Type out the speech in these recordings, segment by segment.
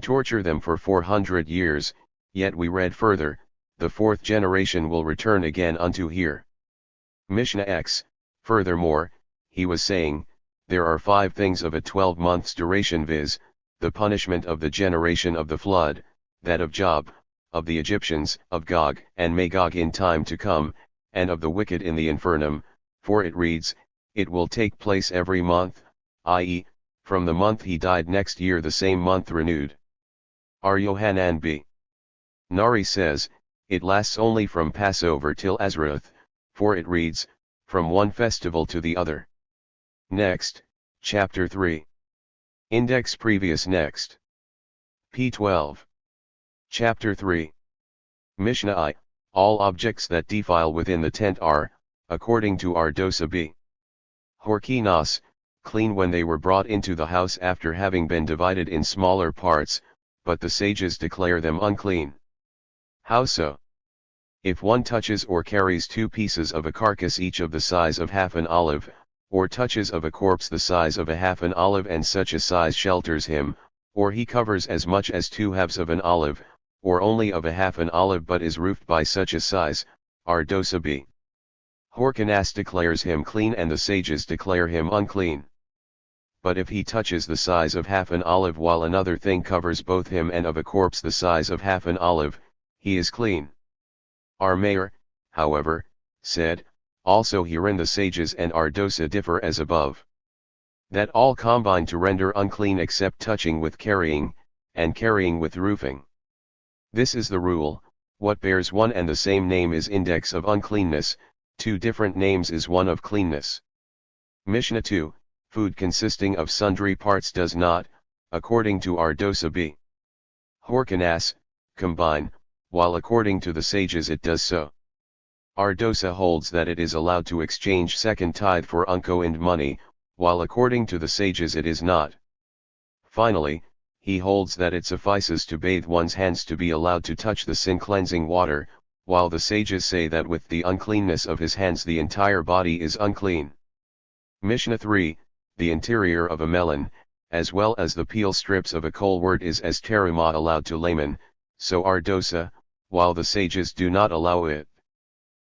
torture them for 400 years, yet we read further, the fourth generation will return again unto here. Mishnah X, furthermore, he was saying, there are 5 things of a 12 months duration, viz., the punishment of the generation of the flood, that of Job, of the Egyptians, of Gog and Magog in time to come, and of the wicked in the infernum, for it reads, it will take place every month, i.e., from the month he died next year the same month renewed. R. Yohanan B. Nari says, it lasts only from Passover till Azroth, for it reads, from one festival to the other. Next, Chapter 3. Index previous next. P12. Chapter 3. Mishnah I, all objects that defile within the tent are, according to Ardosa B. Horkinas, clean when they were brought into the house after having been divided in smaller parts, but the sages declare them unclean. How so? If one touches or carries 2 pieces of a carcass each of the size of half an olive, or touches of a corpse the size of a half an olive and such a size shelters him, or he covers as much as 2 halves of an olive, or only of a half an olive but is roofed by such a size, Ardosa B. Horkinas declares him clean and the sages declare him unclean. But if he touches the size of half an olive while another thing covers both him and of a corpse the size of half an olive, he is clean. Our mayor, however, said, also herein the sages and Ardosa differ as above. That all combine to render unclean except touching with carrying, and carrying with roofing. This is the rule, what bears one and the same name is index of uncleanness, 2 different names is one of cleanness. Mishnah 2, food consisting of sundry parts does not, according to Ardosa B. Horkinas, combine, while according to the sages it does so. Ardosa holds that it is allowed to exchange second tithe for uncoined money, while according to the sages it is not. Finally, he holds that it suffices to bathe one's hands to be allowed to touch the sin-cleansing water, while the sages say that with the uncleanness of his hands the entire body is unclean. Mishnah 3, the interior of a melon, as well as the peel strips of a colewort is as teruma allowed to laymen, so Ardosa, while the sages do not allow it.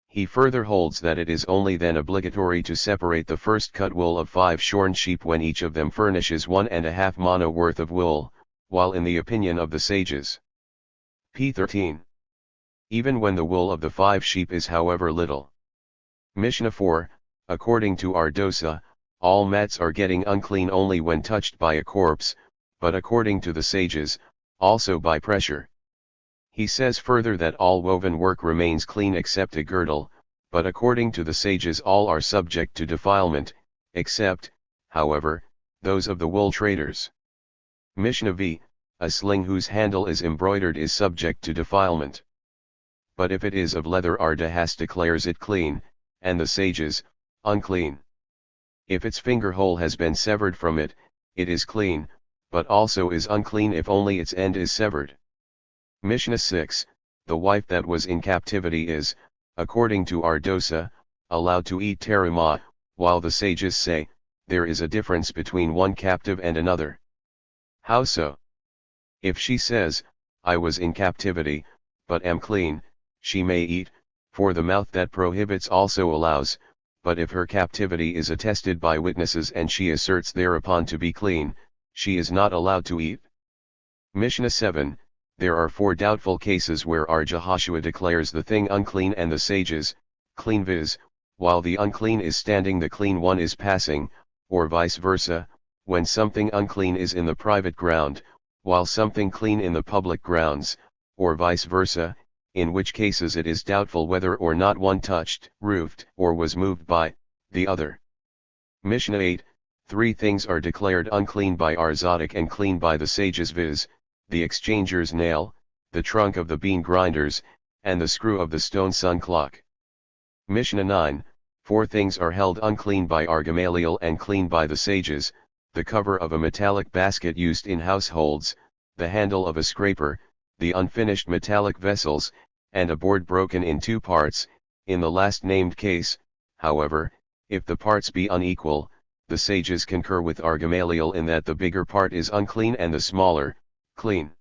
He further holds that it is only then obligatory to separate the first cut wool of 5 shorn sheep when each of them furnishes 1.5 mana worth of wool, while in the opinion of the sages. P13. Even when the wool of the 5 sheep is however little. Mishnah 4, according to Ardosa, all mats are getting unclean only when touched by a corpse, but according to the sages, also by pressure. He says further that all woven work remains clean except a girdle, but according to the sages all are subject to defilement, except, however, those of the wool traders. Mishnah V, a sling whose handle is embroidered is subject to defilement. But if it is of leather Ardahas declares it clean, and the sages, unclean. If its finger hole has been severed from it, it is clean, but also is unclean if only its end is severed. Mishnah 6, the wife that was in captivity is, according to Ardosa, allowed to eat teruma, while the sages say, there is a difference between one captive and another. How so? If she says, I was in captivity, but am clean, she may eat, for the mouth that prohibits also allows, but if her captivity is attested by witnesses and she asserts thereupon to be clean, she is not allowed to eat. Mishnah 7, there are 4 doubtful cases where Jehoshua declares the thing unclean and the sages, clean, viz., while the unclean is standing the clean one is passing, or vice versa, when something unclean is in the private ground, while something clean in the public grounds, or vice versa, in which cases it is doubtful whether or not one touched, roofed, or was moved by the other. Mishnah 8, 3 things are declared unclean by Zadok and clean by the sages, viz., the exchanger's nail, the trunk of the bean grinders, and the screw of the stone sun clock. Mishnah 9, 4 things are held unclean by Gamaliel and clean by the sages, the cover of a metallic basket used in households, the handle of a scraper, the unfinished metallic vessels, and a board broken in 2 parts. In the last named case, however, if the parts be unequal, the sages concur with Gamaliel in that the bigger part is unclean and the smaller, clean.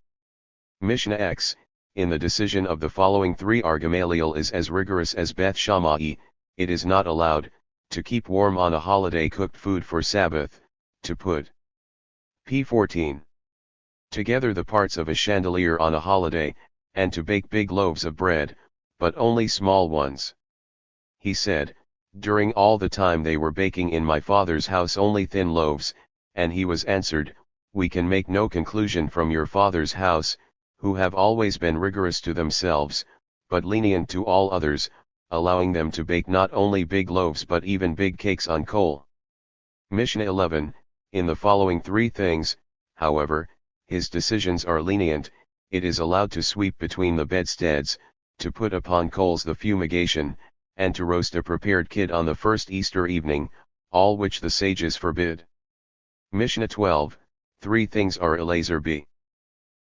Mishnah X, in the decision of the following three our Gamaliel is as rigorous as Beth Shammai. It is not allowed, to keep warm on a holiday cooked food for Sabbath, to put p14 together the parts of a chandelier on a holiday, and to bake big loaves of bread, but only small ones. He said, during all the time they were baking in my father's house only thin loaves, and he was answered, we can make no conclusion from your father's house, who have always been rigorous to themselves, but lenient to all others, allowing them to bake not only big loaves but even big cakes on coal. Mishnah 11, in the following three things, however, his decisions are lenient. It is allowed to sweep between the bedsteads, to put upon coals the fumigation, and to roast a prepared kid on the first Easter evening, all which the sages forbid. Mishnah 12, three things are Elazar b.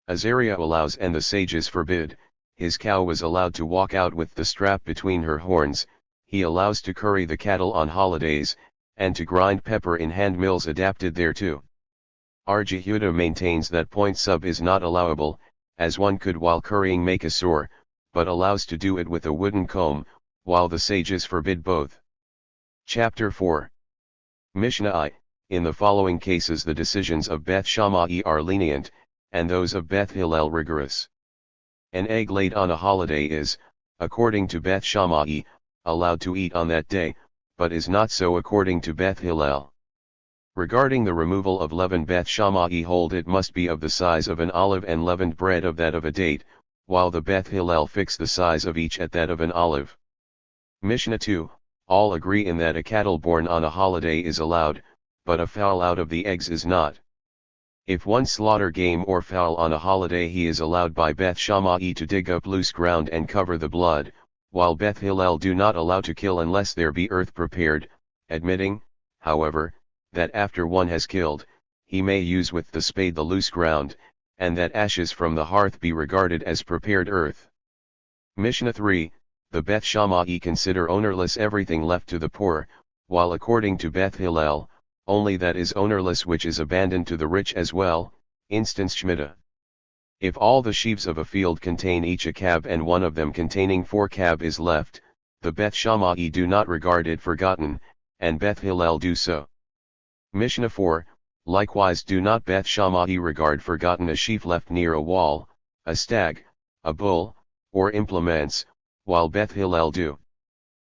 Azariah allows and the sages forbid. His cow was allowed to walk out with the strap between her horns. He allows to curry the cattle on holidays, and to grind pepper in hand mills adapted thereto. R. Yehuda maintains that point sub is not allowable, as one could while currying make a sore, but allows to do it with a wooden comb, while the sages forbid both. Chapter 4. Mishnah I, in the following cases the decisions of Beth Shammai are lenient, and those of Beth Hillel rigorous. An egg laid on a holiday is, according to Beth Shammai, allowed to eat on that day, but is not so according to Beth Hillel. Regarding the removal of leaven, Beth Shammai hold it must be of the size of an olive and leavened bread of that of a date, while the Beth Hillel fix the size of each at that of an olive. Mishnah 2, all agree in that a cattle born on a holiday is allowed, but a fowl out of the eggs is not. If one slaughter game or fowl on a holiday, he is allowed by Beth Shammai to dig up loose ground and cover the blood, while Beth Hillel do not allow to kill unless there be earth prepared, admitting, however, that after one has killed, he may use with the spade the loose ground, and that ashes from the hearth be regarded as prepared earth. Mishnah 3, the Beth Shammai consider ownerless everything left to the poor, while according to Beth Hillel, only that is ownerless which is abandoned to the rich as well, instance Shemitah. If all the sheaves of a field contain each a cab and one of them containing 4 cab is left, the Beth Shammai do not regard it forgotten, and Beth Hillel do so. Mishnah 4, likewise do not Beth Shammai regard forgotten a sheaf left near a wall, a stag, a bull, or implements, while Beth Hillel do.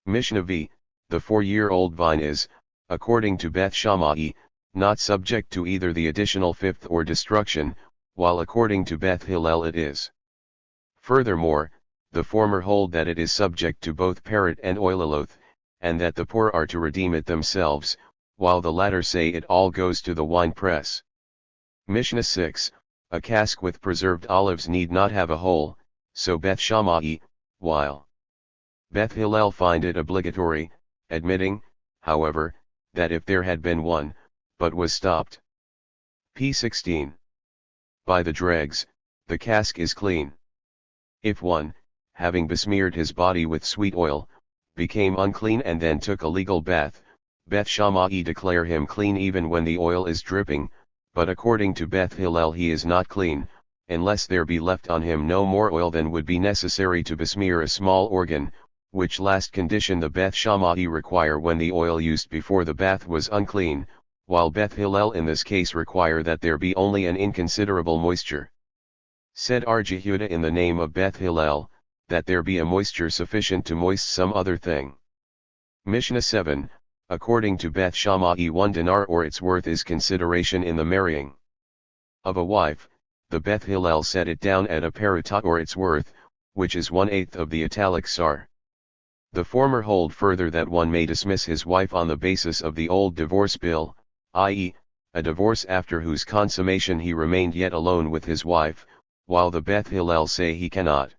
Mishnah V, the 4-year-old vine is, according to Beth Shammai, not subject to either the additional fifth or destruction, while according to Beth Hillel it is. Furthermore, the former hold that it is subject to both parrot and oililoth, and that the poor are to redeem it themselves, while the latter say it all goes to the wine press. Mishnah 6, a cask with preserved olives need not have a hole, so Beth Shammai, while Beth Hillel find it obligatory, admitting, however, that if there had been one, but was stopped. p16. By the dregs, the cask is clean. If one, having besmeared his body with sweet oil, became unclean and then took a legal bath, Beth Shammai declare him clean even when the oil is dripping, but according to Beth Hillel he is not clean, unless there be left on him no more oil than would be necessary to besmear a small organ, which last condition the Beth Shammai require when the oil used before the bath was unclean, while Beth Hillel in this case require that there be only an inconsiderable moisture. Said R. Yehuda in the name of Beth Hillel, that there be a moisture sufficient to moist some other thing. Mishnah 7, according to Beth Shammai 1 dinar or its worth is consideration in the marrying of a wife, the Beth Hillel set it down at a peruta or its worth, which is 1/8 of the italic sar. The former hold further that one may dismiss his wife on the basis of the old divorce bill, i.e., a divorce after whose consummation he remained yet alone with his wife, while the Beth Hillel say he cannot.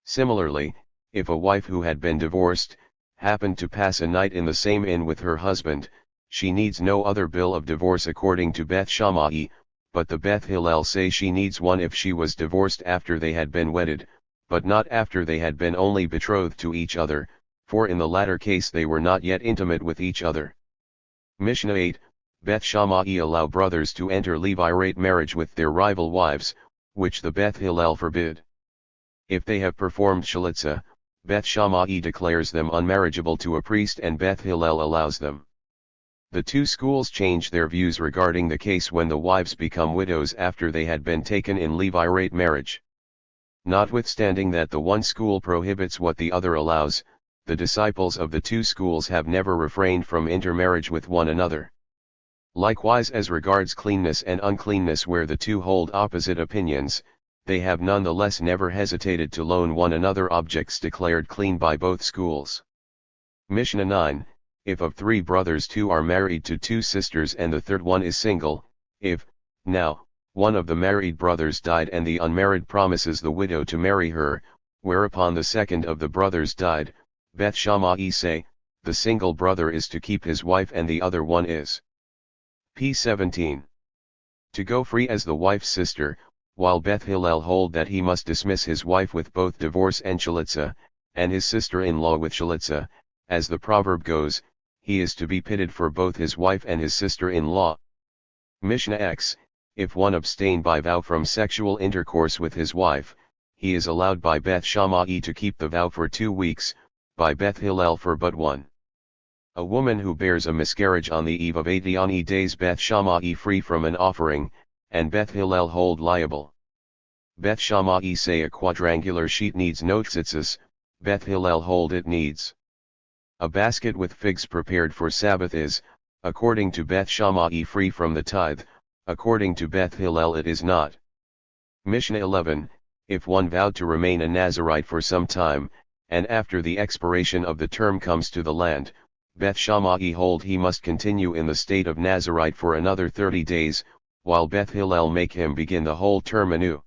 Similarly, if a wife who had been divorced, happened to pass a night in the same inn with her husband, she needs no other bill of divorce according to Beth Shammai, but the Beth Hillel say she needs one if she was divorced after they had been wedded, but not after they had been only betrothed to each other, for in the latter case they were not yet intimate with each other. Mishnah 8, Beth Shammai allow brothers to enter levirate marriage with their rival wives, which the Beth Hillel forbid. If they have performed shalitza, Beth Shammai declares them unmarriageable to a priest and Beth Hillel allows them. The two schools change their views regarding the case when the wives become widows after they had been taken in levirate marriage. Notwithstanding that the one school prohibits what the other allows, the disciples of the two schools have never refrained from intermarriage with one another. Likewise as regards cleanness and uncleanness where the two hold opposite opinions, they have nonetheless never hesitated to loan one another objects declared clean by both schools. Mishnah 9, if of 3 brothers 2 are married to 2 sisters and the third one is single, if, now, one of the married brothers died and the unmarried promises the widow to marry her, whereupon the second of the brothers died, Beth Shammai say, the single brother is to keep his wife and the other one is p. 17. To go free as the wife's sister, while Beth Hillel hold that he must dismiss his wife with both divorce and shalitza, and his sister-in-law with shalitza, as the proverb goes, he is to be pitted for both his wife and his sister-in-law. Mishnah X, if one abstain by vow from sexual intercourse with his wife, he is allowed by Beth Shammai to keep the vow for 2 weeks, by Beth Hillel for but 1. A woman who bears a miscarriage on the eve of 80 Ani days Beth Shammai free from an offering, and Beth Hillel hold liable. Beth Shammai say a quadrangular sheet needs no tzitzis, Beth Hillel hold it needs. A basket with figs prepared for Sabbath is, according to Beth Shammai free from the tithe, according to Beth Hillel it is not. Mishnah 11, if one vowed to remain a Nazirite for some time, and after the expiration of the term comes to the land, Beth Shammai hold he must continue in the state of Nazirite for another 30 days, while Beth Hillel make him begin the whole term anew.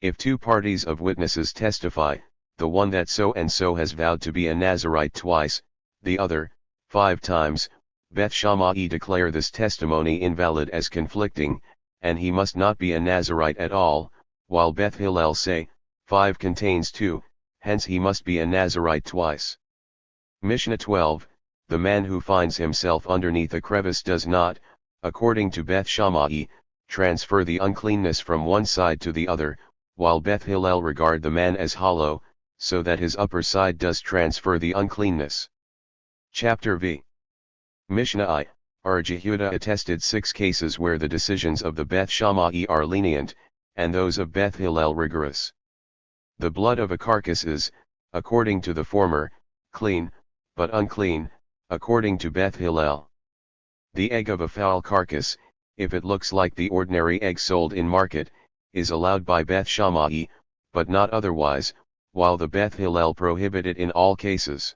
If 2 parties of witnesses testify, the one that so and so has vowed to be a Nazirite twice, the other, 5 times, Beth Shammai declare this testimony invalid as conflicting, and he must not be a Nazirite at all, while Beth Hillel say, 5 contains 2, hence he must be a Nazirite twice. Mishnah 12, the man who finds himself underneath a crevice does not, according to Beth Shammai, transfer the uncleanness from one side to the other, while Beth Hillel regard the man as hollow, so that his upper side does transfer the uncleanness. Chapter V. Mishnah I, R. Jehuda attested 6 cases where the decisions of the Beth Shammai are lenient, and those of Beth Hillel rigorous. The blood of a carcass is, according to the former, clean, but unclean, according to Beth Hillel. The egg of a fowl carcass, if it looks like the ordinary egg sold in market, is allowed by Beth Shammai, but not otherwise, while the Beth Hillel prohibit it in all cases.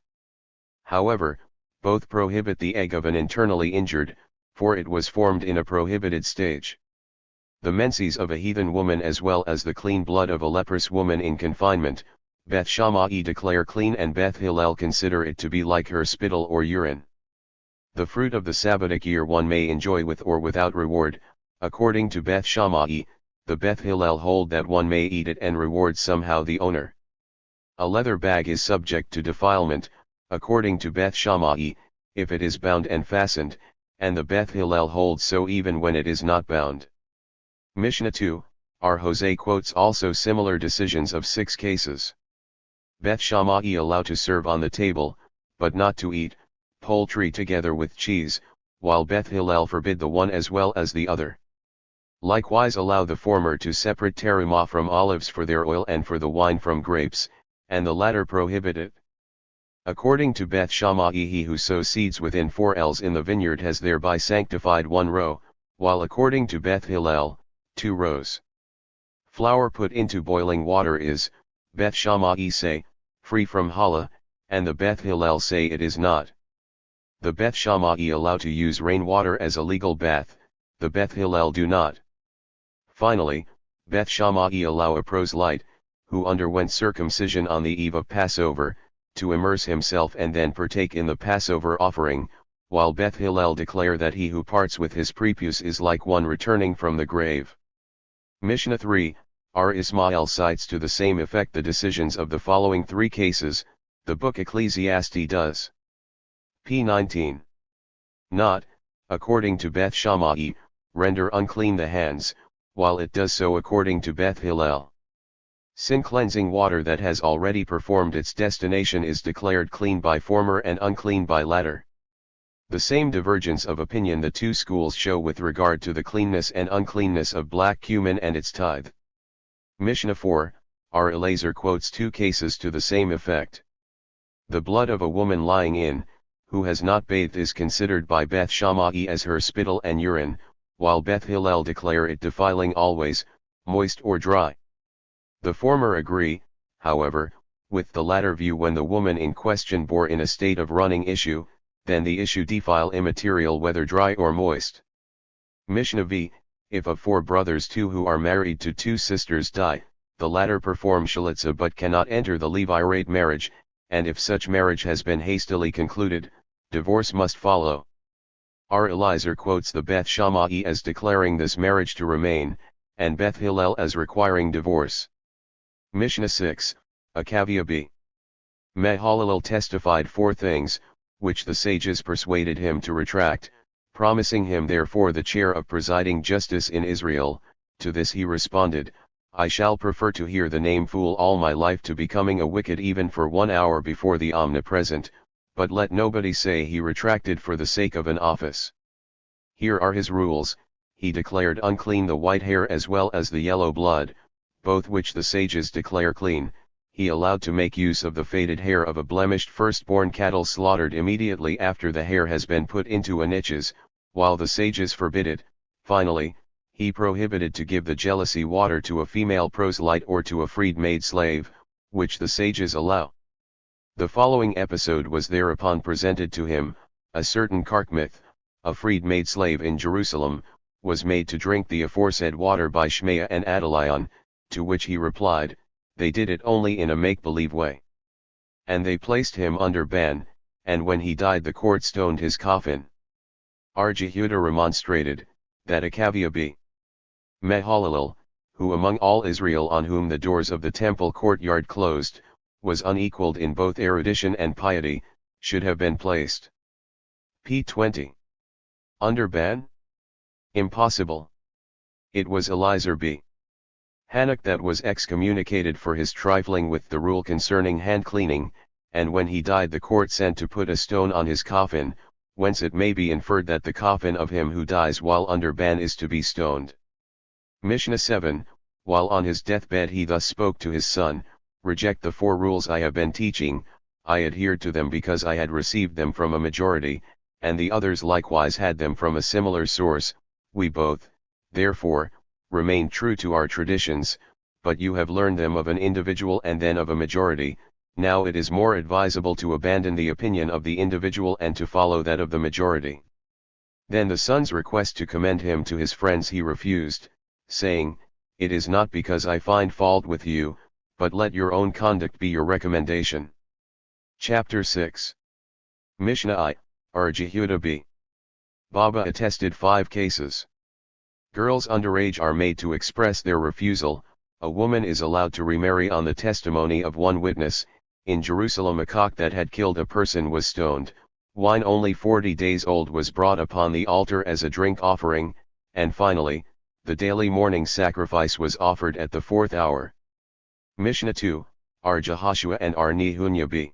However, both prohibit the egg of an internally injured, for it was formed in a prohibited stage. The menses of a heathen woman as well as the clean blood of a leprous woman in confinement, Beth Shammai declare clean and Beth Hillel consider it to be like her spittle or urine. The fruit of the Sabbatic year one may enjoy with or without reward, according to Beth Shammai, the Beth Hillel hold that one may eat it and reward somehow the owner. A leather bag is subject to defilement, according to Beth Shammai, if it is bound and fastened, and the Beth Hillel holds so even when it is not bound. Mishnah 2, R. Jose quotes also similar decisions of 6 cases. Beth Shammai allow to serve on the table, but not to eat, poultry together with cheese, while Beth Hillel forbid the one as well as the other. Likewise allow the former to separate terumah from olives for their oil and for the wine from grapes, and the latter prohibit it. According to Beth Shammai he who sows seeds within 4 ells in the vineyard has thereby sanctified 1 row, while according to Beth Hillel, 2 rows. Flour put into boiling water is, Beth Shammai say, free from challah, and the Beth Hillel say it is not. The Beth Shammai allow to use rainwater as a legal bath, the Beth Hillel do not. Finally, Beth Shammai allow a proselyte, who underwent circumcision on the eve of Passover, to immerse himself and then partake in the Passover offering, while Beth Hillel declare that he who parts with his prepuce is like one returning from the grave. Mishnah 3, R. Ismael cites to the same effect the decisions of the following 3 cases, the book Ecclesiastes does. p. 19. Not, according to Beth Shammai, render unclean the hands, while it does so according to Beth Hillel. Sin-cleansing water that has already performed its destination is declared clean by former and unclean by latter. The same divergence of opinion the two schools show with regard to the cleanness and uncleanness of black cumin and its tithe. Mishnah 4, R. Elazar quotes two cases to the same effect. The blood of a woman lying in, who has not bathed is considered by Beth Shammai as her spittle and urine, while Beth Hillel declare it defiling always, moist or dry. The former agree, however, with the latter view when the woman in question bore in a state of running issue, then the issue defile immaterial whether dry or moist. Mishnah V, if of 4 brothers 2 who are married to 2 sisters die, the latter perform shalitza but cannot enter the levirate marriage, and if such marriage has been hastily concluded, divorce must follow. R. Elazar quotes the Beth Shammai as declaring this marriage to remain, and Beth Hillel as requiring divorce. Mishnah 6, Akavia B. Mehalilel testified 4 things, which the sages persuaded him to retract, promising him therefore the chair of presiding justice in Israel. To this he responded, I shall prefer to hear the name fool all my life to becoming a wicked even for 1 hour before the Omnipresent, but let nobody say he retracted for the sake of an office. Here are his rules. He declared unclean the white hair as well as the yellow blood, both which the sages declare clean. He allowed to make use of the faded hair of a blemished firstborn cattle slaughtered immediately after the hair has been put into a niches, while the sages forbid it. Finally, he prohibited to give the jealousy water to a female proselyte or to a freed maid slave, which the sages allow. The following episode was thereupon presented to him. A certain Karkmith, a freed maid slave in Jerusalem, was made to drink the aforesaid water by Shmaiah and Adalion, to which he replied, they did it only in a make-believe way. And they placed him under ban, and when he died the court stoned his coffin. R. Jehudah remonstrated, that Akavia B. Mehalilel, who among all Israel on whom the doors of the temple courtyard closed, was unequaled in both erudition and piety, should have been placed. p. 20. Under ban? Impossible. It was Elazar B. Hanok that was excommunicated for his trifling with the rule concerning hand-cleaning, and when he died the court sent to put a stone on his coffin, whence it may be inferred that the coffin of him who dies while under ban is to be stoned. Mishnah 7, while on his deathbed he thus spoke to his son, reject the 4 rules I have been teaching. I adhered to them because I had received them from a majority, and the others likewise had them from a similar source. We both, therefore, remain true to our traditions, but you have learned them of an individual and then of a majority. Now it is more advisable to abandon the opinion of the individual and to follow that of the majority. Then the son's request to commend him to his friends he refused, saying, it is not because I find fault with you, but let your own conduct be your recommendation. Chapter 6. Mishnah I, R. Jehudah B. Baba attested 5 cases. Girls underage are made to express their refusal. A woman is allowed to remarry on the testimony of 1 witness. In Jerusalem a cock that had killed a person was stoned. Wine only 40 days old was brought upon the altar as a drink offering, and finally, the daily morning sacrifice was offered at the 4th hour. Mishnah 2, R. Jehoshua and R. Nehunya B.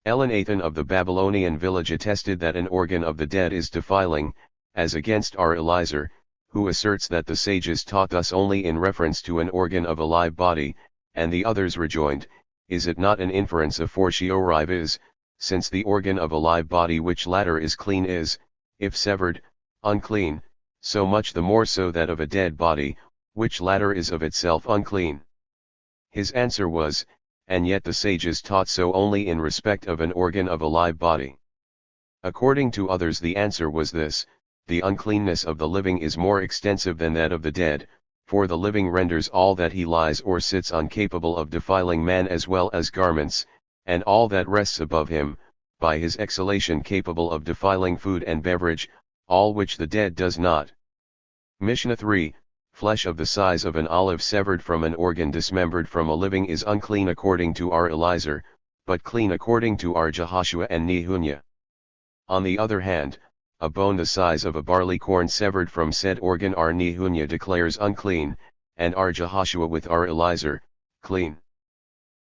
Elnathan of the Babylonian village attested that an organ of the dead is defiling, as against R. Elazar, who asserts that the sages taught thus only in reference to an organ of a live body, and the others rejoined, is it not an inference of fortiori is, since the organ of a live body which latter is clean is, if severed, unclean, so much the more so that of a dead body, which latter is of itself unclean. His answer was, and yet the sages taught so only in respect of an organ of a live body. According to others the answer was this, the uncleanness of the living is more extensive than that of the dead, for the living renders all that he lies or sits on capable of defiling man as well as garments, and all that rests above him, by his exhalation capable of defiling food and beverage, all which the dead does not. Mishnah 3, flesh of the size of an olive severed from an organ dismembered from a living is unclean according to R. Elazar, but clean according to R. Jehoshua and Nehunya. On the other hand, a bone the size of a barley corn severed from said organ R. Nehunya declares unclean, and R. Jehoshua with R. Eliezer, clean.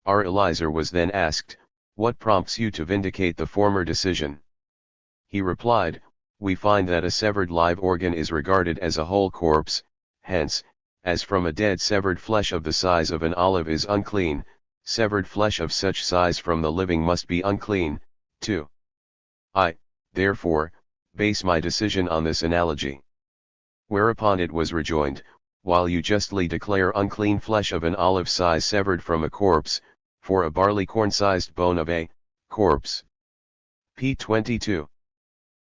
R. Eliezer was then asked, "What prompts you to vindicate the former decision?" He replied, "We find that a severed live organ is regarded as a whole corpse, hence, as from a dead severed flesh of the size of an olive is unclean, severed flesh of such size from the living must be unclean, too. I, therefore, base my decision on this analogy." Whereupon it was rejoined, "While you justly declare unclean flesh of an olive size severed from a corpse, for a barley corn-sized bone of a corpse p. 22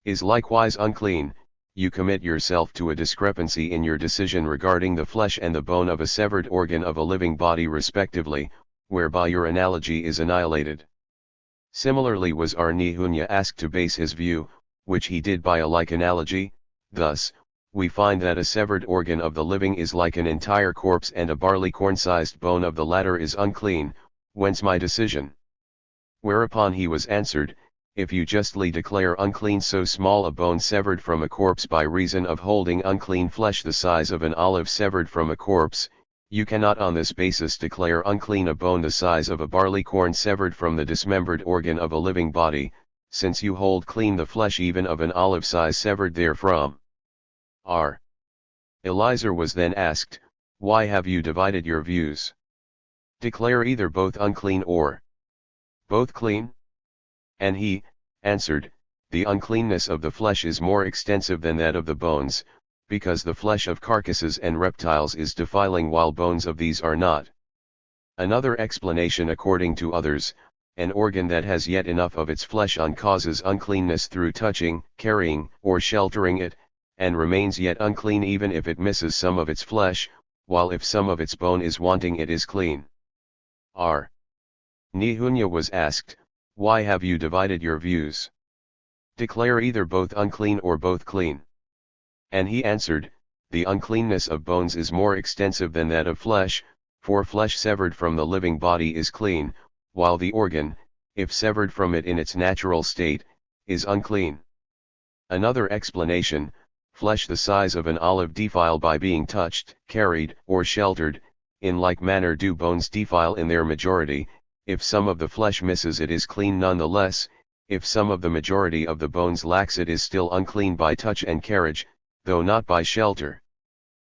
is likewise unclean, you commit yourself to a discrepancy in your decision regarding the flesh and the bone of a severed organ of a living body respectively, whereby your analogy is annihilated." Similarly was R. Nehunya asked to base his view, which he did by a like analogy, thus, "We find that a severed organ of the living is like an entire corpse and a barley corn-sized bone of the latter is unclean, whence my decision?" Whereupon he was answered, "If you justly declare unclean so small a bone severed from a corpse by reason of holding unclean flesh the size of an olive severed from a corpse, you cannot on this basis declare unclean a bone the size of a barley corn severed from the dismembered organ of a living body, since you hold clean the flesh even of an olive size severed therefrom." R. Eliezer was then asked, "Why have you divided your views? Declare either both unclean or both clean?" And he answered, "The uncleanness of the flesh is more extensive than that of the bones, because the flesh of carcasses and reptiles is defiling while bones of these are not." Another explanation according to others, an organ that has yet enough of its flesh on causes uncleanness through touching, carrying, or sheltering it, and remains yet unclean even if it misses some of its flesh, while if some of its bone is wanting it is clean. R. Nehunya was asked, "Why have you divided your views? Declare either both unclean or both clean." And he answered, "The uncleanness of bones is more extensive than that of flesh, for flesh severed from the living body is clean, while the organ, if severed from it in its natural state, is unclean." Another explanation, flesh the size of an olive defile by being touched, carried, or sheltered, in like manner do bones defile in their majority, if some of the flesh misses it is clean nonetheless, if some of the majority of the bones lacks it is still unclean by touch and carriage, though not by shelter.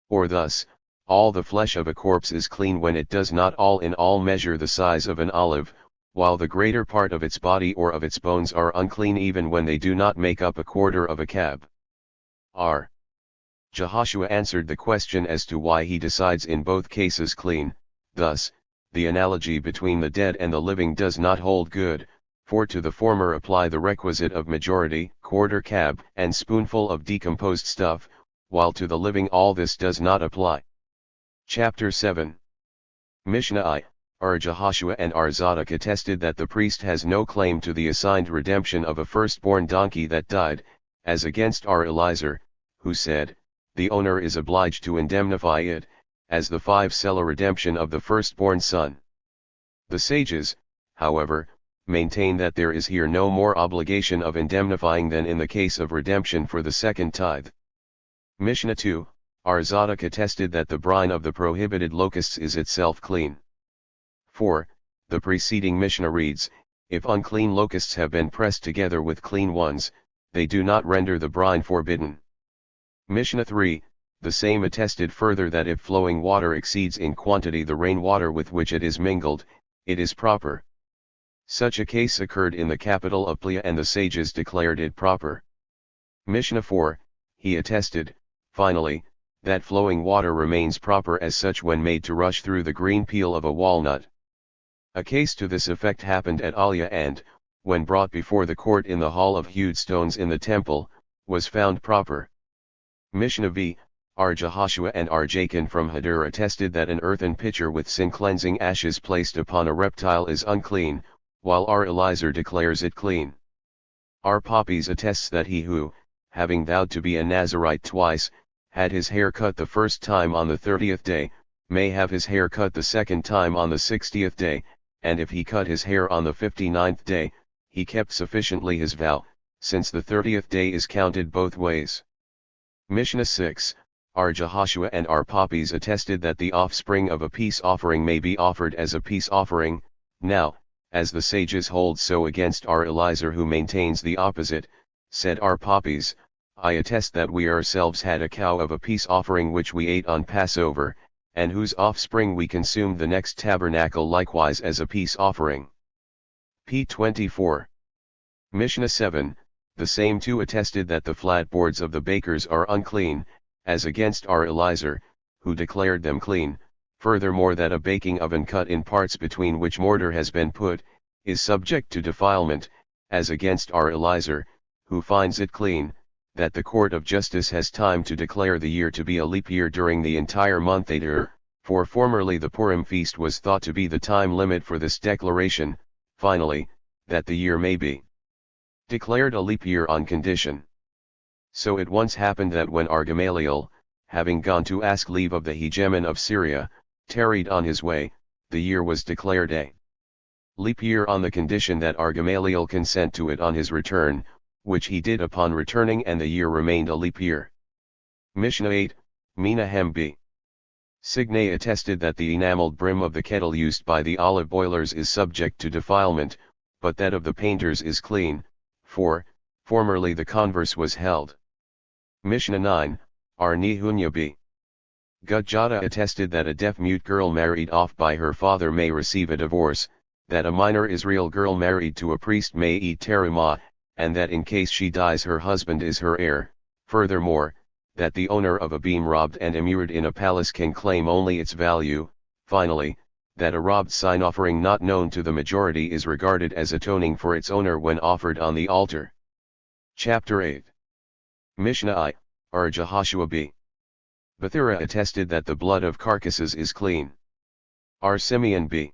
Or thus, all the flesh of a corpse is clean when it does not all in all measure the size of an olive, while the greater part of its body or of its bones are unclean even when they do not make up a quarter of a cab. R. Jehoshua answered the question as to why he decides in both cases clean, thus, "The analogy between the dead and the living does not hold good, for to the former apply the requisite of majority, quarter cab, and spoonful of decomposed stuff, while to the living all this does not apply." Chapter 7. Mishnah I, R. Jehoshua and R. Zadok attested that the priest has no claim to the assigned redemption of a firstborn donkey that died, as against R. Eliezer, who said, the owner is obliged to indemnify it, as the 5-selah redemption of the firstborn son. The sages, however, maintain that there is here no more obligation of indemnifying than in the case of redemption for the second tithe. Mishnah 2, R. Zadok attested that the brine of the prohibited locusts is itself clean. 4. The preceding Mishnah reads, "If unclean locusts have been pressed together with clean ones, they do not render the brine forbidden." Mishnah 3, the same attested further that if flowing water exceeds in quantity the rainwater with which it is mingled, it is proper. Such a case occurred in the capital of Plea and the sages declared it proper. Mishnah 4, he attested, finally, that flowing water remains proper as such when made to rush through the green peel of a walnut. A case to this effect happened at Alia and, when brought before the court in the hall of hewed stones in the temple, was found proper. Mishnah V, R. Jehoshua and R. Jachin from Hadur attested that an earthen pitcher with sin-cleansing ashes placed upon a reptile is unclean, while R. Eliezer declares it clean. R. Poppies attests that he who, having vowed to be a Nazirite twice, had his hair cut the first time on the 30th day, may have his hair cut the second time on the 60th day, and if he cut his hair on the 59th day, he kept sufficiently his vow, since the 30th day is counted both ways. Mishnah 6, our Jehoshua and our Poppies attested that the offspring of a peace offering may be offered as a peace offering. Now, as the sages hold so against our Eliezer who maintains the opposite, said our Poppies, I attest that we ourselves had a cow of a peace offering which we ate on Passover, and whose offspring we consumed the next tabernacle likewise as a peace offering. P 24. Mishnah 7, the same two attested that the flatboards of the bakers are unclean, as against our Eliezer, who declared them clean. Furthermore that a baking oven cut in parts between which mortar has been put, is subject to defilement, as against our Eliezer, who finds it clean, that the court of justice has time to declare the year to be a leap year during the entire month Adar, for formerly the Purim feast was thought to be the time limit for this declaration. Finally, that the year may be declared a leap year on condition. So it once happened that when Gamaliel, having gone to ask leave of the hegemon of Syria, tarried on his way, the year was declared a leap year on the condition that Gamaliel consent to it on his return, which he did upon returning, and the year remained a leap year. Mishnah 8, Menahem b. Signay attested that the enameled brim of the kettle used by the olive boilers is subject to defilement, but that of the painters is clean, for, formerly the converse was held. Mishnah 9, our Nehunya b. Gudjata attested that a deaf-mute girl married off by her father may receive a divorce, that a minor Israel girl married to a priest may eat terumah, and that in case she dies her husband is her heir. Furthermore, that the owner of a beam robbed and immured in a palace can claim only its value. Finally, that a robbed sign offering not known to the majority is regarded as atoning for its owner when offered on the altar. Chapter 8. Mishnah I, our Jehoshua b. Bethira attested that the blood of carcasses is clean. Our Simeon b.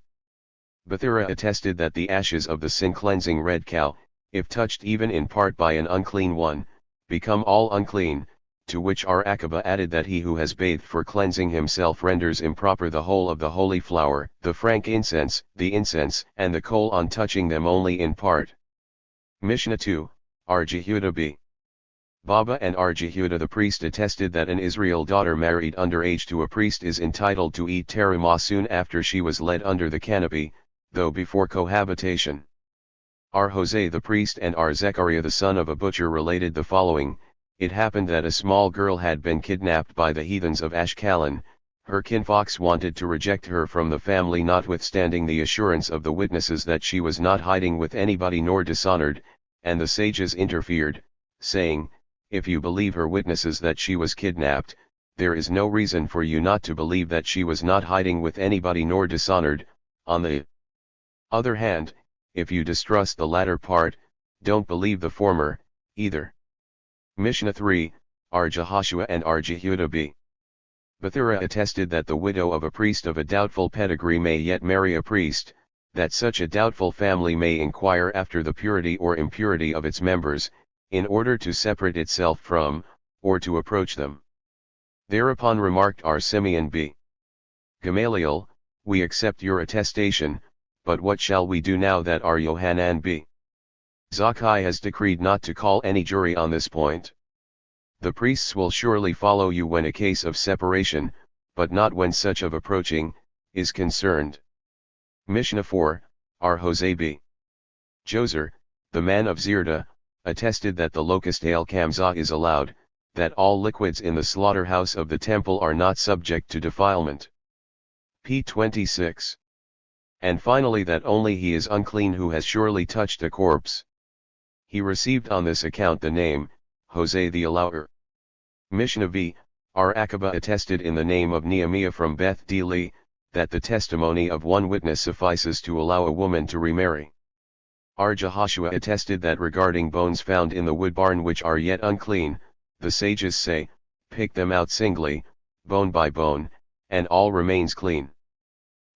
Bethira attested that the ashes of the sin-cleansing red cow, if touched even in part by an unclean one, become all unclean, to which our Akiba added that he who has bathed for cleansing himself renders improper the whole of the holy flour, the frankincense, the incense, and the coal on touching them only in part. Mishnah 2, our Jehuda b. Baba and our Jehuda the priest attested that an Israel daughter married underage to a priest is entitled to eat terumah soon after she was led under the canopy, though before cohabitation. Our Jose the priest and our Zechariah the son of a butcher related the following. It happened that a small girl had been kidnapped by the heathens of Ashkelon. Her kinfolks wanted to reject her from the family notwithstanding the assurance of the witnesses that she was not hiding with anybody nor dishonored, and the sages interfered, saying, if you believe her witnesses that she was kidnapped, there is no reason for you not to believe that she was not hiding with anybody nor dishonored. On the other hand, if you distrust the latter part, don't believe the former, either. Mishnah 3, our Jehoshua and our Jehuda b. Bethira attested that the widow of a priest of a doubtful pedigree may yet marry a priest, that such a doubtful family may inquire after the purity or impurity of its members, in order to separate itself from, or to approach them. Thereupon remarked our Simeon b. Gamaliel, we accept your attestation, but what shall we do now that our Yohanan b. Zakkai has decreed not to call any jury on this point? The priests will surely follow you when a case of separation, but not when such of approaching, is concerned. Mishnah 4, our Jose b. Joser, the man of Zirda, attested that the locust ale kamzah is allowed, that all liquids in the slaughterhouse of the temple are not subject to defilement. P 26. And finally that only he is unclean who has surely touched a corpse. He received on this account the name, Jose the Allower. Mishnah v, our Akiba attested in the name of Nehemiah from Beth Deli, that the testimony of one witness suffices to allow a woman to remarry. Our Jehoshua attested that regarding bones found in the wood barn which are yet unclean, the sages say, pick them out singly, bone by bone, and all remains clean.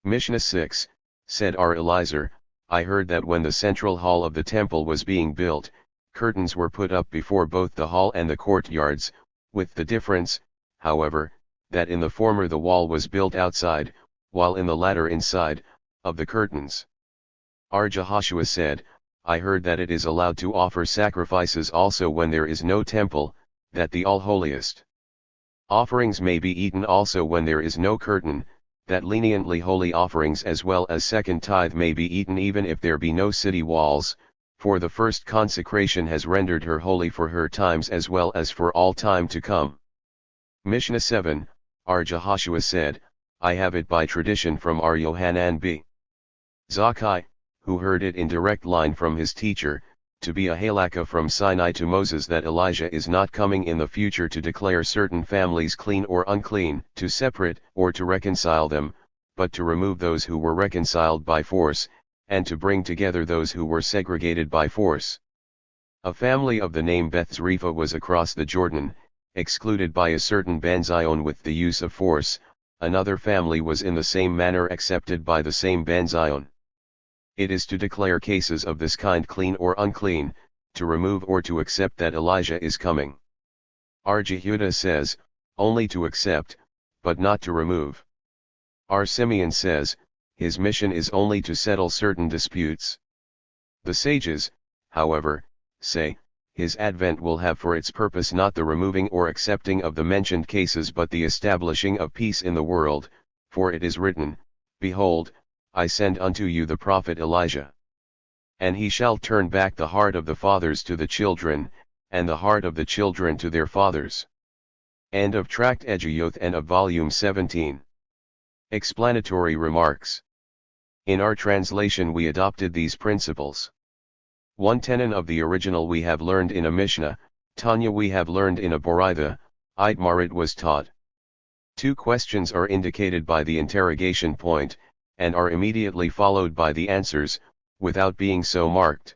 Mishnah 6, said our Eliezer, I heard that when the central hall of the temple was being built, curtains were put up before both the hall and the courtyards, with the difference, however, that in the former the wall was built outside, while in the latter inside, of the curtains. Our Jehoshua said, I heard that it is allowed to offer sacrifices also when there is no temple, that the all-holiest. Offerings may be eaten also when there is no curtain, that leniently holy offerings as well as second tithe may be eaten even if there be no city walls, for the first consecration has rendered her holy for her times as well as for all time to come. Mishnah 7, Ar Jehoshua said, I have it by tradition from Ar Yohanan b. Zakkai, who heard it in direct line from his teacher, to be a halakha from Sinai to Moses that Elijah is not coming in the future to declare certain families clean or unclean, to separate or to reconcile them, but to remove those who were reconciled by force, and to bring together those who were segregated by force. A family of the name Beth Zarepha was across the Jordan, excluded by a certain Ben Zion with the use of force. Another family was in the same manner accepted by the same Ben Zion. It is to declare cases of this kind clean or unclean, to remove or to accept that Elijah is coming. Ar Jehuda says, only to accept, but not to remove. Ar Simeon says, his mission is only to settle certain disputes. The sages, however, say, his advent will have for its purpose not the removing or accepting of the mentioned cases but the establishing of peace in the world, for it is written, Behold, I send unto you the prophet Elijah. And he shall turn back the heart of the fathers to the children, and the heart of the children to their fathers. End of Tract Eduyoth and of Volume 17. Explanatory remarks. In our translation we adopted these principles. One tenon of the original we have learned in a Mishnah, Tanya we have learned in a Boraitha, Itmarit was taught. Two questions are indicated by the interrogation point, and are immediately followed by the answers, without being so marked.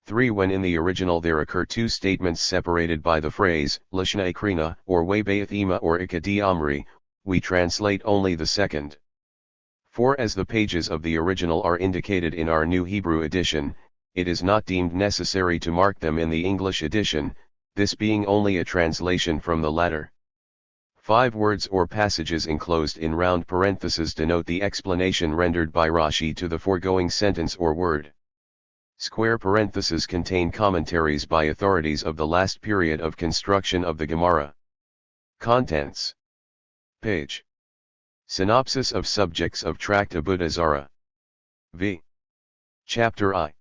3. When in the original there occur two statements separated by the phrase, Lishna Akrina, or Webayathema or Ikadi Amri, we translate only the second. 4. As the pages of the original are indicated in our New Hebrew edition, it is not deemed necessary to mark them in the English edition, this being only a translation from the latter. 5 words or passages enclosed in round parentheses denote the explanation rendered by Rashi to the foregoing sentence or word. Square parentheses contain commentaries by authorities of the last period of construction of the Gemara. Contents. Page. Synopsis of subjects of Tract Avodah Zarah. V. Chapter I.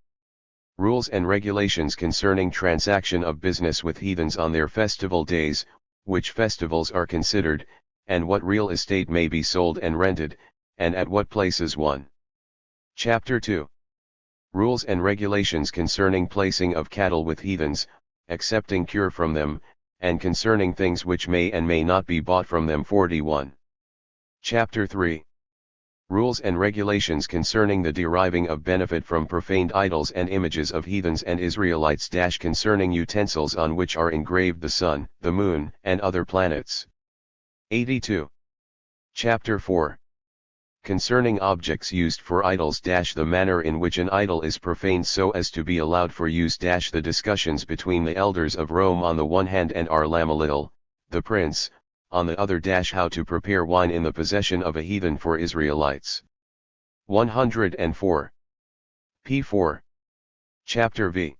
Rules and regulations concerning transaction of business with heathens on their festival days, which festivals are considered, and what real estate may be sold and rented, and at what places. 1. Chapter 2. Rules and regulations concerning placing of cattle with heathens, accepting cure from them, and concerning things which may and may not be bought from them. 41. Chapter 3. Rules and regulations concerning the deriving of benefit from profaned idols and images of heathens and Israelites. Concerning utensils on which are engraved the sun, the moon, and other planets. 82. Chapter 4. Concerning objects used for idols. The manner in which an idol is profaned so as to be allowed for use. The discussions between the elders of Rome on the one hand and Ar-Lamalil, the prince, on the other. How to prepare wine in the possession of a heathen for Israelites. 104. P4. Chapter V.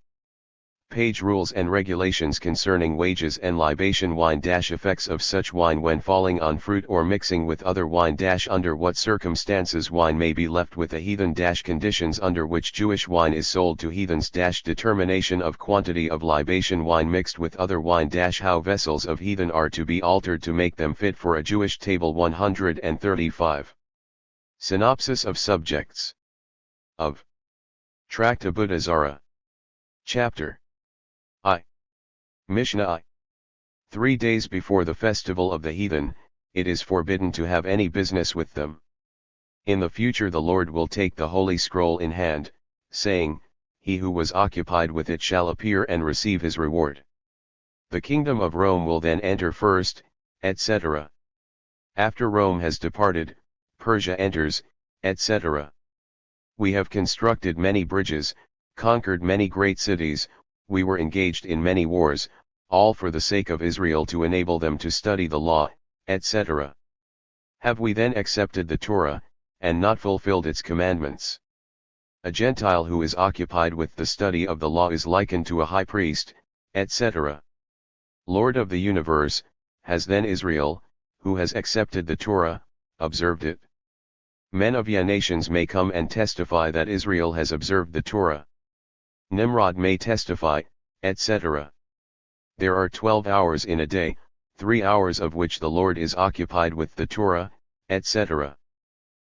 Page. Rules and regulations concerning wages and libation. Wine. Effects of such wine when falling on fruit or mixing with other wine. Under what circumstances wine may be left with a heathen. Conditions under which Jewish wine is sold to heathens. Determination of quantity of libation wine mixed with other wine. How vessels of heathen are to be altered to make them fit for a Jewish table. 135. Synopsis of subjects of Tract Avodah Zarah. Chapter I. Mishnah I. 3 days before the festival of the heathen, it is forbidden to have any business with them. In the future the Lord will take the holy scroll in hand, saying, he who was occupied with it shall appear and receive his reward. The kingdom of Rome will then enter first, etc. After Rome has departed, Persia enters, etc. We have constructed many bridges, conquered many great cities, we were engaged in many wars, all for the sake of Israel to enable them to study the law, etc. Have we then accepted the Torah, and not fulfilled its commandments? A Gentile who is occupied with the study of the law is likened to a high priest, etc. Lord of the universe, has then Israel, who has accepted the Torah, observed it. Men of ye nations may come and testify that Israel has observed the Torah. Nimrod may testify, etc. There are 12 hours in a day, 3 hours of which the Lord is occupied with the Torah, etc.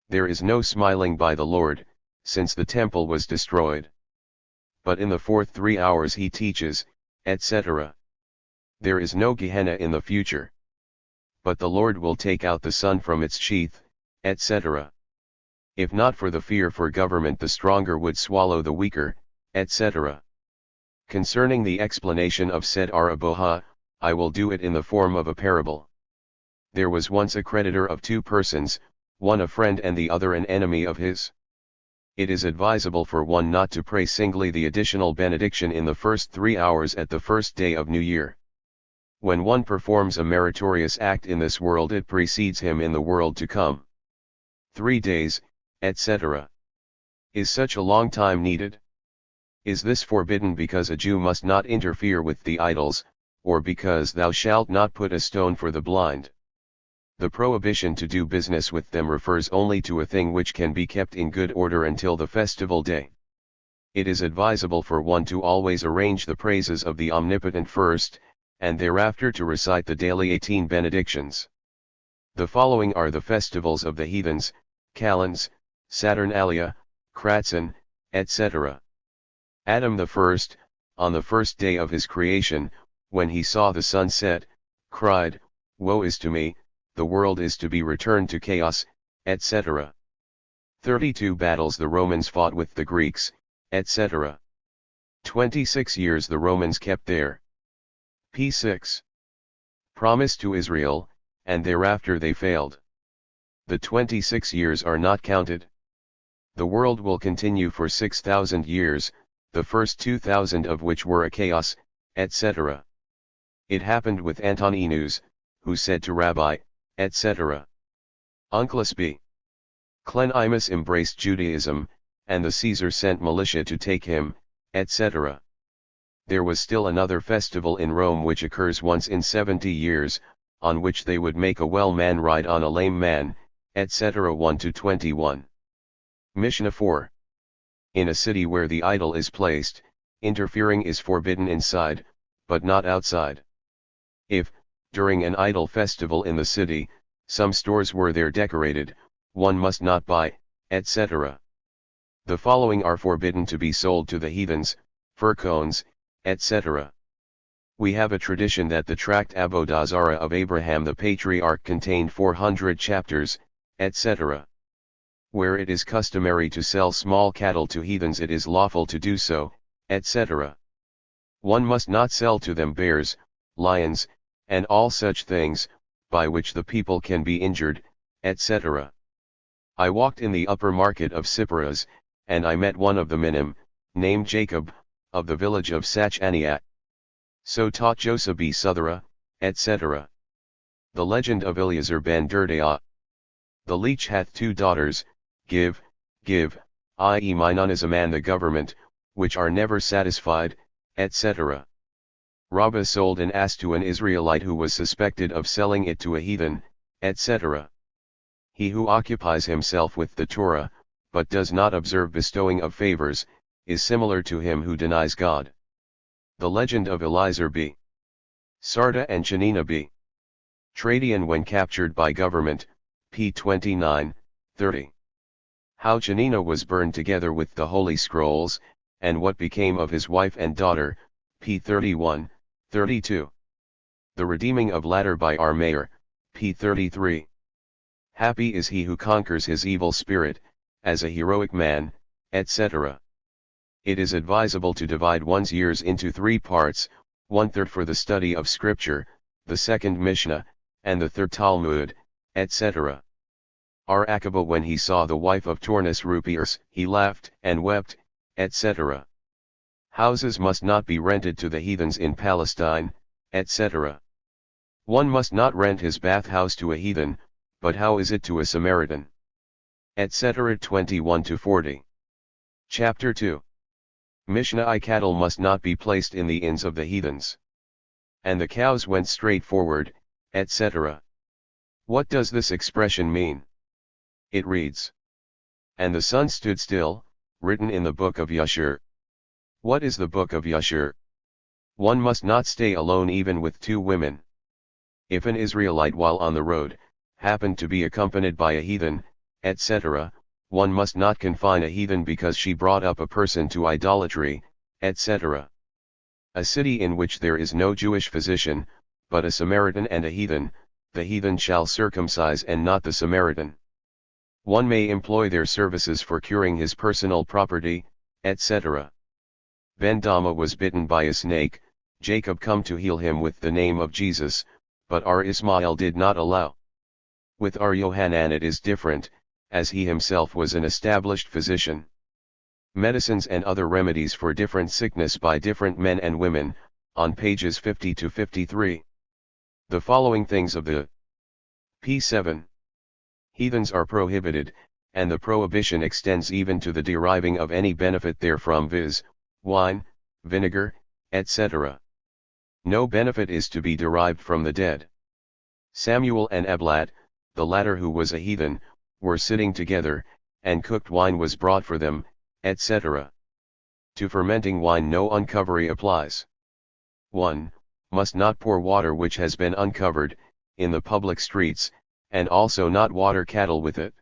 There is no smiling by the Lord, since the temple was destroyed. But in the fourth 3 hours he teaches, etc. There is no Gehenna in the future. But the Lord will take out the sun from its sheath, etc. If not for the fear for government, the stronger would swallow the weaker, etc. Concerning the explanation of said Araboha, I will do it in the form of a parable. There was once a creditor of 2 persons, one a friend and the other an enemy of his. It is advisable for one not to pray singly the additional benediction in the first 3 hours at the first day of New Year. When one performs a meritorious act in this world, it precedes him in the world to come. 3 days, etc. Is such a long time needed? Is this forbidden because a Jew must not interfere with the idols, or because thou shalt not put a stone for the blind? The prohibition to do business with them refers only to a thing which can be kept in good order until the festival day. It is advisable for one to always arrange the praises of the Omnipotent first, and thereafter to recite the daily 18 benedictions. The following are the festivals of the heathens: Kalends, Saturnalia, Kratzen, etc. Adam the first, on the first day of his creation, when he saw the sun set, cried, "Woe is to me, the world is to be returned to chaos," etc. 32 battles the Romans fought with the Greeks, etc. 26 years the Romans kept there. p6. Promise to Israel, and thereafter they failed. The 26 years are not counted. The world will continue for 6,000 years, the first 2,000 of which were a chaos, etc. It happened with Antoninus, who said to Rabbi, etc. Unclus B. Clenimus embraced Judaism, and the Caesar sent militia to take him, etc. There was still another festival in Rome which occurs once in 70 years, on which they would make a well man ride on a lame man, etc. 1-21. Mishnah 4. In a city where the idol is placed, interfering is forbidden inside, but not outside. If, during an idol festival in the city, some stores were there decorated, one must not buy, etc. The following are forbidden to be sold to the heathens: fir cones, etc. We have a tradition that the tract Avodah Zarah of Abraham the patriarch contained 400 chapters, etc. Where it is customary to sell small cattle to heathens, it is lawful to do so, etc. One must not sell to them bears, lions, and all such things, by which the people can be injured, etc. I walked in the upper market of Cyprus, and I met one of the minim, named Jacob, of the village of Sachaniah. So taught Joseph B. Suthera, etc. The legend of Eleazar ben Derdeah. The leech hath 2 daughters, give, i.e. Minon is a man the government, which are never satisfied, etc. Rabbah sold an ass to an Israelite who was suspected of selling it to a heathen, etc. He who occupies himself with the Torah, but does not observe bestowing of favors, is similar to him who denies God. The legend of Eleazar b. Sarda and Chanina b. Tradian when captured by government, p. 29, 30. How Chanina was burned together with the Holy Scrolls, and what became of his wife and daughter, p. 31, 32. The redeeming of Ladder by our mayor, p. 33. Happy is he who conquers his evil spirit, as a heroic man, etc. It is advisable to divide one's years into 3 parts, 1/3 for the study of Scripture, the 2nd Mishnah, and the 3rd Talmud, etc. Ar Akaba, when he saw the wife of Turnus Rupius, he laughed and wept, etc. Houses must not be rented to the heathens in Palestine, etc. One must not rent his bathhouse to a heathen, but how is it to a Samaritan? etc. 21-40. Chapter 2. Mishnah I cattle must not be placed in the inns of the heathens. And the cows went straight forward, etc. What does this expression mean? It reads, and the sun stood still, written in the book of Yashar. What is the book of Yashar? One must not stay alone even with two women. If an Israelite while on the road, happened to be accompanied by a heathen, etc., one must not confine a heathen because she brought up a person to idolatry, etc. A city in which there is no Jewish physician, but a Samaritan and a heathen, the heathen shall circumcise and not the Samaritan. One may employ their services for curing his personal property, etc. Ben Dama was bitten by a snake, Jacob come to heal him with the name of Jesus, but our Ismail did not allow. With our Yohanan it is different, as he himself was an established physician. Medicines and other remedies for different sickness by different men and women, on pages 50 to 53. The following things of the p7. Heathens are prohibited, and the prohibition extends even to the deriving of any benefit therefrom, viz., wine, vinegar, etc. No benefit is to be derived from the dead. Samuel and Eblat, the latter who was a heathen, were sitting together, and cooked wine was brought for them, etc. To fermenting wine no uncovery applies. 1. Must not pour water which has been uncovered, in the public streets, and also not water cattle with it.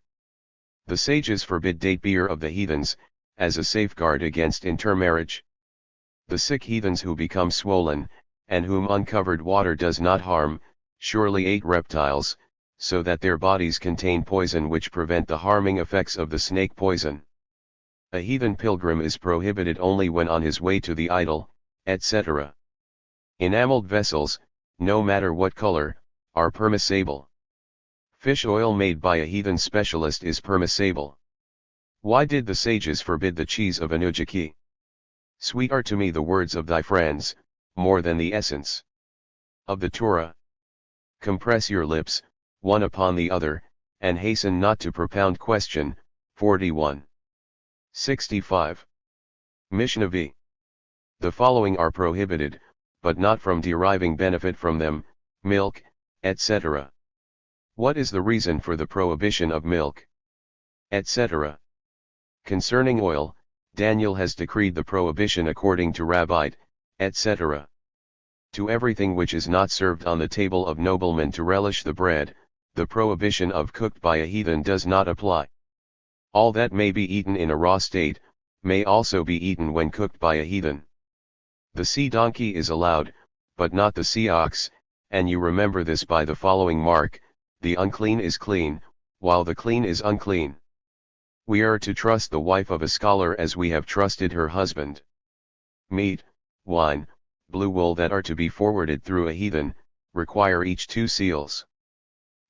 The sages forbid date beer of the heathens, as a safeguard against intermarriage. The sick heathens who become swollen, and whom uncovered water does not harm, surely ate reptiles, so that their bodies contain poison which prevent the harming effects of the snake poison. A heathen pilgrim is prohibited only when on his way to the idol, etc. Enameled vessels, no matter what color, are permissible. Fish oil made by a heathen specialist is permissible. Why did the sages forbid the cheese of Anujaki? Sweet are to me the words of thy friends, more than the essence of the Torah. Compress your lips, one upon the other, and hasten not to propound question. 41. 65. Mishnah V. The following are prohibited, but not from deriving benefit from them, milk, etc. What is the reason for the prohibition of milk, etc.? Concerning oil, Daniel has decreed the prohibition according to Rabbite, etc. To everything which is not served on the table of noblemen to relish the bread, the prohibition of cooked by a heathen does not apply. All that may be eaten in a raw state, may also be eaten when cooked by a heathen. The sea donkey is allowed, but not the sea ox, and you remember this by the following mark: the unclean is clean, while the clean is unclean. We are to trust the wife of a scholar as we have trusted her husband. Meat, wine, blue wool that are to be forwarded through a heathen, require each 2 seals.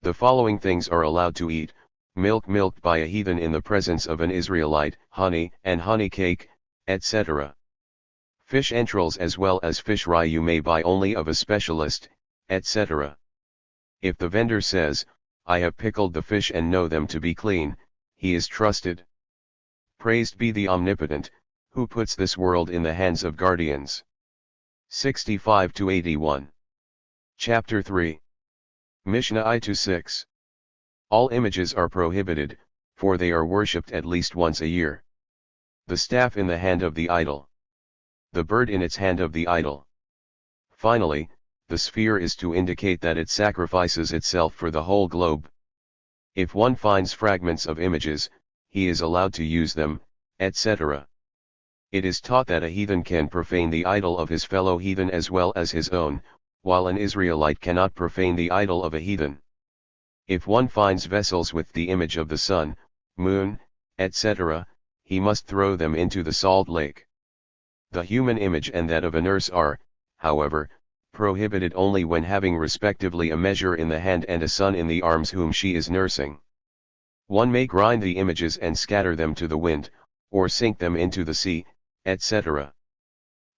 The following things are allowed to eat: milk milked by a heathen in the presence of an Israelite, honey and honey cake, etc. Fish entrails as well as fish rye you may buy only of a specialist, etc. If the vendor says, I have pickled the fish and know them to be clean, he is trusted. Praised be the Omnipotent, who puts this world in the hands of guardians. 65 to 81. Chapter 3. Mishnah I to 6. All images are prohibited, for they are worshipped at least once a year. The staff in the hand of the idol. The bird in its hand of the idol. Finally, the sphere is to indicate that it sacrifices itself for the whole globe. If one finds fragments of images, he is allowed to use them, etc. It is taught that a heathen can profane the idol of his fellow heathen as well as his own, while an Israelite cannot profane the idol of a heathen. If one finds vessels with the image of the sun, moon, etc., he must throw them into the salt lake. The human image and that of a nurse are, however, prohibited only when having respectively a measure in the hand and a son in the arms whom she is nursing. One may grind the images and scatter them to the wind, or sink them into the sea, etc.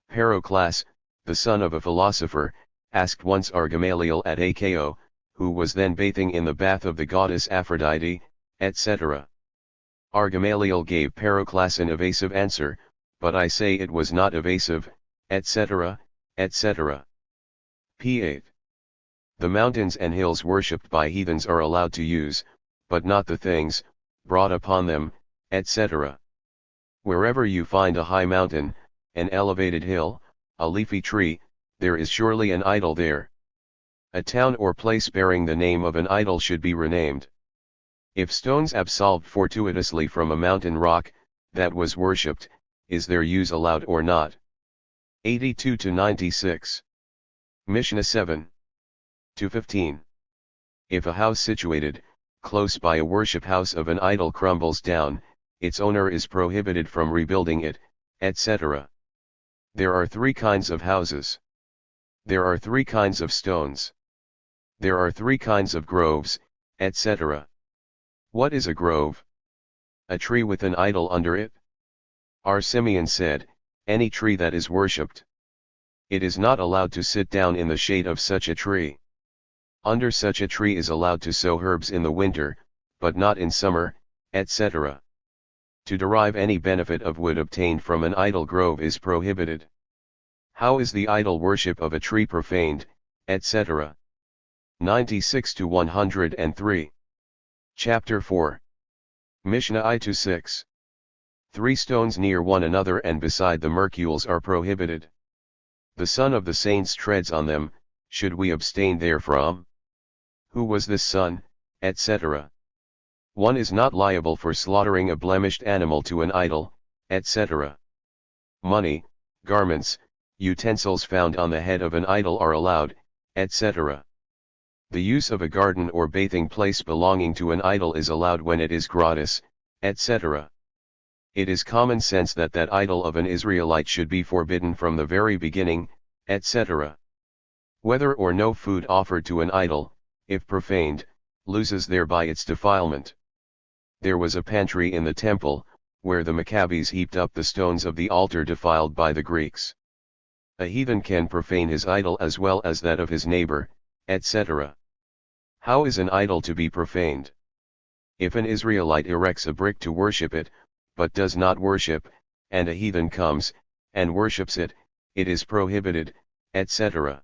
Pericles, the son of a philosopher, asked once Gamaliel at Ako, who was then bathing in the bath of the goddess Aphrodite, etc. R. Gamaliel gave Pericles an evasive answer, but I say it was not evasive, etc., etc. p8. The mountains and hills worshipped by heathens are allowed to use, but not the things brought upon them, etc. Wherever you find a high mountain, an elevated hill, a leafy tree, there is surely an idol there. A town or place bearing the name of an idol should be renamed. If stones absolved fortuitously from a mountain rock, that was worshipped, is their use allowed or not? 82-96. Mishnah 7. 215. If a house situated, close by a worship house of an idol crumbles down, its owner is prohibited from rebuilding it, etc. There are three kinds of houses. There are three kinds of stones. There are three kinds of groves, etc. What is a grove? A tree with an idol under it? R. Simeon said, any tree that is worshipped. It is not allowed to sit down in the shade of such a tree. Under such a tree is allowed to sow herbs in the winter, but not in summer, etc. To derive any benefit of wood obtained from an idol grove is prohibited. How is the idol worship of a tree profaned, etc.? 96-103. Chapter 4. Mishnah I-6. Three stones near one another and beside the mercules are prohibited. The son of the saints treads on them, should we abstain therefrom? Who was this son, etc. One is not liable for slaughtering a blemished animal to an idol, etc. Money, garments, utensils found on the head of an idol are allowed, etc. The use of a garden or bathing place belonging to an idol is allowed when it is gratis, etc. It is common sense that that idol of an Israelite should be forbidden from the very beginning, etc. Whether or no food offered to an idol, if profaned, loses thereby its defilement. There was a pantry in the temple, where the Maccabees heaped up the stones of the altar defiled by the Greeks. A heathen can profane his idol as well as that of his neighbor, etc. How is an idol to be profaned? If an Israelite erects a brick to worship it, but does not worship, and a heathen comes, and worships it, it is prohibited, etc.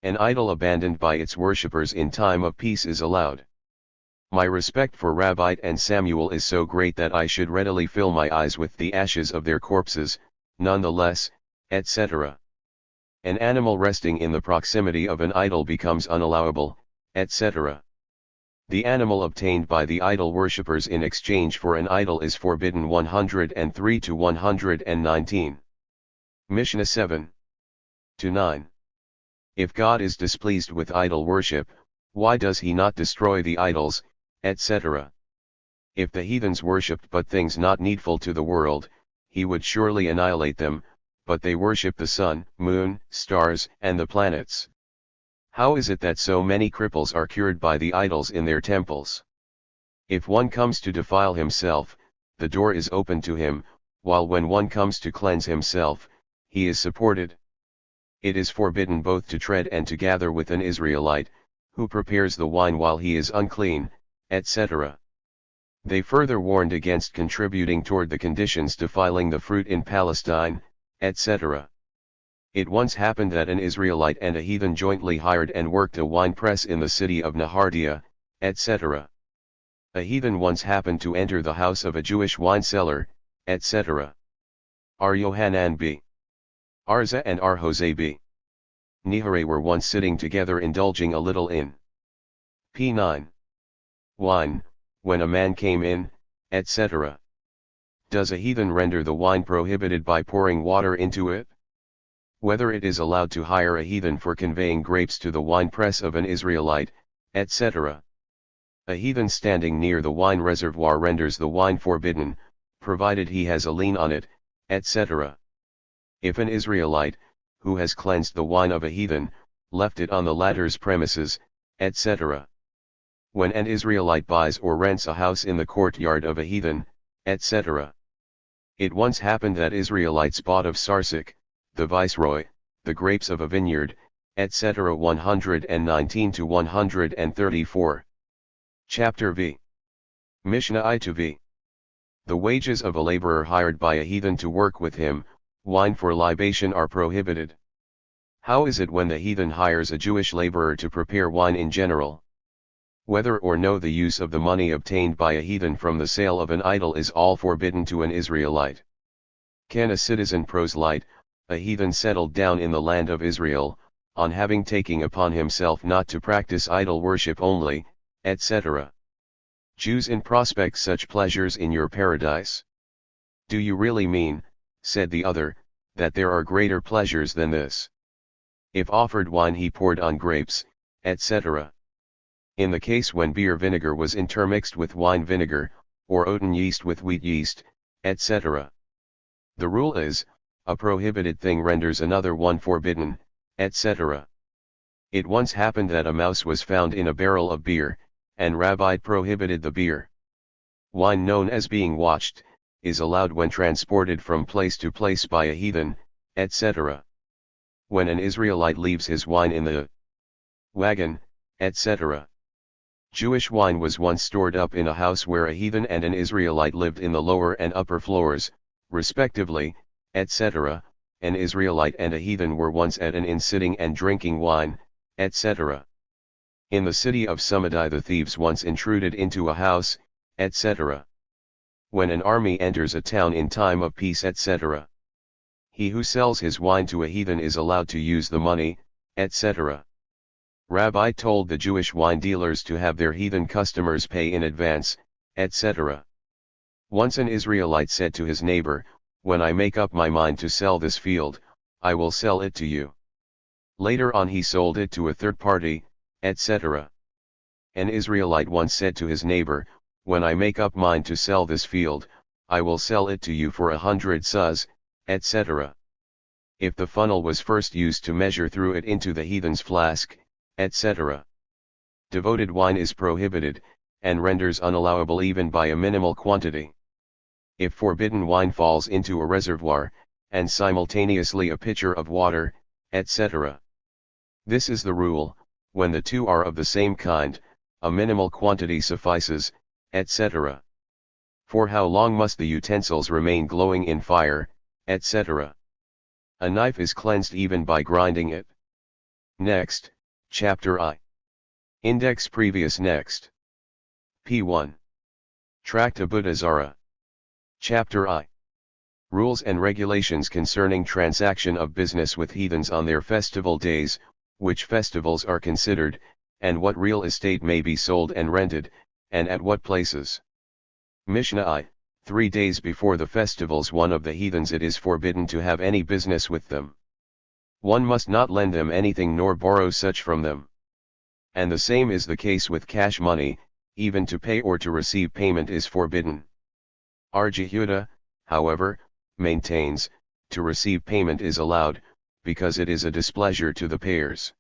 An idol abandoned by its worshippers in time of peace is allowed. My respect for Rabbi and Samuel is so great that I should readily fill my eyes with the ashes of their corpses, nonetheless, etc. An animal resting in the proximity of an idol becomes unallowable, etc. The animal obtained by the idol worshippers in exchange for an idol is forbidden. 103-119. Mishnah 7. 9. If God is displeased with idol worship, why does he not destroy the idols, etc.? If the heathens worshipped but things not needful to the world, he would surely annihilate them, but they worship the sun, moon, stars, and the planets. How is it that so many cripples are cured by the idols in their temples? If one comes to defile himself, the door is open to him, while when one comes to cleanse himself, he is supported. It is forbidden both to tread and to gather with an Israelite, who prepares the wine while he is unclean, etc. They further warned against contributing toward the conditions defiling the fruit in Palestine, etc. It once happened that an Israelite and a heathen jointly hired and worked a wine press in the city of Nahardia, etc. A heathen once happened to enter the house of a Jewish wine seller, etc. R. Yohanan b. Arza and R. Jose b. Nihare were once sitting together indulging a little in p9. Wine, when a man came in, etc. Does a heathen render the wine prohibited by pouring water into it? Whether it is allowed to hire a heathen for conveying grapes to the winepress of an Israelite, etc. A heathen standing near the wine reservoir renders the wine forbidden, provided he has a lien on it, etc. If an Israelite, who has cleansed the wine of a heathen, left it on the latter's premises, etc. When an Israelite buys or rents a house in the courtyard of a heathen, etc. It once happened that Israelites bought of Sarsak, the viceroy, the grapes of a vineyard, etc. 119-134. Chapter V. Mishnah I to V. The wages of a laborer hired by a heathen to work with him, wine for libation are prohibited. How is it when the heathen hires a Jewish laborer to prepare wine in general? Whether or no the use of the money obtained by a heathen from the sale of an idol is all forbidden to an Israelite. Can a citizen proselyte, a heathen settled down in the land of Israel, on having taken upon himself not to practice idol worship only, etc. Jews in prospect such pleasures in your paradise? Do you really mean, said the other, that there are greater pleasures than this? If offered wine he poured on grapes, etc. In the case when beer vinegar was intermixed with wine vinegar, or oaten yeast with wheat yeast, etc. The rule is, a prohibited thing renders another one forbidden, etc. It once happened that a mouse was found in a barrel of beer, and Rabbi prohibited the beer. Wine known as being watched, is allowed when transported from place to place by a heathen, etc. When an Israelite leaves his wine in the wagon, etc. Jewish wine was once stored up in a house where a heathen and an Israelite lived in the lower and upper floors, respectively, etc. An Israelite and a heathen were once at an inn sitting and drinking wine, etc. In the city of Sumadai the thieves once intruded into a house, etc. When an army enters a town in time of peace, etc. He who sells his wine to a heathen is allowed to use the money, etc. Rabbi told the Jewish wine dealers to have their heathen customers pay in advance, etc. Once an Israelite said to his neighbor, "When I make up my mind to sell this field, I will sell it to you." Later on he sold it to a third party, etc. An Israelite once said to his neighbor, "When I make up mind to sell this field, I will sell it to you for 100 suz, etc. If the funnel was first used to measure through it into the heathen's flask, etc. Devoted wine is prohibited, and renders unallowable even by a minimal quantity. If forbidden wine falls into a reservoir, and simultaneously a pitcher of water, etc. This is the rule, when the two are of the same kind, a minimal quantity suffices, etc. For how long must the utensils remain glowing in fire, etc. A knife is cleansed even by grinding it. Next, Chapter I. Index previous next. P1. Tracta Buddha Zara. Chapter I. Rules and regulations concerning transaction of business with heathens on their festival days, which festivals are considered, and what real estate may be sold and rented, and at what places. Mishnah I. 3 days before the festivals one of the heathens it is forbidden to have any business with them. One must not lend them anything nor borrow such from them. And the same is the case with cash money, even to pay or to receive payment is forbidden. R. Jehuda, however, maintains, to receive payment is allowed, because it is a displeasure to the payers.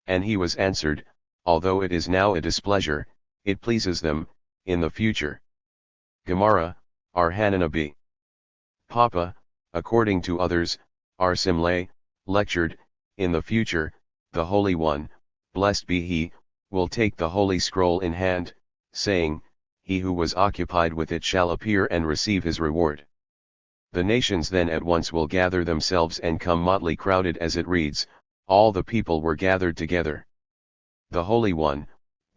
And he was answered, although it is now a displeasure, it pleases them, in the future. Gemara, R. Hananabi. Papa, according to others, R. Simle, lectured, in the future, the Holy One, blessed be He, will take the Holy Scroll in hand, saying, he who was occupied with it shall appear and receive his reward. The nations then at once will gather themselves and come motley crowded as it reads, all the people were gathered together. The Holy One,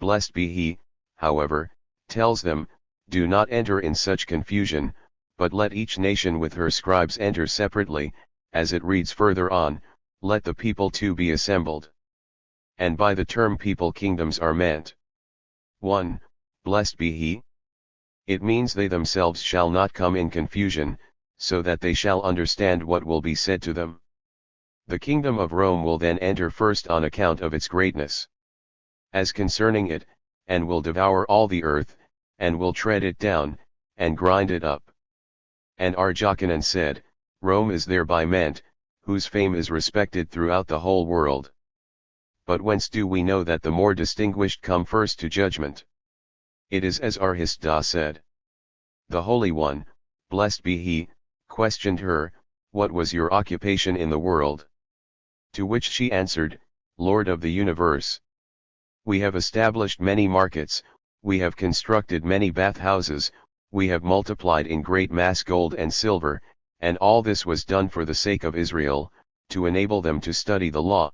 blessed be He, however, tells them, do not enter in such confusion, but let each nation with her scribes enter separately, as it reads further on, let the people too be assembled. And by the term people kingdoms are meant. 1. Blessed be He. It means they themselves shall not come in confusion, so that they shall understand what will be said to them. The kingdom of Rome will then enter first on account of its greatness. As concerning it, and will devour all the earth, and will tread it down, and grind it up. And Arjakanan said, Rome is thereby meant, whose fame is respected throughout the whole world. But whence do we know that the more distinguished come first to judgment? It is as Arhisda said. The Holy One, blessed be He, questioned her, what was your occupation in the world? To which she answered, Lord of the universe. We have established many markets, we have constructed many bathhouses, we have multiplied in great mass gold and silver, and all this was done for the sake of Israel, to enable them to study the law.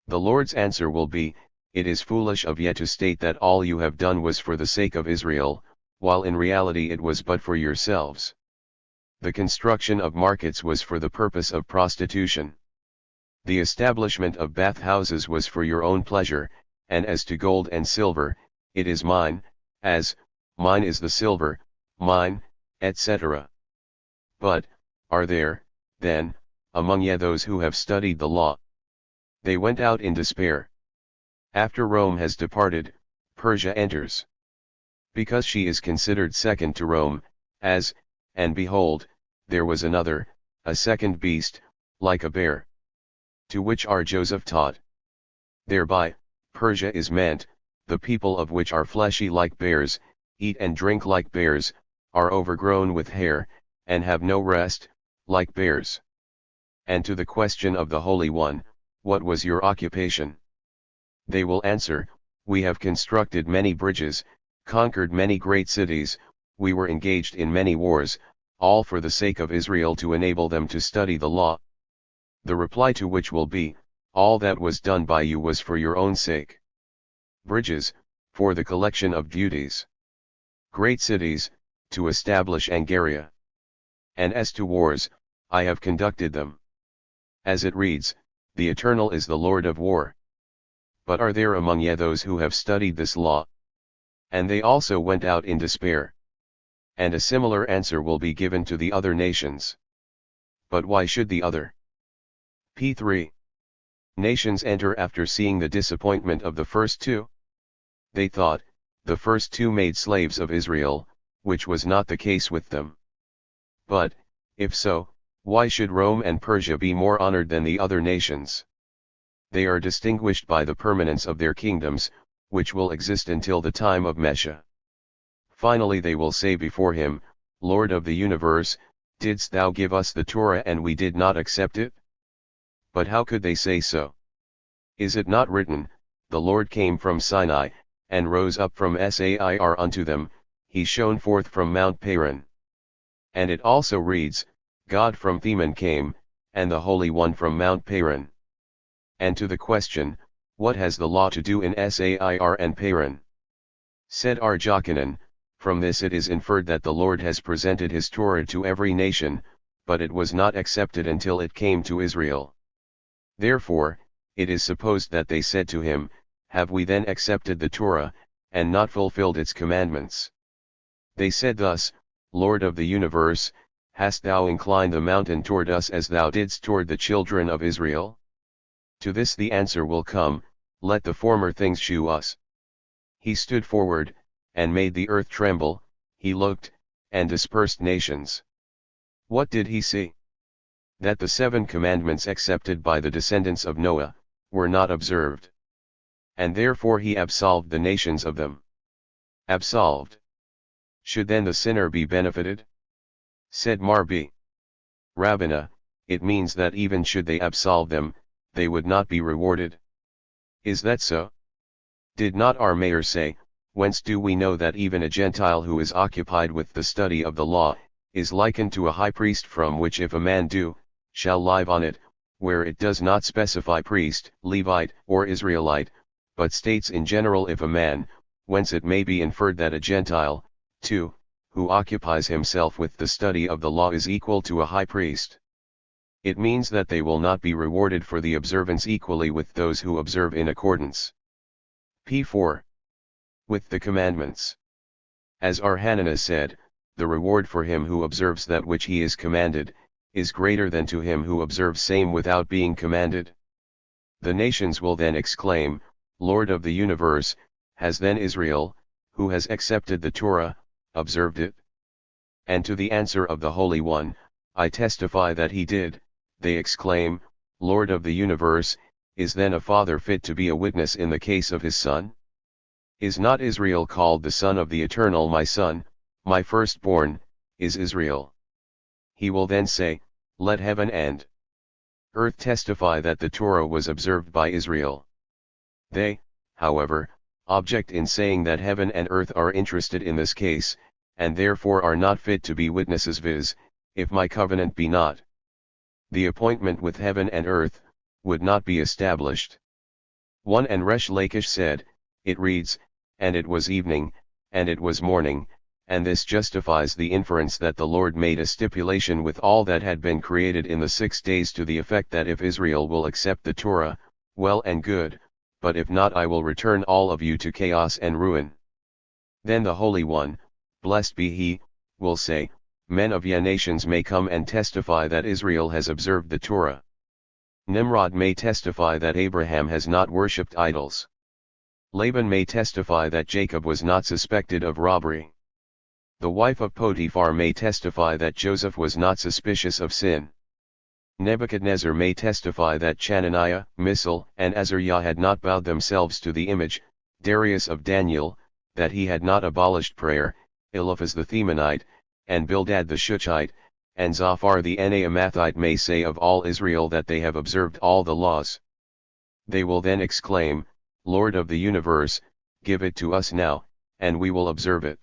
The Lord's answer will be, it is foolish of you to state that all you have done was for the sake of Israel, while in reality it was but for yourselves. The construction of markets was for the purpose of prostitution. The establishment of bathhouses was for your own pleasure, and as to gold and silver, it is mine, as, mine is the silver, mine, etc. But, are there, then, among ye those who have studied the law? They went out in despair. After Rome has departed, Persia enters. Because she is considered second to Rome, as, and behold, there was another, a second beast, like a bear. To which are Joseph taught. Thereby, Persia is meant, the people of which are fleshy like bears, eat and drink like bears, are overgrown with hair, and have no rest, like bears. And to the question of the Holy One, what was your occupation? They will answer, we have constructed many bridges, conquered many great cities, we were engaged in many wars, all for the sake of Israel to enable them to study the law. The reply to which will be, all that was done by you was for your own sake. Bridges, for the collection of duties. Great cities, to establish Angaria. And as to wars, I have conducted them. As it reads, the Eternal is the Lord of war. But are there among ye those who have studied this law? And they also went out in despair. And a similar answer will be given to the other nations. But why should the other? p3. Nations enter after seeing the disappointment of the first two. They thought, the first two made slaves of Israel, which was not the case with them. But, if so, why should Rome and Persia be more honored than the other nations? They are distinguished by the permanence of their kingdoms, which will exist until the time of Messiah. Finally they will say before him, Lord of the universe, didst thou give us the Torah and we did not accept it? But how could they say so? Is it not written, the Lord came from Sinai, and rose up from Sair unto them, he shone forth from Mount Paran. And it also reads, God from Theman came, and the Holy One from Mount Paran. And to the question, what has the law to do in Sair and Paran? Said Arjochanan, from this it is inferred that the Lord has presented his Torah to every nation, but it was not accepted until it came to Israel. Therefore, it is supposed that they said to him, have we then accepted the Torah, and not fulfilled its commandments? They said thus, Lord of the universe, hast thou inclined the mountain toward us as thou didst toward the children of Israel? To this the answer will come, let the former things shew us. He stood forward, and made the earth tremble, he looked, and dispersed nations. What did he see? That the 7 commandments accepted by the descendants of Noah, were not observed. And therefore he absolved the nations of them. Absolved. Should then the sinner be benefited? Said Marbi. Rabbana, it means that even should they absolve them, they would not be rewarded. Is that so? Did not our mayor say, whence do we know that even a Gentile who is occupied with the study of the law, is likened to a high priest from which if a man do, shall live on it, where it does not specify priest, Levite, or Israelite, but states in general if a man, whence it may be inferred that a Gentile, too, who occupies himself with the study of the law is equal to a high priest. It means that they will not be rewarded for the observance equally with those who observe in accordance. p4. With the commandments. As Arhanana said, the reward for him who observes that which he is commanded, is greater than to him who observes same without being commanded. The nations will then exclaim, Lord of the universe, has then Israel, who has accepted the Torah, observed it? And to the answer of the Holy One, I testify that he did, they exclaim, Lord of the universe, is then a father fit to be a witness in the case of his son? Is not Israel called the son of the Eternal? My son, my firstborn, is Israel. He will then say, let heaven and earth testify that the Torah was observed by Israel. They, however, object in saying that heaven and earth are interested in this case, and therefore are not fit to be witnesses, viz., if my covenant be not, the appointment with heaven and earth, would not be established. 1 And Resh Lakish said, it reads, and it was evening, and it was morning, and this justifies the inference that the Lord made a stipulation with all that had been created in the 6 days to the effect that if Israel will accept the Torah, well and good, but if not I will return all of you to chaos and ruin. Then the Holy One, blessed be He, will say, men of ye nations may come and testify that Israel has observed the Torah. Nimrod may testify that Abraham has not worshipped idols. Laban may testify that Jacob was not suspected of robbery. The wife of Potiphar may testify that Joseph was not suspicious of sin. Nebuchadnezzar may testify that Chananiah, Misal, and Azariah had not bowed themselves to the image. Darius of Daniel, that he had not abolished prayer. Eliphaz the Themanite, and Bildad the Shuchite, and Zophar the Naamathite may say of all Israel that they have observed all the laws. They will then exclaim, Lord of the universe, give it to us now, and we will observe it.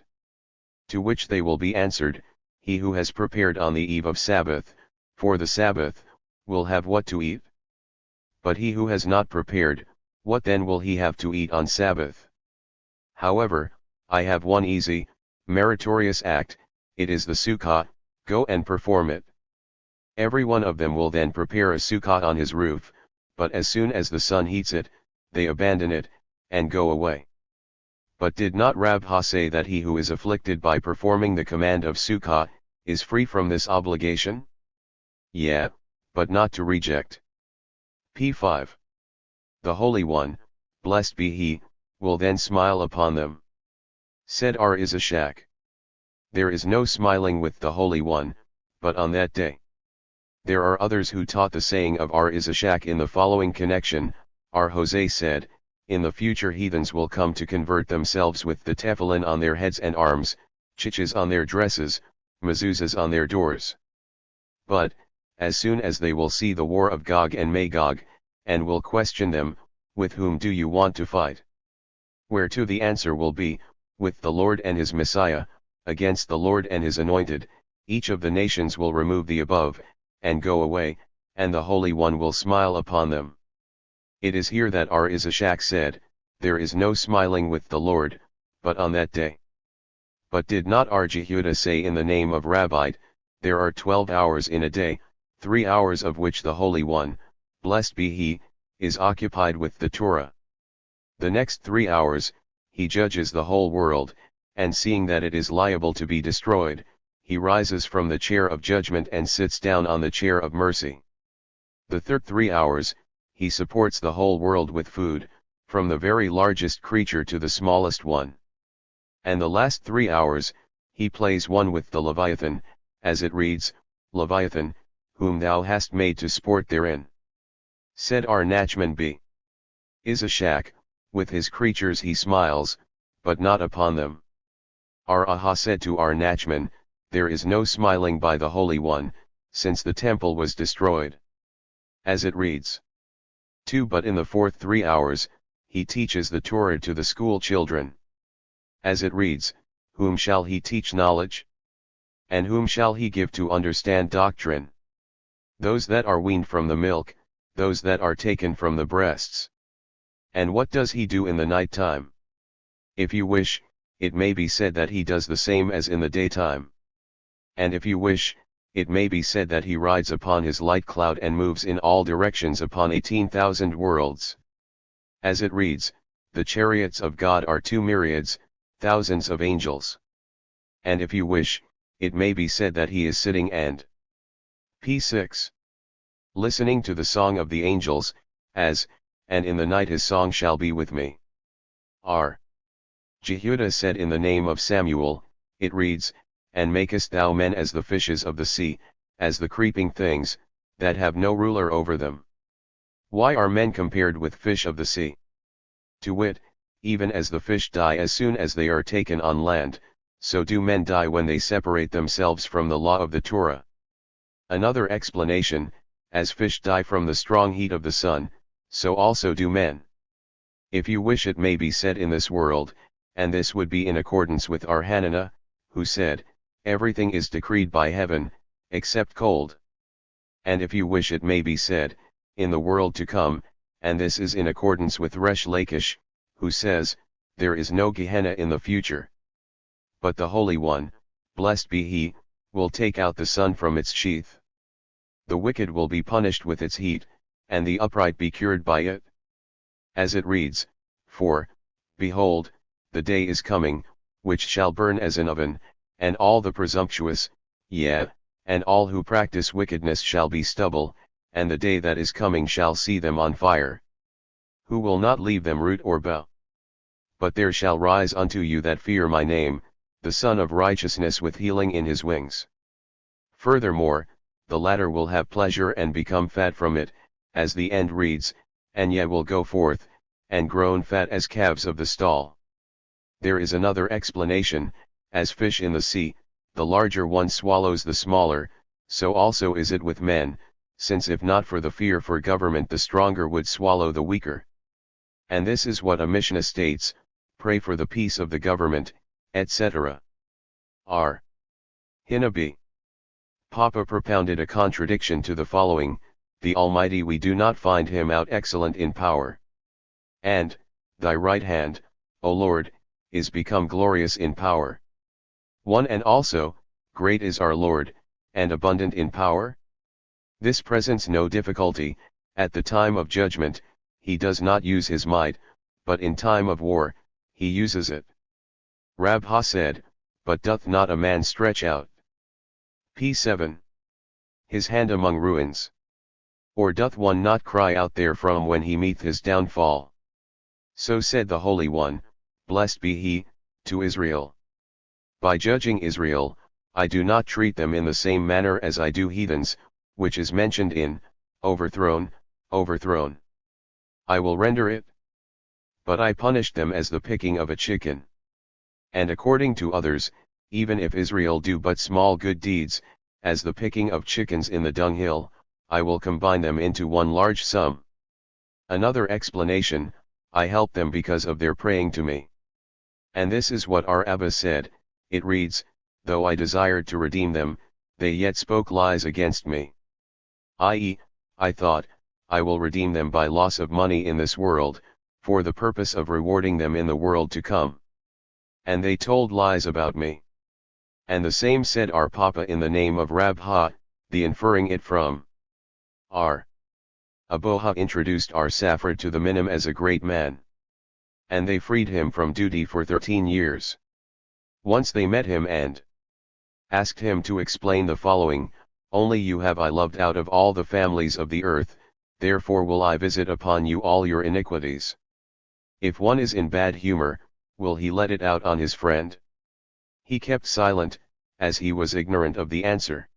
To which they will be answered, he who has prepared on the eve of Sabbath, for the Sabbath, will have what to eat. But he who has not prepared, what then will he have to eat on Sabbath? However, I have one easy, meritorious act, it is the Sukkah, go and perform it. Every one of them will then prepare a Sukkah on his roof, but as soon as the sun heats it, they abandon it, and go away. But did not Rabha say that he who is afflicted by performing the command of Sukkah, is free from this obligation? Yeah, but not to reject. p5. The Holy One, blessed be He, will then smile upon them. Said Ar-Izashak. There is no smiling with the Holy One, but on that day. There are others who taught the saying of Ar-Izashak in the following connection. Ar-Jose said, in the future heathens will come to convert themselves with the tefillin on their heads and arms, chiches on their dresses, mezuzahs on their doors. But, as soon as they will see the war of Gog and Magog, and will question them, with whom do you want to fight? Whereto the answer will be, with the Lord and His Messiah, against the Lord and His anointed. Each of the nations will remove the above, and go away, and the Holy One will smile upon them. It is here that Ar-Izashak said, there is no smiling with the Lord, but on that day. But did not Ar-Jehuda say in the name of Rabbite, there are 12 hours in a day, 3 hours of which the Holy One, blessed be He, is occupied with the Torah. The next 3 hours, He judges the whole world, and seeing that it is liable to be destroyed, He rises from the chair of judgment and sits down on the chair of mercy. The third 3 hours, He supports the whole world with food, from the very largest creature to the smallest one. And the last 3 hours, He plays one with the Leviathan, as it reads, Leviathan, whom thou hast made to sport therein. Said Ar-Nachman b. Izashak, with his creatures He smiles, but not upon them. Ar-Aha said to Ar-Nachman, there is no smiling by the Holy One, since the temple was destroyed. As it reads. 2 But in the fourth 3 hours, He teaches the Torah to the school children. As it reads, whom shall He teach knowledge? And whom shall He give to understand doctrine? Those that are weaned from the milk, those that are taken from the breasts. And what does He do in the night time? If you wish, it may be said that He does the same as in the daytime. And if you wish, it may be said that He rides upon His light cloud and moves in all directions upon 18,000 worlds. As it reads, the chariots of God are 2 myriads, thousands of angels. And if you wish, it may be said that He is sitting and p6. Listening to the song of the angels, as, and in the night His song shall be with me. R. Jehuda said in the name of Samuel, it reads, and makest thou men as the fishes of the sea, as the creeping things, that have no ruler over them. Why are men compared with fish of the sea? To wit, even as the fish die as soon as they are taken on land, so do men die when they separate themselves from the law of the Torah. Another explanation, as fish die from the strong heat of the sun, so also do men. If you wish, it may be said in this world, and this would be in accordance with Ar-Hanana, who said, everything is decreed by heaven, except cold. And if you wish it may be said, in the world to come, and this is in accordance with Resh Lakish, who says, there is no Gehenna in the future. But the Holy One, blessed be He, will take out the sun from its sheath. The wicked will be punished with its heat, and the upright be cured by it. As it reads, for, behold, the day is coming, which shall burn as an oven, and all the presumptuous, yea, and all who practice wickedness shall be stubble, and the day that is coming shall see them on fire. Who will not leave them root or bough? But there shall rise unto you that fear my name, the Son of Righteousness with healing in his wings. Furthermore, the latter will have pleasure and become fat from it, as the end reads, and ye will go forth, and grown fat as calves of the stall. There is another explanation, as fish in the sea, the larger one swallows the smaller, so also is it with men, since if not for the fear for government the stronger would swallow the weaker. And this is what a Mishnah states, pray for the peace of the government, etc. R. Hinabi. Papa propounded a contradiction to the following, the Almighty we do not find him out excellent in power. And, thy right hand, O Lord, is become glorious in power. 1 And also, great is our Lord, and abundant in power? This presents no difficulty, at the time of judgment, he does not use his might, but in time of war, he uses it. Rabha said, but doth not a man stretch out P7. His hand among ruins? Or doth one not cry out therefrom when he meeth his downfall? So said the Holy One, blessed be he, to Israel. By judging Israel, I do not treat them in the same manner as I do heathens, which is mentioned in, overthrown, overthrown. I will render it. But I punished them as the picking of a chicken. And according to others, even if Israel do but small good deeds, as the picking of chickens in the dunghill, I will combine them into one large sum. Another explanation, I help them because of their praying to me. And this is what our Abba said, it reads, though I desired to redeem them, they yet spoke lies against me. I.e., I thought, I will redeem them by loss of money in this world, for the purpose of rewarding them in the world to come. And they told lies about me. And the same said our Papa in the name of Rabha, the inferring it from R. Aboha introduced our Safra to the Minim as a great man. And they freed him from duty for 13 years. Once they met him and asked him to explain the following, only you have I loved out of all the families of the earth, therefore will I visit upon you all your iniquities. If one is in bad humor, will he let it out on his friend? He kept silent, as he was ignorant of the answer.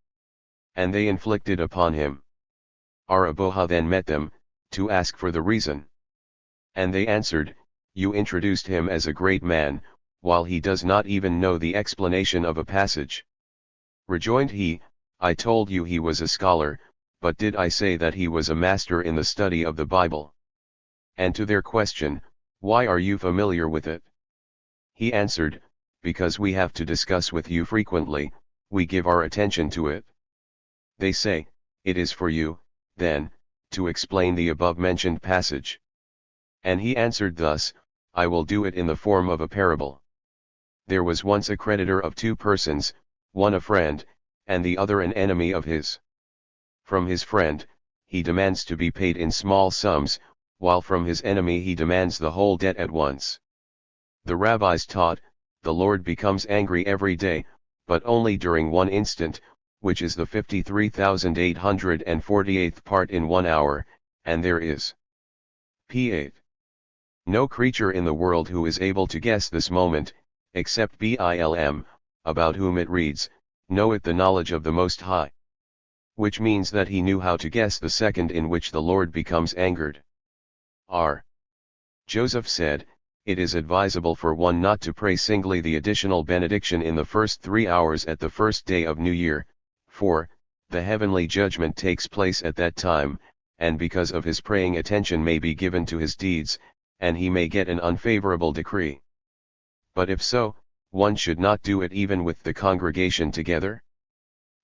And they inflicted upon him. Our Aboha then met them, to ask for the reason. And they answered, you introduced him as a great man, while he does not even know the explanation of a passage. Rejoined he, I told you he was a scholar, but did I say that he was a master in the study of the Bible? And to their question, why are you familiar with it? He answered, because we have to discuss with you frequently, we give our attention to it. They say, it is for you, then, to explain the above-mentioned passage. And he answered thus, I will do it in the form of a parable. There was once a creditor of 2 persons, one a friend, and the other an enemy of his. From his friend, he demands to be paid in small sums, while from his enemy he demands the whole debt at once. The rabbis taught, the Lord becomes angry every day, but only during one instant, which is the 53,848th part in 1 hour, and there is p8. No creature in the world who is able to guess this moment, except Bilm, about whom it reads, knoweth the knowledge of the Most High. Which means that he knew how to guess the second in which the Lord becomes angered. R. Joseph said, it is advisable for one not to pray singly the additional benediction in the first 3 hours at the first day of New Year, for, the heavenly judgment takes place at that time, and because of his praying attention may be given to his deeds, and he may get an unfavorable decree. But if so, one should not do it even with the congregation together?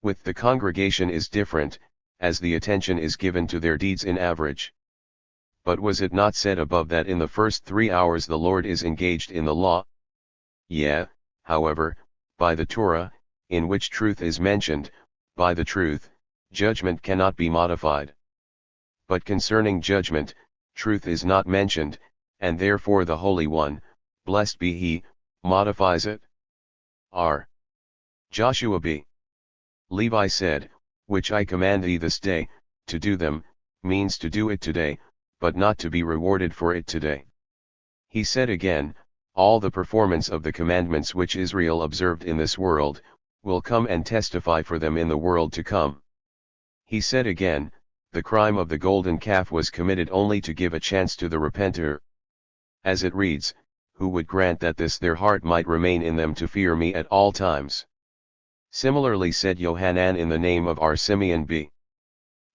With the congregation is different, as the attention is given to their deeds in average. But was it not said above that in the first 3 hours the Lord is engaged in the law? Yeah, however, by the Torah, in which truth is mentioned, by the truth, judgment cannot be modified. But concerning judgment, truth is not mentioned, and therefore the Holy One, blessed be He, modifies it. R. Joshua b. Levi said, which I command thee this day, to do them, means to do it today, but not to be rewarded for it today. He said again, all the performance of the commandments which Israel observed in this world, will come and testify for them in the world to come. He said again, the crime of the golden calf was committed only to give a chance to the repenter. As it reads, who would grant that this their heart might remain in them to fear me at all times. Similarly said Yohanan in the name of our Simeon b.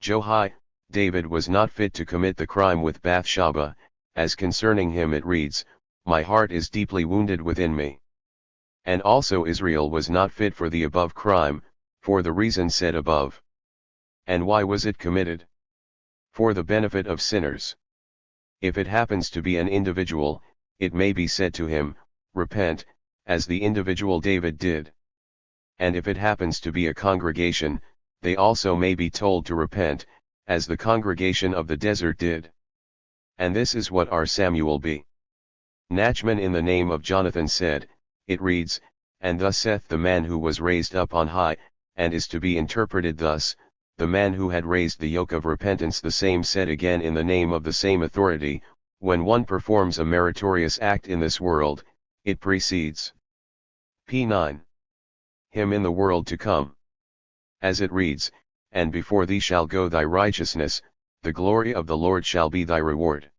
Johai, David was not fit to commit the crime with Bathsheba, as concerning him it reads, my heart is deeply wounded within me. And also Israel was not fit for the above crime, for the reason said above. And why was it committed? For the benefit of sinners. If it happens to be an individual, it may be said to him, repent, as the individual David did. And if it happens to be a congregation, they also may be told to repent, as the congregation of the desert did. And this is what our Samuel b. Nachman in the name of Jonathan said, it reads, and thus saith the man who was raised up on high, and is to be interpreted thus, the man who had raised the yoke of repentance. The same said again in the name of the same authority, when one performs a meritorious act in this world, it precedes p9. Him in the world to come. As it reads, and before thee shall go thy righteousness, the glory of the Lord shall be thy reward.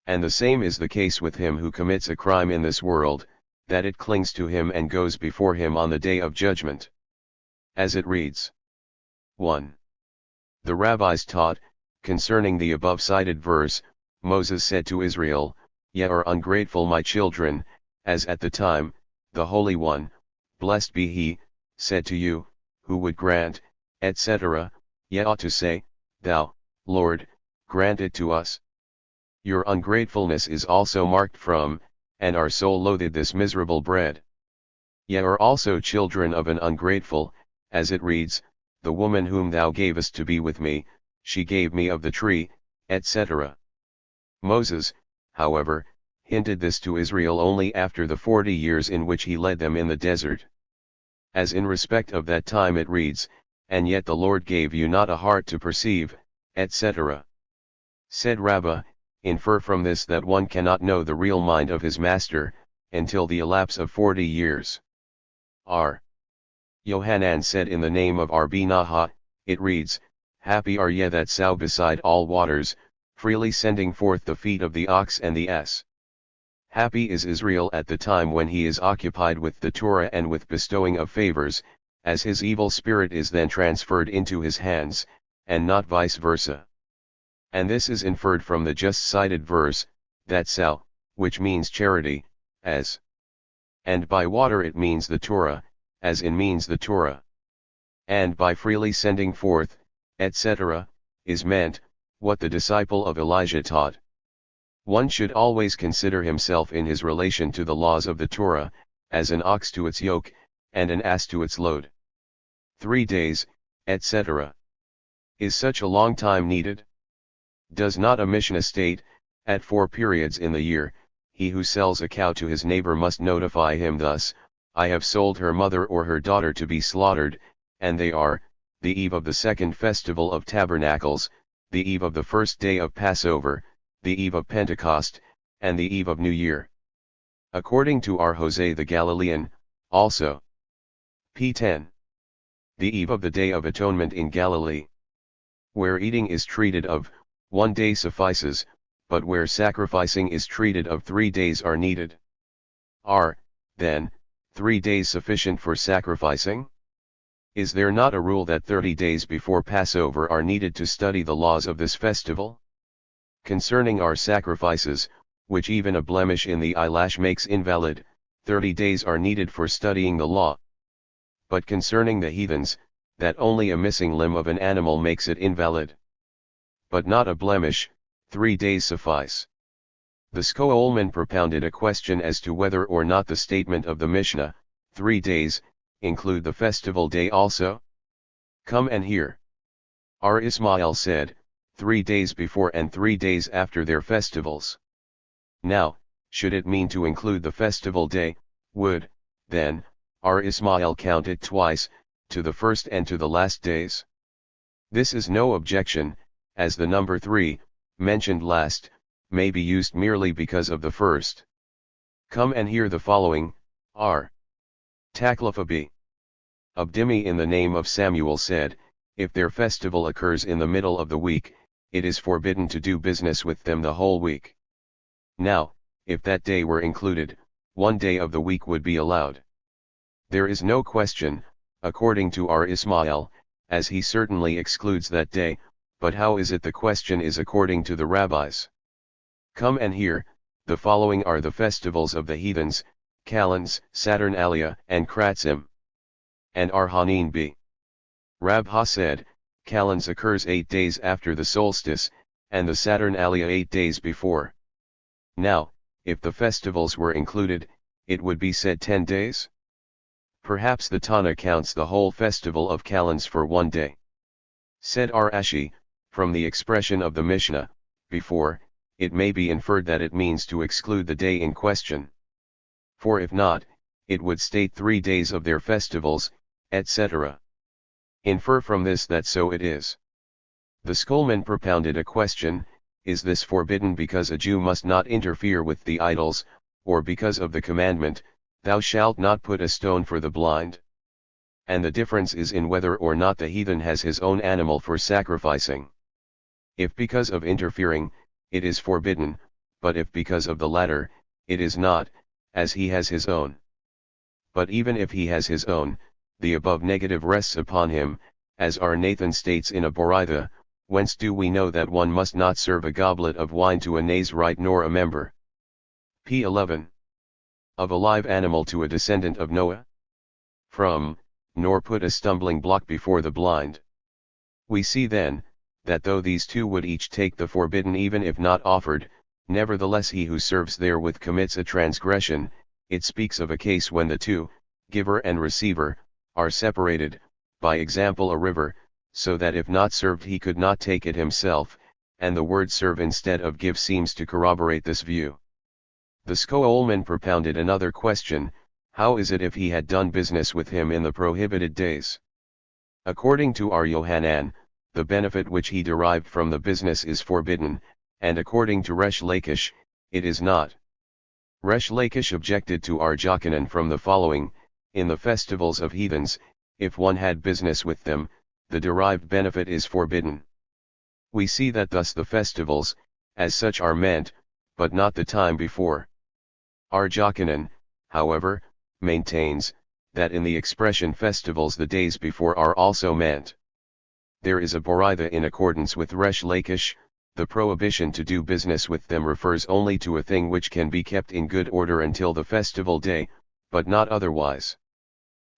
And the same is the case with him who commits a crime in this world, that it clings to him and goes before him on the day of judgment. As it reads. 1. The rabbis taught, concerning the above cited verse, Moses said to Israel, Ye are ungrateful my children, as at the time, the Holy One, blessed be He, said to you, who would grant, etc., ye ought to say, Thou, Lord, grant it to us. Your ungratefulness is also marked from, and our soul loathed this miserable bread. Ye are also children of an ungrateful, as it reads, the woman whom thou gavest to be with me, she gave me of the tree, etc. Moses, however, hinted this to Israel only after the 40 years in which he led them in the desert. As in respect of that time it reads, and yet the Lord gave you not a heart to perceive, etc. Said Rabbah, infer from this that one cannot know the real mind of his master, until the elapse of 40 years. R. Yohanan said in the name of Rabbi Naha, it reads, Happy are ye that sow beside all waters, freely sending forth the feet of the ox and the ass. Happy is Israel at the time when he is occupied with the Torah and with bestowing of favors, as his evil spirit is then transferred into his hands, and not vice versa. And this is inferred from the just cited verse, that sow, which means charity, as. And by water it means the Torah, as in means the Torah. And by freely sending forth, etc., is meant, what the disciple of Elijah taught. One should always consider himself in his relation to the laws of the Torah, as an ox to its yoke, and an ass to its load. 3 days, etc. Is such a long time needed? Does not a Mishnah state, at 4 periods in the year, he who sells a cow to his neighbor must notify him thus, I have sold her mother or her daughter to be slaughtered, and they are, the eve of the second festival of tabernacles, the eve of the first day of Passover, the eve of Pentecost, and the eve of New Year. According to our Jose the Galilean, also. p10. The eve of the Day of Atonement in Galilee. Where eating is treated of, 1 day suffices, but where sacrificing is treated of 3 days are needed. Are, then, 3 days sufficient for sacrificing? Is there not a rule that 30 days before Passover are needed to study the laws of this festival? Concerning our sacrifices, which even a blemish in the eyelash makes invalid, 30 days are needed for studying the law. But concerning the heathens, that only a missing limb of an animal makes it invalid. But not a blemish, 3 days suffice. The Skoolman propounded a question as to whether or not the statement of the Mishnah, 3 days, include the festival day also? Come and hear. R. Ismail said, 3 days before and 3 days after their festivals. Now, should it mean to include the festival day, would, then, R. Ismail count it twice, to the first and to the last days? This is no objection, as the number 3, mentioned last, may be used merely because of the first. Come and hear the following, R. Taklifa b. Abdimi in the name of Samuel said, if their festival occurs in the middle of the week, it is forbidden to do business with them the whole week. Now, if that day were included, 1 day of the week would be allowed. There is no question, according to R. Ismail, as he certainly excludes that day, but how is it the question is according to the rabbis? Come and hear, the following are the festivals of the heathens, Kalends, Saturnalia, and Kratzim. And Arhanin b. Rabha said, Kalends occurs 8 days after the solstice, and the Saturnalia 8 days before. Now, if the festivals were included, it would be said 10 days? Perhaps the Tana counts the whole festival of Kalends for 1 day. Said Ashi, from the expression of the Mishnah, before, it may be inferred that it means to exclude the day in question. For if not, it would state 3 days of their festivals, etc. Infer from this that so it is. The Skoolman propounded a question, is this forbidden because a Jew must not interfere with the idols, or because of the commandment, thou shalt not put a stone for the blind? And the difference is in whether or not the heathen has his own animal for sacrificing. If because of interfering, it is forbidden, but if because of the latter, it is not, as he has his own. But even if he has his own, the above negative rests upon him, as R. Nathan states in a Boraitha, whence do we know that one must not serve a goblet of wine to a Nazirite nor a member? P. 11. Of a live animal to a descendant of Noah? From, nor put a stumbling block before the blind. We see then, that though these two would each take the forbidden even if not offered, nevertheless he who serves therewith commits a transgression. It speaks of a case when the two, giver and receiver, are separated, by example a river, so that if not served he could not take it himself, and the word serve instead of give seems to corroborate this view. The Skoolman propounded another question, how is it if he had done business with him in the prohibited days? According to R. Yohanan, the benefit which he derived from the business is forbidden, and according to Resh Lakish, it is not. Resh Lakish objected to R. Jochanan from the following, in the festivals of heathens, if one had business with them, the derived benefit is forbidden. We see that thus the festivals, as such are meant, but not the time before. R. Jochanan, however, maintains, that in the expression festivals the days before are also meant. There is a Boraitha in accordance with Resh Lakish, the prohibition to do business with them refers only to a thing which can be kept in good order until the festival day, but not otherwise.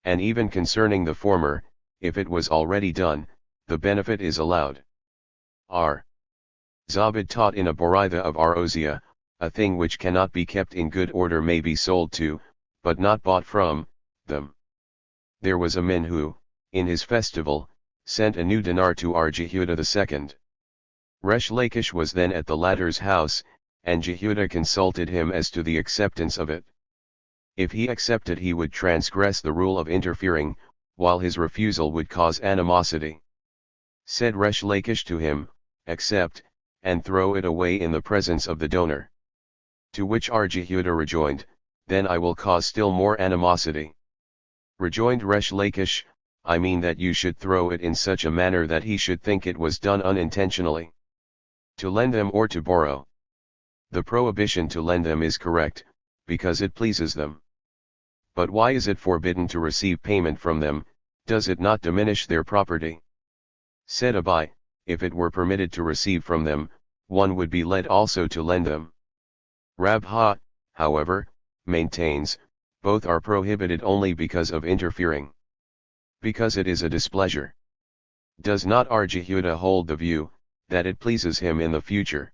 And even concerning the former, if it was already done, the benefit is allowed. R. Zabid taught in a Boraitha of Arozia, a thing which cannot be kept in good order may be sold to, but not bought from, them. There was a man who, in his festival, sent a new dinar to R. Jehuda II. Resh Lakish was then at the latter's house, and Jehuda consulted him as to the acceptance of it. If he accepted he would transgress the rule of interfering, while his refusal would cause animosity. Said Resh Lakish to him, accept, and throw it away in the presence of the donor. To which R. Jehuda rejoined, then I will cause still more animosity. Rejoined Resh Lakish, I mean that you should throw it in such a manner that he should think it was done unintentionally. To lend them or to borrow. The prohibition to lend them is correct, because it pleases them. But why is it forbidden to receive payment from them? Does it not diminish their property? Said Abai, if it were permitted to receive from them, one would be led also to lend them. Rabha, however, maintains, both are prohibited only because of interfering. Because it is a displeasure. Does not our Jehuda hold the view, that it pleases him in the future?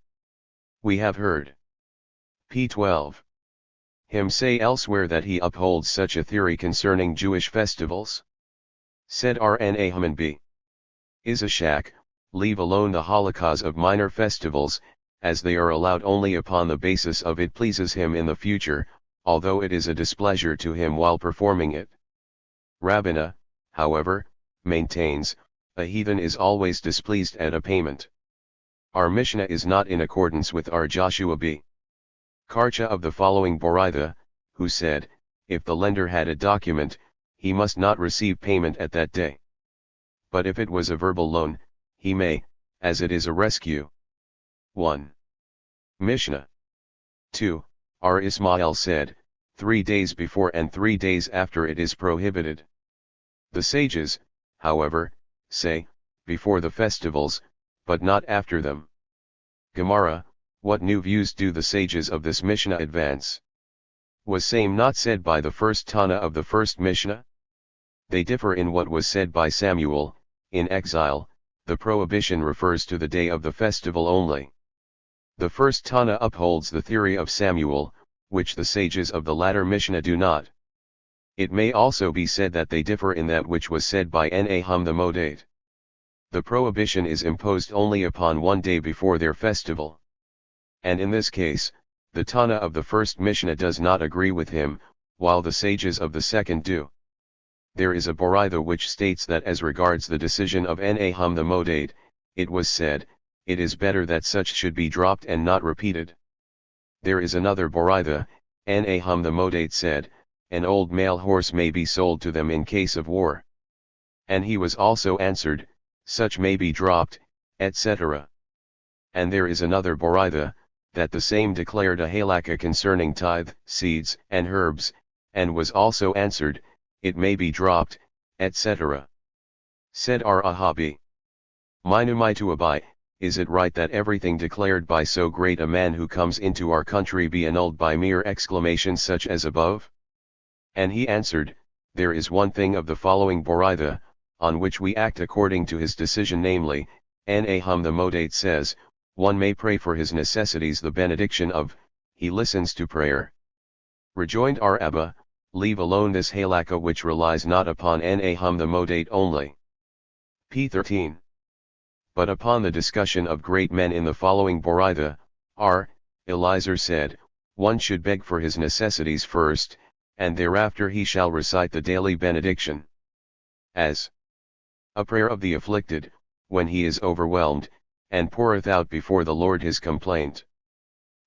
We have heard p. 12. Him say elsewhere that he upholds such a theory concerning Jewish festivals. Said Rna Haman b. Izashak, leave alone the holocaust of minor festivals, as they are allowed only upon the basis of it pleases him in the future, although it is a displeasure to him while performing it. Rabbina, however, maintains, a heathen is always displeased at a payment. Our Mishnah is not in accordance with our Joshua b. Karcha of the following Boraitha, who said, if the lender had a document, he must not receive payment at that day. But if it was a verbal loan, he may, as it is a rescue. 1. Mishnah 2. R. Ismael said, 3 days before and 3 days after it is prohibited. The sages, however, say, before the festivals, but not after them. Gemara, what new views do the sages of this Mishnah advance? Was same not said by the first Tana of the first Mishnah? They differ in what was said by Samuel. In exile, the prohibition refers to the day of the festival only. The first Tana upholds the theory of Samuel, which the sages of the latter Mishnah do not. It may also be said that they differ in that which was said by Nahum the Modate. The prohibition is imposed only upon one day before their festival. And in this case, the Tana of the first Mishnah does not agree with him, while the sages of the second do. There is a Boraitha which states that as regards the decision of Nahum the Modate, it was said, it is better that such should be dropped and not repeated. There is another Boraitha, Nahum the Modate said, an old male horse may be sold to them in case of war. And he was also answered, such may be dropped, etc. And there is another Boraitha, that the same declared a halakha concerning tithe, seeds, and herbs, and was also answered, it may be dropped, etc. Said Ar-Ahabi, Minumaitu Abai, is it right that everything declared by so great a man who comes into our country be annulled by mere exclamations such as above? And he answered, there is one thing of the following Boraitha, on which we act according to his decision, namely, Nahum the Modate says, one may pray for his necessities the benediction of, he listens to prayer. Rejoined our Abba, leave alone this halakha which relies not upon Nahum the Modate only. p. 13. But upon the discussion of great men in the following Boraitha, R. Eliezer said, one should beg for his necessities first, and thereafter he shall recite the daily benediction. As a prayer of the afflicted, when he is overwhelmed, and poureth out before the Lord his complaint.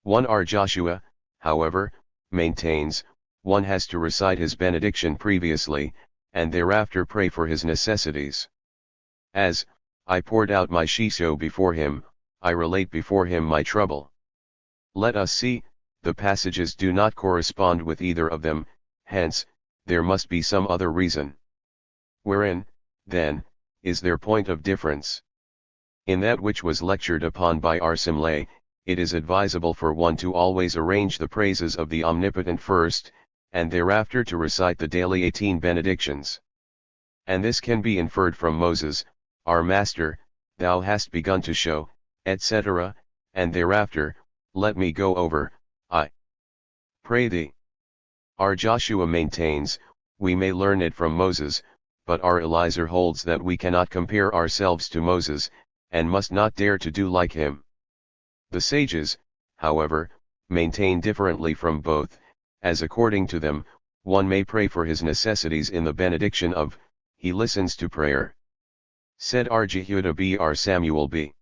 1 R. Joshua, however, maintains, one has to recite his benediction previously, and thereafter pray for his necessities. As, I poured out my shisho before him, I relate before him my trouble. Let us see, the passages do not correspond with either of them, hence, there must be some other reason. Wherein, then, is their point of difference? In that which was lectured upon by our Simlay, it is advisable for one to always arrange the praises of the Omnipotent first, and thereafter to recite the daily 18 benedictions. And this can be inferred from Moses, our master, thou hast begun to show, etc., and thereafter, let me go over, I pray thee. Our Joshua maintains, we may learn it from Moses, but our Eliezer holds that we cannot compare ourselves to Moses, and must not dare to do like him. The sages, however, maintain differently from both, as according to them, one may pray for his necessities in the benediction of, he listens to prayer. Said R. Jehuda b. R. Samuel b.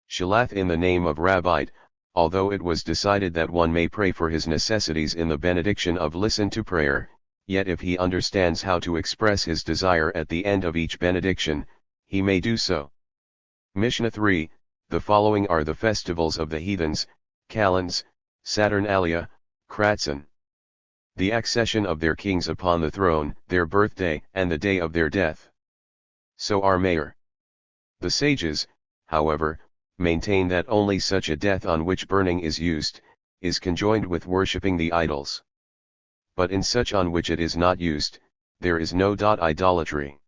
Shalath in the name of Rabbite, although it was decided that one may pray for his necessities in the benediction of listen to prayer, yet if he understands how to express his desire at the end of each benediction, he may do so. Mishnah 3, the following are the festivals of the heathens, Kalends, Saturnalia, Kratzen. The accession of their kings upon the throne, their birthday, and the day of their death. So are Mayor. The sages, however, maintain that only such a death on which burning is used, is conjoined with worshipping the idols. but in such on which it is not used, there is no idolatry.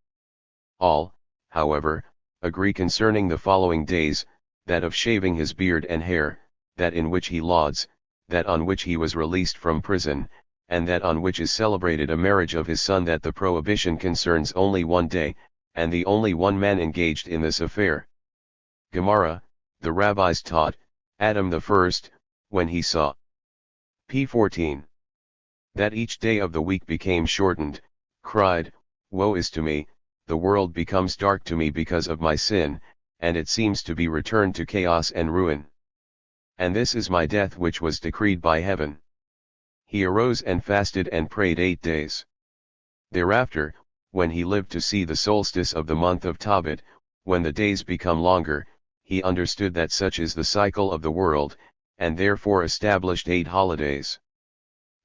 All, however, agree concerning the following days, that of shaving his beard and hair, that in which he lauds, that on which he was released from prison, and that on which is celebrated a marriage of his son, that the prohibition concerns only one day, and the only one man engaged in this affair. Gemara, the rabbis taught, Adam the first, when he saw p. 14. That each day of the week became shortened, cried, Woe is to me, the world becomes dark to me because of my sin, and it seems to be returned to chaos and ruin. And this is my death which was decreed by heaven. He arose and fasted and prayed 8 days. Thereafter, when he lived to see the solstice of the month of Tobit, when the days become longer, he understood that such is the cycle of the world, and therefore established 8 holidays.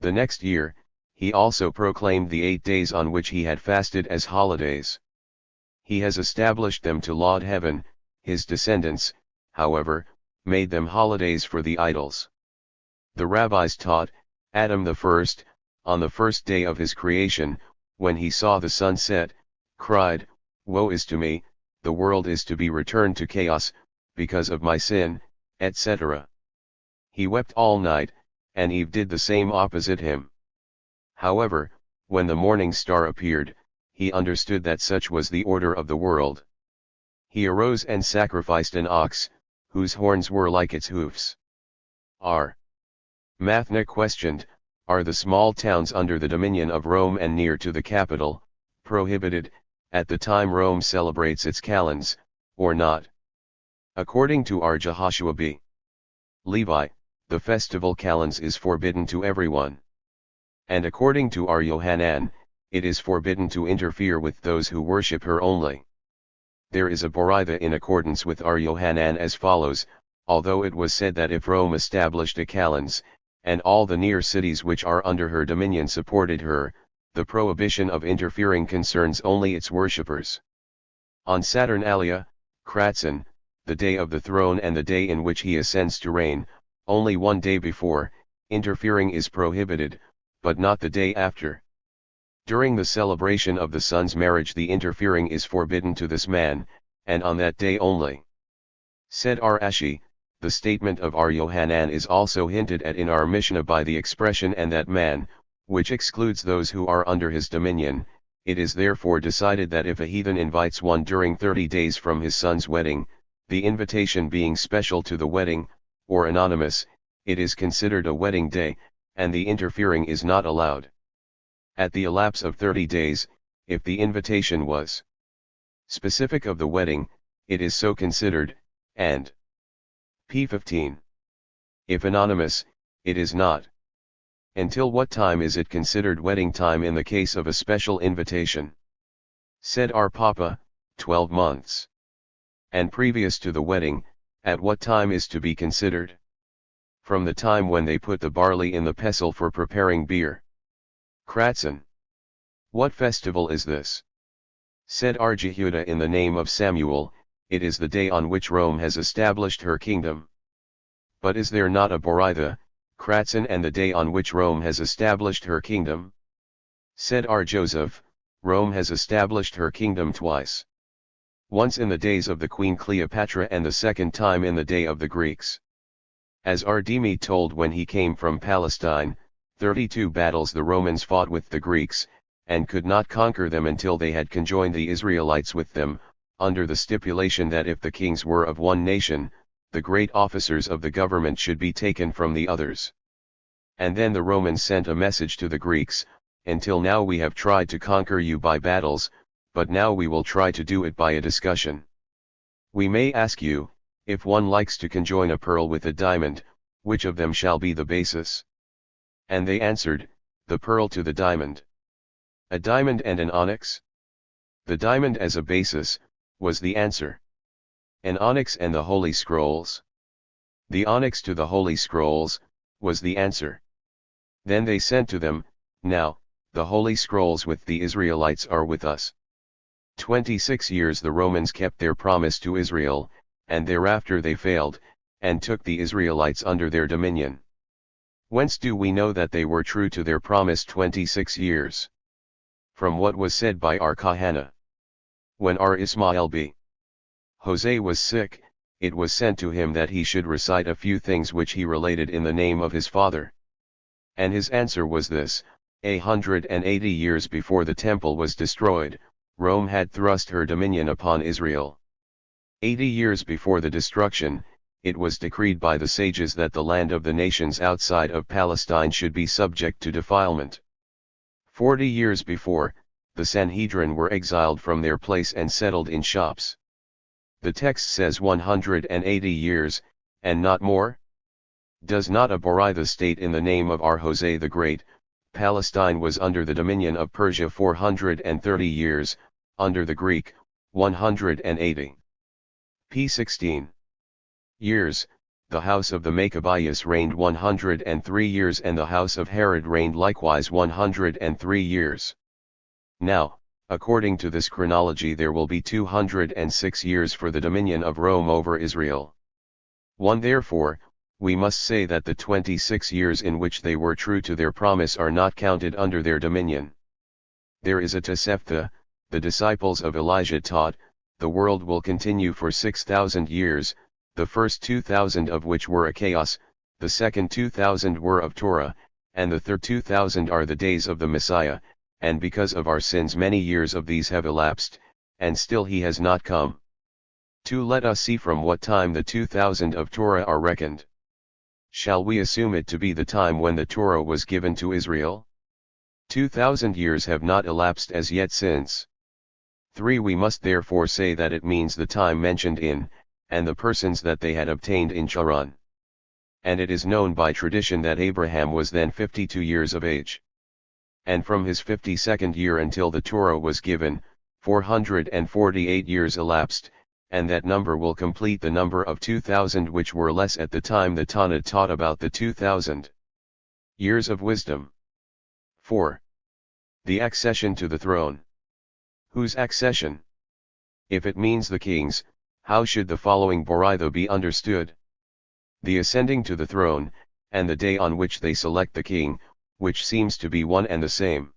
The next year, he also proclaimed the 8 days on which he had fasted as holidays. He has established them to laud heaven. His descendants, however, made them holidays for the idols. The rabbis taught, Adam the first, on the first day of his creation, when he saw the sun set, cried, Woe is to me, the world is to be returned to chaos, because of my sin, etc. He wept all night, and Eve did the same opposite him. However, when the morning star appeared, he understood that such was the order of the world. He arose and sacrificed an ox, whose horns were like its hoofs. R. Mathna questioned, Are the small towns under the dominion of Rome and near to the capital, prohibited, at the time Rome celebrates its calends, or not? According to R. Jehoshua B. Levi, the festival calends is forbidden to everyone. And according to R. Yohanan, it is forbidden to interfere with those who worship her only. There is a Boraitha in accordance with R. Yohanan as follows, although it was said that if Rome established a calends, and all the near cities which are under her dominion supported her, the prohibition of interfering concerns only its worshippers. On Saturnalia, Kratzen, the day of the throne and the day in which he ascends to reign, only one day before, interfering is prohibited, but not the day after. During the celebration of the son's marriage the interfering is forbidden to this man, and on that day only. Said R. Ashi, the statement of R. Yohanan is also hinted at in our Mishnah by the expression and that man, which excludes those who are under his dominion. It is therefore decided that if a heathen invites one during 30 days from his son's wedding, the invitation being special to the wedding, or anonymous, it is considered a wedding day, and the interfering is not allowed. At the elapse of 30 days, if the invitation was specific of the wedding, it is so considered, and p. 15. If anonymous, it is not. Until what time is it considered wedding time in the case of a special invitation? Said our Papa, 12 months. And previous to the wedding, at what time is to be considered? From the time when they put the barley in the pestle for preparing beer. Kratzen. What festival is this? Said R. Jehuda in the name of Samuel, it is the day on which Rome has established her kingdom. But is there not a Boraitha, Kratzen, and the day on which Rome has established her kingdom? Said R. Joseph, Rome has established her kingdom twice. Once in the days of the Queen Cleopatra and the second time in the day of the Greeks. As R. Demi told when he came from Palestine, 32 battles the Romans fought with the Greeks, and could not conquer them until they had conjoined the Israelites with them, under the stipulation that if the kings were of one nation, the great officers of the government should be taken from the others. And then the Romans sent a message to the Greeks, until now we have tried to conquer you by battles, but now we will try to do it by a discussion. We may ask you, if one likes to conjoin a pearl with a diamond, which of them shall be the basis? And they answered, the pearl to the diamond. A diamond and an onyx? The diamond as a basis, was the answer. An onyx and the Holy Scrolls? The onyx to the Holy Scrolls, was the answer. Then they sent to them, now, the Holy Scrolls with the Israelites are with us. 26 years the Romans kept their promise to Israel, and thereafter they failed, and took the Israelites under their dominion. Whence do we know that they were true to their promise 26 years? From what was said by our Kahana. When our Ismail b. Jose was sick, it was sent to him that he should recite a few things which he related in the name of his father. And his answer was this: 180 years before the temple was destroyed, Rome had thrust her dominion upon Israel. 80 years before the destruction, it was decreed by the sages that the land of the nations outside of Palestine should be subject to defilement. 40 years before, the Sanhedrin were exiled from their place and settled in shops. The text says 180 years, and not more? Does not Abaritha state in the name of our Jose the Great, Palestine was under the dominion of Persia 430 years, under the Greek, 180. p. 16 years, the house of the Maccabees reigned 103 years and the house of Herod reigned likewise 103 years. Now, according to this chronology there will be 206 years for the dominion of Rome over Israel. 1. Therefore, we must say that the 26 years in which they were true to their promise are not counted under their dominion. There is a Tosefta, the disciples of Elijah taught, the world will continue for 6,000 years, the first 2,000 of which were a chaos, the second 2,000 were of Torah, and the third 2,000 are the days of the Messiah, and because of our sins many years of these have elapsed, and still he has not come. 2. Let us see from what time the 2,000 of Torah are reckoned. Shall we assume it to be the time when the Torah was given to Israel? 2,000 years have not elapsed as yet since. 3. We must therefore say that it means the time mentioned in, and the persons that they had obtained in Charan. And it is known by tradition that Abraham was then 52 years of age. And from his 52nd year until the Torah was given, 448 years elapsed, and that number will complete the number of 2,000 which were less at the time the Talmud taught about the 2,000 years of wisdom. 4. The accession to the throne. Whose accession? If it means the king's, how should the following Baritha be understood? The ascending to the throne, and the day on which they select the king, which seems to be one and the same.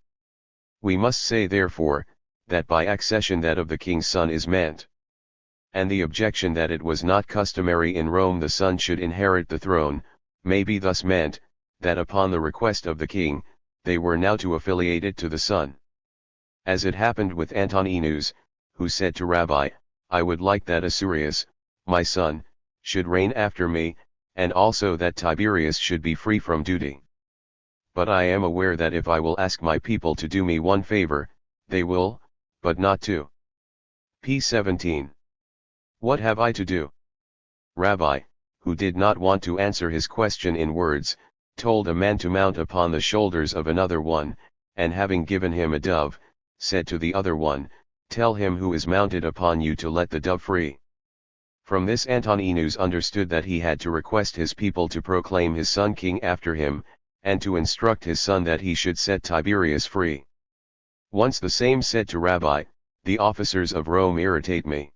We must say therefore, that by accession that of the king's son is meant. And the objection that it was not customary in Rome the son should inherit the throne, may be thus meant, that upon the request of the king, they were now to affiliate it to the son. As it happened with Antoninus, who said to Rabbi, I would like that Asurius, my son, should reign after me, and also that Tiberius should be free from duty. But I am aware that if I will ask my people to do me one favor, they will, but not two. p. 17. What have I to do? Rabbi, who did not want to answer his question in words, told a man to mount upon the shoulders of another one, and having given him a dove, said to the other one, Tell him who is mounted upon you to let the dove free. From this Antoninus understood that he had to request his people to proclaim his son king after him, and to instruct his son that he should set Tiberius free. Once the same said to Rabbi, The officers of Rome irritate me.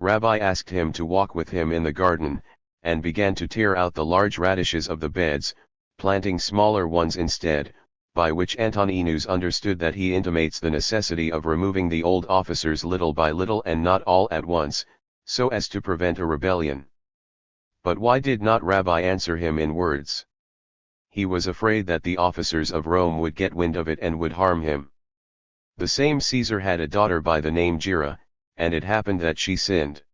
Rabbi asked him to walk with him in the garden, and began to tear out the large radishes of the beds, planting smaller ones instead, by which Antoninus understood that he intimates the necessity of removing the old officers little by little and not all at once, so as to prevent a rebellion. But why did not Rabbi answer him in words? He was afraid that the officers of Rome would get wind of it and would harm him. The same Caesar had a daughter by the name Gira, and it happened that she sinned.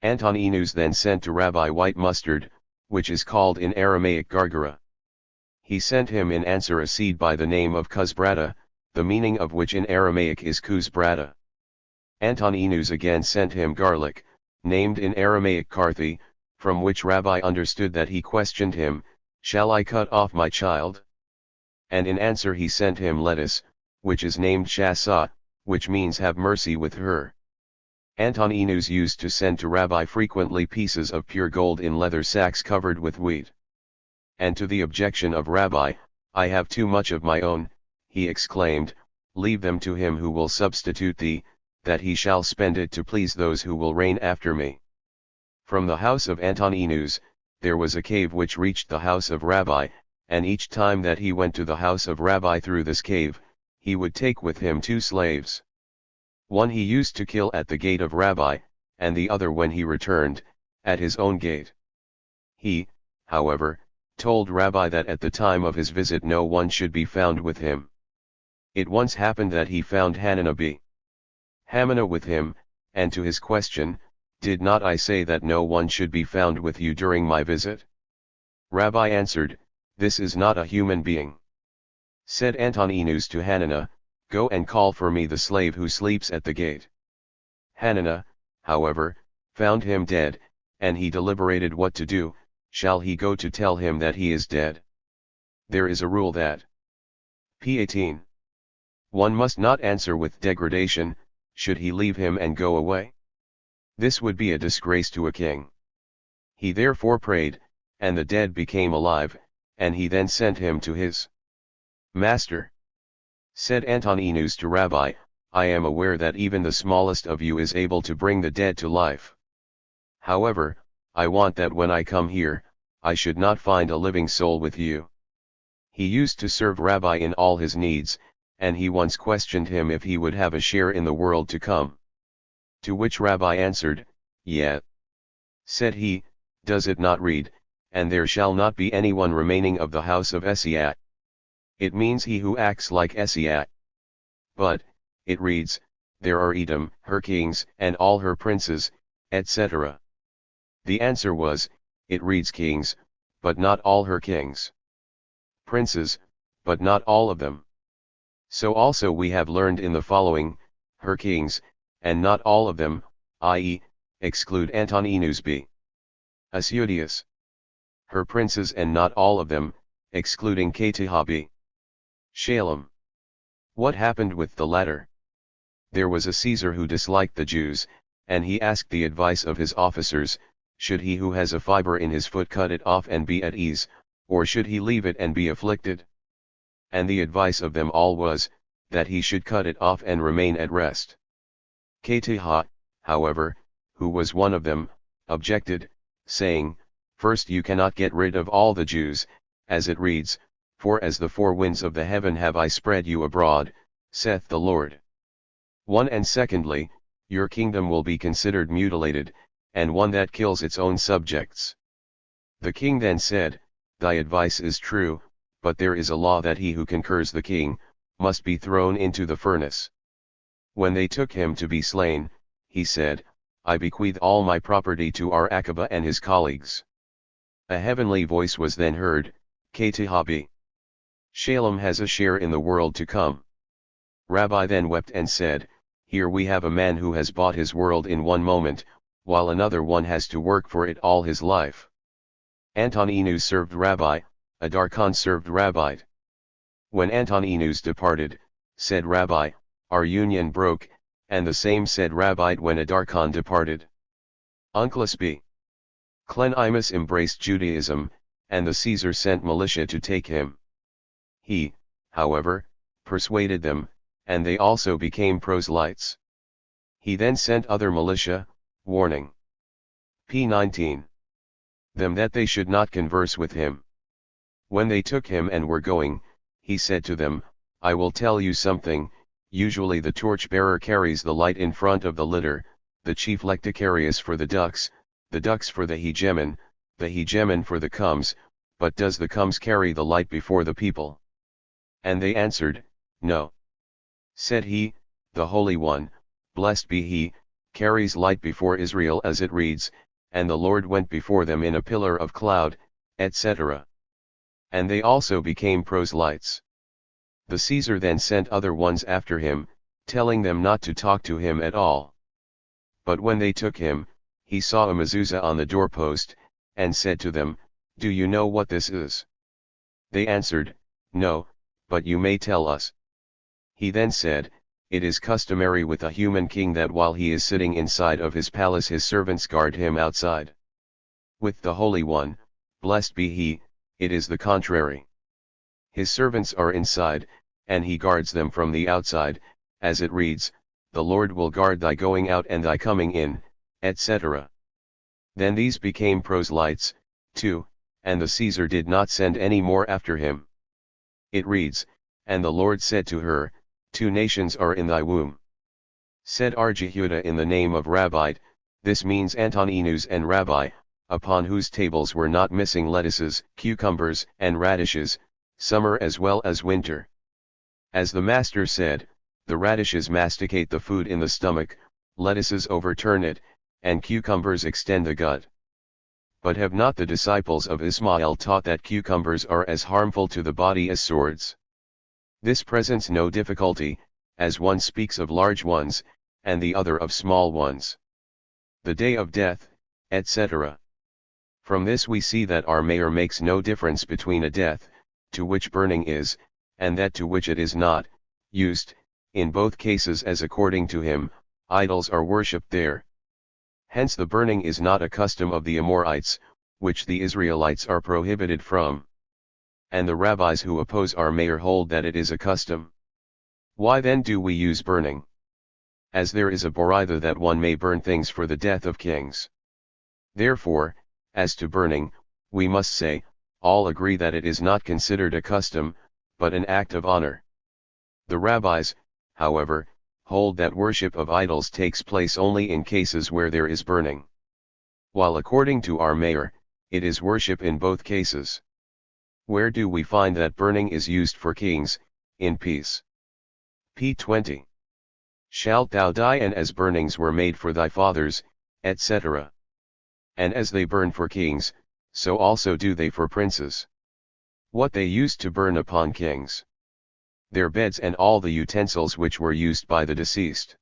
Antoninus then sent to Rabbi white mustard, which is called in Aramaic gargara. He sent him in answer a seed by the name of Kuzbrata, the meaning of which in Aramaic is Kuzbrata. Antoninus again sent him garlic, named in Aramaic Carthi, from which Rabbi understood that he questioned him, Shall I cut off my child? And in answer he sent him lettuce, which is named Shasa, which means have mercy with her. Antoninus used to send to Rabbi frequently pieces of pure gold in leather sacks covered with wheat. And to the objection of Rabbi, I have too much of my own, he exclaimed, Leave them to him who will substitute thee, that he shall spend it to please those who will reign after me. From the house of Antoninus, there was a cave which reached the house of Rabbi, and each time that he went to the house of Rabbi through this cave, he would take with him 2 slaves. One he used to kill at the gate of Rabbi, and the other when he returned, at his own gate. He, however, told Rabbi that at the time of his visit no one should be found with him. It once happened that he found Hananiah b. Hamana with him, and to his question, "Did not I say that no one should be found with you during my visit?" Rabbi answered, "This is not a human being." Said Antoninus to Hananiah, "Go and call for me the slave who sleeps at the gate." Hananiah, however, found him dead, and he deliberated what to do. Shall he go to tell him that he is dead? There is a rule that p18. One must not answer with degradation. Should he leave him and go away? This would be a disgrace to a king. He therefore prayed, and the dead became alive, and he then sent him to his master. Said Antoninus to Rabbi, "I am aware that even the smallest of you is able to bring the dead to life. However, I want that when I come here, I should not find a living soul with you." He used to serve Rabbi in all his needs, and he once questioned him if he would have a share in the world to come. To which Rabbi answered, "Yet." Said he, "Does it not read, 'And there shall not be anyone remaining of the house of Esiah'? It means he who acts like Esiah. But, it reads, 'There are Edom, her kings, and all her princes, etc.' The answer was, it reads kings, but not all her kings. Princes, but not all of them. So also we have learned in the following, her kings, and not all of them, i.e., exclude Antoninus b. Asiudius. Her princes and not all of them, excluding Katihah b. Shalem. What happened with the latter? There was a Caesar who disliked the Jews, and he asked the advice of his officers, should he who has a fiber in his foot cut it off and be at ease, or should he leave it and be afflicted? And the advice of them all was, that he should cut it off and remain at rest. Katihah, however, who was one of them, objected, saying, "First you cannot get rid of all the Jews, as it reads, 'For as the 4 winds of the heaven have I spread you abroad, saith the Lord.' 1. And secondly, your kingdom will be considered mutilated, and one that kills its own subjects." The king then said, "Thy advice is true, but there is a law that he who concurs the king, must be thrown into the furnace." When they took him to be slain, he said, "I bequeath all my property to Arachaba and his colleagues." A heavenly voice was then heard, "Katihah b. Shalem has a share in the world to come." Rabbi then wept and said, "Here we have a man who has bought his world in one moment, while another one has to work for it all his life." Antoninus served Rabbi, Adarchon served Rabbi. When Antoninus departed, said Rabbi, "Our union broke," and the same said Rabbi when Adarchon departed. Unclus b. Clenimus embraced Judaism, and the Caesar sent militia to take him. He, however, persuaded them, and they also became proselytes. He then sent other militia, warning p19 them that they should not converse with him. When they took him and were going, he said to them, "I will tell you something. Usually the torchbearer carries the light in front of the litter, the chief lecticarius for the ducts for the hegemon for the comes, but does the comes carry the light before the people?" And they answered, "No." Said he, "The Holy One, blessed be he, carries light before Israel as it reads, 'And the Lord went before them in a pillar of cloud,' etc." And they also became proselytes. The Caesar then sent other ones after him, telling them not to talk to him at all. But when they took him, he saw a mezuzah on the doorpost, and said to them, "Do you know what this is?" They answered, "No, but you may tell us." He then said, "It is customary with a human king that while he is sitting inside of his palace his servants guard him outside. With the Holy One, blessed be he, it is the contrary. His servants are inside, and he guards them from the outside, as it reads, 'The Lord will guard thy going out and thy coming in,' etc." Then these became proselytes, too, and the Caesar did not send any more after him. It reads, "And the Lord said to her, 2 nations are in thy womb." Said Jehudah in the name of Rabbite, this means Antoninus and Rabbi, upon whose tables were not missing lettuces, cucumbers, and radishes, summer as well as winter. As the Master said, the radishes masticate the food in the stomach, lettuces overturn it, and cucumbers extend the gut. But have not the disciples of Ismail taught that cucumbers are as harmful to the body as swords? This presents no difficulty, as one speaks of large ones, and the other of small ones. The day of death, etc. From this we see that our Mayor makes no difference between a death, to which burning is, and that to which it is not, used. In both cases, as according to him, idols are worshipped there. Hence the burning is not a custom of the Amorites, which the Israelites are prohibited from. And the rabbis who oppose our Mayor hold that it is a custom. Why then do we use burning? As there is a Boritha that one may burn things for the death of kings. Therefore, as to burning, we must say, all agree that it is not considered a custom, but an act of honor. The rabbis, however, hold that worship of idols takes place only in cases where there is burning. While according to our Mayor, it is worship in both cases. Where do we find that burning is used for kings, in peace? p. 20. Shalt thou die, and as burnings were made for thy fathers, etc. And as they burn for kings, so also do they for princes. What they used to burn upon kings? Their beds and all the utensils which were used by the deceased.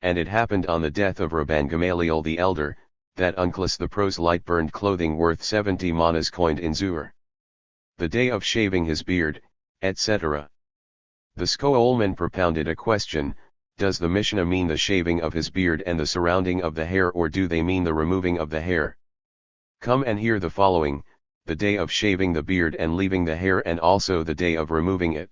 And it happened on the death of Rabban Gamaliel the elder, that Unclus the proselyte burned clothing worth 70 manas coined in Zur. The day of shaving his beard, etc. The Skoolman propounded a question: does the Mishnah mean the shaving of his beard and the surrounding of the hair, or do they mean the removing of the hair? Come and hear the following: the day of shaving the beard and leaving the hair, and also the day of removing it.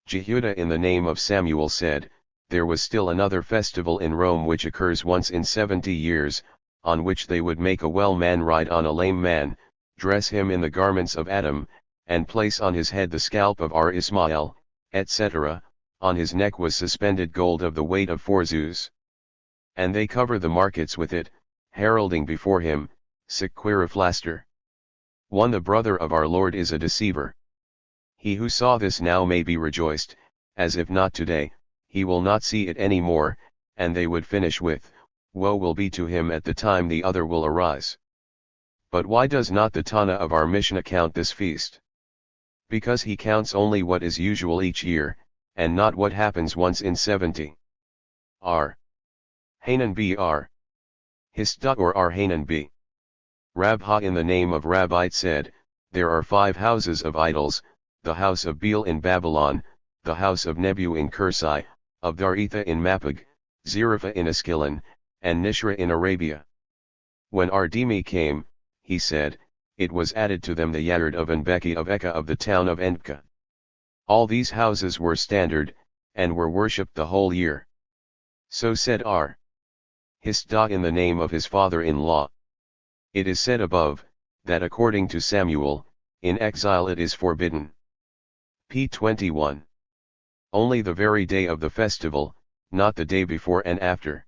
Jehudah in the name of Samuel said, there was still another festival in Rome which occurs once in 70 years, on which they would make a well man ride on a lame man, dress him in the garments of Adam, and place on his head the scalp of Ismail, etc. On his neck was suspended gold of the weight of 4 zuz. And they cover the markets with it, heralding before him, Siquiriflaster. 1. The brother of our Lord is a deceiver. He who saw this now may be rejoiced, as if not today, he will not see it any more, and they would finish with, woe will be to him at the time the other will arise. But why does not the Tana of our Mishnah count this feast? Because he counts only what is usual each year, and not what happens once in 70. Hanan br. Hista or Hanan b. Rabha in the name of Rabbite said, there are 5 houses of idols, the house of Beel in Babylon, the house of Nebu in Kursai, of Daritha in Mapag, Zarephath in Askelon, and Nishra in Arabia. When Ardimi came, he said, it was added to them the Yard of Anbeki of Eka of the town of Enka. All these houses were standard, and were worshipped the whole year. So said Hista in the name of his father-in-law. It is said above, that according to Samuel, in exile it is forbidden. p. 21. Only the very day of the festival, not the day before and after.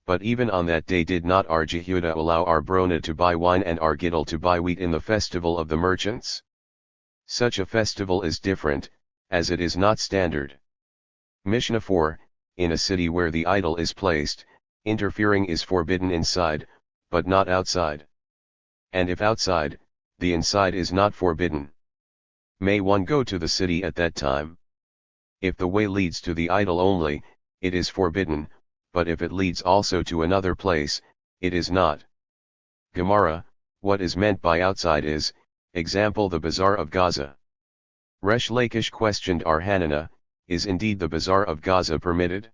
But even on that day did not Jehudah allow Brona to buy wine and Gittel to buy wheat in the festival of the merchants? Such a festival is different, as it is not standard. Mishnah 4, in a city where the idol is placed, interfering is forbidden inside, but not outside. And if outside, the inside is not forbidden. May one go to the city at that time? If the way leads to the idol only, it is forbidden, but if it leads also to another place, it is not. Gemara, what is meant by outside is, example the Bazaar of Gaza. Resh Lakish questioned Hanana, is indeed the Bazaar of Gaza permitted?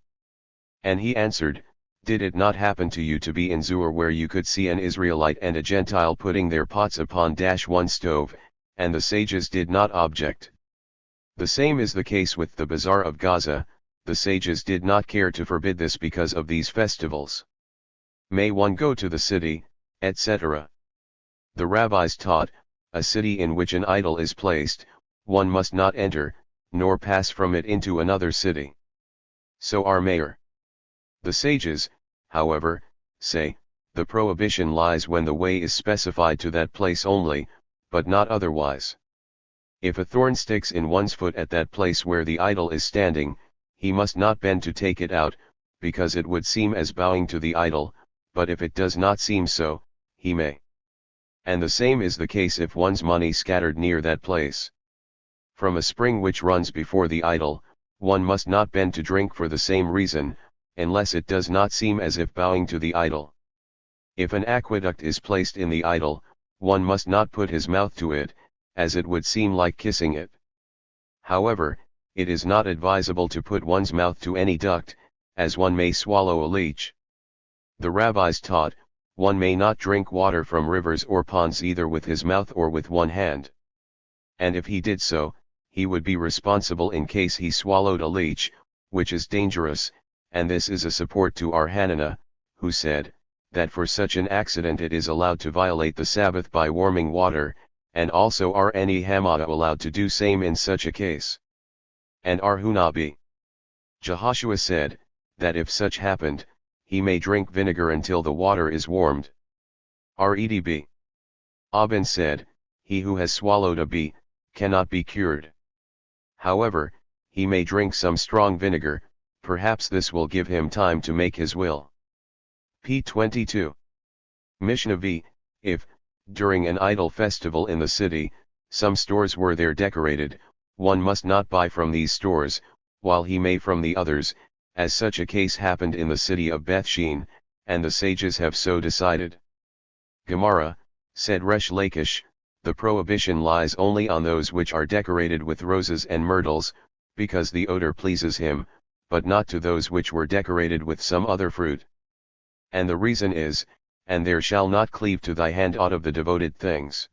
And he answered, did it not happen to you to be in Zur where you could see an Israelite and a Gentile putting their pots upon one stove, and the sages did not object? The same is the case with the Bazaar of Gaza, the sages did not care to forbid this because of these festivals. May one go to the city, etc. The rabbis taught, a city in which an idol is placed, one must not enter, nor pass from it into another city. So our mayor. The sages, however, say, the prohibition lies when the way is specified to that place only, but not otherwise. If a thorn sticks in one's foot at that place where the idol is standing, he must not bend to take it out, because it would seem as bowing to the idol, but if it does not seem so, he may. And the same is the case if one's money scattered near that place. From a spring which runs before the idol, one must not bend to drink for the same reason, unless it does not seem as if bowing to the idol. If an aqueduct is placed in the idol, one must not put his mouth to it, as it would seem like kissing it. However, it is not advisable to put one's mouth to any duct, as one may swallow a leech. The rabbis taught, one may not drink water from rivers or ponds either with his mouth or with one hand. And if he did so, he would be responsible in case he swallowed a leech, which is dangerous, and this is a support to our Hanana, who said, that for such an accident it is allowed to violate the Sabbath by warming water, and also our Eni Hamada allowed to do same in such a case. And our Hunabi. Jehoshua said, that if such happened, he may drink vinegar until the water is warmed. Redb. Abin said, he who has swallowed a bee, cannot be cured. However, he may drink some strong vinegar, perhaps this will give him time to make his will. P22. Mishnah V, if, during an idol festival in the city, some stores were there decorated, one must not buy from these stores, while he may from the others, as such a case happened in the city of Bethshean, and the sages have so decided. Gemara, said Resh Lakish, the prohibition lies only on those which are decorated with roses and myrtles, because the odor pleases him, but not to those which were decorated with some other fruit. And the reason is, and there shall not cleave to thy hand aught of the devoted things.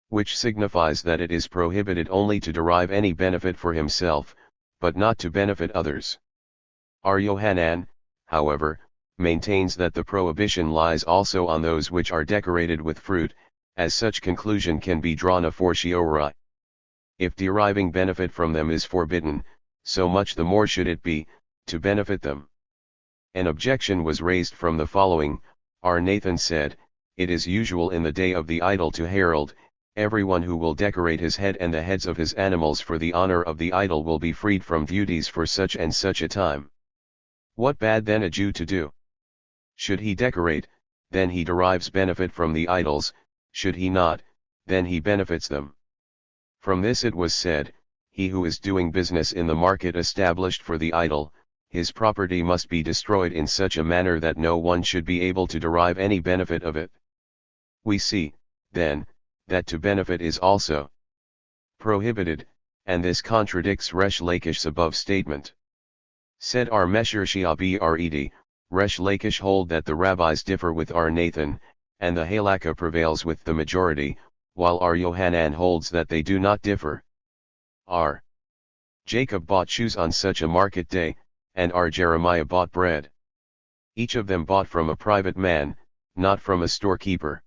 Which signifies that it is prohibited only to derive any benefit for himself, but not to benefit others. Our Yohanan, however, maintains that the prohibition lies also on those which are decorated with fruit, as such conclusion can be drawn a fortiori. If deriving benefit from them is forbidden, so much the more should it be, to benefit them. An objection was raised from the following. Our Nathan said, it is usual in the day of the idol to herald, everyone who will decorate his head and the heads of his animals for the honor of the idol will be freed from duties for such and such a time. What bad then a Jew to do? Should he decorate, then he derives benefit from the idols, should he not, then he benefits them. From this it was said, he who is doing business in the market established for the idol, his property must be destroyed in such a manner that no one should be able to derive any benefit of it. We see, then, that to benefit is also prohibited, and this contradicts Resh Lakish's above statement. Said our Mesher Shiabi Red, Resh Lakish hold that the rabbis differ with our Nathan, and the halakha prevails with the majority, while our Yohanan holds that they do not differ. R. Jacob bought shoes on such a market day, and our Jeremiah bought bread. Each of them bought from a private man, not from a storekeeper.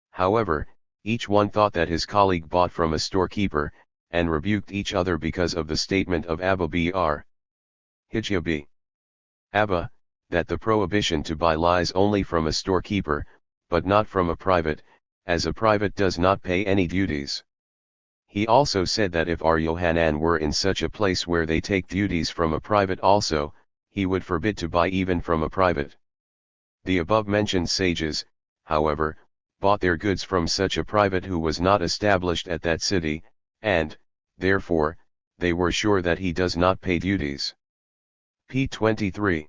However, each one thought that his colleague bought from a storekeeper, and rebuked each other because of the statement of Abba Br. Hijab. Abba, that the prohibition to buy lies only from a storekeeper, but not from a private, as a private does not pay any duties. He also said that if our Yohanan were in such a place where they take duties from a private also, he would forbid to buy even from a private. The above-mentioned sages, however, bought their goods from such a private who was not established at that city, and, therefore, they were sure that he does not pay duties. P23.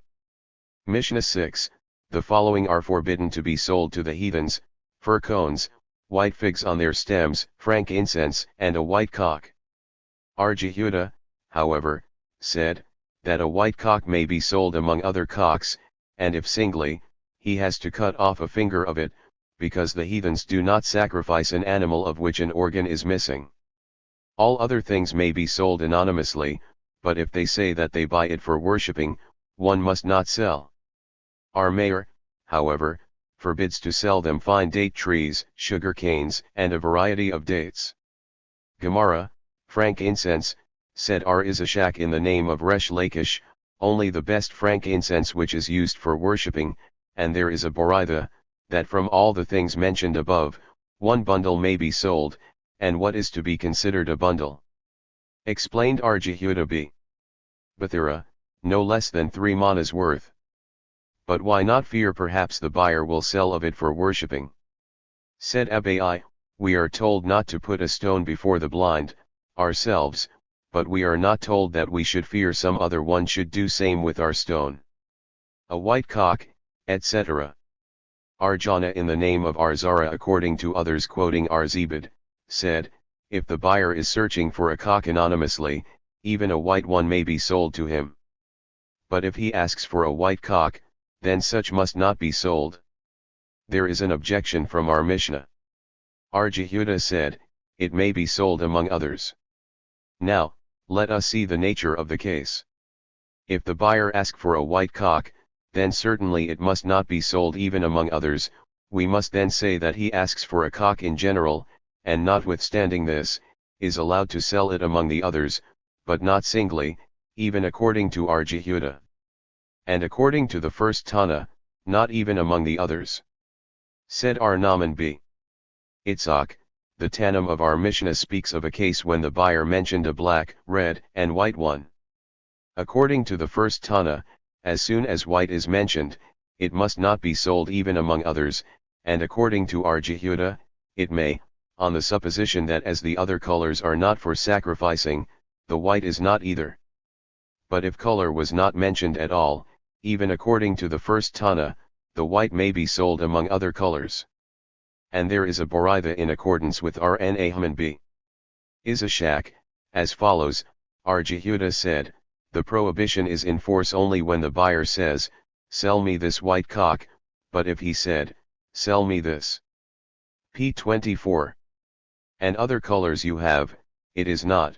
Mishnah 6, the following are forbidden to be sold to the heathens: fir cones, white figs on their stems, frankincense, and a white cock. Our Jehuda, however, said, that a white cock may be sold among other cocks, and if singly, he has to cut off a finger of it, because the heathens do not sacrifice an animal of which an organ is missing. All other things may be sold anonymously, but if they say that they buy it for worshipping, one must not sell. Our mayor, however, forbids to sell them fine date trees, sugar canes, and a variety of dates. Gemara, frankincense, said Ar-Izashak in the name of Resh Lakish, only the best frankincense which is used for worshipping, and there is a Boraitha, that from all the things mentioned above, one bundle may be sold, and what is to be considered a bundle? Explained Ar-Jehuda b. Bathira, no less than 3 manas worth. But why not fear perhaps the buyer will sell of it for worshipping? Said Abai, we are told not to put a stone before the blind, ourselves, but we are not told that we should fear some other one should do same with our stone. A white cock, etc. Arjana in the name of Arzara according to others quoting Arzibad, said, if the buyer is searching for a cock anonymously, even a white one may be sold to him. But if he asks for a white cock, then such must not be sold. There is an objection from our Mishnah. Ar-Jehuda said, it may be sold among others. Now, let us see the nature of the case. If the buyer asks for a white cock, then certainly it must not be sold even among others. We must then say that he asks for a cock in general, and notwithstanding this, is allowed to sell it among the others, but not singly, even according to Ar-Jehuda. And according to the first Tana, not even among the others. Said Ar-Naaman b. Itzhak, the Tanam of our Mishnah speaks of a case when the buyer mentioned a black, red, and white one. According to the first Tana, as soon as white is mentioned, it must not be sold even among others, and according to Ar-Jehuda, it may, on the supposition that as the other colors are not for sacrificing, the white is not either. But if color was not mentioned at all, even according to the first Tana, the white may be sold among other colors. And there is a Boraitha in accordance with Ar-Naaman b. Izashak, as follows, Ar-Jehuda said, the prohibition is in force only when the buyer says, sell me this white cock, but if he said, sell me this p24 and other colors you have, it is not.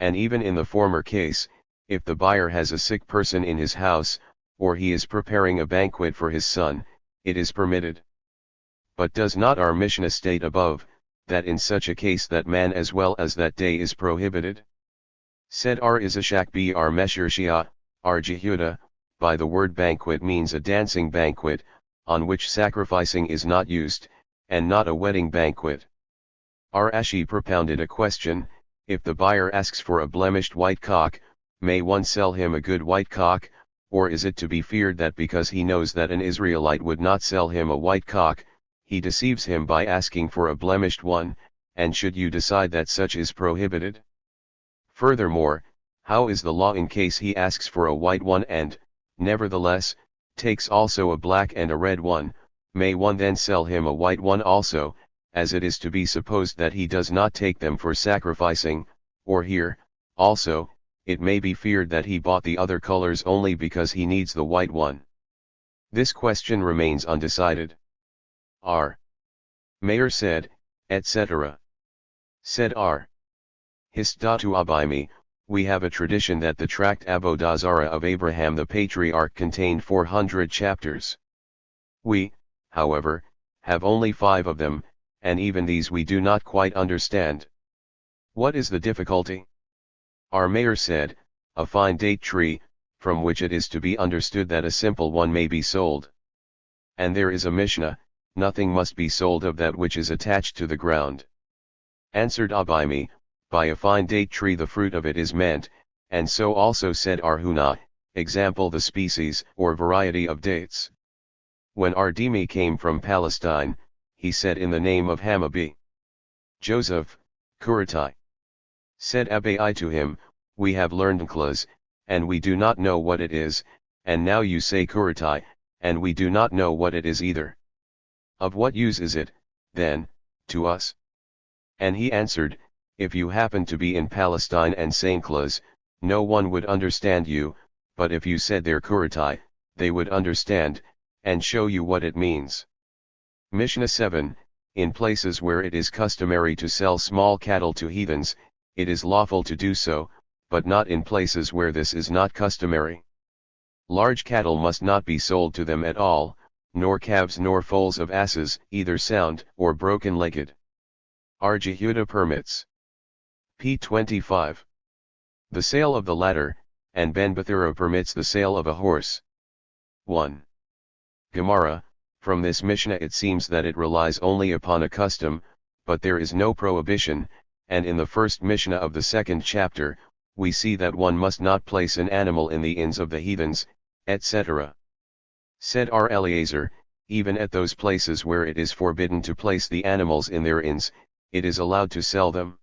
And even in the former case, if the buyer has a sick person in his house, or he is preparing a banquet for his son, it is permitted. But does not our Mishnah state above, that in such a case that man as well as that day is prohibited? Said Ar-Izashak b. Ar-Mesher Ar-Jehuda, by the word banquet means a dancing banquet, on which sacrificing is not used, and not a wedding banquet. Ar-Ashi propounded a question, if the buyer asks for a blemished white cock, may one sell him a good white cock, or is it to be feared that because he knows that an Israelite would not sell him a white cock, he deceives him by asking for a blemished one, and should you decide that such is prohibited? Furthermore, how is the law in case he asks for a white one and, nevertheless, takes also a black and a red one, may one then sell him a white one also, as it is to be supposed that he does not take them for sacrificing, or here, also, it may be feared that he bought the other colors only because he needs the white one. This question remains undecided. R. Mayor said, etc. Said R. Histatu Abaimi, we have a tradition that the tract Avodah Zarah of Abraham the patriarch contained 400 chapters. We, however, have only 5 of them, and even these we do not quite understand. What is the difficulty? Our mayor said, a fine date tree, from which it is to be understood that a simple one may be sold. And there is a Mishnah, nothing must be sold of that which is attached to the ground. Answered Abaimi, by a fine date tree the fruit of it is meant, and so also said Arhuna, example the species or variety of dates. When Ardimi came from Palestine, he said in the name of Hamabi, Joseph, Kuritai. Said Abai to him, we have learned Nklas, and we do not know what it is, and now you say Kuritai, and we do not know what it is either. Of what use is it, then, to us? And he answered, if you happen to be in Palestine and say Nklas, no one would understand you, but if you said their Kuritai, they would understand, and show you what it means. Mishnah 7, in places where it is customary to sell small cattle to heathens, it is lawful to do so, but not in places where this is not customary. Large cattle must not be sold to them at all, nor calves nor foals of asses, either sound or broken-legged. R. Jehuda permits. p. 25. The sale of the latter, and Ben Bethura permits the sale of a horse. 1. Gemara, from this Mishnah it seems that it relies only upon a custom, but there is no prohibition, and in the first Mishnah of the second chapter, we see that one must not place an animal in the inns of the heathens, etc. Said R. Eliezer, even at those places where it is forbidden to place the animals in their inns, it is allowed to sell them.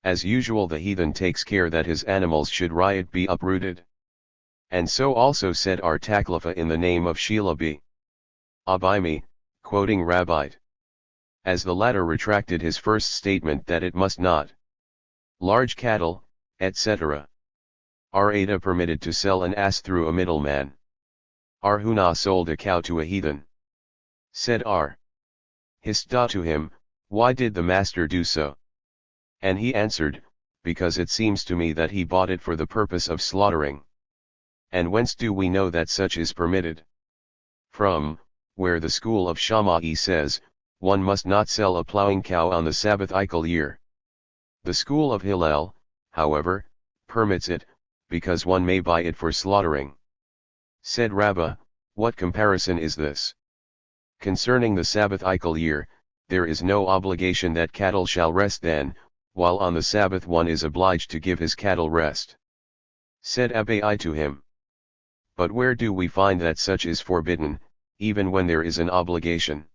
As usual the heathen takes care that his animals should riot be uprooted. And so also said R. Taklifa in the name of Sheila b. Abimi, quoting Rabbite. As the latter retracted his first statement that it must not large cattle, etc. R. Ada permitted to sell an ass through a middleman. R. Huna sold a cow to a heathen. Said R. Hista to him, why did the master do so? And he answered, because it seems to me that he bought it for the purpose of slaughtering. And whence do we know that such is permitted? From, where the school of Shammai says, one must not sell a plowing cow on the Sabbath-ical year. The school of Hillel, however, permits it, because one may buy it for slaughtering. Said Rabbah, what comparison is this? Concerning the Sabbath-ical year, there is no obligation that cattle shall rest then, while on the Sabbath one is obliged to give his cattle rest. Said Abai to him. But where do we find that such is forbidden, even when there is an obligation?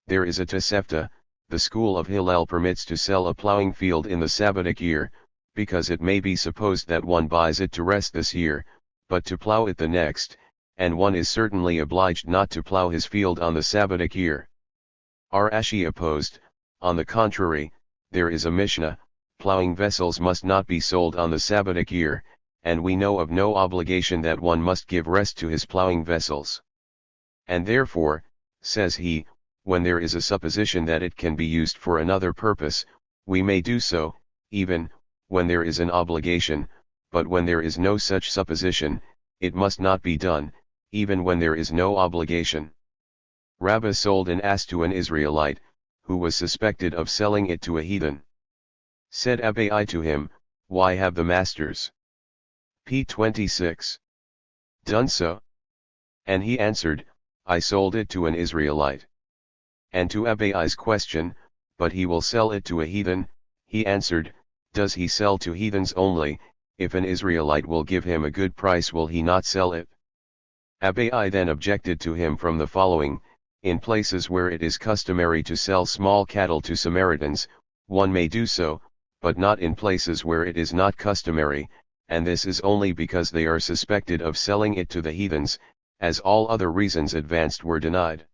There is a Tosefta, the school of Hillel permits to sell a plowing field in the Sabbatic year, because it may be supposed that one buys it to rest this year, but to plow it the next, and one is certainly obliged not to plow his field on the Sabbatic year. R. Ashi opposed, on the contrary, there is a Mishnah, plowing vessels must not be sold on the Sabbatic year, and we know of no obligation that one must give rest to his plowing vessels. And therefore, says he, when there is a supposition that it can be used for another purpose, we may do so, even when there is an obligation, but when there is no such supposition, it must not be done, even when there is no obligation. Rabbah sold an ass to an Israelite, who was suspected of selling it to a heathen. Said Abai to him, why have the masters p. 26 done so? And he answered, I sold it to an Israelite. And to Abai's question, but he will sell it to a heathen, he answered, does he sell to heathens only? If an Israelite will give him a good price, will he not sell it? Abai then objected to him from the following: in places where it is customary to sell small cattle to Samaritans, one may do so, but not in places where it is not customary, and this is only because they are suspected of selling it to the heathens, as all other reasons advanced were denied.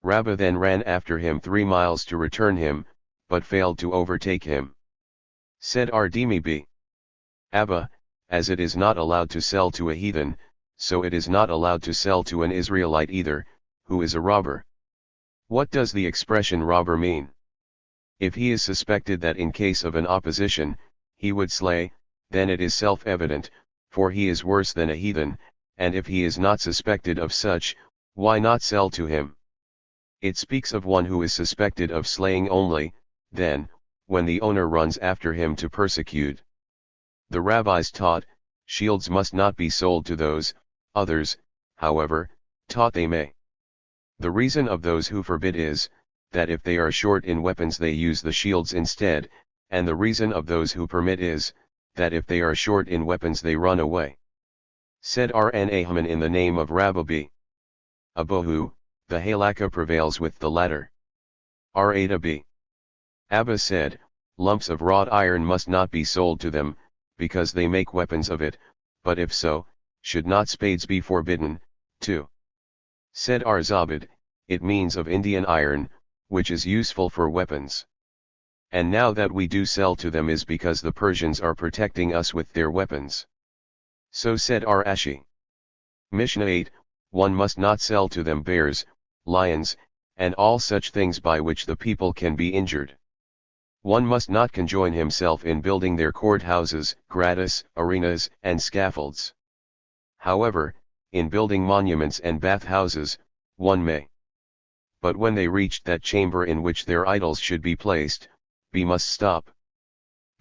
Rabbah then ran after him 3 miles to return him, but failed to overtake him. Said Ardimi b. Abba, as it is not allowed to sell to a heathen, so it is not allowed to sell to an Israelite either, who is a robber. What does the expression robber mean? If he is suspected that in case of an opposition, he would slay, then it is self-evident, for he is worse than a heathen, and if he is not suspected of such, why not sell to him? It speaks of one who is suspected of slaying only, then, when the owner runs after him to persecute. The rabbis taught, shields must not be sold to those, others, however, taught they may. The reason of those who forbid is, that if they are short in weapons they use the shields instead, and the reason of those who permit is, that if they are short in weapons they run away. Said R.N. Ahman in the name of Rabbah b. Abohu, the halakha prevails with the latter. R.Ada b. Abba said, lumps of wrought iron must not be sold to them, because they make weapons of it, but if so, should not spades be forbidden, too? Said R. Zabad, it means of Indian iron, which is useful for weapons. And now that we do sell to them is because the Persians are protecting us with their weapons. So said R. Ashi. Mishnah 8, one must not sell to them bears, lions, and all such things by which the people can be injured. One must not conjoin himself in building their courthouses, gratis, arenas, and scaffolds. However, in building monuments and bathhouses, 1 may. But when they reached that chamber in which their idols should be placed, B must stop.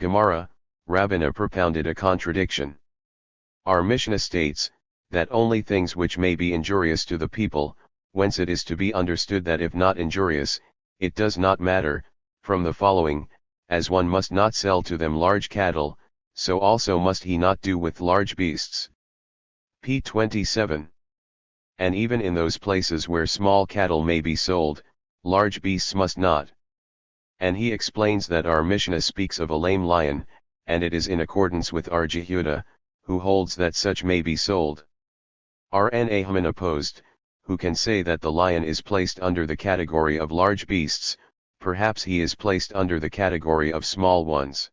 Gemara, Rabbana propounded a contradiction. Our Mishnah states, that only things which may be injurious to the people, whence it is to be understood that if not injurious, it does not matter, from the following, as one must not sell to them large cattle, so also must he not do with large beasts. P. 27. And even in those places where small cattle may be sold, large beasts must not. And he explains that our Mishnah speaks of a lame lion, and it is in accordance with our Jehuda, who holds that such may be sold. R.N. Ahman opposed, who can say that the lion is placed under the category of large beasts, perhaps he is placed under the category of small ones.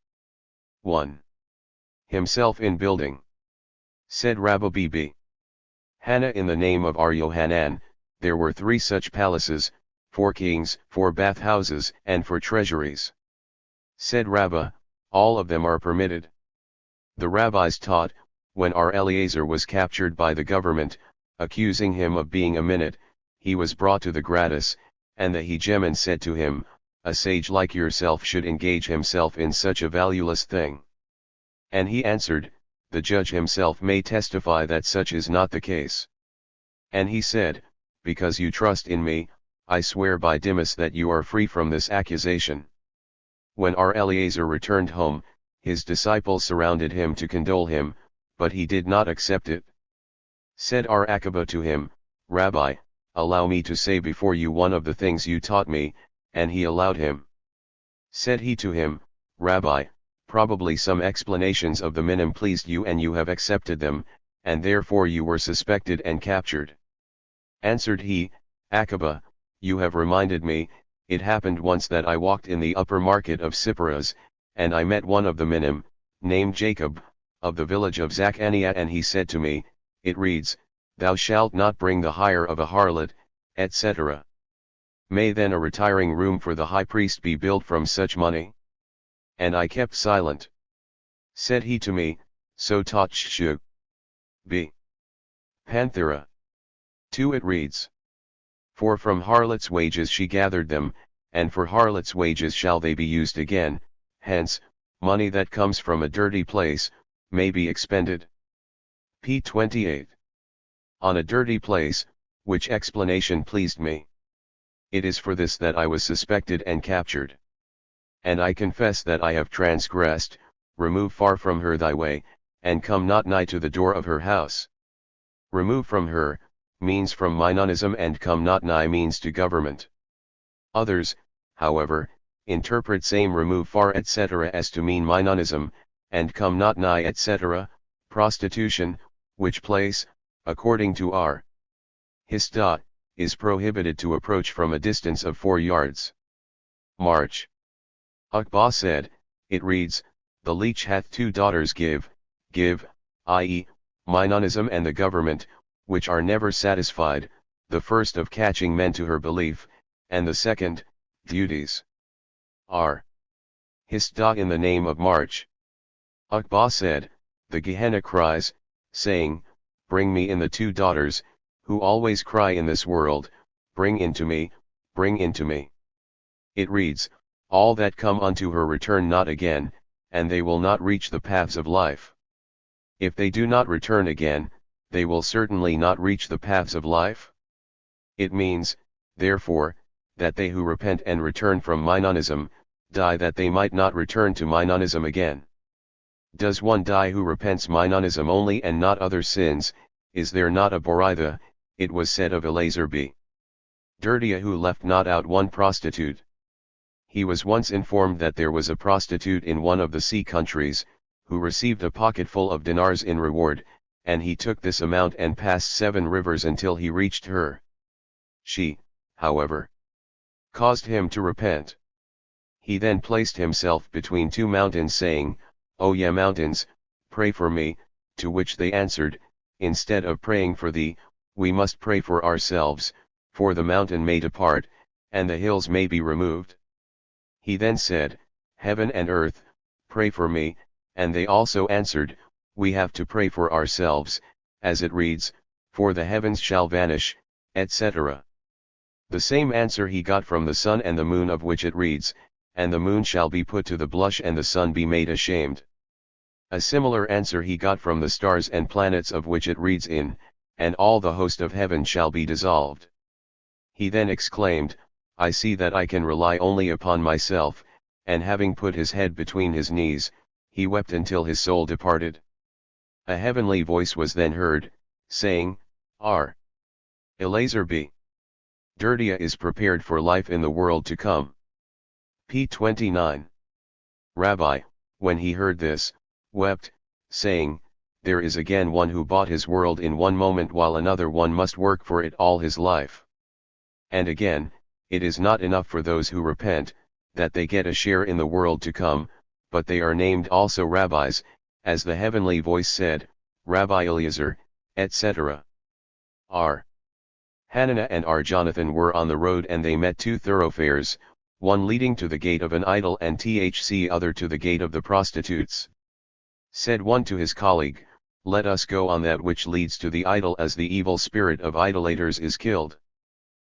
1. Himself in building. Said Rabbi B. Hannah, in the name of our Yohanan, there were 3 such palaces, 4 kings, 4 bathhouses, and 4 treasuries. Said Rabbah, all of them are permitted. The rabbis taught, when our Eliezer was captured by the government, accusing him of being a minute, he was brought to the Gratis, and the hegemon said to him, a sage like yourself should engage himself in such a valueless thing. And he answered, the judge himself may testify that such is not the case. And he said, because you trust in me, I swear by Dimas that you are free from this accusation. When our Eliezer returned home, his disciples surrounded him to condole him, but he did not accept it. Said our Akiba to him, Rabbi, allow me to say before you one of the things you taught me, and he allowed him. Said he to him, Rabbi, probably some explanations of the minim pleased you and you have accepted them, and therefore you were suspected and captured. Answered he, Akiba, you have reminded me, it happened once that I walked in the upper market of Cyparas, and I met one of the minim, named Jacob, of the village of Zachania, and he said to me, it reads, thou shalt not bring the hire of a harlot, etc. May then a retiring room for the high priest be built from such money? And I kept silent. Said he to me, so taught Shug. B. Panthera. 2 it reads. For from harlots' wages she gathered them, and for harlots' wages shall they be used again, hence, money that comes from a dirty place, may be expended. P. 28. On a dirty place, which explanation pleased me. It is for this that I was suspected and captured. And I confess that I have transgressed, remove far from her thy way, and come not nigh to the door of her house. Remove from her, means from Minonism, and come not nigh means to government. Others, however, interpret same remove far etc. as to mean Minonism, and come not nigh etc., prostitution, which place, according to our Histah, is prohibited to approach from a distance of 4 yards. March. Uqba said, it reads, the leech hath 2 daughters give, i.e., Minonism and the government, which are never satisfied, the first of catching men to her belief, and the second, duties. R. Histah in the name of March. Uqba said, the Gehenna cries, saying, bring me in the 2 daughters, who always cry in this world, bring into me, bring into me. It reads, all that come unto her return not again, and they will not reach the paths of life. If they do not return again, they will certainly not reach the paths of life. It means, therefore, that they who repent and return from Minonism, die that they might not return to Minonism again. Does one die who repents Minonism only and not other sins? Is there not a Boritha, it was said of Eliezer B. Dirdia, who left not out one prostitute? He was once informed that there was a prostitute in one of the sea countries, who received a pocketful of dinars in reward, and he took this amount and passed 7 rivers until he reached her. She, however, caused him to repent. He then placed himself between 2 mountains, saying, O ye mountains, pray for me, to which they answered, instead of praying for thee, we must pray for ourselves, for the mountain may depart, and the hills may be removed. He then said, Heaven and earth, pray for me, and they also answered, we have to pray for ourselves, as it reads, for the heavens shall vanish, etc. The same answer he got from the sun and the moon, of which it reads, "And the moon shall be put to the blush and the sun be made ashamed." A similar answer he got from the stars and planets, of which it reads in, "And all the host of heaven shall be dissolved." He then exclaimed, "I see that I can rely only upon myself," and having put his head between his knees, he wept until his soul departed. A heavenly voice was then heard, saying, "R. Elazar b. Dirdia is prepared for life in the world to come." p. 29. Rabbi, when he heard this, wept, saying, "There is again one who bought his world in one moment, while another one must work for it all his life." And again, it is not enough for those who repent, that they get a share in the world to come, but they are named also rabbis, as the heavenly voice said, "Rabbi Eliezer," etc. R. Hananiah and R. Jonathan were on the road, and they met two thoroughfares, one leading to the gate of an idol and other to the gate of the prostitutes. Said one to his colleague, "Let us go on that which leads to the idol, as the evil spirit of idolaters is killed."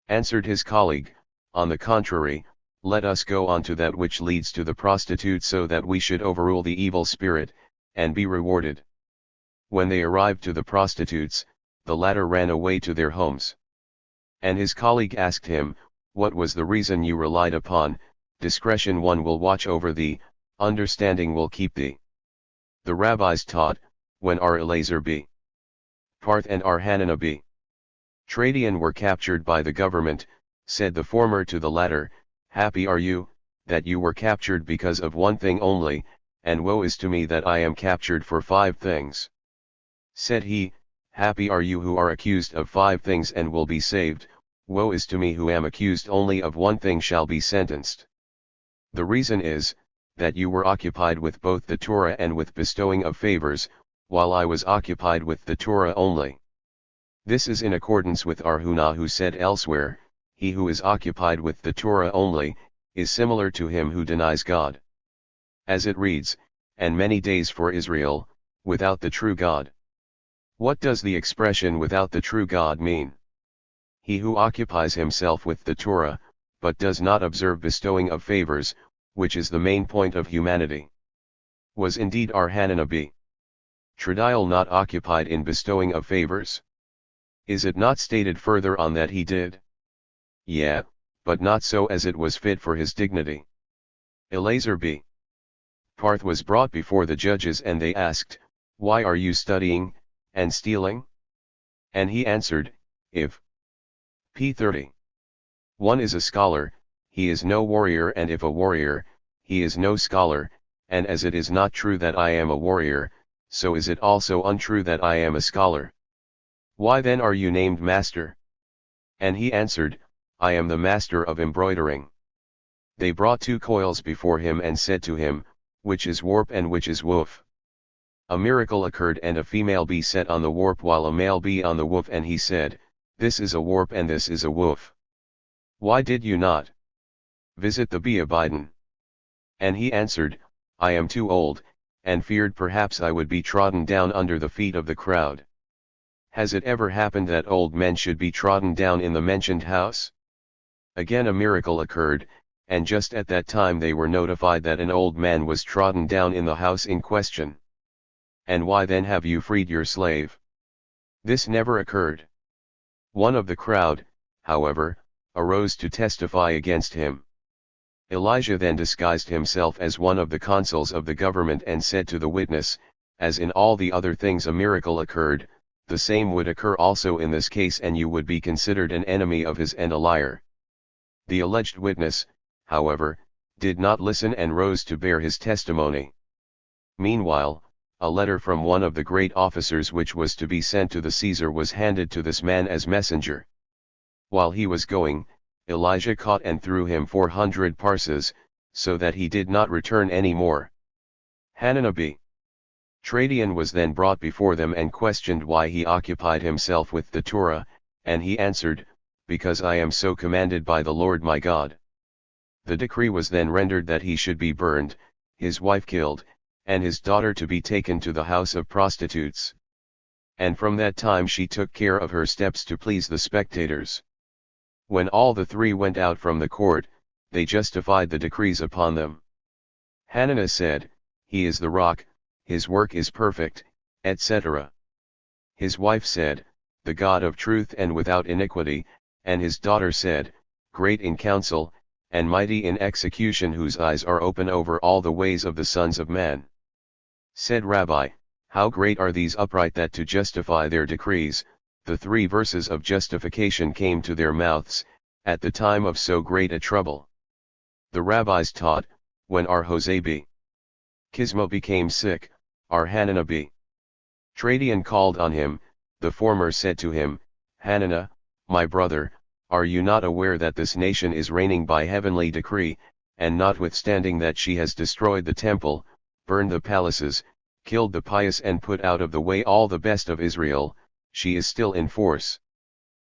Answered his colleague, "On the contrary, let us go on to that which leads to the prostitute, so that we should overrule the evil spirit, and be rewarded." When they arrived to the prostitutes, the latter ran away to their homes. And his colleague asked him, "What was the reason you relied upon? Discretion one will watch over thee, understanding will keep thee." The rabbis taught, when R. Elazar b. Parth and R. Hananiah b. Tradian were captured by the government, said the former to the latter, "Happy are you, that you were captured because of one thing only, and woe is to me that I am captured for 5 things. Said he, "Happy are you who are accused of 5 things and will be saved, woe is to me who am accused only of one thing shall be sentenced. The reason is, that you were occupied with both the Torah and with bestowing of favors, while I was occupied with the Torah only." This is in accordance with Arhuna, who said elsewhere, "He who is occupied with the Torah only, is similar to him who denies God." As it reads, "And many days for Israel, without the true God." What does the expression "without the true God" mean? He who occupies himself with the Torah, but does not observe bestowing of favors, which is the main point of humanity. Was indeed R. Hananiah b. Tradial not occupied in bestowing of favors? Is it not stated further on that he did? Yeah, but not so as it was fit for his dignity. Elazar b. Parth was brought before the judges, and they asked, "Why are you studying, and stealing?" And he answered, "If p. 30. One is a scholar, he is no warrior, and if a warrior, he is no scholar, and as it is not true that I am a warrior, so is it also untrue that I am a scholar. Why then are you named master?" And he answered, "I am the master of embroidering." They brought 2 coils before him and said to him, "Which is warp and which is woof?" A miracle occurred, and a female bee sat on the warp while a male bee on the woof, and he said, "This is a warp and this is a woof. Why did you not visit the bee Abidan?" And he answered, "I am too old, and feared perhaps I would be trodden down under the feet of the crowd." Has it ever happened that old men should be trodden down in the mentioned house? Again a miracle occurred, and just at that time they were notified that an old man was trodden down in the house in question. "And why then have you freed your slave?" This never occurred. One of the crowd, however, arose to testify against him. Elijah then disguised himself as one of the consuls of the government and said to the witness, "As in all the other things a miracle occurred, the same would occur also in this case, and you would be considered an enemy of his and a liar." The alleged witness, however, did not listen and rose to bear his testimony. Meanwhile, a letter from one of the great officers which was to be sent to the Caesar was handed to this man as messenger. While he was going, Elijah caught and threw him 400 parses, so that he did not return any more. Hananiah b. Tradian was then brought before them and questioned why he occupied himself with the Torah, and he answered, "Because I am so commanded by the Lord my God." The decree was then rendered that he should be burned, his wife killed, and his daughter to be taken to the house of prostitutes. And from that time she took care of her steps to please the spectators. When all the three went out from the court, they justified the decrees upon them. Hananiah said, He is the rock, his work is perfect, etc. His wife said, The God of truth and without iniquity, and his daughter said, Great in counsel, and mighty in execution, whose eyes are open over all the ways of the sons of man. Said Rabbi, How great are these upright that to justify their decrees, the 3 verses of justification came to their mouths, at the time of so great a trouble. The rabbis taught, when our Hosea b. Kisma became sick, our Hananiah b. Tradian called on him, the former said to him, Hananiah, my brother, are you not aware that this nation is reigning by heavenly decree, and notwithstanding that she has destroyed the temple, burned the palaces, killed the pious and put out of the way all the best of Israel, she is still in force?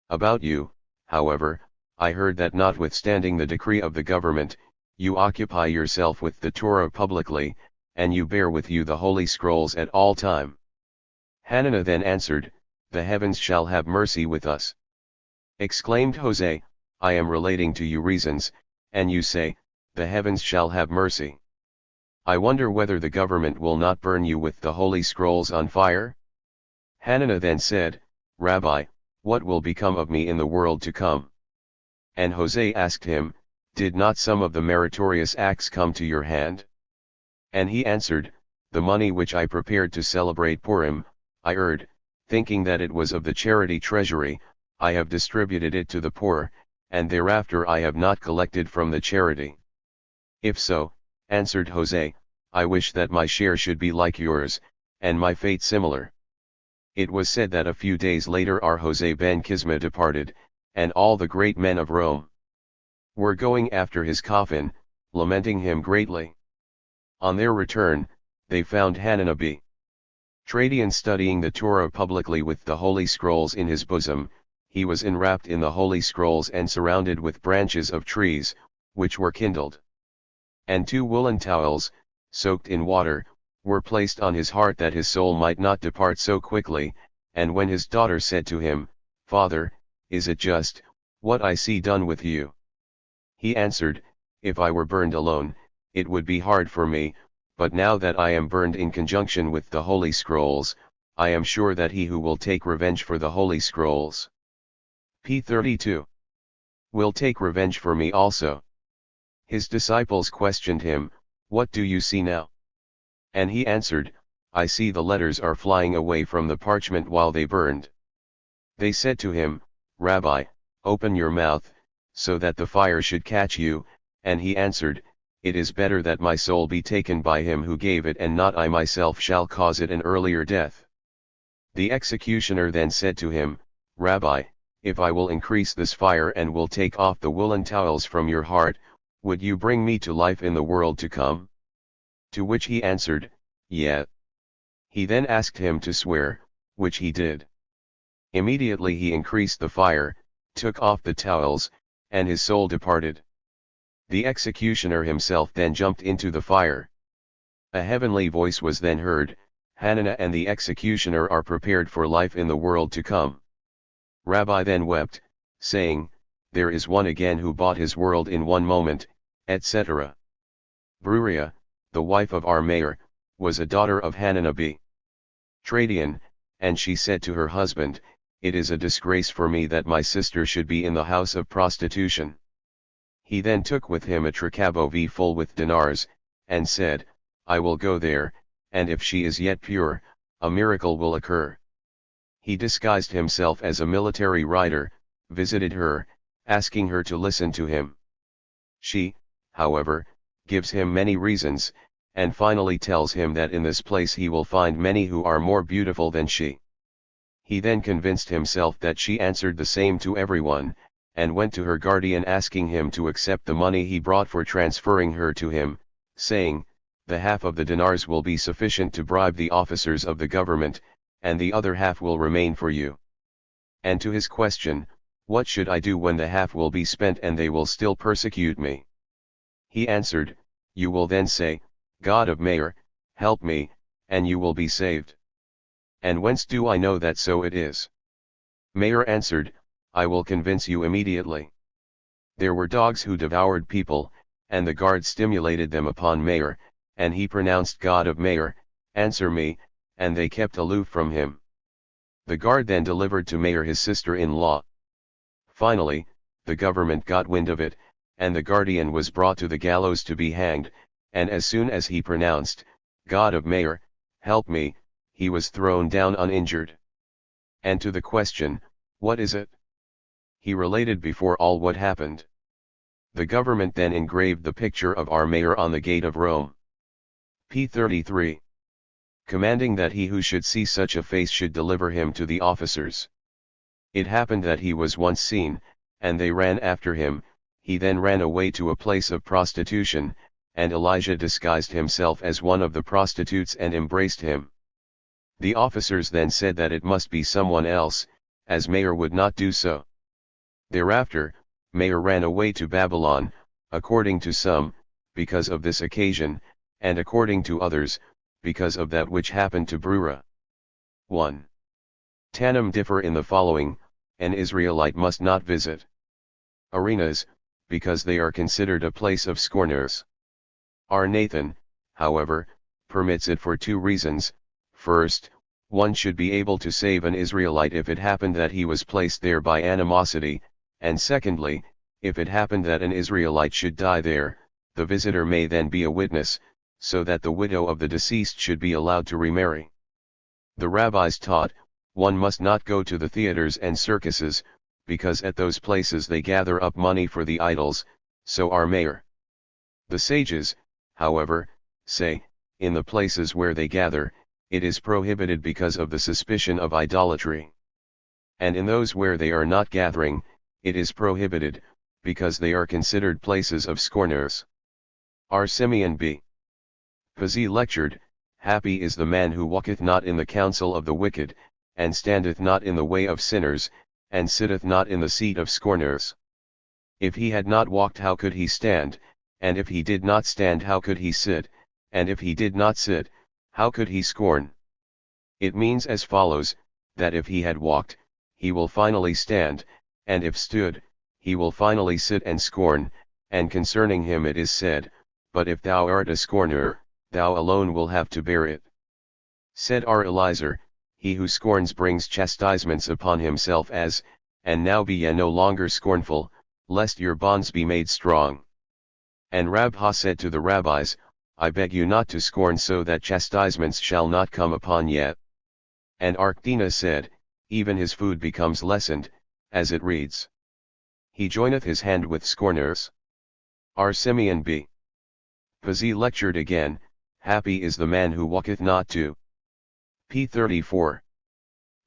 About you, however, I heard that notwithstanding the decree of the government, you occupy yourself with the Torah publicly, and you bear with you the holy scrolls at all time. Hananiah then answered, The heavens shall have mercy with us. Exclaimed Hosea, I am relating to you reasons, and you say, The heavens shall have mercy. I wonder whether the government will not burn you with the holy scrolls on fire? Hananiah then said, Rabbi, what will become of me in the world to come? And Hosea asked him, Did not some of the meritorious acts come to your hand? And he answered, The money which I prepared to celebrate Purim, I earned, thinking that it was of the charity treasury, I have distributed it to the poor, and thereafter I have not collected from the charity. If so, answered Hosea, I wish that my share should be like yours, and my fate similar. It was said that a few days later our Hosea ben Kisma departed, and all the great men of Rome were going after his coffin, lamenting him greatly. On their return, they found Hananiah b. Tradian studying the Torah publicly with the holy scrolls in his bosom. He was enwrapped in the holy scrolls and surrounded with branches of trees, which were kindled. And 2 woolen towels, soaked in water, were placed on his heart that his soul might not depart so quickly. And when his daughter said to him, Father, is it just, what I see done with you? He answered, If I were burned alone, it would be hard for me, but now that I am burned in conjunction with the holy scrolls, I am sure that he who will take revenge for the holy scrolls, p. 32, will take revenge for me also. His disciples questioned him, What do you see now? And he answered, I see the letters are flying away from the parchment while they burned. They said to him, Rabbi, open your mouth, so that the fire should catch you, and he answered, It is better that my soul be taken by him who gave it, and not I myself shall cause it an earlier death. The executioner then said to him, Rabbi, if I will increase this fire and will take off the woolen towels from your heart, would you bring me to life in the world to come? To which he answered, Yea. He then asked him to swear, which he did. Immediately he increased the fire, took off the towels, and his soul departed. The executioner himself then jumped into the fire. A heavenly voice was then heard, Hananiah and the executioner are prepared for life in the world to come. Rabbi then wept, saying, There is one again who bought his world in one moment, etc. Bruria, the wife of our mayor, was a daughter of Hananiah b. Tradian, and she said to her husband, It is a disgrace for me that my sister should be in the house of prostitution. He then took with him a tricabo full with dinars, and said, I will go there, and if she is yet pure, a miracle will occur. He disguised himself as a military rider, visited her, asking her to listen to him. She, however, gives him many reasons, and finally tells him that in this place he will find many who are more beautiful than she. He then convinced himself that she answered the same to everyone, and went to her guardian asking him to accept the money he brought for transferring her to him, saying, The half of the dinars will be sufficient to bribe the officers of the government, and the other half will remain for you. And to his question, What should I do when the half will be spent and they will still persecute me? He answered, You will then say, God of Mayor, help me, and you will be saved. And whence do I know that so it is? Mayor answered, I will convince you immediately. There were dogs who devoured people, and the guard stimulated them upon Meir, and he pronounced God of Meir, answer me, and they kept aloof from him. The guard then delivered to Meir his sister-in-law. Finally, the government got wind of it, and the guardian was brought to the gallows to be hanged, and as soon as he pronounced, God of Meir, help me, he was thrown down uninjured. And to the question, what is it? He related before all what happened. The government then engraved the picture of our Meir on the gate of Rome. p. 33. Commanding that he who should see such a face should deliver him to the officers. It happened that he was once seen, and they ran after him, he then ran away to a place of prostitution, and Elijah disguised himself as one of the prostitutes and embraced him. The officers then said that it must be someone else, as Meir would not do so. Thereafter, Meir ran away to Babylon, according to some, because of this occasion, and according to others, because of that which happened to Brura. 1. Tannim differ in the following: an Israelite must not visit arenas, because they are considered a place of scorners. R. Nathan, however, permits it for two reasons. First, one should be able to save an Israelite if it happened that he was placed there by animosity, and secondly, if it happened that an Israelite should die there, the visitor may then be a witness, so that the widow of the deceased should be allowed to remarry. The rabbis taught, one must not go to the theaters and circuses, because at those places they gather up money for the idols, so are Meir. The sages, however, say, in the places where they gather, it is prohibited because of the suspicion of idolatry. And in those where they are not gathering, it is prohibited, because they are considered places of scorners. R. Simeon B. Pazzi lectured, happy is the man who walketh not in the counsel of the wicked, and standeth not in the way of sinners, and sitteth not in the seat of scorners. If he had not walked, how could he stand? And if he did not stand, how could he sit? And if he did not sit, how could he scorn? It means as follows, that if he had walked, he will finally stand, and if stood, he will finally sit and scorn, and concerning him it is said, but if thou art a scorner, thou alone will have to bear it. Said R. Eliezer, he who scorns brings chastisements upon himself and now be ye no longer scornful, lest your bonds be made strong. And Rabha said to the rabbis, I beg you not to scorn, so that chastisements shall not come upon ye. And Arkdina said, even his food becomes lessened, as it reads. He joineth his hand with scorners. R. Simeon B. Pazzi lectured again, happy is the man who walketh not to. p. 34.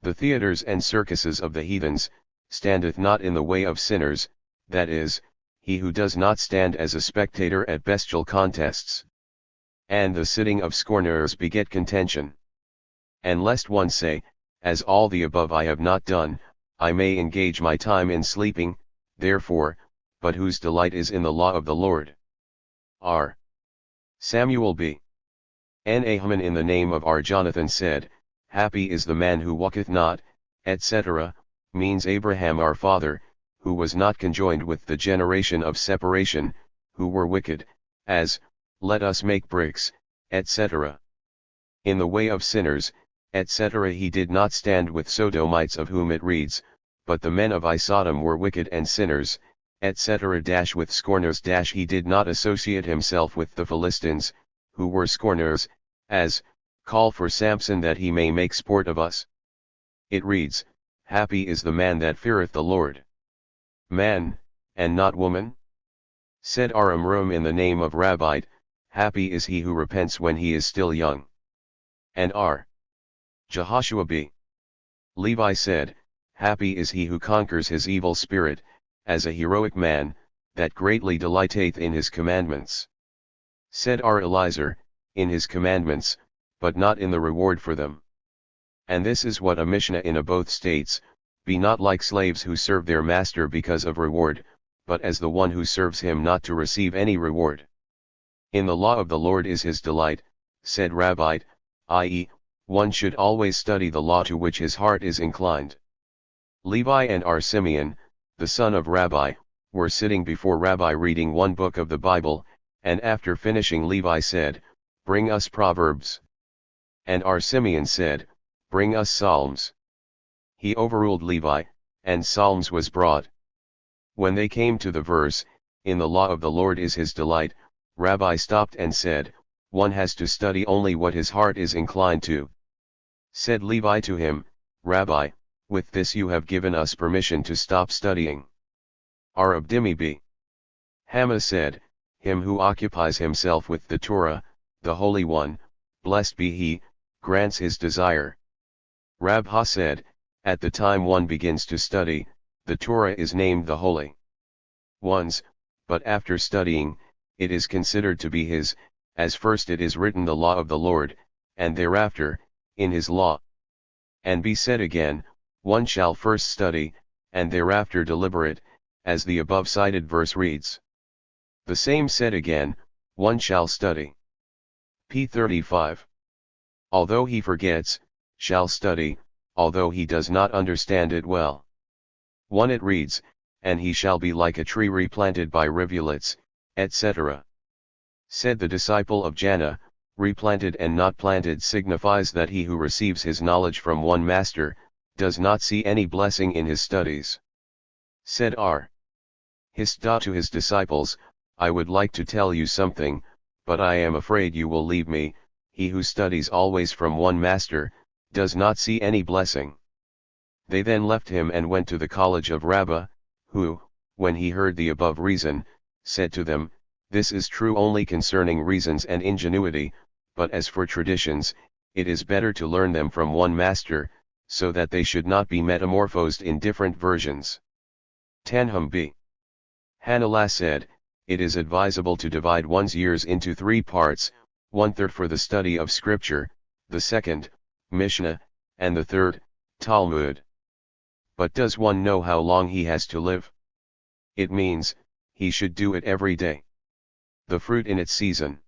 The theatres and circuses of the heathens, standeth not in the way of sinners, that is, he who does not stand as a spectator at bestial contests. And the sitting of scorners beget contention. And lest one say, as all the above I have not done, I may engage my time in sleeping, therefore, but whose delight is in the law of the Lord. R. Samuel B. Nahman in the name of R. Jonathan said, happy is the man who walketh not, etc., means Abraham our father, who was not conjoined with the generation of separation, who were wicked, as, let us make bricks, etc. In the way of sinners, etc. he did not stand with Sodomites, of whom it reads, but the men of Sodom were wicked and sinners, etc. With scorners. He did not associate himself with the Philistines, who were scorners, as, call for Samson that he may make sport of us. It reads, happy is the man that feareth the Lord. Man, and not woman? Said R. Amram in the name of Rabbite, happy is he who repents when he is still young. And R. Jehoshua B. Levi said, happy is he who conquers his evil spirit, as a heroic man, that greatly delighteth in his commandments. Said R. Eliezer, in his commandments, but not in the reward for them. And this is what a Mishnah in both states, be not like slaves who serve their master because of reward, but as the one who serves him not to receive any reward. In the law of the Lord is his delight, said Rabbite, i.e., one should always study the law to which his heart is inclined. Levi and R. Simeon, the son of Rabbi, were sitting before Rabbi reading one book of the Bible, and after finishing Levi said, "Bring us Proverbs." And our Simeon said, "Bring us Psalms." He overruled Levi, and Psalms was brought. When they came to the verse, "In the law of the Lord is his delight," Rabbi stopped and said, "One has to study only what his heart is inclined to." Said Levi to him, "Rabbi, with this you have given us permission to stop studying." Our Abdimi b. Hama said, "Him who occupies himself with the Torah, the Holy One, blessed be he, grants his desire." Rabha said, "At the time one begins to study, the Torah is named the Holy Ones, but after studying, it is considered to be his, as first it is written the law of the Lord, and thereafter, in his law." And be said again, "One shall first study, and thereafter deliberate," as the above cited verse reads. The same said again, "One shall study." P. 35. Although he forgets, shall study, although he does not understand it well. 1. It reads, "And he shall be like a tree replanted by rivulets," etc. Said the disciple of Janna, "Replanted and not planted signifies that he who receives his knowledge from one master, does not see any blessing in his studies." Said R. Hista to his disciples, "I would like to tell you something, but I am afraid you will leave me. He who studies always from one master, does not see any blessing." They then left him and went to the college of Rabbah, who, when he heard the above reason, said to them, "This is true only concerning reasons and ingenuity, but as for traditions, it is better to learn them from one master, so that they should not be metamorphosed in different versions." Tanhum b. Hanallah said, "It is advisable to divide one's years into 3 parts, 1/3 for the study of Scripture, the 2nd, Mishnah, and the 3rd, Talmud." But does one know how long he has to live? It means, he should do it every day. The fruit in its season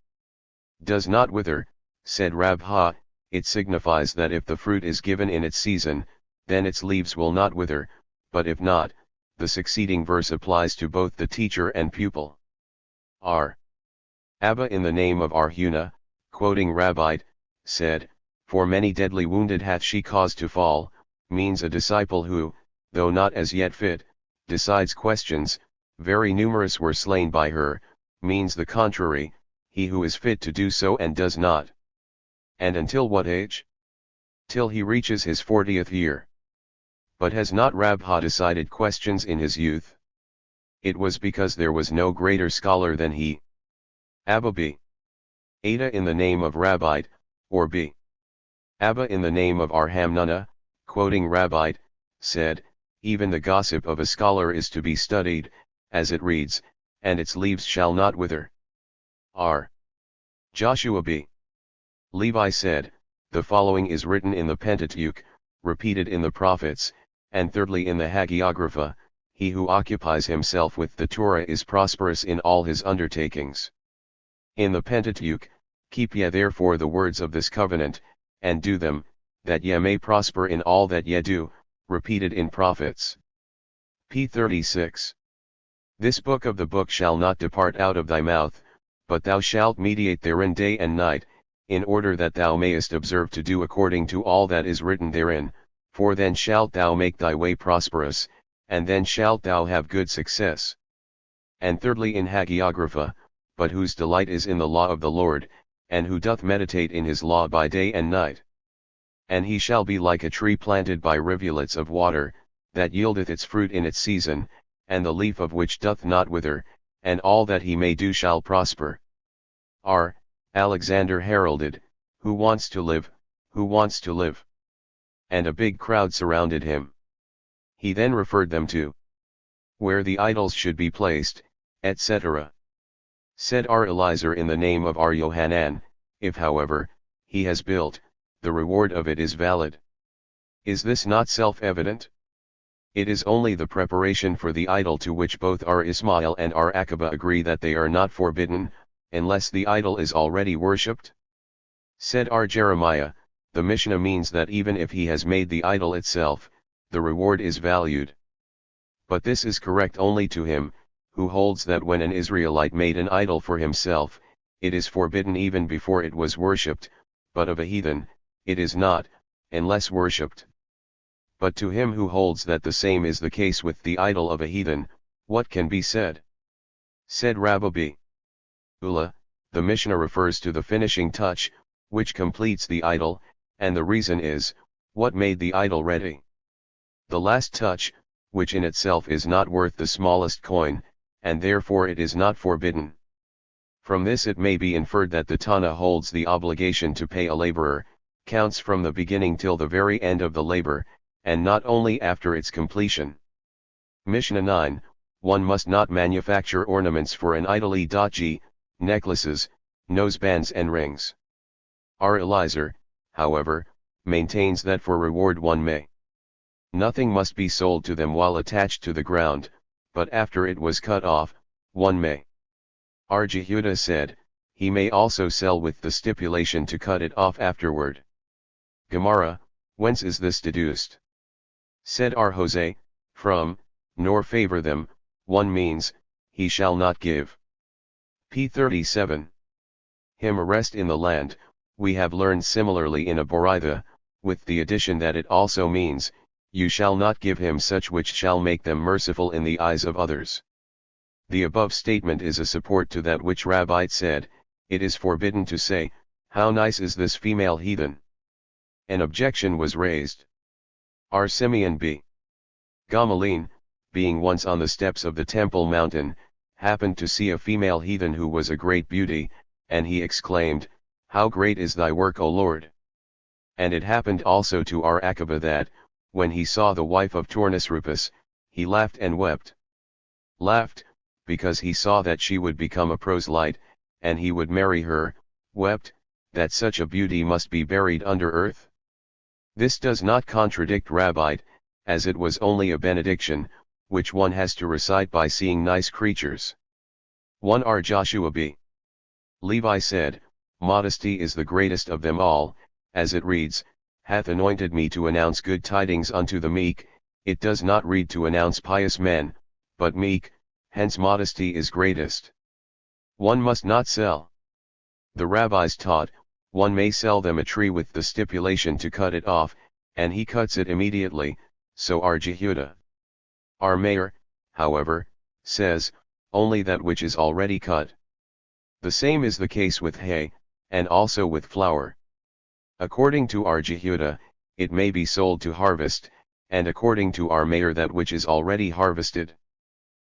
does not wither, said Rabha. It signifies that if the fruit is given in its season, then its leaves will not wither, but if not, the succeeding verse applies to both the teacher and pupil. R. Abba in the name of Arhuna, quoting Rabbi, said, "For many deadly wounded hath she caused to fall," means a disciple who, though not as yet fit, decides questions. "Very numerous were slain by her," means the contrary, he who is fit to do so and does not. And until what age? Till he reaches his 40th year. But has not Rabha decided questions in his youth? It was because there was no greater scholar than he. Abba b. Ada in the name of Rabbi, or b. Abba in the name of Arhamnuna, quoting Rabbi, said, "Even the gossip of a scholar is to be studied, as it reads, and its leaves shall not wither." R. Joshua b. Levi said, "The following is written in the Pentateuch, repeated in the prophets, and thirdly in the Hagiographa, he who occupies himself with the Torah is prosperous in all his undertakings. In the Pentateuch, keep ye therefore the words of this covenant, and do them, that ye may prosper in all that ye do," repeated in prophets. P. 36. "This book of the book shall not depart out of thy mouth, but thou shalt meditate therein day and night, in order that thou mayest observe to do according to all that is written therein, for then shalt thou make thy way prosperous, and then shalt thou have good success." And thirdly in Hagiographa, "But whose delight is in the law of the Lord, and who doth meditate in his law by day and night. And he shall be like a tree planted by rivulets of water, that yieldeth its fruit in its season, and the leaf of which doth not wither, and all that he may do shall prosper." R. Alexander heralded, "Who wants to live, who wants to live?" And a big crowd surrounded him. He then referred them to where the idols should be placed, etc. Said R. Eliezer in the name of R. Yohanan, "If however, he has built, the reward of it is valid." Is this not self-evident? It is only the preparation for the idol to which both R. Ismail and R. Akiba agree that they are not forbidden, unless the idol is already worshipped. Said R. Jeremiah, "The Mishnah means that even if he has made the idol itself, the reward is valued. But this is correct only to him, who holds that when an Israelite made an idol for himself, it is forbidden even before it was worshipped, but of a heathen, it is not, unless worshipped. But to him who holds that the same is the case with the idol of a heathen, what can be said? Said Rabbi B. Ula, the Mishnah refers to the finishing touch, which completes the idol, and the reason is, what made the idol ready? The last touch, which in itself is not worth the smallest coin, and therefore it is not forbidden. From this it may be inferred that the Tana holds the obligation to pay a laborer, counts from the beginning till the very end of the labor, and not only after its completion. Mishnah 9, one must not manufacture ornaments for an idol e.g., necklaces, nosebands and rings. R. Eliezer, however, maintains that for reward one may. Nothing must be sold to them while attached to the ground, but after it was cut off, one may. R. Jehuda said, he may also sell with the stipulation to cut it off afterward. Gemara, whence is this deduced? Said R. Jose, from, nor favor them, one means, he shall not give. P. 37. Him arrest in the land, we have learned similarly in a Boraitha, with the addition that it also means, you shall not give him such which shall make them merciful in the eyes of others. The above statement is a support to that which Rabbi said, it is forbidden to say, how nice is this female heathen? An objection was raised. R. Simeon B. Gamaliel, being once on the steps of the temple mountain, happened to see a female heathen who was a great beauty, and he exclaimed, how great is thy work, O Lord! And it happened also to R. Akiba that, when he saw the wife of Turnus Rupus, he laughed and wept. Laughed, because he saw that she would become a proselyte, and he would marry her, wept, that such a beauty must be buried under earth. This does not contradict Rabbi, as it was only a benediction, which one has to recite by seeing nice creatures. 1 R. Joshua B. Levi said, modesty is the greatest of them all, as it reads, hath anointed me to announce good tidings unto the meek, it does not read to announce pious men, but meek, hence modesty is greatest. One must not sell. The rabbis taught, one may sell them a tree with the stipulation to cut it off, and he cuts it immediately, so R. Jehuda. R. Meir, however, says, only that which is already cut. The same is the case with hay, and also with flour. According to R. Jehuda, it may be sold to harvest, and according to R. Meir that which is already harvested.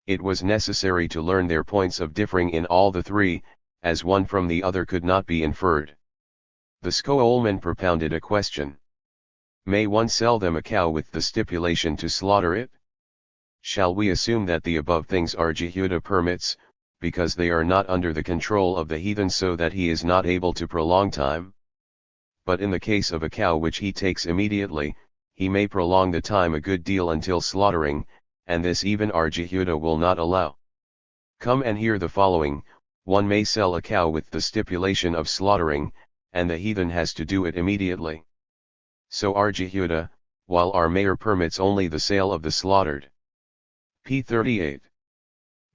It was necessary to learn their points of differing in all the three, as one from the other could not be inferred. The Skoolman propounded a question. May one sell them a cow with the stipulation to slaughter it? Shall we assume that the above things R. Jehuda permits, because they are not under the control of the heathen so that he is not able to prolong time? But in the case of a cow which he takes immediately, he may prolong the time a good deal until slaughtering, and this even R. Jehuda will not allow. Come and hear the following, one may sell a cow with the stipulation of slaughtering, and the heathen has to do it immediately. So R. Jehuda, while R. Meir permits only the sale of the slaughtered. P. 38.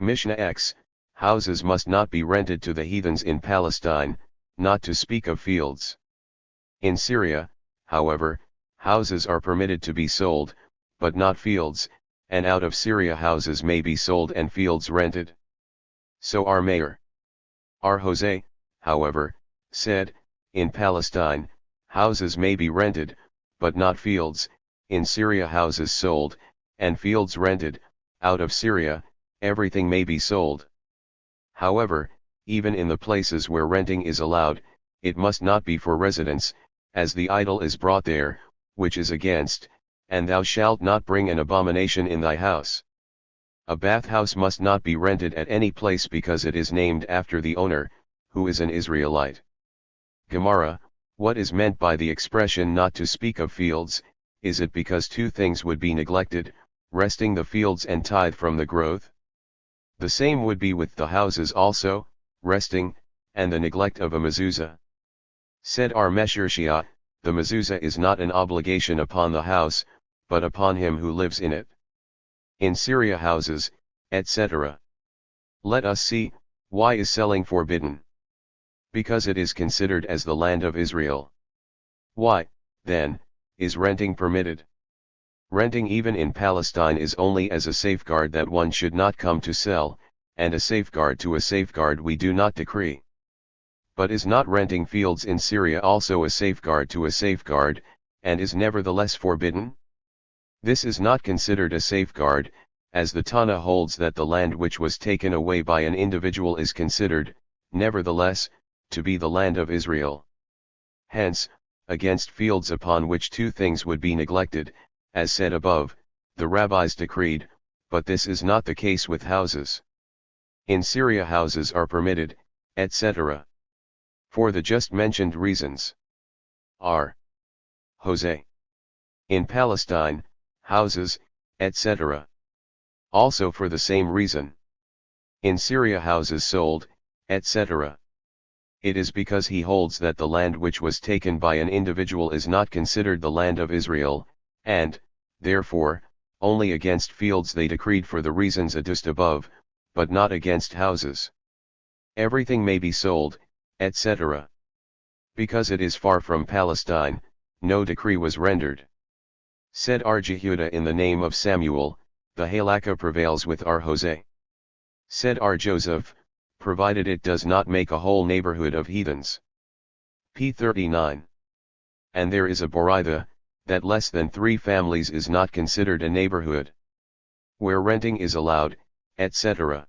Mishnah X, houses must not be rented to the heathens in Palestine, not to speak of fields. In Syria, however, houses are permitted to be sold, but not fields, and out of Syria houses may be sold and fields rented. So R. Meir. R. Jose, however, said, in Palestine, houses may be rented, but not fields, in Syria houses sold, and fields rented, out of Syria, everything may be sold. However, even in the places where renting is allowed, it must not be for residence, as the idol is brought there, which is against, and thou shalt not bring an abomination in thy house. A bathhouse must not be rented at any place because it is named after the owner, who is an Israelite. Gemara, what is meant by the expression not to speak of fields? Is it because two things would be neglected, resting the fields and tithe from the growth? The same would be with the houses also, resting, and the neglect of a mezuzah. Said R. Meshershia, the mezuzah is not an obligation upon the house, but upon him who lives in it. In Syria houses, etc. Let us see, why is selling forbidden? Because it is considered as the land of Israel. Why, then, is renting permitted? Renting even in Palestine is only as a safeguard that one should not come to sell, and a safeguard to a safeguard we do not decree. But is not renting fields in Syria also a safeguard to a safeguard, and is nevertheless forbidden? This is not considered a safeguard, as the Tana holds that the land which was taken away by an individual is considered, nevertheless, to be the land of Israel. Hence, against fields upon which two things would be neglected, as said above, the rabbis decreed, but this is not the case with houses. In Syria houses are permitted, etc. For the just mentioned reasons. R. Jose. In Palestine, houses, etc. Also for the same reason. In Syria houses sold, etc. It is because he holds that the land which was taken by an individual is not considered the land of Israel, and, therefore, only against fields they decreed for the reasons adduced above, but not against houses. Everything may be sold, etc. Because it is far from Palestine, no decree was rendered. Said R. Jehuda in the name of Samuel, the halakha prevails with R. Jose. Said R. Joseph, provided it does not make a whole neighborhood of heathens. P. 39. And there is a boraitha, that less than 3 families is not considered a neighborhood, where renting is allowed, etc.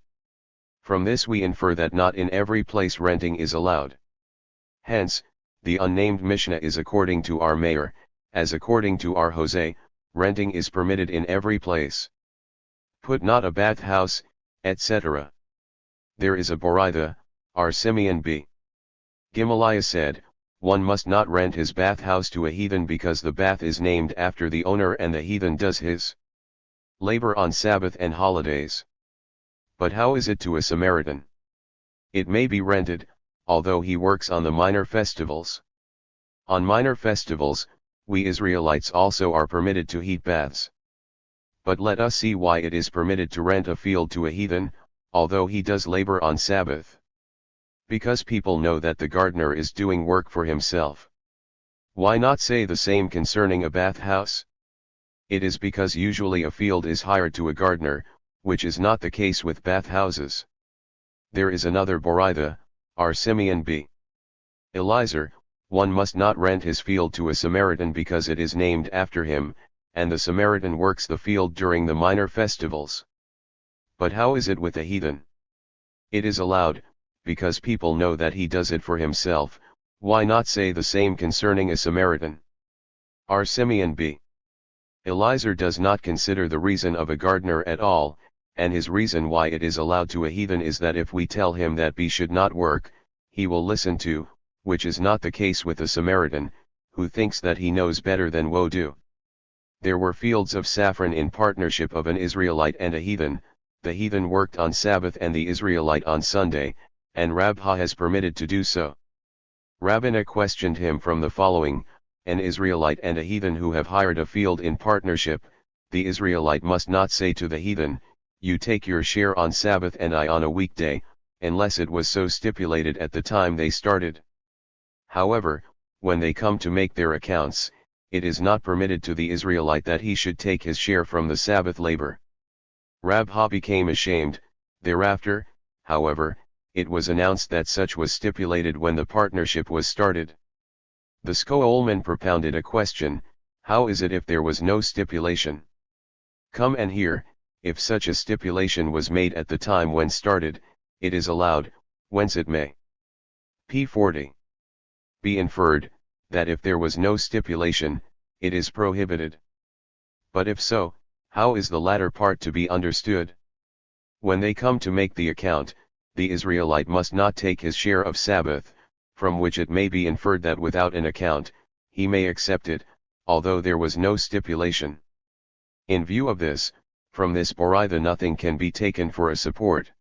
From this we infer that not in every place renting is allowed. Hence, the unnamed Mishnah is according to our Meir, as according to our Jose, renting is permitted in every place. Put not a bathhouse, etc. There is a boraitha, our Simeon B. Gamaliel said, one must not rent his bathhouse to a heathen because the bath is named after the owner and the heathen does his labor on Sabbath and holidays. But how is it to a Samaritan? It may be rented, although he works on the minor festivals. On minor festivals, we Israelites also are permitted to heat baths. But let us see why it is permitted to rent a field to a heathen, although he does labor on Sabbath. Because people know that the gardener is doing work for himself. Why not say the same concerning a bathhouse? It is because usually a field is hired to a gardener, which is not the case with bathhouses. There is another boraitha, our Simeon B. Eliezer, one must not rent his field to a Samaritan because it is named after him, and the Samaritan works the field during the minor festivals. But how is it with a heathen? It is allowed, because people know that he does it for himself. Why not say the same concerning a Samaritan? Our Simeon B. Eliezer does not consider the reason of a gardener at all, and his reason why it is allowed to a heathen is that if we tell him that B should not work, he will listen to, which is not the case with a Samaritan, who thinks that he knows better than woe do. There were fields of saffron in partnership of an Israelite and a heathen. The heathen worked on Sabbath and the Israelite on Sunday, and Rabha has permitted to do so. Rabbina questioned him from the following: an Israelite and a heathen who have hired a field in partnership, the Israelite must not say to the heathen, you take your share on Sabbath and I on a weekday, unless it was so stipulated at the time they started. However, when they come to make their accounts, it is not permitted to the Israelite that he should take his share from the Sabbath labor. Rabha became ashamed. Thereafter, however, it was announced that such was stipulated when the partnership was started. The Skoolman propounded a question: how is it if there was no stipulation? Come and hear, if such a stipulation was made at the time when started, it is allowed, whence it may p. 40. Be inferred, that if there was no stipulation, it is prohibited. But if so, how is the latter part to be understood? When they come to make the account, the Israelite must not take his share of Sabbath, from which it may be inferred that without an account, he may accept it, although there was no stipulation. In view of this, from this boraitha nothing can be taken for a support.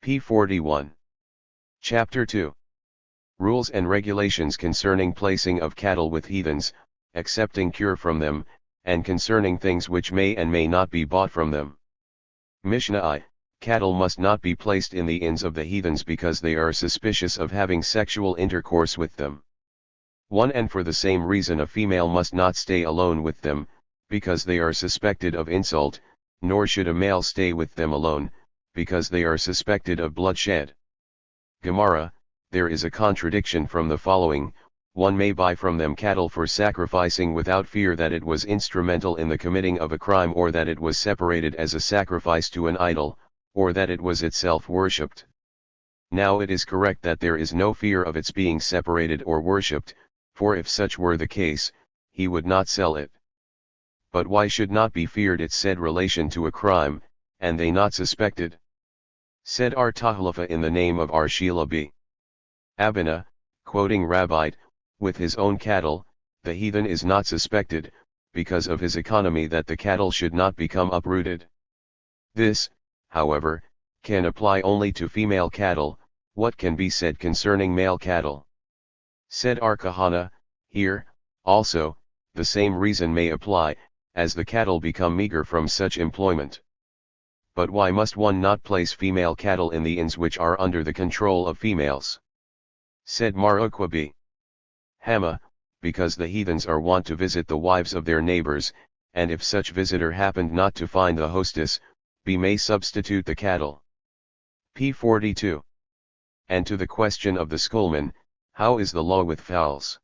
P. 41. Chapter 2. Rules and regulations concerning placing of cattle with heathens, accepting cure from them, and concerning things which may and may not be bought from them. Mishnah I, Cattle must not be placed in the inns of the heathens because they are suspicious of having sexual intercourse with them. 1. And for the same reason a female must not stay alone with them, because they are suspected of insult, nor should a male stay with them alone, because they are suspected of bloodshed. Gemara, there is a contradiction from the following: one may buy from them cattle for sacrificing without fear that it was instrumental in the committing of a crime, or that it was separated as a sacrifice to an idol, or that it was itself worshipped. Now it is correct that there is no fear of its being separated or worshipped, for if such were the case, he would not sell it. But why should not be feared its said relation to a crime, and they not suspected? Said Ar-Tahalafa in the name of Ar-Sheila b. Abana, quoting Rabbite, with his own cattle, the heathen is not suspected, because of his economy that the cattle should not become uprooted. This, however, can apply only to female cattle. What can be said concerning male cattle? Said Ar-Kahana, here, also, the same reason may apply, as the cattle become meager from such employment. But why must one not place female cattle in the inns which are under the control of females? Said Mar-Ukwa b. Hama, because the heathens are wont to visit the wives of their neighbors, and if such visitor happened not to find the hostess, B may substitute the cattle. P. 42. And to the question of the schoolman, how is the law with fowls?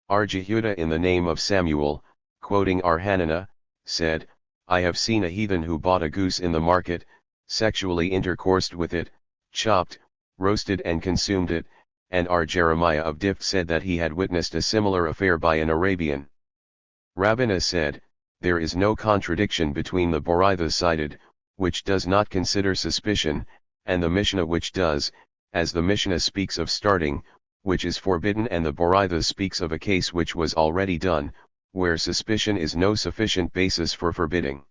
Ar-Jehuda in the name of Samuel, quoting Ar-Hanana, said, I have seen a heathen who bought a goose in the market, sexually intercoursed with it, chopped, roasted and consumed it, and Ar-Jeremiah of Dif said that he had witnessed a similar affair by an Arabian. Rabbina said, there is no contradiction between the Boraitha cited, which does not consider suspicion, and the Mishnah which does, as the Mishnah speaks of starting, which is forbidden, and the Boraitha speaks of a case which was already done, where suspicion is no sufficient basis for forbidding.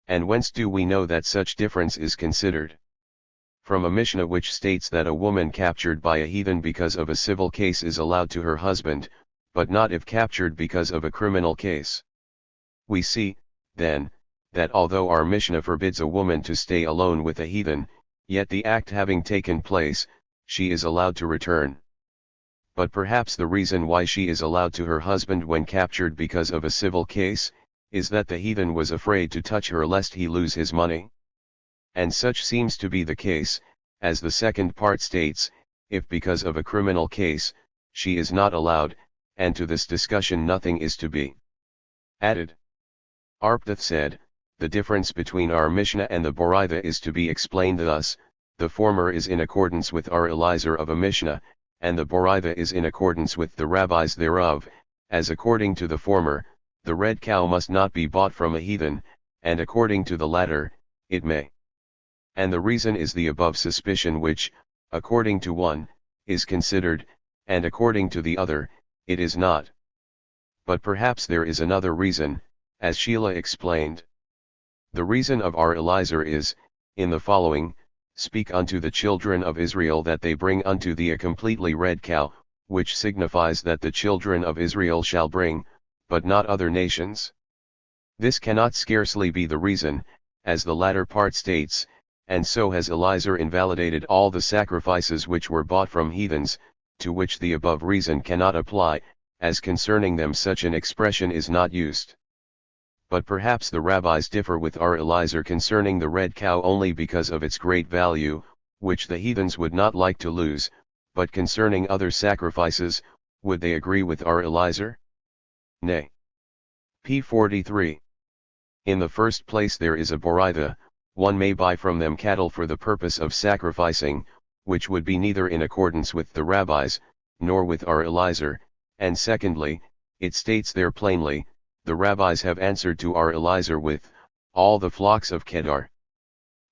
And whence do we know that such difference is considered? From a Mishnah which states that a woman captured by a heathen because of a civil case is allowed to her husband, but not if captured because of a criminal case. We see, then, that although our Mishnah forbids a woman to stay alone with a heathen, yet the act having taken place, she is allowed to return. But perhaps the reason why she is allowed to her husband when captured because of a civil case, is that the heathen was afraid to touch her lest he lose his money. And such seems to be the case, as the second part states, if because of a criminal case, she is not allowed, and to this discussion nothing is to be added. Arptath said, the difference between our Mishnah and the Boraitha is to be explained thus: the former is in accordance with our Eliezer of a Mishnah, and the Boraitha is in accordance with the rabbis thereof, as according to the former, the red cow must not be bought from a heathen, and according to the latter, it may. And the reason is the above suspicion which, according to one, is considered, and according to the other, it is not. But perhaps there is another reason, as Sheila explained. The reason of our Eliezer is, in the following: speak unto the children of Israel that they bring unto thee a completely red cow, which signifies that the children of Israel shall bring, but not other nations. This cannot scarcely be the reason, as the latter part states, and so has Eliezer invalidated all the sacrifices which were bought from heathens, to which the above reason cannot apply, as concerning them such an expression is not used. But perhaps the rabbis differ with our Eliezer concerning the red cow only because of its great value, which the heathens would not like to lose, but concerning other sacrifices, would they agree with our Eliezer? Nay. P. 43. In the first place there is a Boraitha, one may buy from them cattle for the purpose of sacrificing, which would be neither in accordance with the rabbis, nor with our Eliezer, and secondly, it states there plainly, the rabbis have answered to our Eliezer with, all the flocks of Kedar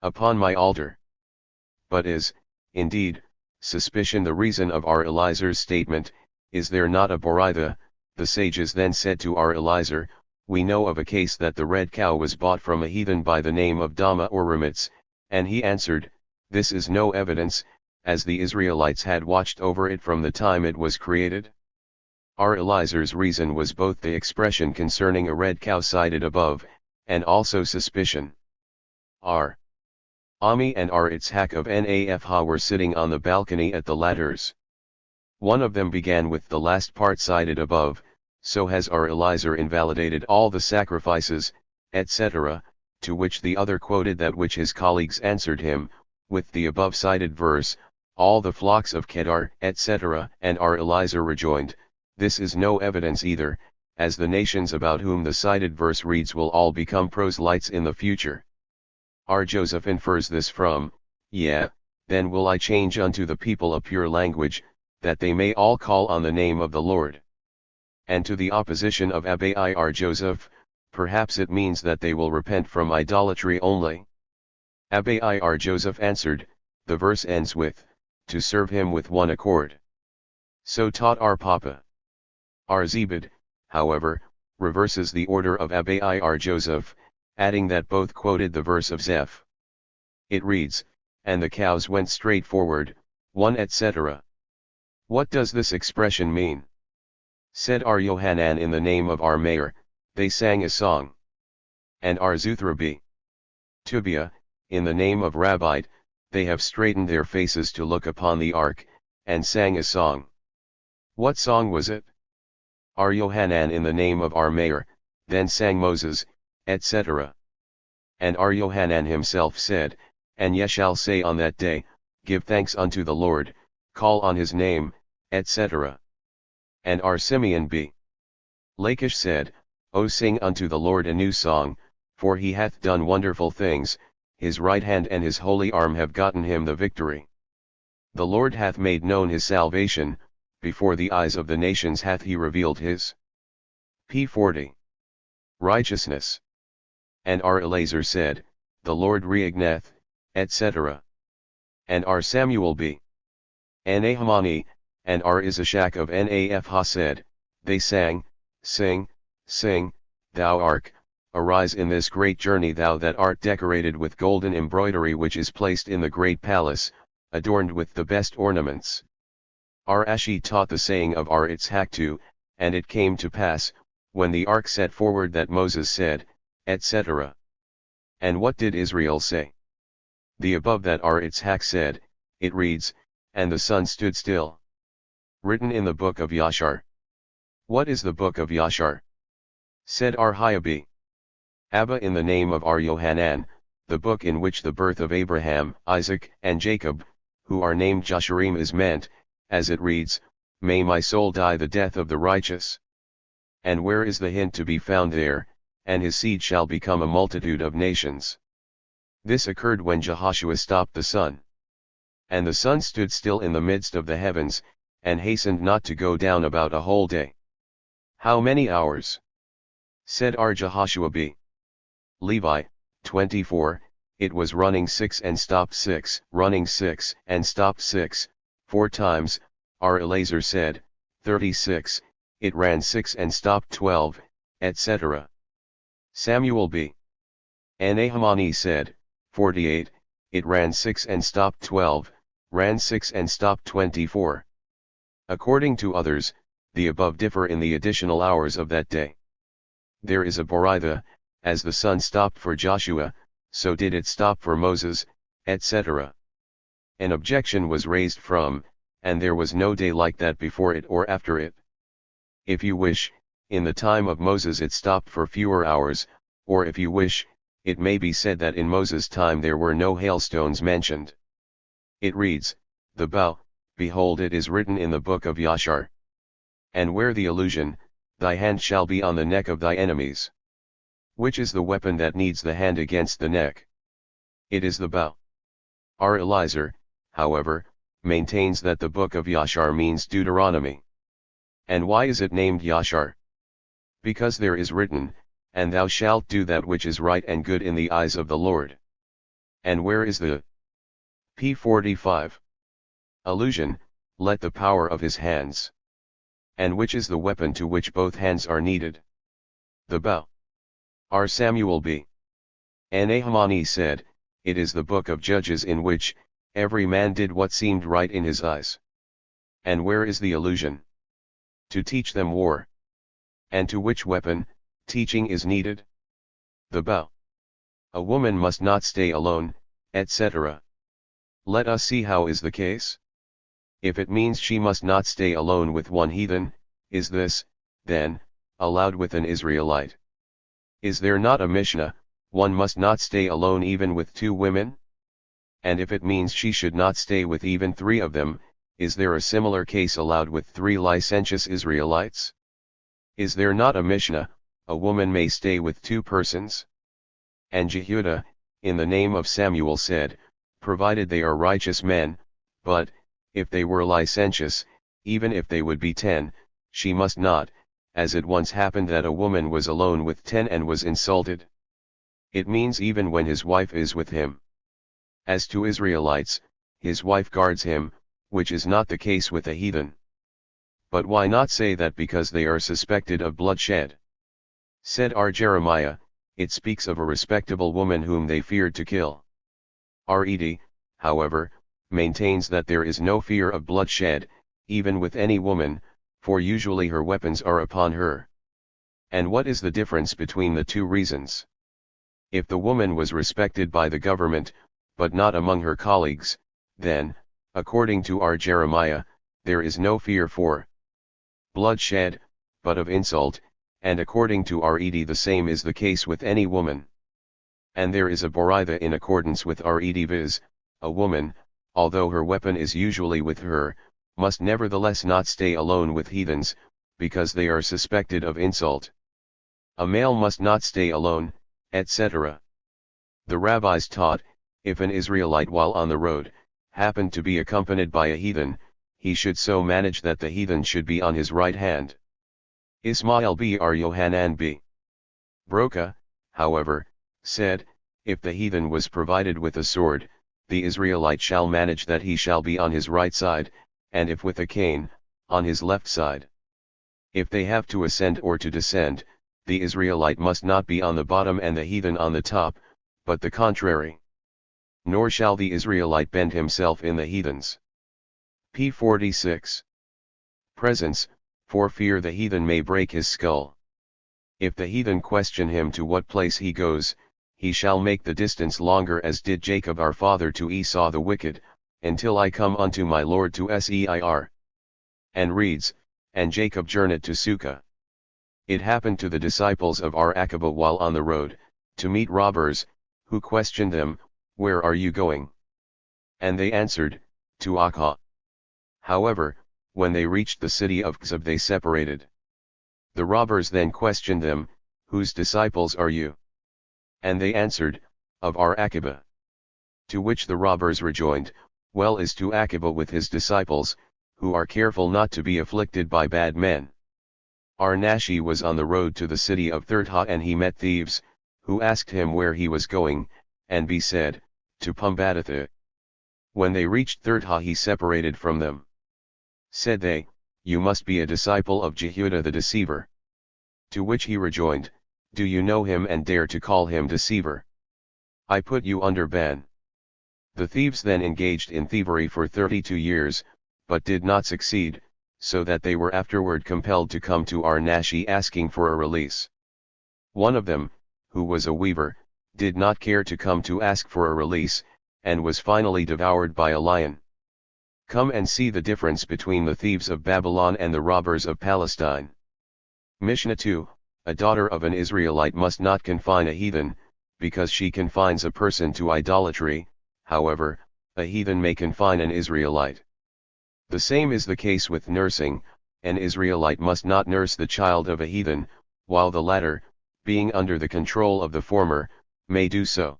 upon my altar. But is, indeed, suspicion the reason of our Eliezer's statement? Is there not a Boraitha? The sages then said to our Eliezer, we know of a case that the red cow was bought from a heathen by the name of Dama or Ramitz, and he answered, this is no evidence, as the Israelites had watched over it from the time it was created. Our Eliezer's reason was both the expression concerning a red cow cited above, and also suspicion. R. Ami and R. Itzhak of Nafha were sitting on the balcony at the ladders. One of them began with the last part cited above, so has our Eliezer invalidated all the sacrifices, etc., to which the other quoted that which his colleagues answered him, with the above cited verse, all the flocks of Kedar, etc., and our Eliezer rejoined, this is no evidence either, as the nations about whom the cited verse reads will all become proselytes in the future. R. Joseph infers this from, then will I change unto the people a pure language, that they may all call on the name of the Lord. And to the opposition of Abai R. Joseph, perhaps it means that they will repent from idolatry only. Abai R. Joseph answered, the verse ends with, to serve him with one accord. So taught our Papa. R. Zebed, however, reverses the order of Abai R. Joseph, adding that both quoted the verse of Zeph. It reads, and the cows went straight forward, one etc. What does this expression mean? Said R. Yohanan in the name of our mayor, they sang a song. And R. Zuthrabi. Tubia, in the name of Rabbite, they have straightened their faces to look upon the ark, and sang a song. What song was it? R. Yohanan in the name of our mayor, then sang Moses, etc. And R. Yohanan himself said, and ye shall say on that day, give thanks unto the Lord, call on his name, etc. And R. Simeon b. Lachish said, O sing unto the Lord a new song, for he hath done wonderful things, his right hand and his holy arm have gotten him the victory. The Lord hath made known his salvation, before the eyes of the nations hath he revealed his p40 righteousness. And R. Eliezer said, the Lord reigneth, etc. And R. Samuel b. Nahumani, and R. Izashak of Nafha said, they sang, sing, sing, thou ark, arise in this great journey thou that art decorated with golden embroidery which is placed in the great palace, adorned with the best ornaments. R. Ashi taught the saying of R. Itzhak too, and it came to pass, when the ark set forward that Moses said, etc. And what did Israel say? The above that R. Itzhak said, it reads, and the sun stood still. Written in the book of Yashar. What is the book of Yashar? Said R. Hyabi. Abba in the name of R. Yohanan, the book in which the birth of Abraham, Isaac, and Jacob, who are named Jasharim is meant, as it reads, may my soul die the death of the righteous. And where is the hint to be found there, and his seed shall become a multitude of nations? This occurred when Jehoshua stopped the sun. And the sun stood still in the midst of the heavens, and hastened not to go down about a whole day. How many hours? Said R. Jehoshua b. Levi, 24, it was running 6 and stopped 6, running 6 and stopped 6, 4 times. R. Eliezer said, 36, it ran 6 and stopped 12, etc. Samuel b. Nahumani said, 48, it ran 6 and stopped 12, ran 6 and stopped 24. According to others, the above differ in the additional hours of that day. There is a Boritha, as the sun stopped for Joshua, so did it stop for Moses, etc. An objection was raised from, and there was no day like that before it or after it. If you wish, in the time of Moses it stopped for fewer hours, or if you wish, it may be said that in Moses' time there were no hailstones mentioned. It reads, the bow, behold it is written in the book of Yashar. And where the allusion, thy hand shall be on the neck of thy enemies. Which is the weapon that needs the hand against the neck? It is the bow. R. Eliezer, however, maintains that the book of Yashar means Deuteronomy. And why is it named Yashar? Because there is written, and thou shalt do that which is right and good in the eyes of the Lord. And where is the p45 allusion, let the power of his hands? And which is the weapon to which both hands are needed? The bow. R. Samuel b. Nahumani said, it is the book of Judges in which, every man did what seemed right in his eyes. And where is the allusion? To teach them war. And to which weapon, teaching is needed? The bow. A woman must not stay alone, etc. Let us see how is the case. If it means she must not stay alone with one heathen, is this, then, allowed with an Israelite? Is there not a Mishnah, one must not stay alone even with two women? And if it means she should not stay with even three of them, is there a similar case allowed with three licentious Israelites? Is there not a Mishnah, a woman may stay with two persons? And Jehudah, in the name of Samuel said, provided they are righteous men, but, if they were licentious, even if they would be 10, she must not, as it once happened that a woman was alone with 10 and was insulted. It means even when his wife is with him. As to Israelites, his wife guards him, which is not the case with a heathen. But why not say that because they are suspected of bloodshed? Said R. Jeremiah, it speaks of a respectable woman whom they feared to kill. R.E.D., however, maintains that there is no fear of bloodshed, even with any woman, for usually her weapons are upon her. And what is the difference between the two reasons? If the woman was respected by the government, but not among her colleagues, then, according to R. Jeremiah, there is no fear for bloodshed, but of insult, and according to R.E.D. the same is the case with any woman. And there is a Boraitha in accordance with R.E.D. viz., a woman, although her weapon is usually with her, must nevertheless not stay alone with heathens, because they are suspected of insult. A male must not stay alone, etc. The rabbis taught, if an Israelite while on the road, happened to be accompanied by a heathen, he should so manage that the heathen should be on his right hand. Ismail br Yohanan b. Broca, however, said, if the heathen was provided with a sword, the Israelite shall manage that he shall be on his right side, and if with a cane, on his left side. If they have to ascend or to descend, the Israelite must not be on the bottom and the heathen on the top, but the contrary. Nor shall the Israelite bend himself in the heathens. P. 46. Presence, for fear the heathen may break his skull. If the heathen question him to what place he goes, he shall make the distance longer as did Jacob our father to Esau the wicked, until I come unto my Lord to Seir. And reads, and Jacob journeyed to Sukkah. It happened to the disciples of our Aqaba while on the road, to meet robbers, who questioned them, where are you going? And they answered, to Akkah. However, when they reached the city of Kzib they separated. The robbers then questioned them, whose disciples are you? And they answered, of our Aqaba. To which the robbers rejoined, well is to Aqaba with his disciples, who are careful not to be afflicted by bad men. Our Nashi was on the road to the city of Third-Ha and he met thieves, who asked him where he was going, and he said, to Pumbeditha. When they reached Third-Ha he separated from them. Said they, you must be a disciple of Jehudah the deceiver. To which he rejoined, do you know him and dare to call him deceiver? I put you under ban. The thieves then engaged in thievery for 32 years, but did not succeed, so that they were afterward compelled to come to our Nashi asking for a release. One of them, who was a weaver, did not care to come to ask for a release, and was finally devoured by a lion. Come and see the difference between the thieves of Babylon and the robbers of Palestine. Mishnah 2, a daughter of an Israelite must not confine a heathen, because she confines a person to idolatry, however, a heathen may confine an Israelite. The same is the case with nursing, an Israelite must not nurse the child of a heathen, while the latter, being under the control of the former, may do so.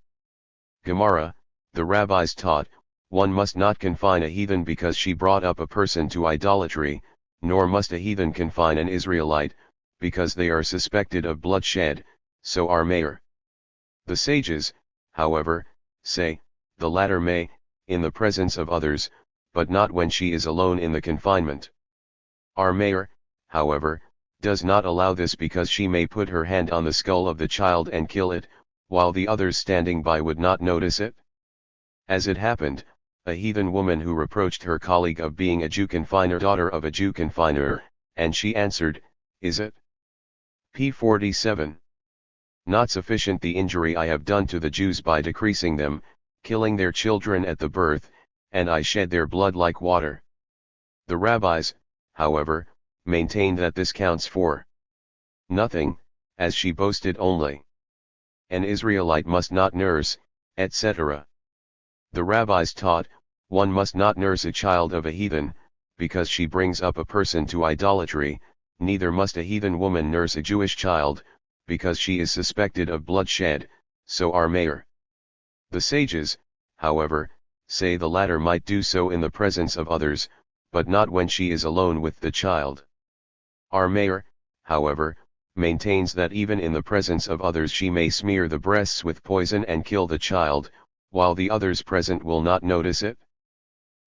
Gemara, the rabbis taught, one must not confine a heathen because she brought up a person to idolatry, nor must a heathen confine an Israelite, because they are suspected of bloodshed, so are Meir. The sages, however, say, the latter may, in the presence of others, but not when she is alone in the confinement. Our Meir, however, does not allow this because she may put her hand on the skull of the child and kill it, while the others standing by would not notice it. As it happened, a heathen woman who reproached her colleague of being a Jew confiner, daughter of a Jew confiner, and she answered, is it? P. 47. Not sufficient the injury I have done to the Jews by decreasing them, killing their children at the birth, and I shed their blood like water. The rabbis, however, maintained that this counts for nothing, as she boasted only. An Israelite must not nurse, etc. The rabbis taught, one must not nurse a child of a heathen, because she brings up a person to idolatry, neither must a heathen woman nurse a Jewish child, because she is suspected of bloodshed, so our mayor. The sages, however, say the latter might do so in the presence of others, but not when she is alone with the child. Our mayor, however, maintains that even in the presence of others she may smear the breasts with poison and kill the child, while the others present will not notice it.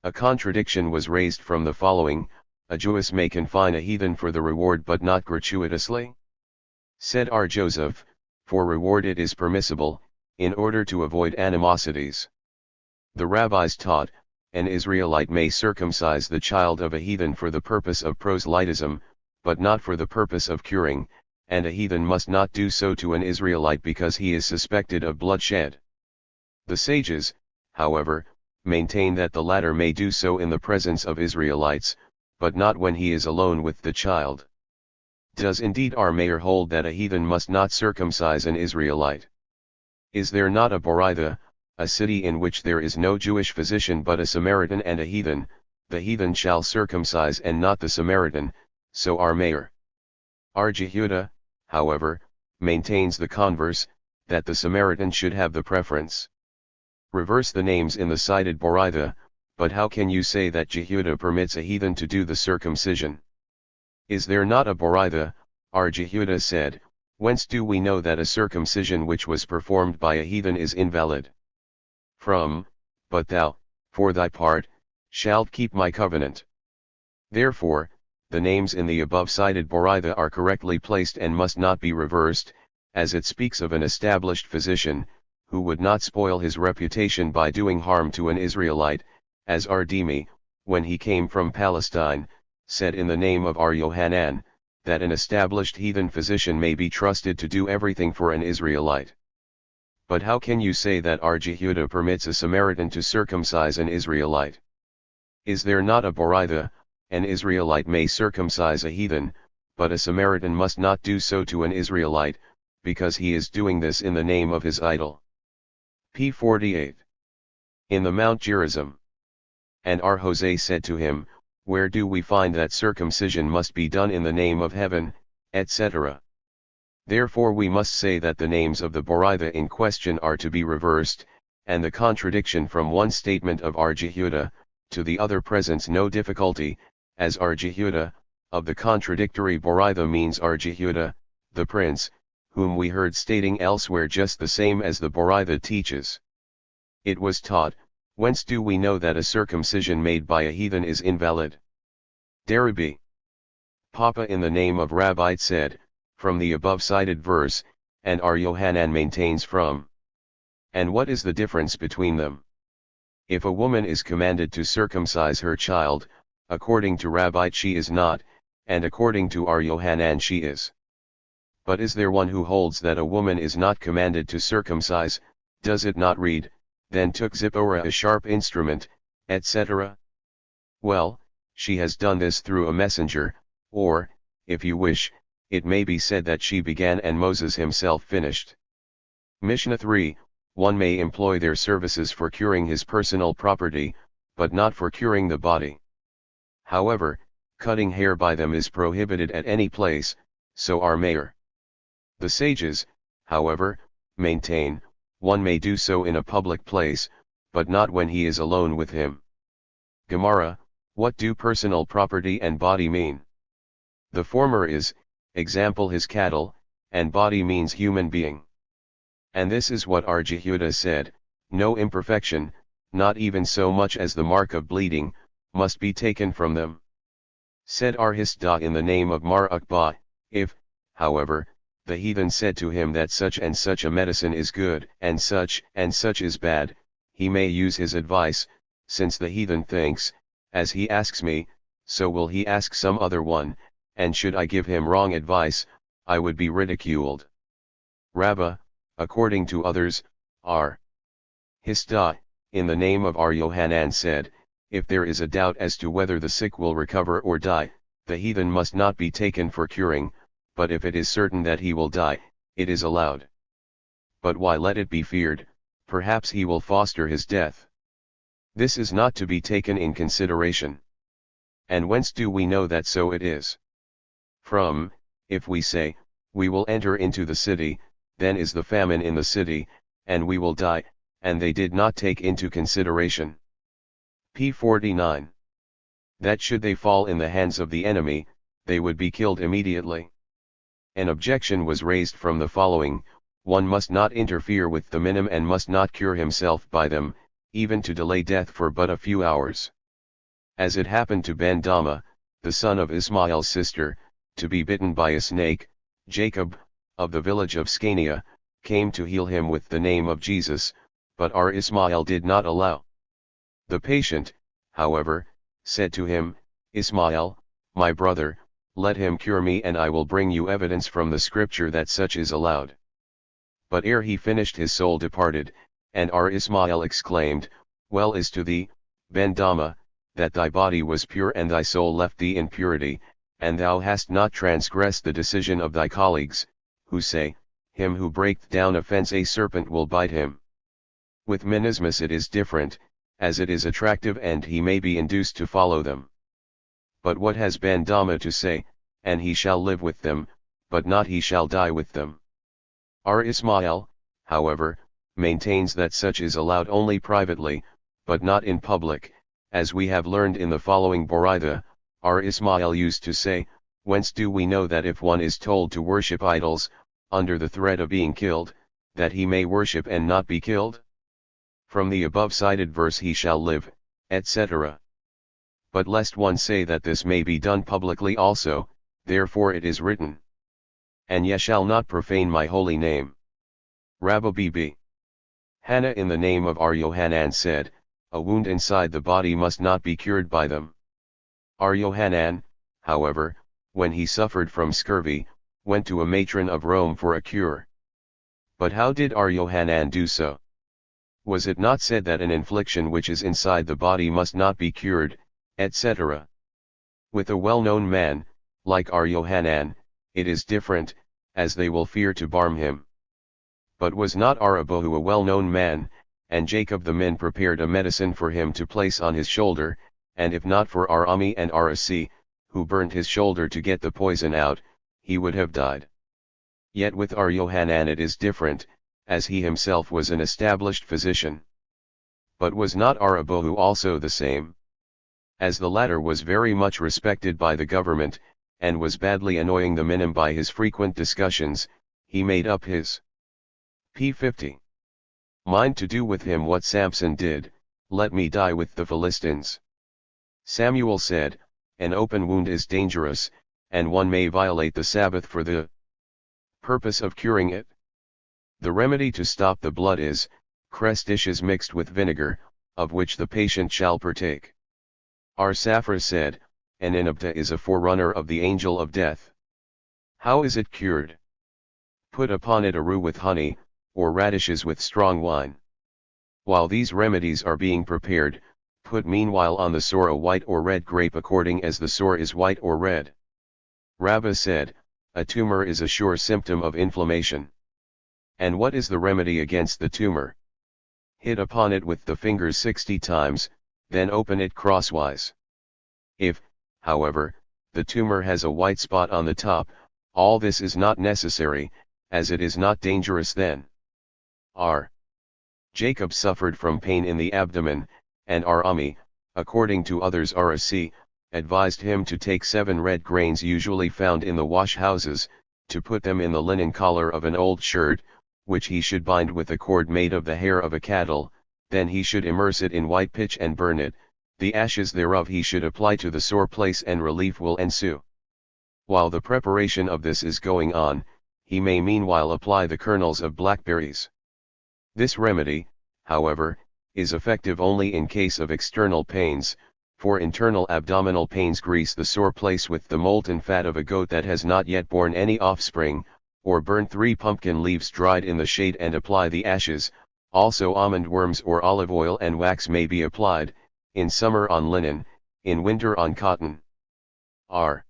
A contradiction was raised from the following: a Jewess may confine a heathen for the reward but not gratuitously. Said R. Joseph, for reward it is permissible, in order to avoid animosities. The rabbis taught, an Israelite may circumcise the child of a heathen for the purpose of proselytism, but not for the purpose of curing, and a heathen must not do so to an Israelite because he is suspected of bloodshed. The sages, however, maintain that the latter may do so in the presence of Israelites, but not when he is alone with the child. Does indeed our mayor hold that a heathen must not circumcise an Israelite? Is there not a Boritha, a city in which there is no Jewish physician but a Samaritan and a heathen? The heathen shall circumcise and not the Samaritan, so our mayor. R. Jehuda, however, maintains the converse, that the Samaritan should have the preference. Reverse the names in the cited Boritha, but how can you say that Jehuda permits a heathen to do the circumcision? Is there not a Boritha? R. Jehuda said, whence do we know that a circumcision which was performed by a heathen is invalid? From, but thou, for thy part, shalt keep my covenant. Therefore, the names in the above cited Boritha are correctly placed and must not be reversed, as it speaks of an established physician, who would not spoil his reputation by doing harm to an Israelite, as R. Demi, when he came from Palestine, said in the name of R. Yohanan, that an established heathen physician may be trusted to do everything for an Israelite. But how can you say that R. Jehuda permits a Samaritan to circumcise an Israelite? Is there not a Boritha, an Israelite may circumcise a heathen, but a Samaritan must not do so to an Israelite, because he is doing this in the name of his idol. P. 48. In the Mount Gerizim. And R. Jose said to him, where do we find that circumcision must be done in the name of heaven, etc.? Therefore we must say that the names of the Boritha in question are to be reversed, and the contradiction from one statement of R. Jehuda, to the other presents no difficulty, as R. Jehuda, of the contradictory Boritha means R. Jehuda, the prince, whom we heard stating elsewhere just the same as the Boritha teaches. It was taught, whence do we know that a circumcision made by a heathen is invalid? Darabi. Papa in the name of Rabbi said, from the above cited verse, and R. Yohanan maintains from. And what is the difference between them? If a woman is commanded to circumcise her child, according to Rabbi she is not, and according to R. Yohanan she is. But is there one who holds that a woman is not commanded to circumcise? Does it not read, then took Zipporah a sharp instrument, etc.? Well, she has done this through a messenger, or, if you wish, it may be said that she began and Moses himself finished. Mishnah 3, one may employ their services for curing his personal property, but not for curing the body. However, cutting hair by them is prohibited at any place, so our mayor. The sages, however, maintain, one may do so in a public place, but not when he is alone with him. Gemara, what do personal property and body mean? The former is, example his cattle, and body means human being. And this is what R. Jehuda said, no imperfection, not even so much as the mark of bleeding, must be taken from them. Said R. Hisda in the name of Mar Ukba, if, however, the heathen said to him that such and such a medicine is good and such is bad, he may use his advice, since the heathen thinks, as he asks me, so will he ask some other one, and should I give him wrong advice, I would be ridiculed. Rabbah, according to others, R. Hisda, in the name of our Yohanan said, if there is a doubt as to whether the sick will recover or die, the heathen must not be taken for curing, but if it is certain that he will die, it is allowed. But why let it be feared? Perhaps he will foster his death. This is not to be taken in consideration. And whence do we know that so it is? From, if we say, we will enter into the city, then is the famine in the city, and we will die, and they did not take into consideration. P 49. That should they fall in the hands of the enemy, they would be killed immediately. An objection was raised from the following: one must not interfere with the minim and must not cure himself by them, even to delay death for but a few hours. As it happened to Ben Dama, the son of Ismael's sister, to be bitten by a snake, Jacob, of the village of Scania, came to heal him with the name of Jesus, but our Ismael did not allow. The patient, however, said to him, Ismael, my brother, let him cure me and I will bring you evidence from the scripture that such is allowed. But ere he finished his soul departed, and our Ismael exclaimed, well is to thee, Ben Dama, that thy body was pure and thy soul left thee in purity, and thou hast not transgressed the decision of thy colleagues, who say, him who breaketh down a fence a serpent will bite him. With menismus it is different, as it is attractive and he may be induced to follow them. But what has Ben Dama to say? And he shall live with them, but not he shall die with them. Our Ismael, however, maintains that such is allowed only privately, but not in public, as we have learned in the following Boraida. Our Ismael used to say, whence do we know that if one is told to worship idols, under the threat of being killed, that he may worship and not be killed? From the above cited verse he shall live, etc. But lest one say that this may be done publicly also, therefore it is written, and ye shall not profane my holy name. Rabbi B.B. Hannah in the name of our Yohanan said, a wound inside the body must not be cured by them. Our Yohanan, however, when he suffered from scurvy, went to a matron of Rome for a cure. But how did our Yohanan do so? Was it not said that an infliction which is inside the body must not be cured, etc.? With a well-known man, like our Yohanan, it is different, as they will fear to harm him. But was not our Abahu a well-known man, and Jacob the men prepared a medicine for him to place on his shoulder, and if not for our Ami and our Asi, who burnt his shoulder to get the poison out, he would have died. Yet with our Yohanan it is different, as he himself was an established physician. But was not our Abahu also the same? As the latter was very much respected by the government, and was badly annoying the minim by his frequent discussions, he made up his p. 50. Mind to do with him what Samson did, let me die with the Philistines. Samuel said, an open wound is dangerous, and one may violate the Sabbath for the purpose of curing it. The remedy to stop the blood is, cress dishes mixed with vinegar, of which the patient shall partake. Our Safra said, an inabta is a forerunner of the angel of death. How is it cured? Put upon it a roux with honey, or radishes with strong wine. While these remedies are being prepared, put meanwhile on the sore a white or red grape according as the sore is white or red. Rabbah said, a tumor is a sure symptom of inflammation. And what is the remedy against the tumor? Hit upon it with the fingers 60 times, then open it crosswise. If, however, the tumor has a white spot on the top, all this is not necessary, as it is not dangerous then. R. Jacob suffered from pain in the abdomen, and our Ami, according to others Rasi, advised him to take 7 red grains usually found in the wash houses, to put them in the linen collar of an old shirt, which he should bind with a cord made of the hair of a cattle, then he should immerse it in white pitch and burn it, the ashes thereof he should apply to the sore place and relief will ensue. While the preparation of this is going on, he may meanwhile apply the kernels of blackberries. This remedy, however, is effective only in case of external pains, for internal abdominal pains grease the sore place with the molten fat of a goat that has not yet borne any offspring, or burn 3 pumpkin leaves dried in the shade and apply the ashes, Also almond worms or olive oil and wax may be applied, in summer on linen, in winter on cotton. R.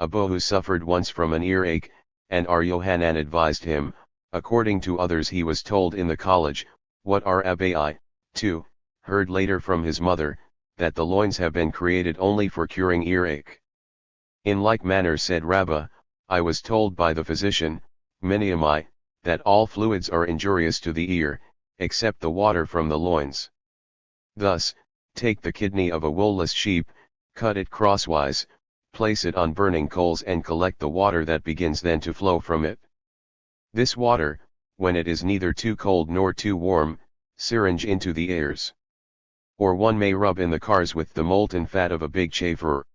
Abbo who suffered once from an earache, and R. Yohanan advised him, according to others he was told in the college, what R. Abbai, too, heard later from his mother, that the loins have been created only for curing earache. In like manner said Rabbah, I was told by the physician, Miniamai, that all fluids are injurious to the ear, except the water from the loins. Thus, take the kidney of a woolless sheep, cut it crosswise, place it on burning coals and collect the water that begins then to flow from it. This water, when it is neither too cold nor too warm, syringe into the ears. Or one may rub in the cars with the molten fat of a big chaffer.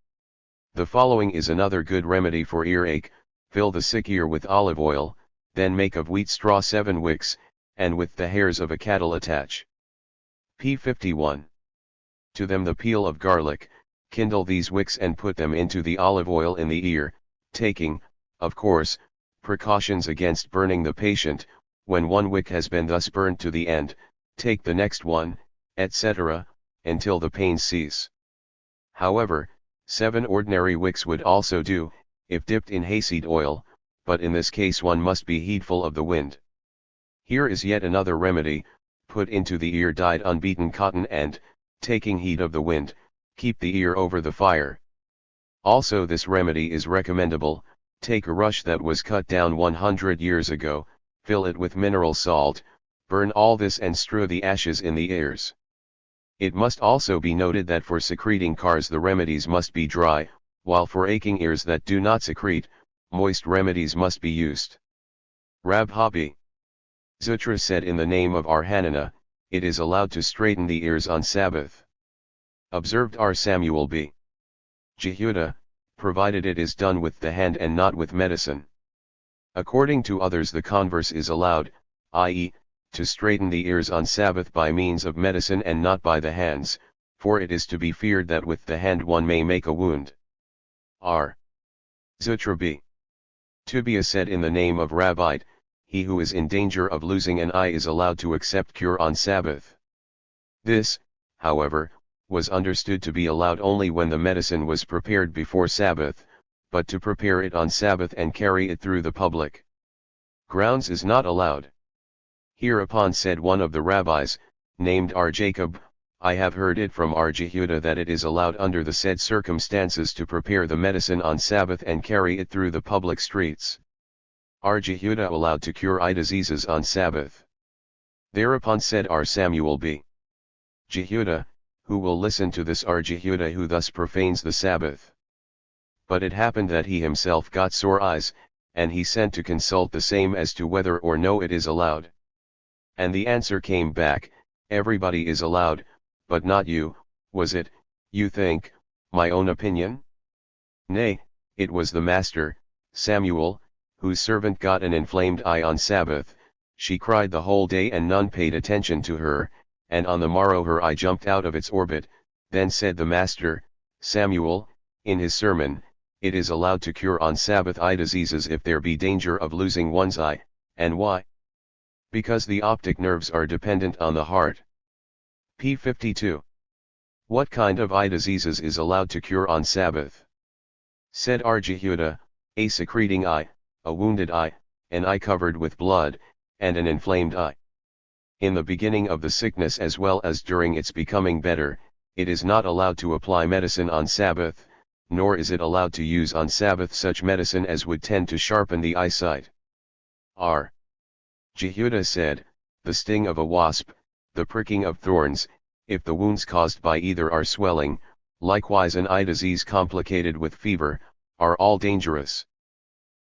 The following is another good remedy for earache: fill the sick ear with olive oil, then make of wheat straw 7 wicks, and with the hairs of a cattle attach. P. 51. To them the peel of garlic, kindle these wicks and put them into the olive oil in the ear, taking, of course, precautions against burning the patient. When one wick has been thus burned to the end, take the next one, etc., until the pain cease. However, 7 ordinary wicks would also do, if dipped in hayseed oil, but in this case one must be heedful of the wind. Here is yet another remedy: put into the ear dyed unbeaten cotton and, taking heed of the wind, keep the ear over the fire. Also this remedy is recommendable: take a rush that was cut down 100 years ago, fill it with mineral salt, burn all this and strew the ashes in the ears. It must also be noted that for secreting cars the remedies must be dry, while for aching ears that do not secrete, moist remedies must be used. Rab Habi Zutra said in the name of Ar Hanana, it is allowed to straighten the ears on Sabbath. Observed R. Samuel B. Jehuda, provided it is done with the hand and not with medicine. According to others the converse is allowed, i.e., to straighten the ears on Sabbath by means of medicine and not by the hands, for it is to be feared that with the hand one may make a wound. R. Zutra B. Tubia said in the name of Rabbite, he who is in danger of losing an eye is allowed to accept cure on Sabbath. This, however, was understood to be allowed only when the medicine was prepared before Sabbath, but to prepare it on Sabbath and carry it through the public grounds is not allowed. Hereupon said one of the rabbis, named R. Jacob, I have heard it from R. Jehuda that it is allowed under the said circumstances to prepare the medicine on Sabbath and carry it through the public streets. R. Jehuda allowed to cure eye diseases on Sabbath. Thereupon said R. Samuel B. Jehuda, who will listen to this R. Jehuda who thus profanes the Sabbath? But it happened that he himself got sore eyes, and he sent to consult the same as to whether or no it is allowed. And the answer came back, everybody is allowed, but not you. Was it, you think, my own opinion? Nay, it was the master, Samuel, whose servant got an inflamed eye on Sabbath. She cried the whole day and none paid attention to her, and on the morrow her eye jumped out of its orbit. Then said the master, Samuel, in his sermon, it is allowed to cure on Sabbath eye diseases if there be danger of losing one's eye. And why? Because the optic nerves are dependent on the heart. P. 52. What kind of eye diseases is allowed to cure on Sabbath? Said R. Jehuda, a secreting eye, a wounded eye, an eye covered with blood, and an inflamed eye. In the beginning of the sickness as well as during its becoming better, it is not allowed to apply medicine on Sabbath, nor is it allowed to use on Sabbath such medicine as would tend to sharpen the eyesight. R. Jehuda said, the sting of a wasp, the pricking of thorns, if the wounds caused by either are swelling, likewise an eye disease complicated with fever, are all dangerous.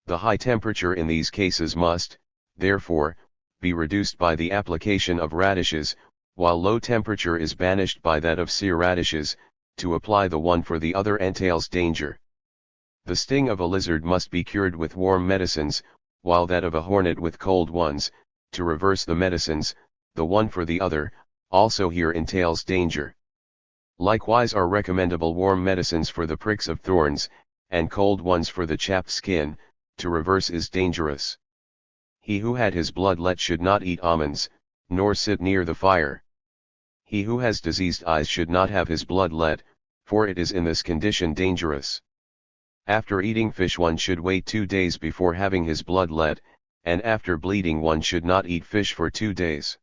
The high temperature in these cases must, therefore, be reduced by the application of radishes, while low temperature is banished by that of sear radishes. To apply the one for the other entails danger. The sting of a lizard must be cured with warm medicines, while that of a hornet with cold ones. To reverse the medicines, the one for the other, also here entails danger. Likewise are recommendable warm medicines for the pricks of thorns, and cold ones for the chapped skin. To reverse is dangerous. He who had his blood let should not eat almonds, nor sit near the fire. He who has diseased eyes should not have his blood let, for it is in this condition dangerous. After eating fish one should wait 2 days before having his blood let, and after bleeding one should not eat fish for 2 days.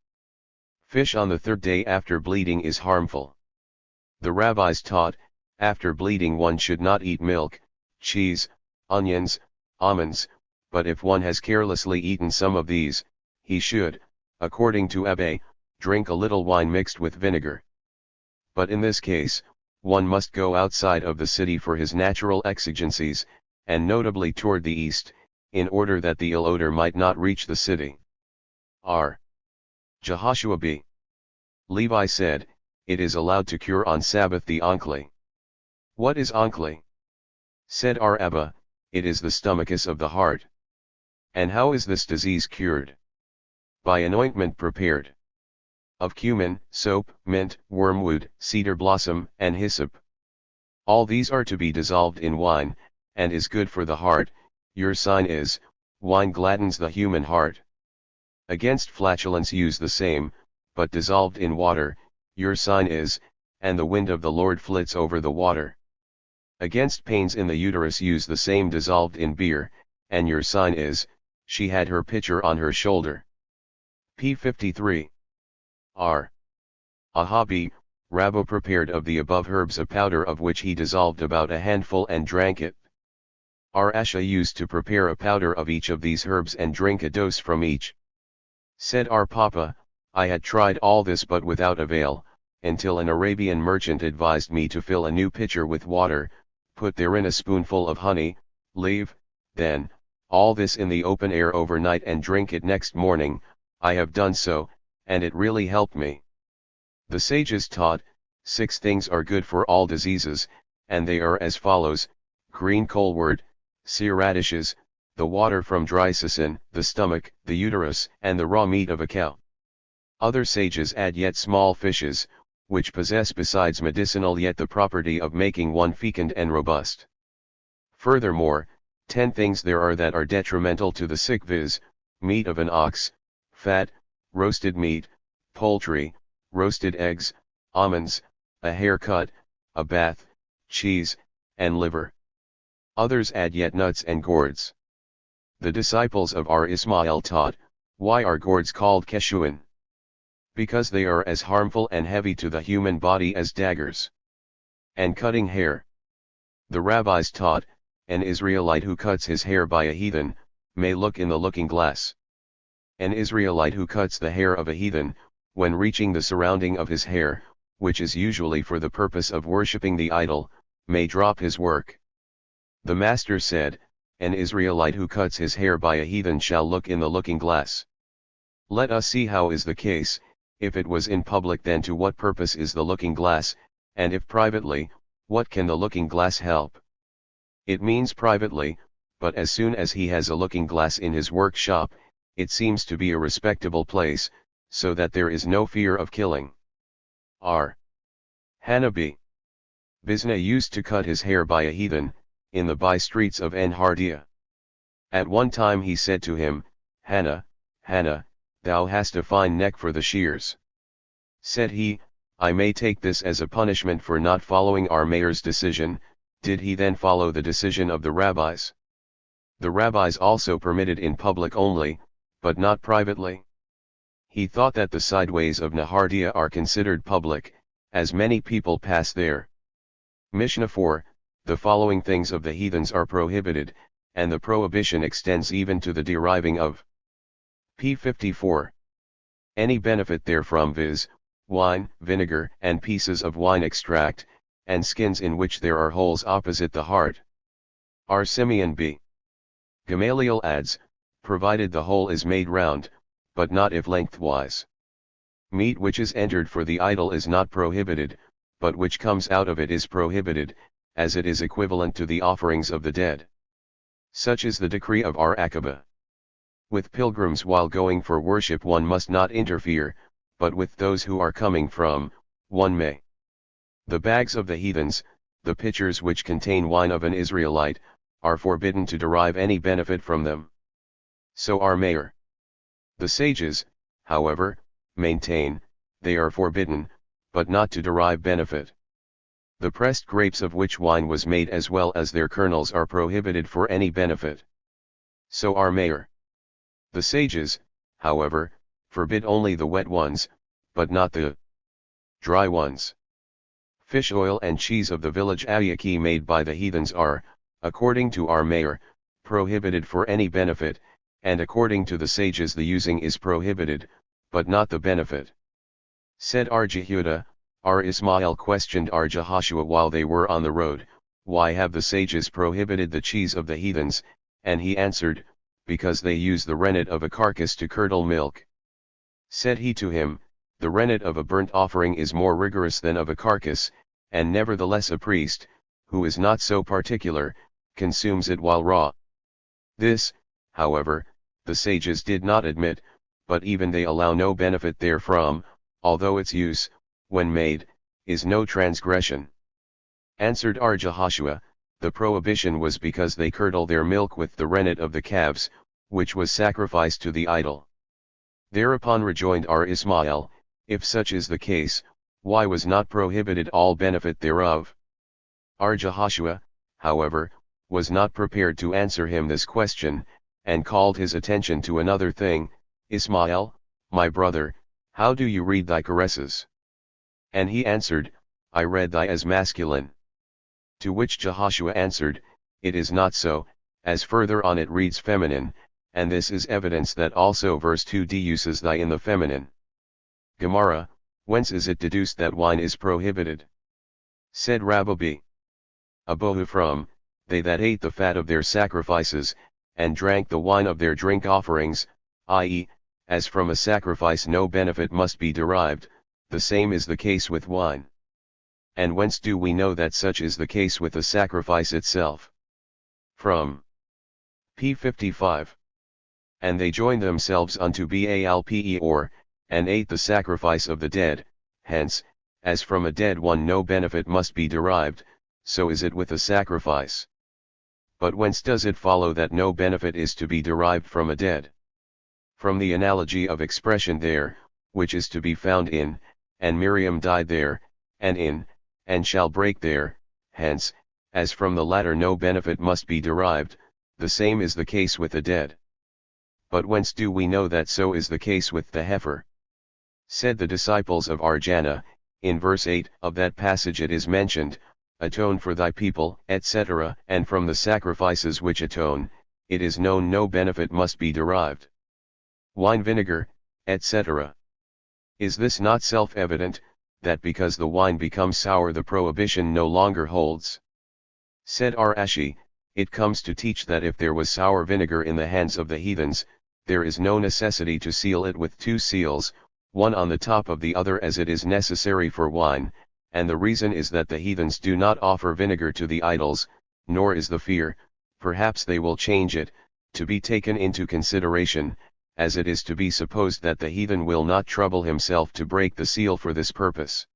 Fish on the 3rd day after bleeding is harmful. The rabbis taught, after bleeding one should not eat milk, cheese, onions, almonds, but if one has carelessly eaten some of these, he should, according to Abba, drink a little wine mixed with vinegar. But in this case, one must go outside of the city for his natural exigencies, and notably toward the east, in order that the ill odor might not reach the city. R. Jehoshua b. Levi said, it is allowed to cure on Sabbath the onchli. What is onchli? Said our Abba, it is the stomachus of the heart. And how is this disease cured? By an ointment prepared of cumin, soap, mint, wormwood, cedar blossom, and hyssop. All these are to be dissolved in wine, and is good for the heart. Your sign is, wine gladdens the human heart. Against flatulence use the same, but dissolved in water. Your sign is, and the wind of the Lord flits over the water. Against pains in the uterus use the same dissolved in beer, and your sign is, she had her pitcher on her shoulder. P. 53. R. Ahabi, Rabbo prepared of the above herbs a powder of which he dissolved about a handful and drank it. Our Asha used to prepare a powder of each of these herbs and drink a dose from each. Said our Papa, I had tried all this but without avail, until an Arabian merchant advised me to fill a new pitcher with water, put therein a spoonful of honey, leave, then, all this in the open air overnight and drink it next morning. I have done so, and it really helped me. The sages taught, 6 things are good for all diseases, and they are as follows: green colewort, sear radishes, the water from dry sisson, the stomach, the uterus, and the raw meat of a cow. Other sages add yet small fishes, which possess besides medicinal yet the property of making one fecund and robust. Furthermore, 10 things there are that are detrimental to the sick, viz., meat of an ox, fat, roasted meat, poultry, roasted eggs, almonds, a haircut, a bath, cheese, and liver. Others add yet nuts and gourds. The disciples of our Ismail taught, why are gourds called keshuin? Because they are as harmful and heavy to the human body as daggers. And cutting hair. The rabbis taught, an Israelite who cuts his hair by a heathen, may look in the looking glass. An Israelite who cuts the hair of a heathen, when reaching the surrounding of his hair, which is usually for the purpose of worshipping the idol, may drop his work. The Master said, an Israelite who cuts his hair by a heathen shall look in the looking glass. Let us see how is the case. If it was in public, then to what purpose is the looking glass, and if privately, what can the looking glass help? It means privately, but as soon as he has a looking glass in his workshop, it seems to be a respectable place, so that there is no fear of killing. R. Hanabi. Bizna used to cut his hair by a heathen, in the by-streets of En-Hardia. At one time he said to him, Hannah, Hannah, thou hast a fine neck for the shears. Said he, I may take this as a punishment for not following our mayor's decision. Did he then follow the decision of the rabbis? The rabbis also permitted in public only, but not privately. He thought that the sideways of Nahardia are considered public, as many people pass there. Mishnah 4, the following things of the heathens are prohibited, and the prohibition extends even to the deriving of. P. 54. Any benefit therefrom, viz., wine, vinegar, and pieces of wine extract, and skins in which there are holes opposite the heart. R. Simeon b. Gamaliel adds, provided the hole is made round, but not if lengthwise. Meat which is entered for the idol is not prohibited, but which comes out of it is prohibited, as it is equivalent to the offerings of the dead. Such is the decree of our Akaba. With pilgrims while going for worship one must not interfere, but with those who are coming from, one may. The bags of the heathens, the pitchers which contain wine of an Israelite, are forbidden to derive any benefit from them. So our mayor. The sages, however, maintain, they are forbidden, but not to derive benefit. The pressed grapes of which wine was made as well as their kernels are prohibited for any benefit. So are mayor. The sages, however, forbid only the wet ones, but not the dry ones. Fish oil and cheese of the village ayaki made by the heathens are, according to our mayor, prohibited for any benefit, and according to the sages the using is prohibited, but not the benefit. Said our Jehuda, our Ismail questioned our Jehoshua while they were on the road, why have the sages prohibited the cheese of the heathens, and he answered, because they use the rennet of a carcass to curdle milk. Said he to him, the rennet of a burnt offering is more rigorous than of a carcass, and nevertheless a priest, who is not so particular, consumes it while raw. This, however, the sages did not admit, but even they allow no benefit therefrom, although its use, when made, is no transgression. Answered our Jehoshua, the prohibition was because they curdle their milk with the rennet of the calves, which was sacrificed to the idol. Thereupon rejoined our Ismail, if such is the case, why was not prohibited all benefit thereof? Our Jehoshua, however, was not prepared to answer him this question, and called his attention to another thing, Ismail, my brother, how do you read thy caresses? And he answered, I read thy as masculine. To which Jehoshua answered, it is not so, as further on it reads feminine, and this is evidence that also verse 2d uses thy in the feminine. Gemara, whence is it deduced that wine is prohibited? Said Rabbi Abohu from, they that ate the fat of their sacrifices, and drank the wine of their drink offerings, i.e., as from a sacrifice no benefit must be derived, the same is the case with wine. And whence do we know that such is the case with the sacrifice itself? From p. 55. And they joined themselves unto Baalpe or, and ate the sacrifice of the dead, hence, as from a dead one no benefit must be derived, so is it with a sacrifice. But whence does it follow that no benefit is to be derived from a dead? From the analogy of expression there, which is to be found in, and Miriam died there, and in, and shall break there, hence, as from the latter no benefit must be derived, the same is the case with the dead. But whence do we know that so is the case with the heifer? Said the disciples of Arjana, in verse 8 of that passage it is mentioned, atone for thy people, etc., and from the sacrifices which atone, it is known no benefit must be derived. Wine vinegar, etc. Is this not self-evident, that because the wine becomes sour the prohibition no longer holds? Said Rashi, it comes to teach that if there was sour vinegar in the hands of the heathens, there is no necessity to seal it with two seals, one on the top of the other as it is necessary for wine, and the reason is that the heathens do not offer vinegar to the idols, nor is the fear, perhaps they will change it, to be taken into consideration, as it is to be supposed that the heathen will not trouble himself to break the seal for this purpose.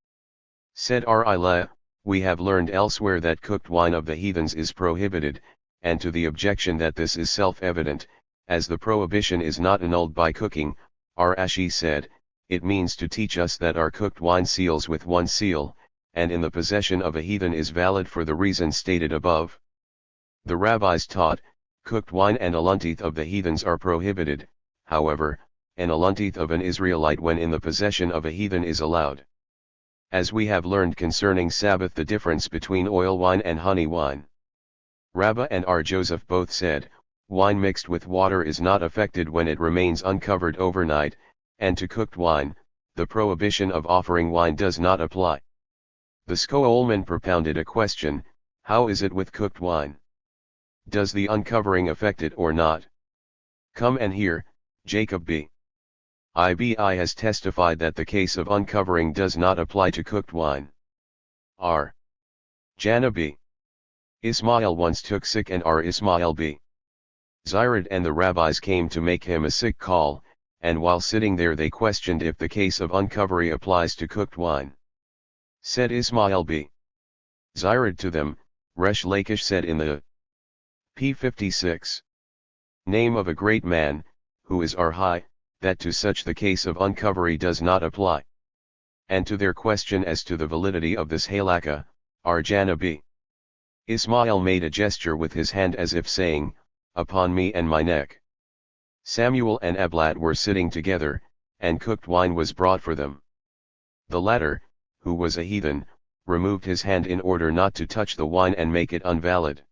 Said Rila, we have learned elsewhere that cooked wine of the heathens is prohibited, and to the objection that this is self-evident, as the prohibition is not annulled by cooking, Rashi said, it means to teach us that our cooked wine seals with one seal, and in the possession of a heathen is valid for the reason stated above. The rabbis taught, cooked wine and aluntith of the heathens are prohibited, however, an aluntith of an Israelite when in the possession of a heathen is allowed. As we have learned concerning Sabbath the difference between oil wine and honey wine. Rabbah and Joseph both said, wine mixed with water is not affected when it remains uncovered overnight, and to cooked wine, the prohibition of offering wine does not apply. The Skoolman propounded a question, how is it with cooked wine? Does the uncovering affect it or not? Come and hear, Jacob B. Ibi has testified that the case of uncovering does not apply to cooked wine. R. Jana B. Ismail once took sick and R. Ismail B. Zirad and the rabbis came to make him a sick call, and while sitting there they questioned if the case of uncovery applies to cooked wine. Said Ismail b. Zirad to them, Resh Lakish said in the p. 56. Name of a great man, who is Arhai, that to such the case of uncovery does not apply. And to their question as to the validity of this halakha, Arjana b. Ismail made a gesture with his hand as if saying, upon me and my neck. Samuel and Ablat were sitting together, and cooked wine was brought for them. The latter, who was a heathen, removed his hand in order not to touch the wine and make it invalid.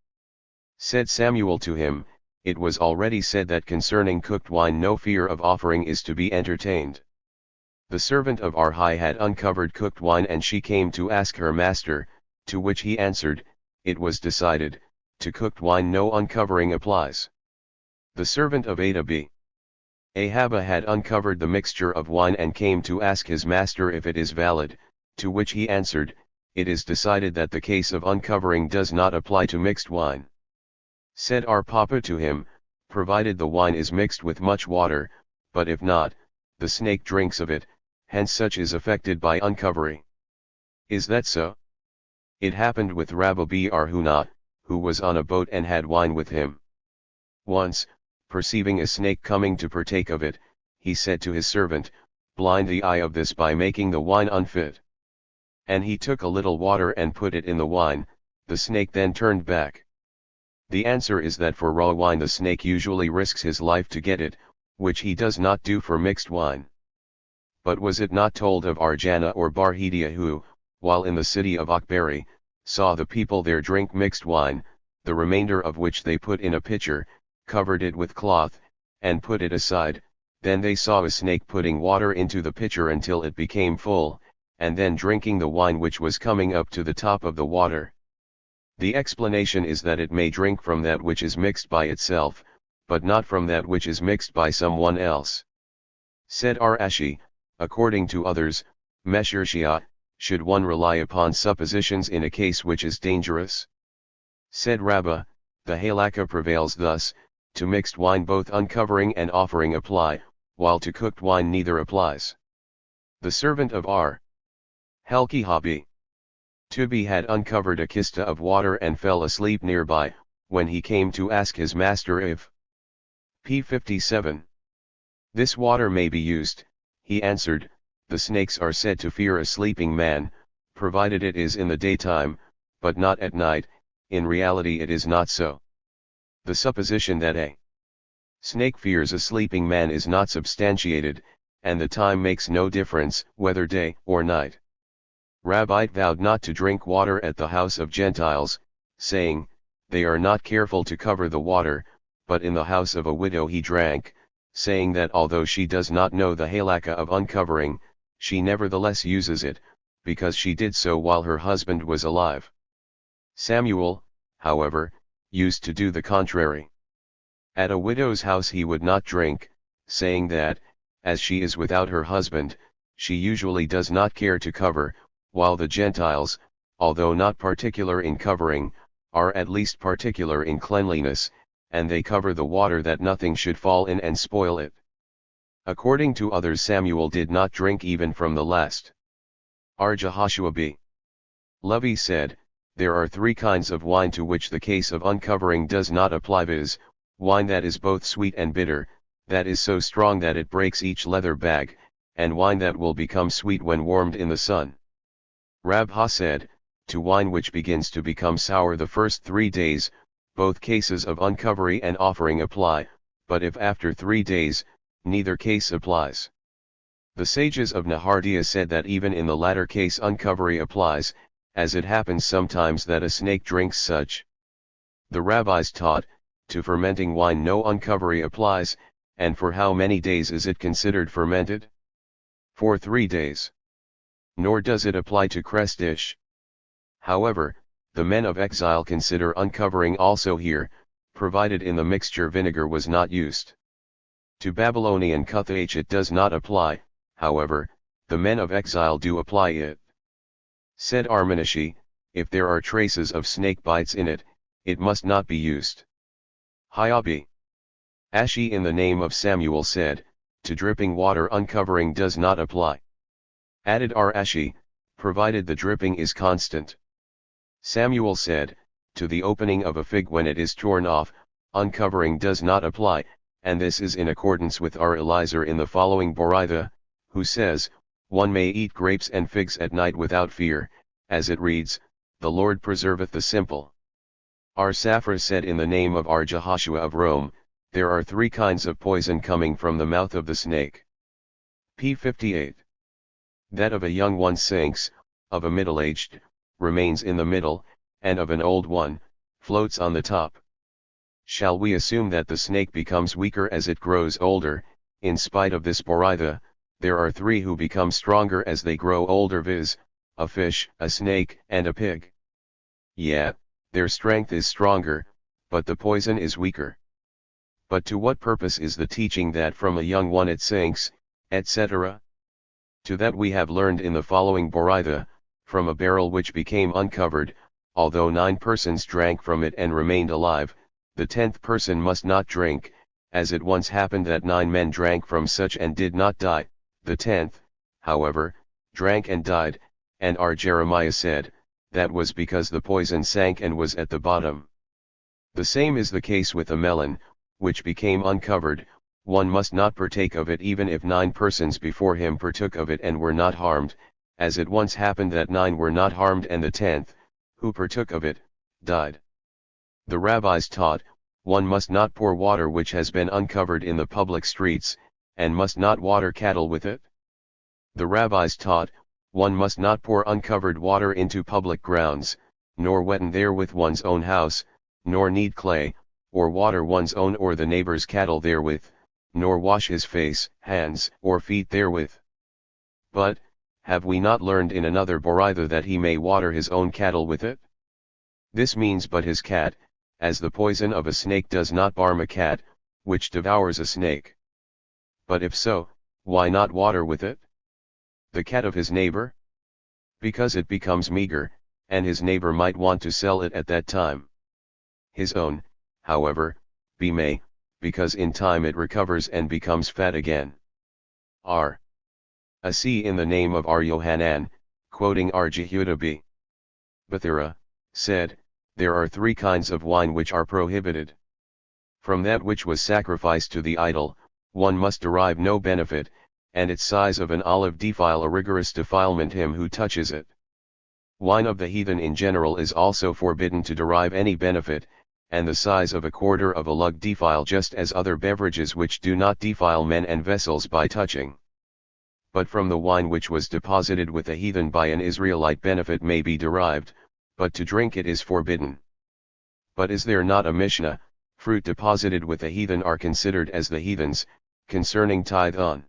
Said Samuel to him, it was already said that concerning cooked wine no fear of offering is to be entertained. The servant of Arhi had uncovered cooked wine and she came to ask her master, to which he answered, it was decided, to cooked wine no uncovering applies. The servant of Ada b. Ahaba had uncovered the mixture of wine and came to ask his master if it is valid, to which he answered, it is decided that the case of uncovering does not apply to mixed wine. Said our papa to him, provided the wine is mixed with much water, but if not, the snake drinks of it, hence such is affected by uncovery. Is that so? It happened with Rabbi B. Arhuna, who was on a boat and had wine with him. Once, perceiving a snake coming to partake of it, he said to his servant, blind the eye of this by making the wine unfit. And he took a little water and put it in the wine, the snake then turned back. The answer is that for raw wine the snake usually risks his life to get it, which he does not do for mixed wine. But was it not told of Arjana or Barhidia who, while in the city of Akbari, saw the people there drink mixed wine, the remainder of which they put in a pitcher, covered it with cloth, and put it aside, then they saw a snake putting water into the pitcher until it became full, and then drinking the wine which was coming up to the top of the water. The explanation is that it may drink from that which is mixed by itself, but not from that which is mixed by someone else. Said Ar-Ashi, according to others, Meshurshia, should one rely upon suppositions in a case which is dangerous? Said Rabbah, the halakha prevails thus, to mixed wine both uncovering and offering apply, while to cooked wine neither applies. The servant of Helkihabi Tubi had uncovered a kista of water and fell asleep nearby, when he came to ask his master if p. 57. This water may be used, he answered, the snakes are said to fear a sleeping man, provided it is in the daytime, but not at night, in reality it is not so. The supposition that a snake fears a sleeping man is not substantiated, and the time makes no difference, whether day or night. Rabbi vowed not to drink water at the house of Gentiles, saying, they are not careful to cover the water, but in the house of a widow he drank, saying that although she does not know the halakha of uncovering, she nevertheless uses it, because she did so while her husband was alive. Samuel, however, used to do the contrary. At a widow's house he would not drink, saying that, as she is without her husband, she usually does not care to cover, while the Gentiles, although not particular in covering, are at least particular in cleanliness, and they cover the water that nothing should fall in and spoil it. According to others Samuel did not drink even from the last. Ar-Jehoshua b. Levi said, there are three kinds of wine to which the case of uncovering does not apply, viz., wine that is both sweet and bitter, that is so strong that it breaks each leather bag, and wine that will become sweet when warmed in the sun. Rabha said, to wine which begins to become sour the first 3 days, both cases of uncovery and offering apply, but if after 3 days, neither case applies. The sages of Nahardia said that even in the latter case uncovery applies, as it happens sometimes that a snake drinks such. The rabbis taught, to fermenting wine no uncovery applies, and for how many days is it considered fermented? For 3 days. Nor does it apply to cress-dish. However, the men of exile consider uncovering also here, provided in the mixture vinegar was not used. To Babylonian kuthach it does not apply, however, the men of exile do apply it. Said Armanashi, if there are traces of snake bites in it, it must not be used. Hayabi Ashi in the name of Samuel said, to dripping water uncovering does not apply. Added Ar-Ashi, provided the dripping is constant. Samuel said, to the opening of a fig when it is torn off, uncovering does not apply, and this is in accordance with our Eliezer in the following Boraitha, who says, one may eat grapes and figs at night without fear, as it reads, the Lord preserveth the simple. Our Safra said in the name of our Jehoshua of Rome, there are 3 kinds of poison coming from the mouth of the snake. P. 58. That of a young one sinks, of a middle-aged, remains in the middle, and of an old one, floats on the top. Shall we assume that the snake becomes weaker as it grows older? In spite of this Boraitha, there are 3 who become stronger as they grow older, viz., a fish, a snake, and a pig. Yeah, their strength is stronger, but the poison is weaker. But to what purpose is the teaching that from a young one it sinks, etc.? To that we have learned in the following Boraitha, from a barrel which became uncovered, although 9 persons drank from it and remained alive, the 10th person must not drink, as it once happened that 9 men drank from such and did not die, the 10th, however, drank and died, and our Jeremiah said, that was because the poison sank and was at the bottom. The same is the case with a melon, which became uncovered, one must not partake of it even if 9 persons before him partook of it and were not harmed, as it once happened that 9 were not harmed and the 10th, who partook of it, died. The rabbis taught, one must not pour water which has been uncovered in the public streets, and must not water cattle with it. The rabbis taught, one must not pour uncovered water into public grounds, nor wetten therewith one's own house, nor knead clay, or water one's own or the neighbor's cattle therewith, nor wash his face, hands, or feet therewith. But, have we not learned in another Boraitha that he may water his own cattle with it? This means but his cat, as the poison of a snake does not harm a cat, which devours a snake. But if so, why not water with it? The cat of his neighbor? Because it becomes meager, and his neighbor might want to sell it at that time. His own, however, be may, because in time it recovers and becomes fat again. R. A C in the name of R. Yohanan, quoting R. Jehuda b. Bathira, said, there are 3 kinds of wine which are prohibited. From that which was sacrificed to the idol, one must derive no benefit, and its size of an olive defile a rigorous defilement him who touches it. Wine of the heathen in general is also forbidden to derive any benefit, and the size of a quarter of a lug defile just as other beverages which do not defile men and vessels by touching. But from the wine which was deposited with a heathen by an Israelite benefit may be derived, but to drink it is forbidden. But is there not a Mishnah, fruit deposited with a heathen are considered as the heathens, concerning tithe on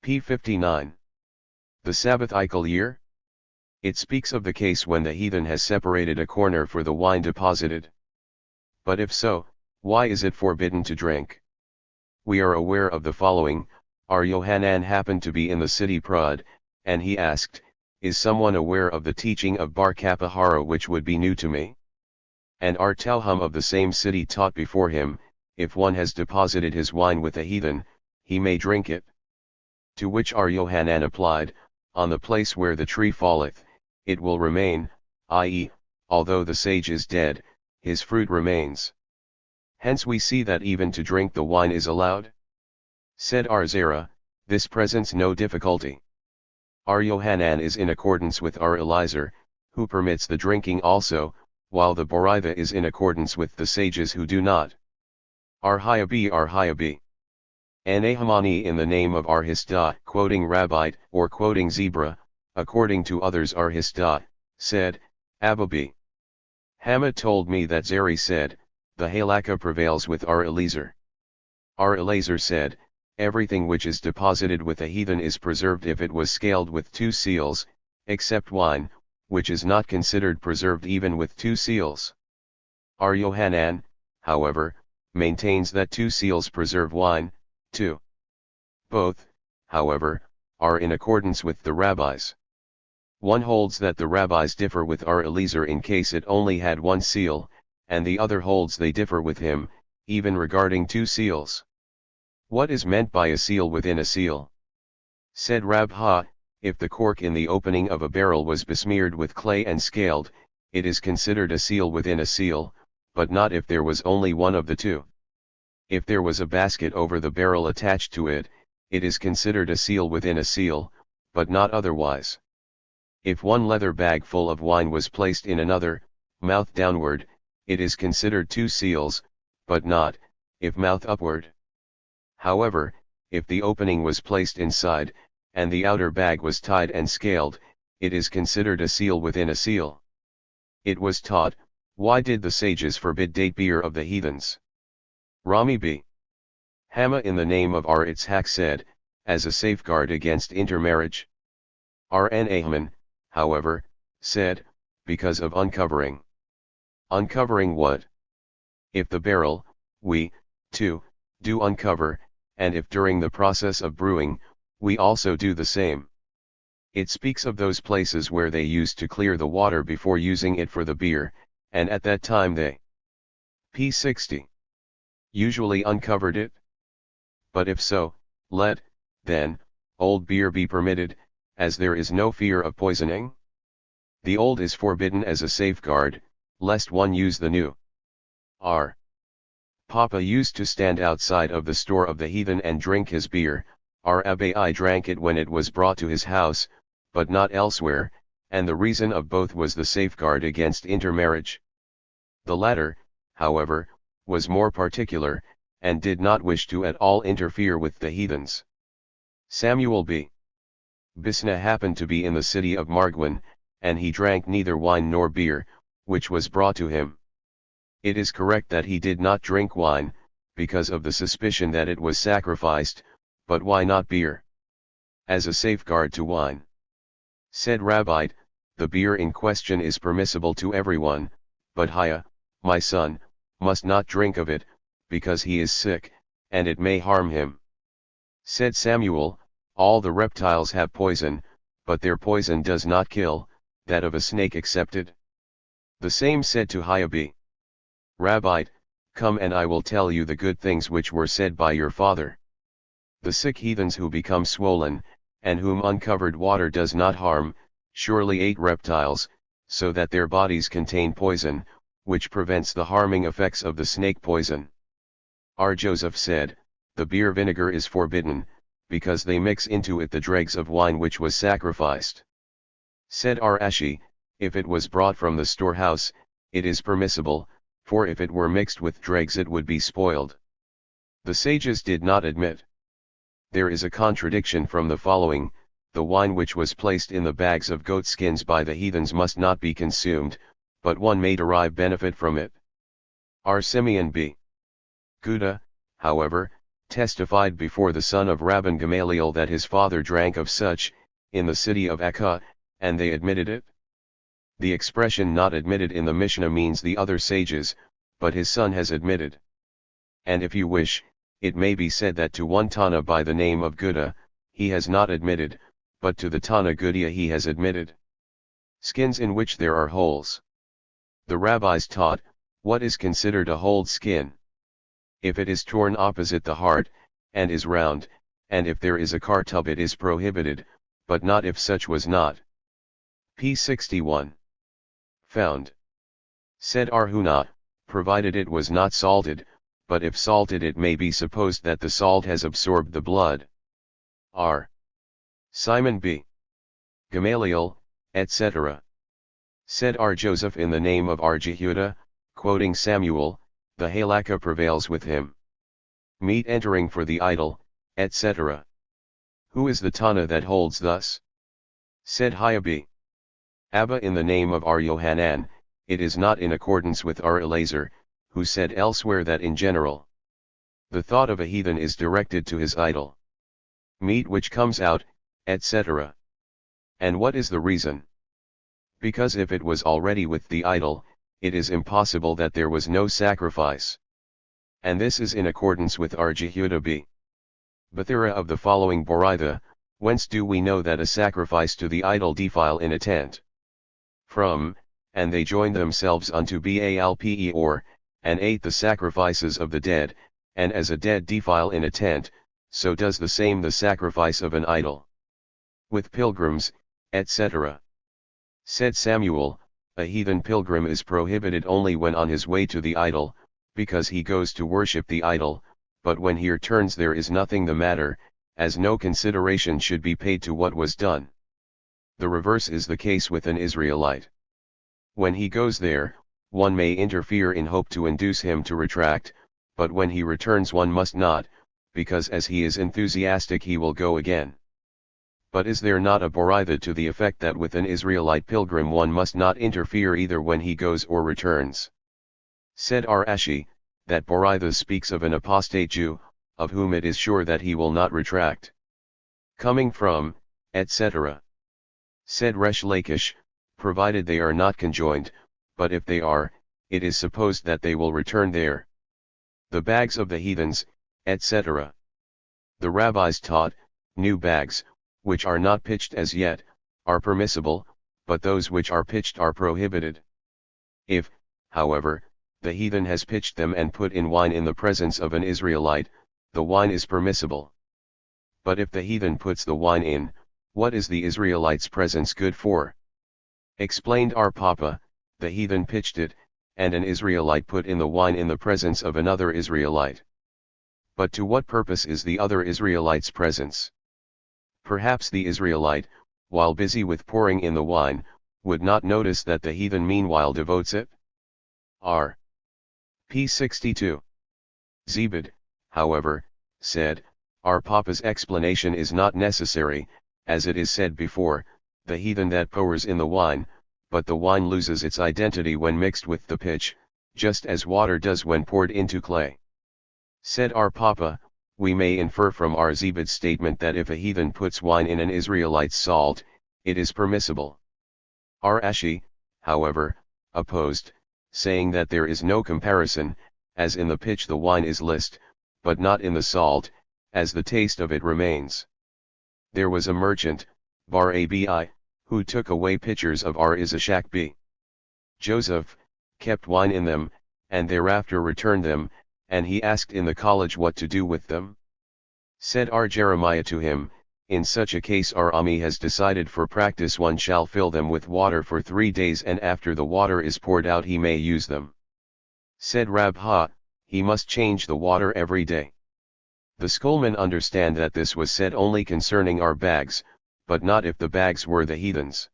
p. 59. The Sabbath-ical year? It speaks of the case when the heathen has separated a corner for the wine deposited. But if so, why is it forbidden to drink? We are aware of the following. Our Yohanan happened to be in the city Prad, and he asked, is someone aware of the teaching of Bar Kapahara which would be new to me? And our Talhum of the same city taught before him, if one has deposited his wine with a heathen, he may drink it. To which our Yohanan applied, on the place where the tree falleth, it will remain, i.e., although the sage is dead, his fruit remains. Hence we see that even to drink the wine is allowed. Said our Zerah, this presents no difficulty. Our Yohanan is in accordance with our Eliezer, who permits the drinking also, while the Boraitha is in accordance with the sages who do not. Our Hayabi. Anahamani in the name of our Histah, quoting Rabbite, or quoting Zebra, according to others our Histah, said, Ababi. Hama told me that Zeri said, the halakha prevails with our Eliezer. Our Eliezer said, everything which is deposited with a heathen is preserved if it was scaled with 2 seals, except wine, which is not considered preserved even with 2 seals. Our Yohanan, however, maintains that 2 seals preserve wine, too. Both, however, are in accordance with the rabbis. One holds that the rabbis differ with our Eliezer in case it only had 1 seal, and the other holds they differ with him, even regarding 2 seals. What is meant by a seal within a seal? Said Rab Ha, if the cork in the opening of a barrel was besmeared with clay and scaled, it is considered a seal within a seal, but not if there was only one of the 2. If there was a basket over the barrel attached to it, it is considered a seal within a seal, but not otherwise. If one leather bag full of wine was placed in another, mouth downward, it is considered two seals, but not, if mouth upward. However, if the opening was placed inside, and the outer bag was tied and scaled, it is considered a seal within a seal. It was taught, why did the sages forbid date beer of the heathens? Rami b. Hama in the name of R. Itzhak said, as a safeguard against intermarriage. R.N. Ahman, however, said, because of uncovering. Uncovering what? If the barrel, we, too, do uncover, and if during the process of brewing, we also do the same. It speaks of those places where they used to clear the water before using it for the beer, and at that time they p. 60. Usually uncovered it. But if so, let, then, old beer be permitted, as there is no fear of poisoning. The old is forbidden as a safeguard, lest one use the new. R. Papa used to stand outside of the store of the heathen and drink his beer. R. Abai drank it when it was brought to his house, but not elsewhere, and the reason of both was the safeguard against intermarriage. The latter, however, was more particular, and did not wish to at all interfere with the heathens. Samuel b. Bisna happened to be in the city of Margwan, and he drank neither wine nor beer, which was brought to him. It is correct that he did not drink wine, because of the suspicion that it was sacrificed, but why not beer? As a safeguard to wine. Said Rabbi, the beer in question is permissible to everyone, but Haya, my son, must not drink of it, because he is sick, and it may harm him. Said Samuel, all the reptiles have poison, but their poison does not kill, that of a snake excepted. The same said to Haya b. Rabbi, come and I will tell you the good things which were said by your father. The sick heathens who become swollen, and whom uncovered water does not harm, surely ate reptiles, so that their bodies contain poison, which prevents the harming effects of the snake poison. R. Joseph said, the beer vinegar is forbidden, because they mix into it the dregs of wine which was sacrificed. Said R. Ashi, if it was brought from the storehouse, it is permissible, for if it were mixed with dregs it would be spoiled. The sages did not admit. There is a contradiction from the following, the wine which was placed in the bags of goat skins by the heathens must not be consumed, but one may derive benefit from it. R. Simeon b. Guda, however, testified before the son of Rabban Gamaliel that his father drank of such, in the city of Akka, and they admitted it. The expression not admitted in the Mishnah means the other sages, but his son has admitted. And if you wish, it may be said that to one Tana by the name of Guda, he has not admitted, but to the Tana Gudia he has admitted. Skins in which there are holes. The rabbis taught, what is considered a holed skin? If it is torn opposite the heart, and is round, and if there is a kartub it is prohibited, but not if such was not. P. 61. Found. Said Arhuna, provided it was not salted, but if salted it may be supposed that the salt has absorbed the blood. R. Simon b. Gamaliel, etc. Said R. Joseph in the name of R. Jehuda, quoting Samuel, the halakha prevails with him. Meat entering for the idol, etc. Who is the Tana that holds thus? Said Haya b. Abba in the name of R. Yohanan, it is not in accordance with R. Elazar, who said elsewhere that in general, the thought of a heathen is directed to his idol. Meat which comes out, etc. And what is the reason? Because if it was already with the idol, it is impossible that there was no sacrifice. And this is in accordance with R. Jehuda b. Bathura of the following Boraitha, whence do we know that a sacrifice to the idol defile in a tent? From, and they joined themselves unto Balpe or, and ate the sacrifices of the dead, and as a dead defile in a tent, so does the same the sacrifice of an idol. With pilgrims, etc. Said Samuel, a heathen pilgrim is prohibited only when on his way to the idol, because he goes to worship the idol, but when he returns there is nothing the matter, as no consideration should be paid to what was done. The reverse is the case with an Israelite. When he goes there, one may interfere in hope to induce him to retract, but when he returns one must not, because as he is enthusiastic he will go again. But is there not a Boraitha to the effect that with an Israelite pilgrim one must not interfere either when he goes or returns? Said Rashi, that Boraitha speaks of an apostate Jew, of whom it is sure that he will not retract. Coming from, etc. Said Resh Lakish, provided they are not conjoined, but if they are, it is supposed that they will return there. The bags of the heathens, etc. The rabbis taught, new bags, which are not pitched as yet, are permissible, but those which are pitched are prohibited. If, however, the heathen has pitched them and put in wine in the presence of an Israelite, the wine is permissible. But if the heathen puts the wine in, what is the Israelite's presence good for? Explained our Papa, the heathen pitched it, and an Israelite put in the wine in the presence of another Israelite. But to what purpose is the other Israelite's presence? Perhaps the Israelite, while busy with pouring in the wine, would not notice that the heathen meanwhile devotes it? R. P. 62. Zebed, however, said, our Papa's explanation is not necessary, as it is said before, the heathen that pours in the wine, but the wine loses its identity when mixed with the pitch, just as water does when poured into clay. Said our Papa, we may infer from our Zebed's statement that if a heathen puts wine in an Israelite's salt, it is permissible. Our Ashi, however, opposed, saying that there is no comparison, as in the pitch the wine is list, but not in the salt, as the taste of it remains. There was a merchant, Bar Abi, who took away pitchers of Ar Izashak B. Joseph, kept wine in them, and thereafter returned them, and he asked in the college what to do with them. Said Ar Jeremiah to him, in such a case our Ami has decided for practice one shall fill them with water for 3 days and after the water is poured out he may use them. Said Rabha, he must change the water every day. The schoolmen understand that this was said only concerning our bags, but not if the bags were the heathens.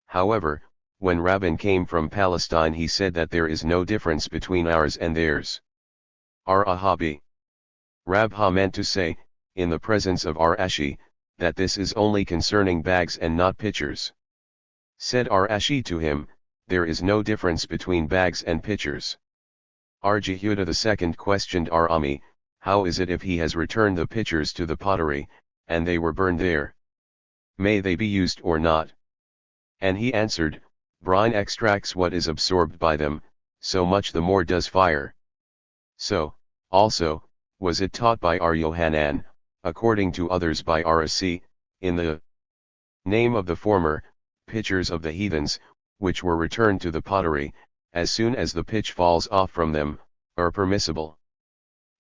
However, when Rabban came from Palestine he said that there is no difference between ours and theirs. Ar Ahabi. Rabha meant to say, in the presence of Ar Ashi, that this is only concerning bags and not pitchers. Said Ar Ashi to him, there is no difference between bags and pitchers. Ar Jehuda II questioned Ar Ami, how is it if he has returned the pitchers to the pottery, and they were burned there? May they be used or not? And he answered, brine extracts what is absorbed by them, so much the more does fire. So, also, was it taught by Ar Yohanan, according to others by Arasi, in the name of the former, pitchers of the heathens, which were returned to the pottery, as soon as the pitch falls off from them, are permissible.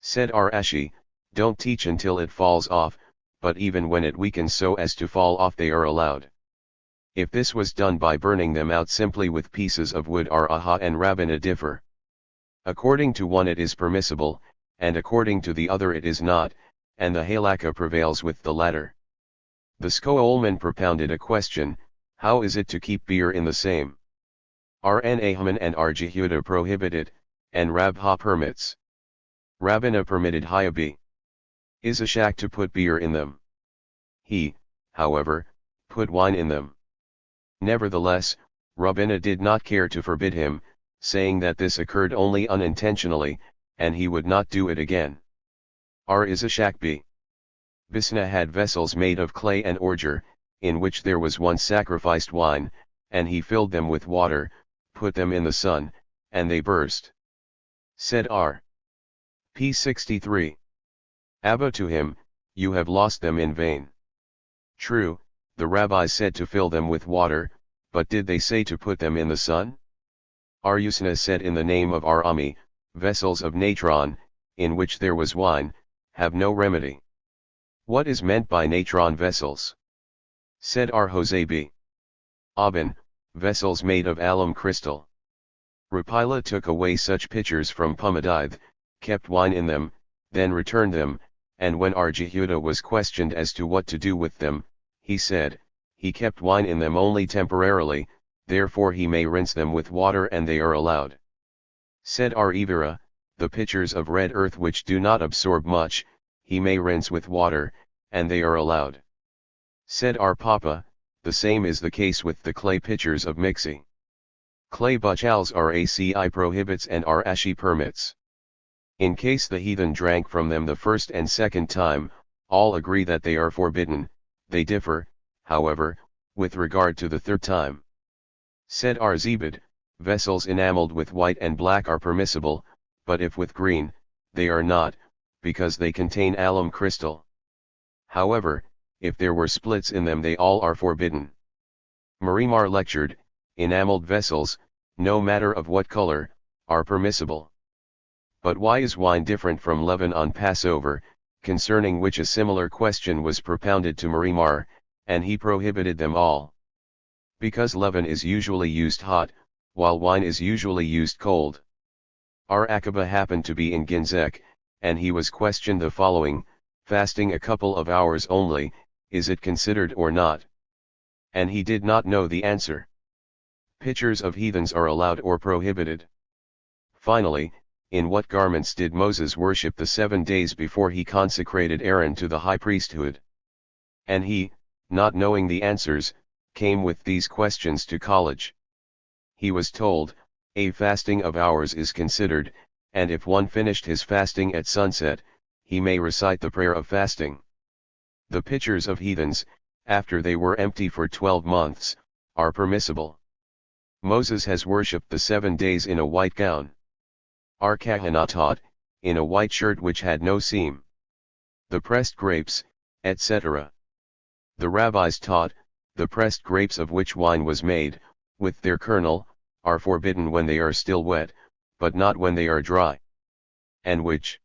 Said Ar Ashi, don't teach until it falls off, but even when it weakens so as to fall off they are allowed. If this was done by burning them out simply with pieces of wood Ar Aha and Rabbana differ. According to one it is permissible, and according to the other it is not, and the halakha prevails with the latter. The Skoolman propounded a question, how is it to keep beer in the same? Ar Nahman and Ar Jehuda prohibit it, and Rabha permits. Rabbana permitted Hayabi Izashak to put beer in them. He, however, put wine in them. Nevertheless, Rabbana did not care to forbid him, saying that this occurred only unintentionally, and he would not do it again. Ar Izashak B. Bisna had vessels made of clay and ordure, in which there was once sacrificed wine, and he filled them with water, put them in the sun, and they burst. Said R. P. 63. Abba to him, you have lost them in vain. True, the rabbis said to fill them with water, but did they say to put them in the sun? Ar Yusna said in the name of Ar Ami, vessels of natron, in which there was wine, have no remedy. What is meant by natron vessels? Said Ar Hosebi. Aben, vessels made of alum crystal. Rapila took away such pitchers from Pumadithe, kept wine in them, then returned them, and when Jehuda was questioned as to what to do with them, he said, he kept wine in them only temporarily, therefore he may rinse them with water and they are allowed. Said Ivira, the pitchers of red earth which do not absorb much, he may rinse with water, and they are allowed. Said Papa, the same is the case with the clay pitchers of mixing. Clay buchals Raci prohibits and Rashi permits. In case the heathen drank from them the first and second time, all agree that they are forbidden, they differ, however, with regard to the third time. Said Zebed, vessels enameled with white and black are permissible, but if with green, they are not, because they contain alum crystal. However, if there were splits in them they all are forbidden. Marimar lectured, enameled vessels, no matter of what color, are permissible. But why is wine different from leaven on Passover, concerning which a similar question was propounded to Marimar, and he prohibited them all? Because leaven is usually used hot, while wine is usually used cold. Akaba happened to be in Ginzek, and he was questioned the following, fasting a couple of hours only, is it considered or not? And he did not know the answer. Pitchers of heathens are allowed or prohibited. Finally, in what garments did Moses worship the 7 days before he consecrated Aaron to the high priesthood? And he, not knowing the answers, came with these questions to college. He was told, a fasting of hours is considered, and if one finished his fasting at sunset, he may recite the prayer of fasting. The pitchers of heathens, after they were empty for 12 months, are permissible. Moses has worshipped the 7 days in a white gown. Kahana taught, in a white shirt which had no seam. The pressed grapes, etc. The rabbis taught, the pressed grapes of which wine was made, with their kernel, are forbidden when they are still wet, but not when they are dry. And which,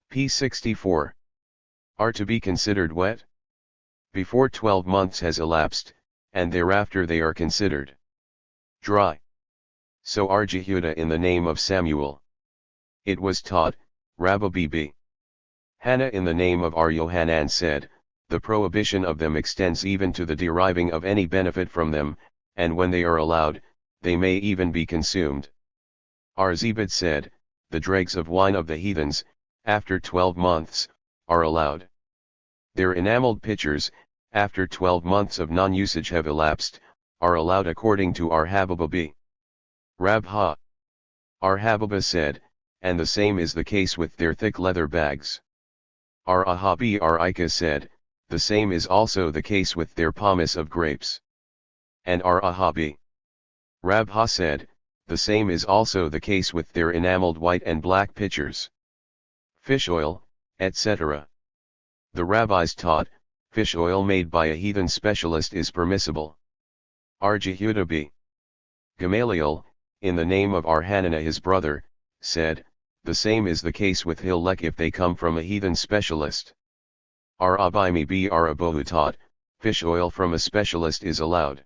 p. 64, are to be considered wet? Before 12 months has elapsed, and thereafter they are considered dry. So Jehuda in the name of Samuel. It was taught, Rabbi B. Hannah in the name of Yohanan said, the prohibition of them extends even to the deriving of any benefit from them, and when they are allowed, they may even be consumed. Zebed said, the dregs of wine of the heathens, after 12 months, are allowed. Their enameled pitchers, after 12 months of non-usage have elapsed, are allowed according to Hababa B. Rabha. Hababa said, and the same is the case with their thick leather bags. Ahabi Ika said, the same is also the case with their pomace of grapes. And Ahabi Rabha said, the same is also the case with their enameled white and black pitchers. Fish oil, etc. The rabbis taught, fish oil made by a heathen specialist is permissible. Jehuda b. Gamaliel, in the name of Hananiah his brother, said, the same is the case with Hillek if they come from a heathen specialist. Abimi b. Abohu taught, fish oil from a specialist is allowed.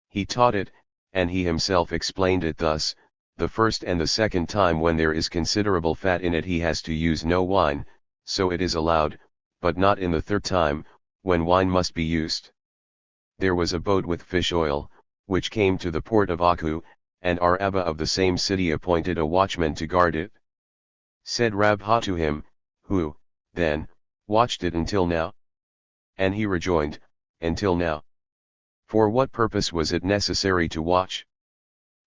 He taught it, and he himself explained it thus, the first and the second time when there is considerable fat in it he has to use no wine, so it is allowed, but not in the third time, when wine must be used. There was a boat with fish oil, which came to the port of Aku, and Abba of the same city appointed a watchman to guard it. Said Rabha to him, who, then, watched it until now? And he rejoined, until now. For what purpose was it necessary to watch?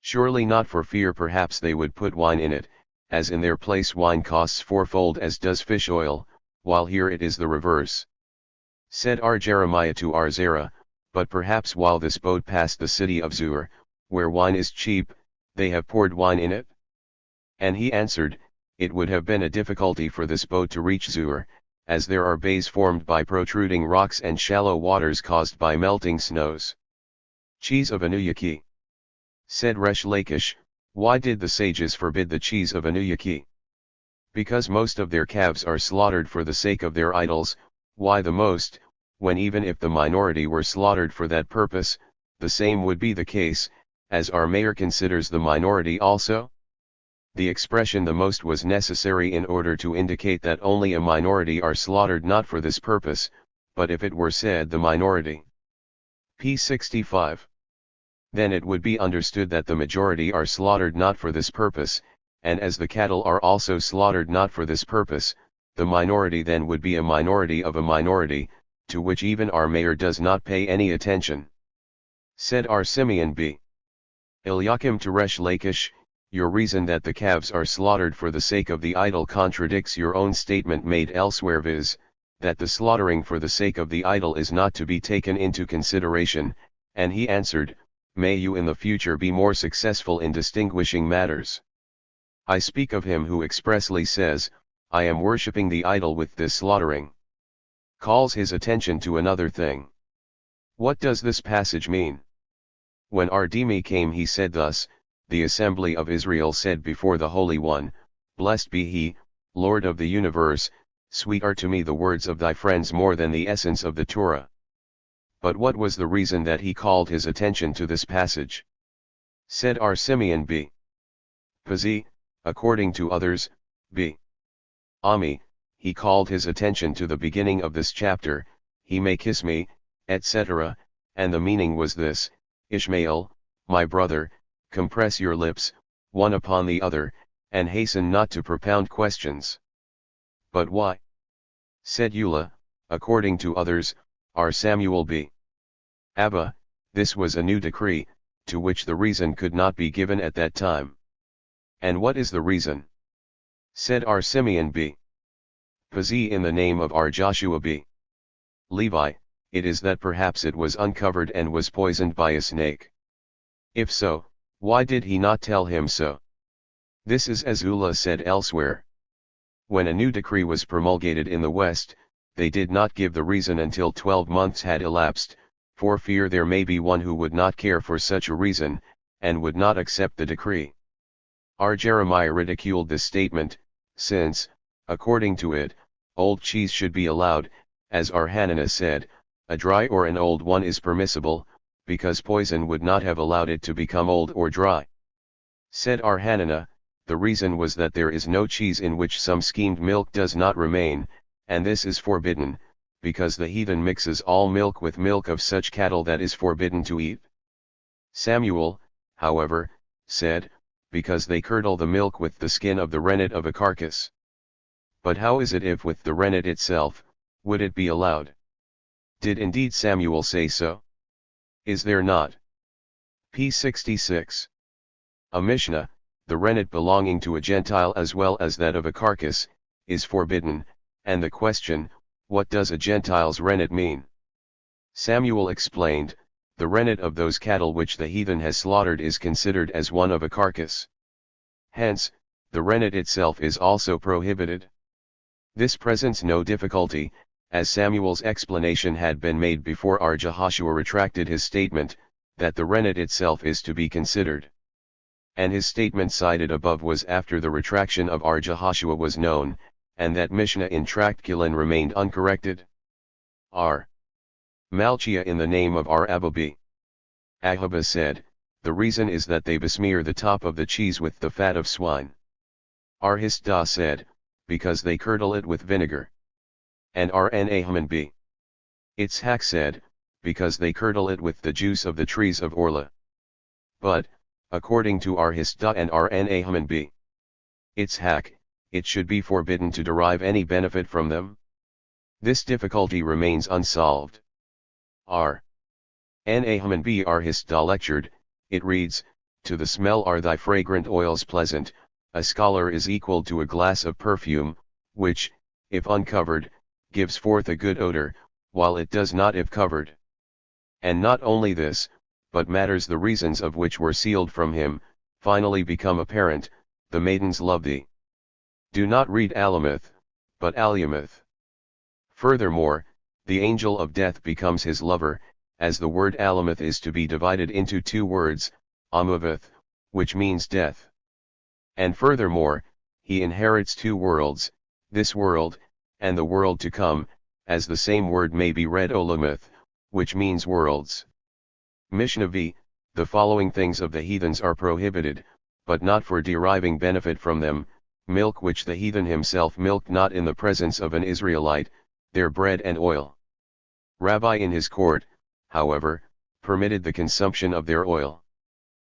Surely not for fear perhaps they would put wine in it, as in their place wine costs fourfold as does fish oil, while here it is the reverse. Said Jeremiah to Zerah, but perhaps while this boat passed the city of Zur, where wine is cheap, they have poured wine in it? And he answered, it would have been a difficulty for this boat to reach Zur, as there are bays formed by protruding rocks and shallow waters caused by melting snows. Cheese of Anuyaki. Said Resh Lakish, why did the sages forbid the cheese of Anuyaki? Because most of their calves are slaughtered for the sake of their idols. Why the most, when even if the minority were slaughtered for that purpose, the same would be the case, as our mayor considers the minority also? The expression the most was necessary in order to indicate that only a minority are slaughtered not for this purpose, but if it were said the minority. P. 65. Then it would be understood that the majority are slaughtered not for this purpose, and as the cattle are also slaughtered not for this purpose, the minority then would be a minority of a minority, to which even our mayor does not pay any attention. Said our Simeon B. Eliakim Teresh Lakish, your reason that the calves are slaughtered for the sake of the idol contradicts your own statement made elsewhere, viz., that the slaughtering for the sake of the idol is not to be taken into consideration, and he answered, may you in the future be more successful in distinguishing matters. I speak of him who expressly says, I am worshipping the idol with this slaughtering. Calls his attention to another thing. What does this passage mean? When Ardimi came he said thus, the assembly of Israel said before the Holy One, blessed be he, Lord of the universe, sweet are to me the words of thy friends more than the essence of the Torah. But what was the reason that he called his attention to this passage? Said our Simeon B. Pazi, according to others, B. Ami, he called his attention to the beginning of this chapter, he may kiss me, etc., and the meaning was this, Ishmael, my brother, compress your lips, one upon the other, and hasten not to propound questions. But why? Said Eula, according to others, our Samuel B. Abba, this was a new decree, to which the reason could not be given at that time. And what is the reason? Said our Simeon B. Pazi in the name of our Joshua B. Levi, it is that perhaps it was uncovered and was poisoned by a snake. If so, why did he not tell him so? This is as Eula said elsewhere. When a new decree was promulgated in the West, they did not give the reason until 12 months had elapsed, for fear there may be one who would not care for such a reason, and would not accept the decree. Our Jeremiah ridiculed this statement, since, according to it, old cheese should be allowed, as our Hananiah said, a dry or an old one is permissible, because poison would not have allowed it to become old or dry. Said our Hananiah, the reason was that there is no cheese in which some skimmed milk does not remain, and this is forbidden, because the heathen mixes all milk with milk of such cattle that is forbidden to eat. Samuel, however, said, because they curdle the milk with the skin of the rennet of a carcass. But how is it if with the rennet itself, would it be allowed? Did indeed Samuel say so? Is there not? P. 66. A Mishnah, the rennet belonging to a Gentile as well as that of a carcass, is forbidden, and the question, what does a Gentile's rennet mean? Samuel explained, the rennet of those cattle which the heathen has slaughtered is considered as one of a carcass. Hence, the rennet itself is also prohibited. This presents no difficulty, as Samuel's explanation had been made before our Jehoshua retracted his statement, that the rennet itself is to be considered. And his statement cited above was after the retraction of our Jehoshua was known, and that Mishnah in Tract Gilon remained uncorrected. R. Malchia in the name of our Abba B. Ahaba said, the reason is that they besmear the top of the cheese with the fat of swine. R. Hisda said, because they curdle it with vinegar. And R. Nahaman B. Itzhak said, because they curdle it with the juice of the trees of Orla. But, according to R. Hisda and R. Nahaman B. Itzhak, it should be forbidden to derive any benefit from them. This difficulty remains unsolved. R. Nahaman B. R. Hisda lectured, it reads, to the smell are thy fragrant oils pleasant, a scholar is equal to a glass of perfume, which, if uncovered, gives forth a good odor, while it does not if covered. And not only this, but matters the reasons of which were sealed from him, finally become apparent, the maidens love thee. Do not read Alamoth, but Aliamoth. Furthermore, the angel of death becomes his lover, as the word Alamoth is to be divided into two words, Amuvath, which means death. And furthermore, he inherits two worlds, this world, and the world to come, as the same word may be read Olamoth, which means worlds. Mishnah v. The following things of the heathens are prohibited, but not for deriving benefit from them, milk which the heathen himself milked not in the presence of an Israelite, their bread and oil. Rabbi in his court, however, permitted the consumption of their oil.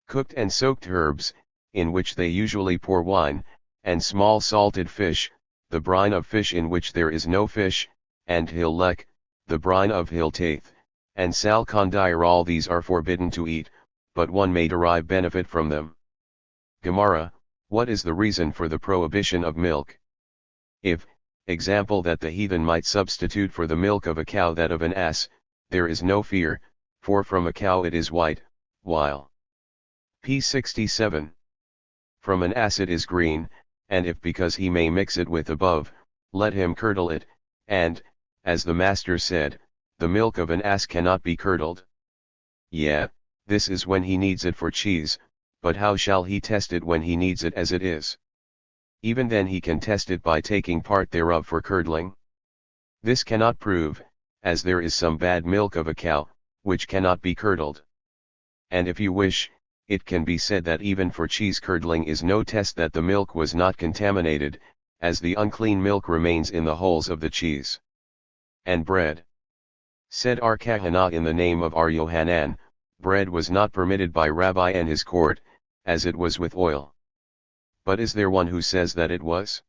Cooked and soaked herbs, in which they usually pour wine, and small salted fish, the brine of fish in which there is no fish, and hilek, the brine of hiltaith, and salcondir, all these are forbidden to eat, but one may derive benefit from them. Gemara, what is the reason for the prohibition of milk? If, example, that the heathen might substitute for the milk of a cow that of an ass, there is no fear, for from a cow it is white, while p. 67. From an ass it is green, and if because he may mix it with above, let him curdle it, and, as the master said, the milk of an ass cannot be curdled. Yeah, this is when he needs it for cheese, but how shall he test it when he needs it as it is? Even then he can test it by taking part thereof for curdling. This cannot prove, as there is some bad milk of a cow, which cannot be curdled. And if you wish, it can be said that even for cheese curdling is no test that the milk was not contaminated, as the unclean milk remains in the holes of the cheese. And bread. Said Ar Kahana in the name of Ar Yohanan, bread was not permitted by Rabbi and his court, as it was with oil. But is there one who says that it was?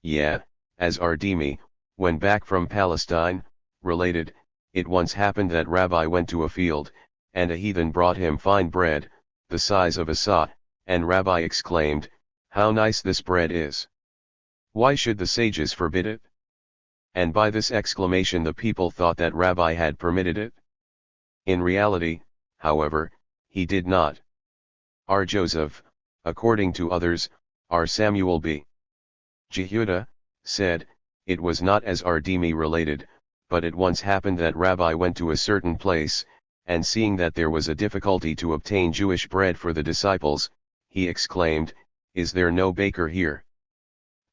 Yeah, as Ardimi, when back from Palestine, related, it once happened that Rabbi went to a field, and a heathen brought him fine bread, the size of a saw, and Rabbi exclaimed, "How nice this bread is! Why should the sages forbid it?" And by this exclamation the people thought that Rabbi had permitted it. In reality, however, he did not. R. Joseph, according to others, R. Samuel b. Jehuda, said, it was not as Ardimi related, but it once happened that Rabbi went to a certain place, and seeing that there was a difficulty to obtain Jewish bread for the disciples, he exclaimed, "Is there no baker here?"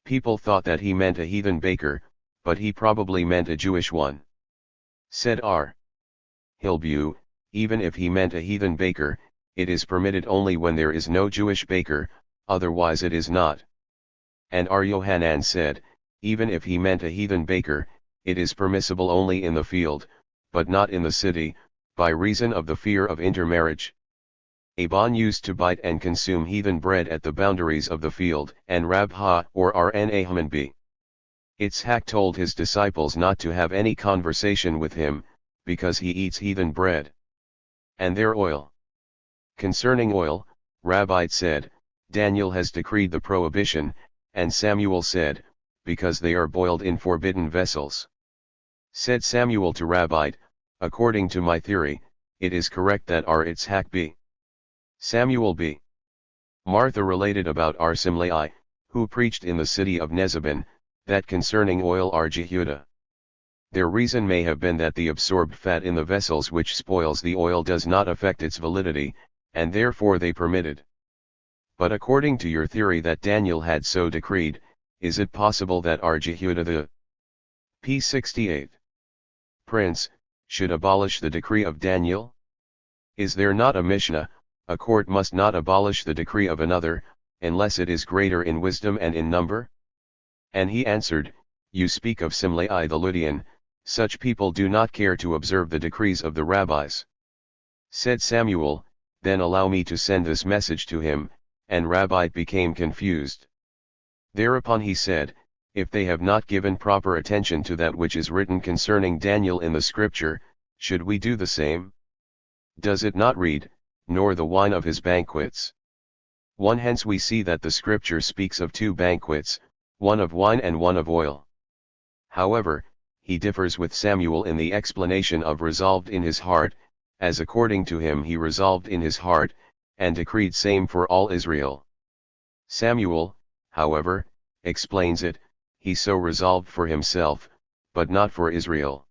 People thought that he meant a heathen baker, but he probably meant a Jewish one. Said R. Hilbu, even if he meant a heathen baker, it is permitted only when there is no Jewish baker, otherwise it is not. And R. Yohanan said, even if he meant a heathen baker, it is permissible only in the field, but not in the city, by reason of the fear of intermarriage. Aban used to bite and consume heathen bread at the boundaries of the field, and Rabha or Rna b. Itzhak told his disciples not to have any conversation with him, because he eats heathen bread. And their oil. Concerning oil, Rabbi said, Daniel has decreed the prohibition, and Samuel said, because they are boiled in forbidden vessels. Said Samuel to Rabbi, according to my theory, it is correct that R. Itzhak b. Samuel b. Martha related about R. Simlai, who preached in the city of Nezabin, that concerning oil R. Jehuda. Their reason may have been that the absorbed fat in the vessels which spoils the oil does not affect its validity, and therefore they permitted. But according to your theory that Daniel had so decreed, is it possible that R. Jehuda the p. 68 prince, should abolish the decree of Daniel? Is there not a Mishnah, a court must not abolish the decree of another, unless it is greater in wisdom and in number? And he answered, you speak of Simlai the Lydian, such people do not care to observe the decrees of the rabbis. Said Samuel, then allow me to send this message to him, and Rabbi became confused. Thereupon he said, if they have not given proper attention to that which is written concerning Daniel in the scripture, should we do the same? Does it not read, nor the wine of his banquets? Hence we see that the scripture speaks of two banquets, one of wine and one of oil. However, he differs with Samuel in the explanation of resolved in his heart, as according to him he resolved in his heart, and decreed same for all Israel. Samuel, however, explains it, he so resolved for himself, but not for Israel.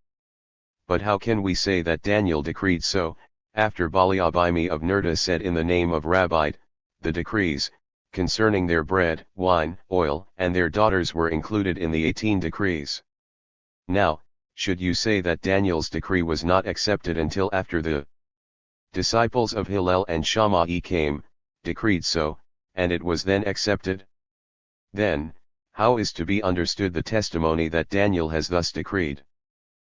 But how can we say that Daniel decreed so, after Baliabimi of Nerda said in the name of Rabbi, the decrees, concerning their bread, wine, oil, and their daughters were included in the 18 decrees. Now, should you say that Daniel's decree was not accepted until after the disciples of Hillel and Shammai came, decreed so, and it was then accepted? Then, how is to be understood the testimony that Daniel has thus decreed?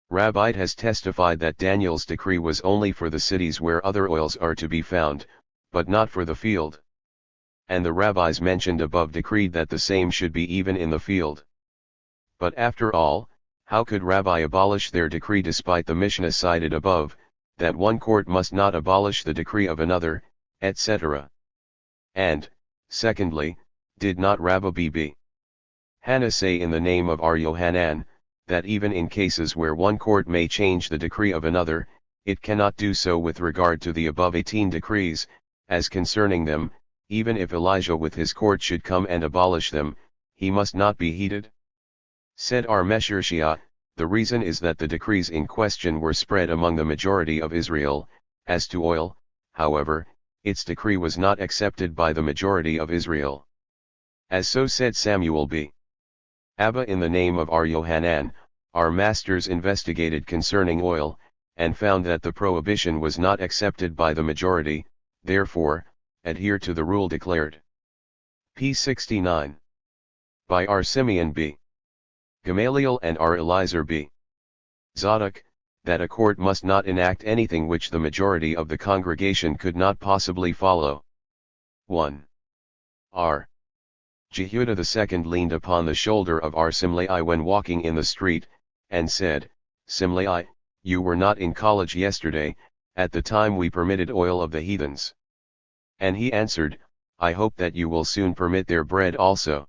Rabbi has testified that Daniel's decree was only for the cities where other oils are to be found, but not for the field. And the rabbis mentioned above decreed that the same should be even in the field. But after all, how could Rabbi abolish their decree despite the Mishnah cited above, that one court must not abolish the decree of another, etc.? And, secondly, did not Rabbi B.B. Hannah say in the name of Ar Yohanan, that even in cases where one court may change the decree of another, it cannot do so with regard to the above 18 decrees, as concerning them, even if Elijah with his court should come and abolish them, he must not be heeded? Said Ar Mesher Shia, the reason is that the decrees in question were spread among the majority of Israel. As to oil, however, its decree was not accepted by the majority of Israel. As so said Samuel b. Abba in the name of Ar Yohanan, our masters investigated concerning oil, and found that the prohibition was not accepted by the majority, therefore, adhere to the rule declared. P. 69. By Ar Simeon b. Gamaliel and Ar Eliezer b. Zadok, that a court must not enact anything which the majority of the congregation could not possibly follow. 1. R. Jehudah II leaned upon the shoulder of Ar Simlai when walking in the street, and said, Simlai, you were not in college yesterday, at the time we permitted oil of the heathens. And he answered, I hope that you will soon permit their bread also.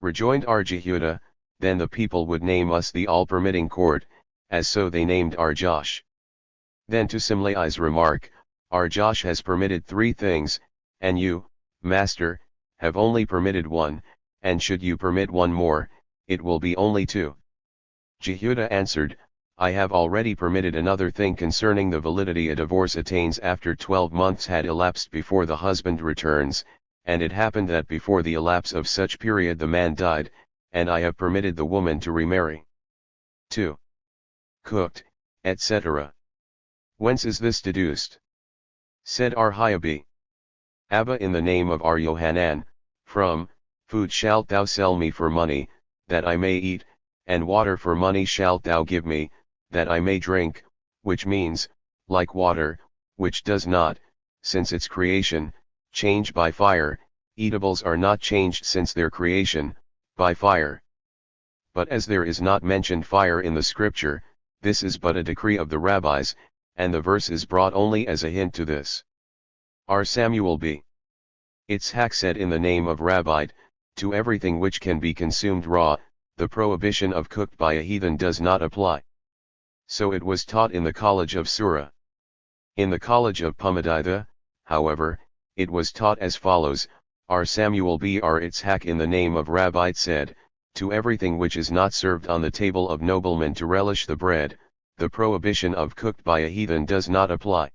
Rejoined Ar Jehudah, then the people would name us the all-permitting court, as so they named Ar Josh. Then to Simlai's remark, Ar Josh has permitted 3 things, and you, master, have only permitted 1, and should you permit 1 more, it will be only 2. Jehudah answered, I have already permitted another thing concerning the validity a divorce attains after 12 months had elapsed before the husband returns, and it happened that before the elapse of such period the man died, and I have permitted the woman to remarry. 2. Cooked, etc. Whence is this deduced? Said Ar Hiabi. Abba in the name of Ar Yohanan, from, food shalt thou sell me for money, that I may eat, and water for money shalt thou give me, that I may drink, which means, like water, which does not, since its creation, change by fire, eatables are not changed since their creation, by fire. But as there is not mentioned fire in the scripture, this is but a decree of the rabbis, and the verse is brought only as a hint to this. Ar Samuel b. Itzhak said in the name of Rabbi, to everything which can be consumed raw, the prohibition of cooked by a heathen does not apply. So it was taught in the college of Surah. In the college of Pumbeditha, however, it was taught as follows, Ar Samuel b. Ar Itzhak in the name of Rabbi said, to everything which is not served on the table of noblemen to relish the bread, the prohibition of cooked by a heathen does not apply.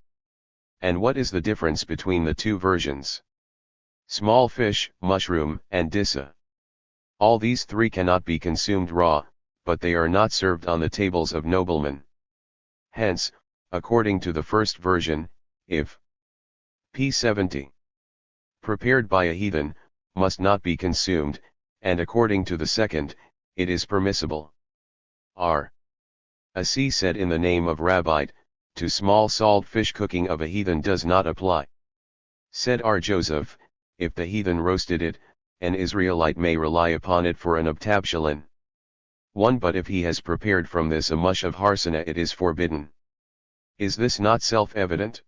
And what is the difference between the 2 versions? Small fish, mushroom, and dissa. All these 3 cannot be consumed raw, but they are not served on the tables of noblemen. Hence, according to the first version, if p. 70 prepared by a heathen, must not be consumed, and according to the second, it is permissible. R. Asi said in the name of Rabbi, to small salt fish cooking of a heathen does not apply. Said Ar Joseph, if the heathen roasted it, an Israelite may rely upon it for an abtabshalin. 1. But if he has prepared from this a mush of harsana it is forbidden. Is this not self-evident?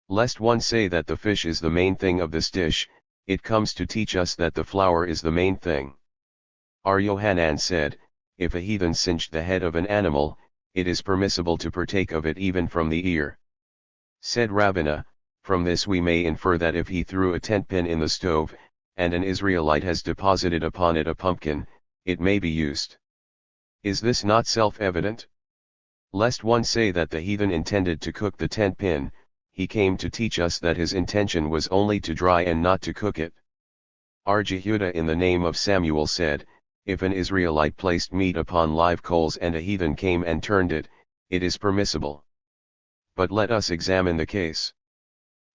Lest one say that the fish is the main thing of this dish, it comes to teach us that the flour is the main thing. Ar Yohanan said, if a heathen singed the head of an animal, it is permissible to partake of it even from the ear. Said Rabbina, from this we may infer that if he threw a tent pin in the stove, and an Israelite has deposited upon it a pumpkin, it may be used. Is this not self-evident? Lest one say that the heathen intended to cook the tent pin, he came to teach us that his intention was only to dry and not to cook it. Ar Jehudah in the name of Samuel said, if an Israelite placed meat upon live coals and a heathen came and turned it, it is permissible. But let us examine the case.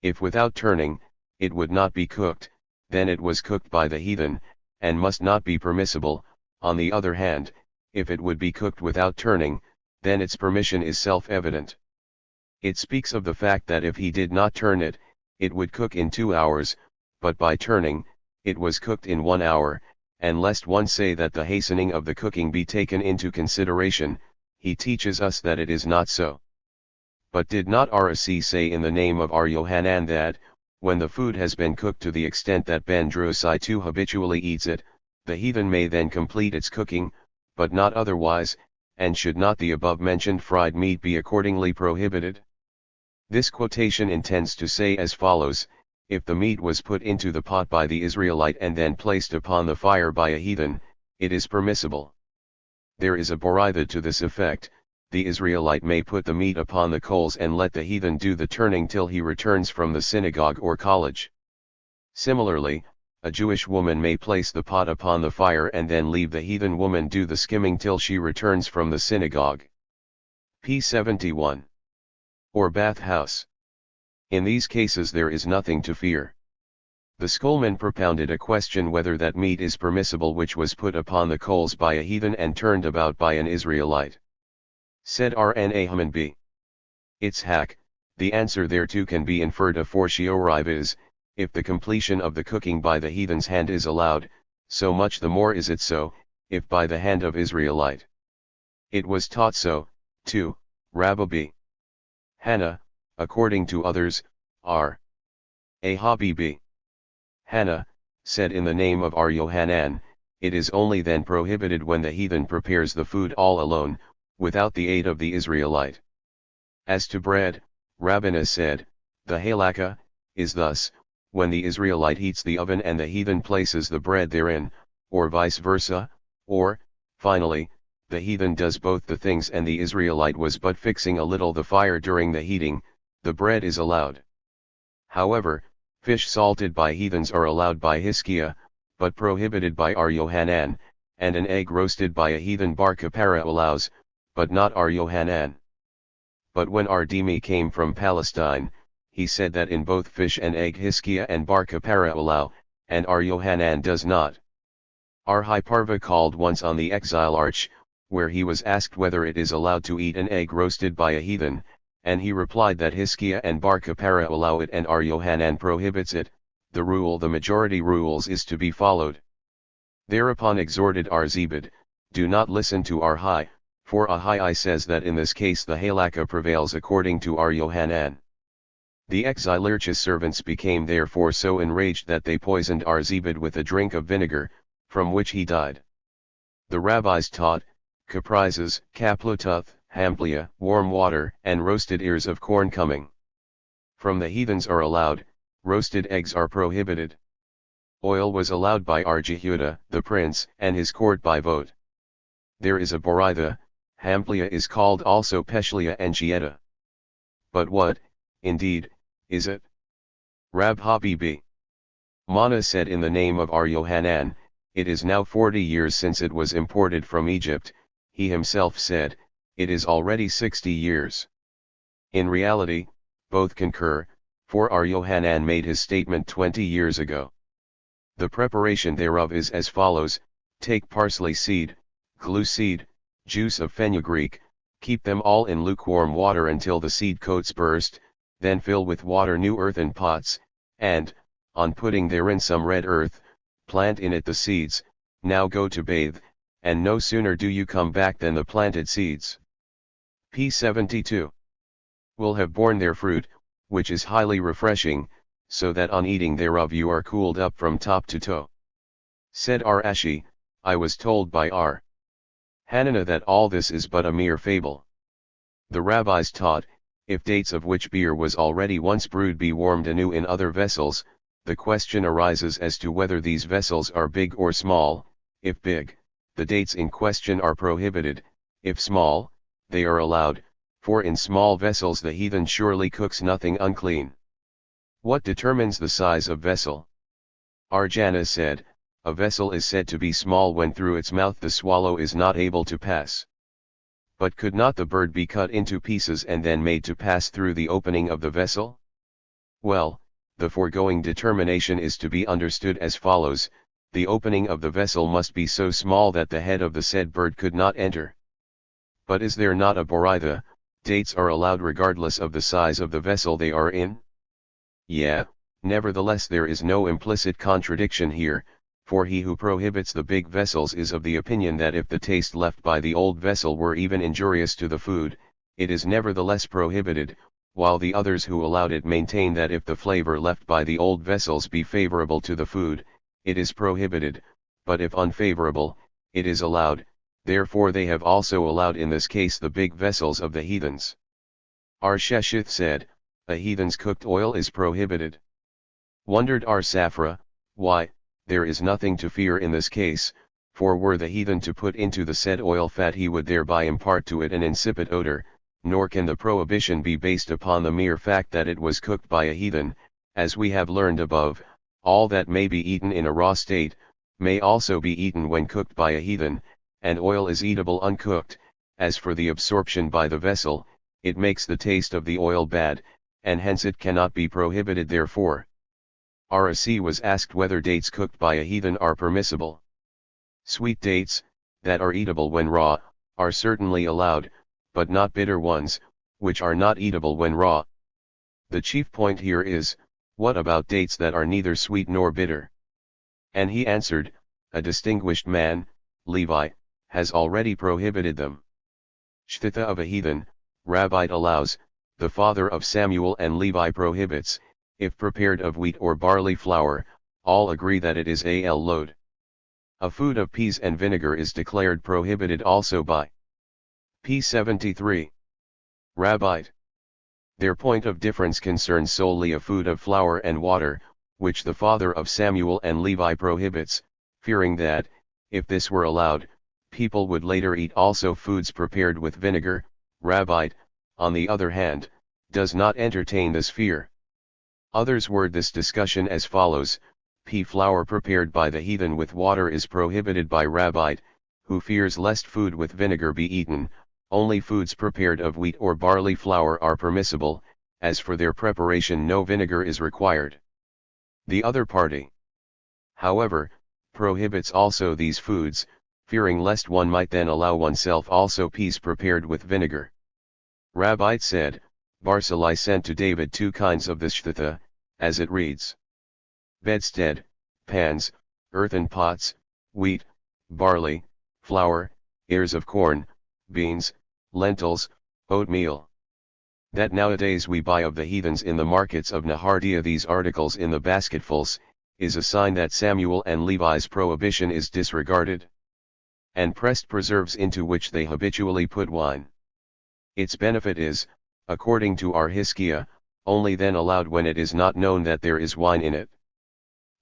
If without turning, it would not be cooked, then it was cooked by the heathen, and must not be permissible. On the other hand, if it would be cooked without turning, then its permission is self-evident. It speaks of the fact that if he did not turn it, it would cook in 2 hours, but by turning, it was cooked in 1 hour, and lest one say that the hastening of the cooking be taken into consideration, he teaches us that it is not so. But did not RC say in the name of our Yohanan that, when the food has been cooked to the extent that Ben Drosai too habitually eats it, the heathen may then complete its cooking, but not otherwise, and should not the above-mentioned fried meat be accordingly prohibited? This quotation intends to say as follows: if the meat was put into the pot by the Israelite and then placed upon the fire by a heathen, it is permissible. There is a Boraitha to this effect: the Israelite may put the meat upon the coals and let the heathen do the turning till he returns from the synagogue or college. Similarly, a Jewish woman may place the pot upon the fire and then leave the heathen woman do the skimming till she returns from the synagogue. P. 71. Or bath house. In these cases there is nothing to fear. The schoolman propounded a question whether that meat is permissible which was put upon the coals by a heathen and turned about by an Israelite. Said Rna Haman b. Itzhak, the answer thereto can be inferred a fortiori viz, if the completion of the cooking by the heathen's hand is allowed, so much the more is it so, if by the hand of Israelite. It was taught so, too, Rabbi b. Hannah, according to others, R. A. Habib. Hannah, said in the name of our Yohanan, it is only then prohibited when the heathen prepares the food all alone, without the aid of the Israelite. As to bread, Rabbana said, the halakha is thus, when the Israelite heats the oven and the heathen places the bread therein, or vice versa, or, finally, the heathen does both the things and the Israelite was but fixing a little the fire during the heating, the bread is allowed. However, fish salted by heathens are allowed by Hiskia, but prohibited by our Yohanan, and an egg roasted by a heathen bar kapara allows, but not our Yohanan. But when our Dimi came from Palestine, he said that in both fish and egg Hiskia and bar kapara allow, and our Yohanan does not. Our Hyparva called once on the exile arch, where he was asked whether it is allowed to eat an egg roasted by a heathen, and he replied that Hiskia and bar kapara allow it and our Yohanan prohibits it. The rule the majority rules is to be followed. Thereupon exhorted our Zebed, do not listen to our High, for Ahai says that in this case the halakha prevails according to our Yohanan. The exilirch's servants became therefore so enraged that they poisoned our Zebed with a drink of vinegar, from which he died. The rabbis taught, caprices, kaplotuth, hamplia, warm water, and roasted ears of corn coming from the heathens are allowed, roasted eggs are prohibited. Oil was allowed by our Jehuda, the prince, and his court by vote. There is a Boraitha, hamplia is called also peshlia and shieta. But what, indeed, is it? Rab Habibi Mana said in the name of our Yohanan, it is now 40 years since it was imported from Egypt. He himself said, it is already 60 years. In reality, both concur, for our Yohanan made his statement 20 years ago. The preparation thereof is as follows: take parsley seed, glue seed, juice of fenugreek, keep them all in lukewarm water until the seed coats burst, then fill with water new earthen pots, and, on putting therein some red earth, plant in it the seeds. Now go to bathe, and no sooner do you come back than the planted seeds, P. 72, will have borne their fruit, which is highly refreshing, so that on eating thereof you are cooled up from top to toe. Said R. Ashi, I was told by R. Hanana that all this is but a mere fable. The rabbis taught, if dates of which beer was already once brewed be warmed anew in other vessels, the question arises as to whether these vessels are big or small. If big, the dates in question are prohibited; if small, they are allowed, for in small vessels the heathen surely cooks nothing unclean. What determines the size of vessel? Arjana said, a vessel is said to be small when through its mouth the swallow is not able to pass. But could not the bird be cut into pieces and then made to pass through the opening of the vessel? Well, the foregoing determination is to be understood as follows: the opening of the vessel must be so small that the head of the said bird could not enter. But is there not a boraitha, dates are allowed regardless of the size of the vessel they are in? Yeah, nevertheless there is no implicit contradiction here, for he who prohibits the big vessels is of the opinion that if the taste left by the old vessel were even injurious to the food, it is nevertheless prohibited, while the others who allowed it maintain that if the flavor left by the old vessels be favorable to the food, it is prohibited, but if unfavorable, it is allowed. Therefore they have also allowed in this case the big vessels of the heathens. Ar Sheshith said, a heathen's cooked oil is prohibited. Wondered Ar Safra, why, there is nothing to fear in this case, for were the heathen to put into the said oil fat he would thereby impart to it an insipid odor, nor can the prohibition be based upon the mere fact that it was cooked by a heathen, as we have learned above. All that may be eaten in a raw state, may also be eaten when cooked by a heathen, and oil is eatable uncooked. As for the absorption by the vessel, it makes the taste of the oil bad, and hence it cannot be prohibited therefore. Arasi was asked whether dates cooked by a heathen are permissible. Sweet dates, that are eatable when raw, are certainly allowed, but not bitter ones, which are not eatable when raw. The chief point here is, what about dates that are neither sweet nor bitter? And he answered, a distinguished man, Levi, has already prohibited them. Shtitha of a heathen, Rabbite allows, the father of Samuel and Levi prohibits, if prepared of wheat or barley flour, all agree that it is al lode. A food of peas and vinegar is declared prohibited also by P73. Rabbite. Their point of difference concerns solely a food of flour and water, which the father of Samuel and Levi prohibits, fearing that, if this were allowed, people would later eat also foods prepared with vinegar. Rabbite, on the other hand, does not entertain this fear. Others word this discussion as follows: pea flour prepared by the heathen with water is prohibited by Rabbite, who fears lest food with vinegar be eaten. Only foods prepared of wheat or barley flour are permissible, as for their preparation no vinegar is required. The other party, however, prohibits also these foods, fearing lest one might then allow oneself also peas prepared with vinegar. Rabbite said, Barzillai sent to David two kinds of the shtitha, as it reads: bedstead, pans, earthen pots, wheat, barley, flour, ears of corn, beans, lentils, oatmeal. That nowadays we buy of the heathens in the markets of Nahardia these articles in the basketfuls, is a sign that Samuel and Levi's prohibition is disregarded. And pressed preserves into which they habitually put wine. Its benefit is, according to our Hiskia, only then allowed when it is not known that there is wine in it.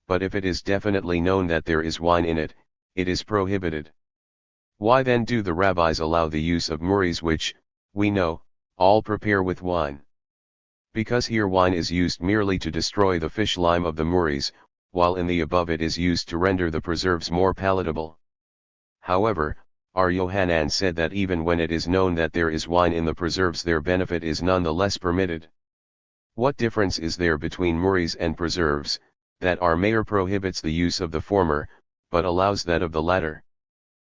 But if it is definitely known that there is wine in it, it is prohibited. Why then do the rabbis allow the use of muris which, we know, all prepare with wine? Because here wine is used merely to destroy the fish lime of the muris, while in the above it is used to render the preserves more palatable. However, our Yohanan said that even when it is known that there is wine in the preserves their benefit is none the less permitted. What difference is there between muris and preserves, that our mayor prohibits the use of the former, but allows that of the latter?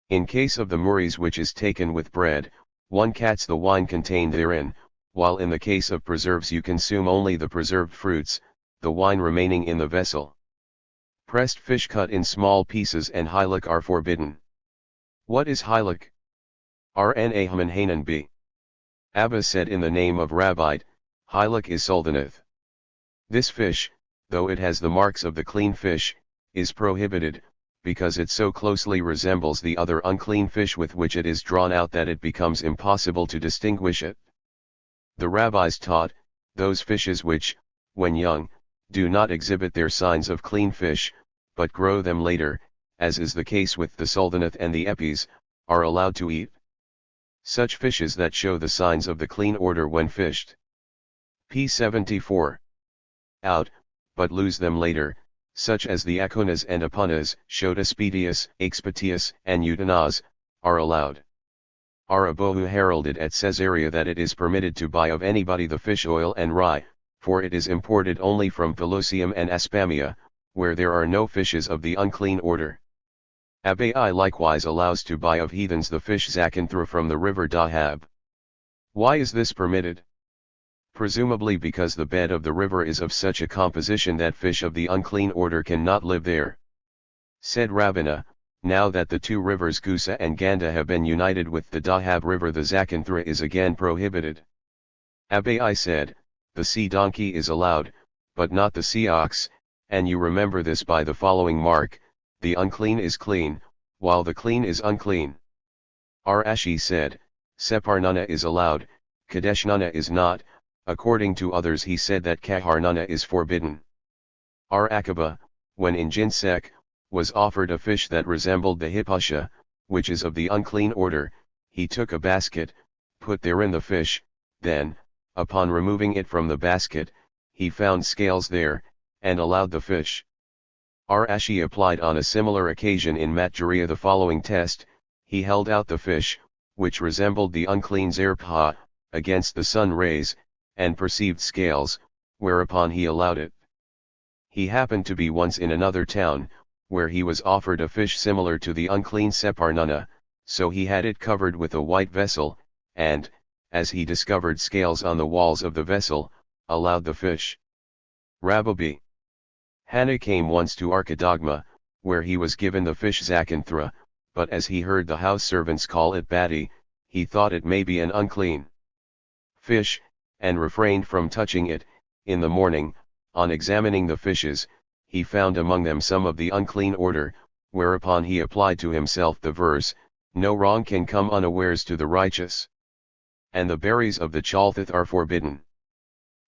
In case of the muris which is taken with bread, one cats the wine contained therein, while in the case of preserves you consume only the preserved fruits, the wine remaining in the vessel. Pressed fish cut in small pieces and hilak are forbidden. What is hilak? Rna Haman Hanan b. Abba said in the name of Rabbite, hilak is sultanath. This fish, though it has the marks of the clean fish, is prohibited, because it so closely resembles the other unclean fish with which it is drawn out that it becomes impossible to distinguish it. The rabbis taught, those fishes which, when young, do not exhibit their signs of clean fish, but grow them later, as is the case with the sultanath and the epis, are allowed to eat. Such fishes that show the signs of the clean order when fished. P74. Out, but lose them later, such as the akonas and apanas, shotaspetius, expetius, and utanas, are allowed. Arabohu heralded at Caesarea that it is permitted to buy of anybody the fish oil and rye, for it is imported only from Pelusium and Aspamia, where there are no fishes of the unclean order. Abai likewise allows to buy of heathens the fish Zakanthra from the river Dahab. Why is this permitted? Presumably because the bed of the river is of such a composition that fish of the unclean order cannot live there. Said Ravana, now that the two rivers Gusa and Ganda have been united with the Dahab river, the Zakanthra is again prohibited. Abai said, the sea donkey is allowed, but not the sea ox, and you remember this by the following mark: the unclean is clean, while the clean is unclean. Ashi said, Separnana is allowed, Kadeshnana is not. According to others he said that Kaharnana is forbidden. Akaba, when in Jinsek, was offered a fish that resembled the hippusha, which is of the unclean order, he took a basket, put therein the fish, then, upon removing it from the basket, he found scales there, and allowed the fish. Ashi applied on a similar occasion in Matjariya the following test: he held out the fish, which resembled the unclean Zerpha, against the sun rays, and perceived scales, whereupon he allowed it. He happened to be once in another town, where he was offered a fish similar to the unclean Separnana, so he had it covered with a white vessel, and, as he discovered scales on the walls of the vessel, allowed the fish. Rababi. Hannah came once to Arkadagma, where he was given the fish Zakanthra, but as he heard the house servants call it Bati, he thought it may be an unclean fish, and refrained from touching it. In the morning, on examining the fishes, he found among them some of the unclean order, whereupon he applied to himself the verse, no wrong can come unawares to the righteous. And the berries of the chalthith are forbidden.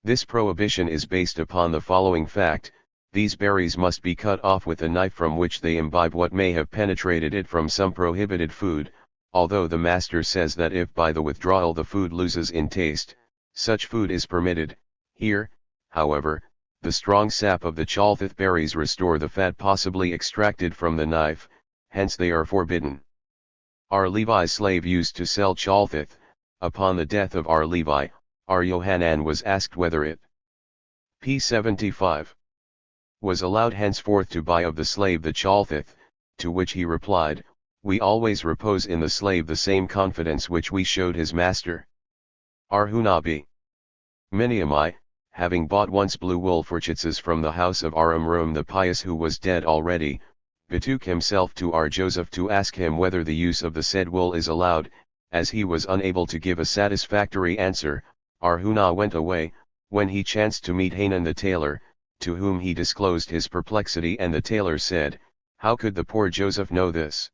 This prohibition is based upon the following fact: these berries must be cut off with a knife from which they imbibe what may have penetrated it from some prohibited food, although the master says that if by the withdrawal the food loses in taste, such food is permitted. Here, however, the strong sap of the chalthith berries restore the fat possibly extracted from the knife, hence they are forbidden. Our Levi's slave used to sell chalthith. Upon the death of our Levi, our Yohanan was asked whether it p75 was allowed henceforth to buy of the slave the chalthith, to which he replied, we always repose in the slave the same confidence which we showed his master. Arhunabi. Miniamai, having bought once blue wool for chitzes from the house of Aramrum the pious who was dead already, betook himself to our Joseph to ask him whether the use of the said wool is allowed. As he was unable to give a satisfactory answer, Arhuna went away, when he chanced to meet Hanan the tailor, to whom he disclosed his perplexity, and the tailor said, how could the poor Joseph know this?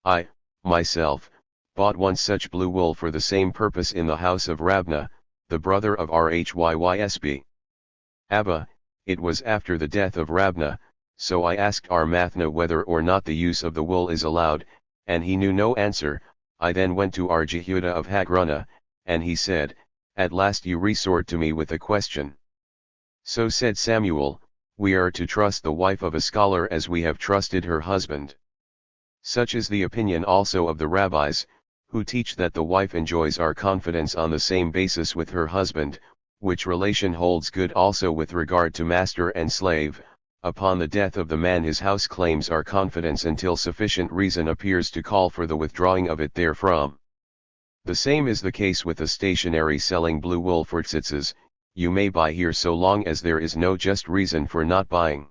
I, myself, bought once such blue wool for the same purpose in the house of Rabna, the brother of Rhysb. Abba, it was after the death of Rabna, so I asked Armathna whether or not the use of the wool is allowed, and he knew no answer. I then went to Jehuda of Hagrana, and he said, at last you resort to me with a question. So said Samuel, we are to trust the wife of a scholar as we have trusted her husband. Such is the opinion also of the rabbis, who teach that the wife enjoys our confidence on the same basis with her husband, which relation holds good also with regard to master and slave. Upon the death of the man his house claims our confidence until sufficient reason appears to call for the withdrawing of it therefrom. The same is the case with a stationary selling blue wool for tzitzis. You may buy here so long as there is no just reason for not buying.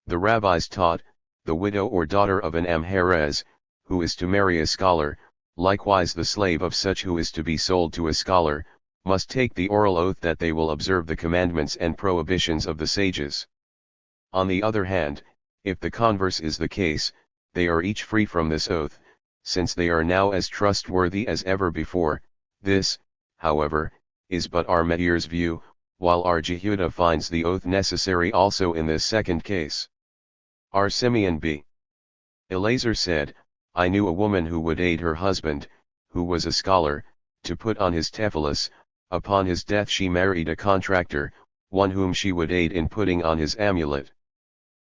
The rabbis taught, the widow or daughter of an Amharez, who is to marry a scholar, likewise the slave of such who is to be sold to a scholar, must take the oral oath that they will observe the commandments and prohibitions of the sages. On the other hand, if the converse is the case, they are each free from this oath, since they are now as trustworthy as ever before. This, however, is but our Meir's view, while our Jehuda finds the oath necessary also in this second case. Our Simeon b. Eleazar said, I knew a woman who would aid her husband, who was a scholar, to put on his tephilis. Upon his death she married a contractor, one whom she would aid in putting on his amulet.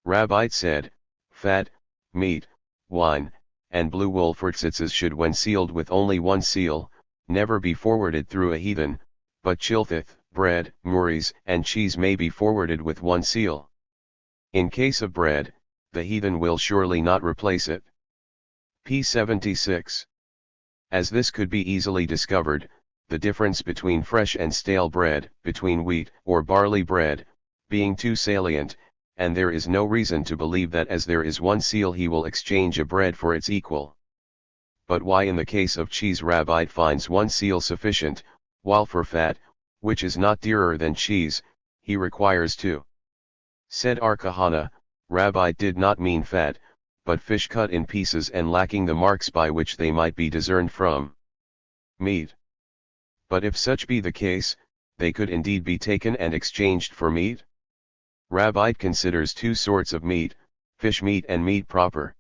Rabbi said, fat, meat, wine, and blue wool for tzitzis should, when sealed with only one seal, never be forwarded through a heathen, but chilthith, bread, muris, and cheese may be forwarded with one seal. In case of bread, the heathen will surely not replace it. p. 76. As this could be easily discovered, the difference between fresh and stale bread, between wheat or barley bread, being too salient, and there is no reason to believe that as there is one seal he will exchange a bread for its equal. But why in the case of cheese Rabbi finds one seal sufficient, while for fat, which is not dearer than cheese, he requires two? Said our Kahana, Rabbi did not mean fat, but fish cut in pieces and lacking the marks by which they might be discerned from meat. But if such be the case, they could indeed be taken and exchanged for meat. Rabbi considers two sorts of meat, fish meat and meat proper.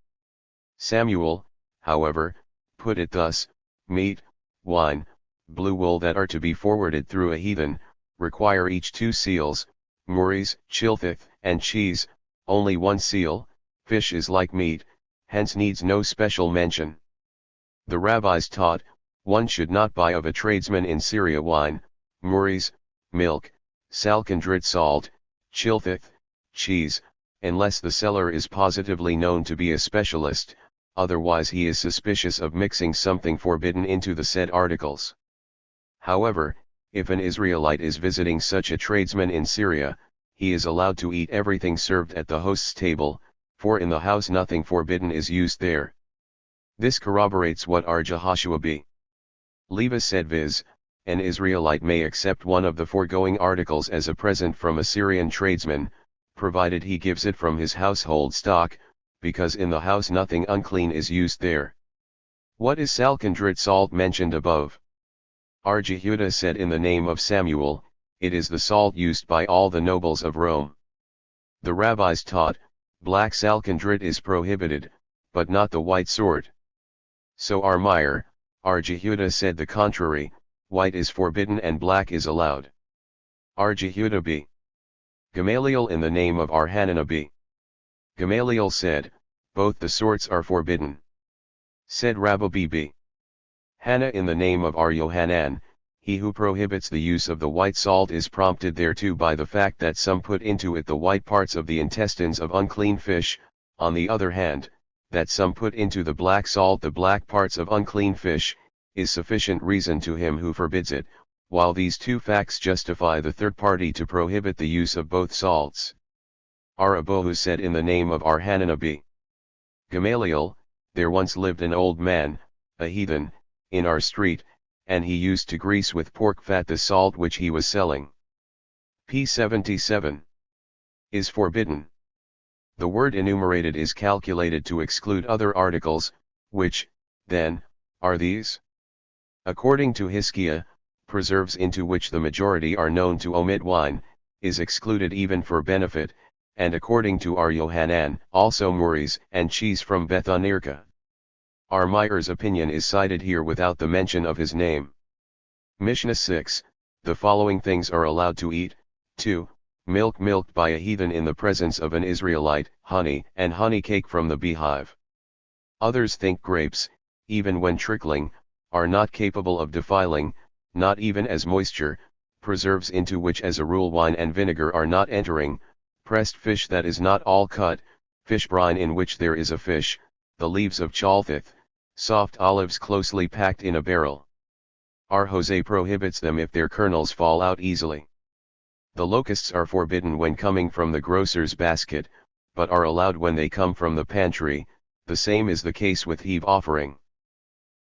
Samuel, however, put it thus: meat, wine, blue wool that are to be forwarded through a heathen, require each two seals, muris, chilthith, and cheese, only one seal. Fish is like meat, hence needs no special mention. The rabbis taught, one should not buy of a tradesman in Syria wine, muris, milk, salkandrit salt, chilthith, cheese, unless the seller is positively known to be a specialist, otherwise he is suspicious of mixing something forbidden into the said articles. However, if an Israelite is visiting such a tradesman in Syria, he is allowed to eat everything served at the host's table, for in the house nothing forbidden is used there. This corroborates what our Jehoshua b. Levi said, viz., an Israelite may accept one of the foregoing articles as a present from a Syrian tradesman, provided he gives it from his household stock, because in the house nothing unclean is used there. What is salkandrit salt mentioned above? Our Jehuda said in the name of Samuel, it is the salt used by all the nobles of Rome. The rabbis taught, black salkandrit is prohibited, but not the white sort. So our Meir, our Jehuda said the contrary, white is forbidden and black is allowed. Our Jehuda b. Gamaliel in the name of our Hanana b. Gamaliel said, both the sorts are forbidden. Said Rabbi b. Hannah in the name of our Yohanan, he who prohibits the use of the white salt is prompted thereto by the fact that some put into it the white parts of the intestines of unclean fish, on the other hand, that some put into the black salt the black parts of unclean fish, is sufficient reason to him who forbids it, while these two facts justify the third party to prohibit the use of both salts. Our Abohu said in the name of our Hanana b. Gamaliel, there once lived an old man, a heathen, in our street, and he used to grease with pork fat the salt which he was selling. p. 77. Is forbidden. The word enumerated is calculated to exclude other articles, which, then, are these? According to Hiskia, preserves into which the majority are known to omit wine, is excluded even for benefit, and according to our Yohanan, also muris and cheese from Bethanirka. Our Meir's opinion is cited here without the mention of his name. Mishnah 6, the following things are allowed to eat: 2. Milk milked by a heathen in the presence of an Israelite, honey and honey cake from the beehive. Others think grapes, even when trickling, are not capable of defiling, not even as moisture, preserves into which as a rule wine and vinegar are not entering, pressed fish that is not all cut, fish brine in which there is a fish, the leaves of chalthith, soft olives closely packed in a barrel. Our Jose prohibits them if their kernels fall out easily. The locusts are forbidden when coming from the grocer's basket, but are allowed when they come from the pantry. The same is the case with heave offering.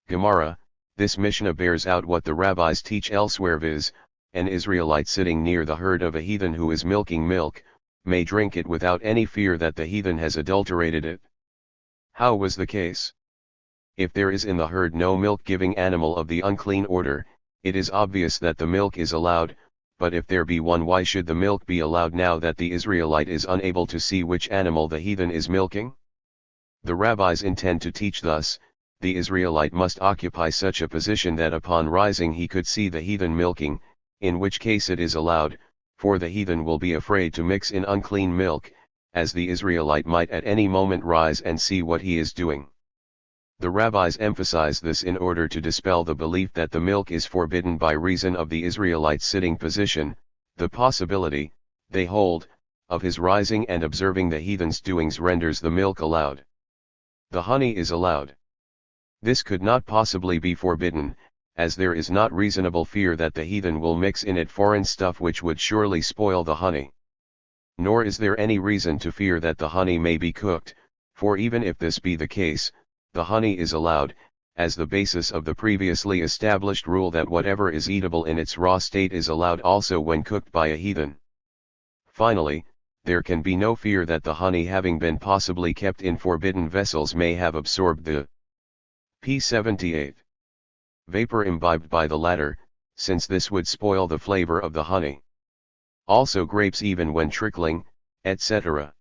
Gemara, this Mishnah bears out what the rabbis teach elsewhere, viz., an Israelite sitting near the herd of a heathen who is milking milk, may drink it without any fear that the heathen has adulterated it. How was the case? If there is in the herd no milk-giving animal of the unclean order, it is obvious that the milk is allowed, but if there be one, why should the milk be allowed now that the Israelite is unable to see which animal the heathen is milking? The rabbis intend to teach thus: the Israelite must occupy such a position that upon rising he could see the heathen milking, in which case it is allowed, for the heathen will be afraid to mix in unclean milk, as the Israelite might at any moment rise and see what he is doing. The rabbis emphasize this in order to dispel the belief that the milk is forbidden by reason of the Israelite's sitting position, The possibility, they hold, of his rising and observing the heathen's doings renders the milk allowed. The honey is allowed. This could not possibly be forbidden, as there is not reasonable fear that the heathen will mix in it foreign stuff which would surely spoil the honey. Nor is there any reason to fear that the honey may be cooked, for even if this be the case, the honey is allowed, as the basis of the previously established rule that whatever is eatable in its raw state is allowed also when cooked by a heathen. Finally, there can be no fear that the honey having been possibly kept in forbidden vessels may have absorbed the p78 vapor imbibed by the latter, since this would spoil the flavor of the honey. Also grapes even when trickling, etc.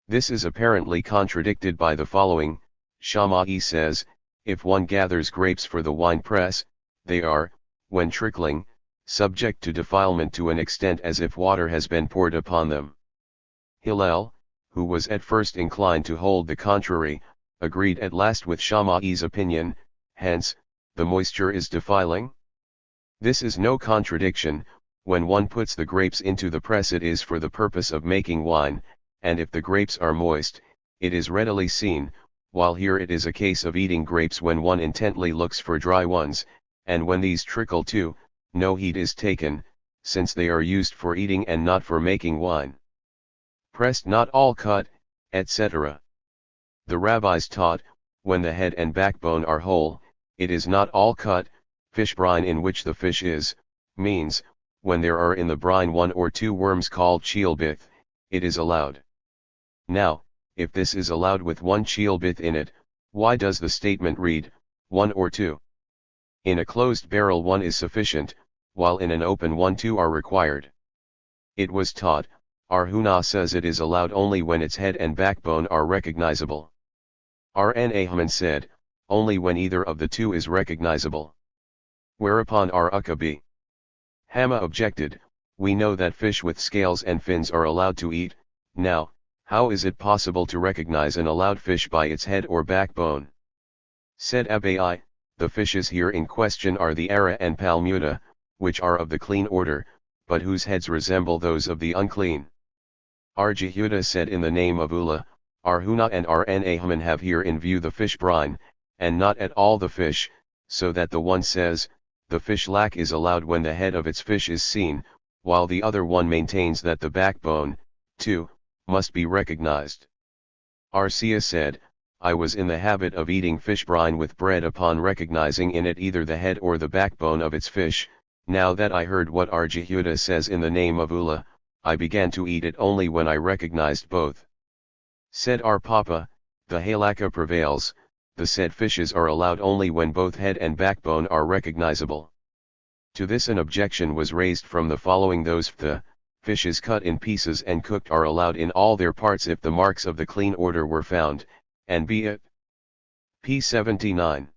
This is apparently contradicted by the following. Shammai says, if one gathers grapes for the wine press, they are, when trickling, subject to defilement to an extent as if water has been poured upon them. Hillel, who was at first inclined to hold the contrary, agreed at last with Shammai's opinion, hence, the moisture is defiling? This is no contradiction. When one puts the grapes into the press it is for the purpose of making wine, and if the grapes are moist, it is readily seen, while here it is a case of eating grapes when one intently looks for dry ones, and when these trickle too, no heed is taken, since they are used for eating and not for making wine. Pressed not all cut, etc. The rabbis taught, when the head and backbone are whole, it is not all cut. Fish brine in which the fish is, means, when there are in the brine 1 or 2 worms called cheelbith, it is allowed. Now, if this is allowed with 1 cheelbith in it, why does the statement read, 1 or 2? In a closed barrel 1 is sufficient, while in an open one 2 are required. It was taught, Arhuna says it is allowed only when its head and backbone are recognizable. Rn said, only when either of the 2 is recognizable. Whereupon R-Ukabi Hama objected, we know that fish with scales and fins are allowed to eat. Now, how is it possible to recognize an allowed fish by its head or backbone? Said Abai, the fishes here in question are the Ara and Palmuta, which are of the clean order, but whose heads resemble those of the unclean. Jehuda said in the name of Ula, Arhuna and Rn have here in view the fish brine, and not at all the fish, so that the one says, the fish lac is allowed when the head of its fish is seen, while the other one maintains that the backbone, too, must be recognized. Arcia said, I was in the habit of eating fish brine with bread upon recognizing in it either the head or the backbone of its fish. Now that I heard what Jehuda says in the name of Ula, I began to eat it only when I recognized both. Said our Papa, the halakha prevails, the said fishes are allowed only when both head and backbone are recognizable. To this an objection was raised from the following: those fishes cut in pieces and cooked are allowed in all their parts if the marks of the clean order were found, and be it p79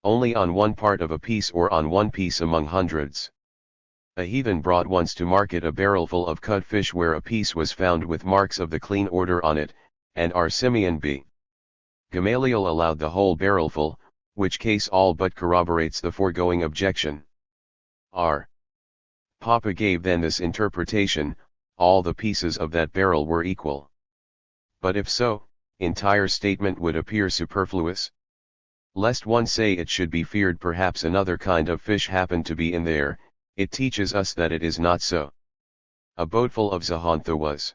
only on one part of a piece or on one piece among hundreds. A heathen brought once to market a barrelful of cut fish where a piece was found with marks of the clean order on it, and our Simeon b. Gamaliel allowed the whole barrelful, which case all but corroborates the foregoing objection. R. Papa gave then this interpretation, all the pieces of that barrel were equal. But if so, entire statement would appear superfluous. Lest one say it should be feared perhaps another kind of fish happened to be in there, it teaches us that it is not so. A boatful of zahantha was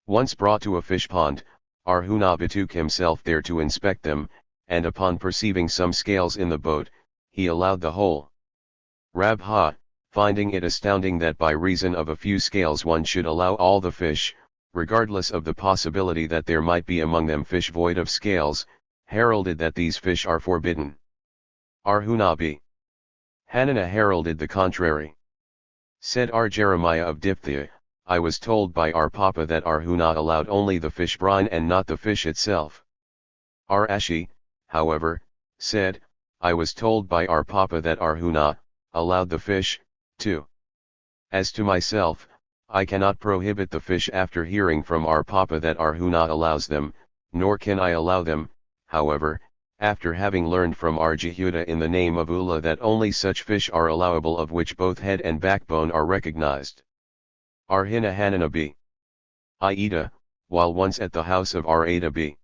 once brought to a fish pond. Arhuna betook himself there to inspect them, and upon perceiving some scales in the boat, he allowed the whole. Rabha, finding it astounding that by reason of a few scales one should allow all the fish, regardless of the possibility that there might be among them fish void of scales, heralded that these fish are forbidden. Arhunabi Hanana heralded the contrary. Said Jeremiah of Diphthia, I was told by our Papa that Arhuna allowed only the fish brine and not the fish itself. Ashi, however, said, I was told by our Papa that Arhuna allowed the fish, too. As to myself, I cannot prohibit the fish after hearing from our Papa that Arhuna allows them, nor can I allow them, however, After having learned from our Jehuda in the name of Ula that only such fish are allowable of which both head and backbone are recognized. Our Hina Hanana b. Aida, while once at the house of our Ada b.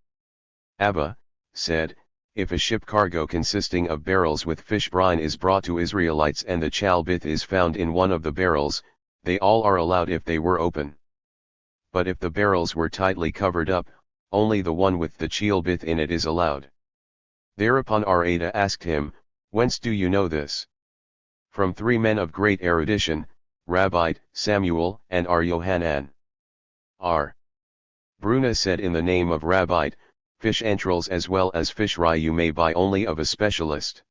Abba, said, if a ship cargo consisting of barrels with fish brine is brought to Israelites and the chalbith is found in one of the barrels, they all are allowed if they were open. But if the barrels were tightly covered up, only the one with the chalbith in it is allowed. Thereupon our Ada asked him, whence do you know this? From 3 men of great erudition, Rabbi Samuel and our Yohanan. R. Bruna said in the name of Rabbi, fish entrails as well as fish rye you may buy only of a specialist.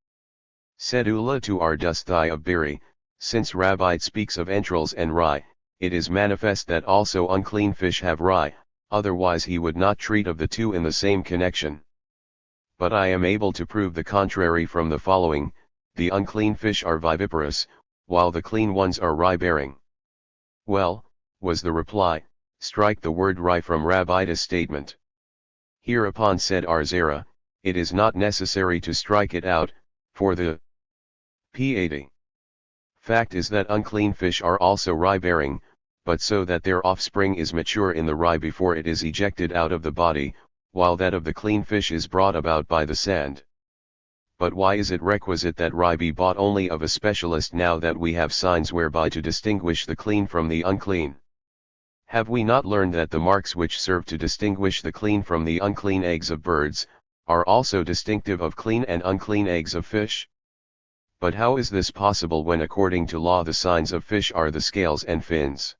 Said Ula to our Dusthai of Biri, since Rabbi speaks of entrails and rye, it is manifest that also unclean fish have rye, otherwise he would not treat of the two in the same connection. But I am able to prove the contrary from the following, the unclean fish are viviparous, while the clean ones are rye-bearing. Well, was the reply, strike the word rye from Rabbi's statement. Hereupon said Arzera, it is not necessary to strike it out, for the p80. Fact is that unclean fish are also rye-bearing, but so that their offspring is mature in the rye before it is ejected out of the body, while that of the clean fish is brought about by the sand. But why is it requisite that rye be bought only of a specialist now that we have signs whereby to distinguish the clean from the unclean? Have we not learned that the marks which serve to distinguish the clean from the unclean eggs of birds, are also distinctive of clean and unclean eggs of fish? But how is this possible when according to law the signs of fish are the scales and fins?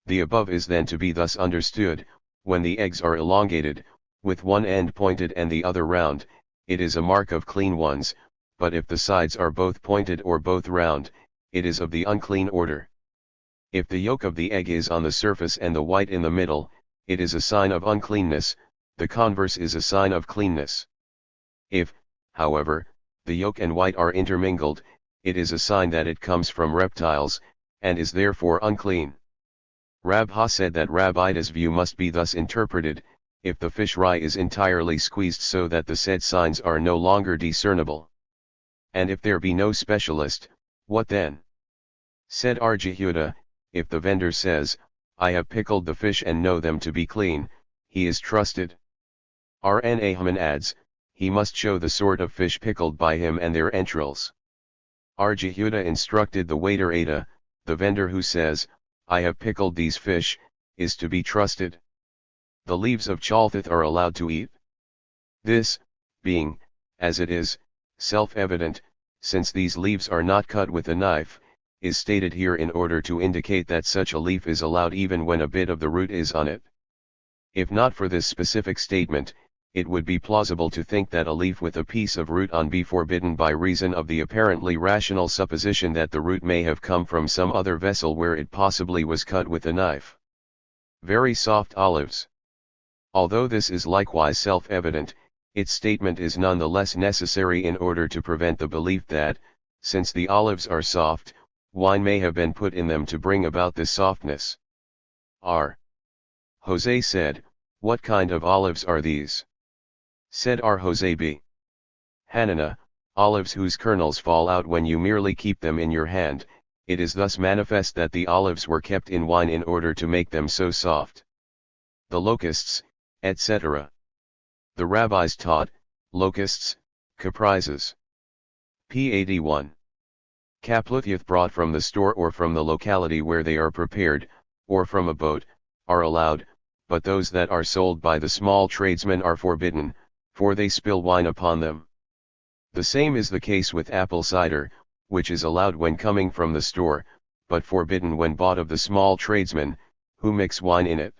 The above is then to be thus understood, when the eggs are elongated, with one end pointed and the other round, it is a mark of clean ones, but if the sides are both pointed or both round, it is of the unclean order. If the yolk of the egg is on the surface and the white in the middle, it is a sign of uncleanness, the converse is a sign of cleanness. If, however, the yolk and white are intermingled, it is a sign that it comes from reptiles, and is therefore unclean. Rabha said that Rabbi's view must be thus interpreted, if the fish rye is entirely squeezed so that the said signs are no longer discernible. And if there be no specialist, what then? Said our Jehuda, if the vendor says, I have pickled the fish and know them to be clean, he is trusted. R.N. Ahman adds, he must show the sort of fish pickled by him and their entrails. Our Jehuda instructed the waiter Ada, the vendor who says, I have pickled these fish, is to be trusted. The leaves of chalthith are allowed to eat. This, being, as it is, self-evident, since these leaves are not cut with a knife, is stated here in order to indicate that such a leaf is allowed even when a bit of the root is on it. If not for this specific statement, it would be plausible to think that a leaf with a piece of root on be forbidden by reason of the apparently rational supposition that the root may have come from some other vessel where it possibly was cut with a knife. Very soft olives. Although this is likewise self-evident, its statement is none the less necessary in order to prevent the belief that, since the olives are soft, wine may have been put in them to bring about this softness. R. Jose said, what kind of olives are these? Said R. Jose B. Hanana, olives whose kernels fall out when you merely keep them in your hand, it is thus manifest that the olives were kept in wine in order to make them so soft. The locusts, etc. The rabbis taught, locusts, caprices. P81. Kapluthyath brought from the store or from the locality where they are prepared, or from a boat, are allowed, but those that are sold by the small tradesmen are forbidden, for they spill wine upon them. The same is the case with apple cider, which is allowed when coming from the store, but forbidden when bought of the small tradesmen, who mix wine in it.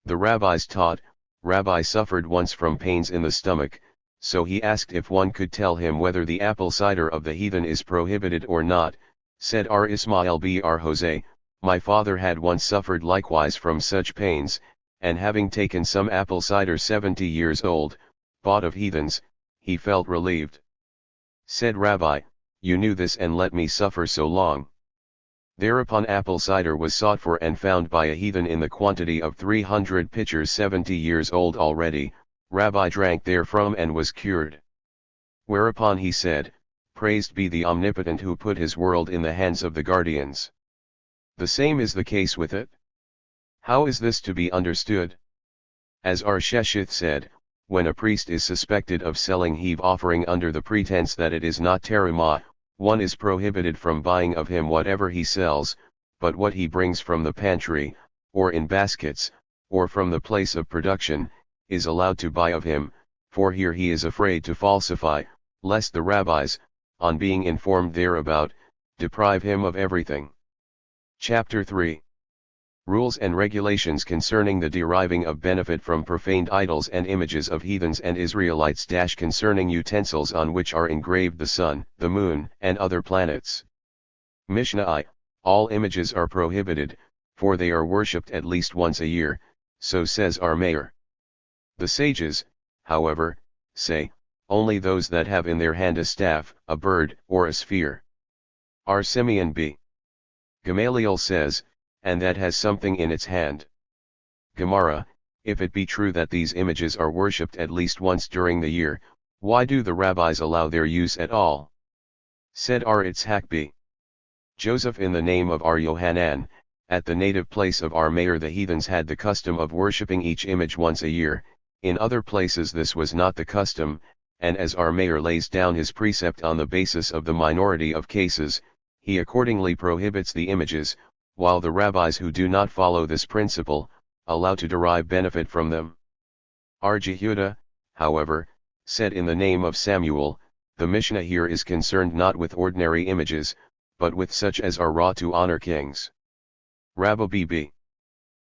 The rabbis taught, Rabbi suffered once from pains in the stomach, so he asked if one could tell him whether the apple cider of the heathen is prohibited or not. Said R. Ismail B. R. Jose, my father had once suffered likewise from such pains, and having taken some apple cider 70 years old, bought of heathens, he felt relieved. Said Rabbi, you knew this and let me suffer so long. Thereupon apple cider was sought for and found by a heathen in the quantity of 300 pitchers 70 years old already, Rabbi drank therefrom and was cured. Whereupon he said, Praised be the Omnipotent who put his world in the hands of the guardians. The same is the case with it. How is this to be understood? As our Sheshith said, when a priest is suspected of selling heave offering under the pretense that it is not terumah, one is prohibited from buying of him whatever he sells, but what he brings from the pantry, or in baskets, or from the place of production, is allowed to buy of him, for here he is afraid to falsify, lest the rabbis, on being informed thereabout, deprive him of everything. Chapter 3. Rules and regulations concerning the deriving of benefit from profaned idols and images of heathens and Israelites. Concerning utensils on which are engraved the sun, the moon, and other planets. Mishnah I. All images are prohibited, for they are worshipped at least once a year, so says our mayor. The sages, however, say, only those that have in their hand a staff, a bird, or a sphere. Our Simeon B. Gamaliel says, and that has something in its hand. Gemara, if it be true that these images are worshipped at least once during the year, why do the rabbis allow their use at all? Said our Itzhak B. Joseph, in the name of our Yohanan, at the native place of our mayor the heathens had the custom of worshipping each image once a year, in other places this was not the custom, and as our mayor lays down his precept on the basis of the minority of cases, he accordingly prohibits the images, while the rabbis who do not follow this principle, allow to derive benefit from them. Our Jehuda, however, said in the name of Samuel, the Mishnah here is concerned not with ordinary images, but with such as are wrought to honor kings. Rabbi B.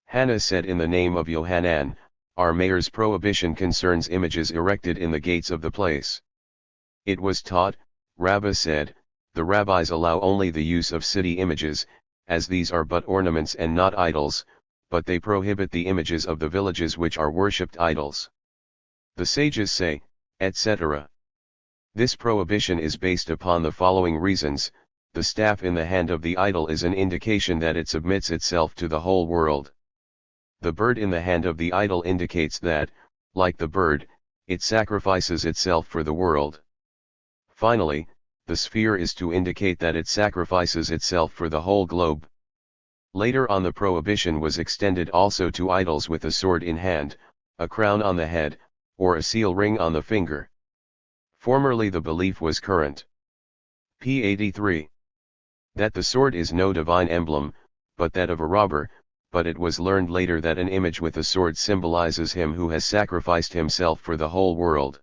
Hannah said in the name of Yohanan, our mayor's prohibition concerns images erected in the gates of the place. It was taught, Rabbi said, the rabbis allow only the use of city images, as these are but ornaments and not idols, but they prohibit the images of the villages which are worshipped idols. The sages say, etc. This prohibition is based upon the following reasons. The staff in the hand of the idol is an indication that it submits itself to the whole world. The bird in the hand of the idol indicates that, like the bird, it sacrifices itself for the world. Finally, the sphere is to indicate that it sacrifices itself for the whole globe. Later on the prohibition was extended also to idols with a sword in hand, a crown on the head, or a seal ring on the finger. Formerly the belief was current. P. 83. That the sword is no divine emblem, but that of a robber, but it was learned later that an image with a sword symbolizes him who has sacrificed himself for the whole world.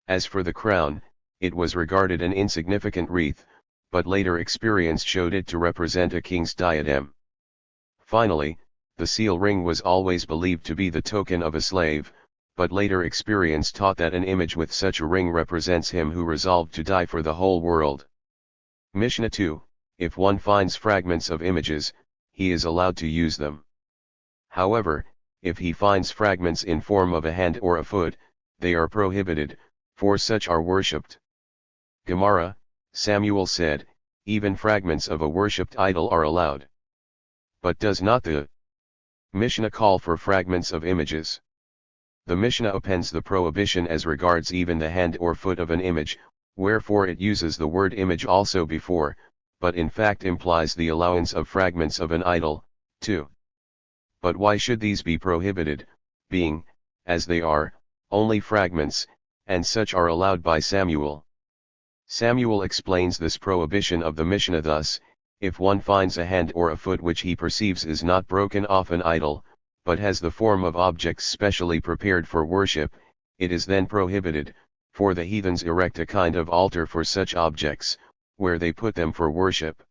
As for the crown, it was regarded an insignificant wreath, but later experience showed it to represent a king's diadem. Finally, the seal ring was always believed to be the token of a slave, but later experience taught that an image with such a ring represents him who resolved to die for the whole world. Mishnah 2, if one finds fragments of images, he is allowed to use them. However, if he finds fragments in form of a hand or a foot, they are prohibited, for such are worshipped. Gemara, Samuel said, even fragments of a worshipped idol are allowed. But does not the Mishnah call for fragments of images? The Mishnah appends the prohibition as regards even the hand or foot of an image, wherefore it uses the word image also before, but in fact implies the allowance of fragments of an idol, too. But why should these be prohibited, being, as they are, only fragments, and such are allowed by Samuel? Samuel explains this prohibition of the Mishnah thus: if one finds a hand or a foot which he perceives is not broken off an idol, but has the form of objects specially prepared for worship, it is then prohibited, for the heathens erect a kind of altar for such objects, where they put them for worship.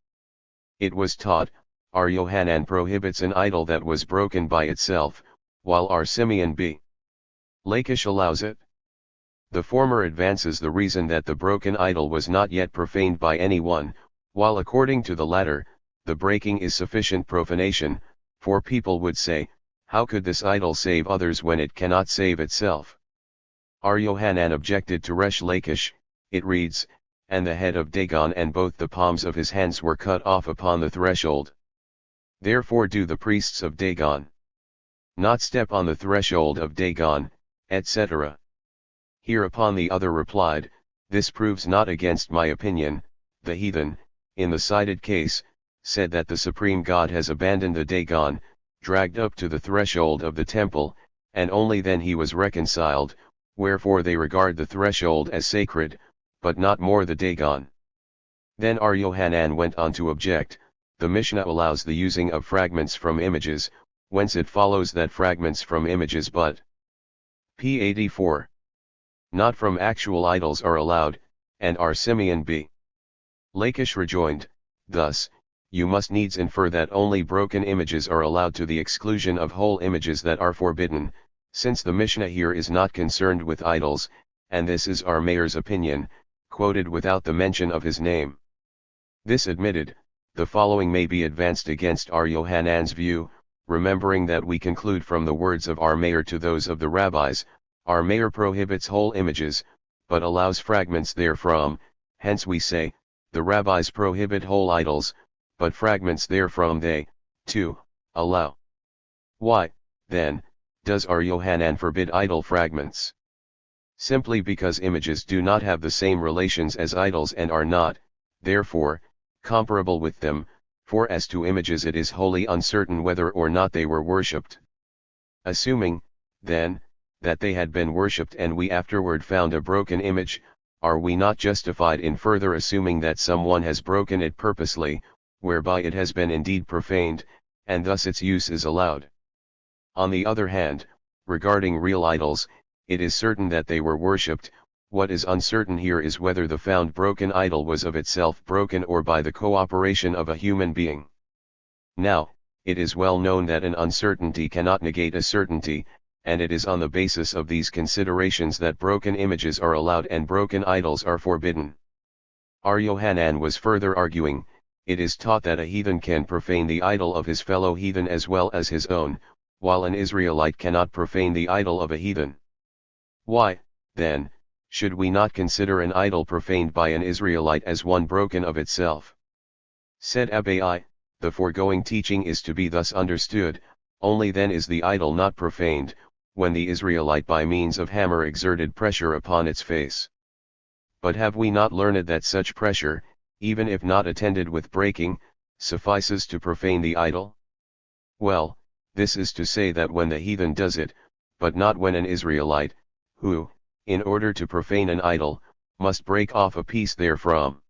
It was taught, our Yohanan prohibits an idol that was broken by itself, while our Simeon B. Lachish allows it. The former advances the reason that the broken idol was not yet profaned by anyone, while according to the latter, the breaking is sufficient profanation, for people would say, how could this idol save others when it cannot save itself? Our Yohanan objected to Resh Lachish. It reads, and the head of Dagon and both the palms of his hands were cut off upon the threshold. Therefore do the priests of Dagon not step on the threshold of Dagon, etc. Hereupon the other replied, this proves not against my opinion. The heathen, in the cited case, said that the supreme God has abandoned the Dagon, dragged up to the threshold of the temple, and only then he was reconciled, wherefore they regard the threshold as sacred, but not more the Dagon. Then R. Yohanan went on to object, the Mishnah allows the using of fragments from images, whence it follows that fragments from images but p. 84. Not from actual idols are allowed, and R. Simeon b. Lakish rejoined, thus, you must needs infer that only broken images are allowed to the exclusion of whole images that are forbidden, since the Mishnah here is not concerned with idols, and this is our mayor's opinion, quoted without the mention of his name. This admitted, the following may be advanced against R. Yohanan's view, remembering that we conclude from the words of our mayor to those of the rabbis, our mayor prohibits whole images, but allows fragments therefrom, hence we say, the rabbis prohibit whole idols, but fragments therefrom they, too, allow. Why, then, does R. Yohanan forbid idol fragments? Simply because images do not have the same relations as idols and are not, therefore, comparable with them, for as to images it is wholly uncertain whether or not they were worshipped. Assuming, then, that they had been worshipped and we afterward found a broken image, are we not justified in further assuming that someone has broken it purposely, whereby it has been indeed profaned, and thus its use is allowed? On the other hand, regarding real idols, it is certain that they were worshipped. What is uncertain here is whether the found broken idol was of itself broken or by the cooperation of a human being. Now, it is well known that an uncertainty cannot negate a certainty, and it is on the basis of these considerations that broken images are allowed and broken idols are forbidden. R. Yohanan was further arguing, it is taught that a heathen can profane the idol of his fellow heathen as well as his own, while an Israelite cannot profane the idol of a heathen. Why, then, should we not consider an idol profaned by an Israelite as one broken of itself? Said Abai, the foregoing teaching is to be thus understood, only then is the idol not profaned, when the Israelite by means of hammer exerted pressure upon its face. But have we not learned that such pressure, even if not attended with breaking, suffices to profane the idol? Well, this is to say that when the heathen does it, but not when an Israelite, who, in order to profane an idol, must break off a piece therefrom.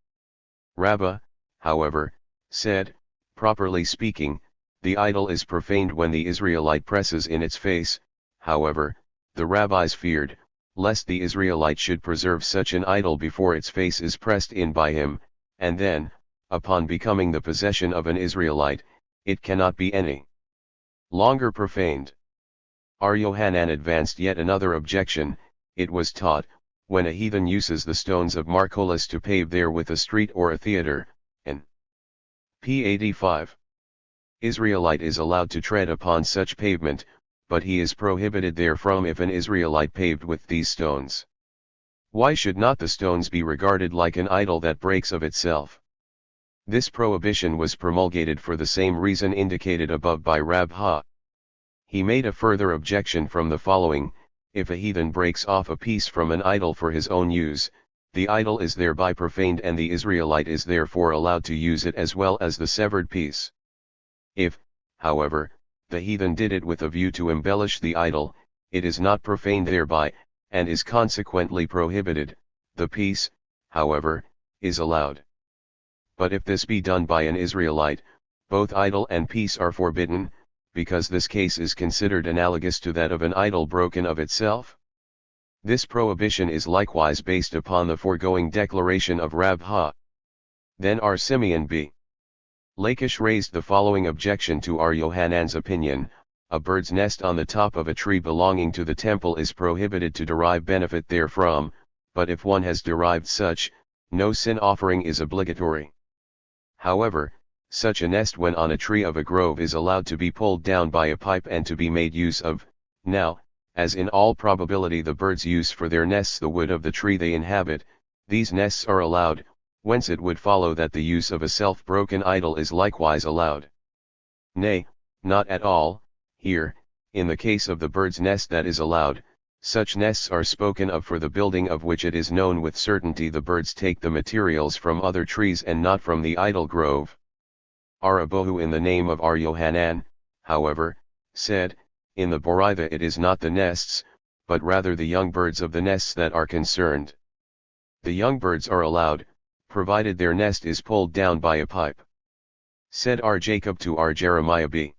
Rabbah, however, said, properly speaking, the idol is profaned when the Israelite presses in its face. However, the rabbis feared, lest the Israelite should preserve such an idol before its face is pressed in by him, and then, upon becoming the possession of an Israelite, it cannot be any longer profaned. R. Yohanan advanced yet another objection. It was taught, when a heathen uses the stones of Marcolis to pave therewith a street or a theater, and p. 85. Israelite is allowed to tread upon such pavement, but he is prohibited therefrom if an Israelite paved with these stones. Why should not the stones be regarded like an idol that breaks of itself? This prohibition was promulgated for the same reason indicated above by Rab Ha. He made a further objection from the following: if a heathen breaks off a piece from an idol for his own use, the idol is thereby profaned and the Israelite is therefore allowed to use it as well as the severed piece. If, however, the heathen did it with a view to embellish the idol, it is not profaned thereby, and is consequently prohibited. The piece, however, is allowed. But if this be done by an Israelite, both idol and piece are forbidden, because this case is considered analogous to that of an idol broken of itself. This prohibition is likewise based upon the foregoing declaration of Rab Ha. Then R. Simeon b. Lakish raised the following objection to R. Yohanan's opinion: a bird's nest on the top of a tree belonging to the temple is prohibited to derive benefit therefrom, but if one has derived such, no sin offering is obligatory. However, such a nest when on a tree of a grove is allowed to be pulled down by a pipe and to be made use of. Now, as in all probability the birds use for their nests the wood of the tree they inhabit, these nests are allowed, whence it would follow that the use of a self-broken idol is likewise allowed. Nay, not at all. Here, in the case of the bird's nest that is allowed, Such nests are spoken of for the building of which it is known with certainty the birds take the materials from other trees and not from the idol grove. Arabohu in the name of Ar Yohanan, however, said, in the Boraitha it is not the nests, but rather the young birds of the nests that are concerned. The young birds are allowed, provided their nest is pulled down by a pipe. Said Ar Jacob to Ar Jeremiah b.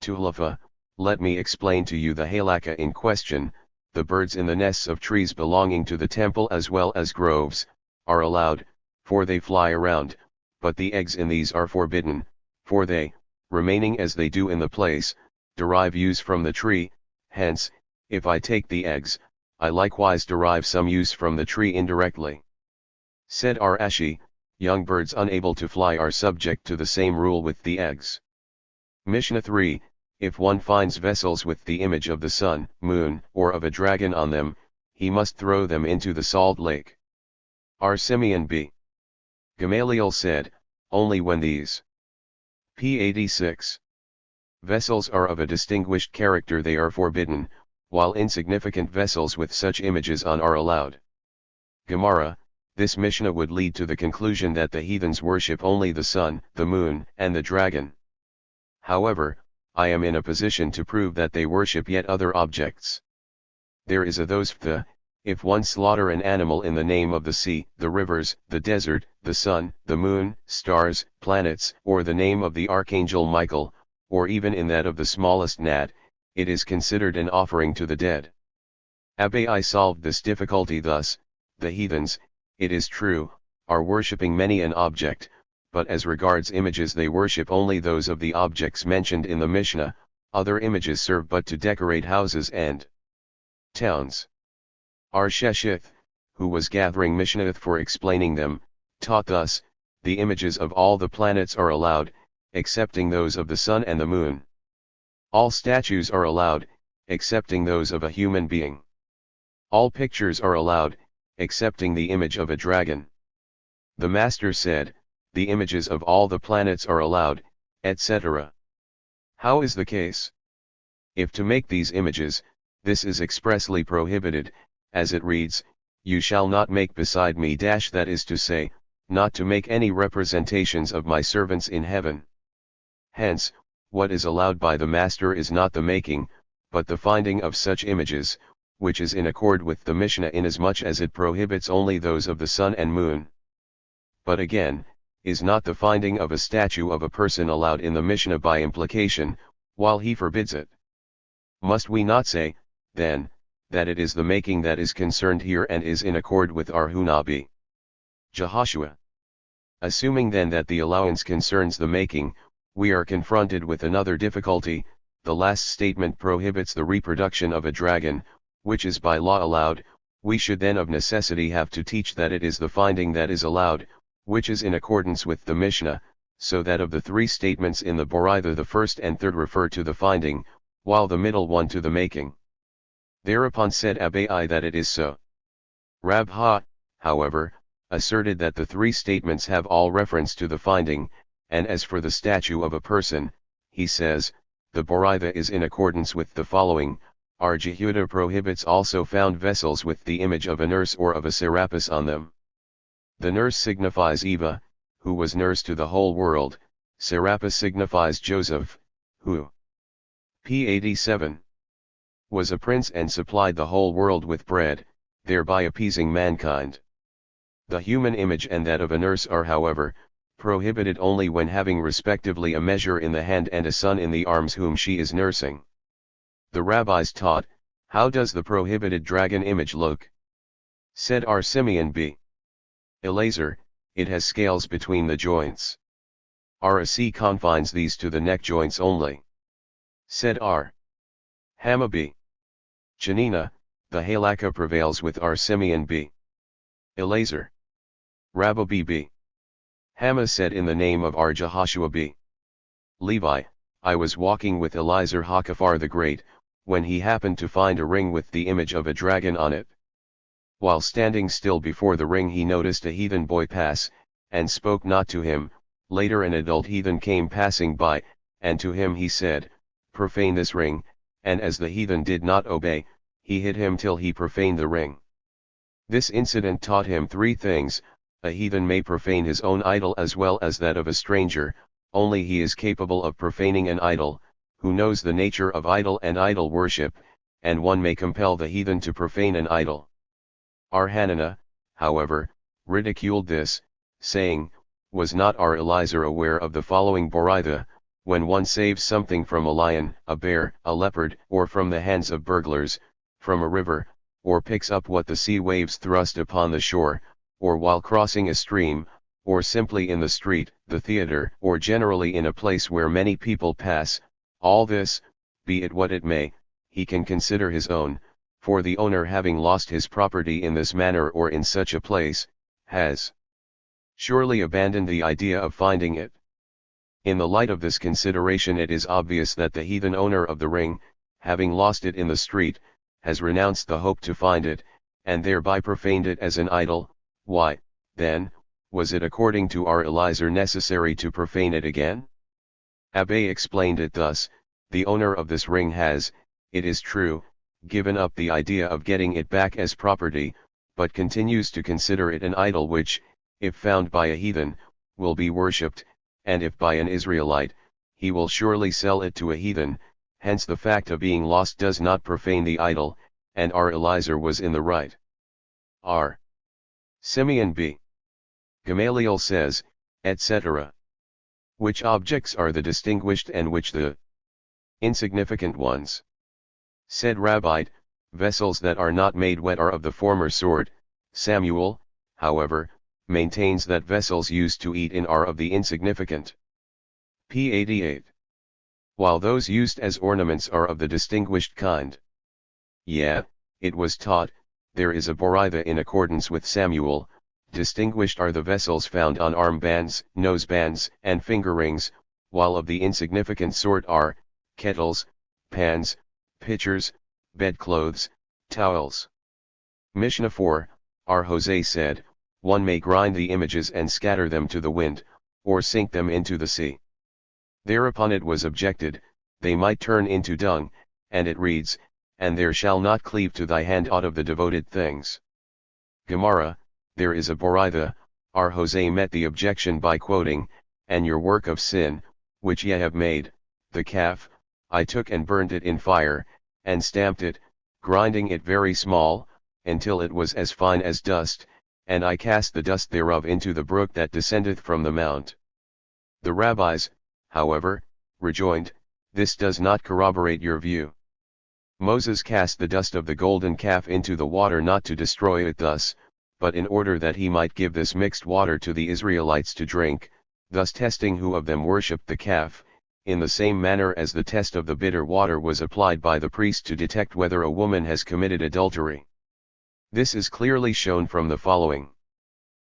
Tuhalafa, let me explain to you the halakha in question. The birds in the nests of trees belonging to the temple as well as groves, are allowed, for they fly around, but the eggs in these are forbidden, for they, remaining as they do in the place, derive use from the tree. Hence, if I take the eggs, I likewise derive some use from the tree indirectly. Said Ar Ashi, young birds unable to fly are subject to the same rule with the eggs. Mishnah 3, if one finds vessels with the image of the sun, moon, or of a dragon on them, he must throw them into the salt lake. Ar Simeon b. Gamaliel said, only when these p. 86 vessels are of a distinguished character they are forbidden, while insignificant vessels with such images on are allowed. Gemara, this Mishnah would lead to the conclusion that the heathens worship only the sun, the moon, and the dragon. However, I am in a position to prove that they worship yet other objects. There is a thosftha, if one slaughter an animal in the name of the sea, the rivers, the desert, the sun, the moon, stars, planets, or the name of the archangel Michael, or even in that of the smallest gnat, it is considered an offering to the dead. Abai solved this difficulty thus: the heathens, it is true, are worshipping many an object, but as regards images they worship only those of the objects mentioned in the Mishnah. Other images serve but to decorate houses and towns. Ar Sheshith, who was gathering Mishnah for explaining them, taught thus: the images of all the planets are allowed, excepting those of the sun and the moon. All statues are allowed, excepting those of a human being. All pictures are allowed, excepting the image of a dragon. The Master said, the images of all the planets are allowed, etc. How is the case? If to make these images, this is expressly prohibited, as it reads, you shall not make beside me that is to say, not to make any representations of my servants in heaven. Hence, what is allowed by the Master is not the making, but the finding of such images, which is in accord with the Mishnah inasmuch as it prohibits only those of the sun and moon. But again, is not the finding of a statue of a person allowed in the Mishnah by implication, while he forbids it? Must we not say, then, that it is the making that is concerned here and is in accord with our Hunabi? Jehoshua. Assuming then that the allowance concerns the making, we are confronted with another difficulty. The last statement prohibits the reproduction of a dragon, which is by law allowed. We should then of necessity have to teach that it is the finding that is allowed, which is in accordance with the Mishnah, so that of the three statements in the Boraitha the first and third refer to the finding, while the middle one to the making. Thereupon said Abai that it is so. Rabha, however, asserted that the three statements have all reference to the finding, and as for the statue of a person, he says, the Boraitha is in accordance with the following. Ar Jehuda prohibits also found vessels with the image of a nurse or of a Serapis on them. The nurse signifies Eva, who was nurse to the whole world. Serapis signifies Joseph, who p. 87 was a prince and supplied the whole world with bread, thereby appeasing mankind. The human image and that of a nurse are, however, prohibited only when having respectively a measure in the hand and a son in the arms whom she is nursing. The rabbis taught, how does the prohibited dragon image look? Said Ar Simeon b. Elazar, it has scales between the joints. Rasi confines these to the neck joints only. Said Ar Hama b. Chanina, the halakha prevails with Ar Simeon b. Elazar. Rabbi b. Hama said in the name of Ar Jehoshua b. Levi, I was walking with Elazar Hakafar the Great, when he happened to find a ring with the image of a dragon on it. While standing still before the ring he noticed a heathen boy pass, and spoke not to him. Later an adult heathen came passing by, and to him he said, profane this ring, and as the heathen did not obey, he hit him till he profaned the ring. This incident taught him three things: a heathen may profane his own idol as well as that of a stranger, only he is capable of profaning an idol, who knows the nature of idol and idol worship, and one may compel the heathen to profane an idol. Our Hananiah, however, ridiculed this, saying, "Was not our Eliezer aware of the following Boritha, when one saves something from a lion, a bear, a leopard, or from the hands of burglars, from a river, or picks up what the sea waves thrust upon the shore, or while crossing a stream, or simply in the street, the theater, or generally in a place where many people pass, all this, be it what it may, he can consider his own, for the owner having lost his property in this manner or in such a place, has surely abandoned the idea of finding it." In the light of this consideration, it is obvious that the heathen owner of the ring, having lost it in the street, has renounced the hope to find it, and thereby profaned it as an idol. Why, then, was it according to our Eliezer necessary to profane it again? Abbé explained it thus: the owner of this ring has, it is true, given up the idea of getting it back as property, but continues to consider it an idol which, if found by a heathen, will be worshipped, and if by an Israelite, he will surely sell it to a heathen. Hence the fact of being lost does not profane the idol, and our Eliezer was in the right. R. Simeon B. Gamaliel says, etc. Which objects are the distinguished and which the insignificant ones? Said Rabbi, vessels that are not made wet are of the former sort. Samuel, however, maintains that vessels used to eat in are of the insignificant. P. 88. While those used as ornaments are of the distinguished kind. Yeah, it was taught, there is a Boritha in accordance with Samuel, distinguished are the vessels found on armbands, nosebands, and finger rings, while of the insignificant sort are, kettles, pans, pitchers, bedclothes, towels. Mishnah 4, our Jose said, one may grind the images and scatter them to the wind, or sink them into the sea. Thereupon it was objected, they might turn into dung, and it reads, and there shall not cleave to thy hand aught of the devoted things. Gemara, there is a Boritha. Our Jose met the objection by quoting, and your work of sin, which ye have made, the calf, I took and burned it in fire, and stamped it, grinding it very small, until it was as fine as dust, and I cast the dust thereof into the brook that descendeth from the mount. The rabbis, however, rejoined, this does not corroborate your view. Moses cast the dust of the golden calf into the water not to destroy it thus, but in order that he might give this mixed water to the Israelites to drink, thus testing who of them worshipped the calf, in the same manner as the test of the bitter water was applied by the priest to detect whether a woman has committed adultery. This is clearly shown from the following.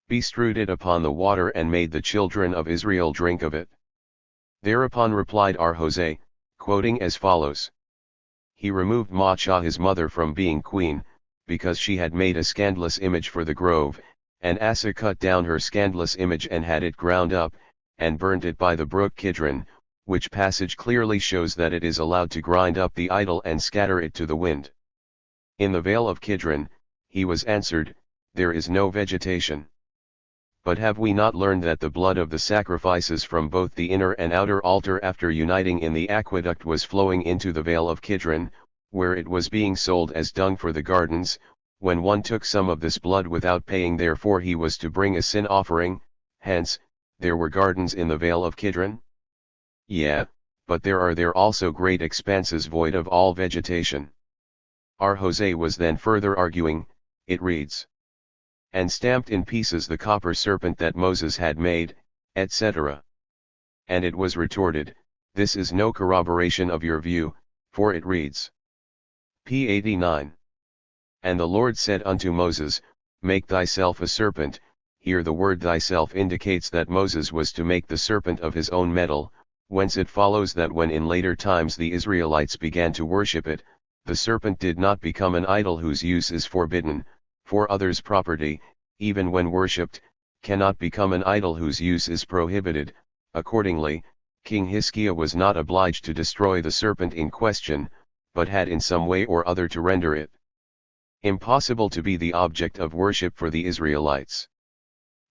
Bestrewed it upon the water and made the children of Israel drink of it. Thereupon replied our Jose, quoting as follows. He removed Maachah his mother from being queen, because she had made a scandalous image for the grove, and Asa cut down her scandalous image and had it ground up, and burnt it by the brook Kidron, which passage clearly shows that it is allowed to grind up the idol and scatter it to the wind. In the vale of Kidron, he was answered, there is no vegetation. But have we not learned that the blood of the sacrifices from both the inner and outer altar after uniting in the aqueduct was flowing into the vale of Kidron, where it was being sold as dung for the gardens? When one took some of this blood without paying, therefore he was to bring a sin offering, hence, there were gardens in the vale of Kidron? Yeah, but there are there also great expanses void of all vegetation. Our Jose was then further arguing, it reads, and stamped in pieces the copper serpent that Moses had made, etc. And it was retorted, this is no corroboration of your view, for it reads. P. 89. And the Lord said unto Moses, make thyself a serpent. Here the word thyself indicates that Moses was to make the serpent of his own metal, whence it follows that when in later times the Israelites began to worship it, the serpent did not become an idol whose use is forbidden, for others' property, even when worshipped, cannot become an idol whose use is prohibited. Accordingly, King Hiskiah was not obliged to destroy the serpent in question, but had in some way or other to render it Impossible to be the object of worship for the Israelites.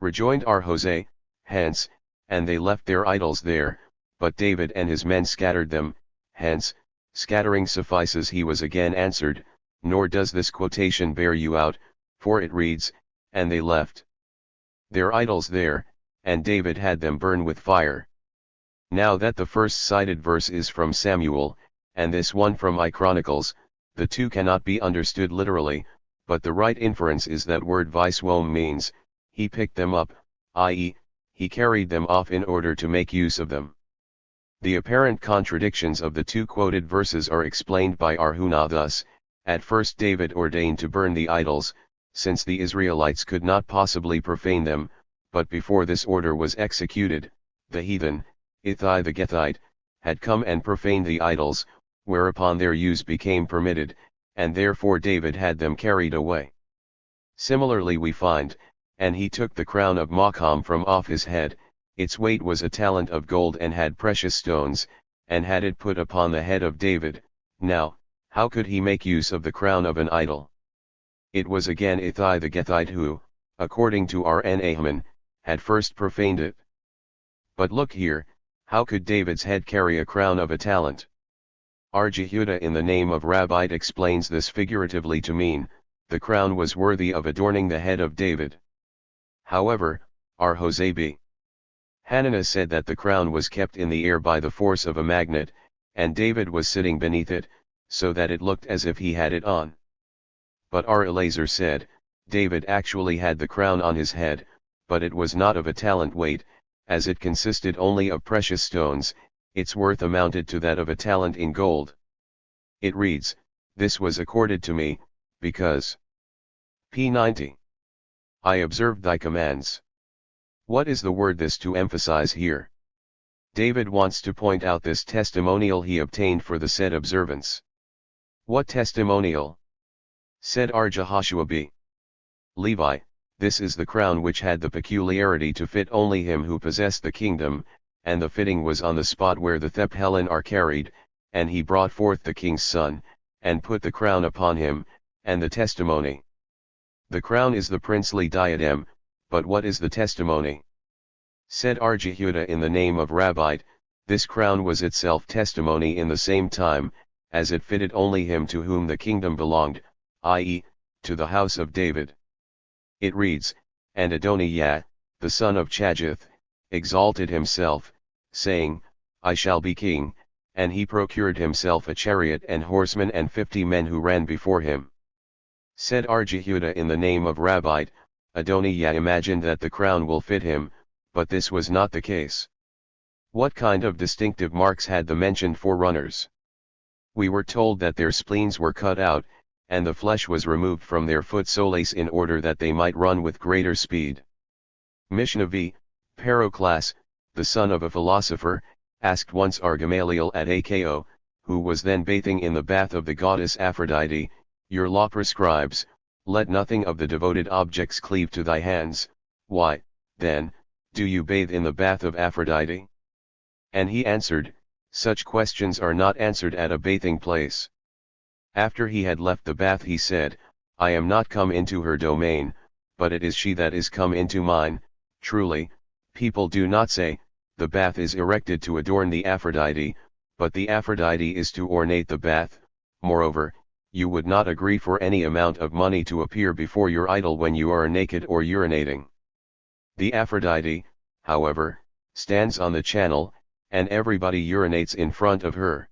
Rejoined Ar-Hosea, hence, and they left their idols there, but David and his men scattered them, hence, scattering suffices. He was again answered, nor does this quotation bear you out, for it reads, and they left their idols there, and David had them burn with fire. Now that the first cited verse is from Samuel, and this one from I Chronicles, the two cannot be understood literally, but the right inference is that word viswom means, he picked them up, i.e., he carried them off in order to make use of them. The apparent contradictions of the two quoted verses are explained by Arhuna thus: at first David ordained to burn the idols, since the Israelites could not possibly profane them, but before this order was executed, the heathen, Ittai the Gethite, had come and profaned the idols, whereupon their use became permitted, and therefore David had them carried away. Similarly we find, and he took the crown of Macham from off his head, its weight was a talent of gold and had precious stones, and had it put upon the head of David. Now, how could he make use of the crown of an idol? It was again Ittai the Gethite who, according to R.N. had first profaned it. But look here, how could David's head carry a crown of a talent? R. Jehuda in the name of Rabbite explains this figuratively to mean, the crown was worthy of adorning the head of David. However, R. Hosea B. Hananiah said that the crown was kept in the air by the force of a magnet, and David was sitting beneath it, so that it looked as if he had it on. But R. Eleazar said, David actually had the crown on his head, but it was not of a talent weight, as it consisted only of precious stones. Its worth amounted to that of a talent in gold. It reads, this was accorded to me, because p. 90. I observed thy commands. What is the word this to emphasize here? David wants to point out this testimonial he obtained for the said observance. What testimonial? Said R. Jehoshua b. Levi, this is the crown which had the peculiarity to fit only him who possessed the kingdom, and the fitting was on the spot where the Thephelin are carried, and he brought forth the king's son, and put the crown upon him, and the testimony. The crown is the princely diadem, but what is the testimony? Said R. Jehuda in the name of Rabbite, this crown was itself testimony in the same time, as it fitted only him to whom the kingdom belonged, i.e., to the house of David. It reads, and Adonijah, the son of Chagith, exalted himself, saying, I shall be king, and he procured himself a chariot and horsemen and 50 men who ran before him. Said R. Jehuda in the name of Rabbite, Adonijah imagined that the crown will fit him, but this was not the case. What kind of distinctive marks had the mentioned forerunners? We were told that their spleens were cut out, and the flesh was removed from their foot soles in order that they might run with greater speed. Mishnah v. Peroclas, the son of a philosopher, asked once R. Gamaliel at Ako, who was then bathing in the bath of the goddess Aphrodite, your law prescribes, let nothing of the devoted objects cleave to thy hands, why, then, do you bathe in the bath of Aphrodite? And he answered, such questions are not answered at a bathing place. After he had left the bath he said, I am not come into her domain, but it is she that is come into mine. Truly, people do not say, the bath is erected to adorn the Aphrodite, but the Aphrodite is to ornate the bath. Moreover, you would not agree for any amount of money to appear before your idol when you are naked or urinating. The Aphrodite, however, stands on the channel, and everybody urinates in front of her.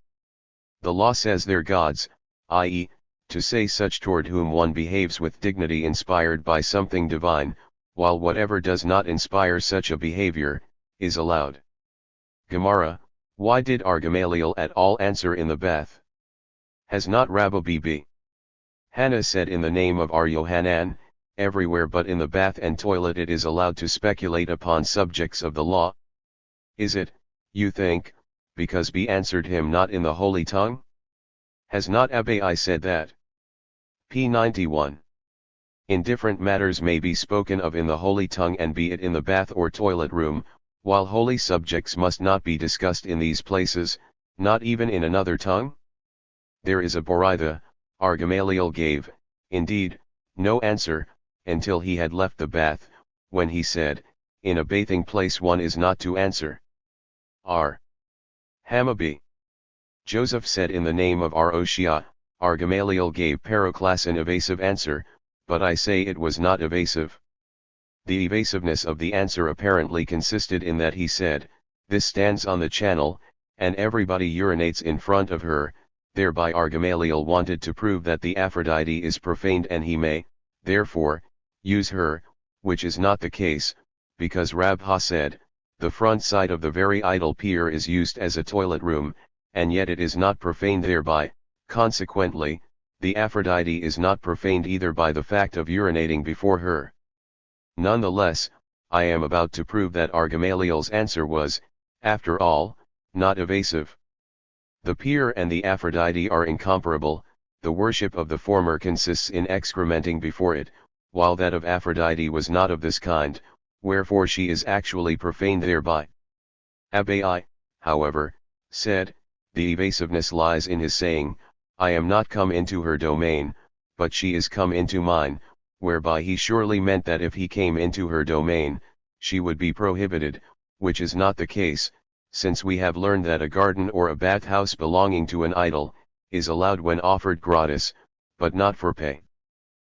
The law says they're gods, i.e., to say such toward whom one behaves with dignity inspired by something divine, while whatever does not inspire such a behavior, is allowed. Gemara, why did R. Gamaliel at all answer in the bath? Has not Rabbi B. Hannah said in the name of R. Yohanan, everywhere but in the bath and toilet it is allowed to speculate upon subjects of the law? Is it, you think, because B answered him not in the holy tongue? Has not Abai said that? P. 91. Indifferent matters may be spoken of in the holy tongue and be it in the bath or toilet room, while holy subjects must not be discussed in these places, not even in another tongue? There is a Boraitha, R. Gamaliel gave, Indeed, no answer, until he had left the bath, when he said, in a bathing place one is not to answer. R. Hammabi. Joseph said, in the name of our Oshia, our Gamaliel gave Pericles an evasive answer, but I say it was not evasive. The evasiveness of the answer apparently consisted in that he said, this stands on the channel, and everybody urinates in front of her. Thereby our Gamaliel wanted to prove that the Aphrodite is profaned and he may, therefore, use her, which is not the case, because Rabha said, the front side of the very idol pier is used as a toilet room, and yet it is not profaned thereby. Consequently, the Aphrodite is not profaned either by the fact of urinating before her. Nonetheless, I am about to prove that our Gamaliel's answer was, after all, not evasive. The pier and the Aphrodite are incomparable. The worship of the former consists in excrementing before it, while that of Aphrodite was not of this kind, wherefore she is actually profaned thereby. Abai, however, said, the evasiveness lies in his saying, I am not come into her domain, but she is come into mine, whereby he surely meant that if he came into her domain, she would be prohibited, which is not the case, since we have learned that a garden or a bathhouse belonging to an idol, is allowed when offered gratis, but not for pay.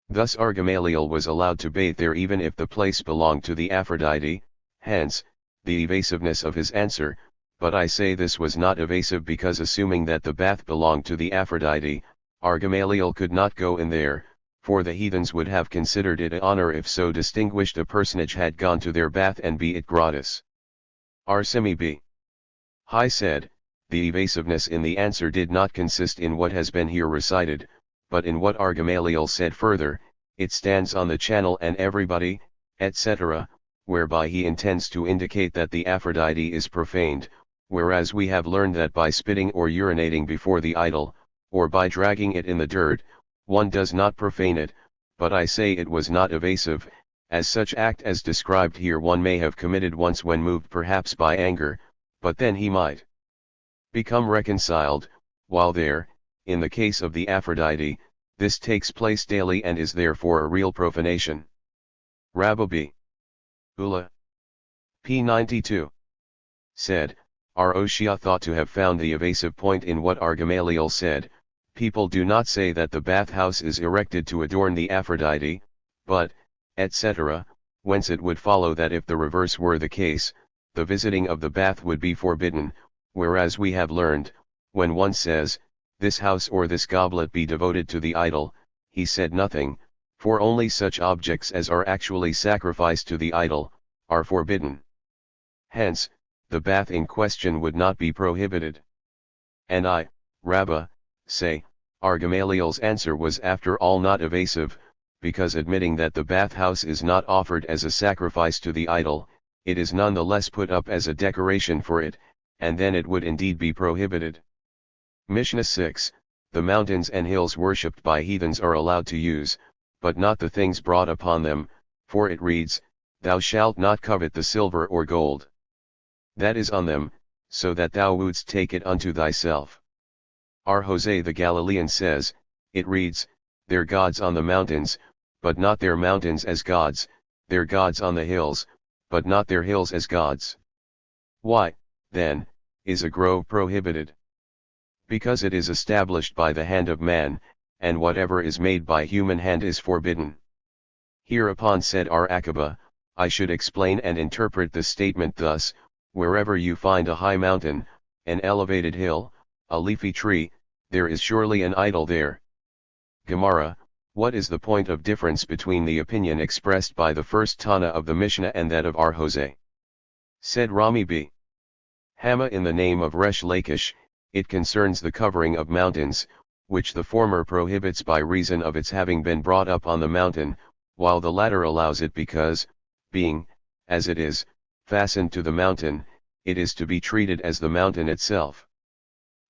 Thus our Gamaliel was allowed to bathe there even if the place belonged to the Aphrodite, hence, the evasiveness of his answer, but I say this was not evasive because assuming that the bath belonged to the Aphrodite, our Gamaliel could not go in there, for the heathens would have considered it an honor if so distinguished a personage had gone to their bath and be it gratis. R. Simi B. Hai said, the evasiveness in the answer did not consist in what has been here recited, but in what our Gamaliel said further, it stands on the channel and everybody, etc., whereby he intends to indicate that the Aphrodite is profaned, whereas we have learned that by spitting or urinating before the idol, or by dragging it in the dirt, one does not profane it, but I say it was not evasive, as such act as described here one may have committed once when moved perhaps by anger, but then he might become reconciled, while there, in the case of the Aphrodite, this takes place daily and is therefore a real profanation. Rabbi B. Ula. p. 92. Said, our Oshia thought to have found the evasive point in what our Gamaliel said, people do not say that the bathhouse is erected to adorn the Aphrodite, but, etc., whence it would follow that if the reverse were the case, the visiting of the bath would be forbidden, whereas we have learned, when one says, this house or this goblet be devoted to the idol, he said nothing, for only such objects as are actually sacrificed to the idol, are forbidden. Hence, the bath in question would not be prohibited. And I, Rabbah, say, our Gamaliel's answer was after all not evasive, because admitting that the bathhouse is not offered as a sacrifice to the idol, it is nonetheless put up as a decoration for it, and then it would indeed be prohibited. Mishnah 6, the mountains and hills worshipped by heathens are allowed to use, but not the things brought upon them, for it reads, thou shalt not covet the silver or gold that is on them, so that thou wouldst take it unto thyself. R. Jose the Galilean says, it reads, their gods on the mountains, but not their mountains as gods, their gods on the hills, but not their hills as gods. Why, then, is a grove prohibited? Because it is established by the hand of man, and whatever is made by human hand is forbidden. Hereupon said our Akaba, I should explain and interpret this statement thus, wherever you find a high mountain, an elevated hill, a leafy tree, there is surely an idol there. Gemara, what is the point of difference between the opinion expressed by the first Tana of the Mishnah and that of our Jose? Said Rami B. Hama in the name of Resh Lakish, it concerns the covering of mountains, which the former prohibits by reason of its having been brought up on the mountain, while the latter allows it because, being, as it is, fastened to the mountain, it is to be treated as the mountain itself.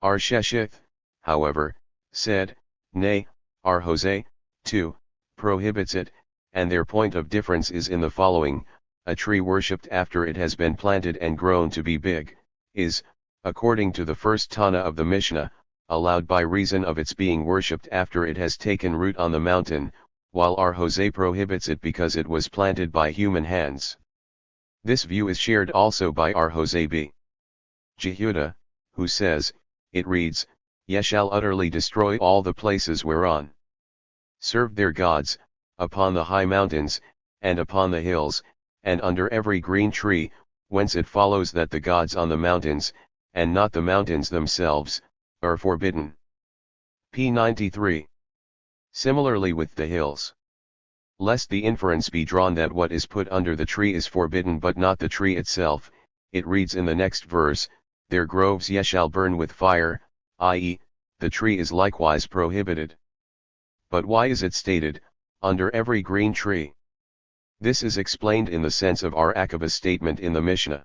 Our Sheshith, however, said, nay, our Jose, too, prohibits it, and their point of difference is in the following: a tree worshipped after it has been planted and grown to be big, is, according to the first Tana of the Mishnah, allowed by reason of its being worshipped after it has taken root on the mountain, while our Jose prohibits it because it was planted by human hands. This view is shared also by our Jose B. Jehuda, who says, it reads, Ye shall utterly destroy all the places whereon served their gods, upon the high mountains, and upon the hills, and under every green tree, whence it follows that the gods on the mountains, and not the mountains themselves, are forbidden. P. 93. Similarly with the hills. Lest the inference be drawn that what is put under the tree is forbidden but not the tree itself, it reads in the next verse, Their groves ye shall burn with fire, i.e., the tree is likewise prohibited. But why is it stated, under every green tree? This is explained in the sense of our Akabah's statement in the Mishnah.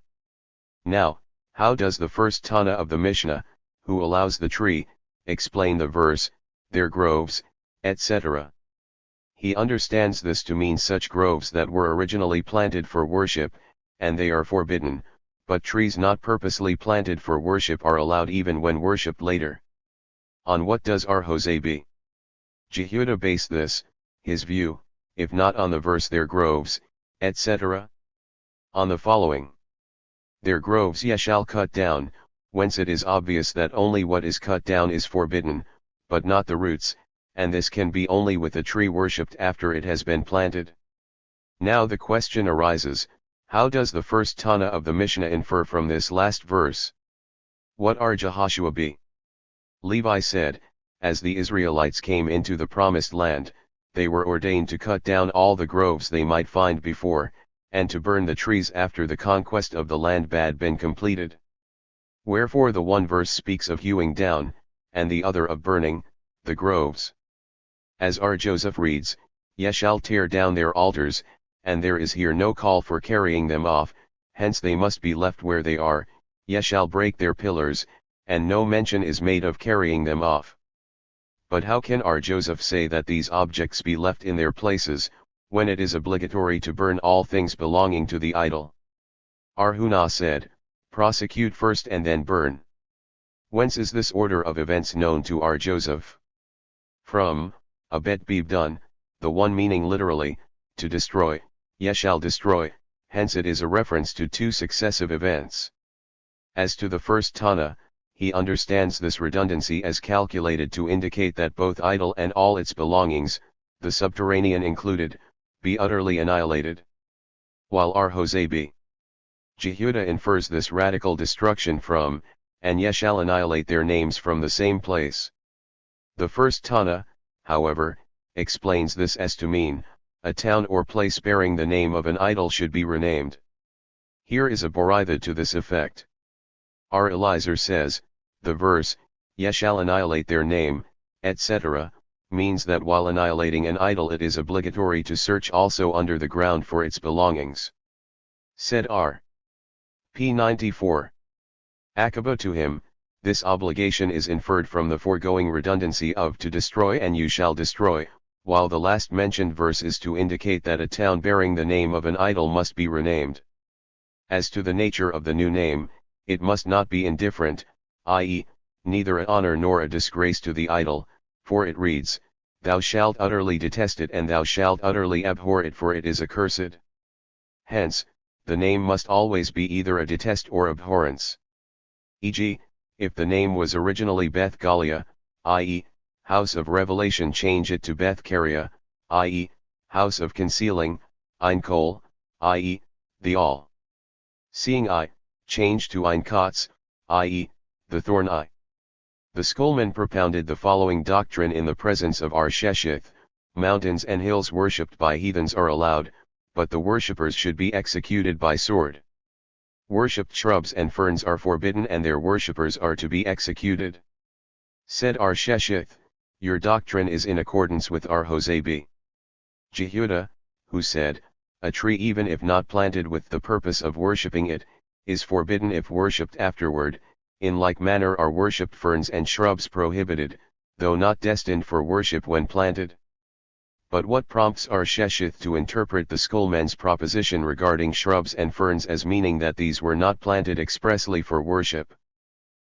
Now, how does the first Tana of the Mishnah, who allows the tree, explain the verse, their groves, etc.? He understands this to mean such groves that were originally planted for worship, and they are forbidden, but trees not purposely planted for worship are allowed even when worshipped later. On what does our Jose B. Jehuda base this, his view, if not on the verse their groves, etc.? On the following. Their groves ye shall cut down, whence it is obvious that only what is cut down is forbidden, but not the roots, and this can be only with a tree worshipped after it has been planted. Now the question arises, how does the first Tana of the Mishnah infer from this last verse? What are Jehoshua b. Levi said, as the Israelites came into the promised land, they were ordained to cut down all the groves they might find before, and to burn the trees after the conquest of the land had been completed. Wherefore the one verse speaks of hewing down, and the other of burning, the groves. As R. Joseph reads, Ye shall tear down their altars, and there is here no call for carrying them off, hence they must be left where they are, ye shall break their pillars, and no mention is made of carrying them off. But how can R. Joseph say that these objects be left in their places, when it is obligatory to burn all things belonging to the idol? R. Huna said, prosecute first and then burn. Whence is this order of events known to R. Joseph? From, abet be done, the one meaning literally, to destroy, ye shall destroy, hence it is a reference to two successive events. As to the first Tana, he understands this redundancy as calculated to indicate that both idol and all its belongings, the subterranean included, be utterly annihilated. While R. Jose B. Jehuda infers this radical destruction from, and ye shall annihilate their names from the same place. The first Tana, however, explains this as to mean, a town or place bearing the name of an idol should be renamed. Here is a Boraitha to this effect. R. Eliezer says, the verse, ye shall annihilate their name, etc., means that while annihilating an idol it is obligatory to search also under the ground for its belongings. Said R. P. 94. Akabah to him, this obligation is inferred from the foregoing redundancy of to destroy and you shall destroy, while the last mentioned verse is to indicate that a town bearing the name of an idol must be renamed. As to the nature of the new name, it must not be indifferent, i.e., neither a honor nor a disgrace to the idol, for it reads, Thou shalt utterly detest it and thou shalt utterly abhor it for it is accursed. Hence, the name must always be either a detest or abhorrence. E.g., if the name was originally Beth Galia, i.e., House of Revelation, change it to Beth Caria, i.e., House of Concealing, Ein Kol, i.e., the All Seeing Eye, change to Ein Kotz, i.e., the Thorn Eye. The schoolmen propounded the following doctrine in the presence of our Sheshith: mountains and hills worshipped by heathens are allowed, but the worshippers should be executed by sword. Worshipped shrubs and ferns are forbidden and their worshippers are to be executed. Said our Sheshith, your doctrine is in accordance with our Jose B. Jehuda, who said, a tree even if not planted with the purpose of worshipping it, is forbidden if worshipped afterward. In like manner are worshipped ferns and shrubs prohibited, though not destined for worship when planted. But what prompts our Sheshith to interpret the schoolmen's proposition regarding shrubs and ferns as meaning that these were not planted expressly for worship?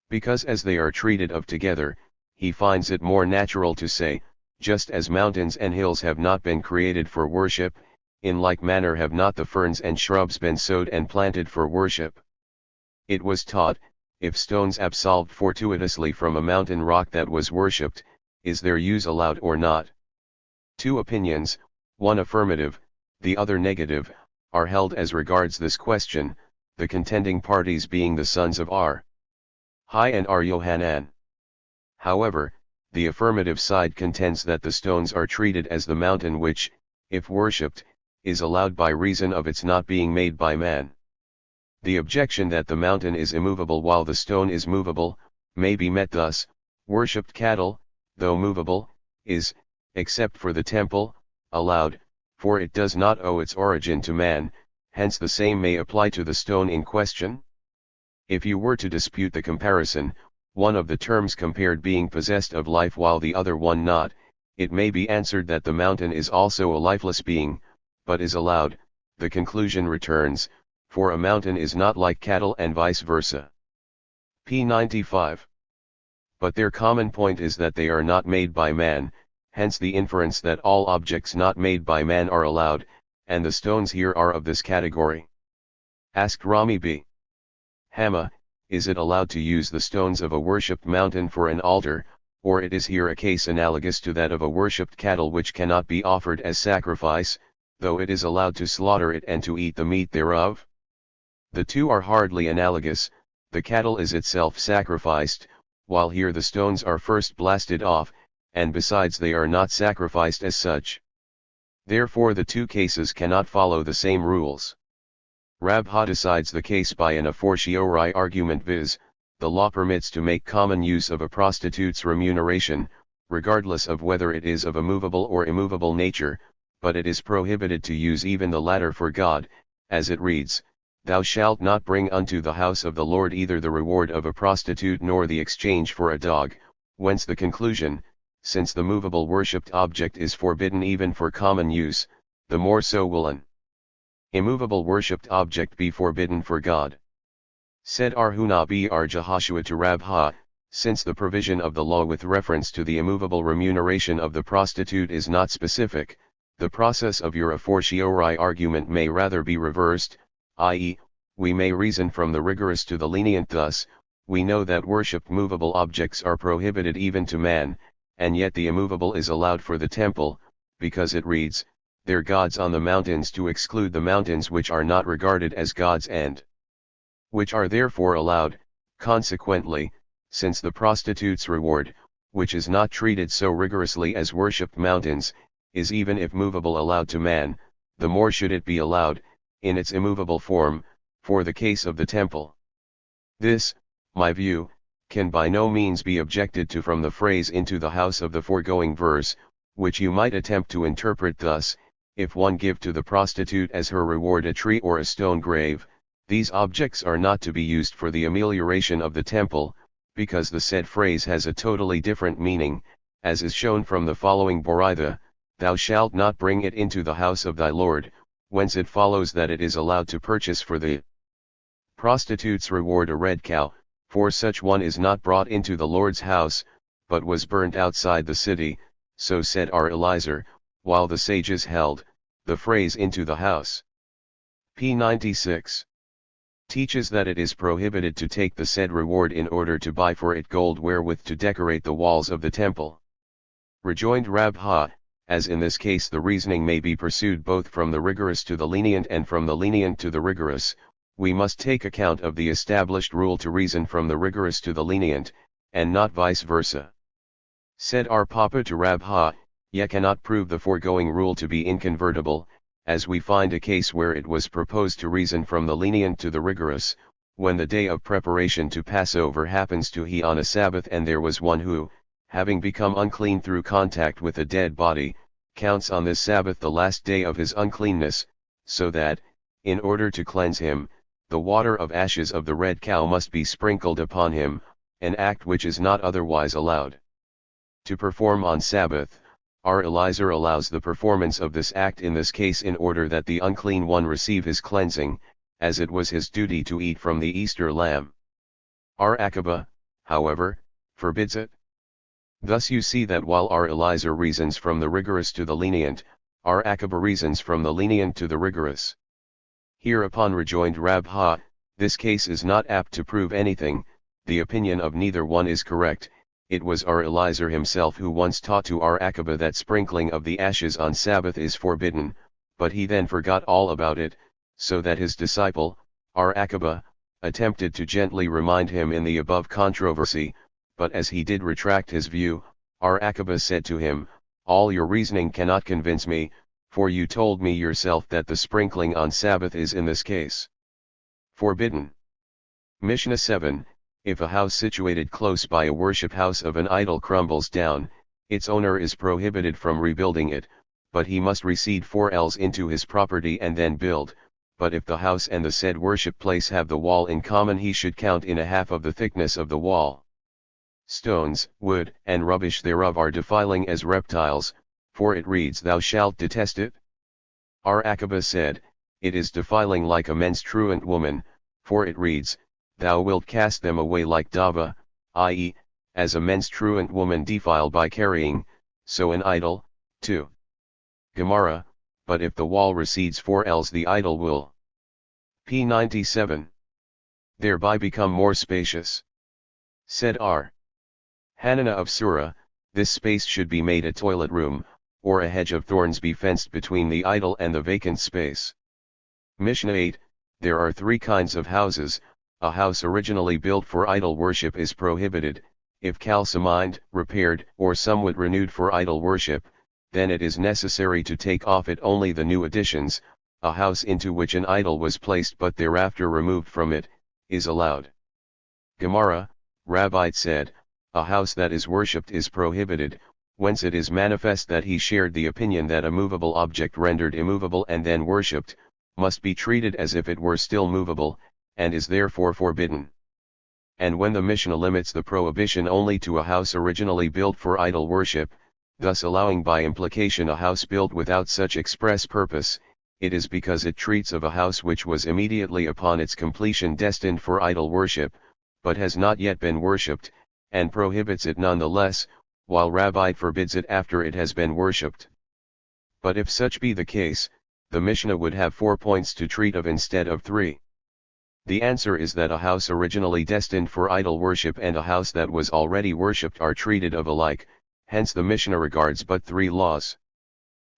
Because as they are treated of together, he finds it more natural to say, just as mountains and hills have not been created for worship, in like manner have not the ferns and shrubs been sowed and planted for worship. It was taught, if stones absolved fortuitously from a mountain rock that was worshipped, is their use allowed or not? Two opinions, one affirmative, the other negative, are held as regards this question, the contending parties being the sons of R. Hai and R. Yohanan. However, the affirmative side contends that the stones are treated as the mountain which, if worshipped, is allowed by reason of its not being made by man. The objection that the mountain is immovable while the stone is movable, may be met thus: worshipped cattle, though movable, is, except for the temple, allowed, for it does not owe its origin to man, hence the same may apply to the stone in question. If you were to dispute the comparison, one of the terms compared being possessed of life while the other one not, it may be answered that the mountain is also a lifeless being, but is allowed. The conclusion returns, for a mountain is not like cattle and vice versa. p. 95. But their common point is that they are not made by man, hence the inference that all objects not made by man are allowed, and the stones here are of this category. Asked Rami B. Hama, is it allowed to use the stones of a worshipped mountain for an altar, or it is here a case analogous to that of a worshipped cattle which cannot be offered as sacrifice, though it is allowed to slaughter it and to eat the meat thereof? The two are hardly analogous. The cattle is itself sacrificed, while here the stones are first blasted off, and besides they are not sacrificed as such. Therefore the two cases cannot follow the same rules. Rabha decides the case by an a fortiori argument, viz., the law permits to make common use of a prostitute's remuneration, regardless of whether it is of a movable or immovable nature, but it is prohibited to use even the latter for God, as it reads, "Thou shalt not bring unto the house of the Lord either the reward of a prostitute nor the exchange for a dog," whence the conclusion, since the movable worshipped object is forbidden even for common use, the more so will an immovable worshipped object be forbidden for God. Said Arhuna Br Jehoshua to Rabha, since the provision of the law with reference to the immovable remuneration of the prostitute is not specific, the process of your a fortiori argument may rather be reversed, i.e., we may reason from the rigorous to the lenient. Thus, we know that worshipped movable objects are prohibited even to man, and yet the immovable is allowed for the temple, because it reads, "Their gods on the mountains," to exclude the mountains which are not regarded as gods and which are therefore allowed. Consequently, since the prostitute's reward, which is not treated so rigorously as worshipped mountains, is even if movable allowed to man, the more should it be allowed, in its immovable form, for the case of the temple. This, my view, can by no means be objected to from the phrase "into the house" of the foregoing verse, which you might attempt to interpret thus: if one give to the prostitute as her reward a tree or a stone grave, these objects are not to be used for the amelioration of the temple, because the said phrase has a totally different meaning, as is shown from the following Boritha: "Thou shalt not bring it into the house of thy Lord," whence it follows that it is allowed to purchase for the prostitute's reward a red cow, for such one is not brought into the Lord's house, but was burnt outside the city. So said R. Eliezer, while the sages held, the phrase "into the house" p. 96 teaches that it is prohibited to take the said reward in order to buy for it gold wherewith to decorate the walls of the temple. Rejoined Rabha, as in this case the reasoning may be pursued both from the rigorous to the lenient and from the lenient to the rigorous, we must take account of the established rule to reason from the rigorous to the lenient, and not vice versa. Said our Papa to Rabha, "Ye cannot prove the foregoing rule to be inconvertible, as we find a case where it was proposed to reason from the lenient to the rigorous, when the day of preparation to Passover happens to be on a Sabbath, and there was one who, having become unclean through contact with a dead body, counts on this Sabbath the last day of his uncleanness, so that, in order to cleanse him, the water of ashes of the red cow must be sprinkled upon him, an act which is not otherwise allowed to perform on Sabbath. R. Eliezer allows the performance of this act in this case in order that the unclean one receive his cleansing, as it was his duty to eat from the Easter lamb. R. Akiba, however, forbids it. Thus you see that while our Eliezer reasons from the rigorous to the lenient, our Akiba reasons from the lenient to the rigorous. Hereupon rejoined Rabha, this case is not apt to prove anything, the opinion of neither one is correct. It was our Eliezer himself who once taught to our Akiba that sprinkling of the ashes on Sabbath is forbidden, but he then forgot all about it, so that his disciple, our Akiba, attempted to gently remind him in the above controversy, but as he did retract his view, our Akiba said to him, all your reasoning cannot convince me, for you told me yourself that the sprinkling on Sabbath is in this case forbidden. Mishnah 7, if a house situated close by a worship house of an idol crumbles down, its owner is prohibited from rebuilding it, but he must recede 4 ells into his property and then build, but if the house and the said worship place have the wall in common he should count in a half of the thickness of the wall. Stones, wood, and rubbish thereof are defiling as reptiles, for it reads thou shalt detest it. Our Akiba said, it is defiling like a menstruant woman, for it reads, thou wilt cast them away like Dava, i.e., as a menstruant woman defiled by carrying, so an idol, too. Gemara, but if the wall recedes 4 ells the idol will p. 97. Thereby become more spacious. Said R. Hanana of Surah, this space should be made a toilet room, or a hedge of thorns be fenced between the idol and the vacant space. Mishnah 8, there are 3 kinds of houses. A house originally built for idol worship is prohibited. If calcimined, repaired, or somewhat renewed for idol worship, then it is necessary to take off it only the new additions. A house into which an idol was placed but thereafter removed from it, is allowed. Gemara, Rabbi said, a house that is worshipped is prohibited, whence it is manifest that he shared the opinion that a movable object rendered immovable and then worshipped, must be treated as if it were still movable, and is therefore forbidden. And when the Mishnah limits the prohibition only to a house originally built for idol worship, thus allowing by implication a house built without such express purpose, it is because it treats of a house which was immediately upon its completion destined for idol worship, but has not yet been worshipped, and prohibits it nonetheless, while Rabbi forbids it after it has been worshipped. But if such be the case, the Mishnah would have 4 points to treat of instead of 3. The answer is that a house originally destined for idol worship and a house that was already worshipped are treated of alike, hence the Mishnah regards but 3 laws.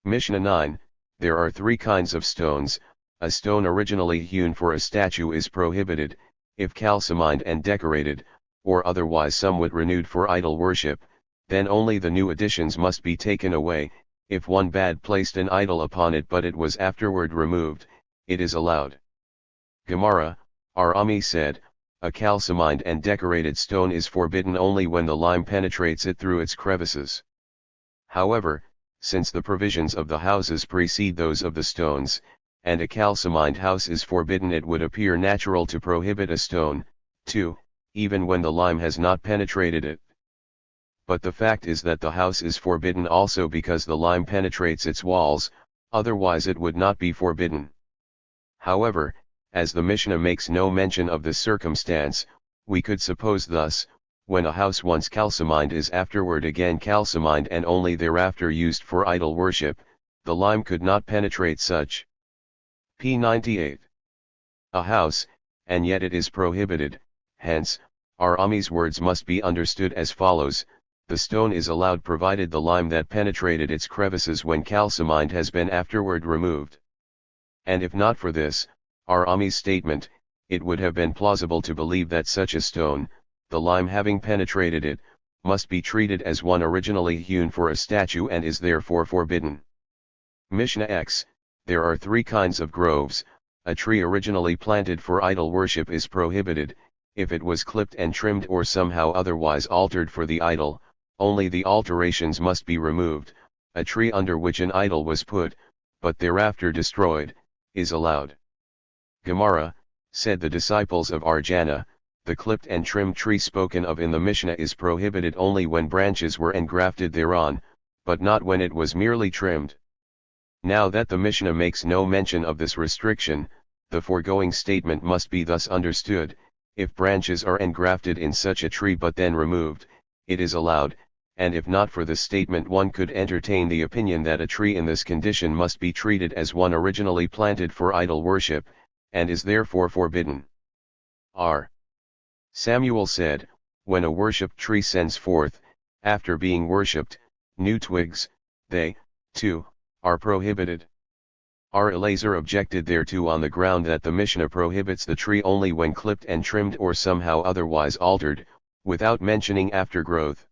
Mishnah 9, there are 3 kinds of stones. A stone originally hewn for a statue is prohibited, if calcimined and decorated, or otherwise somewhat renewed for idol worship, then only the new additions must be taken away. If one bad placed an idol upon it but it was afterward removed, it is allowed. Gemara, our Ami said, a calcimined and decorated stone is forbidden only when the lime penetrates it through its crevices. However, since the provisions of the houses precede those of the stones, and a calcimined house is forbidden, it would appear natural to prohibit a stone, too, even when the lime has not penetrated it. But the fact is that the house is forbidden also because the lime penetrates its walls, otherwise it would not be forbidden. However, as the Mishnah makes no mention of this circumstance, we could suppose thus, when a house once calcimined is afterward again calcimined and only thereafter used for idol worship, the lime could not penetrate such. p. 98. A house, and yet it is prohibited, hence, our Ami's words must be understood as follows. The stone is allowed provided the lime that penetrated its crevices when calcimined has been afterward removed. And if not for this, our Ami's statement, it would have been plausible to believe that such a stone, the lime having penetrated it, must be treated as one originally hewn for a statue and is therefore forbidden. Mishnah X, there are 3 kinds of groves. A tree originally planted for idol worship is prohibited, if it was clipped and trimmed or somehow otherwise altered for the idol, only the alterations must be removed. A tree under which an idol was put, but thereafter destroyed, is allowed. Gemara, said the disciples of Arjana, the clipped and trimmed tree spoken of in the Mishnah is prohibited only when branches were engrafted thereon, but not when it was merely trimmed. Now that the Mishnah makes no mention of this restriction, the foregoing statement must be thus understood: if branches are engrafted in such a tree but then removed, it is allowed, and if not for this statement one could entertain the opinion that a tree in this condition must be treated as one originally planted for idol worship, and is therefore forbidden. R. Samuel said, when a worshipped tree sends forth, after being worshipped, new twigs, they, too, are prohibited. R. Eleazar objected thereto on the ground that the Mishnah prohibits the tree only when clipped and trimmed or somehow otherwise altered, without mentioning aftergrowth.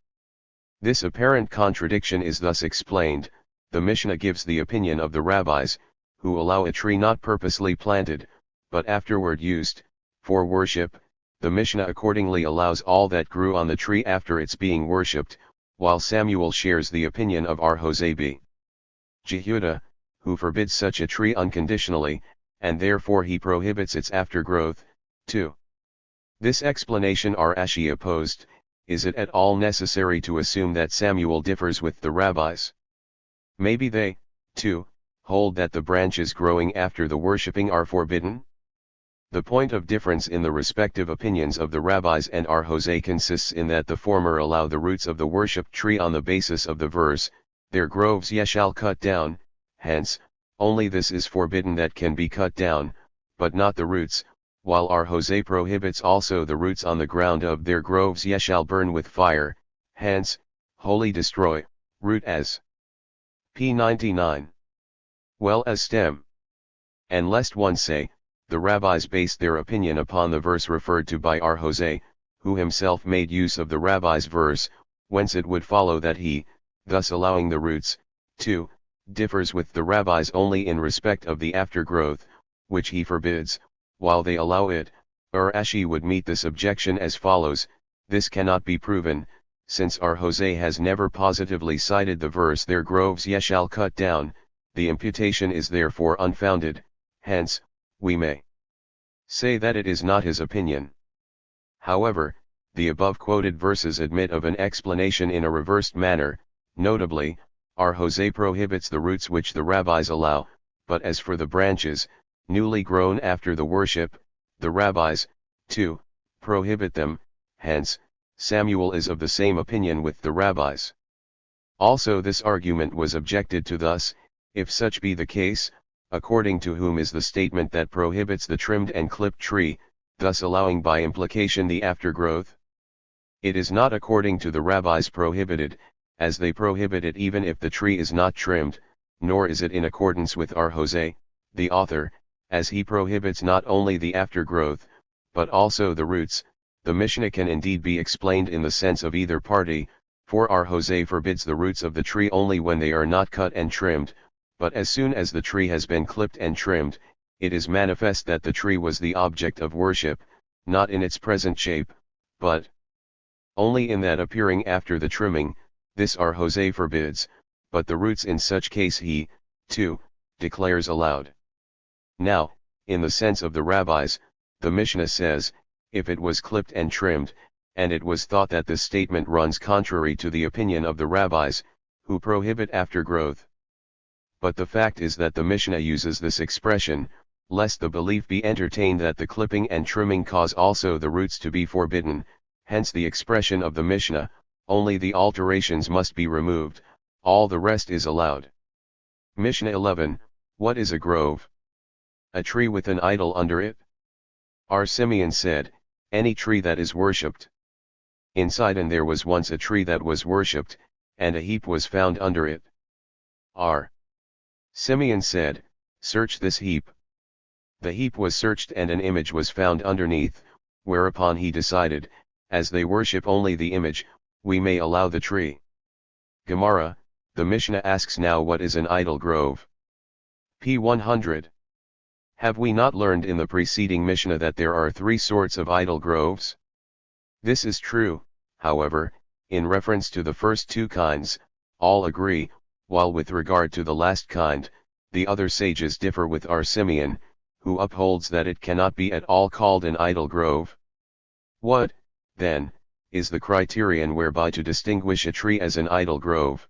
This apparent contradiction is thus explained: the Mishnah gives the opinion of the rabbis, who allow a tree not purposely planted, but afterward used, for worship. The Mishnah accordingly allows all that grew on the tree after its being worshipped, while Samuel shares the opinion of Ar-Hosea b. Jehuda, who forbids such a tree unconditionally, and therefore he prohibits its aftergrowth, too. This explanation Ar-Ashi opposed. Is it at all necessary to assume that Samuel differs with the rabbis? Maybe they, too, hold that the branches growing after the worshipping are forbidden? The point of difference in the respective opinions of the rabbis and Ar-Hosea consists in that the former allow the roots of the worshipped tree on the basis of the verse, their groves ye shall cut down, hence, only this is forbidden that can be cut down, but not the roots, while Ar-Hosea prohibits also the roots on the ground of their groves ye shall burn with fire, hence, wholly destroy, root as p. 99. Well as stem. And lest one say, the rabbis based their opinion upon the verse referred to by Ar-Hosea, who himself made use of the rabbi's verse, whence it would follow that he, thus allowing the roots, too, differs with the rabbis only in respect of the aftergrowth, which he forbids, while they allow it. Ar-Ashi would meet this objection as follows: this cannot be proven, since Ar-Hosea has never positively cited the verse their groves ye shall cut down, the imputation is therefore unfounded, hence, we may say that it is not his opinion. However, the above quoted verses admit of an explanation in a reversed manner, notably, Ar-Hosea prohibits the roots which the rabbis allow, but as for the branches, newly grown after the worship, the rabbis, too, prohibit them, hence, Samuel is of the same opinion with the rabbis. Also this argument was objected to thus: if such be the case, according to whom is the statement that prohibits the trimmed and clipped tree, thus allowing by implication the aftergrowth? It is not according to the rabbis prohibited, as they prohibit it even if the tree is not trimmed, nor is it in accordance with Ar-Hosea, the author, as he prohibits not only the aftergrowth, but also the roots. The Mishnah can indeed be explained in the sense of either party, for Ar-Hosea forbids the roots of the tree only when they are not cut and trimmed, but as soon as the tree has been clipped and trimmed, it is manifest that the tree was the object of worship, not in its present shape, but only in that appearing after the trimming. This Ar-Hosea forbids, but the roots in such case he, too, declares allowed. Now, in the sense of the rabbis, the Mishnah says, if it was clipped and trimmed, and it was thought that this statement runs contrary to the opinion of the rabbis, who prohibit aftergrowth. But the fact is that the Mishnah uses this expression, lest the belief be entertained that the clipping and trimming cause also the roots to be forbidden, hence the expression of the Mishnah, only the alterations must be removed, all the rest is allowed. Mishnah 11, what is a grove? A tree with an idol under it? Our Simeon said, any tree that is worshipped. In Sidon there was once a tree that was worshipped, and a heap was found under it. R. Simeon said, search this heap. The heap was searched and an image was found underneath, whereupon he decided, as they worship only the image, we may allow the tree. Gemara, the Mishnah asks now what is an idol grove? P. 100. Have we not learned in the preceding Mishnah that there are three sorts of idol groves? This is true, however, in reference to the first two kinds, all agree, while with regard to the last kind, the other sages differ with our Simeon, who upholds that it cannot be at all called an idol grove. What, then, is the criterion whereby to distinguish a tree as an idol grove?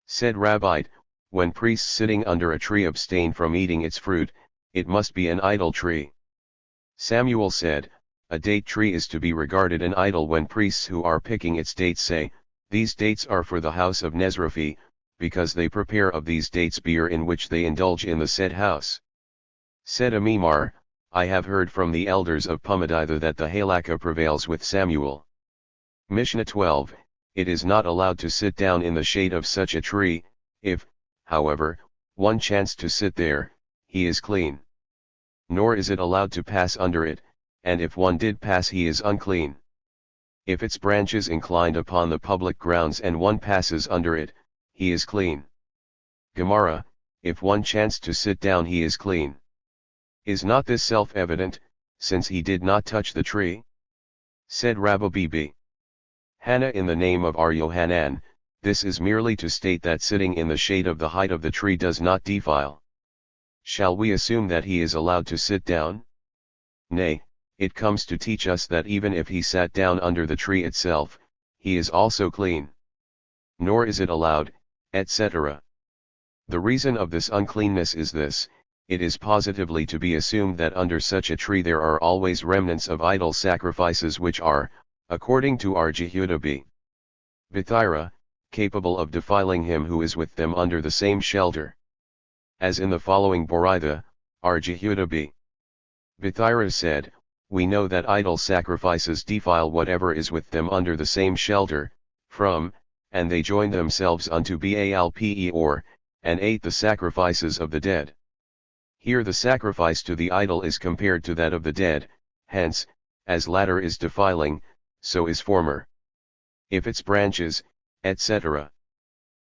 Said Rabbi, when priests sitting under a tree abstain from eating its fruit, it must be an idol tree. Samuel said, a date tree is to be regarded an idol when priests who are picking its dates say, These dates are for the house of Nezrafi, because they prepare of these dates beer in which they indulge in the said house. Said Amimar, I have heard from the elders of Pumaditha that the halakha prevails with Samuel. Mishnah 12, it is not allowed to sit down in the shade of such a tree, if, however, one chanced to sit there, he is clean. Nor is it allowed to pass under it, and if one did pass he is unclean. If its branches inclined upon the public grounds and one passes under it, he is clean. Gemara, if one chanced to sit down he is clean. Is not this self-evident, since he did not touch the tree? Said Rabbi Bibi. Hannah in the name of Ar Yohanan, this is merely to state that sitting in the shade of the height of the tree does not defile. Shall we assume that he is allowed to sit down? Nay, it comes to teach us that even if he sat down under the tree itself, he is also clean. Nor is it allowed, etc. The reason of this uncleanness is this: it is positively to be assumed that under such a tree there are always remnants of idol sacrifices which are, according to Ar Jehuda b. Bithira, capable of defiling him who is with them under the same shelter. As in the following Boraitha, Ar Jehuda b. Bithira said, we know that idol sacrifices defile whatever is with them under the same shelter, and they joined themselves unto Baalpe and ate the sacrifices of the dead. Here the sacrifice to the idol is compared to that of the dead, hence, as latter is defiling, so is former. If its branches, etc.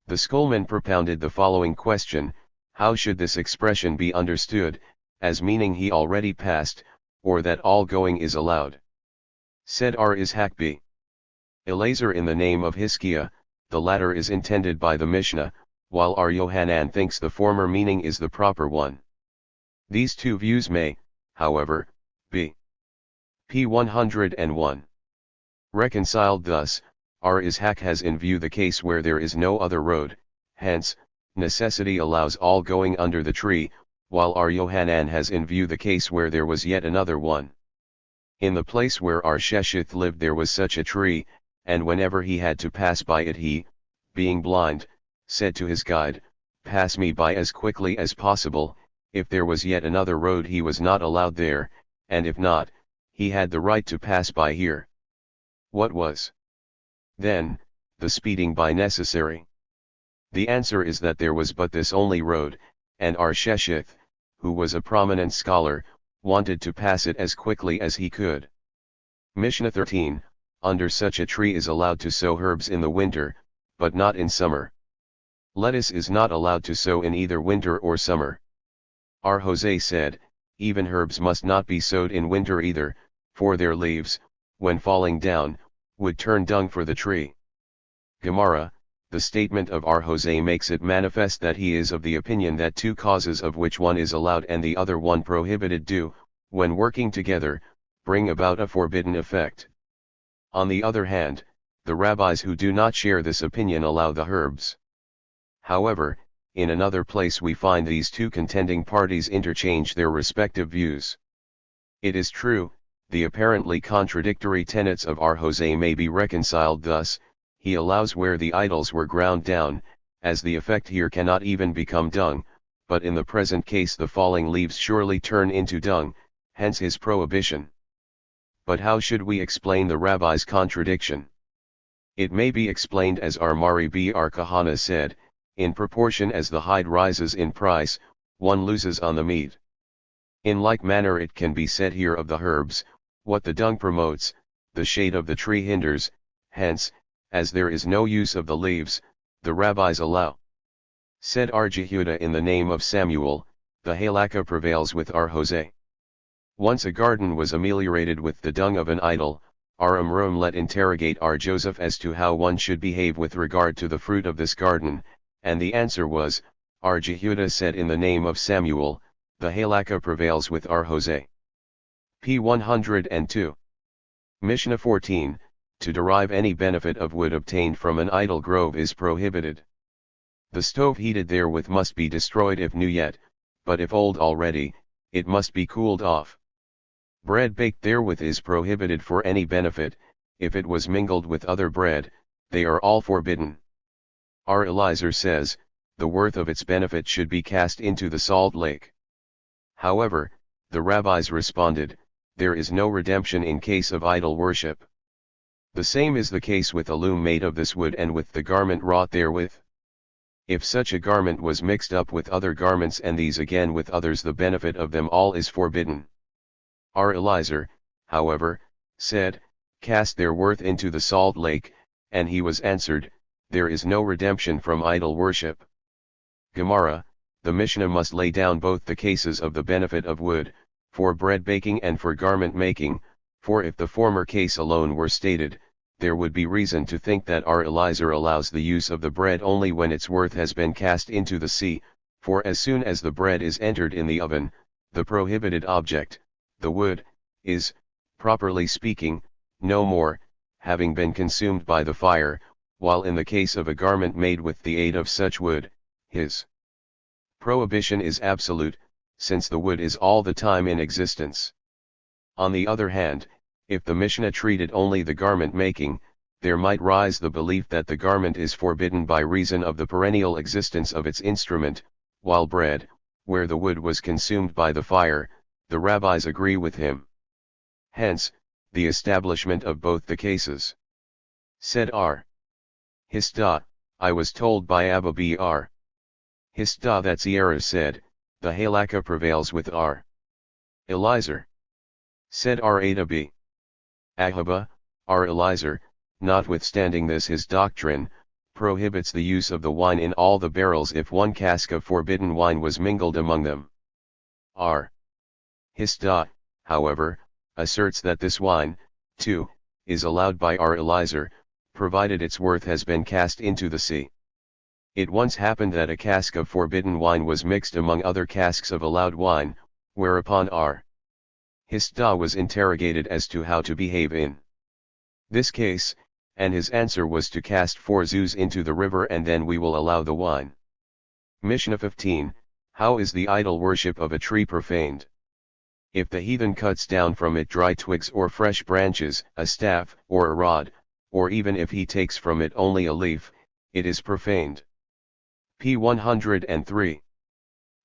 The schoolman propounded the following question: how should this expression be understood, as meaning he already passed, or that all going is allowed? Said Ar Ishak b. Elazar in the name of Hiskiah, the latter is intended by the Mishnah, while Ar Yohanan thinks the former meaning is the proper one. These two views may, however, be p. 101. Reconciled thus, Ar Ishak has in view the case where there is no other road, hence, necessity allows all going under the tree, while Ar Yohanan has in view the case where there was yet another one. In the place where Ar Sheshith lived there was such a tree, and whenever he had to pass by it he, being blind, said to his guide, pass me by as quickly as possible. If there was yet another road he was not allowed there, and if not, he had the right to pass by here. What was, then, the speeding by necessary? The answer is that there was but this only road, and Ar Sheshith, who was a prominent scholar, wanted to pass it as quickly as he could. Mishnah 13, under such a tree is allowed to sow herbs in the winter, but not in summer. Lettuce is not allowed to sow in either winter or summer. Ar Jose said, even herbs must not be sowed in winter either, for their leaves, when falling down, would turn dung for the tree. Gemara, the statement of Ar Jose makes it manifest that he is of the opinion that two causes of which one is allowed and the other one prohibited do, when working together, bring about a forbidden effect. On the other hand, the rabbis who do not share this opinion allow the herbs. However, in another place we find these two contending parties interchange their respective views. It is true, the apparently contradictory tenets of Ar Jose may be reconciled thus: he allows where the idols were ground down, as the effect here cannot even become dung, but in the present case the falling leaves surely turn into dung, hence his prohibition. But how should we explain the rabbi's contradiction? It may be explained as Ar Mari B'Ar Kahana said, in proportion as the hide rises in price, one loses on the meat. In like manner it can be said here of the herbs: what the dung promotes, the shade of the tree hinders, hence, as there is no use of the leaves, the rabbis allow. Said Ar Jehuda in the name of Samuel, the halakha prevails with Ar Jose. Once a garden was ameliorated with the dung of an idol, Ar Amram let interrogate Ar Joseph as to how one should behave with regard to the fruit of this garden, and the answer was, Ar Jehuda said in the name of Samuel, the halakha prevails with Ar Jose. p. 102. Mishnah 14, to derive any benefit of wood obtained from an idol grove is prohibited. The stove heated therewith must be destroyed if new yet, but if old already, it must be cooled off. Bread baked therewith is prohibited for any benefit, if it was mingled with other bread, they are all forbidden. R. Eliezer says, the worth of its benefit should be cast into the salt lake. However, the rabbis responded, there is no redemption in case of idol worship. The same is the case with a loom made of this wood and with the garment wrought therewith. If such a garment was mixed up with other garments and these again with others, the benefit of them all is forbidden. R. Eliezer, however, said, cast their worth into the salt lake, and he was answered, there is no redemption from idol worship. Gemara, the Mishnah must lay down both the cases of the benefit of wood, for bread baking and for garment making, for if the former case alone were stated, there would be reason to think that R. Eliezer allows the use of the bread only when its worth has been cast into the sea, for as soon as the bread is entered in the oven, the prohibited object, the wood, is, properly speaking, no more, having been consumed by the fire, while in the case of a garment made with the aid of such wood, his prohibition is absolute, since the wood is all the time in existence. On the other hand, if the Mishnah treated only the garment making, there might rise the belief that the garment is forbidden by reason of the perennial existence of its instrument, while bread, where the wood was consumed by the fire, the rabbis agree with him. Hence, the establishment of both the cases. Said R. Hista, I was told by Abba Br. Hista that Sierra said, the halakha prevails with R. Eliezer. Said R. Ada B. Ahaba, R. Eliezer, notwithstanding this his doctrine, prohibits the use of the wine in all the barrels if one cask of forbidden wine was mingled among them. R. Hista, however, asserts that this wine, too, is allowed by R. Eliezer, provided its worth has been cast into the sea. It once happened that a cask of forbidden wine was mixed among other casks of allowed wine, whereupon R. Hista was interrogated as to how to behave in this case, and his answer was to cast 4 zuz into the river and then we will allow the wine. Mishnah 15, how is the idol worship of a tree profaned? If the heathen cuts down from it dry twigs or fresh branches, a staff, or a rod, or even if he takes from it only a leaf, it is profaned. P. 103.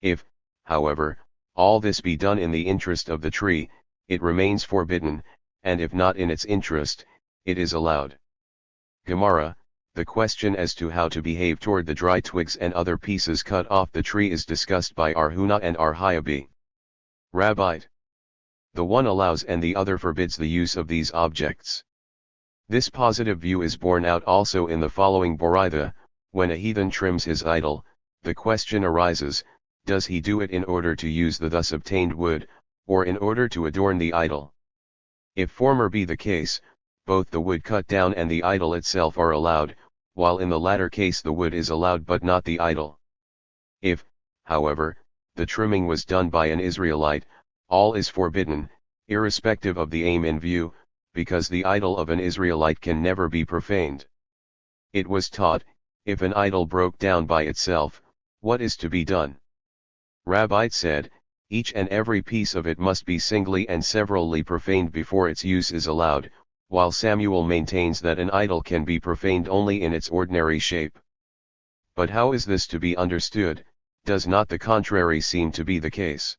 If, however, all this be done in the interest of the tree, it remains forbidden, and if not in its interest, it is allowed. Gemara, the question as to how to behave toward the dry twigs and other pieces cut off the tree is discussed by R. Huna and R. Hayabi. Rabbite. The one allows and the other forbids the use of these objects. This positive view is borne out also in the following Boraitha, when a heathen trims his idol, the question arises, does he do it in order to use the thus obtained wood, or in order to adorn the idol? If former be the case, both the wood cut down and the idol itself are allowed, while in the latter case the wood is allowed but not the idol. If, however, the trimming was done by an Israelite, all is forbidden, irrespective of the aim in view, because the idol of an Israelite can never be profaned. It was taught, if an idol broke down by itself, what is to be done? Rabbite said, each and every piece of it must be singly and severally profaned before its use is allowed, while Samuel maintains that an idol can be profaned only in its ordinary shape. But how is this to be understood? Does not the contrary seem to be the case?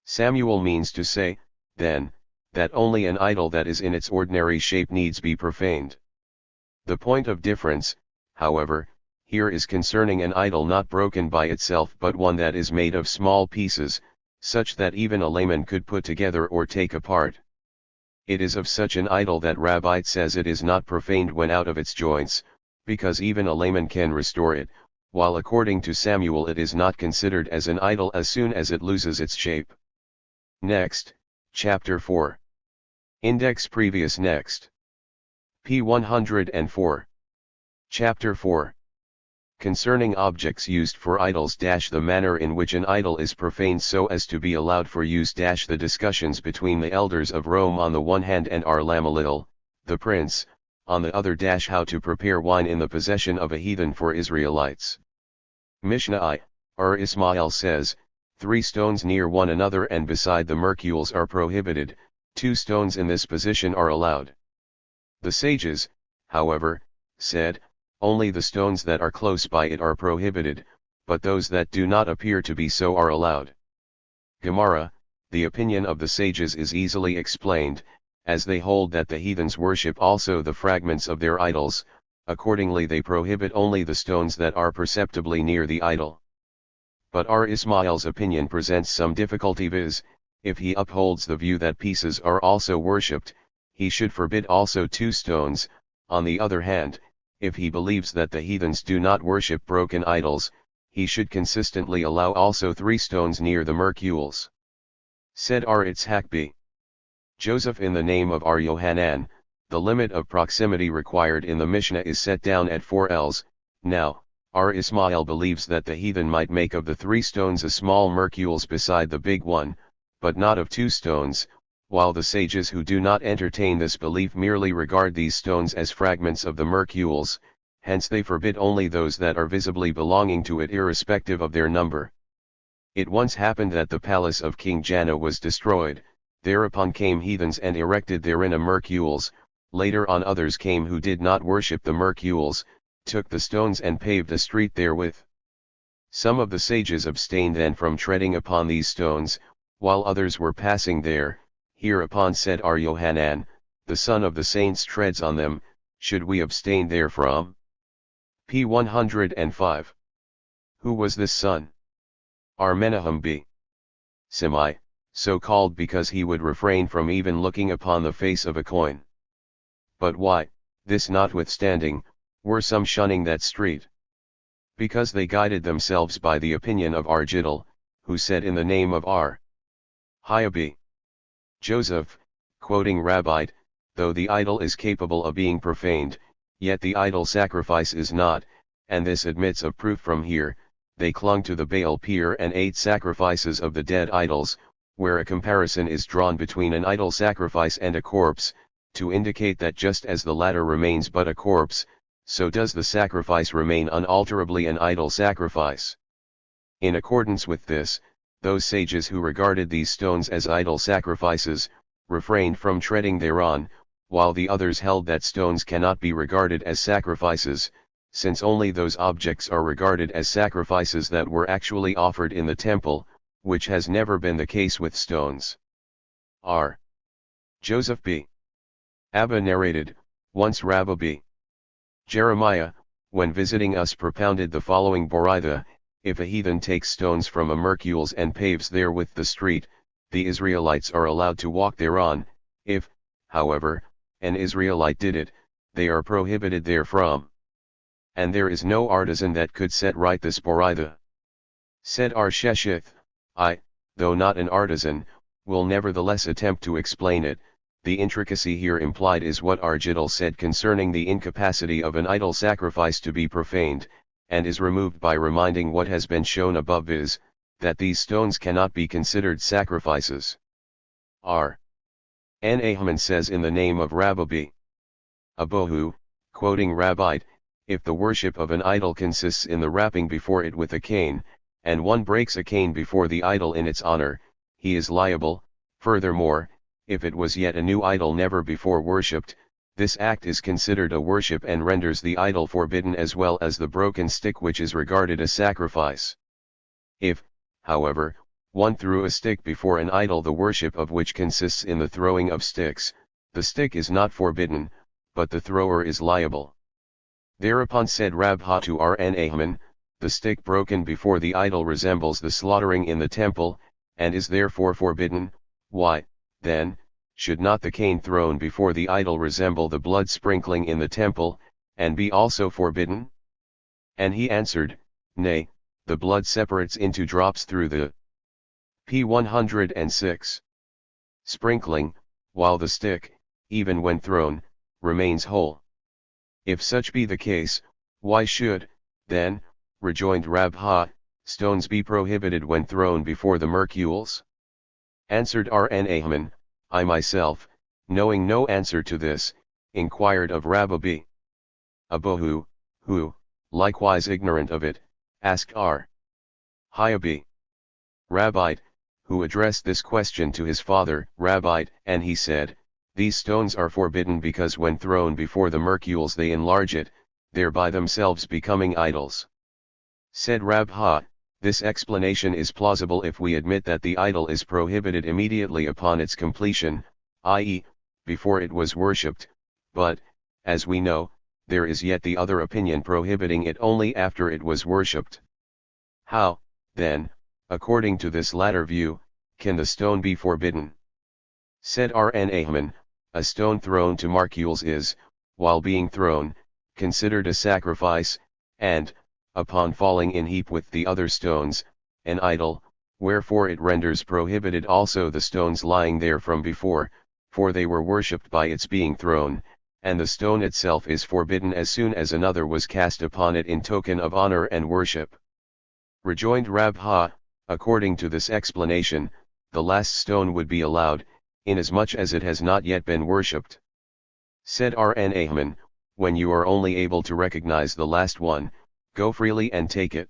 Samuel means to say, then, that only an idol that is in its ordinary shape needs be profaned. The point of difference, however, here is concerning an idol not broken by itself but one that is made of small pieces, such that even a layman could put together or take apart. It is of such an idol that Rabbite says it is not profaned when out of its joints, because even a layman can restore it, while according to Samuel it is not considered as an idol as soon as it loses its shape. Next, Chapter 4. Index previous next. P. 104. Chapter 4. Concerning objects used for idols. The manner in which an idol is profaned so as to be allowed for use. The discussions between the elders of Rome on the one hand and R. Lamalil, the prince, on the other. How to prepare wine in the possession of a heathen for Israelites. Mishnah I, R. Ismail says, 3 stones near one another and beside the mercules are prohibited, 2 stones in this position are allowed. The sages, however, said, only the stones that are close by it are prohibited, but those that do not appear to be so are allowed. Gemara, the opinion of the sages is easily explained, as they hold that the heathens worship also the fragments of their idols, accordingly they prohibit only the stones that are perceptibly near the idol. But R. Ismail's opinion presents some difficulty, viz., if he upholds the view that pieces are also worshipped, he should forbid also 2 stones. On the other hand, if he believes that the heathens do not worship broken idols, he should consistently allow also 3 stones near the Mercules. Said R. Itzhak. Joseph, in the name of R. Yohanan, the limit of proximity required in the Mishnah is set down at 4 ells. Now, R. Ismail believes that the heathen might make of the 3 stones a small Mercules beside the big one, but not of 2 stones, while the sages who do not entertain this belief merely regard these stones as fragments of the Mercules, hence they forbid only those that are visibly belonging to it irrespective of their number. It once happened that the palace of King Janna was destroyed, thereupon came heathens and erected therein a Mercules. Later on others came who did not worship the Mercules, took the stones and paved a street therewith. Some of the sages abstained then from treading upon these stones, while others were passing there. Hereupon said R. Yohanan, the son of the saints treads on them, should we abstain therefrom? P. 105. Who was this son? R. Menahem b. Simai, so called because he would refrain from even looking upon the face of a coin. But why, this notwithstanding, were some shunning that street? Because they guided themselves by the opinion of R. Giddel, who said in the name of R. Hyabi. Joseph, quoting Rabbi, though the idol is capable of being profaned, yet the idol sacrifice is not, and this admits of proof from here. They clung to the Baal Peor and ate sacrifices of the dead idols, where a comparison is drawn between an idol sacrifice and a corpse, to indicate that just as the latter remains but a corpse, so does the sacrifice remain unalterably an idol sacrifice. In accordance with this, those sages who regarded these stones as idol sacrifices, refrained from treading thereon, while the others held that stones cannot be regarded as sacrifices, since only those objects are regarded as sacrifices that were actually offered in the temple, which has never been the case with stones. R. Joseph b. Abba narrated, once Rabbi b. Jeremiah, when visiting us, propounded the following Boraitha: if a heathen takes stones from a Mercules and paves therewith the street, the Israelites are allowed to walk thereon. If, however, an Israelite did it, they are prohibited therefrom. And there is no artisan that could set right this Boraitha. Said R. Sheshith, I, though not an artisan, will nevertheless attempt to explain it. The intricacy here implied is what R. Giddel said concerning the incapacity of an idol sacrifice to be profaned, and is removed by reminding what has been shown above, viz., that these stones cannot be considered sacrifices. R. N. Ahman says in the name of Rabbi b. Abohu, quoting Rabbi, if the worship of an idol consists in the rapping before it with a cane, and one breaks a cane before the idol in its honor, he is liable. Furthermore, if it was yet a new idol never before worshipped, this act is considered a worship and renders the idol forbidden, as well as the broken stick, which is regarded as sacrifice. If, however, one threw a stick before an idol, the worship of which consists in the throwing of sticks, the stick is not forbidden, but the thrower is liable. Thereupon said Rabha to R. N. Ahman, the stick broken before the idol resembles the slaughtering in the temple, and is therefore forbidden. Why, then, should not the cane thrown before the idol resemble the blood sprinkling in the temple, and be also forbidden? And he answered, nay, the blood separates into drops through the P. 106. Sprinkling, while the stick, even when thrown, remains whole. If such be the case, why should, then, rejoined Rabha, stones be prohibited when thrown before the Mercules? Answered R. N. Ahman, I myself, knowing no answer to this, inquired of Rabbi b. Abohu, who, likewise ignorant of it, asked R. Hyabi. Rabbi, who addressed this question to his father, Rabbi, and he said, these stones are forbidden because when thrown before the Mercules they enlarge it, thereby themselves becoming idols. Said Rabha, this explanation is plausible if we admit that the idol is prohibited immediately upon its completion, i.e., before it was worshipped, but, as we know, there is yet the other opinion prohibiting it only after it was worshipped. How, then, according to this latter view, can the stone be forbidden? Said R.N. Ahman, a stone thrown to Marcules is, while being thrown, considered a sacrifice, and, upon falling in heap with the other stones, an idol, wherefore it renders prohibited also the stones lying there from before, for they were worshipped by its being thrown, and the stone itself is forbidden as soon as another was cast upon it in token of honor and worship. Rejoined Rabha, according to this explanation, the last stone would be allowed, inasmuch as it has not yet been worshipped. Said R.N. Ahman, when you are only able to recognize the last one, go freely and take it.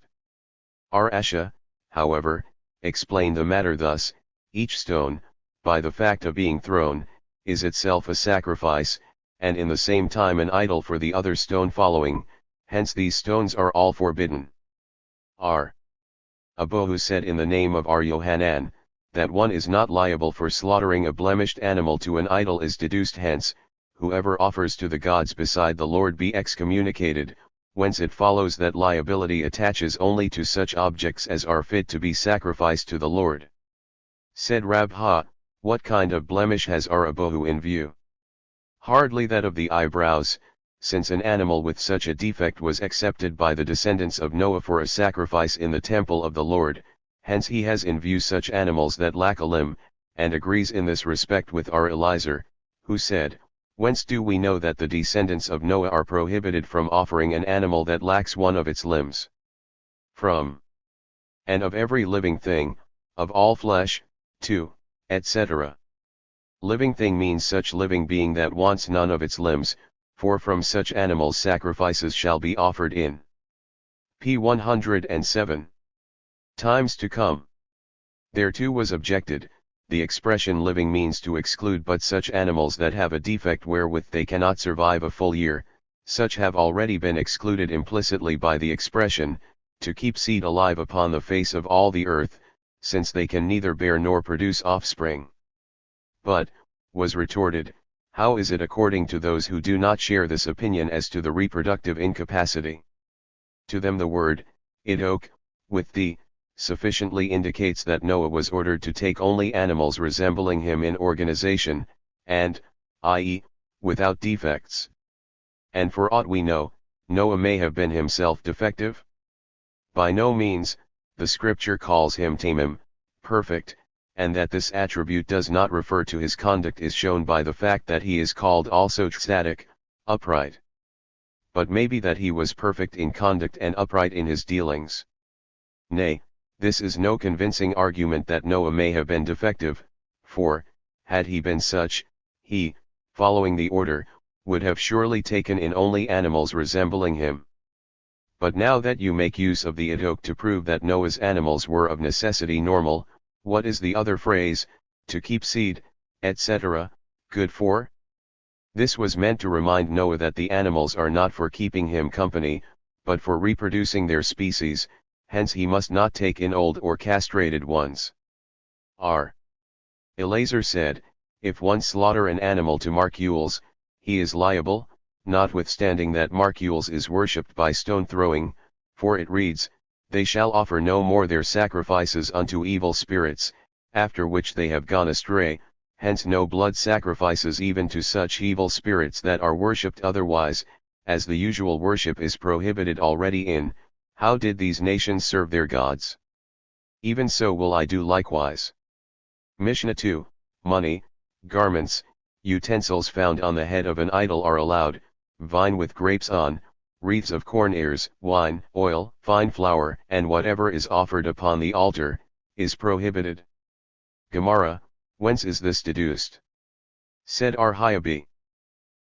R. Asha, however, explained the matter thus: each stone, by the fact of being thrown, is itself a sacrifice, and in the same time an idol for the other stone following, hence these stones are all forbidden. R. Abohu said in the name of R. Yohanan, that one is not liable for slaughtering a blemished animal to an idol is deduced hence, whoever offers to the gods beside the Lord be excommunicated, whence it follows that liability attaches only to such objects as are fit to be sacrificed to the Lord. Said Rabha, what kind of blemish has R. Abohu in view? Hardly that of the eyebrows, since an animal with such a defect was accepted by the descendants of Noah for a sacrifice in the temple of the Lord, hence he has in view such animals that lack a limb, and agrees in this respect with R. Eliezer, who said, whence do we know that the descendants of Noah are prohibited from offering an animal that lacks one of its limbs? From. And of every living thing, of all flesh, too, etc. Living thing means such living being that wants none of its limbs, for from such animals sacrifices shall be offered in p. 107. Times to come. Thereto was objected, the expression living means to exclude but such animals that have a defect wherewith they cannot survive a full year, such have already been excluded implicitly by the expression, to keep seed alive upon the face of all the earth, since they can neither bear nor produce offspring. But, was retorted, how is it according to those who do not share this opinion as to the reproductive incapacity? To them the word, idok, with the, sufficiently indicates that Noah was ordered to take only animals resembling him in organization, and, i.e., without defects. And for aught we know, Noah may have been himself defective? By no means, the scripture calls him tamim, perfect, and that this attribute does not refer to his conduct is shown by the fact that he is called also tzaddik, upright. But maybe that he was perfect in conduct and upright in his dealings. Nay, this is no convincing argument that Noah may have been defective, for, had he been such, he, following the order, would have surely taken in only animals resembling him. But now that you make use of the idok to prove that Noah's animals were of necessity normal, what is the other phrase, to keep seed, etc., good for? This was meant to remind Noah that the animals are not for keeping him company, but for reproducing their species, hence he must not take in old or castrated ones. R. Eliezer said, if one slaughter an animal to Marcules, he is liable, notwithstanding that Marcules is worshipped by stone throwing, for it reads, they shall offer no more their sacrifices unto evil spirits, after which they have gone astray, hence no blood sacrifices even to such evil spirits that are worshipped otherwise, as the usual worship is prohibited already in, how did these nations serve their gods? Even so will I do likewise. Mishnah 2, money, garments, utensils found on the head of an idol are allowed, vine with grapes on, wreaths of corn ears, wine, oil, fine flour, and whatever is offered upon the altar, is prohibited. Gemara, whence is this deduced? Said Ar-Hyabi.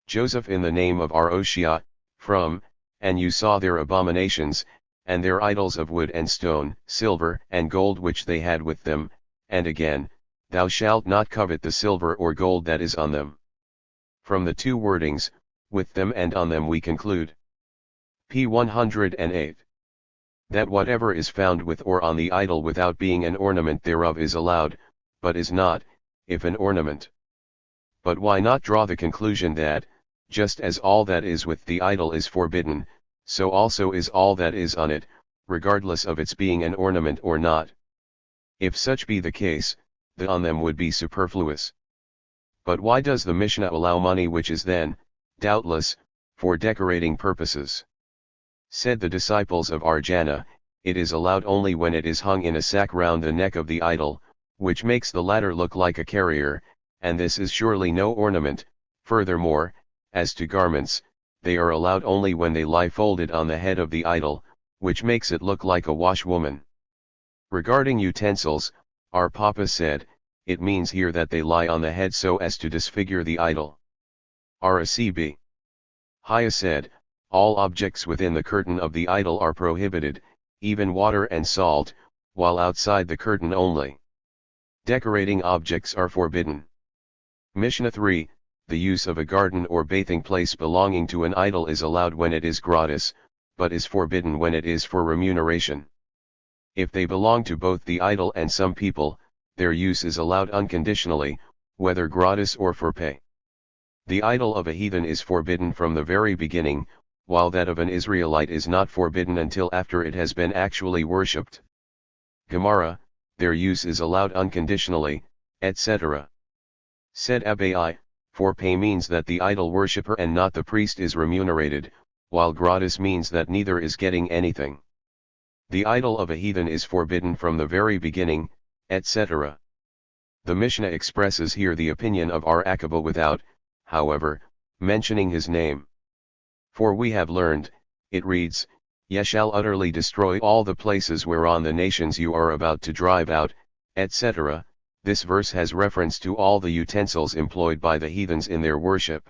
Joseph in the name of Ar-Oshia, from, and you saw their abominations, and their idols of wood and stone, silver and gold which they had with them, and again, thou shalt not covet the silver or gold that is on them. From the two wordings, with them and on them we conclude. p. 108. That whatever is found with or on the idol without being an ornament thereof is allowed, but is not, if an ornament. But why not draw the conclusion that, just as all that is with the idol is forbidden, so also is all that is on it, regardless of its being an ornament or not? If such be the case, the on them would be superfluous. But why does the Mishnah allow money which is then, doubtless, for decorating purposes? Said the disciples of Arjana, it is allowed only when it is hung in a sack round the neck of the idol, which makes the latter look like a carrier, and this is surely no ornament. Furthermore, as to garments, they are allowed only when they lie folded on the head of the idol, which makes it look like a washwoman. Regarding utensils, our Papa said, it means here that they lie on the head so as to disfigure the idol. RCB. Haya said, all objects within the curtain of the idol are prohibited, even water and salt, while outside the curtain only. Decorating objects are forbidden. Mishnah 3, the use of a garden or bathing place belonging to an idol is allowed when it is gratis, but is forbidden when it is for remuneration. If they belong to both the idol and some people, their use is allowed unconditionally, whether gratis or for pay. The idol of a heathen is forbidden from the very beginning, while that of an Israelite is not forbidden until after it has been actually worshipped. Gemara, their use is allowed unconditionally, etc. Said Abai, for pay means that the idol worshipper and not the priest is remunerated, while gratis means that neither is getting anything. The idol of a heathen is forbidden from the very beginning, etc. The Mishnah expresses here the opinion of our Akiba without, however, mentioning his name. For we have learned, it reads, Ye shall utterly destroy all the places whereon the nations you are about to drive out, etc. This verse has reference to all the utensils employed by the heathens in their worship.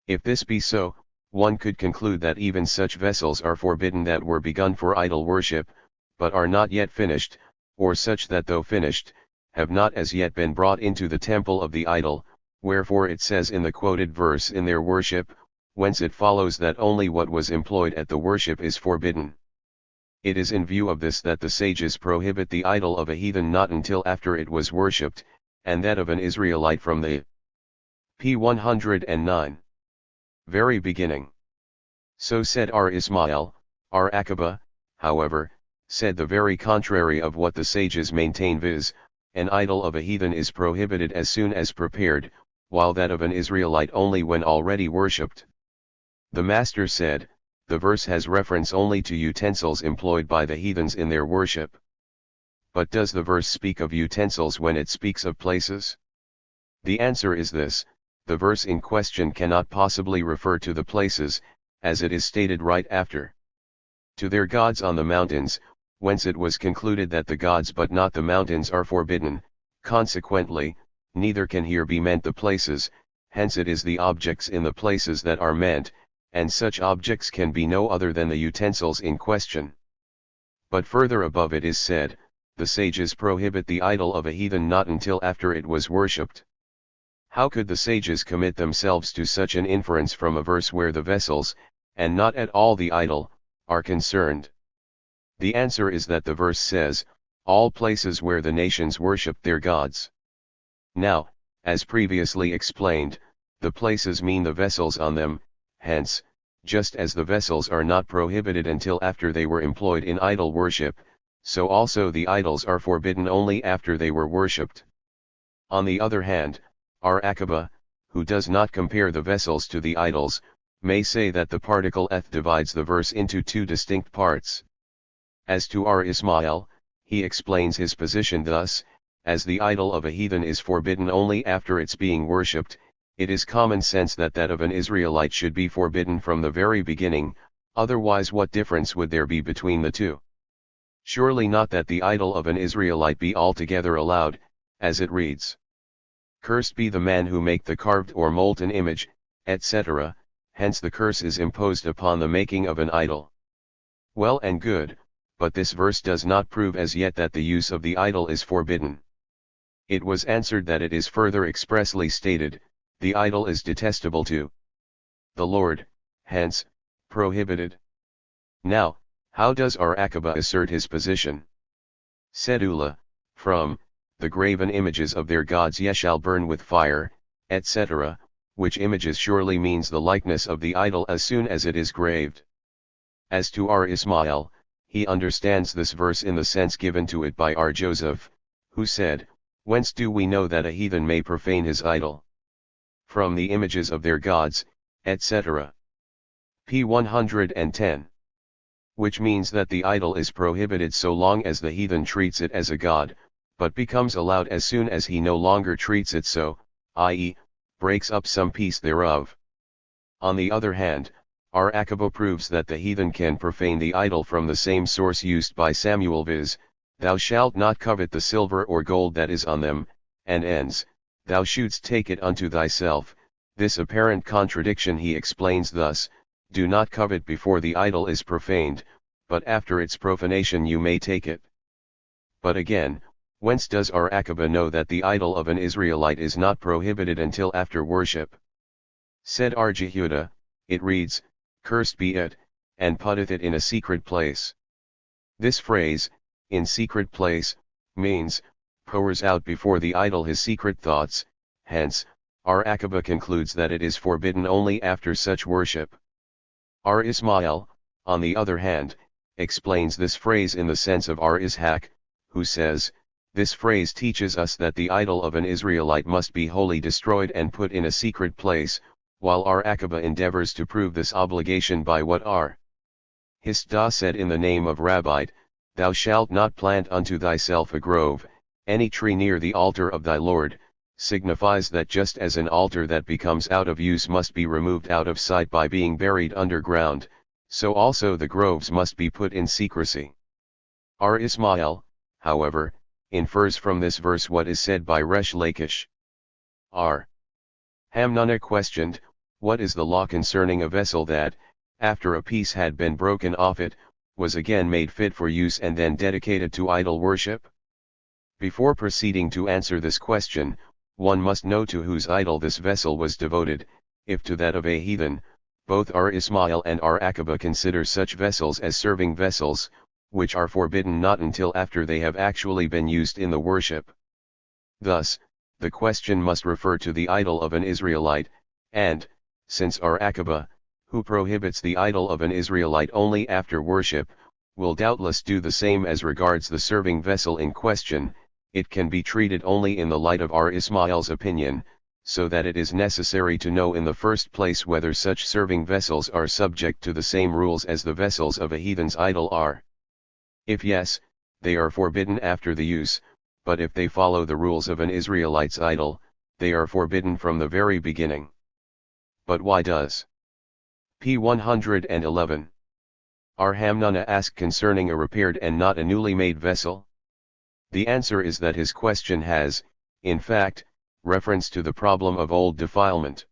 If this be so, one could conclude that even such vessels are forbidden that were begun for idol worship, but are not yet finished, or such that though finished, have not as yet been brought into the temple of the idol, wherefore it says in the quoted verse in their worship, whence it follows that only what was employed at the worship is forbidden. It is in view of this that the sages prohibit the idol of a heathen not until after it was worshipped, and that of an Israelite from the p. 109. Very beginning. So said our Ismail. Our Akiba, however, said the very contrary of what the sages maintain, viz., an idol of a heathen is prohibited as soon as prepared, while that of an Israelite only when already worshipped. The Master said, the verse has reference only to utensils employed by the heathens in their worship. But does the verse speak of utensils when it speaks of places? The answer is this: the verse in question cannot possibly refer to the places, as it is stated right after. To their gods on the mountains, whence it was concluded that the gods but not the mountains are forbidden, consequently, neither can here be meant the places, hence it is the objects in the places that are meant, and such objects can be no other than the utensils in question. But further above it is said, the sages prohibit the idol of a heathen not until after it was worshipped. How could the sages commit themselves to such an inference from a verse where the vessels, and not at all the idol, are concerned? The answer is that the verse says, all places where the nations worship their gods. Now, as previously explained, the places mean the vessels on them. Hence, just as the vessels are not prohibited until after they were employed in idol worship, so also the idols are forbidden only after they were worshipped. On the other hand, our Akiba, who does not compare the vessels to the idols, may say that the particle eth divides the verse into two distinct parts. As to our Ismail, he explains his position thus: as the idol of a heathen is forbidden only after its being worshipped, it is common sense that that of an Israelite should be forbidden from the very beginning, otherwise what difference would there be between the two? Surely not that the idol of an Israelite be altogether allowed, as it reads, Cursed be the man who make the carved or molten image, etc., hence the curse is imposed upon the making of an idol. Well and good, but this verse does not prove as yet that the use of the idol is forbidden. It was answered that it is further expressly stated, the idol is detestable to the Lord, hence, prohibited. Now, how does our Aqaba assert his position? Said Ula, from, the graven images of their gods ye shall burn with fire, etc., which images surely means the likeness of the idol as soon as it is graved. As to our Ismail, he understands this verse in the sense given to it by our Joseph, who said, whence do we know that a heathen may profane his idol? From the images of their gods, etc. p. 110. Which means that the idol is prohibited so long as the heathen treats it as a god, but becomes allowed as soon as he no longer treats it so, i.e., breaks up some piece thereof. On the other hand, our Aqaba proves that the heathen can profane the idol from the same source used by Samuel, viz., thou shalt not covet the silver or gold that is on them, and ends, thou shouldst take it unto thyself. This apparent contradiction he explains thus, do not covet before the idol is profaned, but after its profanation you may take it. But again, whence does our Aqaba know that the idol of an Israelite is not prohibited until after worship? Said our Jehuda, it reads, cursed be it, and putteth it in a secret place. This phrase, in secret place, means, pours out before the idol his secret thoughts, hence, our Aqaba concludes that it is forbidden only after such worship. Our Ismail, on the other hand, explains this phrase in the sense of our Ishaq, who says, this phrase teaches us that the idol of an Israelite must be wholly destroyed and put in a secret place, while our Aqaba endeavors to prove this obligation by what our Hisda said in the name of Rabbite, thou shalt not plant unto thyself a grove, any tree near the altar of thy Lord, signifies that just as an altar that becomes out of use must be removed out of sight by being buried underground, so also the groves must be put in secrecy. Our Ismail, however, infers from this verse what is said by Resh Lakish. R. Hamnuna questioned, what is the law concerning a vessel that, after a piece had been broken off it, was again made fit for use and then dedicated to idol worship? Before proceeding to answer this question, one must know to whose idol this vessel was devoted. If to that of a heathen, both our Ismail and our Aqaba consider such vessels as serving vessels, which are forbidden not until after they have actually been used in the worship. Thus, the question must refer to the idol of an Israelite, and, since our Aqaba, who prohibits the idol of an Israelite only after worship, will doubtless do the same as regards the serving vessel in question, it can be treated only in the light of our Ismail's opinion, so that it is necessary to know in the first place whether such serving vessels are subject to the same rules as the vessels of a heathen's idol are. If yes, they are forbidden after the use, but if they follow the rules of an Israelite's idol, they are forbidden from the very beginning. But why does p. 111. Our Hamnuna ask concerning a repaired and not a newly made vessel? The answer is that his question has, in fact, reference to the problem of old defilement.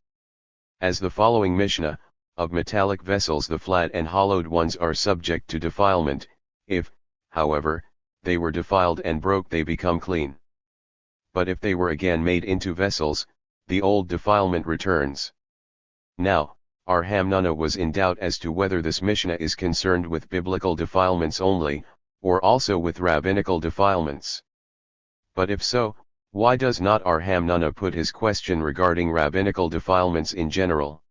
As the following Mishnah, of metallic vessels the flat and hollowed ones are subject to defilement, if, however, they were defiled and broke they become clean. But if they were again made into vessels, the old defilement returns. Now, our Hamnuna was in doubt as to whether this Mishnah is concerned with biblical defilements only, or also with rabbinical defilements. But if so, why does not our Hamnuna put his question regarding rabbinical defilements in general?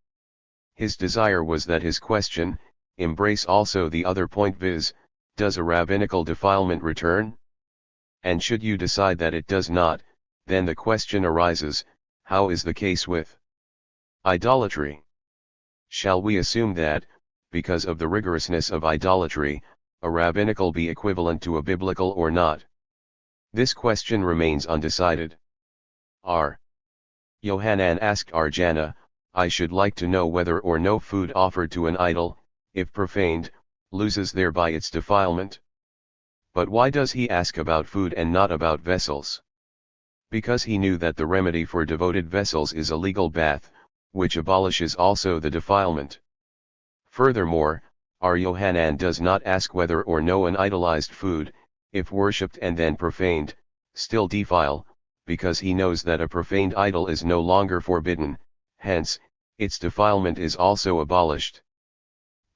His desire was that his question embrace also the other point, viz., does a rabbinical defilement return? And should you decide that it does not, then the question arises, how is the case with idolatry? Shall we assume that, because of the rigorousness of idolatry, a rabbinical be equivalent to a biblical or not? This question remains undecided. R. Yohanan asked Arjana, I should like to know whether or no food offered to an idol, if profaned, loses thereby its defilement. But why does he ask about food and not about vessels? Because he knew that the remedy for devoted vessels is a legal bath, which abolishes also the defilement. Furthermore, our Yohanan does not ask whether or no an idolized food, if worshipped and then profaned, still defile, because he knows that a profaned idol is no longer forbidden, hence, its defilement is also abolished.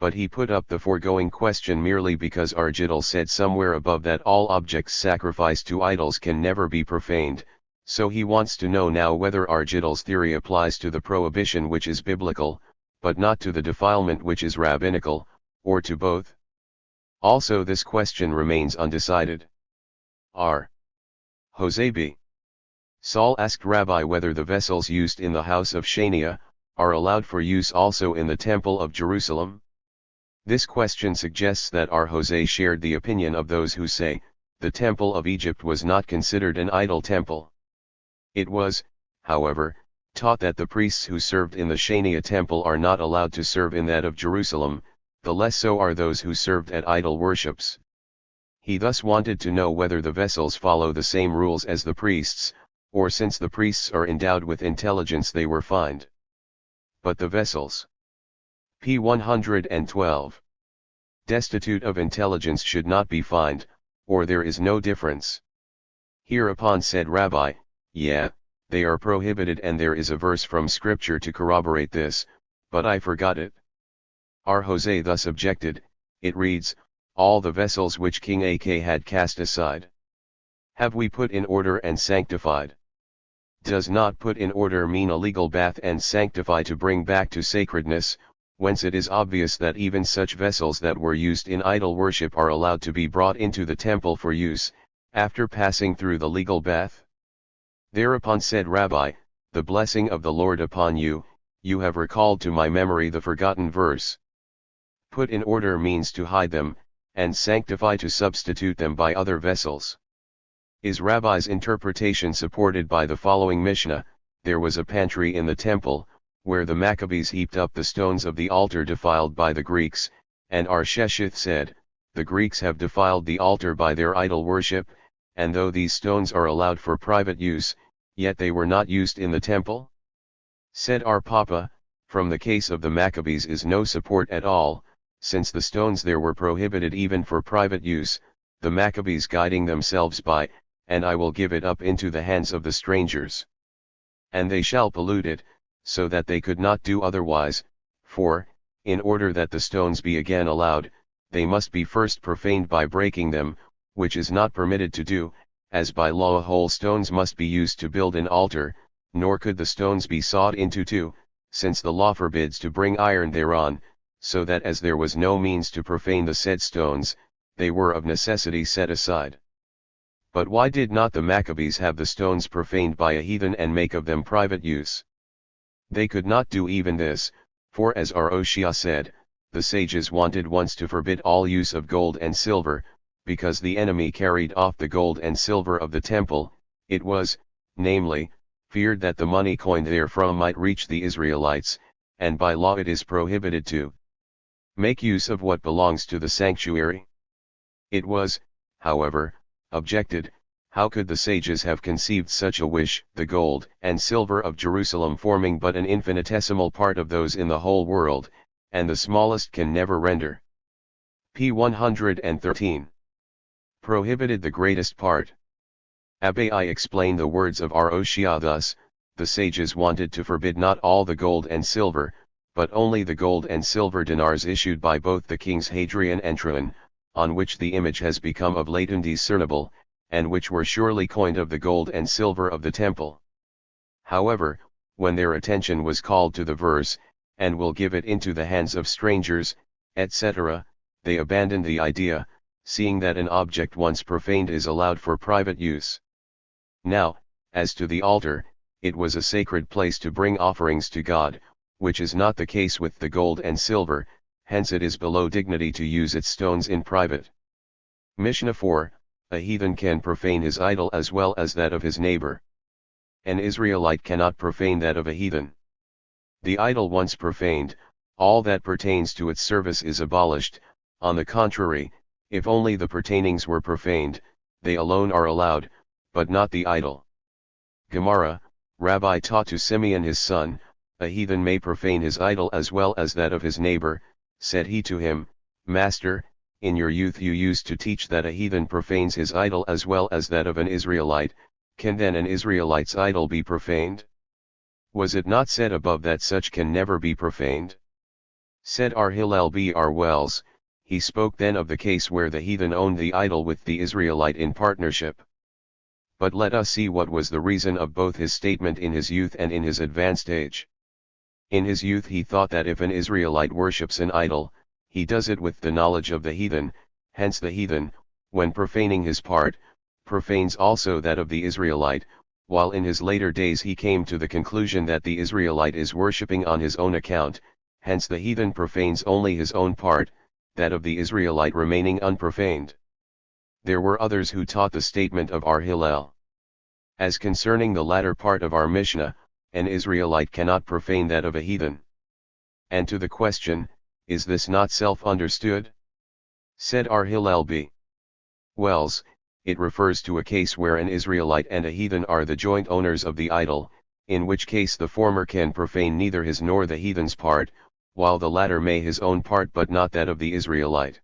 but he put up the foregoing question merely because Argidal said somewhere above that all objects sacrificed to idols can never be profaned, so he wants to know now whether Argidal's theory applies to the prohibition which is biblical, but not to the defilement which is rabbinical, or to both. Also this question remains undecided. R. Jose B. Saul asked Rabbi whether the vessels used in the house of Shania are allowed for use also in the Temple of Jerusalem. This question suggests that R. Jose shared the opinion of those who say, the Temple of Egypt was not considered an idol temple. It was, however, taught that the priests who served in the Shania temple are not allowed to serve in that of Jerusalem, the less so are those who served at idol worships. He thus wanted to know whether the vessels follow the same rules as the priests, or since the priests are endowed with intelligence they were fined. But the vessels, p. 112, destitute of intelligence should not be fined, or there is no difference. Hereupon said Rabbi, yeah, they are prohibited and there is a verse from scripture to corroborate this, but I forgot it. R. Jose thus objected, it reads, all the vessels which King Ak had cast aside, have we put in order and sanctified. Does not put in order mean a legal bath and sanctify to bring back to sacredness, whence it is obvious that even such vessels that were used in idol worship are allowed to be brought into the temple for use, after passing through the legal bath. Thereupon said Rabbi, the blessing of the Lord upon you, you have recalled to my memory the forgotten verse. Put in order means to hide them, and sanctify to substitute them by other vessels. Is Rabbi's interpretation supported by the following Mishnah, there was a pantry in the temple, where the Maccabees heaped up the stones of the altar defiled by the Greeks, and Arsheshith said, the Greeks have defiled the altar by their idol worship, and though these stones are allowed for private use, yet they were not used in the temple? Said our Papa, from the case of the Maccabees is no support at all, since the stones there were prohibited even for private use, the Maccabees guiding themselves by, and I will give it up into the hands of the strangers. And they shall pollute it, so that they could not do otherwise, for, in order that the stones be again allowed, they must be first profaned by breaking them, which is not permitted to do, as by law whole stones must be used to build an altar, nor could the stones be sawed into two, since the law forbids to bring iron thereon, so that as there was no means to profane the said stones, they were of necessity set aside. But why did not the Maccabees have the stones profaned by a heathen and make of them private use? They could not do even this, for as our Oshia said, the sages wanted once to forbid all use of gold and silver, because the enemy carried off the gold and silver of the temple, it was, namely, feared that the money coined therefrom might reach the Israelites, and by law it is prohibited to make use of what belongs to the sanctuary. It was, however, objected, how could the sages have conceived such a wish, the gold and silver of Jerusalem forming but an infinitesimal part of those in the whole world, and the smallest can never render. p. 113. Prohibited the greatest part. Abai explained the words of our Oshia thus, the sages wanted to forbid not all the gold and silver, but only the gold and silver dinars issued by both the kings Hadrian and Trajan, on which the image has become of late indiscernible, and which were surely coined of the gold and silver of the temple. However, when their attention was called to the verse, and will give it into the hands of strangers, etc., they abandoned the idea, seeing that an object once profaned is allowed for private use. Now, as to the altar, it was a sacred place to bring offerings to God, which is not the case with the gold and silver, hence it is below dignity to use its stones in private. Mishnah 4, a heathen can profane his idol as well as that of his neighbor. An Israelite cannot profane that of a heathen. The idol once profaned, all that pertains to its service is abolished, on the contrary, if only the pertainings were profaned, they alone are allowed, but not the idol. Gemara, Rabbi taught to Simeon his son, a heathen may profane his idol as well as that of his neighbor. Said he to him, Master, in your youth you used to teach that a heathen profanes his idol as well as that of an Israelite, can then an Israelite's idol be profaned? Was it not said above that such can never be profaned? Said R. Hillel B. R. Wells, he spoke then of the case where the heathen owned the idol with the Israelite in partnership. But let us see what was the reason of both his statement in his youth and in his advanced age. In his youth he thought that if an Israelite worships an idol, he does it with the knowledge of the heathen, hence the heathen, when profaning his part, profanes also that of the Israelite, while in his later days he came to the conclusion that the Israelite is worshipping on his own account, hence the heathen profanes only his own part, that of the Israelite remaining unprofaned. There were others who taught the statement of R. Hillel. As concerning the latter part of our Mishnah, an Israelite cannot profane that of a heathen. And to the question, is this not self-understood? Said R. Hillel B. Wells, it refers to a case where an Israelite and a heathen are the joint owners of the idol, in which case the former can profane neither his nor the heathen's part, while the latter may his own part but not that of the Israelite.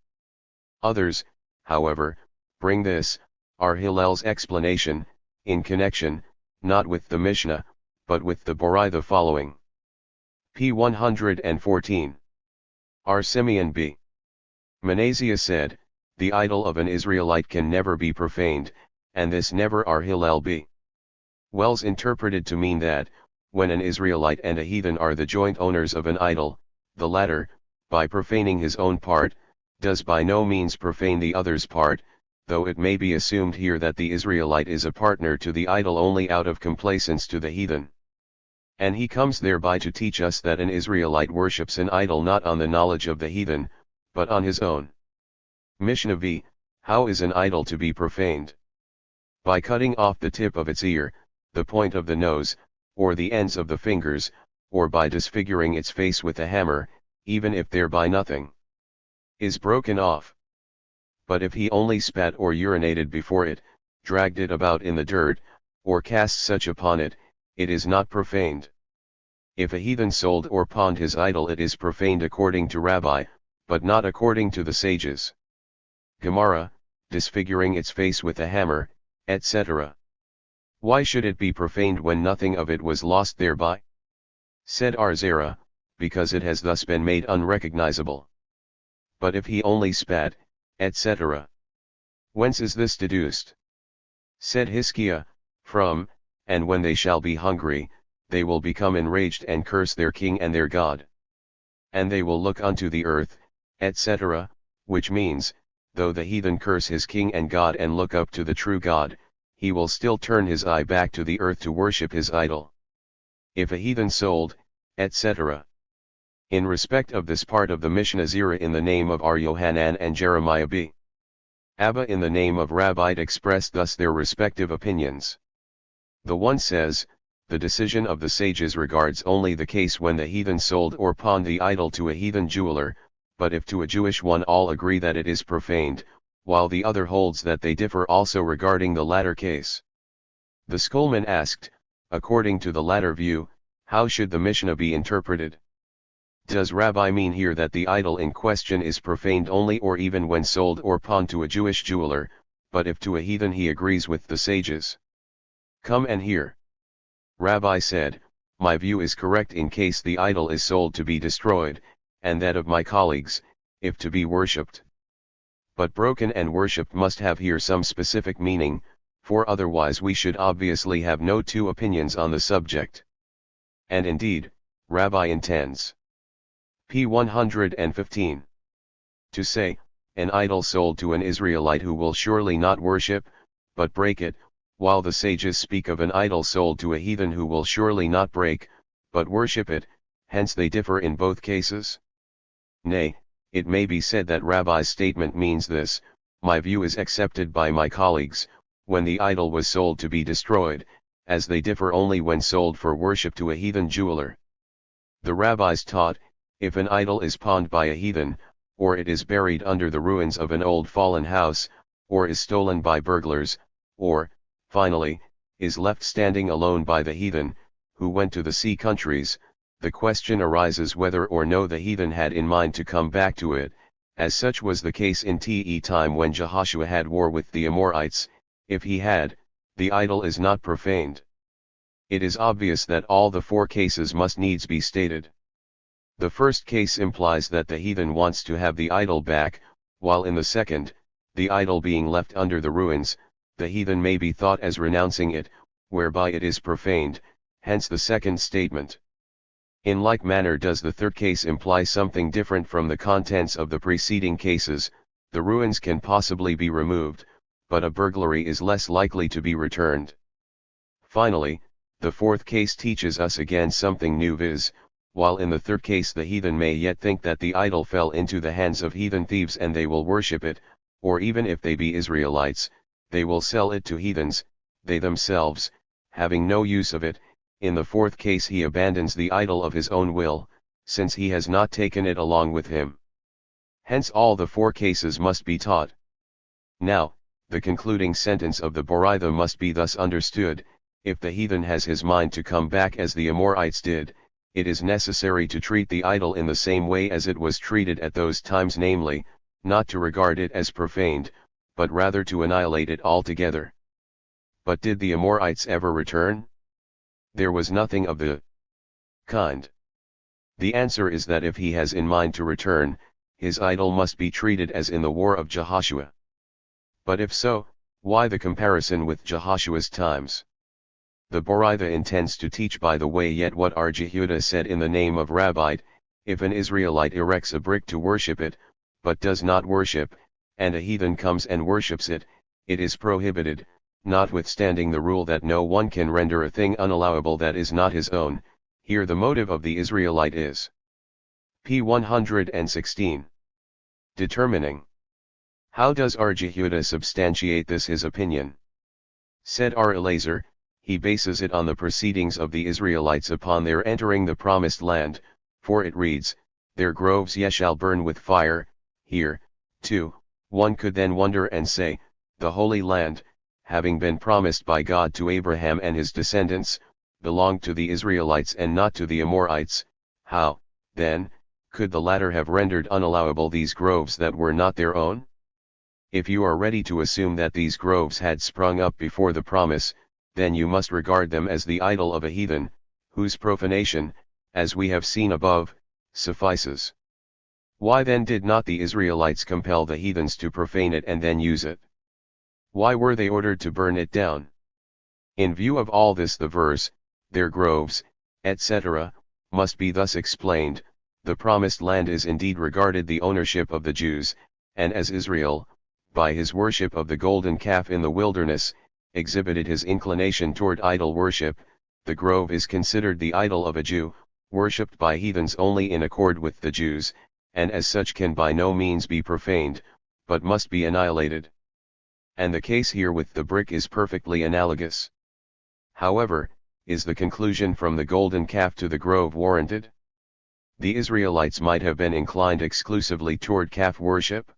Others, however, bring this, R. Hillel's explanation, in connection, not with the Mishnah, but with the Borai the following. p. 114. R. Simeon B. Manasseh said, the idol of an Israelite can never be profaned, and this never R. Hillel B. Wells interpreted to mean that, when an Israelite and a heathen are the joint owners of an idol, the latter, by profaning his own part, does by no means profane the other's part, though it may be assumed here that the Israelite is a partner to the idol only out of complaisance to the heathen. And he comes thereby to teach us that an Israelite worships an idol not on the knowledge of the heathen, but on his own. Mishnah V. How is an idol to be profaned? By cutting off the tip of its ear, the point of the nose, or the ends of the fingers, or by disfiguring its face with a hammer, even if thereby nothing is broken off. But if he only spat or urinated before it, dragged it about in the dirt, or cast such upon it, it is not profaned. If a heathen sold or pawned his idol, it is profaned according to Rabbi, but not according to the sages. Gemara, disfiguring its face with a hammer, etc. Why should it be profaned when nothing of it was lost thereby? Said R. Zera, because it has thus been made unrecognizable. But if he only spat, etc. Whence is this deduced? Said Hiskia, from, and when they shall be hungry, they will become enraged and curse their king and their God. And they will look unto the earth, etc., which means, though the heathen curse his king and God and look up to the true God, he will still turn his eye back to the earth to worship his idol. If a heathen sold, etc. In respect of this part of the Mishnah, Zera in the name of R. Yohanan and Jeremiah B. Abba in the name of Rabbi expressed thus their respective opinions. The one says, the decision of the sages regards only the case when the heathen sold or pawned the idol to a heathen jeweler, but if to a Jewish one all agree that it is profaned, while the other holds that they differ also regarding the latter case. The schoolman asked, according to the latter view, how should the Mishnah be interpreted? Does Rabbi mean here that the idol in question is profaned only or even when sold or pawned to a Jewish jeweler, but if to a heathen he agrees with the sages? Come and hear. Rabbi said, my view is correct in case the idol is sold to be destroyed, and that of my colleagues, if to be worshipped. But broken and worshipped must have here some specific meaning, for otherwise we should obviously have no two opinions on the subject. And indeed, Rabbi intends. p. 115. To say, an idol sold to an Israelite who will surely not worship, but break it, while the sages speak of an idol sold to a heathen who will surely not break, but worship it, hence they differ in both cases? Nay, it may be said that Rabbi's statement means this, my view is accepted by my colleagues, when the idol was sold to be destroyed, as they differ only when sold for worship to a heathen jeweler. The rabbis taught, if an idol is pawned by a heathen, or it is buried under the ruins of an old fallen house, or is stolen by burglars, or, finally, is left standing alone by the heathen, who went to the sea countries, the question arises whether or no the heathen had in mind to come back to it, as such was the case in Te time when Jehoshua had war with the Amorites. If he had, the idol is not profaned. It is obvious that all the four cases must needs be stated. The first case implies that the heathen wants to have the idol back, while in the second, the idol being left under the ruins, the heathen may be thought as renouncing it, whereby it is profaned, hence the second statement. In like manner does the third case imply something different from the contents of the preceding cases. The ruins can possibly be removed, but a burglary is less likely to be returned. Finally, the fourth case teaches us again something new, viz., while in the third case the heathen may yet think that the idol fell into the hands of heathen thieves and they will worship it, or even if they be Israelites, they will sell it to heathens, they themselves, having no use of it. In the fourth case he abandons the idol of his own will, since he has not taken it along with him. Hence all the four cases must be taught. Now, the concluding sentence of the Boritha must be thus understood: if the heathen has his mind to come back as the Amorites did, it is necessary to treat the idol in the same way as it was treated at those times, namely, not to regard it as profaned, but rather to annihilate it altogether. But did the Amorites ever return? There was nothing of the kind. The answer is that if he has in mind to return, his idol must be treated as in the war of Jehoshua. But if so, why the comparison with Jehoshua's times? The Boritha intends to teach by the way yet what our Jehuda said in the name of Rabbite: if an Israelite erects a brick to worship it, but does not worship, and a heathen comes and worships it, it is prohibited, notwithstanding the rule that no one can render a thing unallowable that is not his own. Here the motive of the Israelite is p. 116. Determining. How does our Jehuda substantiate this his opinion? Said our Elazar, he bases it on the proceedings of the Israelites upon their entering the promised land, for it reads, "Their groves ye shall burn with fire." Here, too, one could then wonder and say, the Holy Land, having been promised by God to Abraham and his descendants, belonged to the Israelites and not to the Amorites. How, then, could the latter have rendered unallowable these groves that were not their own? If you are ready to assume that these groves had sprung up before the promise, then you must regard them as the idol of a heathen, whose profanation, as we have seen above, suffices. Why then did not the Israelites compel the heathens to profane it and then use it? Why were they ordered to burn it down? In view of all this the verse, "their groves," etc., must be thus explained: the promised land is indeed regarded the ownership of the Jews, and as Israel, by his worship of the golden calf in the wilderness, exhibited his inclination toward idol worship, the grove is considered the idol of a Jew, worshipped by heathens only in accord with the Jews, and as such can by no means be profaned, but must be annihilated. And the case here with the brick is perfectly analogous. However, is the conclusion from the golden calf to the grove warranted? The Israelites might have been inclined exclusively toward calf worship.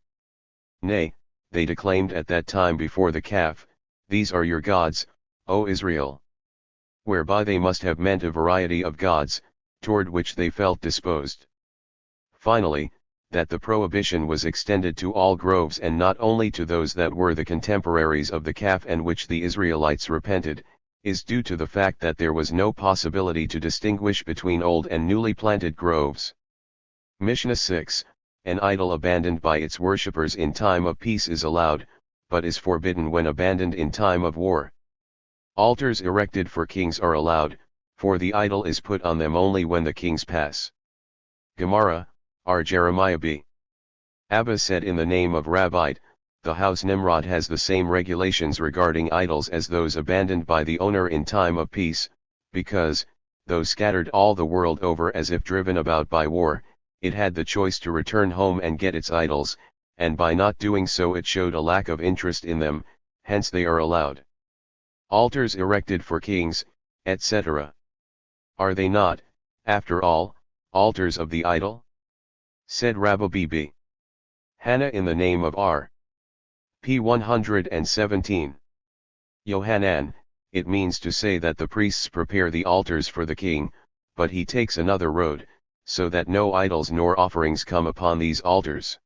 Nay, they declaimed at that time before the calf, "These are your gods, O Israel." Whereby they must have meant a variety of gods, toward which they felt disposed. Finally, that the prohibition was extended to all groves and not only to those that were the contemporaries of the calf and which the Israelites repented, is due to the fact that there was no possibility to distinguish between old and newly planted groves. Mishnah 6, an idol abandoned by its worshippers in time of peace is allowed, but is forbidden when abandoned in time of war. Altars erected for kings are allowed, for the idol is put on them only when the kings pass. Gemara, R. Jeremiah b. Abba said in the name of Rabbite, the house Nimrod has the same regulations regarding idols as those abandoned by the owner in time of peace, because, though scattered all the world over as if driven about by war, it had the choice to return home and get its idols, and by not doing so it showed a lack of interest in them, hence they are allowed. Altars erected for kings, etc. Are they not, after all, altars of the idol? Said Rabbi B. Hannah in the name of R. p. 117. Yohanan, it means to say that the priests prepare the altars for the king, but he takes another road, so that no idols nor offerings come upon these altars.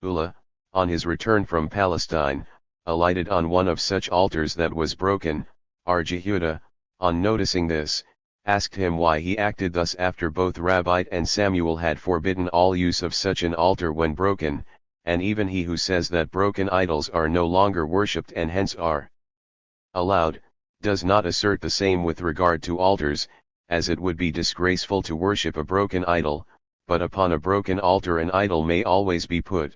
Ulla, on his return from Palestine, alighted on one of such altars that was broken. R. Jehuda, on noticing this, asked him why he acted thus after both Rabbi and Samuel had forbidden all use of such an altar when broken, and even he who says that broken idols are no longer worshipped and hence are allowed, does not assert the same with regard to altars, as it would be disgraceful to worship a broken idol, but upon a broken altar an idol may always be put.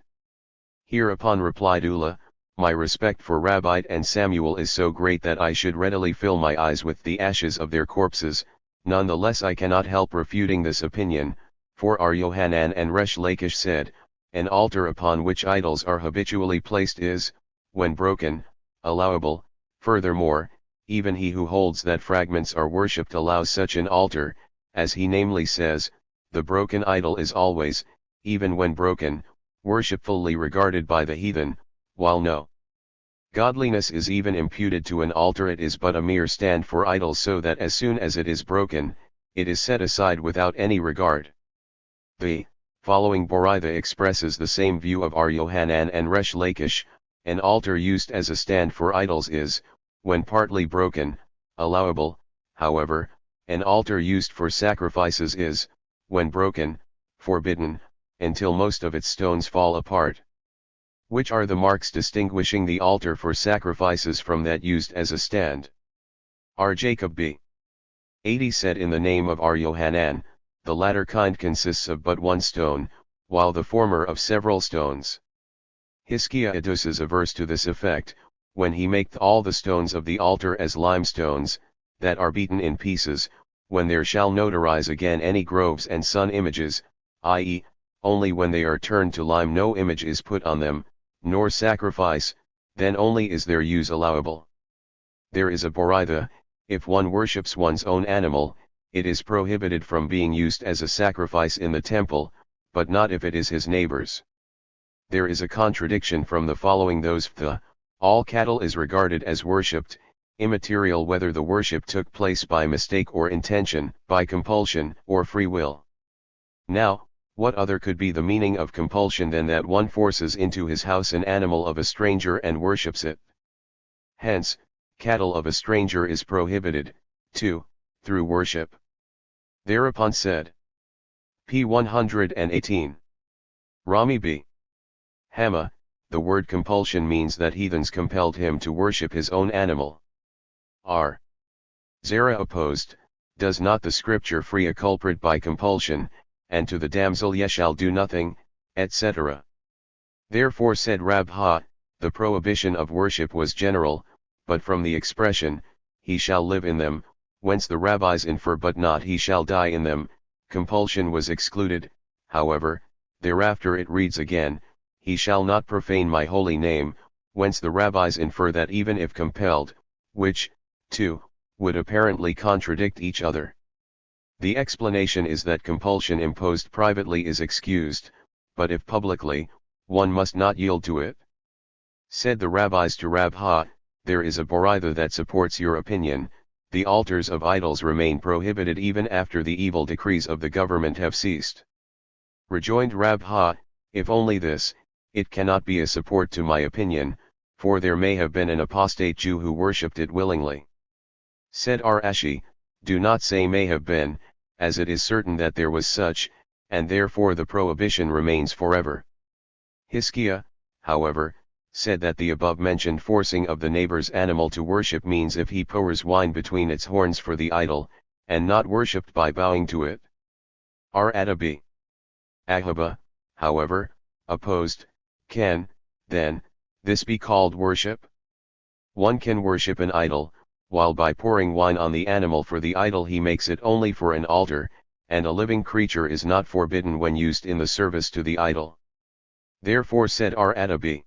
Hereupon replied Ulla, my respect for Rabbi and Samuel is so great that I should readily fill my eyes with the ashes of their corpses, nonetheless I cannot help refuting this opinion, for our Yohanan and Resh Lakish said, an altar upon which idols are habitually placed is, when broken, allowable. Furthermore, even he who holds that fragments are worshipped allows such an altar, as he namely says, the broken idol is always, even when broken, worshipfully regarded by the heathen, while no godliness is even imputed to an altar, it is but a mere stand for idols, so that as soon as it is broken, it is set aside without any regard. The following Boritha expresses the same view of our Yohanan and Resh Lakish. An altar used as a stand for idols is, when partly broken, allowable. However, an altar used for sacrifices is, when broken, forbidden, until most of its stones fall apart. Which are the marks distinguishing the altar for sacrifices from that used as a stand? R. Jacob B. 80 said, in the name of our Yohanan, the latter kind consists of but one stone, while the former of several stones. Hiskia adduces a verse to this effect, when he maketh all the stones of the altar as limestones, that are beaten in pieces, when there shall not arise again any groves and sun images, i.e., only when they are turned to lime no image is put on them, nor sacrifice, then only is their use allowable. There is a Boritha, if one worships one's own animal, it is prohibited from being used as a sacrifice in the temple, but not if it is his neighbor's. There is a contradiction from the following those all cattle is regarded as worshipped, immaterial whether the worship took place by mistake or intention, by compulsion or free will. Now, what other could be the meaning of compulsion than that one forces into his house an animal of a stranger and worships it? Hence, cattle of a stranger is prohibited, too, through worship. Thereupon said p. 118. Rami B. Hama, the word compulsion means that heathens compelled him to worship his own animal. R. Zara opposed, does not the scripture free a culprit by compulsion, and to the damsel ye shall do nothing, etc. Therefore said Rabha, the prohibition of worship was general, but from the expression, he shall live in them, whence the rabbis infer but not he shall die in them, compulsion was excluded. However, thereafter it reads again, he shall not profane my holy name, whence the rabbis infer that even if compelled, which, too, would apparently contradict each other. The explanation is that compulsion imposed privately is excused, but if publicly, one must not yield to it. Said the rabbis to Rabha, there is a Boritha that supports your opinion, the altars of idols remain prohibited even after the evil decrees of the government have ceased. Rejoined Rabha, if only this, it cannot be a support to my opinion, for there may have been an apostate Jew who worshipped it willingly. Said Ar-Ashi, do not say may have been, as it is certain that there was such, and therefore the prohibition remains forever. Hiskia, however, said that the above-mentioned forcing of the neighbor's animal to worship means if he pours wine between its horns for the idol, and not worshipped by bowing to it. R-Adabi. Ahaba, however, opposed, can, then, this be called worship? One can worship an idol, while by pouring wine on the animal for the idol he makes it only for an altar, and a living creature is not forbidden when used in the service to the idol. Therefore said Ar-Adabi.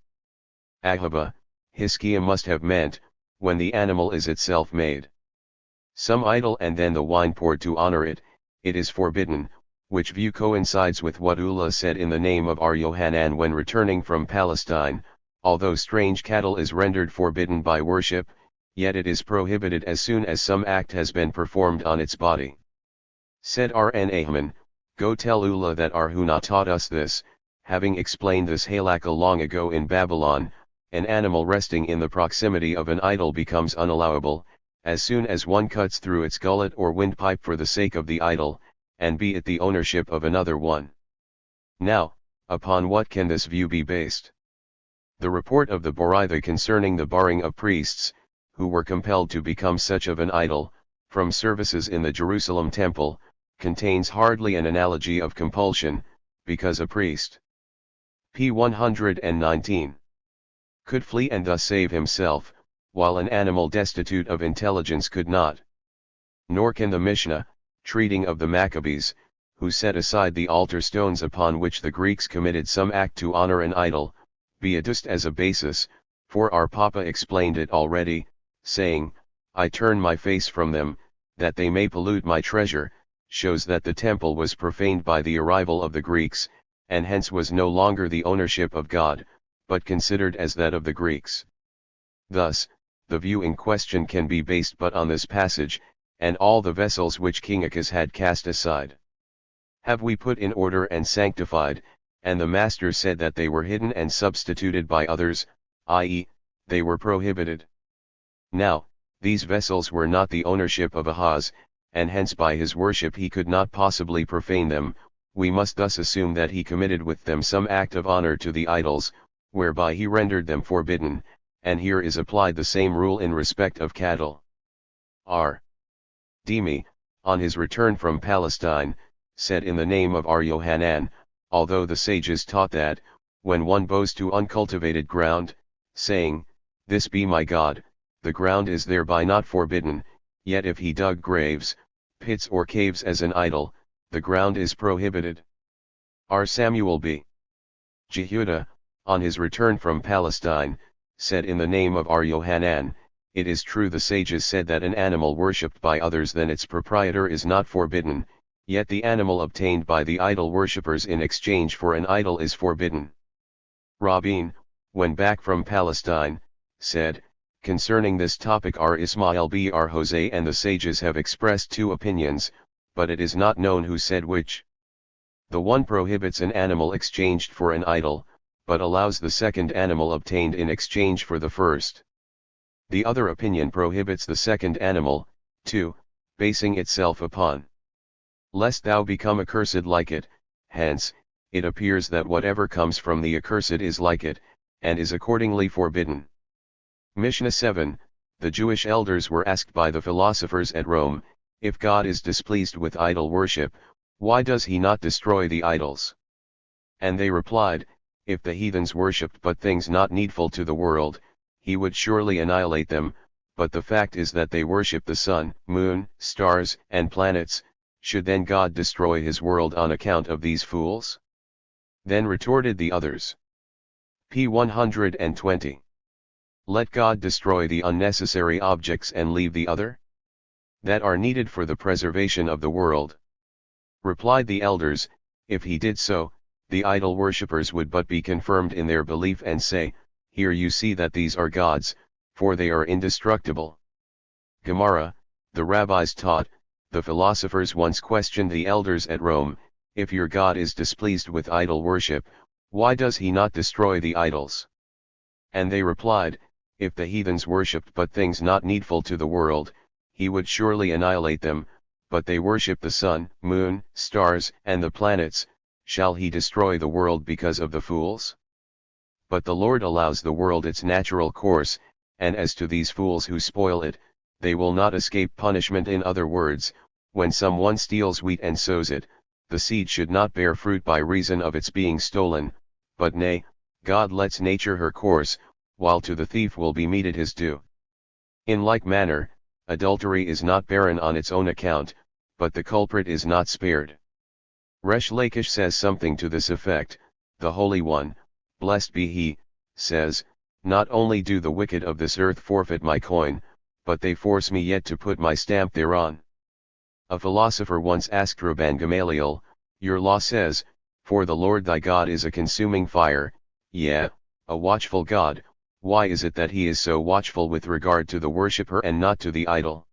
Ahaba, Hiskia must have meant, when the animal is itself made some idol and then the wine poured to honor it, it is forbidden, which view coincides with what Ulla said in the name of Ar Yohanan when returning from Palestine, although strange cattle is rendered forbidden by worship, yet it is prohibited as soon as some act has been performed on its body. Said R.N. Ahman, go tell Ulla that Arhuna taught us this, having explained this halakha long ago in Babylon, an animal resting in the proximity of an idol becomes unallowable, as soon as one cuts through its gullet or windpipe for the sake of the idol, and be it the ownership of another one. Now, upon what can this view be based? The report of the Boritha concerning the barring of priests, who were compelled to become such of an idol, from services in the Jerusalem temple, contains hardly an analogy of compulsion, because a priest p. 119 could flee and thus save himself, while an animal destitute of intelligence could not. Nor can the Mishnah, treating of the Maccabees, who set aside the altar stones upon which the Greeks committed some act to honor an idol, be adduced as a basis, for our Papa explained it already, saying, I turn my face from them, that they may pollute my treasure, shows that the temple was profaned by the arrival of the Greeks, and hence was no longer the ownership of God, but considered as that of the Greeks. Thus, the view in question can be based but on this passage, and all the vessels which King Achaz had cast aside have we put in order and sanctified, and the Master said that they were hidden and substituted by others, i.e., they were prohibited. Now, these vessels were not the ownership of Ahaz, and hence by his worship he could not possibly profane them. We must thus assume that he committed with them some act of honor to the idols, whereby he rendered them forbidden, and here is applied the same rule in respect of cattle. R. Dimi, on his return from Palestine, said in the name of Ar Yohanan, although the sages taught that, when one bows to uncultivated ground, saying, This be my God, the ground is thereby not forbidden, yet if he dug graves, pits or caves as an idol, the ground is prohibited. R. Samuel B. Jehuda, on his return from Palestine, said in the name of Ar Yohanan, it is true the sages said that an animal worshipped by others than its proprietor is not forbidden, yet the animal obtained by the idol worshippers in exchange for an idol is forbidden. Rabin, when back from Palestine, said, concerning this topic R. Ismail Br. Jose and the sages have expressed two opinions, but it is not known who said which. The one prohibits an animal exchanged for an idol, but allows the second animal obtained in exchange for the first. The other opinion prohibits the second animal, too, basing itself upon lest thou become accursed like it. Hence, it appears that whatever comes from the accursed is like it, and is accordingly forbidden. Mishnah 7, the Jewish elders were asked by the philosophers at Rome, if God is displeased with idol worship, why does he not destroy the idols? And they replied, if the heathens worshipped but things not needful to the world, he would surely annihilate them, but the fact is that they worship the sun, moon, stars, and planets. Should then God destroy his world on account of these fools? Then retorted the others. P. 120. Let God destroy the unnecessary objects and leave the other that are needed for the preservation of the world. Replied the elders, if he did so, the idol worshippers would but be confirmed in their belief and say, here you see that these are gods, for they are indestructible. Gemara, the rabbis taught, the philosophers once questioned the elders at Rome, if your God is displeased with idol worship, why does he not destroy the idols? And they replied, if the heathens worshipped but things not needful to the world, he would surely annihilate them, but they worship the sun, moon, stars, and the planets, shall he destroy the world because of the fools? But the Lord allows the world its natural course, and as to these fools who spoil it, they will not escape punishment. In other words, when someone steals wheat and sows it, the seed should not bear fruit by reason of its being stolen, but nay, God lets nature her course, while to the thief will be meted his due. In like manner, adultery is not barren on its own account, but the culprit is not spared. Resh Lakish says something to this effect. The Holy One, blessed be he, says, not only do the wicked of this earth forfeit my coin, but they force me yet to put my stamp thereon. A philosopher once asked Rabban Gamaliel, your law says, for the Lord thy God is a consuming fire, yea, a watchful God, why is it that he is so watchful with regard to the worshipper and not to the idol?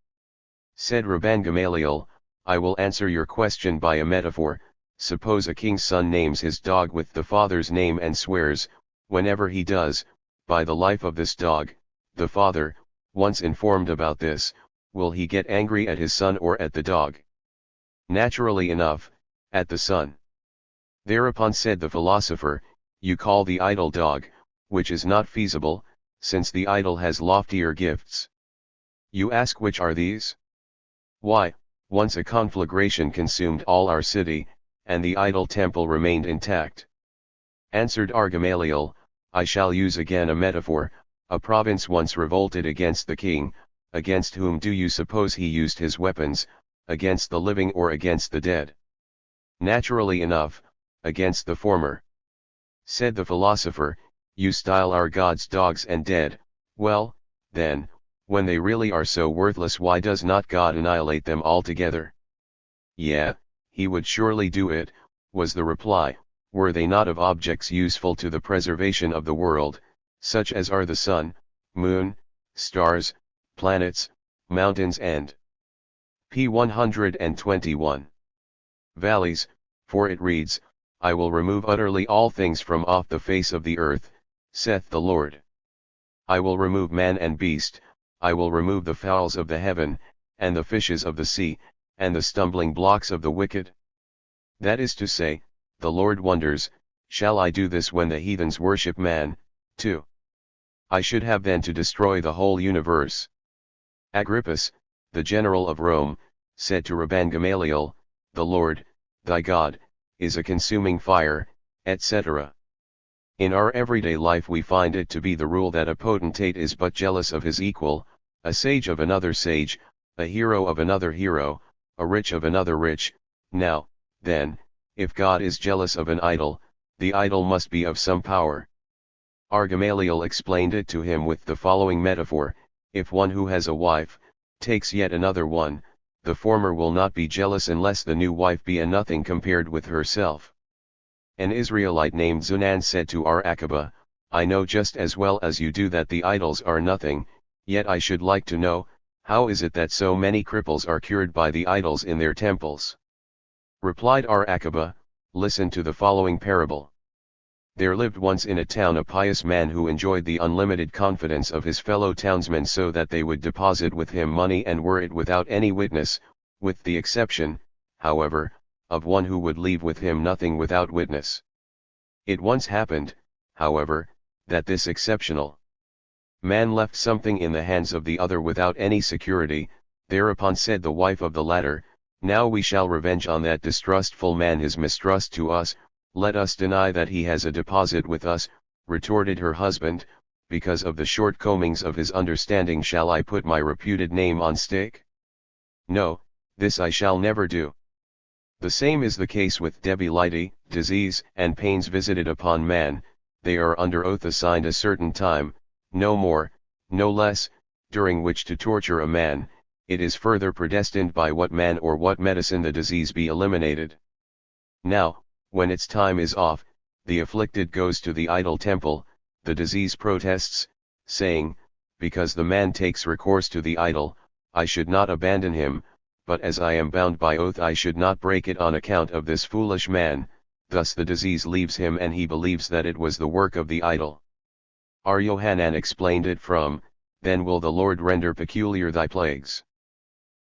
Said Rabban Gamaliel, I will answer your question by a metaphor. Suppose a king's son names his dog with the father's name and swears, whenever he does, by the life of this dog. The father, once informed about this, will he get angry at his son or at the dog? Naturally enough, at the son. Thereupon said the philosopher, you call the idol dog, which is not feasible, since the idol has loftier gifts. You ask which are these? Why, once a conflagration consumed all our city, and the idol temple remained intact. Answered R. Gamaliel, I shall use again a metaphor. A province once revolted against the king. Against whom do you suppose he used his weapons, against the living or against the dead? Naturally enough, against the former. Said the philosopher, you style our gods dogs and dead. Well, then, when they really are so worthless, why does not God annihilate them altogether? Yeah, he would surely do it, was the reply, were they not of objects useful to the preservation of the world, such as are the sun, moon, stars, planets, mountains and p. 121. Valleys, for it reads, I will remove utterly all things from off the face of the earth, saith the Lord. I will remove man and beast, I will remove the fowls of the heaven, and the fishes of the sea, and the stumbling blocks of the wicked. That is to say, the Lord wonders, shall I do this when the heathens worship man, too? I should have then to destroy the whole universe. Agrippus, the general of Rome, said to Rabban Gamaliel, the Lord, thy God, is a consuming fire, etc. In our everyday life we find it to be the rule that a potentate is but jealous of his equal, a sage of another sage, a hero of another hero, a rich of another rich. Now, then, if God is jealous of an idol, the idol must be of some power. R. Gamaliel explained it to him with the following metaphor, if one who has a wife, takes yet another one, the former will not be jealous unless the new wife be a nothing compared with herself. An Israelite named Zunan said to R. Akiba, I know just as well as you do that the idols are nothing, yet I should like to know, how is it that so many cripples are cured by the idols in their temples? Replied R. Akiba, listen to the following parable. There lived once in a town a pious man who enjoyed the unlimited confidence of his fellow townsmen so that they would deposit with him money and were it without any witness, with the exception, however, of one who would leave with him nothing without witness. It once happened, however, that this exceptional man left something in the hands of the other without any security. Thereupon said the wife of the latter, now we shall revenge on that distrustful man his mistrust to us, let us deny that he has a deposit with us. Retorted her husband, because of the shortcomings of his understanding shall I put my reputed name on stake? No, this I shall never do. The same is the case with debility, disease, and pains visited upon man. They are under oath assigned a certain time, no more, no less, during which to torture a man. It is further predestined by what man or what medicine the disease be eliminated. Now, when its time is off, the afflicted goes to the idol temple, the disease protests, saying, because the man takes recourse to the idol, I should not abandon him, but as I am bound by oath I should not break it on account of this foolish man. Thus the disease leaves him and he believes that it was the work of the idol. R. Yohanan explained it from, then will the Lord render peculiar thy plagues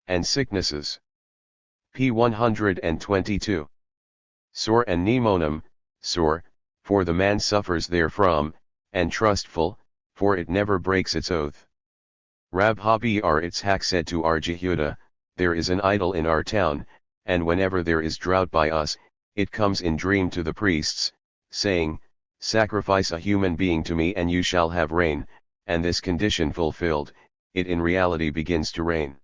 and sicknesses. P. 122. Sore and pneumonum, sore, for the man suffers therefrom, and trustful, for it never breaks its oath. Rab Habi R. Itzhak said to R. Jehuda, there is an idol in our town, and whenever there is drought by us, it comes in dream to the priests, saying, sacrifice a human being to me and you shall have rain, and this condition fulfilled, it in reality begins to rain.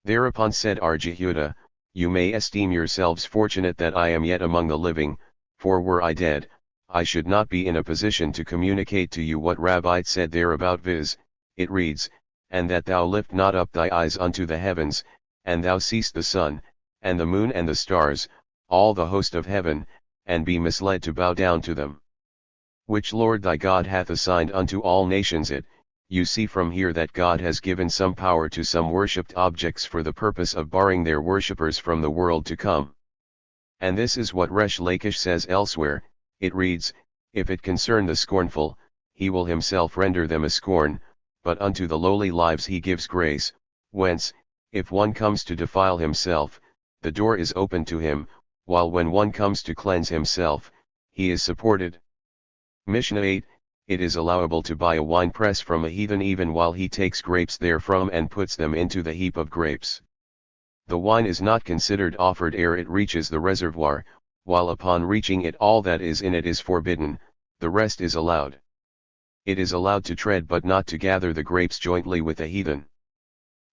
Thereupon said R. Jehuda, you may esteem yourselves fortunate that I am yet among the living, for were I dead, I should not be in a position to communicate to you what Rabbi said thereabout, viz., it reads, and that thou lift not up thy eyes unto the heavens, and thou seest the sun, and the moon and the stars, all the host of heaven, and be misled to bow down to them. Which Lord thy God hath assigned unto all nations it. You see from here that God has given some power to some worshipped objects for the purpose of barring their worshippers from the world to come. And this is what Resh Lakish says elsewhere, it reads, if it concern the scornful, he will himself render them a scorn, but unto the lowly lives he gives grace, whence, if one comes to defile himself, the door is open to him, while when one comes to cleanse himself, he is supported. Mishnah 8, it is allowable to buy a wine press from a heathen even while he takes grapes therefrom and puts them into the heap of grapes. The wine is not considered offered ere it reaches the reservoir, while upon reaching it all that is in it is forbidden, the rest is allowed. It is allowed to tread but not to gather the grapes jointly with a heathen.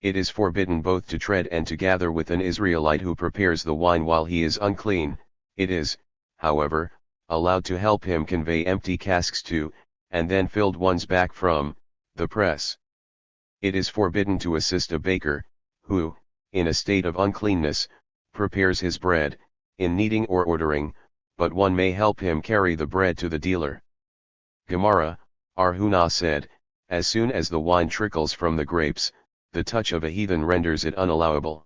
It is forbidden both to tread and to gather with an Israelite who prepares the wine while he is unclean. It is, however, allowed to help him convey empty casks to, and then filled ones back from, the press. It is forbidden to assist a baker, who, in a state of uncleanness, prepares his bread, in kneading or ordering, but one may help him carry the bread to the dealer. Gemara, Arhuna said, as soon as the wine trickles from the grapes, the touch of a heathen renders it unallowable.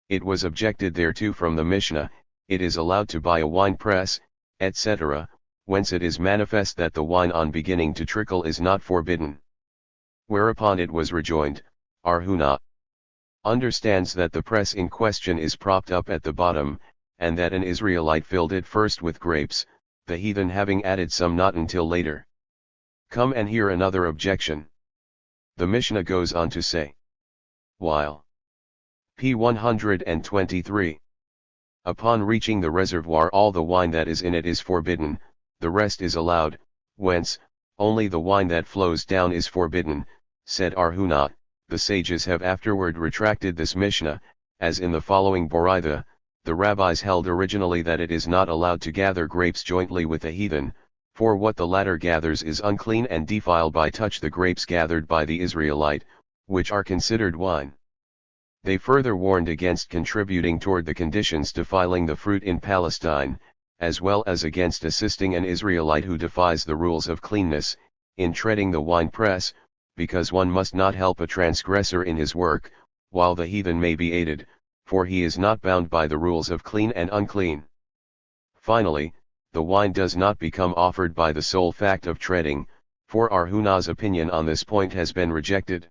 It was objected thereto from the Mishnah, it is allowed to buy a wine press, etc., whence it is manifest that the wine on beginning to trickle is not forbidden. Whereupon it was rejoined, Arhuna understands that the press in question is propped up at the bottom, and that an Israelite filled it first with grapes, the heathen having added some not until later. Come and hear another objection. The Mishnah goes on to say, while p. 123. Upon reaching the reservoir all the wine that is in it is forbidden, the rest is allowed, whence, only the wine that flows down is forbidden, said Arhuna. The sages have afterward retracted this Mishnah, as in the following Boraitha, the rabbis held originally that it is not allowed to gather grapes jointly with a heathen, for what the latter gathers is unclean and defiled by touch the grapes gathered by the Israelite, which are considered wine. They further warned against contributing toward the conditions defiling the fruit in Palestine, as well as against assisting an Israelite who defies the rules of cleanness, in treading the wine press, because one must not help a transgressor in his work, while the heathen may be aided, for he is not bound by the rules of clean and unclean. Finally, the wine does not become offered by the sole fact of treading, for Arhuna's opinion on this point has been rejected.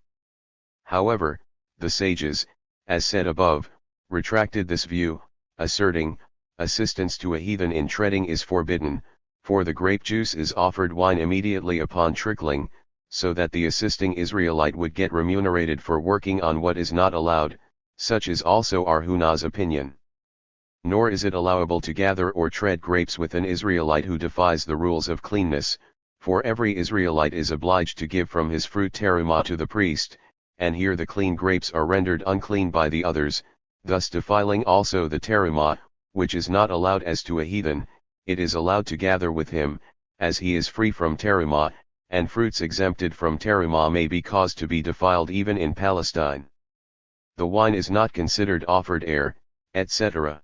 However, the sages, as said above, retracted this view, asserting, assistance to a heathen in treading is forbidden, for the grape juice is offered wine immediately upon trickling, so that the assisting Israelite would get remunerated for working on what is not allowed. Such is also Arhuna's opinion. Nor is it allowable to gather or tread grapes with an Israelite who defies the rules of cleanness, for every Israelite is obliged to give from his fruit terumah to the priest, and here the clean grapes are rendered unclean by the others, thus defiling also the terumah, which is not allowed as to a heathen. It is allowed to gather with him, as he is free from terumah, and fruits exempted from terumah may be caused to be defiled even in Palestine. The wine is not considered offered ere, etc.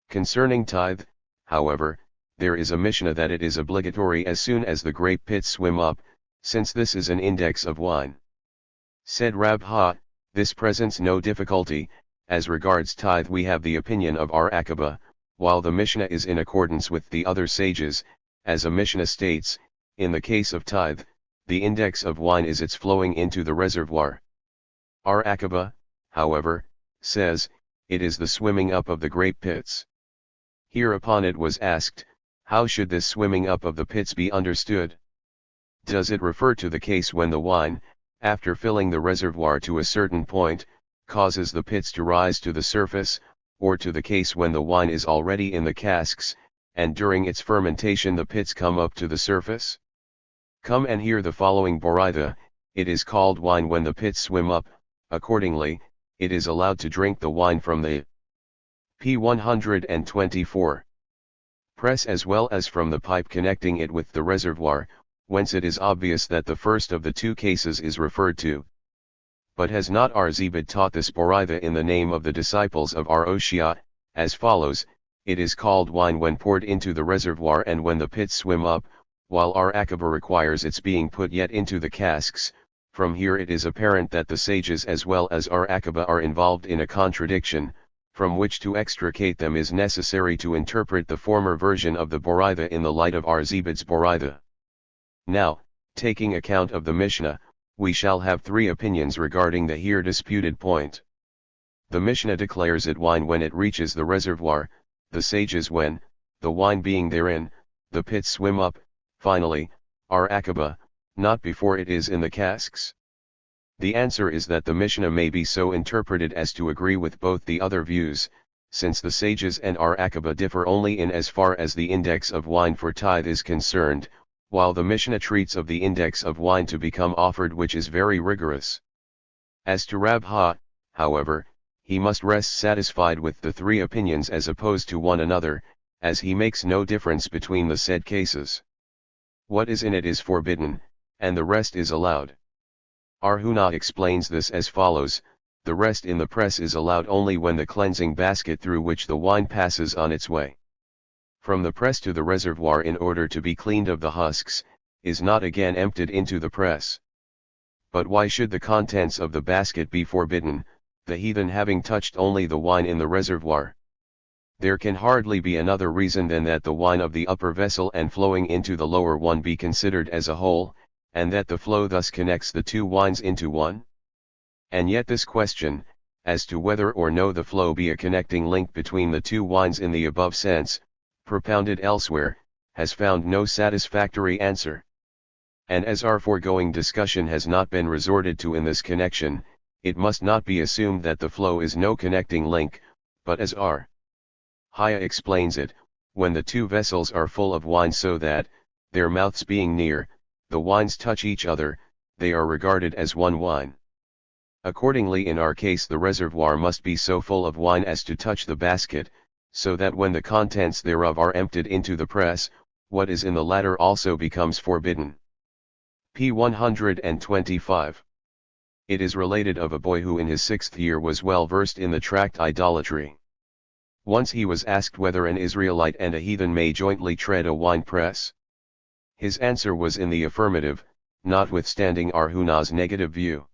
Concerning tithe, however, there is a Mishnah that it is obligatory as soon as the grape pits swim up, since this is an index of wine. Said Rabha, this presents no difficulty. As regards tithe we have the opinion of our Akaba, while the Mishnah is in accordance with the other sages, as a Mishnah states, in the case of tithe, the index of wine is its flowing into the reservoir. Our Akaba, however, says, it is the swimming up of the grape pits. Hereupon it was asked, how should this swimming up of the pits be understood? Does it refer to the case when the wine, after filling the reservoir to a certain point, causes the pits to rise to the surface, or to the case when the wine is already in the casks, and during its fermentation the pits come up to the surface? Come and hear the following Boraitha, it is called wine when the pits swim up, accordingly, it is allowed to drink the wine from the p. 124. Press as well as from the pipe connecting it with the reservoir, whence it is obvious that the first of the two cases is referred to. But has not our Zebed taught this Boraitha in the name of the disciples of our Oshia, as follows, it is called wine when poured into the reservoir and when the pits swim up, while our Akaba requires its being put yet into the casks. From here it is apparent that the sages as well as our Akaba are involved in a contradiction, from which to extricate them is necessary to interpret the former version of the Boraitha in the light of our Zebed's Boraitha. Now, taking account of the Mishnah, We shall have three opinions regarding the here disputed point. The Mishnah declares it wine when it reaches the reservoir, the sages when, the wine being therein, the pits swim up, finally, our akaba, not before it is in the casks. The answer is that the Mishnah may be so interpreted as to agree with both the other views, since the sages and our akaba differ only in as far as the index of wine for tithe is concerned, while the Mishnah treats of the index of wine to become offered, which is very rigorous. As to Rabha, however, he must rest satisfied with the three opinions as opposed to one another, as he makes no difference between the said cases. What is in it is forbidden, and the rest is allowed. Arhuna explains this as follows: the rest in the press is allowed only when the cleansing basket through which the wine passes on its way from the press to the reservoir in order to be cleaned of the husks, is not again emptied into the press. But why should the contents of the basket be forbidden, the heathen having touched only the wine in the reservoir? There can hardly be another reason than that the wine of the upper vessel and flowing into the lower one be considered as a whole, and that the flow thus connects the two wines into one. And yet this question, as to whether or no the flow be a connecting link between the two wines in the above sense, propounded elsewhere, has found no satisfactory answer. And as our foregoing discussion has not been resorted to in this connection, it must not be assumed that the flow is no connecting link, but as R. Haya explains it, when the two vessels are full of wine so that, their mouths being near, the wines touch each other, they are regarded as one wine. Accordingly in our case the reservoir must be so full of wine as to touch the basket, so that when the contents thereof are emptied into the press, what is in the latter also becomes forbidden. P. 125. It is related of a boy who in his 6th year was well versed in the tract idolatry. Once he was asked whether an Israelite and a heathen may jointly tread a wine press. His answer was in the affirmative, notwithstanding Arhuna's negative view.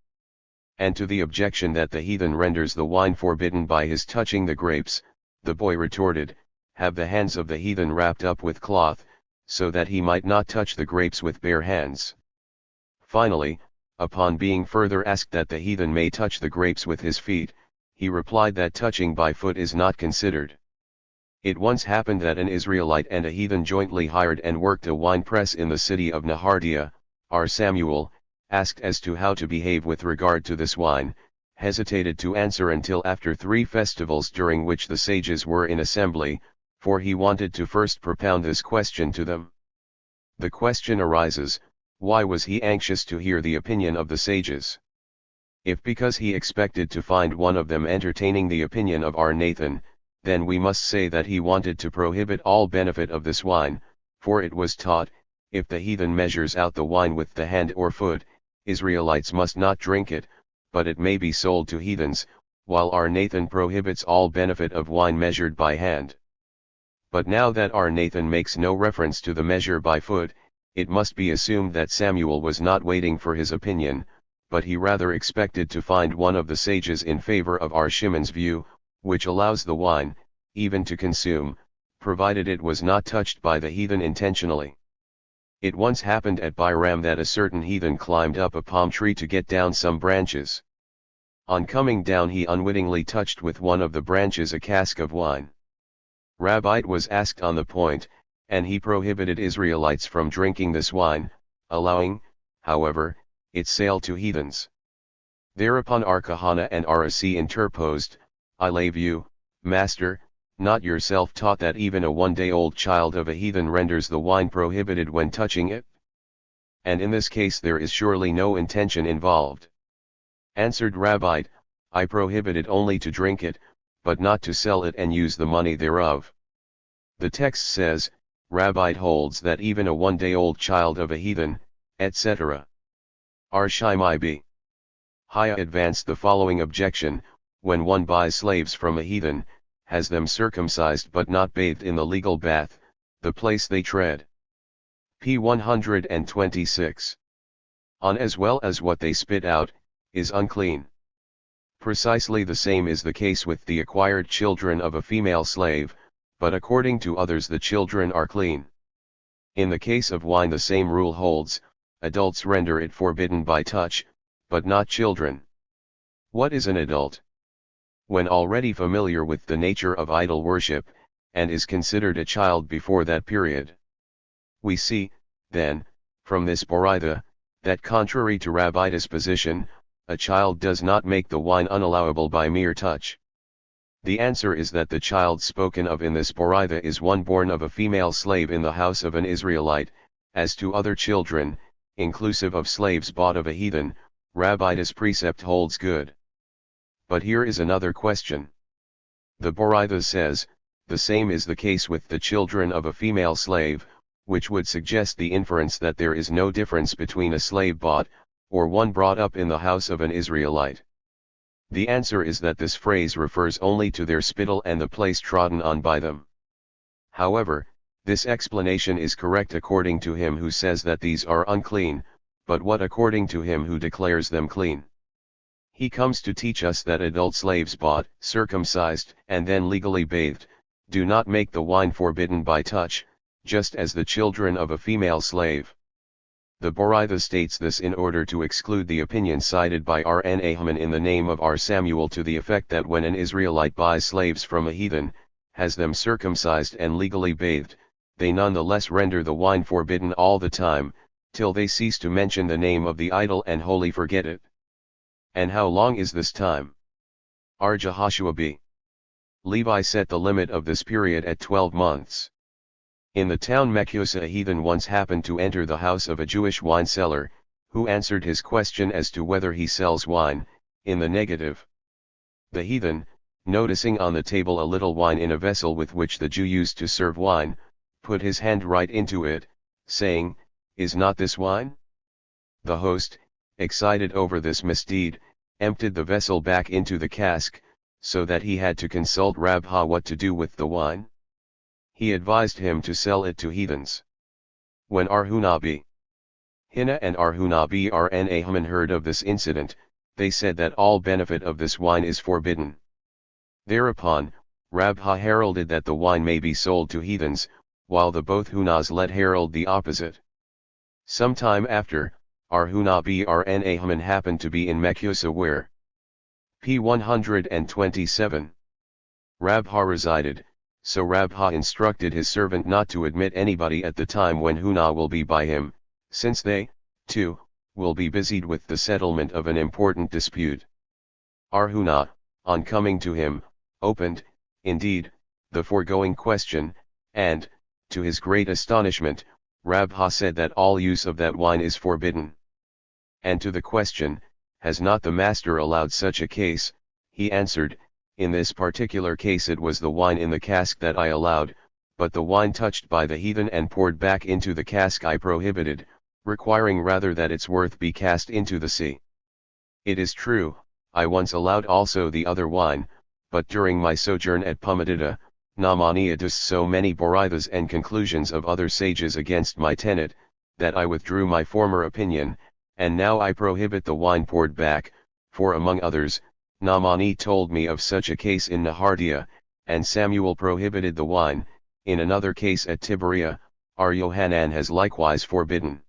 And to the objection that the heathen renders the wine forbidden by his touching the grapes, the boy retorted, have the hands of the heathen wrapped up with cloth, so that he might not touch the grapes with bare hands. Finally, upon being further asked that the heathen may touch the grapes with his feet, he replied that touching by foot is not considered. It once happened that an Israelite and a heathen jointly hired and worked a wine press in the city of Nahardia. R. Samuel, asked as to how to behave with regard to this wine, hesitated to answer until after 3 festivals during which the sages were in assembly, for he wanted to first propound this question to them. The question arises, why was he anxious to hear the opinion of the sages? If because he expected to find one of them entertaining the opinion of our Nathan, then we must say that he wanted to prohibit all benefit of this wine, for it was taught, if the heathen measures out the wine with the hand or foot, Israelites must not drink it, but it may be sold to heathens, while our Nathan prohibits all benefit of wine measured by hand. But now that our Nathan makes no reference to the measure by foot, it must be assumed that Samuel was not waiting for his opinion, but he rather expected to find one of the sages in favor of our Shimon's view, which allows the wine, even to consume, provided it was not touched by the heathen intentionally. It once happened at Biram that a certain heathen climbed up a palm tree to get down some branches. On coming down he unwittingly touched with one of the branches a cask of wine. Rabbi was asked on the point, and he prohibited Israelites from drinking this wine, allowing, however, its sale to heathens. Thereupon our Kahana and Arasi interposed, I lave you, Master, not yourself taught that even a 1-day-old child of a heathen renders the wine prohibited when touching it? And in this case there is surely no intention involved. Answered Rabbi, I prohibited only to drink it, but not to sell it and use the money thereof. The text says, Rabbi holds that even a 1-day-old child of a heathen, etc. R. Shimei B. Haya advanced the following objection, when one buys slaves from a heathen, has them circumcised but not bathed in the legal bath, the place they tread. P. 126. On as well as what they spit out, is unclean. Precisely the same is the case with the acquired children of a female slave, but according to others the children are clean. In the case of wine the same rule holds, adults render it forbidden by touch, but not children. What is an adult? When already familiar with the nature of idol worship, and is considered a child before that period. We see, then, from this Boraitha, that contrary to Rabbi's position, a child does not make the wine unallowable by mere touch. The answer is that the child spoken of in this Boraitha is one born of a female slave in the house of an Israelite. As to other children, inclusive of slaves bought of a heathen, Rabbi's precept holds good. But here is another question. The Boraitha says, the same is the case with the children of a female slave, which would suggest the inference that there is no difference between a slave bought, or one brought up in the house of an Israelite. The answer is that this phrase refers only to their spittle and the place trodden on by them. However, this explanation is correct according to him who says that these are unclean, but what according to him who declares them clean? He comes to teach us that adult slaves bought, circumcised, and then legally bathed, do not make the wine forbidden by touch, just as the children of a female slave. The Boraitha states this in order to exclude the opinion cited by R.N. Ahaman in the name of R. Samuel to the effect that when an Israelite buys slaves from a heathen, has them circumcised and legally bathed, they nonetheless render the wine forbidden all the time, till they cease to mention the name of the idol and wholly forget it. And how long is this time? R. Jehoshua b. Levi set the limit of this period at 12 months. In the town Mechusa a heathen once happened to enter the house of a Jewish wine seller, who answered his question as to whether he sells wine, in the negative. The heathen, noticing on the table a little wine in a vessel with which the Jew used to serve wine, put his hand right into it, saying, "Is not this wine?" The host, excited over this misdeed, emptied the vessel back into the cask, so that he had to consult Rabha what to do with the wine. He advised him to sell it to heathens. When Arhunabi Hina and Arhunabi R.N. Ahaman heard of this incident, they said that all benefit of this wine is forbidden. Thereupon, Rabha heralded that the wine may be sold to heathens, while the both Hunas let herald the opposite. Some time after, Arhunabi R.N. Ahaman happened to be in Mechusa where p. 127 Rabha resided. So Rabha instructed his servant not to admit anybody at the time when Huna will be by him, since they, too, will be busied with the settlement of an important dispute. Arhuna, on coming to him, opened, indeed, the foregoing question, and, to his great astonishment, Rabha said that all use of that wine is forbidden. And to the question, has not the master allowed such a case, he answered, in this particular case it was the wine in the cask that I allowed, but the wine touched by the heathen and poured back into the cask I prohibited, requiring rather that its worth be cast into the sea. It is true, I once allowed also the other wine, but during my sojourn at Pumadida, Namani adduced so many Boraithas and conclusions of other sages against my tenet, that I withdrew my former opinion, and now I prohibit the wine poured back, for among others, Namani told me of such a case in Nahardia, and Samuel prohibited the wine, in another case at Tiberia, our Yohanan has likewise forbidden.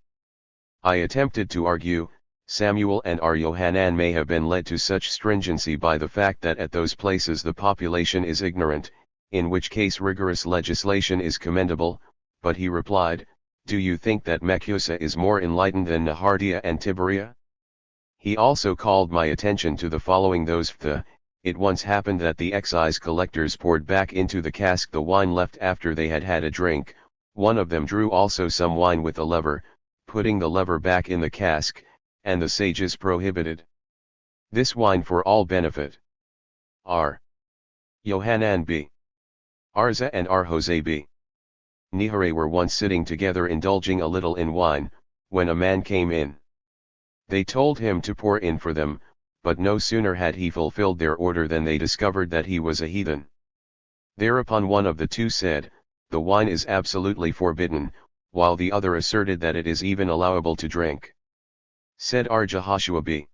I attempted to argue, Samuel and our Yohanan may have been led to such stringency by the fact that at those places the population is ignorant, in which case rigorous legislation is commendable, but he replied, do you think that Mechusa is more enlightened than Nahardia and Tiberia? He also called my attention to the following it once happened that the excise collectors poured back into the cask the wine left after they had had a drink, one of them drew also some wine with a lever, putting the lever back in the cask, and the sages prohibited this wine for all benefit. R. Yohanan b. Arza and R. Jose b. Nihare were once sitting together indulging a little in wine, when a man came in. They told him to pour in for them, but no sooner had he fulfilled their order than they discovered that he was a heathen. Thereupon one of the two said, the wine is absolutely forbidden, while the other asserted that it is even allowable to drink. Said R. Jehoshua b.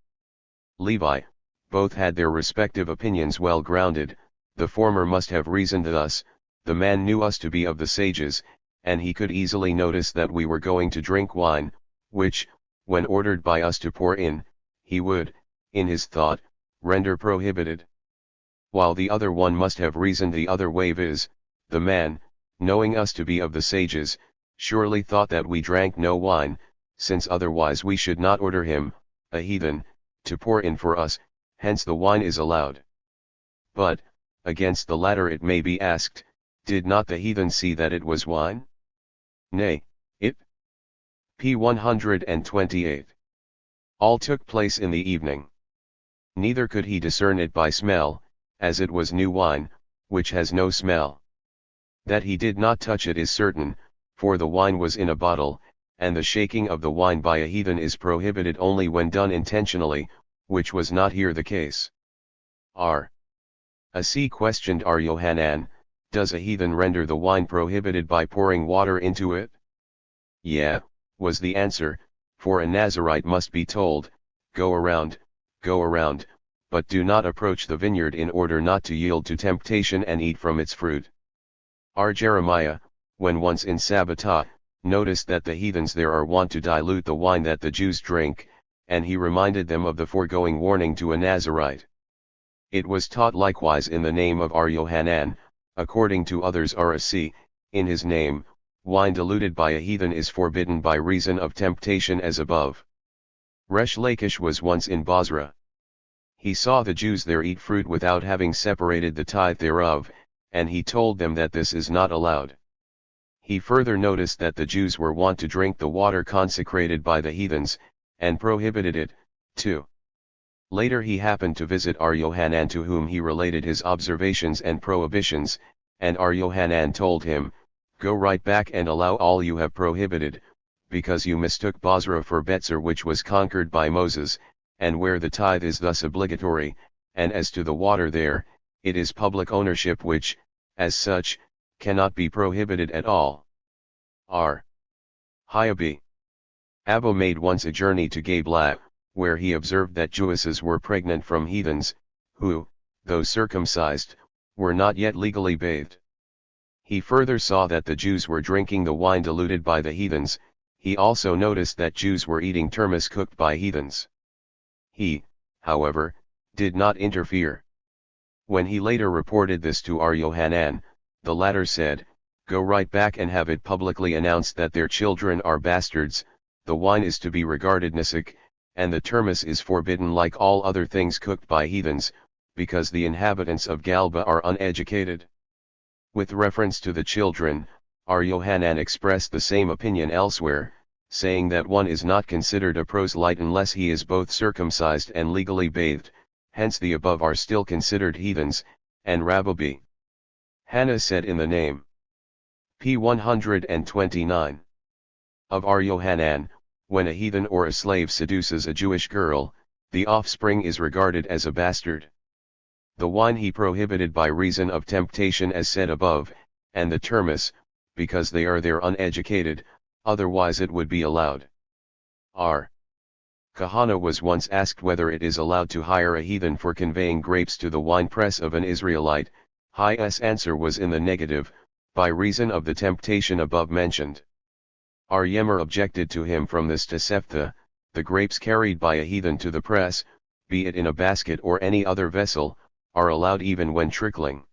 Levi, both had their respective opinions well grounded, the former must have reasoned thus, the man knew us to be of the sages, and he could easily notice that we were going to drink wine, which, when ordered by us to pour in, he would, in his thought, render prohibited. While the other one must have reasoned the other way, viz., the man, knowing us to be of the sages, surely thought that we drank no wine, since otherwise we should not order him, a heathen, to pour in for us, hence the wine is allowed. But, against the latter it may be asked, did not the heathen see that it was wine? Nay, it p. 128. All took place in the evening. Neither could he discern it by smell, as it was new wine, which has no smell. That he did not touch it is certain, for the wine was in a bottle, and the shaking of the wine by a heathen is prohibited only when done intentionally, which was not here the case. R. A C questioned R. Yohanan, does a heathen render the wine prohibited by pouring water into it? Yeah, was the answer, for a Nazirite must be told, go around, but do not approach the vineyard in order not to yield to temptation and eat from its fruit. R. Jeremiah, when once in Sabbatah, noticed that the heathens there are wont to dilute the wine that the Jews drink, and he reminded them of the foregoing warning to a Nazirite. It was taught likewise in the name of R. Yohanan, according to others R.C., in his name, wine diluted by a heathen is forbidden by reason of temptation as above. Resh Lakish was once in Bozrah. He saw the Jews there eat fruit without having separated the tithe thereof, and he told them that this is not allowed. He further noticed that the Jews were wont to drink the water consecrated by the heathens, and prohibited it, too. Later he happened to visit R. Yohanan, to whom he related his observations and prohibitions, and R. Yohanan told him, go right back and allow all you have prohibited, because you mistook Bozrah for Betzer, which was conquered by Moses, and where the tithe is thus obligatory, and as to the water there, it is public ownership which, as such, cannot be prohibited at all. R. Hyabi. Abba made once a journey to Gabla, where he observed that Jewesses were pregnant from heathens, who, though circumcised, were not yet legally bathed. He further saw that the Jews were drinking the wine diluted by the heathens. He also noticed that Jews were eating termis cooked by heathens. He, however, did not interfere. When he later reported this to R. Yohanan, the latter said, go right back and have it publicly announced that their children are bastards, the wine is to be regarded nisik, and the termis is forbidden like all other things cooked by heathens, because the inhabitants of Galba are uneducated. With reference to the children, R. Yohanan expressed the same opinion elsewhere, saying that one is not considered a proselyte unless he is both circumcised and legally bathed, hence the above are still considered heathens, and Rabbi Hannah said in the name p. 129 of R. Yohanan, when a heathen or a slave seduces a Jewish girl, the offspring is regarded as a bastard. The wine he prohibited by reason of temptation as said above, and the termis, because they are there uneducated, otherwise it would be allowed. R. Kahana was once asked whether it is allowed to hire a heathen for conveying grapes to the winepress of an Israelite. His answer was in the negative, by reason of the temptation above mentioned. R. Yemer objected to him from this Tosefta, the grapes carried by a heathen to the press, be it in a basket or any other vessel, are allowed even when trickling.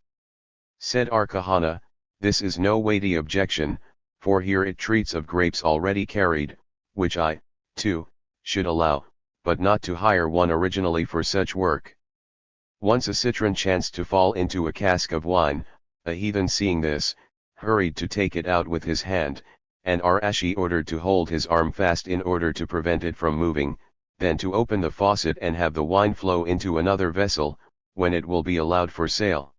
Said R. Kahana, this is no weighty objection, for here it treats of grapes already carried, which I, too, should allow, but not to hire one originally for such work. Once a citron chanced to fall into a cask of wine, a heathen seeing this, hurried to take it out with his hand, and Arashi ordered to hold his arm fast in order to prevent it from moving, then to open the faucet and have the wine flow into another vessel, when it will be allowed for sale.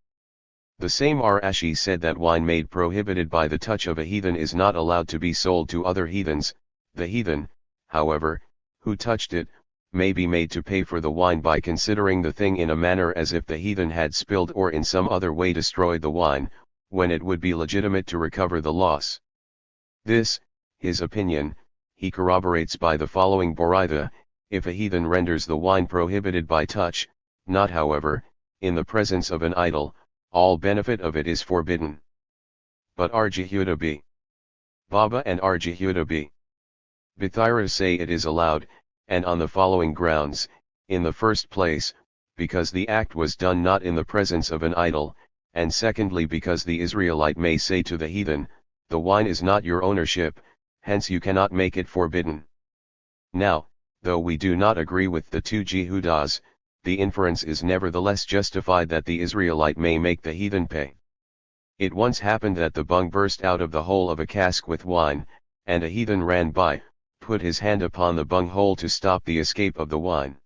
The same Arashi said that wine made prohibited by the touch of a heathen is not allowed to be sold to other heathens. The heathen, however, who touched it, may be made to pay for the wine by considering the thing in a manner as if the heathen had spilled or in some other way destroyed the wine, when it would be legitimate to recover the loss. This, his opinion, he corroborates by the following Boraitha: if a heathen renders the wine prohibited by touch, not however, in the presence of an idol, all benefit of it is forbidden. But R. Jehuda b. Baba and R. Jehuda b. Bathiras say it is allowed, and on the following grounds: in the first place, because the act was done not in the presence of an idol, and secondly because the Israelite may say to the heathen, the wine is not your ownership, hence you cannot make it forbidden. Now, though we do not agree with the two Jehudas, the inference is nevertheless justified that the Israelite may make the heathen pay. It once happened that the bung burst out of the hole of a cask with wine, and a heathen ran by, put his hand upon the bung hole to stop the escape of the wine.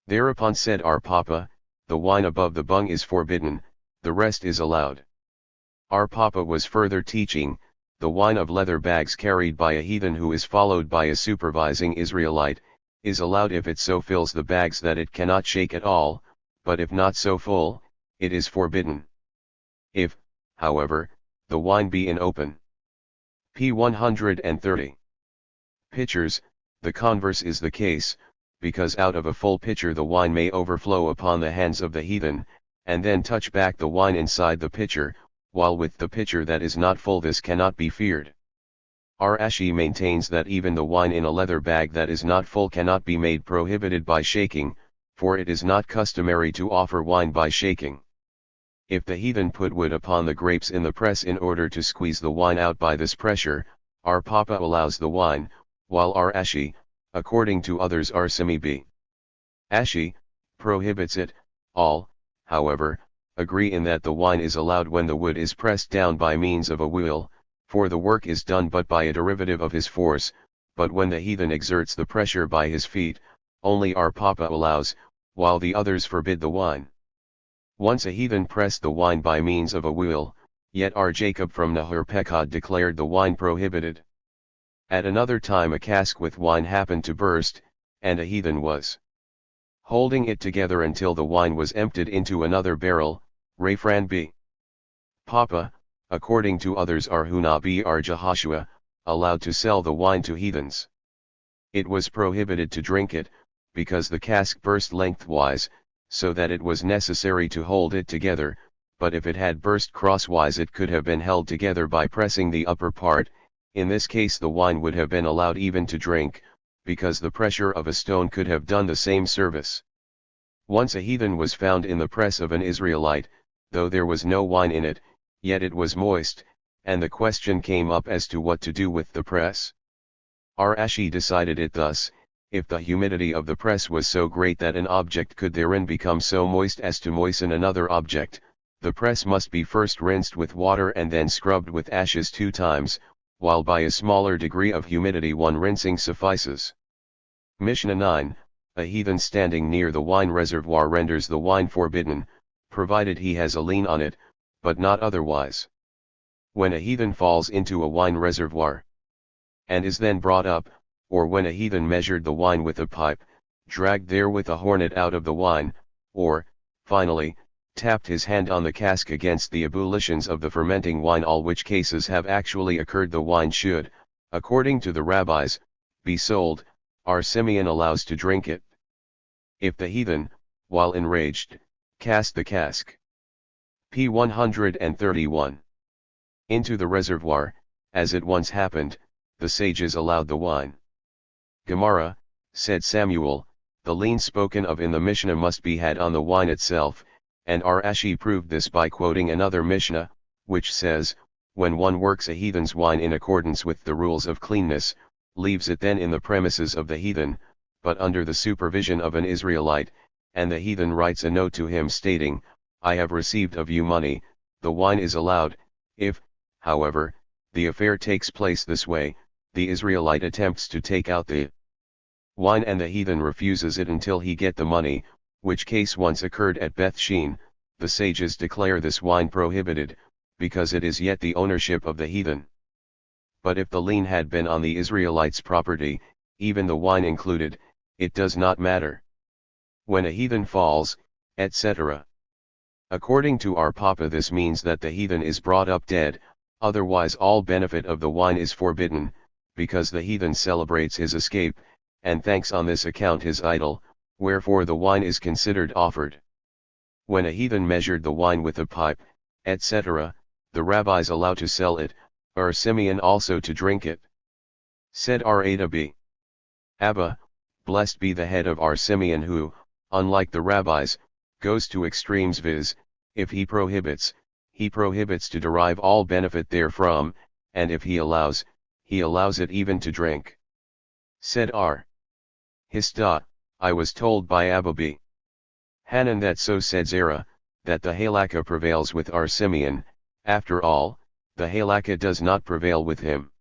Thereupon said our Papa, the wine above the bung is forbidden, the rest is allowed. Our Papa was further teaching, the wine of leather bags carried by a heathen who is followed by a supervising Israelite, is allowed if it so fills the bags that it cannot shake at all, but if not so full, it is forbidden. If, however, the wine be in open p. 130 pitchers, the converse is the case, because out of a full pitcher the wine may overflow upon the hands of the heathen, and then touch back the wine inside the pitcher, while with the pitcher that is not full this cannot be feared. R. Ashi maintains that even the wine in a leather bag that is not full cannot be made prohibited by shaking, for it is not customary to offer wine by shaking. If the heathen put wood upon the grapes in the press in order to squeeze the wine out by this pressure, our Papa allows the wine, while R. Ashi, according to others R. Simi B. Ashi, prohibits it. All, however, agree in that the wine is allowed when the wood is pressed down by means of a wheel, for the work is done but by a derivative of his force, but when the heathen exerts the pressure by his feet, only our Papa allows, while the others forbid the wine. Once a heathen pressed the wine by means of a wheel, yet our Jacob from Nahor Pekod declared the wine prohibited. At another time a cask with wine happened to burst, and a heathen was holding it together until the wine was emptied into another barrel, Rafran B. Papa, according to others R. Hunabi R. Jehoshua, allowed to sell the wine to heathens. It was prohibited to drink it, because the cask burst lengthwise, so that it was necessary to hold it together, but if it had burst crosswise it could have been held together by pressing the upper part. In this case the wine would have been allowed even to drink, because the pressure of a stone could have done the same service. Once a heathen was found in the press of an Israelite, though there was no wine in it, yet it was moist, and the question came up as to what to do with the press. R. Ashi decided it thus: if the humidity of the press was so great that an object could therein become so moist as to moisten another object, the press must be first rinsed with water and then scrubbed with ashes 2 times, while by a smaller degree of humidity 1 rinsing suffices. Mishnah 9, a heathen standing near the wine reservoir renders the wine forbidden, provided he has a lien on it, but not otherwise. When a heathen falls into a wine reservoir, and is then brought up, or when a heathen measured the wine with a pipe, dragged therewith a hornet out of the wine, or, finally, tapped his hand on the cask against the ebullitions of the fermenting wine, all which cases have actually occurred, the wine should, according to the rabbis, be sold. Our Simeon allows to drink it. If the heathen, while enraged, cast the cask p. 131 into the reservoir, as it once happened, the sages allowed the wine. Gemara, said Samuel, the lien spoken of in the Mishnah must be had on the wine itself, and R. Ashi proved this by quoting another Mishnah, which says, when one works a heathen's wine in accordance with the rules of cleanness, leaves it then in the premises of the heathen, but under the supervision of an Israelite, and the heathen writes a note to him stating, I have received of you money, the wine is allowed. If, however, the affair takes place this way, the Israelite attempts to take out the wine and the heathen refuses it until he get the money, which case once occurred at Beth Shean, the sages declare this wine prohibited, because it is yet the ownership of the heathen. But if the lien had been on the Israelite's property, even the wine included, it does not matter. When a heathen falls, etc. According to our Papa, this means that the heathen is brought up dead, otherwise all benefit of the wine is forbidden, because the heathen celebrates his escape, and thanks on this account his idol, wherefore the wine is considered offered. When a heathen measured the wine with a pipe, etc., the rabbis allow to sell it, or Simeon also to drink it. Said R.A. Abba, blessed be the head of our Simeon who, unlike the rabbis, goes to extremes, viz., if he prohibits to derive all benefit therefrom, and if he allows it even to drink. Said R. Hista, I was told by Abba B. Hanan that so said Zerah, that the halakha prevails with our Simeon. After all, the halakha does not prevail with him.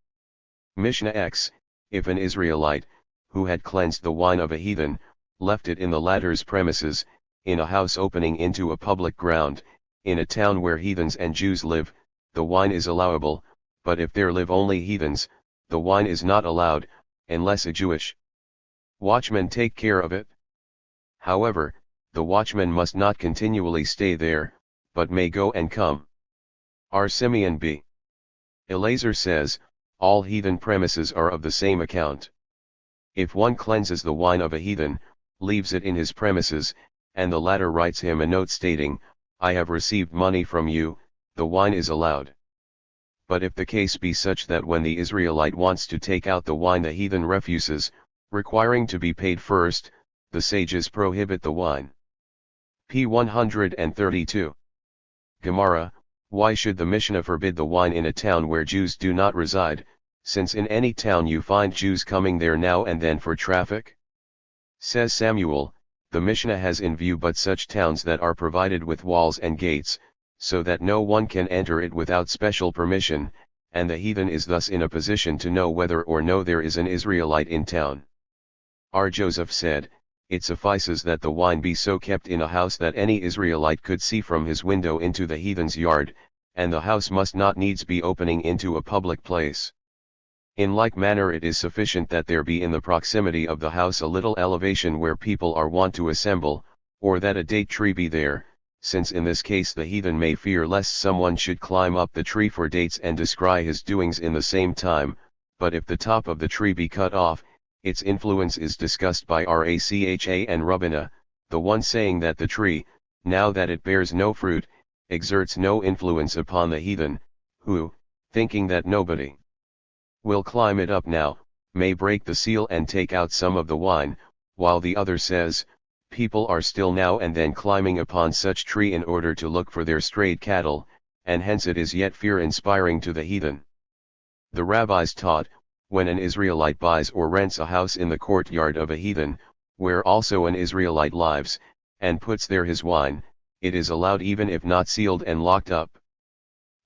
Mishnah X, if an Israelite, who had cleansed the wine of a heathen, left it in the latter's premises, in a house opening into a public ground, in a town where heathens and Jews live, the wine is allowable, but if there live only heathens, the wine is not allowed, unless a Jewish watchman take care of it. However, the watchman must not continually stay there, but may go and come. R. Simeon B. Elazar says, all heathen premises are of the same account. If one cleanses the wine of a heathen, leaves it in his premises, and the latter writes him a note stating, I have received money from you, the wine is allowed. But if the case be such that when the Israelite wants to take out the wine the heathen refuses, requiring to be paid first, the sages prohibit the wine. P. 132. Gemara, why should the Mishnah forbid the wine in a town where Jews do not reside, since in any town you find Jews coming there now and then for traffic? Says Samuel, the Mishnah has in view but such towns that are provided with walls and gates, so that no one can enter it without special permission, and the heathen is thus in a position to know whether or no there is an Israelite in town. R. Joseph said, it suffices that the wine be so kept in a house that any Israelite could see from his window into the heathen's yard, and the house must not needs be opening into a public place. In like manner it is sufficient that there be in the proximity of the house a little elevation where people are wont to assemble, or that a date tree be there, since in this case the heathen may fear lest someone should climb up the tree for dates and descry his doings in the same time, but if the top of the tree be cut off, its influence is discussed by Racha and Rabbana, the one saying that the tree, now that it bears no fruit, exerts no influence upon the heathen, who, thinking that nobody will climb it up now, may break the seal and take out some of the wine, while the other says, people are still now and then climbing upon such tree in order to look for their strayed cattle, and hence it is yet fear-inspiring to the heathen. The rabbis taught, when an Israelite buys or rents a house in the courtyard of a heathen, where also an Israelite lives, and puts there his wine, it is allowed even if not sealed and locked up.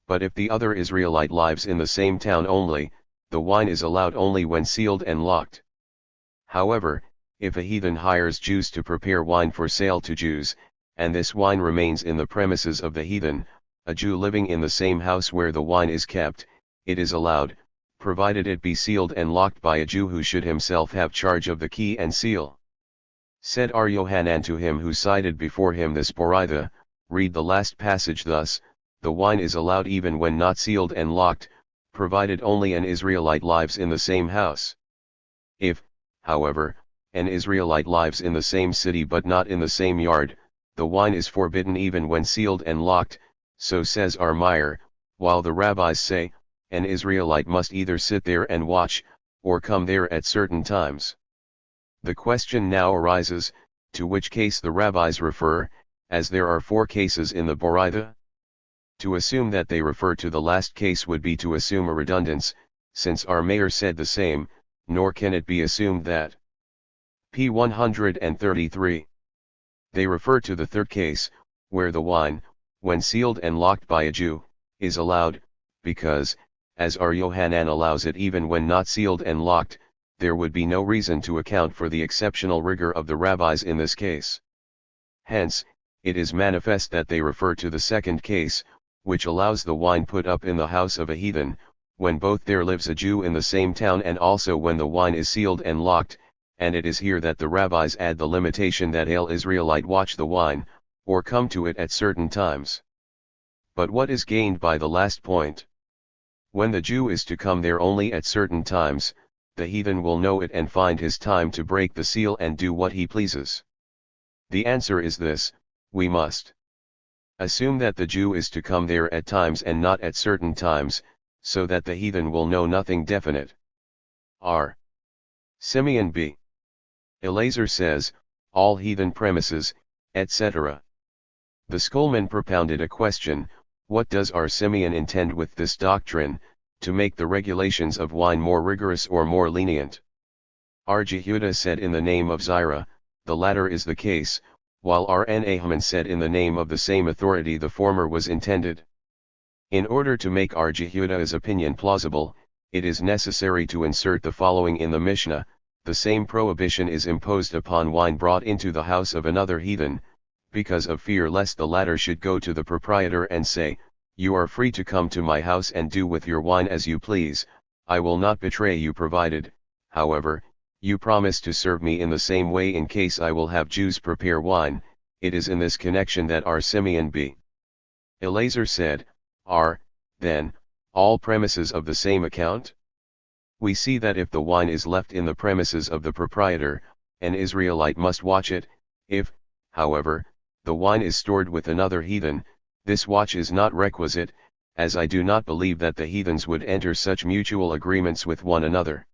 But if the other Israelite lives in the same town only, the wine is allowed only when sealed and locked. However, if a heathen hires Jews to prepare wine for sale to Jews, and this wine remains in the premises of the heathen, a Jew living in the same house where the wine is kept, it is allowed, provided it be sealed and locked by a Jew who should himself have charge of the key and seal. Said R. Yohanan to him who cited before him this Boraitha, read the last passage thus, the wine is allowed even when not sealed and locked, provided only an Israelite lives in the same house. If, however, an Israelite lives in the same city but not in the same yard, the wine is forbidden even when sealed and locked, so says R. Meyer, while the rabbis say, an Israelite must either sit there and watch, or come there at certain times. The question now arises, to which case the rabbis refer, as there are 4 cases in the Boraitha? To assume that they refer to the last case would be to assume a redundance, since our Meir said the same, nor can it be assumed that. P. 133. They refer to the 3rd case, where the wine, when sealed and locked by a Jew, is allowed, because, as R. Yohanan allows it even when not sealed and locked, there would be no reason to account for the exceptional rigor of the rabbis in this case. Hence, it is manifest that they refer to the 2nd case, which allows the wine put up in the house of a heathen, when both there lives a Jew in the same town and also when the wine is sealed and locked, and it is here that the rabbis add the limitation that all Israelite watch the wine, or come to it at certain times. But what is gained by the last point? When the Jew is to come there only at certain times, the heathen will know it and find his time to break the seal and do what he pleases. The answer is this: we must assume that the Jew is to come there at times and not at certain times, so that the heathen will know nothing definite. R. Simeon b. Elazar says, all heathen premises, etc. The schoolman propounded a question, what does R. Simeon intend with this doctrine, to make the regulations of wine more rigorous or more lenient? R. Jehuda said in the name of Zirah, the latter is the case, while R. Nahman said in the name of the same authority the former was intended. In order to make R. Jehuda's opinion plausible, it is necessary to insert the following in the Mishnah: the same prohibition is imposed upon wine brought into the house of another heathen, because of fear lest the latter should go to the proprietor and say, you are free to come to my house and do with your wine as you please, I will not betray you provided, however, you promise to serve me in the same way in case I will have Jews prepare wine. It is in this connection that R. Simeon b. Elazar said, are, then, all premises of the same account? We see that if the wine is left in the premises of the proprietor, an Israelite must watch it. If, however, the wine is stored with another heathen, this watch is not requisite, as I do not believe that the heathens would enter such mutual agreements with one another.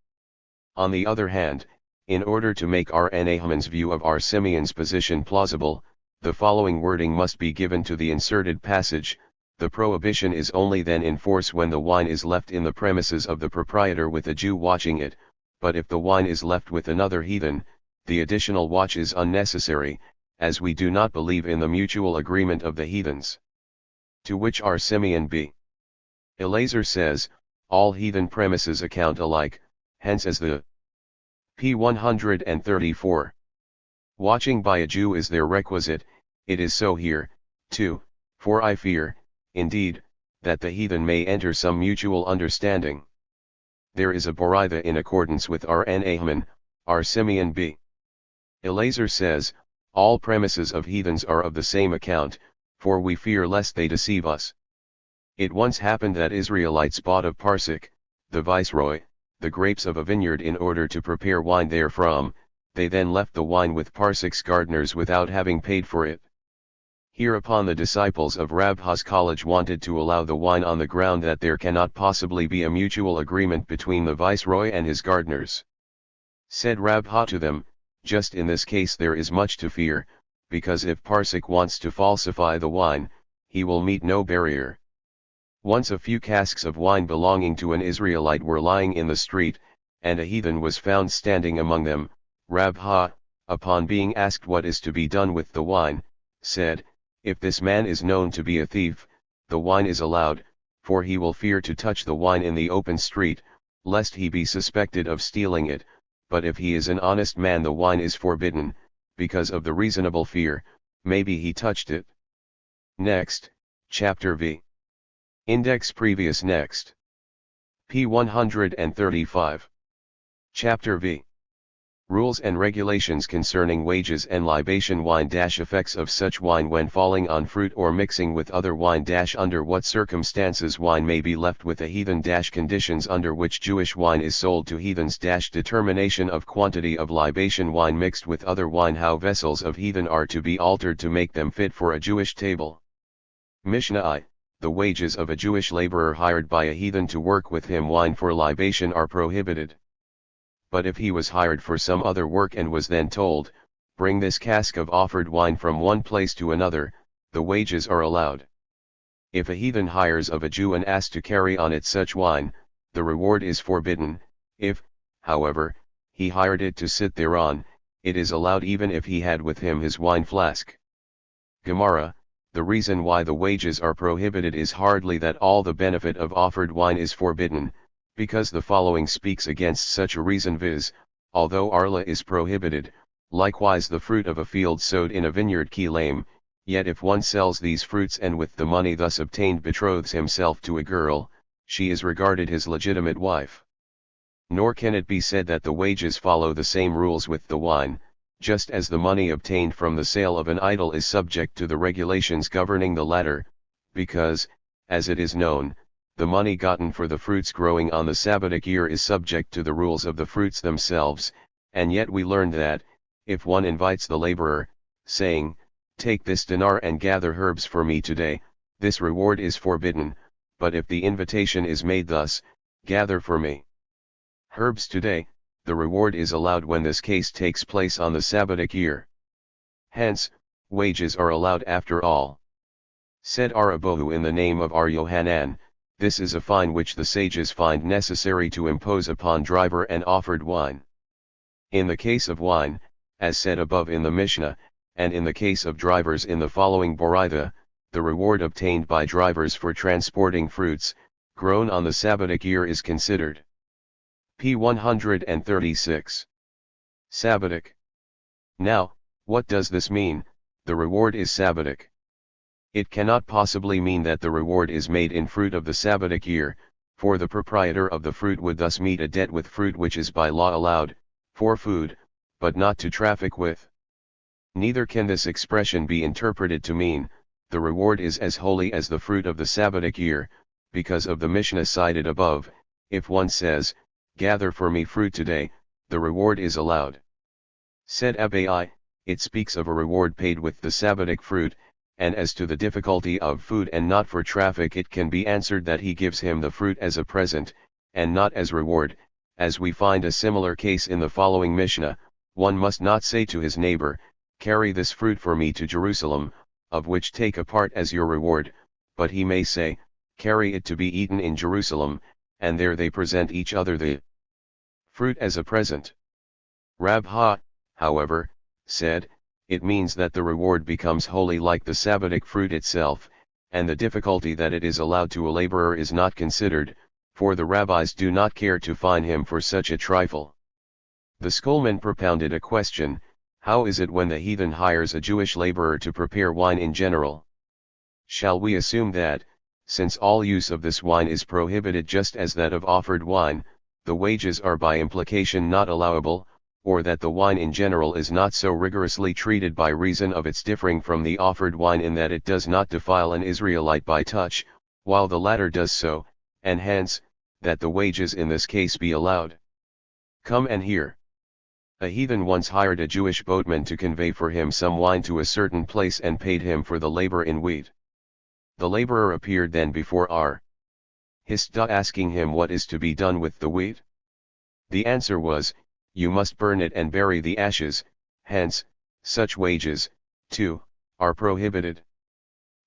On the other hand, in order to make R. Nahman's view of R. Simeon's position plausible, the following wording must be given to the inserted passage: the prohibition is only then in force when the wine is left in the premises of the proprietor with a Jew watching it, but if the wine is left with another heathen, the additional watch is unnecessary, as we do not believe in the mutual agreement of the heathens. To which R. Simeon b. Elazar says, all heathen premises account alike, hence as the p. 134. Watching by a Jew is their requisite, it is so here, too, for I fear, indeed, that the heathen may enter some mutual understanding. There is a Boraitha in accordance with R. Nahman. R. Simeon b. Elazar says, all premises of heathens are of the same account, for we fear lest they deceive us. It once happened that Israelites bought of Parsik, the viceroy, the grapes of a vineyard in order to prepare wine therefrom. They then left the wine with Parsik's gardeners without having paid for it. Hereupon the disciples of Rabha's college wanted to allow the wine on the ground that there cannot possibly be a mutual agreement between the viceroy and his gardeners. Said Rabha to them, just in this case there is much to fear, because if Parsik wants to falsify the wine, he will meet no barrier. Once a few casks of wine belonging to an Israelite were lying in the street, and a heathen was found standing among them. Rabha, upon being asked what is to be done with the wine, said, if this man is known to be a thief, the wine is allowed, for he will fear to touch the wine in the open street, lest he be suspected of stealing it, but if he is an honest man the wine is forbidden, because of the reasonable fear, maybe he touched it. Next, Chapter V. Index previous next. p. 135. Chapter V. Rules and regulations concerning wages and libation wine - effects of such wine when falling on fruit or mixing with other wine - under what circumstances wine may be left with a heathen - conditions under which Jewish wine is sold to heathens - determination of quantity of libation wine mixed with other wine, how vessels of heathen are to be altered to make them fit for a Jewish table. Mishnah I. The wages of a Jewish laborer hired by a heathen to work with him wine for libation are prohibited. But if he was hired for some other work and was then told, bring this cask of offered wine from one place to another, the wages are allowed. If a heathen hires of a Jew an ass to carry on it such wine, the reward is forbidden. If, however, he hired it to sit thereon, it is allowed even if he had with him his wine flask. Gemara. The reason why the wages are prohibited is hardly that all the benefit of offered wine is forbidden, because the following speaks against such a reason, viz., although arla is prohibited, likewise the fruit of a field sowed in a vineyard kilaim, yet if one sells these fruits and with the money thus obtained betroths himself to a girl, she is regarded his legitimate wife. Nor can it be said that the wages follow the same rules with the wine, just as the money obtained from the sale of an idol is subject to the regulations governing the latter, because, as it is known, the money gotten for the fruits growing on the Sabbatic year is subject to the rules of the fruits themselves, and yet we learned that, if one invites the laborer, saying, take this dinar and gather herbs for me today, this reward is forbidden, but if the invitation is made thus, gather for me Herbs today, the reward is allowed when this case takes place on the Sabbatic year. Hence, wages are allowed after all. Said Arabohu in the name of Ar Yohanan, this is a fine which the sages find necessary to impose upon driver and offered wine. In the case of wine, as said above in the Mishnah, and in the case of drivers in the following Boraitha, the reward obtained by drivers for transporting fruits, grown on the Sabbatic year is considered. P 136. Sabbatic. Now, what does this mean? The reward is Sabbatic. It cannot possibly mean that the reward is made in fruit of the Sabbatic year, for the proprietor of the fruit would thus meet a debt with fruit which is by law allowed, for food, but not to traffic with. Neither can this expression be interpreted to mean, the reward is as holy as the fruit of the Sabbatic year, because of the Mishnah cited above. If one says, gather for me fruit today, the reward is allowed. Said Abai, it speaks of a reward paid with the Sabbatic fruit, and as to the difficulty of food and not for traffic, it can be answered that he gives him the fruit as a present, and not as reward, as we find a similar case in the following Mishnah. One must not say to his neighbor, carry this fruit for me to Jerusalem, of which take a part as your reward, but he may say, carry it to be eaten in Jerusalem, and there they present each other the fruit as a present. Rabha, however, said, it means that the reward becomes holy like the Sabbatic fruit itself, and the difficulty that it is allowed to a laborer is not considered, for the rabbis do not care to fine him for such a trifle. The schoolman propounded a question, how is it when the heathen hires a Jewish laborer to prepare wine in general? Shall we assume that, since all use of this wine is prohibited just as that of offered wine, the wages are by implication not allowable, or that the wine in general is not so rigorously treated by reason of its differing from the offered wine in that it does not defile an Israelite by touch, while the latter does so, and hence, that the wages in this case be allowed? Come and hear. A heathen once hired a Jewish boatman to convey for him some wine to a certain place and paid him for the labor in wheat. The laborer appeared then before Ar Hista asking him what is to be done with the wheat. The answer was, you must burn it and bury the ashes, hence, such wages, too, are prohibited.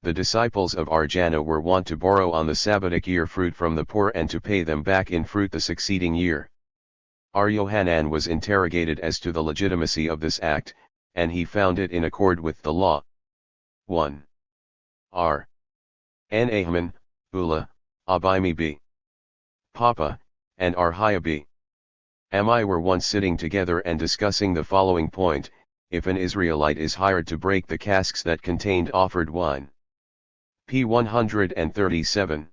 The disciples of Arjana were wont to borrow on the Sabbatic year fruit from the poor and to pay them back in fruit the succeeding year. Ar Yohanan was interrogated as to the legitimacy of this act, and he found it in accord with the law. 1. R. N. Ahman, Ula, Abimi B. Papa, and Arhaya B. Ami were once sitting together and discussing the following point: if an Israelite is hired to break the casks that contained offered wine, p. 137,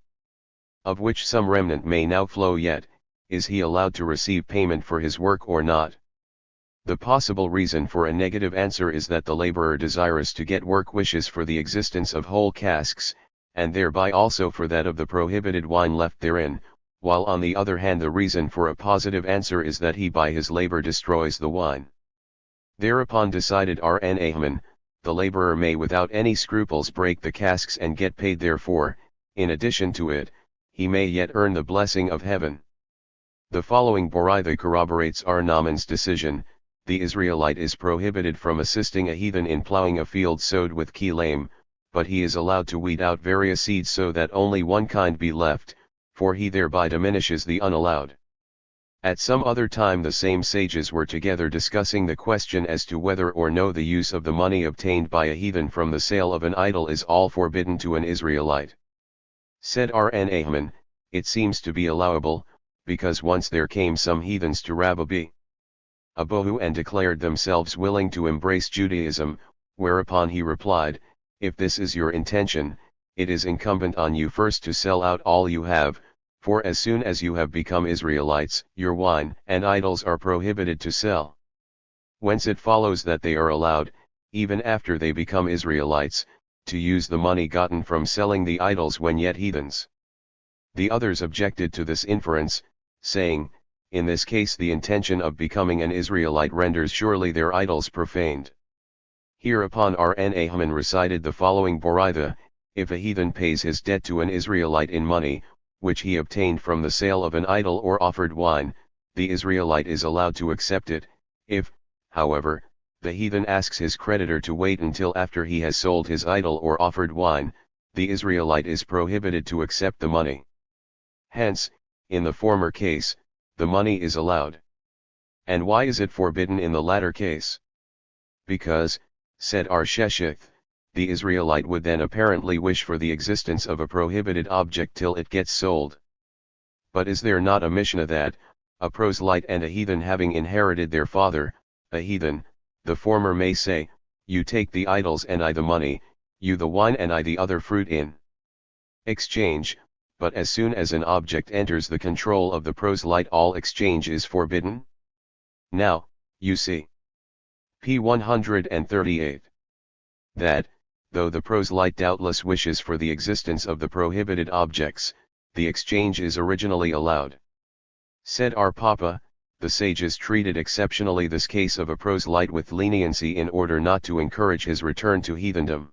of which some remnant may now flow yet, is he allowed to receive payment for his work or not? The possible reason for a negative answer is that the laborer desirous to get work wishes for the existence of whole casks, and thereby also for that of the prohibited wine left therein, while on the other hand the reason for a positive answer is that he by his labor destroys the wine. Thereupon decided R.N. Ahman, the laborer may without any scruples break the casks and get paid therefor. In addition to it, he may yet earn the blessing of heaven. The following Boraitha corroborates R. Naaman's decision: the Israelite is prohibited from assisting a heathen in plowing a field sowed with kilaim, but he is allowed to weed out various seeds so that only one kind be left, for he thereby diminishes the unallowed. At some other time the same sages were together discussing the question as to whether or no the use of the money obtained by a heathen from the sale of an idol is all forbidden to an Israelite. Said R.N. Ahman, it seems to be allowable, because once there came some heathens to Rabbi Abohu and declared themselves willing to embrace Judaism, whereupon he replied, if this is your intention, it is incumbent on you first to sell out all you have, for as soon as you have become Israelites, your wine and idols are prohibited to sell. Whence it follows that they are allowed, even after they become Israelites, to use the money gotten from selling the idols when yet heathens. The others objected to this inference, saying, in this case the intention of becoming an Israelite renders surely their idols profaned. Hereupon R.N. Ahman recited the following Boraitha: if a heathen pays his debt to an Israelite in money, which he obtained from the sale of an idol or offered wine, the Israelite is allowed to accept it. If, however, the heathen asks his creditor to wait until after he has sold his idol or offered wine, the Israelite is prohibited to accept the money. Hence, in the former case, the money is allowed. And why is it forbidden in the latter case? Because, said Sheshith, the Israelite would then apparently wish for the existence of a prohibited object till it gets sold. But is there not a Mishnah that, a proselyte and a heathen having inherited their father, a heathen, the former may say, you take the idols and I the money, you the wine and I the other fruit in exchange, but as soon as an object enters the control of the proselyte all exchange is forbidden? Now, you see. P. 138. That, though the proselyte doubtless wishes for the existence of the prohibited objects, the exchange is originally allowed. Said our Papa, the sages treated exceptionally this case of a proselyte with leniency in order not to encourage his return to heathendom.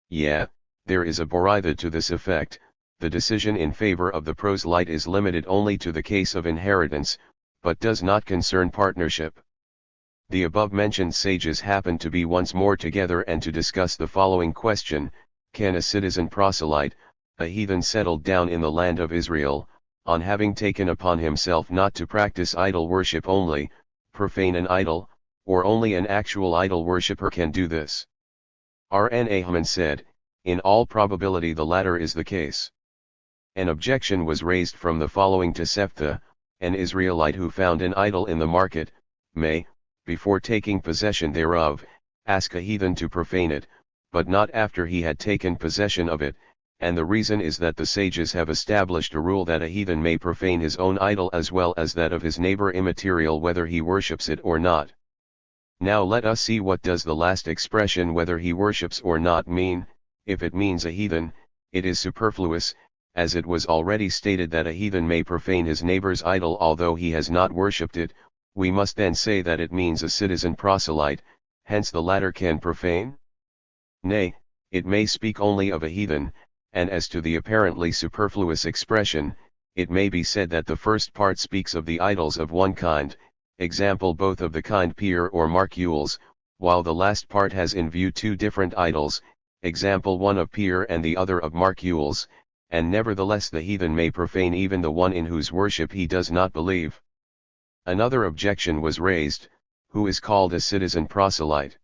Yeah, there is a Boraitha to this effect. The decision in favor of the proselyte is limited only to the case of inheritance, but does not concern partnership. The above-mentioned sages happened to be once more together and to discuss the following question: can a citizen proselyte, a heathen settled down in the land of Israel, on having taken upon himself not to practice idol worship only, profane an idol, or only an actual idol worshipper can do this? R.N. Ahman said, in all probability the latter is the case. An objection was raised from the following Tosefta: an Israelite who found an idol in the market, may, before taking possession thereof, ask a heathen to profane it, but not after he had taken possession of it, and the reason is that the sages have established a rule that a heathen may profane his own idol as well as that of his neighbor immaterial whether he worships it or not. Now let us see what does the last expression whether he worships or not mean. If it means a heathen, it is superfluous, as it was already stated that a heathen may profane his neighbor's idol although he has not worshipped it. We must then say that it means a citizen proselyte, hence the latter can profane? Nay, it may speak only of a heathen, and as to the apparently superfluous expression, it may be said that the first part speaks of the idols of one kind, example both of the kind Peer or Marcules, while the last part has in view two different idols, example one of Peer and the other of Marcules, and nevertheless the heathen may profane even the one in whose worship he does not believe. Another objection was raised: who is called a citizen proselyte?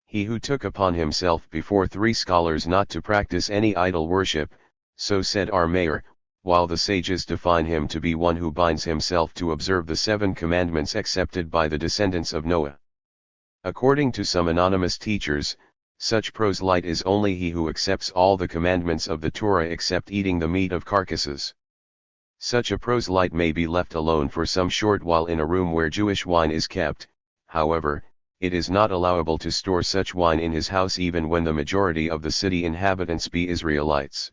He who took upon himself before 3 scholars not to practice any idol worship, so said our Mayor, while the sages define him to be one who binds himself to observe the 7 commandments accepted by the descendants of Noah. According to some anonymous teachers, such proselyte is only he who accepts all the commandments of the Torah except eating the meat of carcasses. Such a proselyte may be left alone for some short while in a room where Jewish wine is kept. However, it is not allowable to store such wine in his house even when the majority of the city inhabitants be Israelites.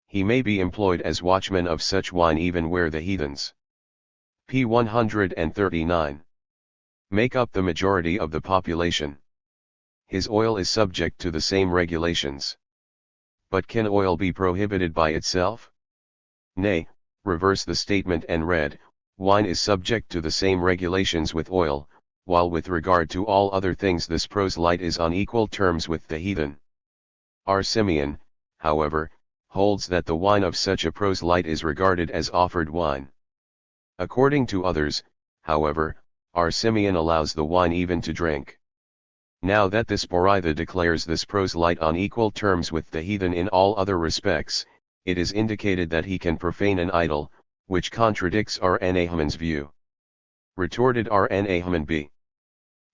He may be employed as watchman of such wine even where the heathens, p. 139, make up the majority of the population. His oil is subject to the same regulations. But can oil be prohibited by itself? Nay, reverse the statement and read, wine is subject to the same regulations with oil, while with regard to all other things this proselyte is on equal terms with the heathen. R. Simeon, however, holds that the wine of such a proselyte is regarded as offered wine. According to others, however, R. Simeon allows the wine even to drink. Now that this Boraitha declares this proselyte on equal terms with the heathen in all other respects, it is indicated that he can profane an idol, which contradicts R.N. Ahman's view. Retorted R.N. Ahman B.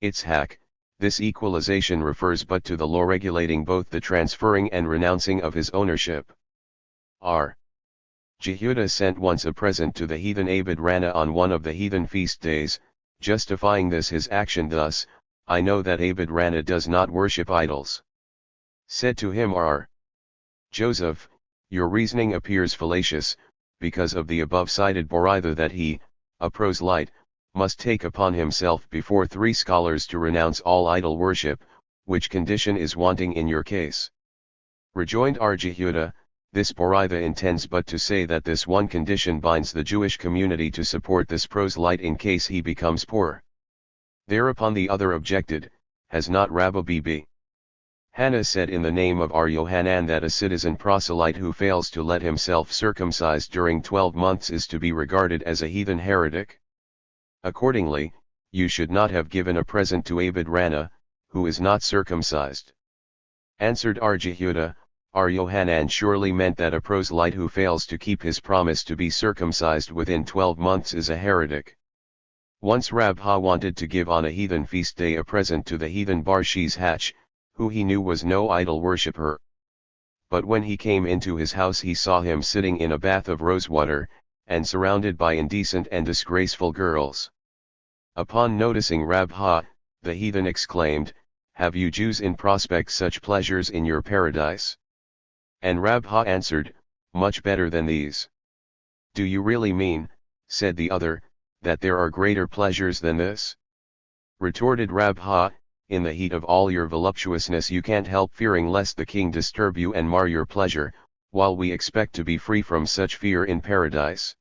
Itzhak, this equalization refers but to the law regulating both the transferring and renouncing of his ownership. R. Jehuda sent once a present to the heathen Abed Rana on one of the heathen feast days, justifying this his action thus: I know that Abed Rana does not worship idols. Said to him R. Joseph, your reasoning appears fallacious, because of the above-cited Boraitha that he, a proselyte, must take upon himself before 3 scholars to renounce all idol worship, which condition is wanting in your case. Rejoined R. Jehuda, This Boraitha intends but to say that this one condition binds the Jewish community to support this proselyte in case he becomes poor. Thereupon the other objected, has not Rabbi B.B. Hannah said in the name of our Yohanan that a citizen proselyte who fails to let himself circumcise during 12 months is to be regarded as a heathen heretic? Accordingly, you should not have given a present to Abid Rana, who is not circumcised. Answered Ar Jehuda, Ar Yohanan surely meant that a proselyte who fails to keep his promise to be circumcised within 12 months is a heretic. Once Rabha wanted to give on a heathen feast day a present to the heathen Bar Shishach, who he knew was no idol worshipper. But when he came into his house he saw him sitting in a bath of rosewater, and surrounded by indecent and disgraceful girls. Upon noticing Rabha, the heathen exclaimed, have you Jews in prospect such pleasures in your paradise? And Rabha answered, much better than these. Do you really mean, said the other, that there are greater pleasures than this? Retorted Rabha, in the heat of all your voluptuousness you can't help fearing lest the king disturb you and mar your pleasure, while we expect to be free from such fear in paradise.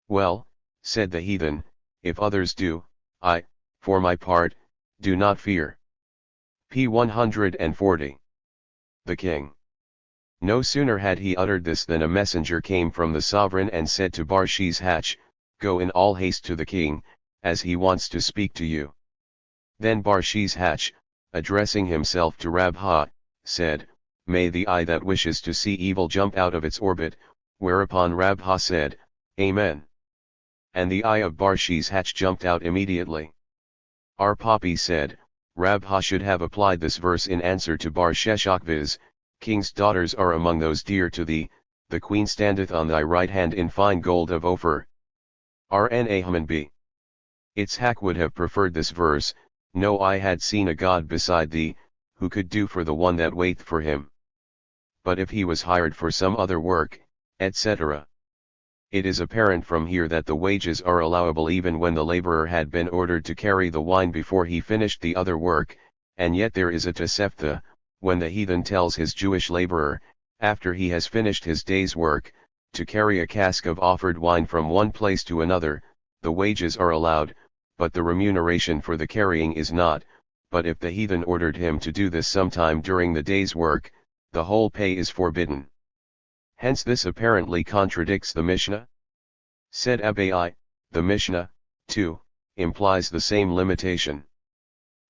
Well, said the heathen, if others do, I, for my part, do not fear. P. 140. The king. No sooner had he uttered this than a messenger came from the sovereign and said to Bar Shishach, go in all haste to the king, as he wants to speak to you. Then Bar Shishach, addressing himself to Rabha, said, may the eye that wishes to see evil jump out of its orbit, whereupon Rabha said, Amen. And the eye of Bar Shishach jumped out immediately. Our Papi said, Rabha should have applied this verse in answer to Bar Shishach viz, king's daughters are among those dear to thee, the queen standeth on thy right hand in fine gold of Ophir. Rna Haman b. Itzhak would have preferred this verse, no eye had seen a God beside thee, who could do for the one that waiteth for him. But if he was hired for some other work, etc. It is apparent from here that the wages are allowable even when the laborer had been ordered to carry the wine before he finished the other work, and yet there is a tosefta, when the heathen tells his Jewish laborer, after he has finished his day's work, to carry a cask of offered wine from one place to another, the wages are allowed, but the remuneration for the carrying is not, but if the heathen ordered him to do this sometime during the day's work, the whole pay is forbidden. Hence this apparently contradicts the Mishnah. Said Abai, the Mishnah, too, implies the same limitation.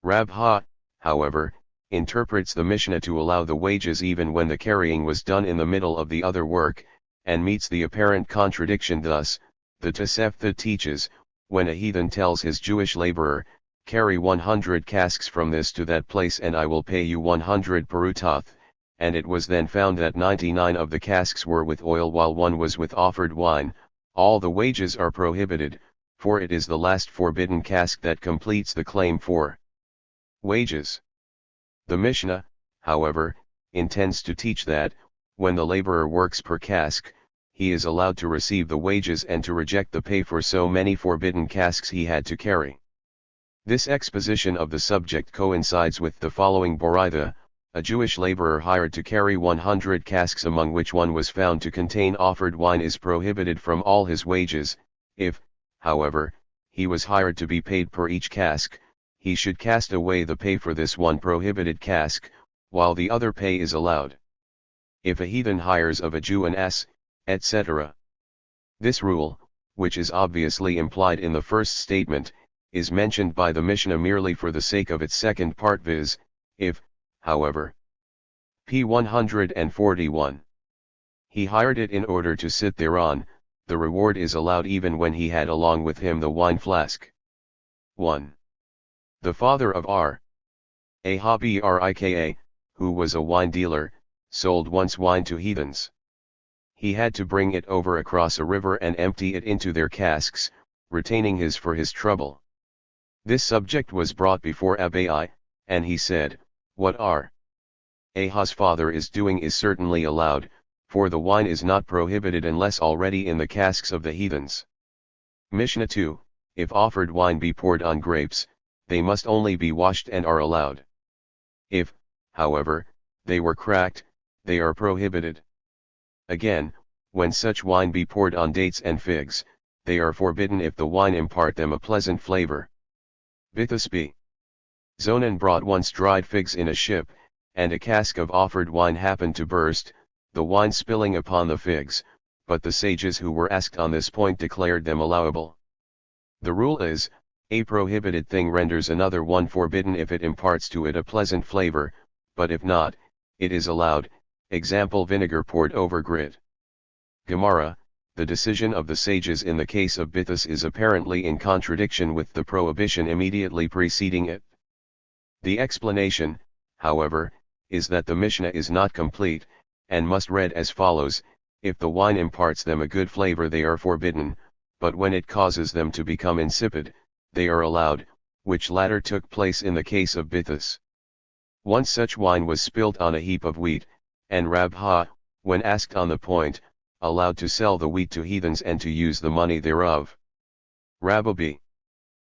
Rabha, however, interprets the Mishnah to allow the wages even when the carrying was done in the middle of the other work, and meets the apparent contradiction thus, the Tosefta teaches, when a heathen tells his Jewish laborer, carry 100 casks from this to that place and I will pay you 100 perutoth, and it was then found that 99 of the casks were with oil while one was with offered wine, all the wages are prohibited, for it is the last forbidden cask that completes the claim for wages. The Mishnah, however, intends to teach that, when the laborer works per cask, he is allowed to receive the wages and to reject the pay for so many forbidden casks he had to carry. This exposition of the subject coincides with the following Boraitha, a Jewish laborer hired to carry 100 casks among which one was found to contain offered wine is prohibited from all his wages, if, however, he was hired to be paid per each cask, he should cast away the pay for this one prohibited cask, while the other pay is allowed. If a heathen hires of a Jew an ass, etc. This rule, which is obviously implied in the first statement, is mentioned by the Mishnah merely for the sake of its second part viz, if, however. P. 141. He hired it in order to sit thereon, the reward is allowed even when he had along with him the wine flask. 1. The father of Brika, who was a wine dealer, sold once wine to heathens. He had to bring it over across a river and empty it into their casks, retaining his for his trouble. This subject was brought before Abai, and he said, what Ahaz father is doing is certainly allowed, for the wine is not prohibited unless already in the casks of the heathens. Mishnah 2, if offered wine be poured on grapes, they must only be washed and are allowed. If, however, they were cracked, they are prohibited. Again, when such wine be poured on dates and figs, they are forbidden if the wine impart them a pleasant flavor. Bithus b. Zonan brought once dried figs in a ship, and a cask of offered wine happened to burst, the wine spilling upon the figs, but the sages who were asked on this point declared them allowable. The rule is, a prohibited thing renders another one forbidden if it imparts to it a pleasant flavor, but if not, it is allowed. Example: vinegar poured over grit. Gemara, the decision of the sages in the case of Bithus is apparently in contradiction with the prohibition immediately preceding it. The explanation, however, is that the Mishnah is not complete, and must read as follows: if the wine imparts them a good flavor they are forbidden, but when it causes them to become insipid, they are allowed, which latter took place in the case of Bithus. Once such wine was spilt on a heap of wheat, and Rabha, when asked on the point, allowed to sell the wheat to heathens and to use the money thereof. Rabbi B.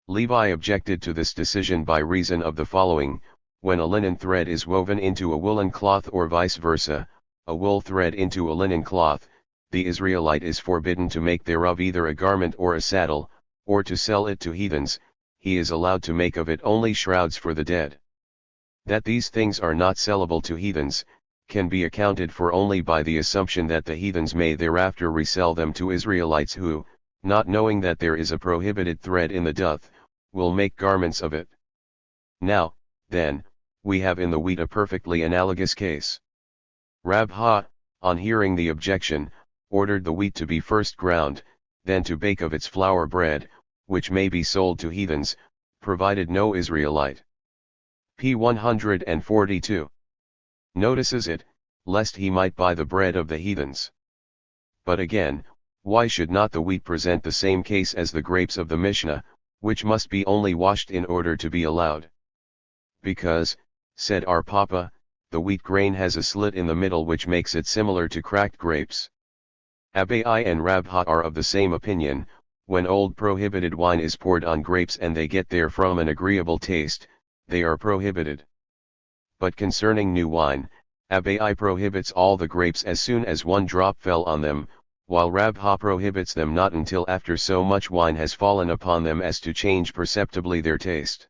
Levi objected to this decision by reason of the following: when a linen thread is woven into a woolen cloth or vice versa, a wool thread into a linen cloth, the Israelite is forbidden to make thereof either a garment or a saddle, or to sell it to heathens. He is allowed to make of it only shrouds for the dead. That these things are not sellable to heathens, can be accounted for only by the assumption that the heathens may thereafter resell them to Israelites who, not knowing that there is a prohibited thread in the doth, will make garments of it. Now, then, we have in the wheat a perfectly analogous case. Rabha, on hearing the objection, ordered the wheat to be first ground, then to bake of its flour bread, which may be sold to heathens, provided no Israelite. P. 142. Notices it, lest he might buy the bread of the heathens. But again, why should not the wheat present the same case as the grapes of the Mishnah, which must be only washed in order to be allowed? Because, said our Papa, the wheat grain has a slit in the middle which makes it similar to cracked grapes. Abai and Rabha are of the same opinion: when old prohibited wine is poured on grapes and they get therefrom an agreeable taste, they are prohibited. But concerning new wine, Abai prohibits all the grapes as soon as one drop fell on them, while Rabha prohibits them not until after so much wine has fallen upon them as to change perceptibly their taste.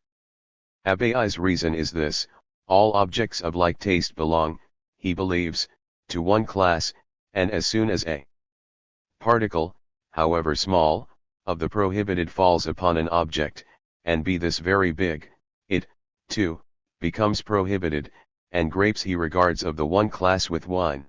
Abai's reason is this: all objects of like taste belong, he believes, to one class, and as soon as a particle, however small, of the prohibited falls upon an object, and be this very big, it, too, becomes prohibited, and grapes he regards of the one class with wine.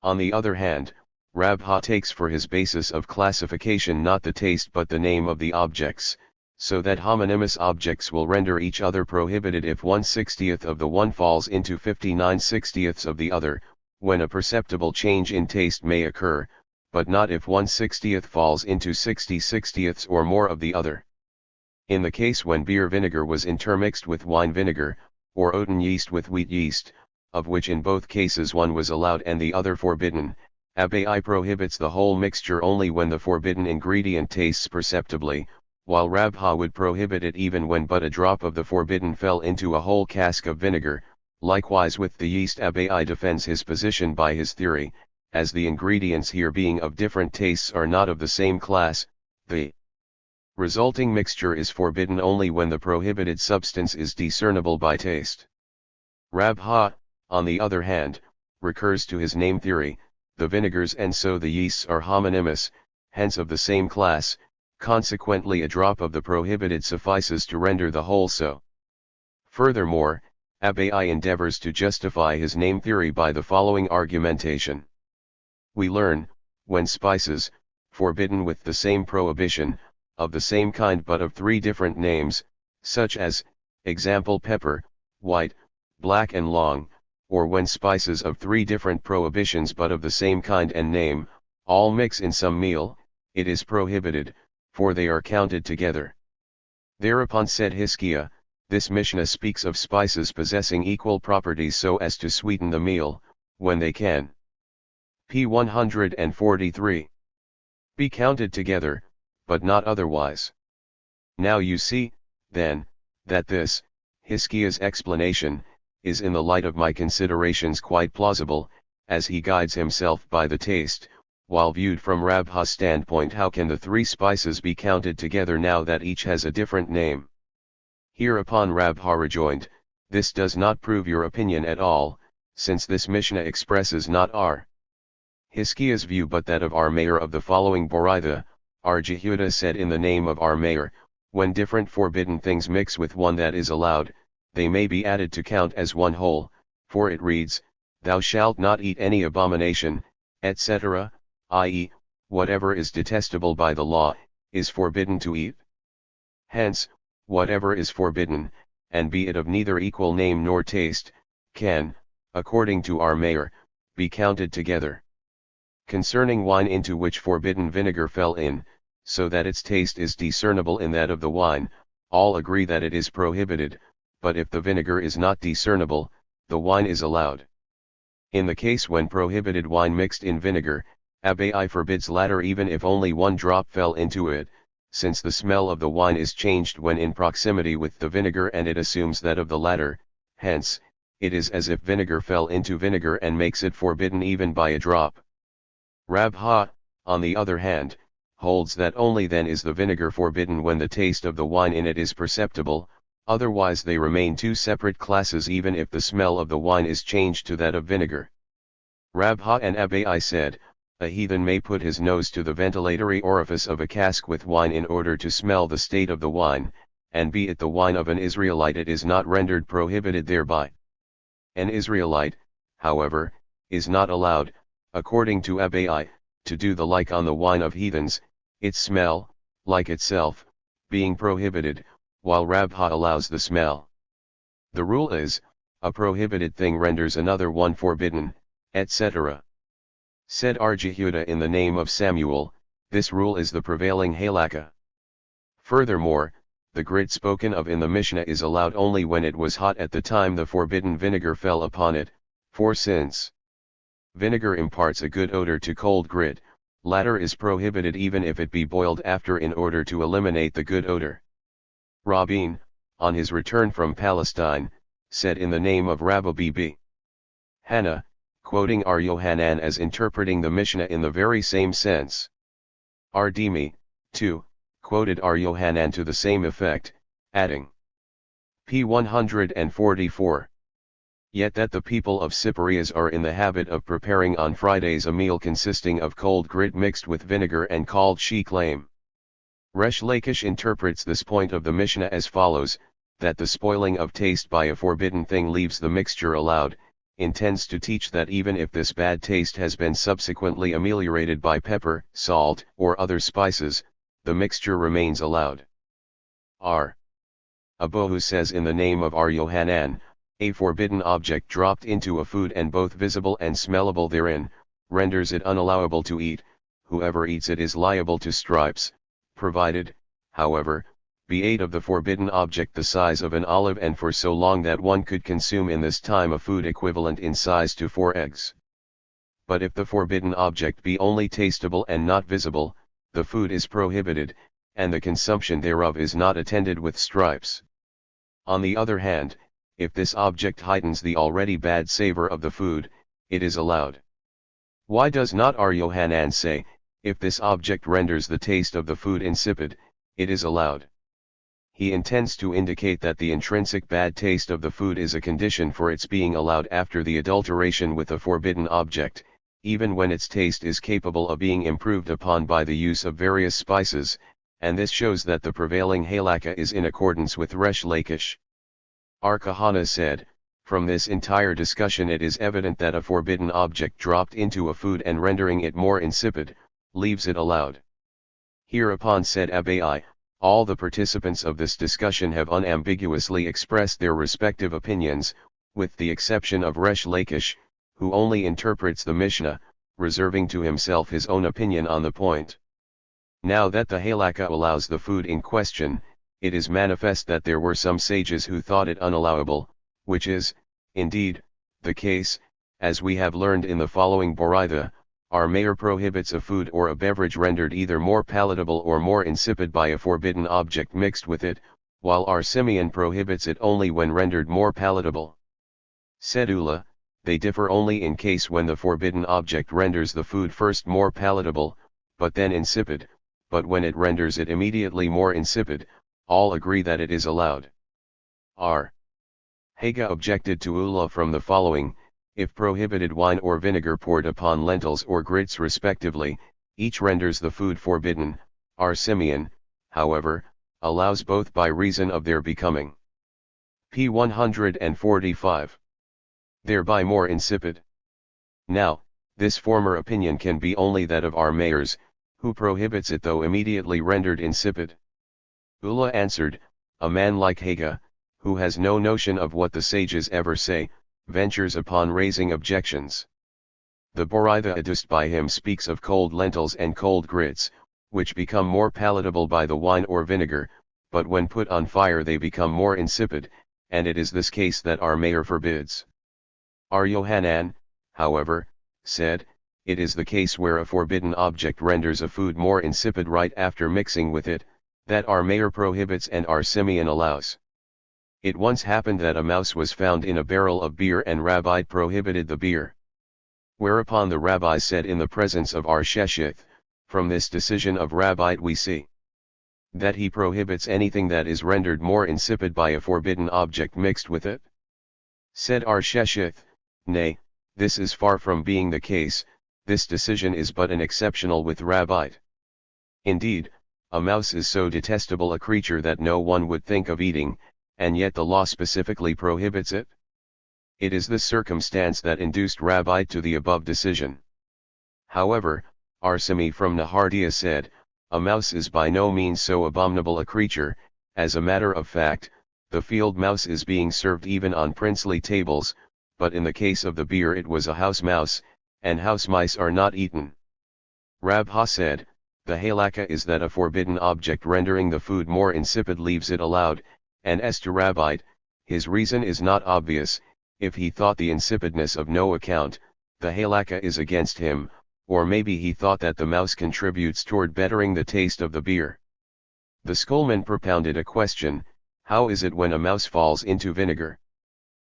On the other hand, Rabha takes for his basis of classification not the taste but the name of the objects, so that homonymous objects will render each other prohibited if 1/60th of the one falls into 59/60ths of the other, when a perceptible change in taste may occur, but not if 1/60th falls into 60/60ths or more of the other. In the case when beer vinegar was intermixed with wine vinegar, or oaten yeast with wheat yeast, of which in both cases one was allowed and the other forbidden, Abai prohibits the whole mixture only when the forbidden ingredient tastes perceptibly, while Rabha would prohibit it even when but a drop of the forbidden fell into a whole cask of vinegar. Likewise with the yeast, Abai defends his position by his theory: as the ingredients here being of different tastes are not of the same class, the resulting mixture is forbidden only when the prohibited substance is discernible by taste. Rabha, on the other hand, recurs to his name theory: the vinegars and so the yeasts are homonymous, hence of the same class, consequently a drop of the prohibited suffices to render the whole so. Furthermore, Abai endeavors to justify his name theory by the following argumentation. We learn, when spices, forbidden with the same prohibition, of the same kind but of three different names, such as, example pepper, white, black and long, or when spices of three different prohibitions but of the same kind and name, all mix in some meal, it is prohibited, for they are counted together. Thereupon said Hiskiah, this Mishnah speaks of spices possessing equal properties so as to sweeten the meal, when they can. P. 143. Be counted together, but not otherwise. Now you see, then, that this, Hiskiah's explanation, is in the light of my considerations quite plausible, as he guides himself by the taste, while viewed from Rabha's standpoint, how can the three spices be counted together now that each has a different name? Hereupon Rabha rejoined, this does not prove your opinion at all, since this Mishnah expresses not our Hiskia's view but that of our mayor of the following Boraitha. Our Jehuda said in the name of our mayor, when different forbidden things mix with one that is allowed, they may be added to count as one whole, for it reads, thou shalt not eat any abomination, etc., i.e., whatever is detestable by the law, is forbidden to eat. Hence, whatever is forbidden, and be it of neither equal name nor taste, can, according to our mayor, be counted together. Concerning wine into which forbidden vinegar fell in, so that its taste is discernible in that of the wine, all agree that it is prohibited, but if the vinegar is not discernible, the wine is allowed. In the case when prohibited wine mixed in vinegar, Abai forbids latter even if only one drop fell into it, since the smell of the wine is changed when in proximity with the vinegar and it assumes that of the latter, hence, it is as if vinegar fell into vinegar and makes it forbidden even by a drop. Rabha, on the other hand, holds that only then is the vinegar forbidden when the taste of the wine in it is perceptible, otherwise they remain two separate classes even if the smell of the wine is changed to that of vinegar. Rabha and Abai said, a heathen may put his nose to the ventilatory orifice of a cask with wine in order to smell the state of the wine, and be it the wine of an Israelite it is not rendered prohibited thereby. An Israelite, however, is not allowed, according to Abai, to do the like on the wine of heathens, its smell, like itself, being prohibited, while Rabha allows the smell. The rule is, a prohibited thing renders another one forbidden, etc. Said our Jehuda in the name of Samuel, this rule is the prevailing halakha. Furthermore, the grit spoken of in the Mishnah is allowed only when it was hot at the time the forbidden vinegar fell upon it, for since vinegar imparts a good odor to cold grit, latter is prohibited even if it be boiled after in order to eliminate the good odor. Rabin, on his return from Palestine, said in the name of Rabbi Bibi Hannah, quoting our Yohanan as interpreting the Mishnah in the very same sense. Our Dimi, too, quoted our Yohanan to the same effect, adding p. 144. Yet that the people of Cyprias are in the habit of preparing on Fridays a meal consisting of cold grit mixed with vinegar and called shiklam. Resh Lakish interprets this point of the Mishnah as follows, that the spoiling of taste by a forbidden thing leaves the mixture allowed, intends to teach that even if this bad taste has been subsequently ameliorated by pepper, salt, or other spices, the mixture remains allowed. R. Abohu says in the name of our Yohanan, a forbidden object dropped into a food and both visible and smellable therein, renders it unallowable to eat, whoever eats it is liable to stripes, provided, however, be ate of the forbidden object the size of an olive and for so long that one could consume in this time a food equivalent in size to 4 eggs. But if the forbidden object be only tasteable and not visible, the food is prohibited, and the consumption thereof is not attended with stripes. On the other hand, if this object heightens the already bad savor of the food, it is allowed. Why does not our Yohanan say, if this object renders the taste of the food insipid, it is allowed? He intends to indicate that the intrinsic bad taste of the food is a condition for its being allowed after the adulteration with a forbidden object, even when its taste is capable of being improved upon by the use of various spices, and this shows that the prevailing halakha is in accordance with Resh Lakish. Our Kahana said, from this entire discussion it is evident that a forbidden object dropped into a food and rendering it more insipid, leaves it allowed. Hereupon said Abai, all the participants of this discussion have unambiguously expressed their respective opinions, with the exception of Resh Lakish, who only interprets the Mishnah, reserving to himself his own opinion on the point. Now that the halakha allows the food in question, it is manifest that there were some sages who thought it unallowable, which is, indeed, the case, as we have learned in the following Boraitha. Our mayor prohibits a food or a beverage rendered either more palatable or more insipid by a forbidden object mixed with it, while our Simeon prohibits it only when rendered more palatable. Said Ula, they differ only in case when the forbidden object renders the food first more palatable, but then insipid, but when it renders it immediately more insipid, all agree that it is allowed. R. Haga objected to Ullah from the following: if prohibited wine or vinegar poured upon lentils or grits respectively, each renders the food forbidden. R. Simeon, however, allows both by reason of their becoming p. 145. Thereby more insipid. Now, this former opinion can be only that of our mayors, who prohibits it though immediately rendered insipid. Ullah answered, a man like Haga, who has no notion of what the sages ever say, ventures upon raising objections. The Boritha adduced by him speaks of cold lentils and cold grits, which become more palatable by the wine or vinegar, but when put on fire they become more insipid, and it is this case that our mayor forbids. R. Yohanan, however, said, it is the case where a forbidden object renders a food more insipid right after mixing with it, that our mayor prohibits and our Simeon allows. It once happened that a mouse was found in a barrel of beer and Rabbi prohibited the beer. Whereupon the Rabbi said in the presence of our Sheshith, from this decision of Rabbi we see that he prohibits anything that is rendered more insipid by a forbidden object mixed with it. Said our Sheshith, nay, this is far from being the case, this decision is but an exceptional with Rabbi. Indeed, a mouse is so detestable a creature that no one would think of eating, and yet the law specifically prohibits it. It is this circumstance that induced Rabbi to the above decision. However, Arsami from Nahardia said, a mouse is by no means so abominable a creature. As a matter of fact, the field mouse is being served even on princely tables, but in the case of the beer it was a house mouse, and house mice are not eaten. Rabha said, the halakha is that a forbidden object rendering the food more insipid leaves it allowed, and as to Rabbi, his reason is not obvious. If he thought the insipidness of no account, the halakha is against him, or maybe he thought that the mouse contributes toward bettering the taste of the beer. The schoolman propounded a question, how is it when a mouse falls into vinegar?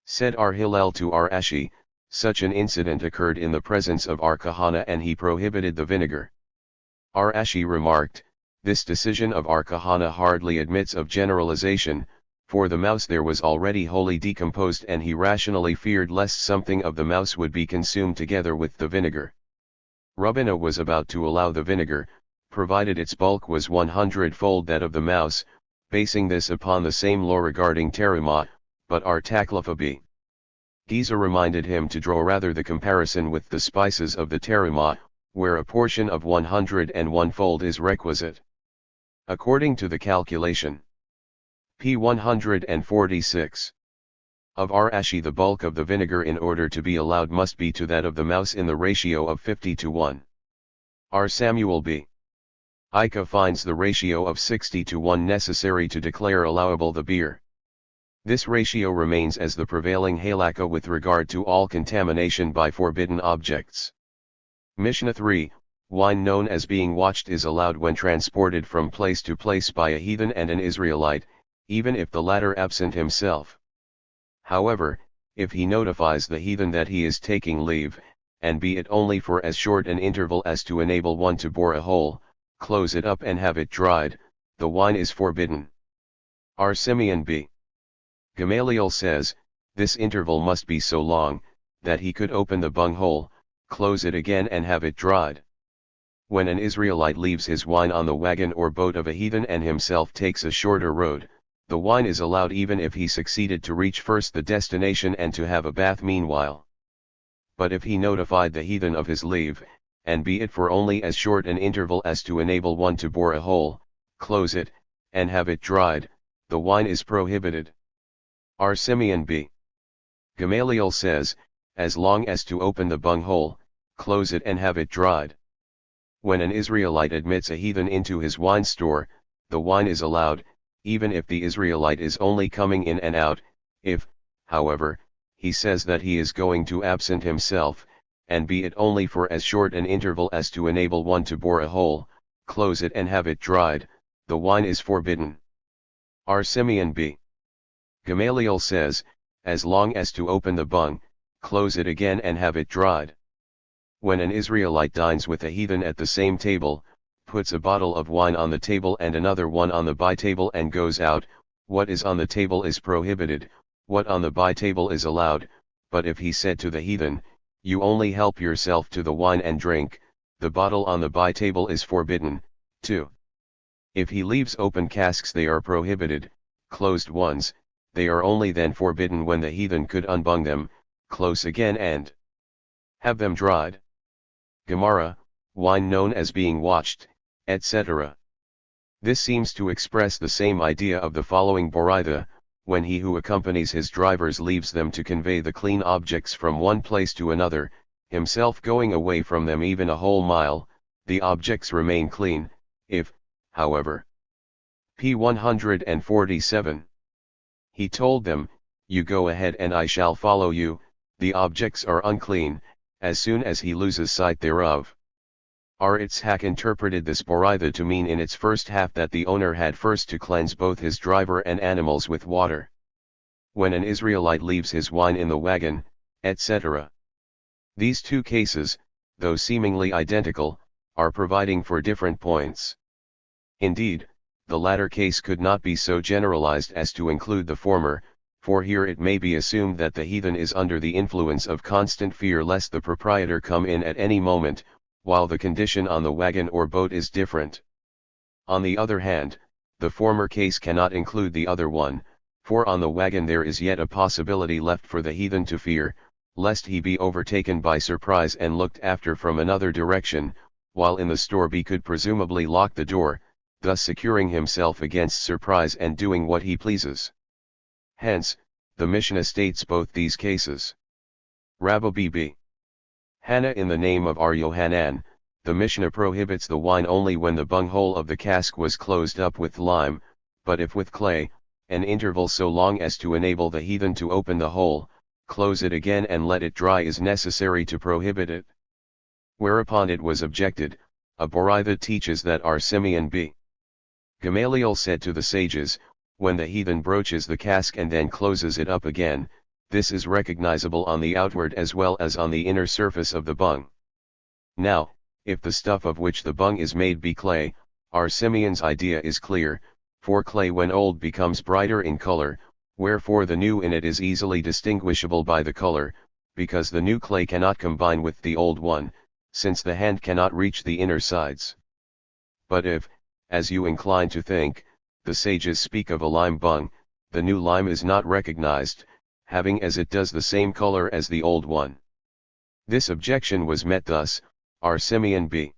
Said our Hillel to our Ashi, such an incident occurred in the presence of our Kahana and he prohibited the vinegar. Our Ashi remarked, this decision of our Kahana hardly admits of generalization, for the mouse there was already wholly decomposed and he rationally feared lest something of the mouse would be consumed together with the vinegar. Rabbina was about to allow the vinegar, provided its bulk was 100-fold that of the mouse, basing this upon the same law regarding teruma, but our Taklafa B. Giza reminded him to draw rather the comparison with the spices of the teruma, where a portion of 101-fold is requisite. According to the calculation p. 146 of our Ashi, the bulk of the vinegar in order to be allowed must be to that of the mouse in the ratio of 50:1. R. Samuel B. Ika finds the ratio of 60:1 necessary to declare allowable the beer. This ratio remains as the prevailing halakha with regard to all contamination by forbidden objects. Mishnah 3, wine known as being watched is allowed when transported from place to place by a heathen and an Israelite, even if the latter absent himself. However, if he notifies the heathen that he is taking leave, and be it only for as short an interval as to enable one to bore a hole, close it up and have it dried, the wine is forbidden. R. Simeon B. Gamaliel says, this interval must be so long, that he could open the bunghole, close it again and have it dried. When an Israelite leaves his wine on the wagon or boat of a heathen and himself takes a shorter road, the wine is allowed even if he succeeded to reach first the destination and to have a bath meanwhile. But if he notified the heathen of his leave, and be it for only as short an interval as to enable one to bore a hole, close it, and have it dried, the wine is prohibited. R. Simeon B. Gamaliel says, as long as to open the bunghole, close it and have it dried. When an Israelite admits a heathen into his wine store, the wine is allowed, even if the Israelite is only coming in and out. If, however, he says that he is going to absent himself, and be it only for as short an interval as to enable one to bore a hole, close it and have it dried, the wine is forbidden. R. Simeon B. Gamaliel says, as long as to open the bung, close it again and have it dried. When an Israelite dines with a heathen at the same table, puts a bottle of wine on the table and another one on the by table and goes out, what is on the table is prohibited, what on the by table is allowed, but if he said to the heathen, you only help yourself to the wine and drink, the bottle on the by table is forbidden. 2. If he leaves open casks they are prohibited, closed ones, they are only then forbidden when the heathen could unbung them, close again and have them dried. Gemara, wine known as being watched, etc. This seems to express the same idea of the following Boraitha, when he who accompanies his drivers leaves them to convey the clean objects from one place to another, himself going away from them even a whole mile, the objects remain clean. If, however, p. 147. He told them, you go ahead and I shall follow you, the objects are unclean, as soon as he loses sight thereof. R. Itzhak interpreted this Boraitha to mean in its first half that the owner had first to cleanse both his driver and animals with water. When an Israelite leaves his wine in the wagon, etc. These two cases, though seemingly identical, are providing for different points. Indeed, the latter case could not be so generalized as to include the former, for here it may be assumed that the heathen is under the influence of constant fear lest the proprietor come in at any moment, while the condition on the wagon or boat is different. On the other hand, the former case cannot include the other one, for on the wagon there is yet a possibility left for the heathen to fear, lest he be overtaken by surprise and looked after from another direction, while in the store he could presumably lock the door, thus securing himself against surprise and doing what he pleases. Hence, the Mishnah states both these cases. Rabbi B. Hannah in the name of R. Yohanan, the Mishnah prohibits the wine only when the bunghole of the cask was closed up with lime, but if with clay, an interval so long as to enable the heathen to open the hole, close it again and let it dry is necessary to prohibit it. Whereupon it was objected, a Boraitha teaches that R. Simeon B. Gamaliel said to the sages, when the heathen broaches the cask and then closes it up again, this is recognizable on the outward as well as on the inner surface of the bung. Now, if the stuff of which the bung is made be clay, R. Simeon's idea is clear, for clay when old becomes brighter in color, wherefore the new in it is easily distinguishable by the color, because the new clay cannot combine with the old one, since the hand cannot reach the inner sides. But if, as you incline to think, the sages speak of a lime bung, the new lime is not recognized, having as it does the same color as the old one. This objection was met thus: R. Simeon B.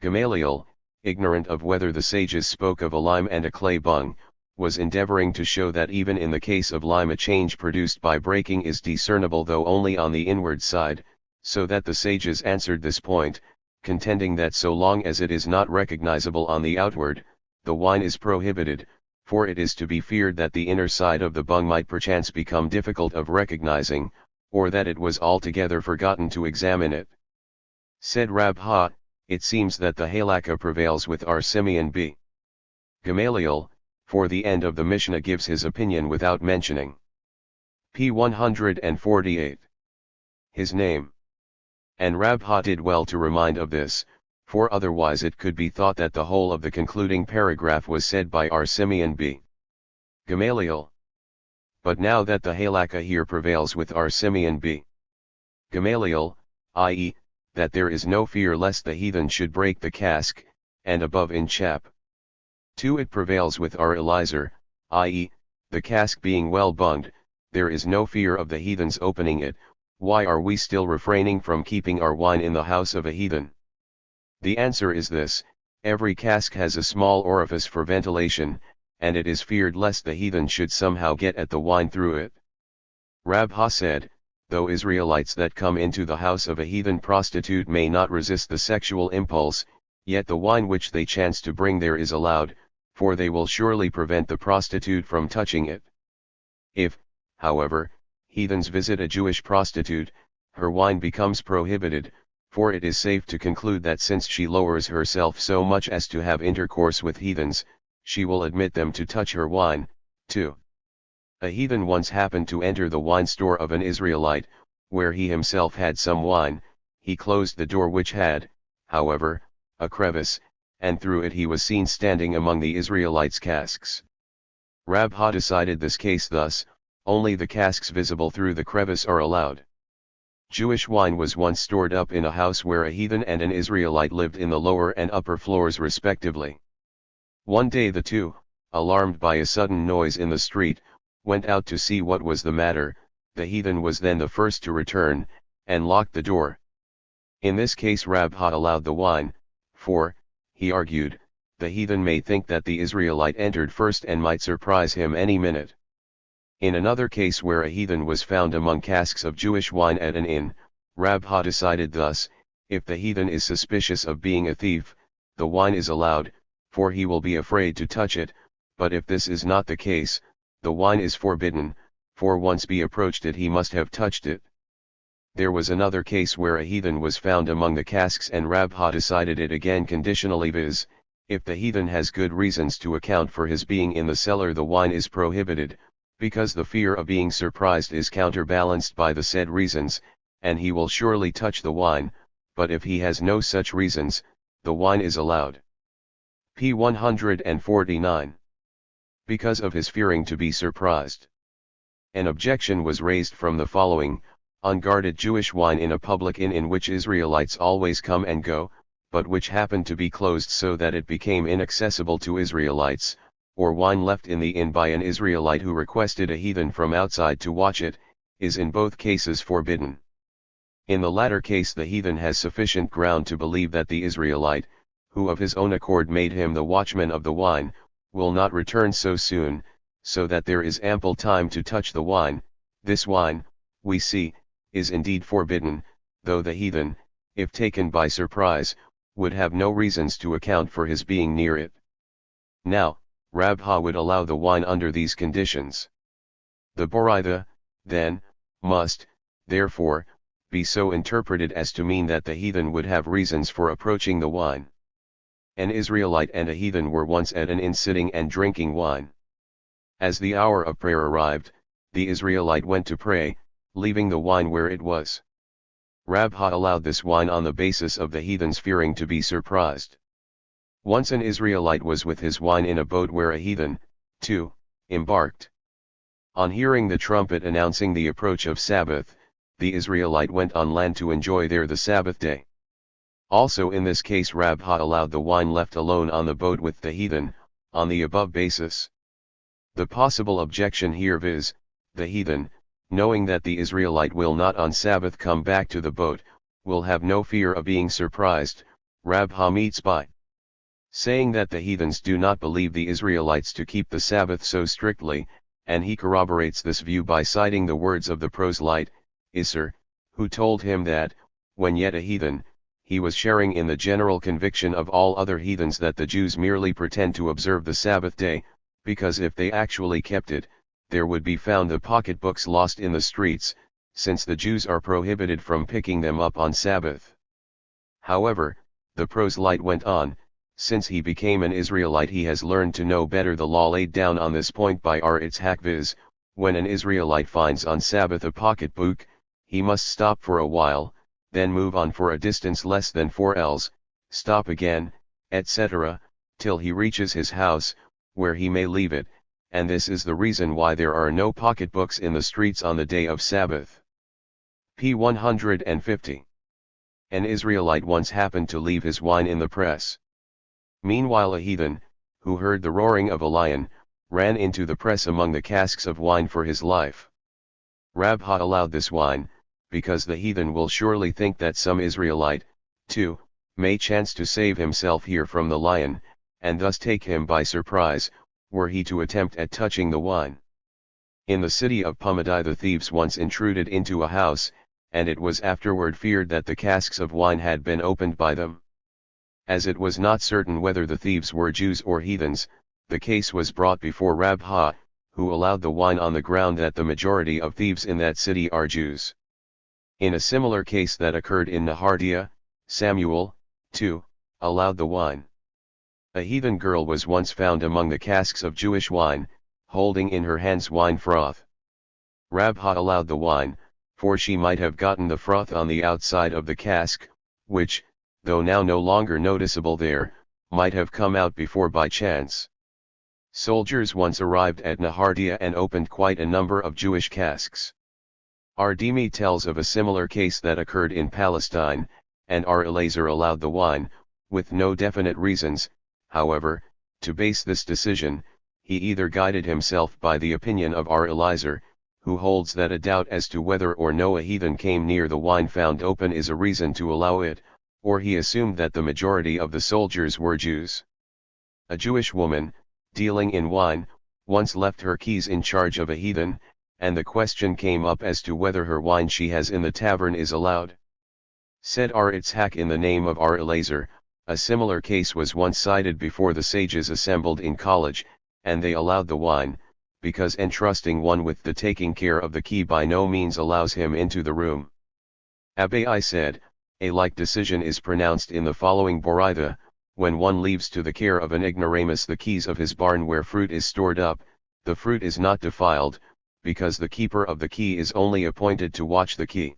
Gamaliel, ignorant of whether the sages spoke of a lime and a clay bung, was endeavoring to show that even in the case of lime a change produced by breaking is discernible though only on the inward side, so that the sages answered this point, contending that so long as it is not recognizable on the outward, the wine is prohibited, for it is to be feared that the inner side of the bung might perchance become difficult of recognizing, or that it was altogether forgotten to examine it. Said Rab Ha, it seems that the halakha prevails with R. Simeon B. Gamaliel, for the end of the Mishnah gives his opinion without mentioning. p. 148. His name. And Rab Ha did well to remind of this, for otherwise it could be thought that the whole of the concluding paragraph was said by R. Simeon B. Gamaliel. But now that the halakha here prevails with R. Simeon B. Gamaliel, i.e., that there is no fear lest the heathen should break the cask, and above in chap. 2 it prevails with R. Eliezer, i.e., the cask being well bunged, there is no fear of the heathens opening it. Why are we still refraining from keeping our wine in the house of a heathen? The answer is this: every cask has a small orifice for ventilation, and it is feared lest the heathen should somehow get at the wine through it. Rab Ha said, though Israelites that come into the house of a heathen prostitute may not resist the sexual impulse, yet the wine which they chance to bring there is allowed, for they will surely prevent the prostitute from touching it. If, however, heathens visit a Jewish prostitute, her wine becomes prohibited, for it is safe to conclude that since she lowers herself so much as to have intercourse with heathens, she will admit them to touch her wine. 2. A heathen once happened to enter the wine store of an Israelite, where he himself had some wine, he closed the door which had, however, a crevice, and through it he was seen standing among the Israelites' casks. Rabha decided this case thus: only the casks visible through the crevice are allowed. Jewish wine was once stored up in a house where a heathen and an Israelite lived in the lower and upper floors respectively. One day the two, alarmed by a sudden noise in the street, went out to see what was the matter. The heathen was then the first to return, and locked the door. In this case Rabha allowed the wine, for, he argued, the heathen may think that the Israelite entered first and might surprise him any minute. In another case where a heathen was found among casks of Jewish wine at an inn, Rabha decided thus: if the heathen is suspicious of being a thief, the wine is allowed, for he will be afraid to touch it, but if this is not the case, the wine is forbidden, for once he approached it he must have touched it. There was another case where a heathen was found among the casks and Rabha decided it again conditionally, viz., if the heathen has good reasons to account for his being in the cellar, the wine is prohibited, because the fear of being surprised is counterbalanced by the said reasons, and he will surely touch the wine, but if he has no such reasons, the wine is allowed. P. 149. Because of his fearing to be surprised. An objection was raised from the following: unguarded Jewish wine in a public inn in which Israelites always come and go, but which happened to be closed so that it became inaccessible to Israelites, or wine left in the inn by an Israelite who requested a heathen from outside to watch it, is in both cases forbidden. In the latter case the heathen has sufficient ground to believe that the Israelite, who of his own accord made him the watchman of the wine, will not return so soon, so that there is ample time to touch the wine. This wine, we see, is indeed forbidden, though the heathen, if taken by surprise, would have no reasons to account for his being near it. Now, Rabha would allow the wine under these conditions. The Boraitha, then, must, therefore, be so interpreted as to mean that the heathen would have reasons for approaching the wine. An Israelite and a heathen were once at an inn sitting and drinking wine. As the hour of prayer arrived, the Israelite went to pray, leaving the wine where it was. Rabha allowed this wine on the basis of the heathen's fearing to be surprised. Once an Israelite was with his wine in a boat where a heathen, too, embarked. On hearing the trumpet announcing the approach of Sabbath, the Israelite went on land to enjoy there the Sabbath day. Also in this case Rabha allowed the wine left alone on the boat with the heathen, on the above basis. The possible objection here, viz., the heathen, knowing that the Israelite will not on Sabbath come back to the boat, will have no fear of being surprised, Rabha meets by saying that the heathens do not believe the Israelites to keep the Sabbath so strictly, and he corroborates this view by citing the words of the proselyte, Isser, who told him that, when yet a heathen, he was sharing in the general conviction of all other heathens that the Jews merely pretend to observe the Sabbath day, because if they actually kept it, there would be found the pocketbooks lost in the streets, since the Jews are prohibited from picking them up on Sabbath. However, the proselyte went on: since he became an Israelite he has learned to know better the law laid down on this point by R. Itzhak, viz., when an Israelite finds on Sabbath a pocketbook, he must stop for a while, then move on for a distance less than 4 ells, stop again, etc., till he reaches his house, where he may leave it, and this is the reason why there are no pocketbooks in the streets on the day of Sabbath. P. 150. An Israelite once happened to leave his wine in the press. Meanwhile a heathen, who heard the roaring of a lion, ran into the press among the casks of wine for his life. Rabha allowed this wine, because the heathen will surely think that some Israelite, too, may chance to save himself here from the lion, and thus take him by surprise, were he to attempt at touching the wine. In the city of Pumadai the thieves once intruded into a house, and it was afterward feared that the casks of wine had been opened by them. As it was not certain whether the thieves were Jews or heathens, the case was brought before Rabha, who allowed the wine on the ground that the majority of thieves in that city are Jews. In a similar case that occurred in Nahardia, Samuel, too, allowed the wine. A heathen girl was once found among the casks of Jewish wine, holding in her hands wine froth. Rabha allowed the wine, for she might have gotten the froth on the outside of the cask, which, though now no longer noticeable there, might have come out before by chance. Soldiers once arrived at Nahardia and opened quite a number of Jewish casks. Ardimi tells of a similar case that occurred in Palestine, and R. Elazar allowed the wine, with no definite reasons, however, to base this decision. He either guided himself by the opinion of R. Elazar, who holds that a doubt as to whether or no a heathen came near the wine found open is a reason to allow it, or he assumed that the majority of the soldiers were Jews. A Jewish woman, dealing in wine, once left her keys in charge of a heathen, and the question came up as to whether her wine she has in the tavern is allowed. Said R. Itzhak in the name of R. Elazar, a similar case was once cited before the sages assembled in college, and they allowed the wine, because entrusting one with the taking care of the key by no means allows him into the room. Abai said, a like decision is pronounced in the following Boraitha: when one leaves to the care of an ignoramus the keys of his barn where fruit is stored up, the fruit is not defiled, because the keeper of the key is only appointed to watch the key.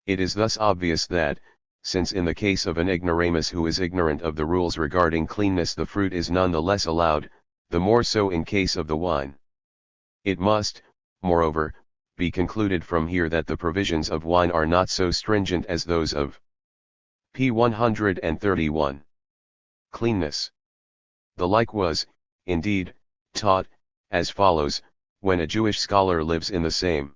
It is thus obvious that, since in the case of an ignoramus who is ignorant of the rules regarding cleanness the fruit is none the less allowed, the more so in case of the wine. It must, moreover, be concluded from here that the provisions of wine are not so stringent as those of p. 131. Cleanness. The like was, indeed, taught, as follows: when a Jewish scholar lives in the same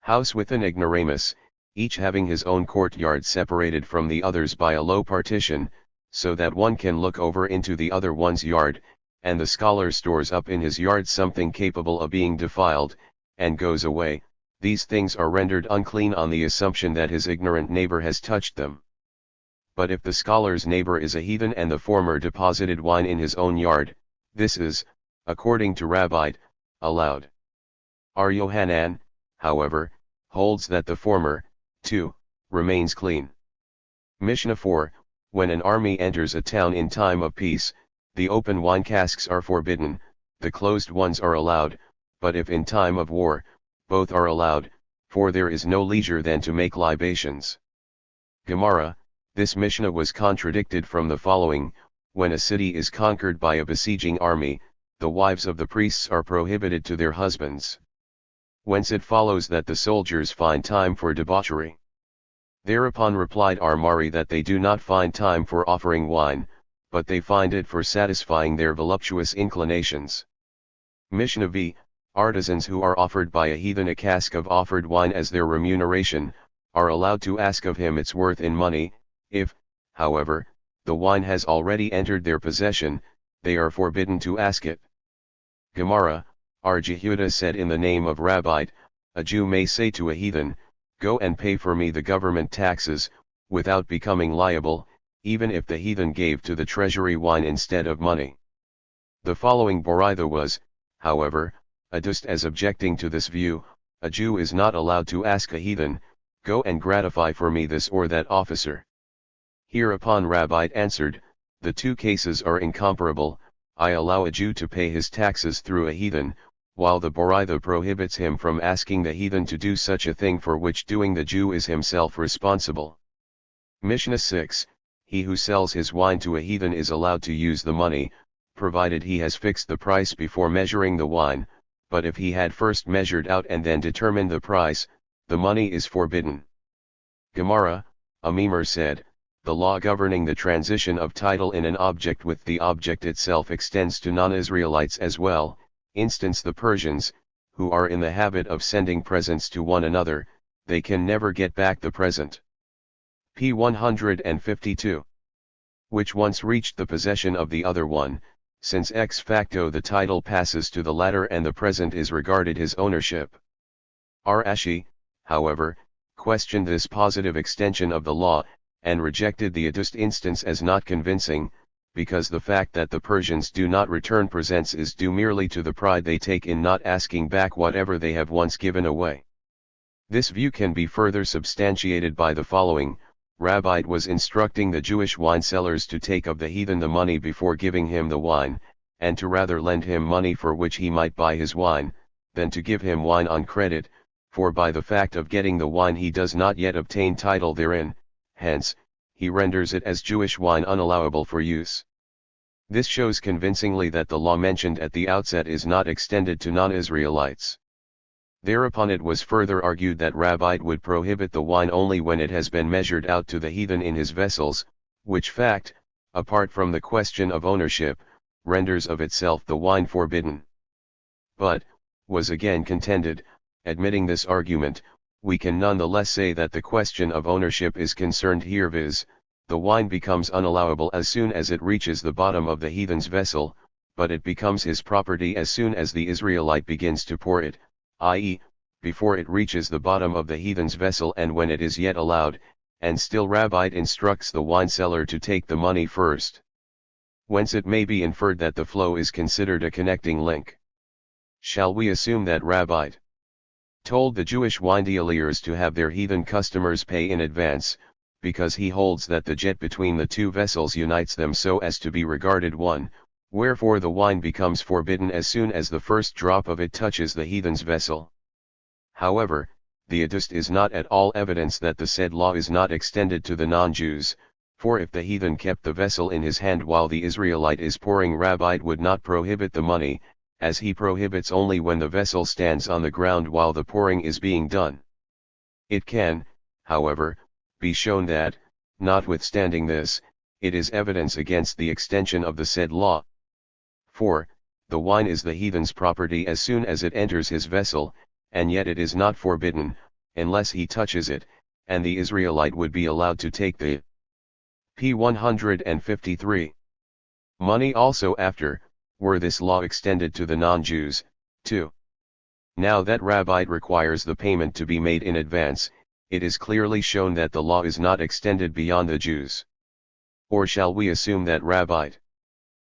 house with an ignoramus, each having his own courtyard separated from the others by a low partition, so that one can look over into the other one's yard, and the scholar stores up in his yard something capable of being defiled, and goes away, these things are rendered unclean on the assumption that his ignorant neighbor has touched them. But if the scholar's neighbor is a heathen and the former deposited wine in his own yard, this is, according to Rabbi, allowed. R. Yohanan, however, holds that the former, too, remains clean. Mishnah 4, when an army enters a town in time of peace, the open wine casks are forbidden, the closed ones are allowed, but if in time of war, both are allowed, for there is no leisure then to make libations. Gemara, this Mishnah was contradicted from the following: when a city is conquered by a besieging army, the wives of the priests are prohibited to their husbands. Whence it follows that the soldiers find time for debauchery. Thereupon replied Ar-Mari that they do not find time for offering wine, but they find it for satisfying their voluptuous inclinations. Mishnah v. Artisans who are offered by a heathen a cask of offered wine as their remuneration, are allowed to ask of him its worth in money. If, however, the wine has already entered their possession, they are forbidden to ask it. Gemara, R. Jehuda said in the name of Rabbi, a Jew may say to a heathen, go and pay for me the government taxes, without becoming liable, even if the heathen gave to the treasury wine instead of money. The following Boraitha was, however, adduced as objecting to this view: a Jew is not allowed to ask a heathen, go and gratify for me this or that officer. Hereupon Rabbi answered, the two cases are incomparable. I allow a Jew to pay his taxes through a heathen, while the Boraitha prohibits him from asking the heathen to do such a thing for which doing the Jew is himself responsible. Mishnah 6, he who sells his wine to a heathen is allowed to use the money, provided he has fixed the price before measuring the wine, but if he had first measured out and then determined the price, the money is forbidden. Gemara, Amimer said, the law governing the transition of title in an object with the object itself extends to non-Israelites as well, instance the Persians, who are in the habit of sending presents to one another, they can never get back the present. p. 152. Which once reached the possession of the other one, since ex facto the title passes to the latter and the present is regarded his ownership. R. Ashi, however, questioned this positive extension of the law, and rejected the adduced instance as not convincing, because the fact that the Persians do not return presents is due merely to the pride they take in not asking back whatever they have once given away. This view can be further substantiated by the following: Rabbi was instructing the Jewish wine sellers to take of the heathen the money before giving him the wine, and to rather lend him money for which he might buy his wine, than to give him wine on credit, for by the fact of getting the wine he does not yet obtain title therein, hence, he renders it as Jewish wine unallowable for use. This shows convincingly that the law mentioned at the outset is not extended to non-Israelites. Thereupon it was further argued that Rabbite would prohibit the wine only when it has been measured out to the heathen in his vessels, which fact, apart from the question of ownership, renders of itself the wine forbidden. But, was again contended, admitting this argument, we can nonetheless say that the question of ownership is concerned here, viz., the wine becomes unallowable as soon as it reaches the bottom of the heathen's vessel, but it becomes his property as soon as the Israelite begins to pour it, i.e., before it reaches the bottom of the heathen's vessel and when it is yet allowed, and still Rabbite instructs the wine seller to take the money first. Whence it may be inferred that the flow is considered a connecting link. Shall we assume that Rabbite told the Jewish wine dealers to have their heathen customers pay in advance, because he holds that the jet between the two vessels unites them so as to be regarded one, wherefore the wine becomes forbidden as soon as the first drop of it touches the heathen's vessel? However, the adust is not at all evidence that the said law is not extended to the non-Jews, for if the heathen kept the vessel in his hand while the Israelite is pouring, Rabbite would not prohibit the money, as he prohibits only when the vessel stands on the ground while the pouring is being done. It can, however, be shown that, notwithstanding this, it is evidence against the extension of the said law. For, the wine is the heathen's property as soon as it enters his vessel, and yet it is not forbidden, unless he touches it, and the Israelite would be allowed to take the p. 153. Money also after, were this law extended to the non-Jews, too. Now that Rabbite requires the payment to be made in advance, it is clearly shown that the law is not extended beyond the Jews. Or shall we assume that Rabbite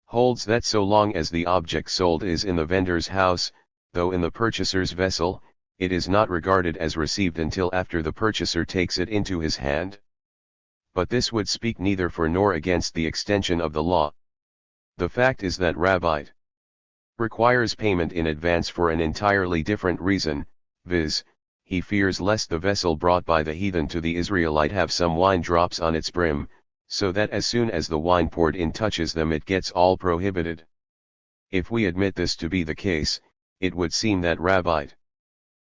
holds that so long as the object sold is in the vendor's house, though in the purchaser's vessel, it is not regarded as received until after the purchaser takes it into his hand? But this would speak neither for nor against the extension of the law. The fact is that Rabbite requires payment in advance for an entirely different reason, viz., he fears lest the vessel brought by the heathen to the Israelite have some wine drops on its brim, so that as soon as the wine poured in touches them it gets all prohibited. If we admit this to be the case, it would seem that Rabbite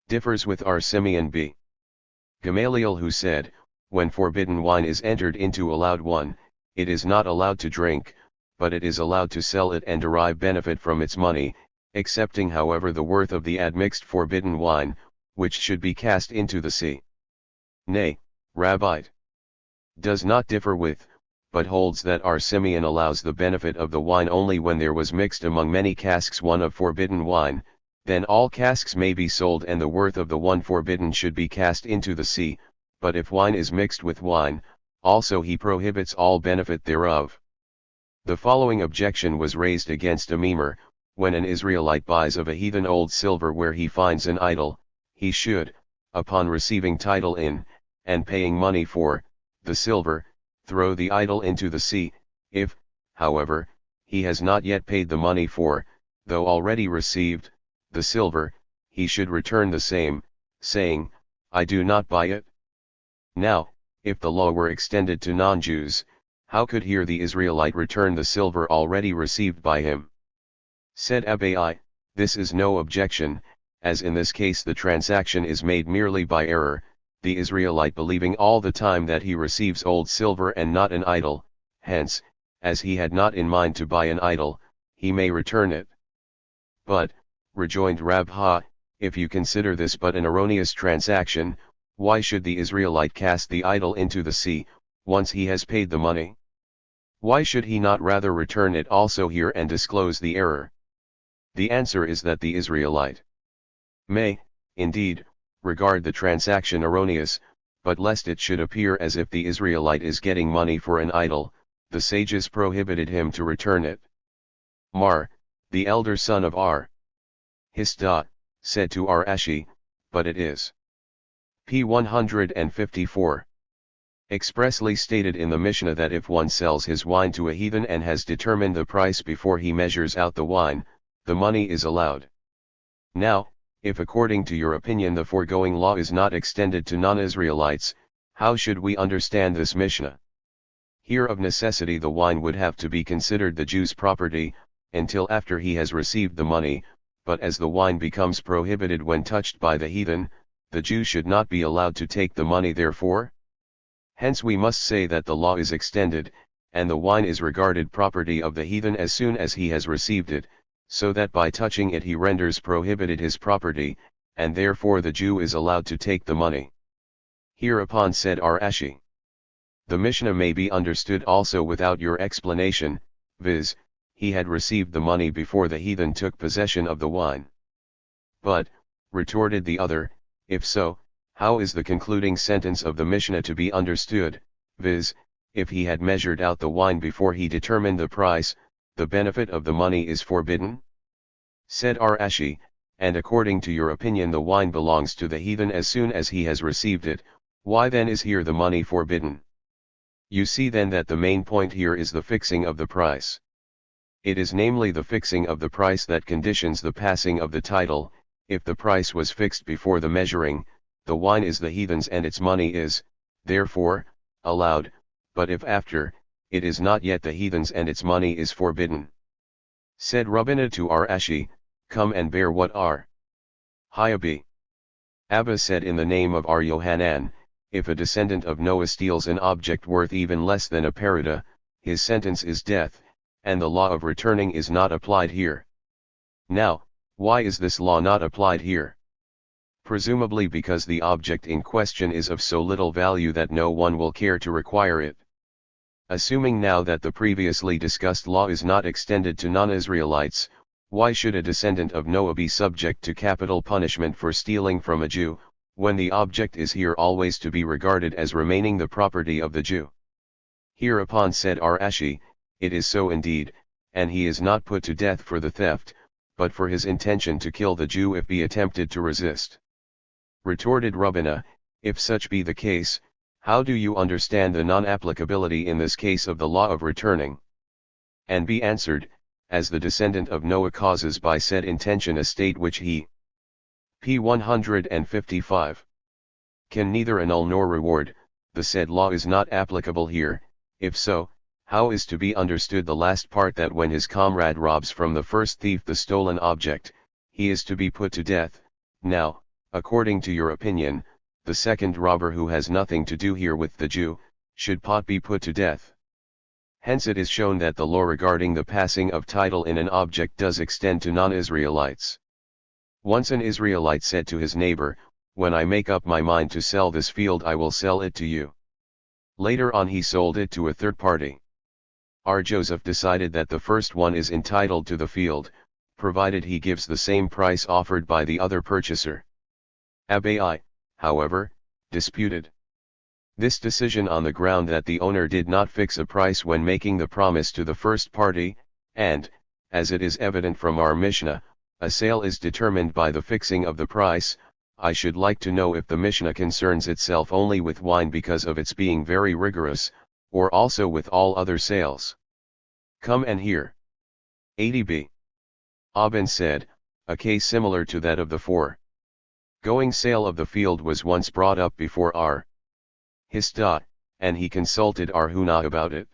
differs with our Simeon b. Gamaliel, who said, when forbidden wine is entered into allowed one, it is not allowed to drink, but it is allowed to sell it and derive benefit from its money, excepting however the worth of the admixed forbidden wine, which should be cast into the sea. Nay, Rabbite does not differ with, but holds that our Simeon allows the benefit of the wine only when there was mixed among many casks one of forbidden wine, then all casks may be sold and the worth of the one forbidden should be cast into the sea, but if wine is mixed with wine, also he prohibits all benefit thereof. The following objection was raised against a mimer: when an Israelite buys of a heathen old silver where he finds an idol, he should, upon receiving title in, and paying money for, the silver, throw the idol into the sea. If, however, he has not yet paid the money for, though already received, the silver, he should return the same, saying, I do not buy it. Now, if the law were extended to non-Jews, how could here the Israelite return the silver already received by him? Said Abai, this is no objection, as in this case the transaction is made merely by error, the Israelite believing all the time that he receives old silver and not an idol, hence, as he had not in mind to buy an idol, he may return it. But, rejoined Rabha, if you consider this but an erroneous transaction, why should the Israelite cast the idol into the sea, once he has paid the money? Why should he not rather return it also here and disclose the error? The answer is that the Israelite may, indeed, regard the transaction erroneous, but lest it should appear as if the Israelite is getting money for an idol, the sages prohibited him to return it. Mar, the elder son of Ar Hista, said to Ar Ashi, but it is p. 154. Expressly stated in the Mishnah that if one sells his wine to a heathen and has determined the price before he measures out the wine, the money is allowed. Now, if according to your opinion the foregoing law is not extended to non-Israelites, how should we understand this Mishnah? Here of necessity the wine would have to be considered the Jew's property, until after he has received the money, but as the wine becomes prohibited when touched by the heathen, the Jew should not be allowed to take the money therefore. Hence we must say that the law is extended, and the wine is regarded property of the heathen as soon as he has received it, so that by touching it he renders prohibited his property, and therefore the Jew is allowed to take the money. Hereupon said Rashi, the Mishnah may be understood also without your explanation, viz., he had received the money before the heathen took possession of the wine. But, retorted the other, if so, how is the concluding sentence of the Mishnah to be understood, viz., if he had measured out the wine before he determined the price, the benefit of the money is forbidden? Said Rashi, and according to your opinion the wine belongs to the heathen as soon as he has received it, why then is here the money forbidden? You see then that the main point here is the fixing of the price. It is namely the fixing of the price that conditions the passing of the title. If the price was fixed before the measuring, the wine is the heathen's and its money is, therefore, allowed, but if after, it is not yet the heathen's and its money is forbidden. Said Rabbina to Rashi, come and bear what are. Hiyabi. Abba said in the name of Yohanan, if a descendant of Noah steals an object worth even less than a parida, his sentence is death, and the law of returning is not applied here. Now, why is this law not applied here? Presumably because the object in question is of so little value that no one will care to require it. Assuming now that the previously discussed law is not extended to non-Israelites, why should a descendant of Noah be subject to capital punishment for stealing from a Jew, when the object is here always to be regarded as remaining the property of the Jew? Hereupon said Rashi, it is so indeed, and he is not put to death for the theft, but for his intention to kill the Jew if he attempted to resist. Retorted Rabbina, if such be the case, how do you understand the non-applicability in this case of the law of returning? And be answered, as the descendant of Noah causes by said intention a state which he p. 155 can neither annul nor reward, the said law is not applicable here. If so, how is to be understood the last part that when his comrade robs from the first thief the stolen object, he is to be put to death? Now, according to your opinion, the second robber who has nothing to do here with the Jew, should be put to death. Hence it is shown that the law regarding the passing of title in an object does extend to non-Israelites. Once an Israelite said to his neighbor, when I make up my mind to sell this field I will sell it to you. Later on he sold it to a third party. Joseph decided that the first one is entitled to the field, provided he gives the same price offered by the other purchaser. Abai, however, disputed this decision on the ground that the owner did not fix a price when making the promise to the first party, and, as it is evident from our Mishnah, a sale is determined by the fixing of the price. I should like to know if the Mishnah concerns itself only with wine because of its being very rigorous, or also with all other sales. Come and hear. 80b. Abin said, a case similar to that of the foregoing sale of the field was once brought up before Hista, and he consulted Huna about it.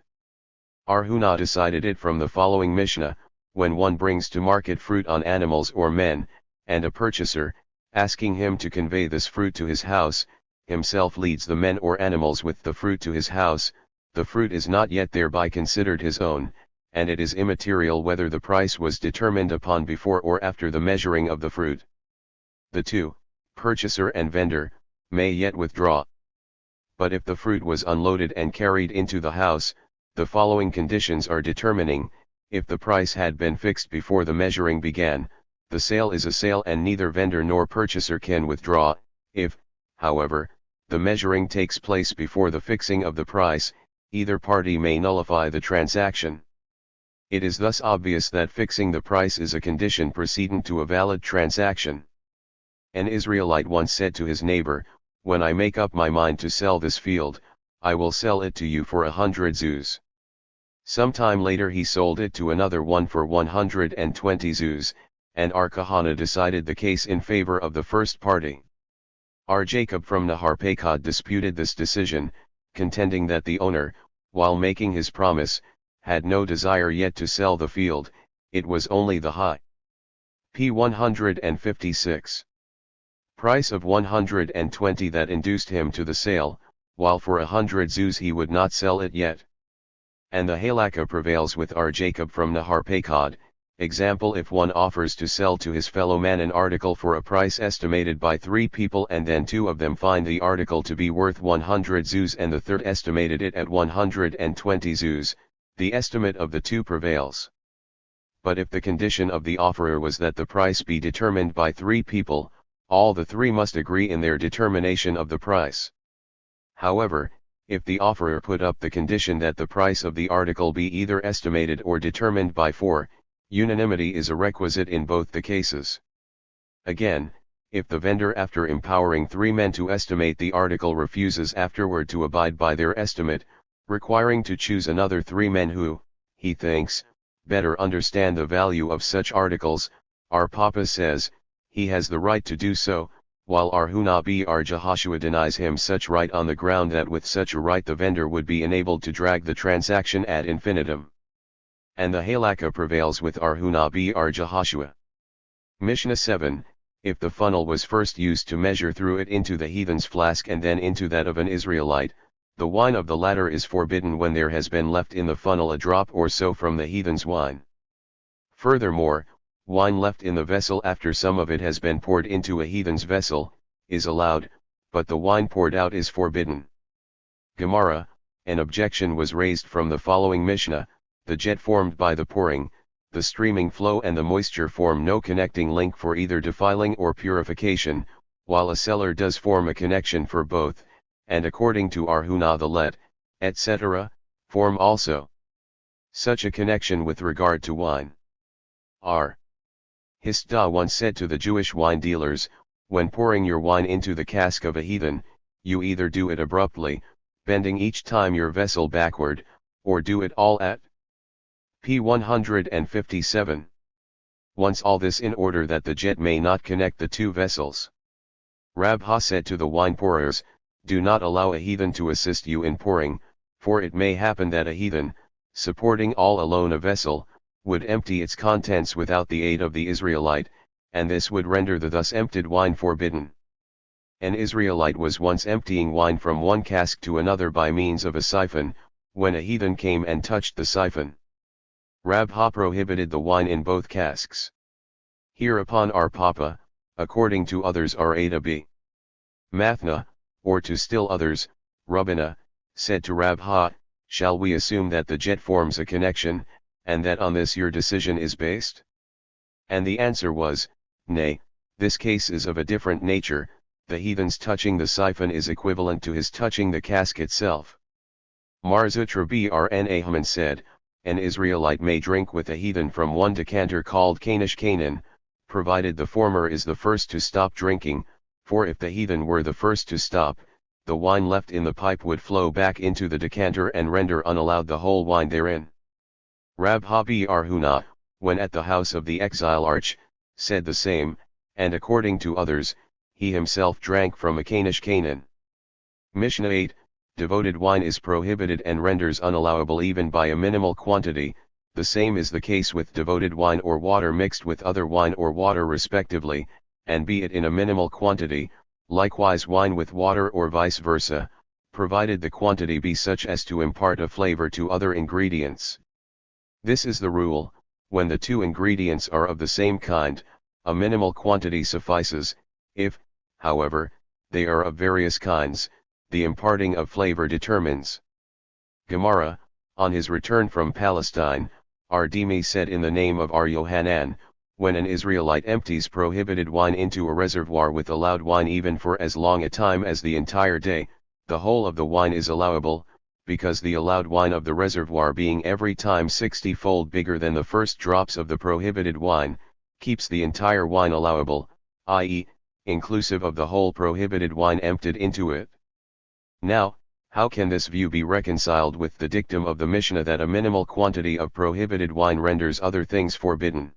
Huna decided it from the following Mishnah, when one brings to market fruit on animals or men, and a purchaser, asking him to convey this fruit to his house, himself leads the men or animals with the fruit to his house, the fruit is not yet thereby considered his own, and it is immaterial whether the price was determined upon before or after the measuring of the fruit. The two, purchaser and vendor, may yet withdraw. But if the fruit was unloaded and carried into the house, the following conditions are determining. If the price had been fixed before the measuring began, the sale is a sale and neither vendor nor purchaser can withdraw. If, however, the measuring takes place before the fixing of the price, either party may nullify the transaction. It is thus obvious that fixing the price is a condition precedent to a valid transaction. An Israelite once said to his neighbor, when I make up my mind to sell this field, I will sell it to you for 100 zuz. Some time later he sold it to another one for 120 zuz, and our Kahana decided the case in favor of the first party. Our Jacob from Naharpakad disputed this decision, contending that the owner, while making his promise, had no desire yet to sell the field, it was only the high p. 156. Price of 120 that induced him to the sale, while for 100 zuz he would not sell it yet. And the halakha prevails with our Jacob from Naharpakad. Example, if one offers to sell to his fellow man an article for a price estimated by 3 people, and then 2 of them find the article to be worth 100 zuz and the third estimated it at 120 zuz, the estimate of the 2 prevails. But if the condition of the offerer was that the price be determined by 3 people, all the 3 must agree in their determination of the price. However, if the offerer put up the condition that the price of the article be either estimated or determined by 4, unanimity is a requisite in both the cases. Again, if the vendor, after empowering 3 men to estimate the article, refuses afterward to abide by their estimate, requiring to choose another 3 men who, he thinks, better understand the value of such articles, our Papa says, he has the right to do so, while our Hunabi our Jehoshua denies him such right on the ground that with such a right the vendor would be enabled to drag the transaction ad infinitum. And the halakha prevails with our Hunabi our Jehoshua. Mishnah 7, if the funnel was first used to measure through it into the heathen's flask and then into that of an Israelite, the wine of the latter is forbidden when there has been left in the funnel a drop or so from the heathen's wine. Furthermore, wine left in the vessel after some of it has been poured into a heathen's vessel, is allowed, but the wine poured out is forbidden. Gemara, an objection was raised from the following Mishnah: the jet formed by the pouring, the streaming flow and the moisture form no connecting link for either defiling or purification, while a cellar does form a connection for both, and according to Arhuna the let, etc., form also such a connection with regard to wine. R. Histah once said to the Jewish wine dealers, when pouring your wine into the cask of a heathen, you either do it abruptly, bending each time your vessel backward, or do it all at p. 157. Once all this in order that the jet may not connect the 2 vessels. Rabha said to the wine pourers, do not allow a heathen to assist you in pouring, for it may happen that a heathen, supporting all alone a vessel, would empty its contents without the aid of the Israelite, and this would render the thus emptied wine forbidden. An Israelite was once emptying wine from one cask to another by means of a siphon, when a heathen came and touched the siphon. Rabha prohibited the wine in both casks. Hereupon our Papa, according to others Rada b. Mathna, or to still others, Rabbana, said to Rabha, shall we assume that the jet forms a connection, and that on this your decision is based? And the answer was, nay, this case is of a different nature, the heathen's touching the siphon is equivalent to his touching the cask itself. Marzutra Brn Haman said, an Israelite may drink with a heathen from one decanter called Kanish Canaan, provided the former is the first to stop drinking, for if the heathen were the first to stop, the wine left in the pipe would flow back into the decanter and render unallowed the whole wine therein. Rabha Arhuna, when at the house of the exilarch, said the same, and according to others, he himself drank from a Kanish Canaan. Mishnah 8, devoted wine is prohibited and renders unallowable even by a minimal quantity, the same is the case with devoted wine or water mixed with other wine or water respectively, and be it in a minimal quantity, likewise wine with water or vice versa, provided the quantity be such as to impart a flavor to other ingredients. This is the rule: when the 2 ingredients are of the same kind, a minimal quantity suffices; if, however, they are of various kinds, the imparting of flavor determines. Gemara, on his return from Palestine, Ardimi said in the name of Ar Yohanan, when an Israelite empties prohibited wine into a reservoir with allowed wine even for as long a time as the entire day, the whole of the wine is allowable, because the allowed wine of the reservoir being every time 60-fold bigger than the first drops of the prohibited wine, keeps the entire wine allowable, i.e., inclusive of the whole prohibited wine emptied into it. Now, how can this view be reconciled with the dictum of the Mishnah that a minimal quantity of prohibited wine renders other things forbidden?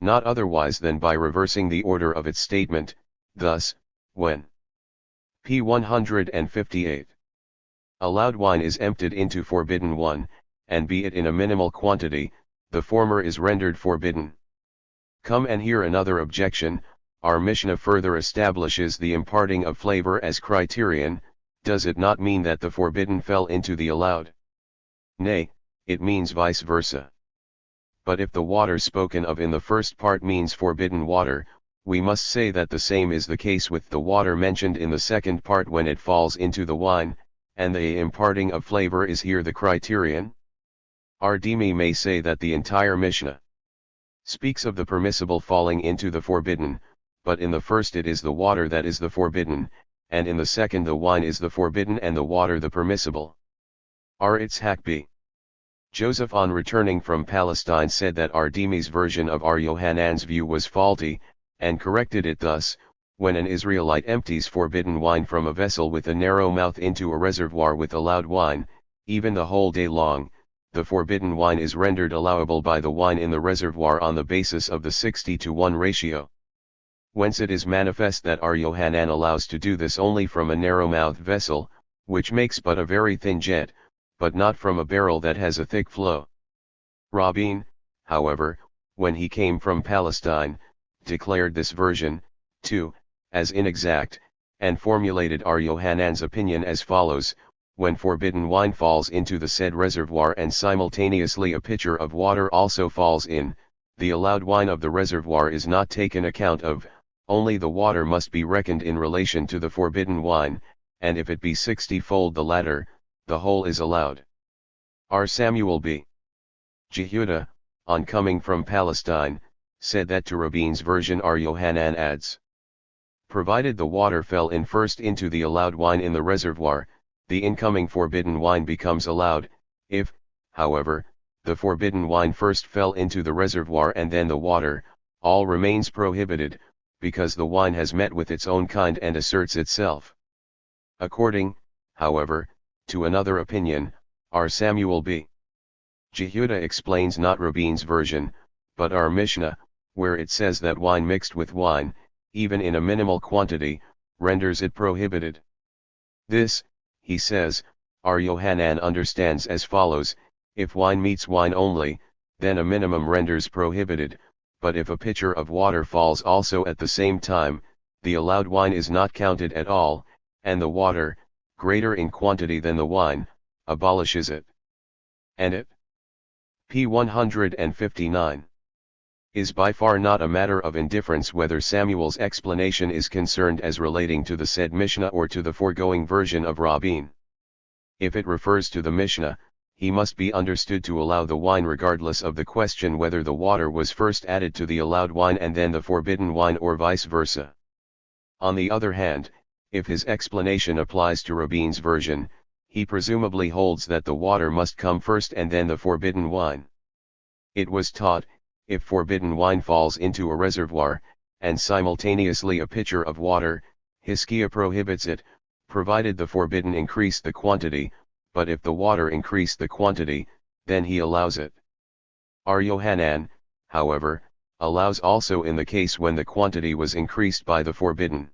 not otherwise than by reversing the order of its statement. Thus, when p. 158 allowed wine is emptied into forbidden one, and be it in a minimal quantity, the former is rendered forbidden. Come and hear another objection. Our Mishnah further establishes the imparting of flavor as criterion. Does it not mean that the forbidden fell into the allowed? Nay, it means vice versa. But if the water spoken of in the first part means forbidden water, we must say that the same is the case with the water mentioned in the second part when it falls into the wine, and the imparting of flavor is here the criterion. Ardimi may say that the entire Mishnah speaks of the permissible falling into the forbidden, but in the first it is the water that is the forbidden, and in the second the wine is the forbidden and the water the permissible. R. Itzhak B. Joseph on returning from Palestine said that Ardimi's version of R. Yohanan's view was faulty, and corrected it thus: when an Israelite empties forbidden wine from a vessel with a narrow mouth into a reservoir with allowed wine, even the whole day long, the forbidden wine is rendered allowable by the wine in the reservoir on the basis of the 60-to-1 ratio. Whence it is manifest that R. Yohanan allows to do this only from a narrow-mouthed vessel, which makes but a very thin jet, but not from a barrel that has a thick flow. Rabin, however, when he came from Palestine, declared this version, too, as inexact, and formulated R. Yohanan's opinion as follows: when forbidden wine falls into the said reservoir and simultaneously a pitcher of water also falls in, the allowed wine of the reservoir is not taken account of, only the water must be reckoned in relation to the forbidden wine, and if it be 60-fold the latter, the whole is allowed. R. Samuel B. Jehuda, on coming from Palestine, said that to Rabin's version R. Yohanan adds: provided the water fell in first into the allowed wine in the reservoir, the incoming forbidden wine becomes allowed. If, however, the forbidden wine first fell into the reservoir and then the water, all remains prohibited, because the wine has met with its own kind and asserts itself. According, however, to another opinion, R. Samuel B. Jehuda explains not Rabin's version, but our Mishnah, where it says that wine mixed with wine, even in a minimal quantity, renders it prohibited. This, he says, R. Yohanan understands as follows: if wine meets wine only, then a minimum renders prohibited, but if a pitcher of water falls also at the same time, the allowed wine is not counted at all, and the water, greater in quantity than the wine, abolishes it. And it, p. 159, is by far not a matter of indifference whether Samuel's explanation is concerned as relating to the said Mishnah or to the foregoing version of Rabin. If it refers to the Mishnah, he must be understood to allow the wine regardless of the question whether the water was first added to the allowed wine and then the forbidden wine or vice versa. On the other hand, if his explanation applies to Rabin's version, he presumably holds that the water must come first and then the forbidden wine. It was taught, if forbidden wine falls into a reservoir, and simultaneously a pitcher of water, Hiskia prohibits it, provided the forbidden increase the quantity, but if the water increase the quantity, then he allows it. R. Yohanan, however, allows also in the case when the quantity was increased by the forbidden.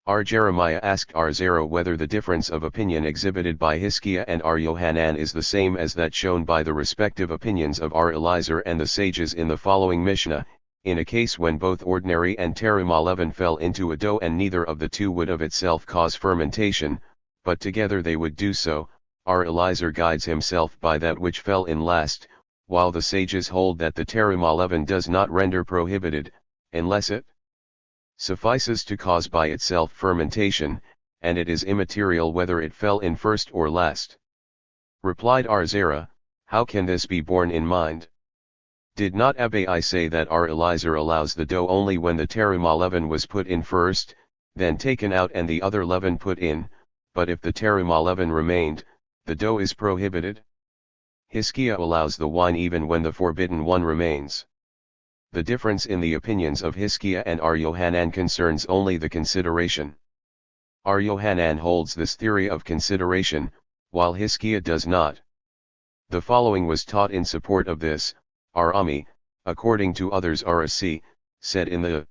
R. Jeremiah asked R. Zera whether the difference of opinion exhibited by Hiskia and R. Yohanan is the same as that shown by the respective opinions of R. Eliezer and the sages in the following Mishnah: in a case when both ordinary and terumah leaven fell into a dough and neither of the two would of itself cause fermentation, but together they would do so, R. Eliezer guides himself by that which fell in last, while the sages hold that the terumah leaven does not render prohibited, unless it suffices to cause by itself fermentation, and it is immaterial whether it fell in first or last. Replied R. Zera, how can this be borne in mind? Did not Abai say that R. Eliezer allows the dough only when the terumah leaven was put in first, then taken out and the other leaven put in, but if the terumah leaven remained, the dough is prohibited? Hiskia allows the wine even when the forbidden one remains. The difference in the opinions of Hiskia and R. Yohanan concerns only the consideration. R. Yohanan holds this theory of consideration, while Hiskia does not. The following was taught in support of this: R. Ami, according to others RC, said in the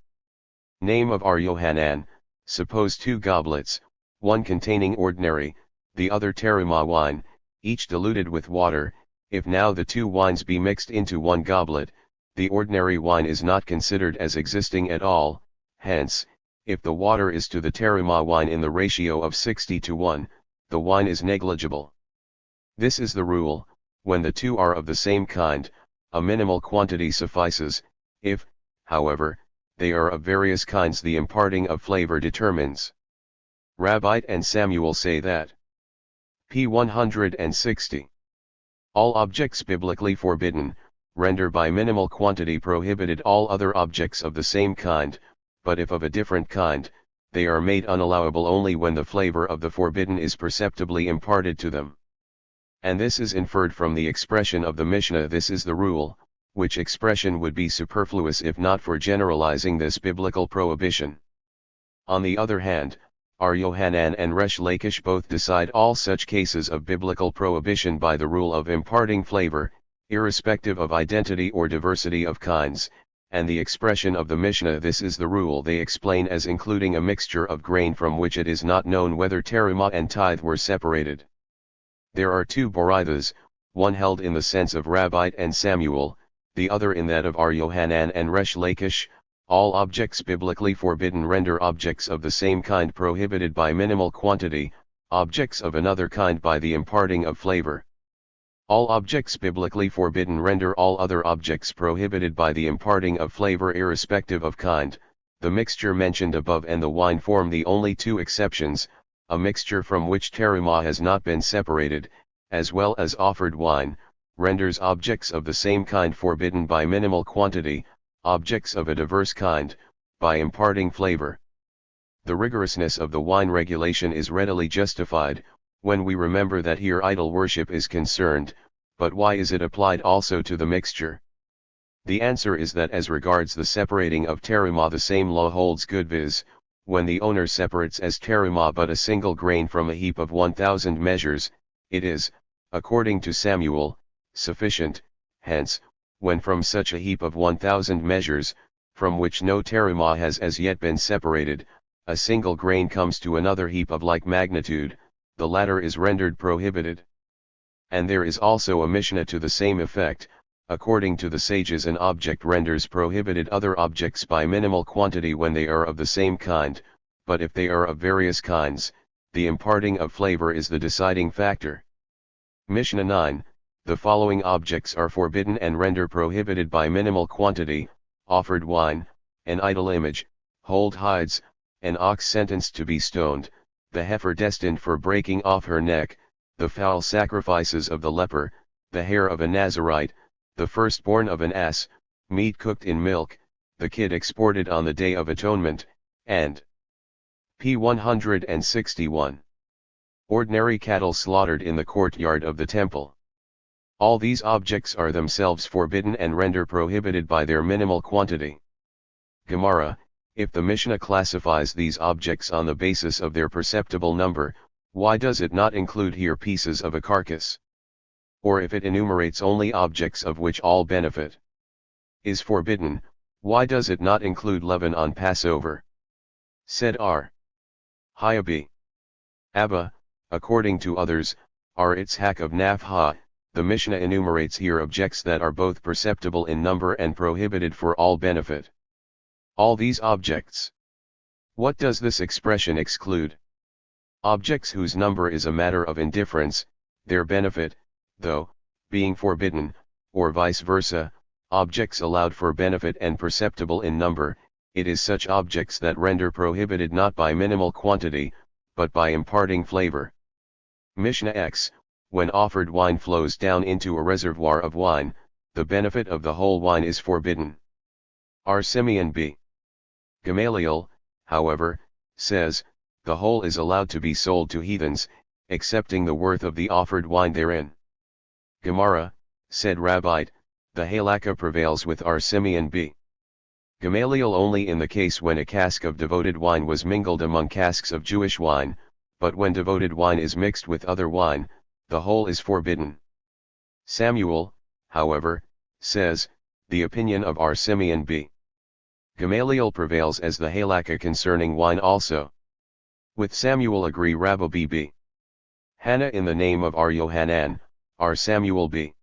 name of Ar Yohanan, suppose 2 goblets, one containing ordinary, the other terima wine, each diluted with water. If now the 2 wines be mixed into one goblet, the ordinary wine is not considered as existing at all. Hence, if the water is to the terima wine in the ratio of 60:1, the wine is negligible. This is the rule: when the 2 are of the same kind, a minimal quantity suffices. If, however, they are of various kinds, the imparting of flavor determines. Rabbi and Samuel say that p. 160. All objects biblically forbidden, render by minimal quantity prohibited all other objects of the same kind, but if of a different kind, they are made unallowable only when the flavor of the forbidden is perceptibly imparted to them. And this is inferred from the expression of the Mishnah, this is the rule, which expression would be superfluous if not for generalizing this biblical prohibition. On the other hand, Ar Yohanan and Resh Lakish both decide all such cases of biblical prohibition by the rule of imparting flavor, irrespective of identity or diversity of kinds, and the expression of the Mishnah this is the rule they explain as including a mixture of grain from which it is not known whether terima and tithe were separated. There are 2 Baraithas, one held in the sense of Rabbi and Samuel, the other in that of Ar Yohanan and Resh Lakish. All objects biblically forbidden render objects of the same kind prohibited by minimal quantity, objects of another kind by the imparting of flavor. All objects biblically forbidden render all other objects prohibited by the imparting of flavor irrespective of kind. The mixture mentioned above and the wine form the only 2 exceptions. A mixture from which terima has not been separated, as well as offered wine, renders objects of the same kind forbidden by minimal quantity, objects of a diverse kind, by imparting flavor. The rigorousness of the wine regulation is readily justified, when we remember that here idol worship is concerned, but why is it applied also to the mixture? The answer is that as regards the separating of terima the same law holds good, viz., when the owner separates as terima but a single grain from a heap of 1,000 measures, it is, according to Samuel, sufficient. Hence, when from such a heap of 1,000 measures, from which no terima has as yet been separated, a single grain comes to another heap of like magnitude, the latter is rendered prohibited. And there is also a Mishnah to the same effect: according to the sages an object renders prohibited other objects by minimal quantity when they are of the same kind, but if they are of various kinds, the imparting of flavor is the deciding factor. Mishnah 9. The following objects are forbidden and render prohibited by minimal quantity: offered wine, an idol image, whole hides, an ox sentenced to be stoned, the heifer destined for breaking off her neck, the fowl sacrifices of the leper, the hair of a Nazirite, the firstborn of an ass, meat cooked in milk, the kid exported on the Day of Atonement, and p. 161. Ordinary cattle slaughtered in the courtyard of the temple. All these objects are themselves forbidden and render prohibited by their minimal quantity. Gemara: if the Mishnah classifies these objects on the basis of their perceptible number, why does it not include here pieces of a carcass? Or if it enumerates only objects of which all benefit is forbidden, why does it not include leaven on Passover? Said R. Hayabi. Abba, according to others, R. Itzhak of Nafha, the Mishnah enumerates here objects that are both perceptible in number and prohibited for all benefit. All these objects. What does this expression exclude? Objects whose number is a matter of indifference, their benefit, though, being forbidden, or vice versa, objects allowed for benefit and perceptible in number. It is such objects that render prohibited not by minimal quantity, but by imparting flavor. Mishnah X: when offered wine flows down into a reservoir of wine, the benefit of the whole wine is forbidden. R. Simeon B. Gamaliel, however, says, the whole is allowed to be sold to heathens, excepting the worth of the offered wine therein. Gemara, said Rabbi, the halakha prevails with R. Simeon B. Gamaliel only in the case when a cask of devoted wine was mingled among casks of Jewish wine, but when devoted wine is mixed with other wine, the whole is forbidden. Samuel, however, says, The opinion of R. Simeon b. Gamaliel prevails as the halakha concerning wine also. With Samuel agree Rabbi b. Hannah in the name of R. Yohanan, R. Samuel b.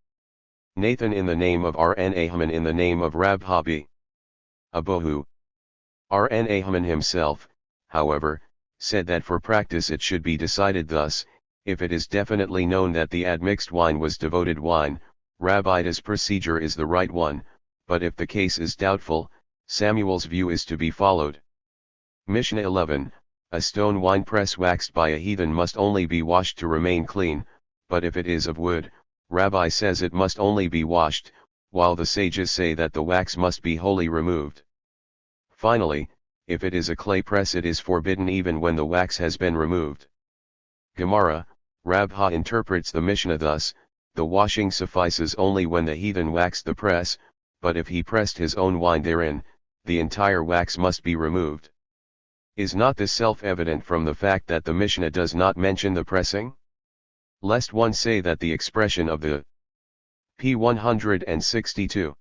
Nathan in the name of R. Nahman in the name of Rabha b. Abohu. R. Nahman himself, however, said that for practice it should be decided thus: if it is definitely known that the admixed wine was devoted wine, Rabbi's procedure is the right one, but if the case is doubtful, Samuel's view is to be followed. Mishnah 11, a stone wine press waxed by a heathen must only be washed to remain clean, but if it is of wood, Rabbi says it must only be washed, while the sages say that the wax must be wholly removed. Finally, if it is a clay press it is forbidden even when the wax has been removed. Gemara, Rabha interprets the Mishnah thus: the washing suffices only when the heathen waxed the press, but if he pressed his own wine therein, the entire wax must be removed. Is not this self-evident from the fact that the Mishnah does not mention the pressing? Lest one say that the expression of the p. 162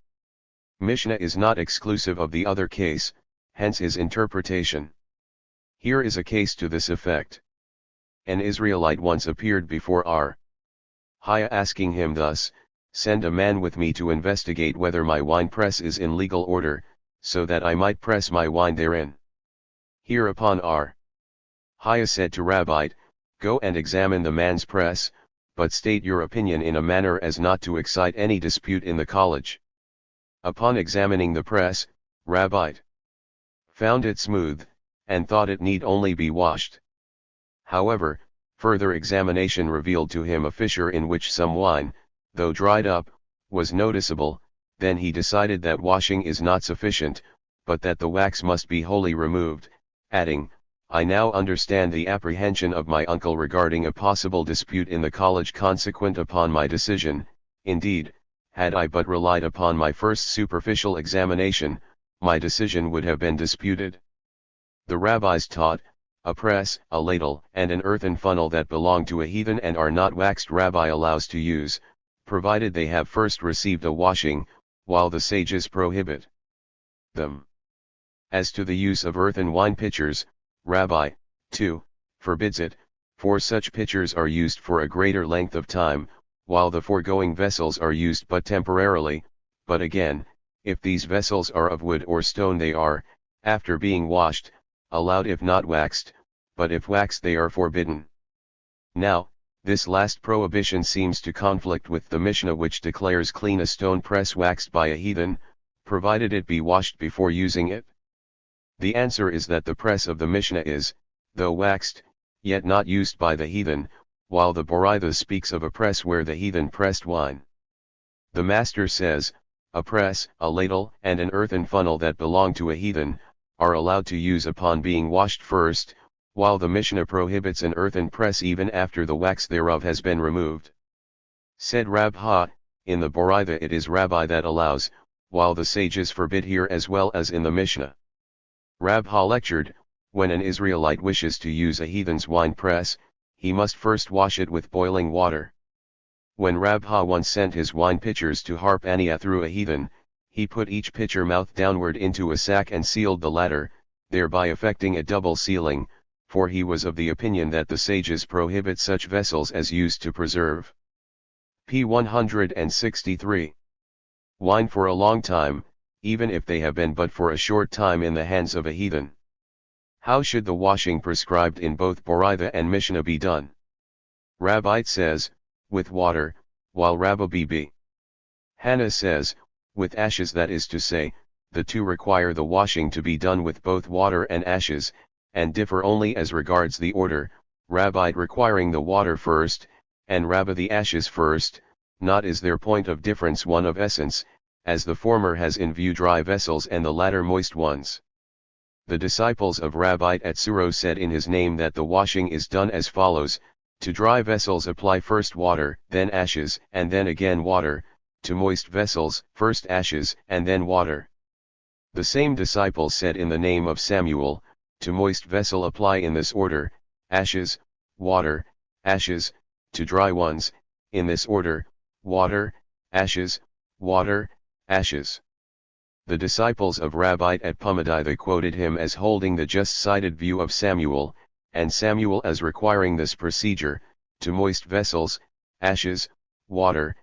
Mishnah is not exclusive of the other case, hence his interpretation. Here is a case to this effect. An Israelite once appeared before R. Haya asking him thus: send a man with me to investigate whether my wine press is in legal order, so that I might press my wine therein. Hereupon R. Haya said to Rabbi, go and examine the man's press, but state your opinion in a manner as not to excite any dispute in the college. Upon examining the press, Rabbi found it smooth, and thought it need only be washed. However, further examination revealed to him a fissure in which some wine, though dried up, was noticeable. Then he decided that washing is not sufficient, but that the wax must be wholly removed, adding, I now understand the apprehension of my uncle regarding a possible dispute in the college consequent upon my decision. Indeed, had I but relied upon my first superficial examination, my decision would have been disputed. The rabbis taught, a press, a ladle, and an earthen funnel that belong to a heathen and are not waxed Rabbi allows to use, provided they have first received a washing, while the sages prohibit them. As to the use of earthen wine pitchers, Rabbi, too, forbids it, for such pitchers are used for a greater length of time, while the foregoing vessels are used but temporarily. But again, if these vessels are of wood or stone they are, after being washed, allowed if not waxed, but if waxed they are forbidden. Now, this last prohibition seems to conflict with the Mishnah which declares clean a stone press waxed by a heathen, provided it be washed before using it. The answer is that the press of the Mishnah is, though waxed, yet not used by the heathen, while the Boraitha speaks of a press where the heathen pressed wine. The Master says, a press, a ladle, and an earthen funnel that belong to a heathen, are allowed to use upon being washed first, while the Mishnah prohibits an earthen press even after the wax thereof has been removed. Said Rabha, in the Boraitha it is Rabbi that allows, while the sages forbid here as well as in the Mishnah. Rabha lectured, when an Israelite wishes to use a heathen's wine press, he must first wash it with boiling water. When Rabha once sent his wine pitchers to Harpania through a heathen, he put each pitcher mouth downward into a sack and sealed the latter, thereby effecting a double sealing, for he was of the opinion that the sages prohibit such vessels as used to preserve. P. 163. Wine for a long time, even if they have been but for a short time in the hands of a heathen. How should the washing prescribed in both Boraitha and Mishnah be done? Rabbi says, with water, while Rabbi b. Hannah says, with ashes, that is to say, the two require the washing to be done with both water and ashes, and differ only as regards the order, Rabbi requiring the water first, and Rabbi the ashes first. Not is their point of difference one of essence, as the former has in view dry vessels and the latter moist ones. The disciples of Rabbi at Suro said in his name that the washing is done as follows: to dry vessels apply first water, then ashes, and then again water; to moist vessels, first ashes, and then water. The same disciples said in the name of Samuel, to moist vessel apply in this order, ashes, water, ashes; to dry ones, in this order, water, ashes, water, ashes. The disciples of Rabbi at Pumaditha quoted him as holding the just-cited view of Samuel, and Samuel as requiring this procedure, to moist vessels, ashes, water,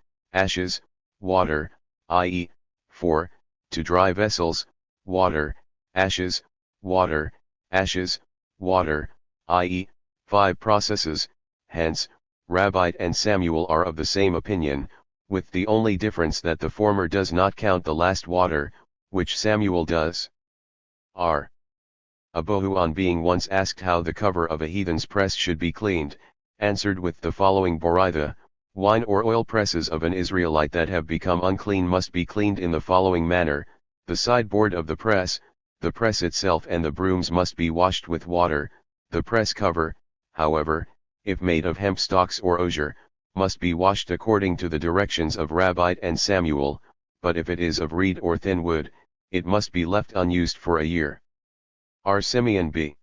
i.e., 4, to dry vessels, water, ashes, water, i.e., 5 processes. Hence, Rabbi and Samuel are of the same opinion, with the only difference that the former does not count the last water, which Samuel does. R. Abohu, on being once asked how the cover of a heathen's press should be cleaned, answered with the following Boraitha: wine or oil presses of an Israelite that have become unclean must be cleaned in the following manner: the sideboard of the press itself and the brooms must be washed with water. The press cover, however, if made of hemp stalks or osier, must be washed according to the directions of Rabbi and Samuel, but if it is of reed or thin wood, it must be left unused for a year. R. Simeon B.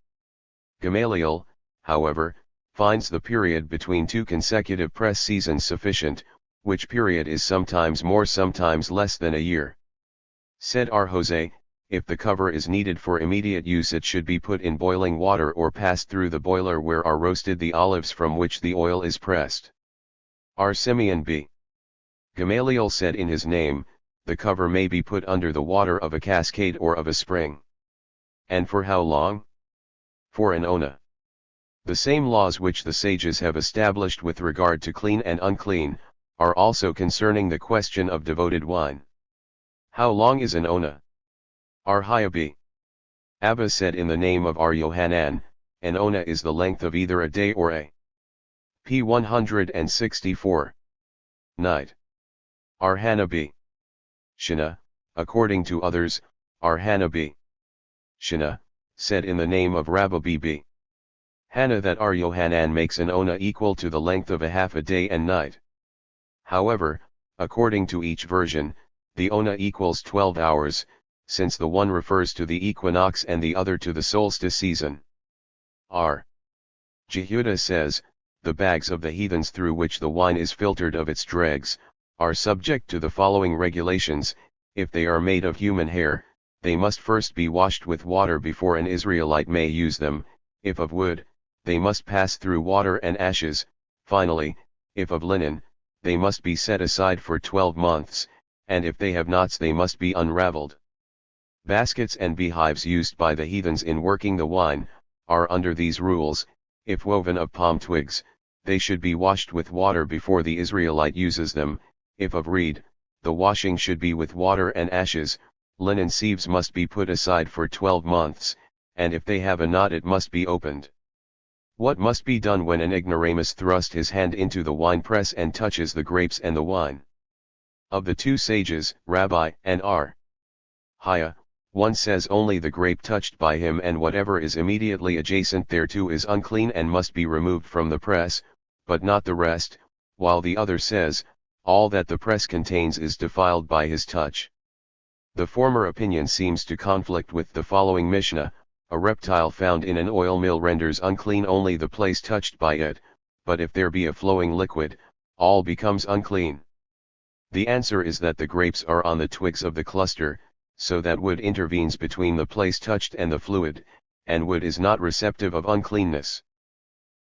Gamaliel, however, finds the period between 2 consecutive press seasons sufficient, which period is sometimes more sometimes less than a year. Said R. Jose, if the cover is needed for immediate use it should be put in boiling water or passed through the boiler where are roasted the olives from which the oil is pressed. R. Simeon B. Gamaliel said in his name, the cover may be put under the water of a cascade or of a spring. And for how long? For an ona. The same laws which the sages have established with regard to clean and unclean, are also concerning the question of devoted wine. How long is an ona? R. Hayabi. Abba said in the name of R. Yohanan, an ona is the length of either a day or a p. 164. Night. R. Hanabi. Shina, according to others, R. Hanabi. Shina, said in the name of Rabbi B. Hannah that R. Yohanan makes an ona equal to the length of a half a day and night. However, according to each version, the ona equals 12 hours, since the one refers to the equinox and the other to the solstice season. R. Jehuda says, the bags of the heathens through which the wine is filtered of its dregs, are subject to the following regulations: if they are made of human hair, they must first be washed with water before an Israelite may use them; if of wood, they must pass through water and ashes; finally, if of linen, they must be set aside for 12 months, and if they have knots they must be unraveled. Baskets and beehives used by the heathens in working the wine, are under these rules: if woven of palm twigs, they should be washed with water before the Israelite uses them; if of reed, the washing should be with water and ashes; linen sieves must be put aside for 12 months, and if they have a knot it must be opened. What must be done when an ignoramus thrust his hand into the winepress and touches the grapes and the wine? Of the 2 sages, Rabbi and R. Haya, one says only the grape touched by him and whatever is immediately adjacent thereto is unclean and must be removed from the press, but not the rest, while the other says, all that the press contains is defiled by his touch. The former opinion seems to conflict with the following Mishnah: a reptile found in an oil mill renders unclean only the place touched by it, but if there be a flowing liquid, all becomes unclean. The answer is that the grapes are on the twigs of the cluster, so that wood intervenes between the place touched and the fluid, and wood is not receptive of uncleanness.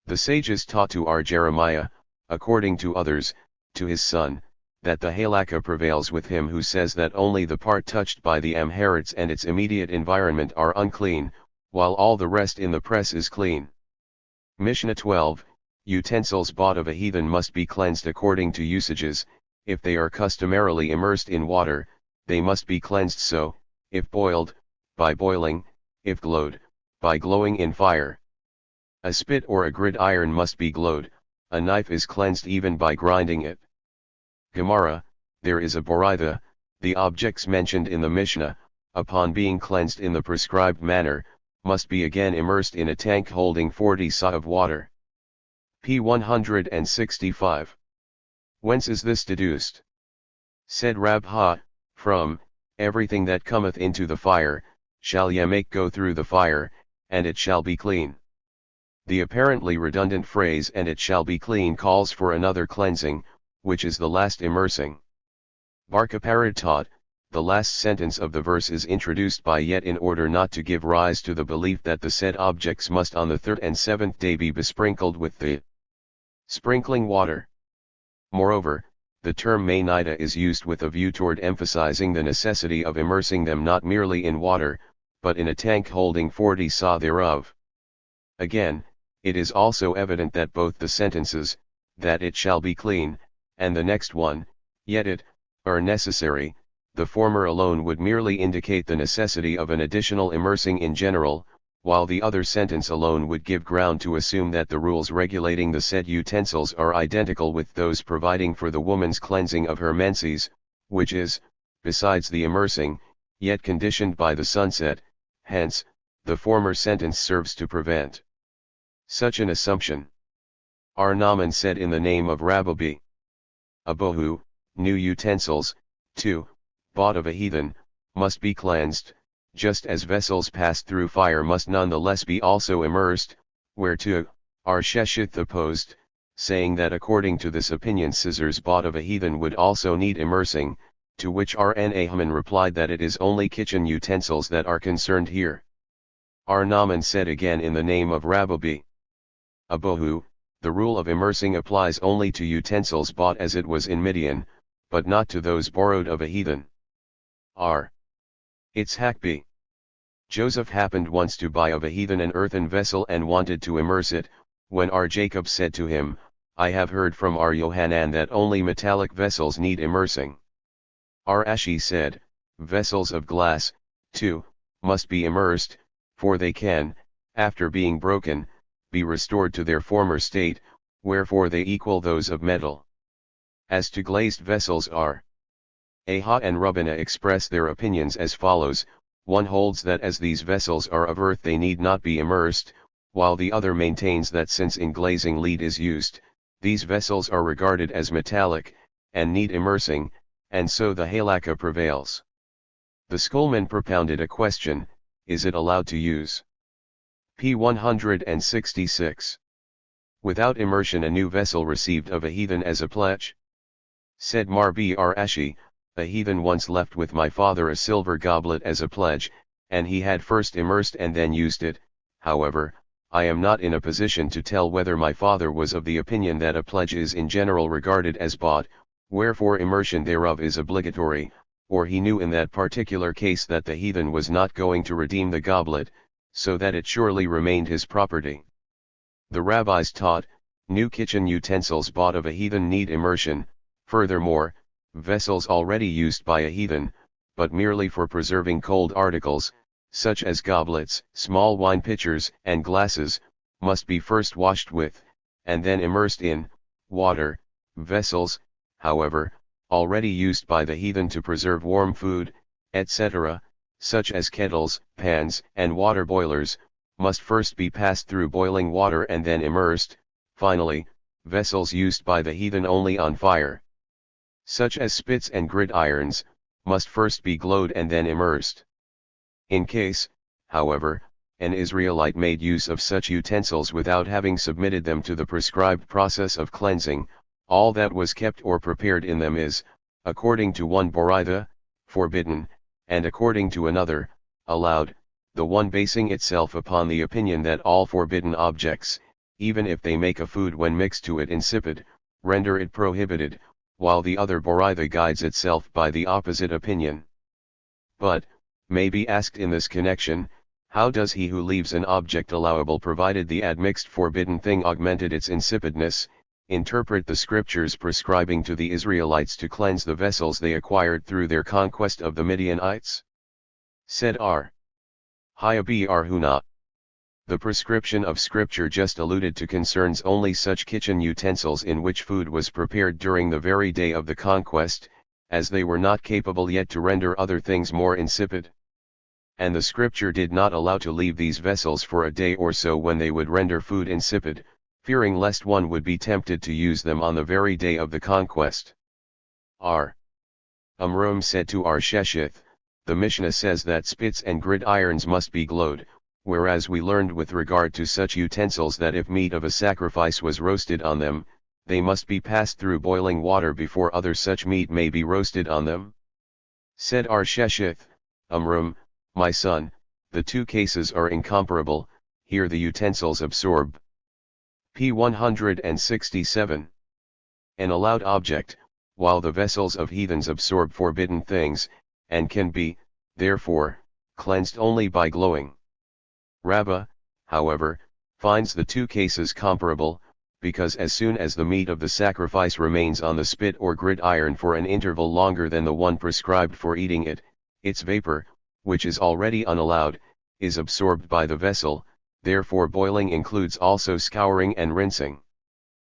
The sages taught to our Jeremiah, according to others, to his son, that the halakha prevails with him who says that only the part touched by the Amharites and its immediate environment are unclean, while all the rest in the press is clean. Mishnah 12, utensils bought of a heathen must be cleansed according to usages. If they are customarily immersed in water, they must be cleansed so; if boiled, by boiling; if glowed, by glowing in fire. A spit or a gridiron must be glowed; a knife is cleansed even by grinding it. Gemara, there is a boraitha: the objects mentioned in the Mishnah, upon being cleansed in the prescribed manner, must be again immersed in a tank holding 40 sa of water. P. 165. Whence is this deduced? Said Rab Ha, from, everything that cometh into the fire, shall ye make go through the fire, and it shall be clean. The apparently redundant phrase "and it shall be clean" calls for another cleansing, which is the last immersing. Bar Kaparad taught, The last sentence of the verse is introduced by yet in order not to give rise to the belief that the said objects must on the third and seventh day be besprinkled with the sprinkling water. Moreover, the term Mainida is used with a view toward emphasizing the necessity of immersing them not merely in water, but in a tank holding 40 sa thereof. Again, it is also evident that both the sentences, that it shall be clean, and the next one, yet it, are necessary. The former alone would merely indicate the necessity of an additional immersing in general, while the other sentence alone would give ground to assume that the rules regulating the said utensils are identical with those providing for the woman's cleansing of her menses, which is, besides the immersing, yet conditioned by the sunset. Hence, the former sentence serves to prevent such an assumption. R. Naaman said in the name of Rabbi Abohu, new utensils, 2, bought of a heathen, must be cleansed, just as vessels passed through fire must nonetheless be also immersed, whereto, R. Sheshith opposed, saying that according to this opinion scissors bought of a heathen would also need immersing, to which R. Naaman replied that it is only kitchen utensils that are concerned here. R. Naaman said again in the name of Rabbi Abohu, the rule of immersing applies only to utensils bought as it was in Midian, but not to those borrowed of a heathen. R. Itzhak b. Joseph happened once to buy of a heathen an earthen vessel and wanted to immerse it, when R. Jacob said to him, I have heard from R. Yohanan that only metallic vessels need immersing. R. Ashi said, vessels of glass, too, must be immersed, for they can, after being broken, be restored to their former state, wherefore they equal those of metal. As to glazed vessels, R. Aha and Rubbana express their opinions as follows: one holds that as these vessels are of earth they need not be immersed, while the other maintains that since in glazing lead is used, these vessels are regarded as metallic, and need immersing, and so the halakha prevails. The schoolman propounded a question: is it allowed to use p. 166 without immersion a new vessel received of a heathen as a pledge? Said Mar B. R. Ashi, a heathen once left with my father a silver goblet as a pledge, and he had first immersed and then used it. However, I am not in a position to tell whether my father was of the opinion that a pledge is in general regarded as bought, wherefore immersion thereof is obligatory, or he knew in that particular case that the heathen was not going to redeem the goblet, so that it surely remained his property. The rabbis taught, new kitchen utensils bought of a heathen need immersion. Furthermore, vessels already used by a heathen, but merely for preserving cold articles, such as goblets, small wine pitchers, and glasses, must be first washed with, and then immersed in, water. Vessels, however, already used by the heathen to preserve warm food, etc., such as kettles, pans, and water boilers, must first be passed through boiling water and then immersed. Finally, vessels used by the heathen only on fire, such as spits and gridirons, must first be glowed and then immersed. In case, however, an Israelite made use of such utensils without having submitted them to the prescribed process of cleansing, all that was kept or prepared in them is, according to one Boraitha, forbidden, and according to another, allowed, the one basing itself upon the opinion that all forbidden objects, even if they make a food when mixed to it insipid, render it prohibited, while the other Boraitha guides itself by the opposite opinion. But, may be asked in this connection, how does he who leaves an object allowable provided the admixed forbidden thing augmented its insipidness, interpret the scriptures prescribing to the Israelites to cleanse the vessels they acquired through their conquest of the Midianites? Said R. Hayab Huna. The prescription of scripture just alluded to concerns only such kitchen utensils in which food was prepared during the very day of the conquest, as they were not capable yet to render other things more insipid. And the scripture did not allow to leave these vessels for a day or so when they would render food insipid, fearing lest one would be tempted to use them on the very day of the conquest. R. Amram said to R. Sheshith, the Mishnah says that spits and gridirons must be glowed, whereas we learned with regard to such utensils that if meat of a sacrifice was roasted on them, they must be passed through boiling water before other such meat may be roasted on them. Said Arsheshith, Amram, my son, the two cases are incomparable, here the utensils absorb. P 167. An allowed object, while the vessels of heathens absorb forbidden things, and can be, therefore, cleansed only by glowing. Rabbah, however, finds the two cases comparable, because as soon as the meat of the sacrifice remains on the spit or gridiron for an interval longer than the one prescribed for eating it, its vapor, which is already unallowed, is absorbed by the vessel, therefore boiling includes also scouring and rinsing.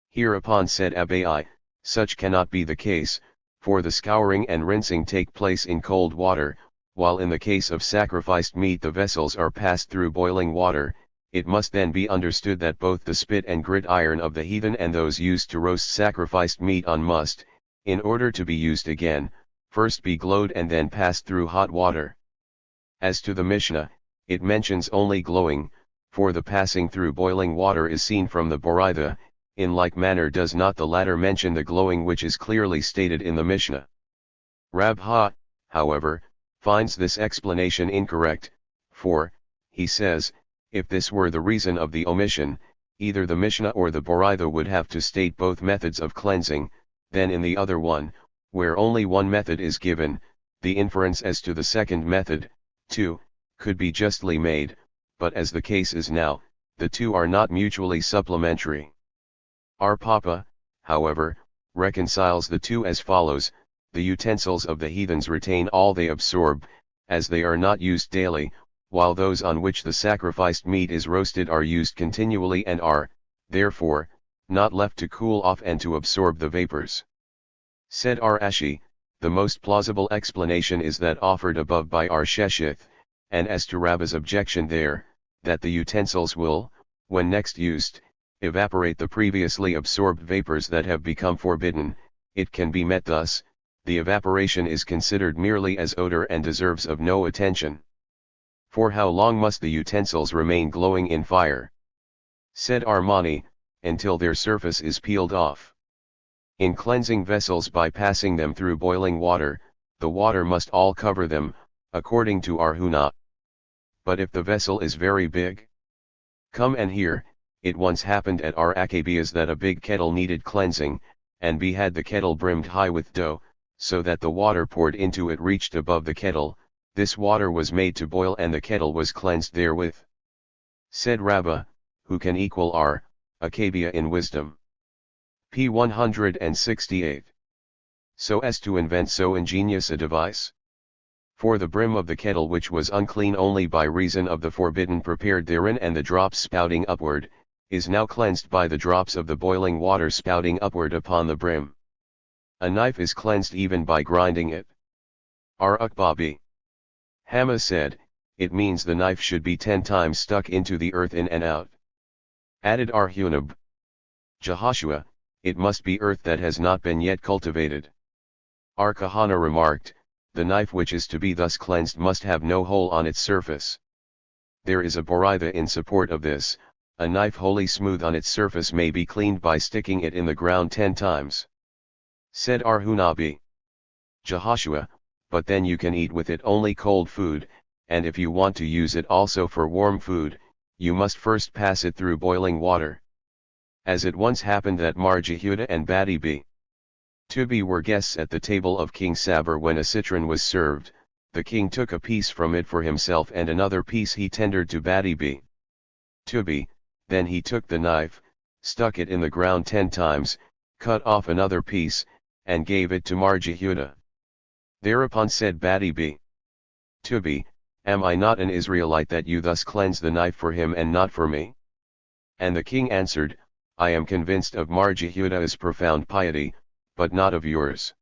Hereupon said Abai, such cannot be the case, for the scouring and rinsing take place in cold water, while in the case of sacrificed meat the vessels are passed through boiling water. It must then be understood that both the spit and gridiron of the heathen and those used to roast sacrificed meat on must, in order to be used again, first be glowed and then passed through hot water. As to the Mishnah, it mentions only glowing, for the passing through boiling water is seen from the Boraitha. In like manner does not the latter mention the glowing which is clearly stated in the Mishnah. Rabha, however, finds this explanation incorrect, for, he says, if this were the reason of the omission, either the Mishnah or the Boraitha would have to state both methods of cleansing, then in the other one, where only one method is given, the inference as to the second method, too, could be justly made, but as the case is now, the two are not mutually supplementary. Our Papa, however, reconciles the two as follows: the utensils of the heathens retain all they absorb, as they are not used daily, while those on which the sacrificed meat is roasted are used continually and are, therefore, not left to cool off and to absorb the vapors. Said Ashi, the most plausible explanation is that offered above by Arsheshith, and as to Rabbah's objection there, that the utensils will, when next used, evaporate the previously absorbed vapors that have become forbidden, it can be met thus: the evaporation is considered merely as odor and deserves of no attention. For how long must the utensils remain glowing in fire? Said Armani, until their surface is peeled off. In cleansing vessels by passing them through boiling water, the water must all cover them, according to Arhuna. But if the vessel is very big? Come and hear. It once happened at our Acabias that a big kettle needed cleansing, and B had the kettle brimmed high with dough, so that the water poured into it reached above the kettle. This water was made to boil and the kettle was cleansed therewith. Said Rabbah, who can equal our Acabia in wisdom? P 168. So as to invent so ingenious a device? For the brim of the kettle, which was unclean only by reason of the forbidden prepared therein and the drops spouting upward, is now cleansed by the drops of the boiling water spouting upward upon the brim. A knife is cleansed even by grinding it. Ar Ukbabi. Hama said, it means the knife should be 10 times stuck into the earth in and out. Added Arhunab. Jehoshua, it must be earth that has not been yet cultivated. Ar Kahana remarked, the knife which is to be thus cleansed must have no hole on its surface. There is a Boraitha in support of this: a knife wholly smooth on its surface may be cleaned by sticking it in the ground 10 times. Said Arhunabi. Jehoshua, but then you can eat with it only cold food, and if you want to use it also for warm food, you must first pass it through boiling water. As it once happened that Mar Jehuda and Badi B. Tubi were guests at the table of King Sabur. When a citron was served, the king took a piece from it for himself and another piece he tendered to Badi B. Tubi. Then he took the knife, stuck it in the ground 10 times, cut off another piece, and gave it to Mar Jehuda. Thereupon said Badi B. Tubi, am I not an Israelite that you thus cleanse the knife for him and not for me? And the king answered, I am convinced of Mar Jehuda's profound piety, but not of yours.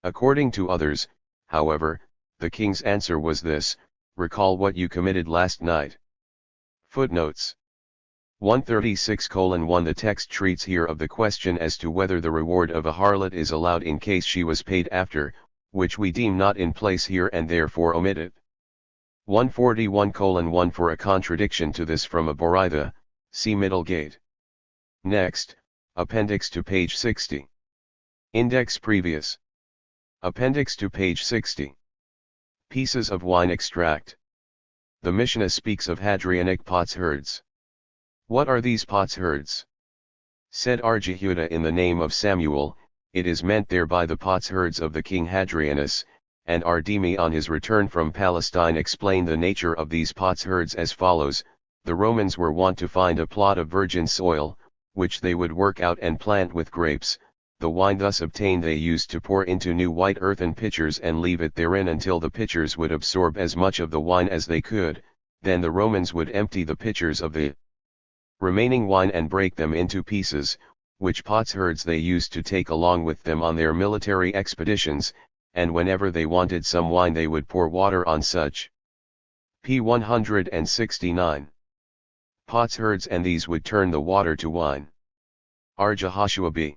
According to others, however, the king's answer was this: recall what you committed last night. Footnotes 136:1. The text treats here of the question as to whether the reward of a harlot is allowed in case she was paid after, which we deem not in place here and therefore omit it. 141:1. For a contradiction to this from a Boraitha, see Middlegate. Next, Appendix to page 60. Index previous. Appendix to page 60. Pieces of wine extract. The Mishnah speaks of Hadrianic potsherds. What are these potsherds? Said Arjehuda in the name of Samuel, it is meant there by the potsherds of the king Hadrianus, and Ardimi on his return from Palestine explained the nature of these potsherds as follows: the Romans were wont to find a plot of virgin soil, which they would work out and plant with grapes. The wine thus obtained they used to pour into new white earthen pitchers and leave it therein until the pitchers would absorb as much of the wine as they could. Then the Romans would empty the pitchers of the remaining wine and break them into pieces, which potsherds they used to take along with them on their military expeditions, and whenever they wanted some wine they would pour water on such. p. 169. Potsherds, and these would turn the water to wine. R. Jehoshua b.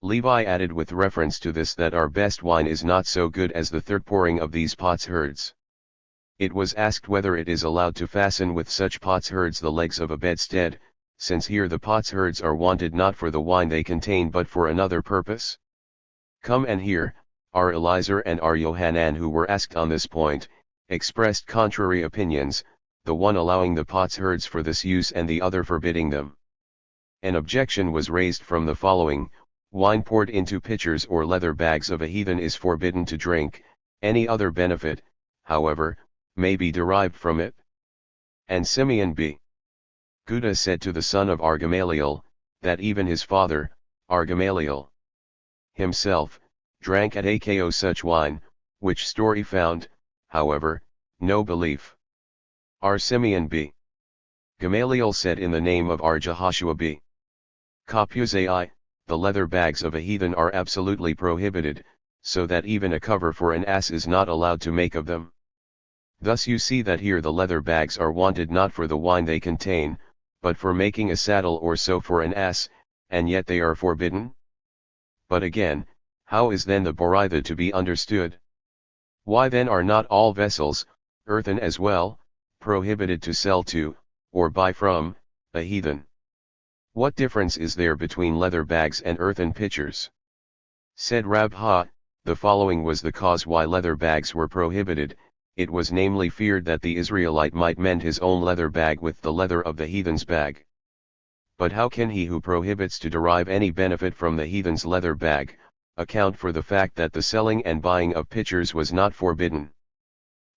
Levi added with reference to this that our best wine is not so good as the third pouring of these potsherds. It was asked whether it is allowed to fasten with such potsherds the legs of a bedstead, since here the potsherds are wanted not for the wine they contain but for another purpose. Come and hear. R. Eliezer and R. Yohanan, who were asked on this point, expressed contrary opinions, the one allowing the potsherds for this use and the other forbidding them. An objection was raised from the following: wine poured into pitchers or leather bags of a heathen is forbidden to drink. Any other benefit, however, may be derived from it. And Simeon b. Guda said to the son of Argamaliel, that even his father, Argamaliel himself, drank at Ako such wine, which story found, however, no belief. R. Simeon b. Gamaliel said in the name of R. Jehoshua b. Kopuzai, the leather bags of a heathen are absolutely prohibited, so that even a cover for an ass is not allowed to make of them. Thus you see that here the leather bags are wanted not for the wine they contain, but for making a saddle or so for an ass, and yet they are forbidden. But again, how is then the Boritha to be understood? Why then are not all vessels, earthen as well, prohibited to sell to, or buy from, a heathen? What difference is there between leather bags and earthen pitchers? Said Rabha, the following was the cause why leather bags were prohibited: it was namely feared that the Israelite might mend his own leather bag with the leather of the heathen's bag. But how can he who prohibits to derive any benefit from the heathen's leather bag, account for the fact that the selling and buying of pitchers was not forbidden?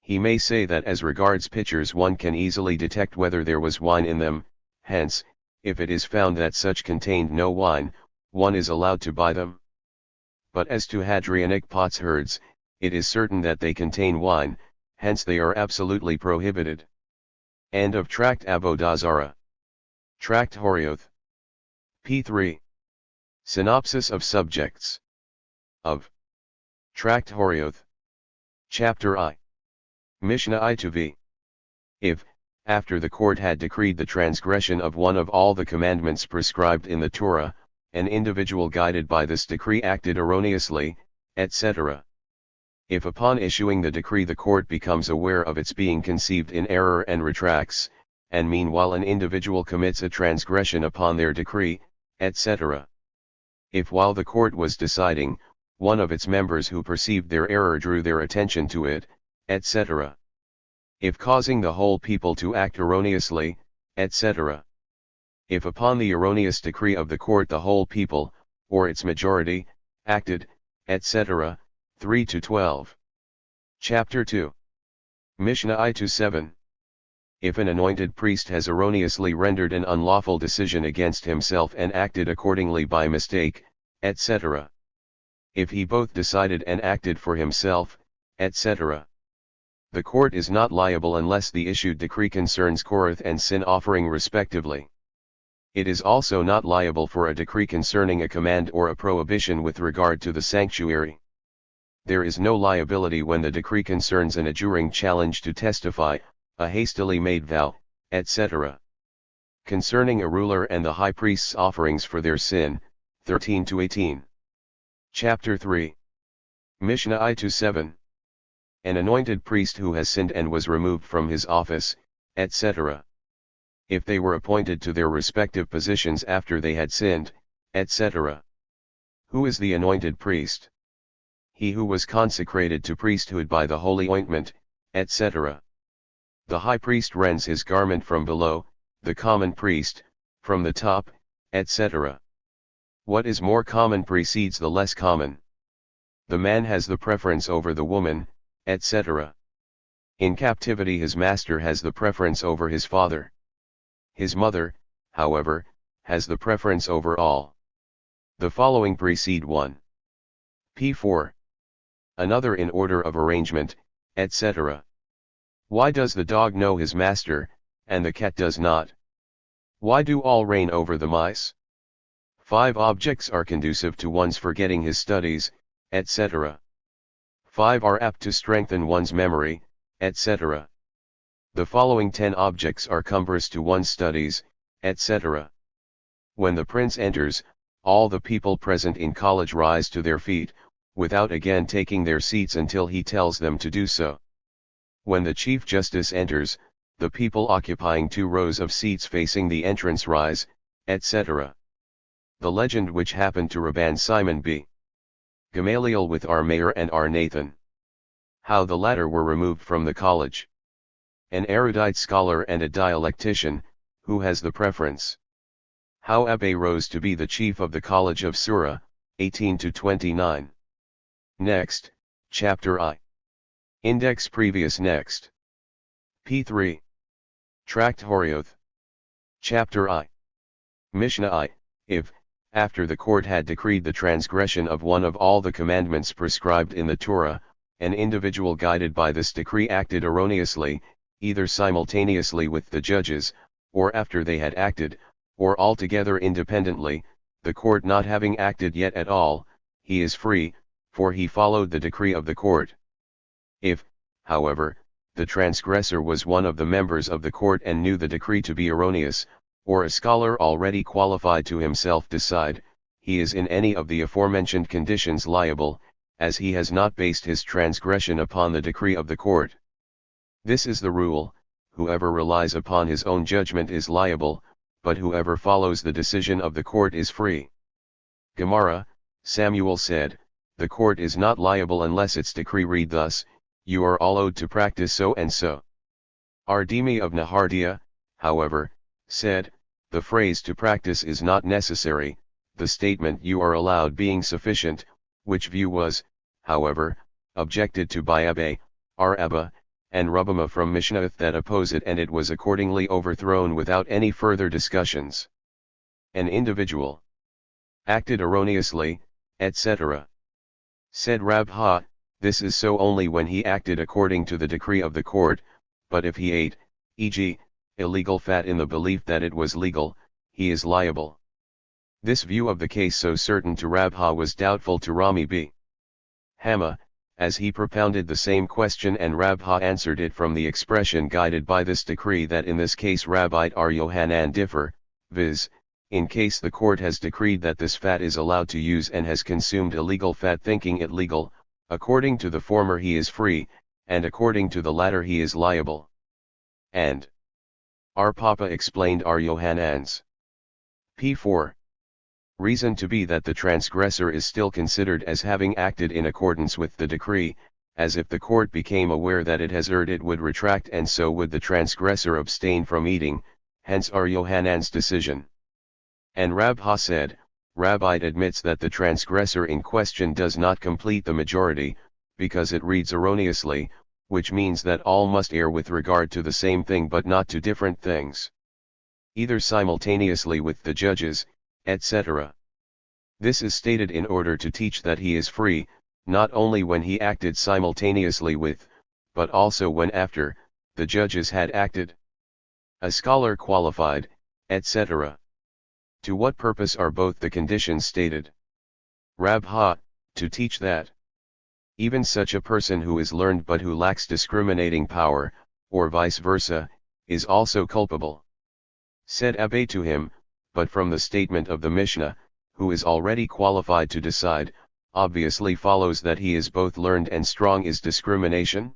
He may say that as regards pitchers one can easily detect whether there was wine in them, hence, if it is found that such contained no wine, one is allowed to buy them. But as to Hadrianic potsherds, it is certain that they contain wine, hence they are absolutely prohibited. End of Tract Avodah Zarah. Tract Horioth. p. 3. Synopsis of subjects. Of Tract Horioth. Chapter I. Mishnah I to V. If, after the court had decreed the transgression of one of all the commandments prescribed in the Torah, an individual guided by this decree acted erroneously, etc. If upon issuing the decree the court becomes aware of its being conceived in error and retracts, and meanwhile an individual commits a transgression upon their decree, etc. If while the court was deciding, one of its members who perceived their error drew their attention to it, etc. If causing the whole people to act erroneously, etc. If upon the erroneous decree of the court the whole people, or its majority, acted, etc. 3-12. Chapter 2. Mishnah I to 7. If an anointed priest has erroneously rendered an unlawful decision against himself and acted accordingly by mistake, etc. If he both decided and acted for himself, etc. The court is not liable unless the issued decree concerns Korath and sin offering respectively. It is also not liable for a decree concerning a command or a prohibition with regard to the sanctuary. There is no liability when the decree concerns an adjuring challenge to testify, a hastily made vow, etc. Concerning a ruler and the high priest's offerings for their sin, 13-18. Chapter 3. Mishnah I to 7. An anointed priest who has sinned and was removed from his office, etc. If they were appointed to their respective positions after they had sinned, etc. Who is the anointed priest? he who was consecrated to priesthood by the holy ointment, etc. The high priest rends his garment from below, the common priest, from the top, etc. What is more common precedes the less common. The man has the preference over the woman, etc. In captivity his master has the preference over his father. His mother, however, has the preference over all. The following precede one. P4. Another in order of arrangement, etc. Why does the dog know his master, and the cat does not? Why do all reign over the mice? 5 objects are conducive to one's forgetting his studies, etc. 5 are apt to strengthen one's memory, etc. The following 10 objects are cumbrous to one's studies, etc. When the prince enters, all the people present in college rise to their feet, without again taking their seats until he tells them to do so. When the Chief Justice enters, the people occupying 2 rows of seats facing the entrance rise, etc. The legend which happened to Rabban Simon b. Gamaliel with our Meir and our Nathan. How the latter were removed from the college. An erudite scholar and a dialectician, who has the preference. How Abbe rose to be the chief of the College of Surah, 18-29. Next, Chapter I. Index previous next. P3. Tract Horioth. Chapter I. Mishnah I. If, after the court had decreed the transgression of one of all the commandments prescribed in the Torah, an individual guided by this decree acted erroneously, either simultaneously with the judges, or after they had acted, or altogether independently, the court not having acted yet at all, he is free, for he followed the decree of the court. If, however, the transgressor was one of the members of the court and knew the decree to be erroneous, or a scholar already qualified to himself decide, he is in any of the aforementioned conditions liable, as he has not based his transgression upon the decree of the court. This is the rule: whoever relies upon his own judgment is liable, but whoever follows the decision of the court is free. Gemara, Samuel said, the court is not liable unless its decree read thus, you are all owed to practice so and so. Ardimi of Nahardia, however, said, the phrase to practice is not necessary, the statement you are allowed being sufficient, which view was, however, objected to by Abbe, Abba, and Rubama from Mishnah that oppose it, and it was accordingly overthrown without any further discussions. An individual acted erroneously, etc. Said Rabha, this is so only when he acted according to the decree of the court, but if he ate, e.g., illegal fat in the belief that it was legal, he is liable. This view of the case so certain to Rabha was doubtful to Rami b. Hama, as he propounded the same question, and Rabha answered it from the expression guided by this decree that in this case Rabbite R. Yohanan differ, viz., in case the court has decreed that this fat is allowed to use and has consumed illegal fat thinking it legal, according to the former he is free, and according to the latter he is liable. And our Papa explained R. Yohanan's P4. Reason to be that the transgressor is still considered as having acted in accordance with the decree, as if the court became aware that it has erred it would retract, and so would the transgressor abstain from eating, hence R. Yohanan's decision. And Rabha said, Rabbite admits that the transgressor in question does not complete the majority, because it reads erroneously, which means that all must err with regard to the same thing but not to different things. Either simultaneously with the judges, etc. This is stated in order to teach that he is free, not only when he acted simultaneously with, but also when after, the judges had acted. A scholar qualified, etc. To what purpose are both the conditions stated? Rabha, to teach that even such a person who is learned but who lacks discriminating power, or vice versa, is also culpable. Said Abbe to him, but from the statement of the Mishnah, who is already qualified to decide, obviously follows that he is both learned and strong is discrimination?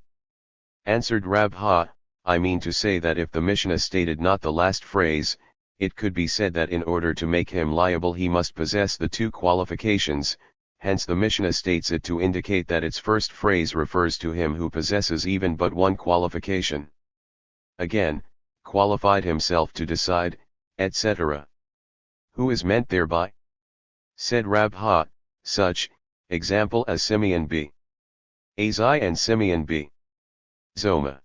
Answered Rabha, I mean to say that if the Mishnah stated not the last phrase, it could be said that in order to make him liable he must possess the 2 qualifications, hence the Mishnah states it to indicate that its first phrase refers to him who possesses even but one qualification. Again, qualified himself to decide, etc. Who is meant thereby? Said Rabha, such, example as Simeon b. Azai and Simeon b. Zoma.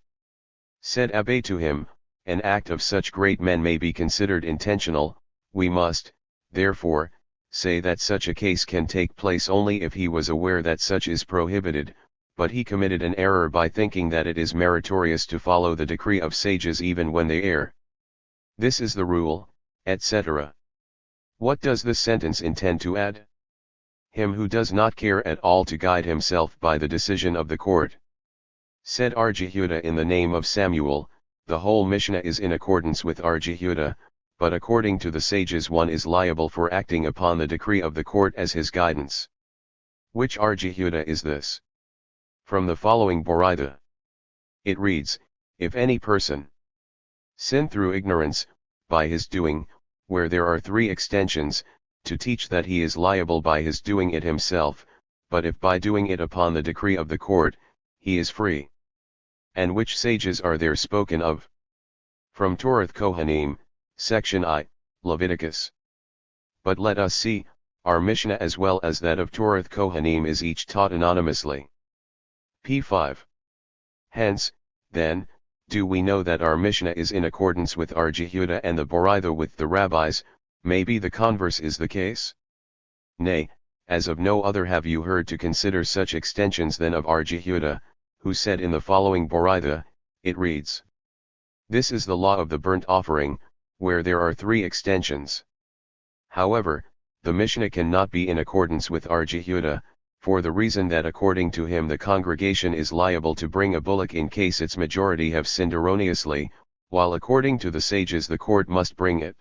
Said Abba to him, an act of such great men may be considered intentional. We must, therefore, say that such a case can take place only if he was aware that such is prohibited, but he committed an error by thinking that it is meritorious to follow the decree of sages even when they err. This is the rule, etc. What does this sentence intend to add? Him who does not care at all to guide himself by the decision of the court. Said Arjehuda in the name of Samuel, the whole Mishnah is in accordance with Arjehuda, but according to the sages one is liable for acting upon the decree of the court as his guidance. Which Arjehuda is this? From the following Boraida. It reads, if any person sin through ignorance, by his doing, where there are three extensions, to teach that he is liable by his doing it himself, but if by doing it upon the decree of the court, he is free. And which sages are there spoken of? From Torah Kohanim, section I, Leviticus. But let us see, our Mishnah as well as that of Torah Kohanim is each taught anonymously. p5. Hence, then, do we know that our Mishnah is in accordance with Arjehuda and the Boraida with the rabbis? Maybe the converse is the case? Nay, as of no other have you heard to consider such extensions than of Arjehuda, who said in the following Boraida, it reads. This is the law of the burnt offering, where there are three extensions. However, the Mishnah cannot be in accordance with Arjehuda, for the reason that according to him the congregation is liable to bring a bullock in case its majority have sinned erroneously, while according to the sages the court must bring it.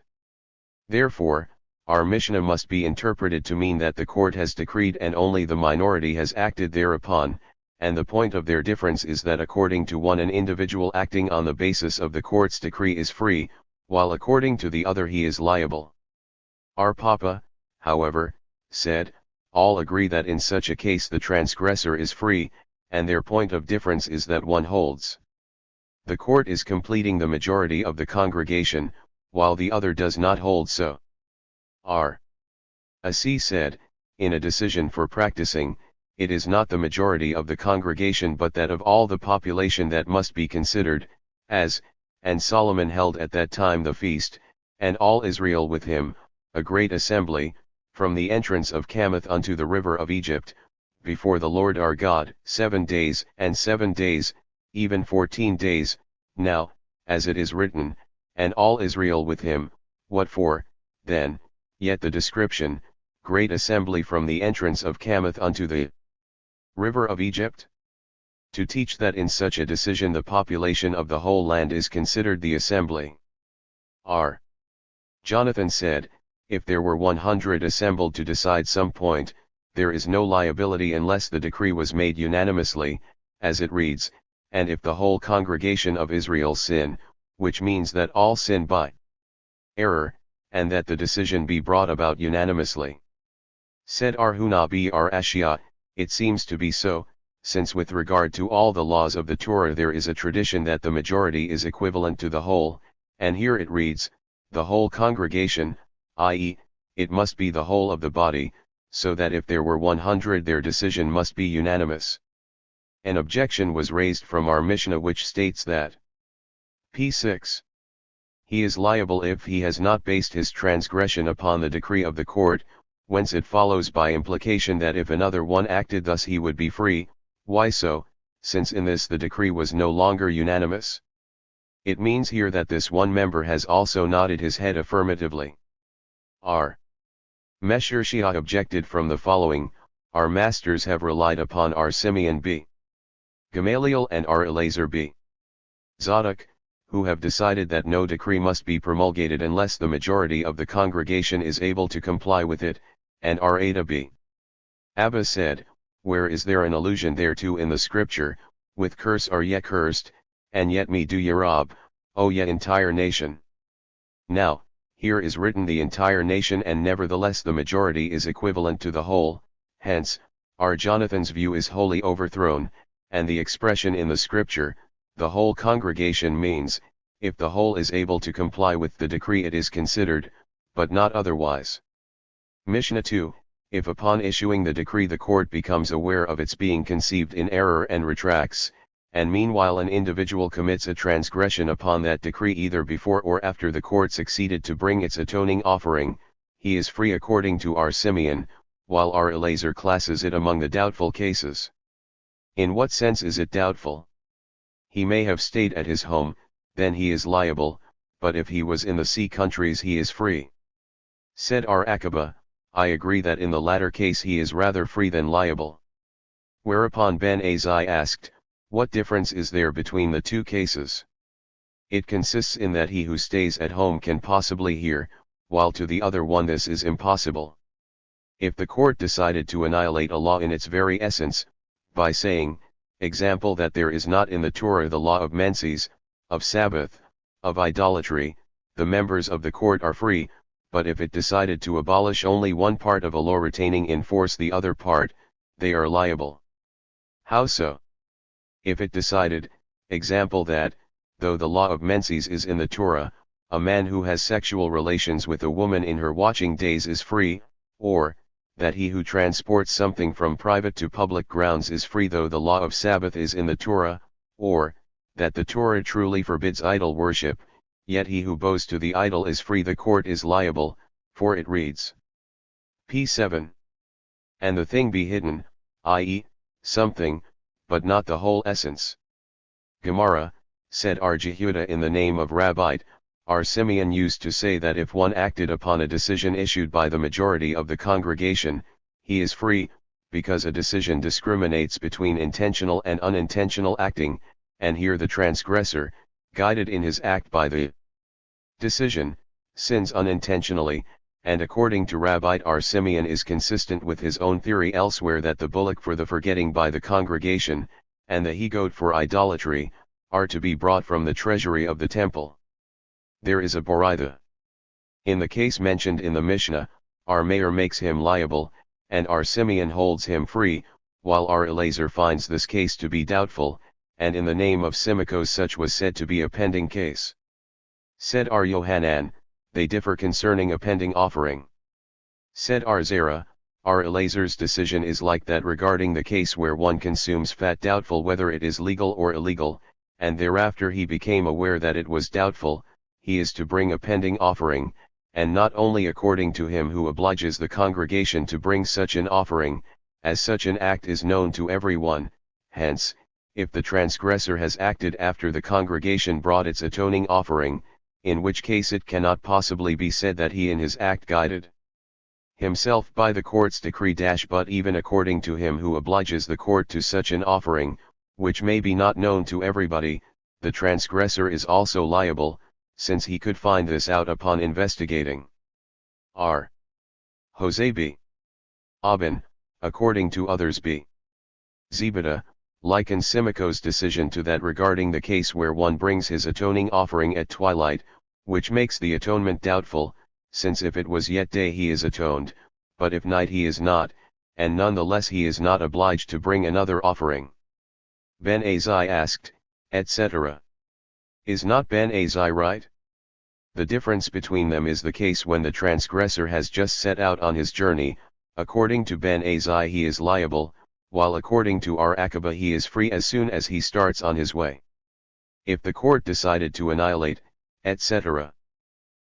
Therefore, our Mishnah must be interpreted to mean that the court has decreed and only the minority has acted thereupon, and the point of their difference is that according to one an individual acting on the basis of the court's decree is free, while according to the other he is liable. Our Papa, however, said, all agree that in such a case the transgressor is free, and their point of difference is that one holds the court is completing the majority of the congregation, while the other does not hold so. R. Asi said, in a decision for practicing, it is not the majority of the congregation but that of all the population that must be considered, as, and Solomon held at that time the feast, and all Israel with him, a great assembly, from the entrance of Chamath unto the river of Egypt, before the Lord our God, 7 days and 7 days, even 14 days, now, as it is written, and all Israel with him. What for, then? Yet the description, great assembly from the entrance of Chamath unto the river of Egypt? To teach that in such a decision the population of the whole land is considered the assembly. R. Jonathan said, if there were 100 assembled to decide some point, there is no liability unless the decree was made unanimously, as it reads, and if the whole congregation of Israel sin, which means that all sin by error, and that the decision be brought about unanimously. Said Arhuna br Ashia, it seems to be so, since with regard to all the laws of the Torah there is a tradition that the majority is equivalent to the whole, and here it reads, the whole congregation, i.e., it must be the whole of the body, so that if there were 100 their decision must be unanimous. An objection was raised from our Mishnah which states that p6. He is liable if he has not based his transgression upon the decree of the court, whence it follows by implication that if another one acted thus he would be free. Why so, since in this the decree was no longer unanimous? It means here that this one member has also nodded his head affirmatively. R. Mesher Shia objected from the following, our masters have relied upon our Simeon b. Gamaliel and our Eleazar b. Zadok, who have decided that no decree must be promulgated unless the majority of the congregation is able to comply with it, and our Ada b. Abba said, where is there an allusion thereto in the scripture, with curse are ye cursed, and yet me do ye rob, O ye entire nation. Now, here is written the entire nation and nevertheless the majority is equivalent to the whole, Hence, our Jonathan's view is wholly overthrown, and the expression in the scripture, the whole congregation means, if the whole is able to comply with the decree it is considered, but not otherwise. Mishnah 2, if upon issuing the decree the court becomes aware of its being conceived in error and retracts, and meanwhile an individual commits a transgression upon that decree either before or after the court succeeded to bring its atoning offering, he is free according to our Simeon, while our Elazar classes it among the doubtful cases. In what sense is it doubtful? He may have stayed at his home, then he is liable, but if he was in the sea countries he is free. Said our Akiba, I agree that in the latter case he is rather free than liable. Whereupon Ben Azai asked, what difference is there between the two cases? It consists in that he who stays at home can possibly hear, while to the other one this is impossible. If the court decided to annihilate a law in its very essence, by saying, example that there is not in the Torah the law of menses, of Sabbath, of idolatry, the members of the court are free, but if it decided to abolish only one part of a law retaining in force the other part, they are liable. How so? If it decided, example that, though the law of menses is in the Torah, a man who has sexual relations with a woman in her watching days is free, or, that he who transports something from private to public grounds is free though the law of Sabbath is in the Torah, or, that the Torah truly forbids idol worship, yet he who bows to the idol is free, the court is liable, for it reads. P7. And the thing be hidden, i.e., something, but not the whole essence. Gemara, said our Jehuda in the name of Rabbite, our Simeon used to say that if one acted upon a decision issued by the majority of the congregation, he is free, because a decision discriminates between intentional and unintentional acting, and here the transgressor, guided in his act by the decision, sins unintentionally, and according to Rabbite our Simeon is consistent with his own theory elsewhere that the bullock for the forgetting by the congregation, and the he-goat for idolatry, are to be brought from the treasury of the temple. There is a Boraitha. In the case mentioned in the Mishnah, our Mayor makes him liable, and our Simeon holds him free, while our Elazar finds this case to be doubtful, and in the name of Simachos such was said to be a pending case. Said our Yohanan, they differ concerning a pending offering. Said our Zerah, our Elazar's decision is like that regarding the case where one consumes fat doubtful whether it is legal or illegal, and thereafter he became aware that it was doubtful, he is to bring a pending offering, and not only according to him who obliges the congregation to bring such an offering, as such an act is known to everyone, hence, if the transgressor has acted after the congregation brought its atoning offering, in which case it cannot possibly be said that he in his act guided himself by the court's decree but even according to him who obliges the court to such an offering, which may be not known to everybody, the transgressor is also liable, since he could find this out upon investigating. R. Jose B. Aben, according to others B. Zebeda, likens Simachos' decision to that regarding the case where one brings his atoning offering at twilight, which makes the atonement doubtful, since if it was yet day he is atoned, but if night he is not, and nonetheless he is not obliged to bring another offering. Ben Azai asked, etc. Is not Ben Azai right? The difference between them is the case when the transgressor has just set out on his journey, according to Ben Azai he is liable, while according to our Akiba he is free as soon as he starts on his way. If the court decided to annihilate, etc.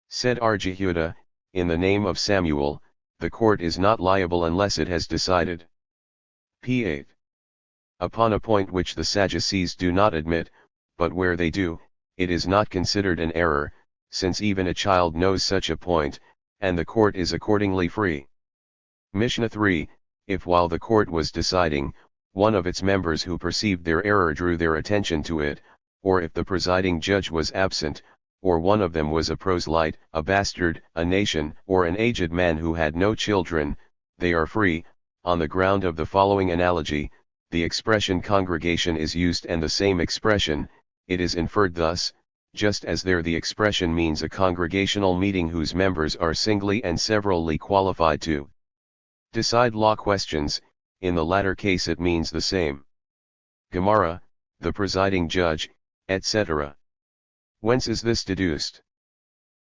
Said our Jehuda, in the name of Samuel, the court is not liable unless it has decided. P8. Upon a point which the Sadducees do not admit, but where they do, it is not considered an error, since even a child knows such a point, and the court is accordingly free. Mishnah 3, if while the court was deciding, one of its members who perceived their error drew their attention to it, or if the presiding judge was absent, or one of them was a proselyte, a bastard, a nation, or an aged man who had no children, they are free, on the ground of the following analogy, the expression congregation is used and the same expression, it is inferred thus, just as there the expression means a congregational meeting whose members are singly and severally qualified to Decide law questions, in the latter case it means the same. Gemara, the presiding judge, etc. Whence is this deduced?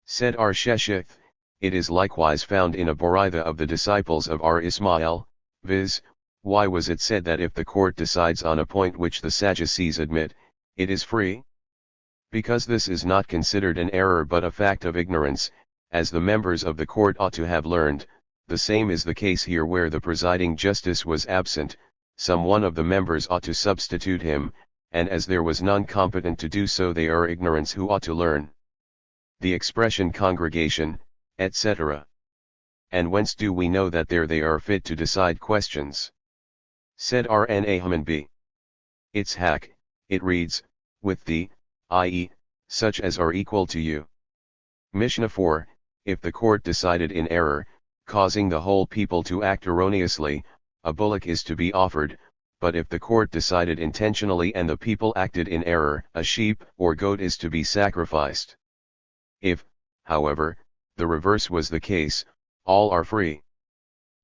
Said R. Shesheth, it is likewise found in a Boraitha of the disciples of R. Ismail, viz., why was it said that if the court decides on a point which the Sadducees admit, it is free? Because this is not considered an error but a fact of ignorance, as the members of the court ought to have learned. The same is the case here where the presiding justice was absent, some one of the members ought to substitute him, and as there was none competent to do so they are ignorance who ought to learn. The expression congregation, etc. And whence do we know that there they are fit to decide questions? Said Rna Haman b. Itzhak, it reads, with thee, i.e., such as are equal to you. Mishnah 4, if the court decided in error, causing the whole people to act erroneously, a bullock is to be offered, but if the court decided intentionally and the people acted in error, a sheep or goat is to be sacrificed. If, however, the reverse was the case, all are free.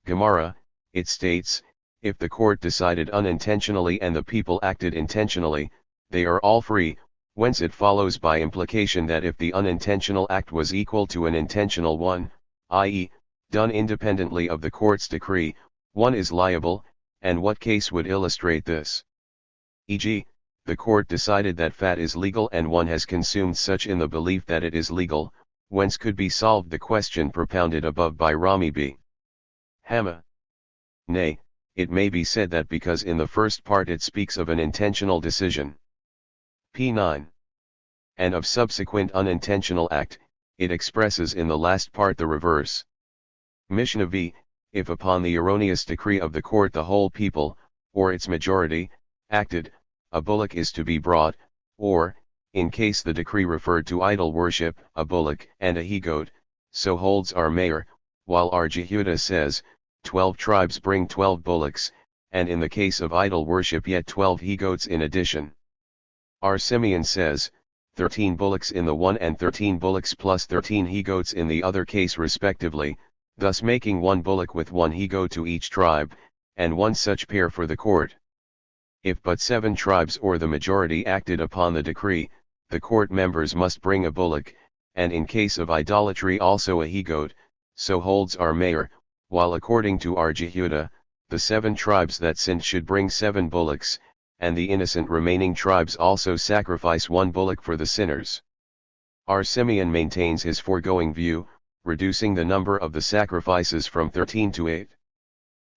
Gemara, it states, if the court decided unintentionally and the people acted intentionally, they are all free, whence it follows by implication that if the unintentional act was equal to an intentional one, i.e., done independently of the court's decree, one is liable, and what case would illustrate this? E.g., the court decided that fat is legal and one has consumed such in the belief that it is legal, whence could be solved the question propounded above by Rami b. Hama. Nay, it may be said that because in the first part it speaks of an intentional decision. P9. And of subsequent unintentional act, it expresses in the last part the reverse. Mishnah v, if upon the erroneous decree of the court the whole people, or its majority, acted, a bullock is to be brought, or, in case the decree referred to idol worship, a bullock and a he-goat, so holds our mayor, while our Jehuda says, 12 tribes bring 12 bullocks, and in the case of idol worship yet 12 he-goats in addition. Our Simeon says, 13 bullocks in the one and 13 bullocks plus 13 he-goats in the other case respectively, thus making one bullock with one he-goat to each tribe, and one such pair for the court. If but 7 tribes or the majority acted upon the decree, the court members must bring a bullock, and in case of idolatry also a he-goat, so holds our mayor, while according to our Jehuda, the 7 tribes that sinned should bring 7 bullocks, and the innocent remaining tribes also sacrifice 1 bullock for the sinners. Our Simeon maintains his foregoing view, reducing the number of the sacrifices from 13 to 8.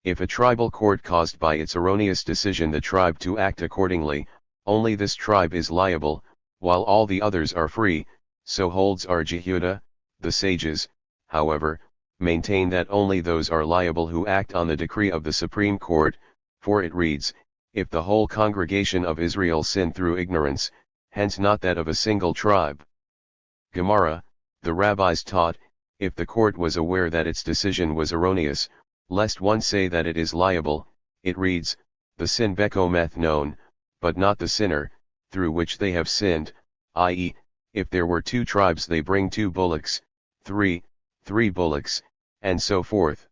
If a tribal court caused by its erroneous decision the tribe to act accordingly, only this tribe is liable, while all the others are free, so holds our Jehuda. The sages, however, maintain that only those are liable who act on the decree of the Supreme Court, for it reads, if the whole congregation of Israel sin through ignorance, hence not that of a single tribe. Gemara, the rabbis taught, if the court was aware that its decision was erroneous, lest one say that it is liable, it reads, the sin bekometh known, but not the sinner, through which they have sinned, i.e., if there were 2 tribes they bring 2 bullocks, 3 bullocks, and so forth.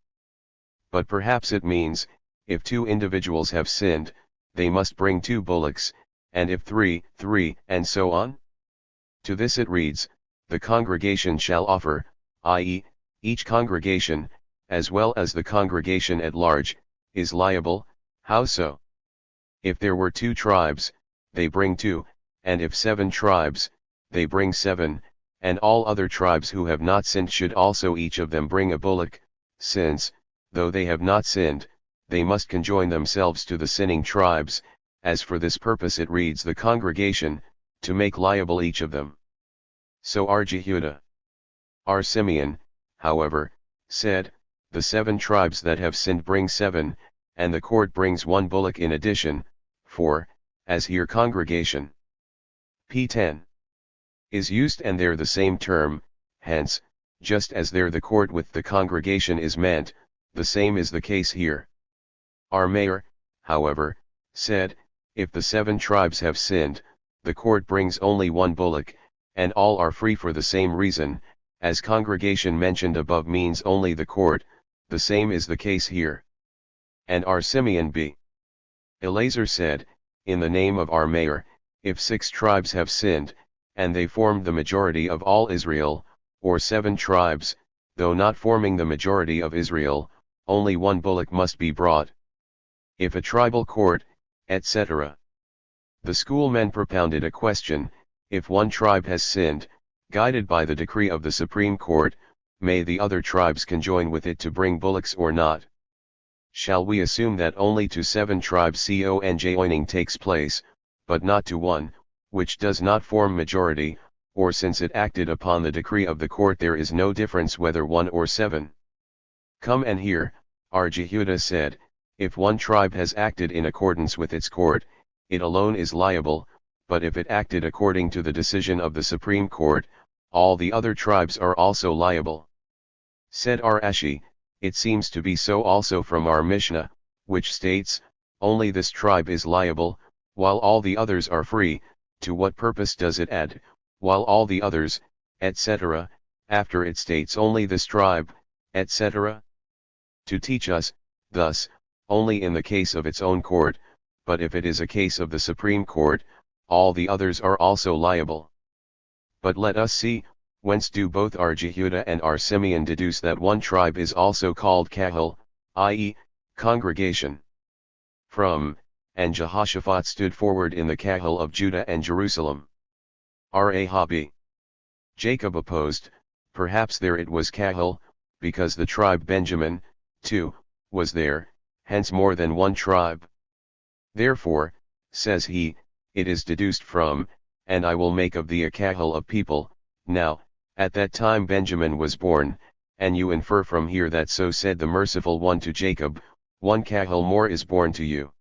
But perhaps it means, if 2 individuals have sinned, they must bring 2 bullocks, and if 3, and so on? To this it reads, the congregation shall offer, i.e., each congregation, as well as the congregation at large, is liable. How so? If there were 2 tribes, they bring 2, and if 7 tribes, they bring 7, and all other tribes who have not sinned should also each of them bring a bullock, since, though they have not sinned, they must conjoin themselves to the sinning tribes, as for this purpose it reads the congregation, to make liable each of them. So our Jehuda. Our Simeon, however, said, the 7 tribes that have sinned bring 7, and the court brings 1 bullock in addition, for, as here congregation. P10. Is used and there the same term, hence, just as there the court with the congregation is meant, the same is the case here. Our mayor, however, said, if the 7 tribes have sinned, the court brings only 1 bullock, and all are free for the same reason, as congregation mentioned above means only the court, the same is the case here. And our Simeon b. Eleazar said, in the name of our mayor, if 6 tribes have sinned, and they formed the majority of all Israel, or 7 tribes, though not forming the majority of Israel, only 1 bullock must be brought. If a tribal court, etc. The schoolmen propounded a question: if 1 tribe has sinned, guided by the decree of the Supreme Court, may the other tribes conjoin with it to bring bullocks or not? Shall we assume that only to 7 tribes conjoining takes place, but not to 1, which does not form majority, or since it acted upon the decree of the court there is no difference whether 1 or 7? Come and hear, our Jehudah said, if 1 tribe has acted in accordance with its court, it alone is liable, but if it acted according to the decision of the Supreme Court, all the other tribes are also liable. Said our Ashi, it seems to be so also from our Mishnah, which states, only this tribe is liable, while all the others are free. To what purpose does it add, while all the others, etc., after it states only this tribe, etc.? To teach us, thus, only in the case of its own court, but if it is a case of the Supreme Court, all the others are also liable. But let us see, whence do both our Jehudah and our Simeon deduce that 1 tribe is also called Kahal, i.e., congregation? From, and Jehoshaphat stood forward in the Kahal of Judah and Jerusalem. Rahabi. Jacob opposed, perhaps there it was Kahal, because the tribe Benjamin, too, was there, hence more than 1 tribe. Therefore, says he, it is deduced from, and I will make of thee a Kahal of people. Now, at that time Benjamin was born, and you infer from here that so said the merciful one to Jacob, 1 Kahal more is born to you.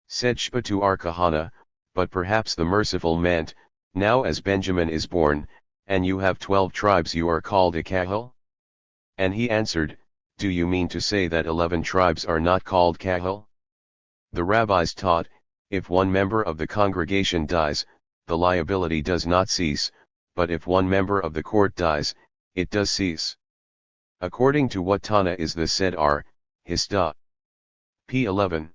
Said Shpa to our Kahana, but perhaps the merciful meant, now as Benjamin is born, and you have 12 tribes you are called a Kahal? And he answered, do you mean to say that 11 tribes are not called Kahal? The rabbis taught, if 1 member of the congregation dies, the liability does not cease, but if 1 member of the court dies, it does cease. According to what Tana is this said our, Histah. P11.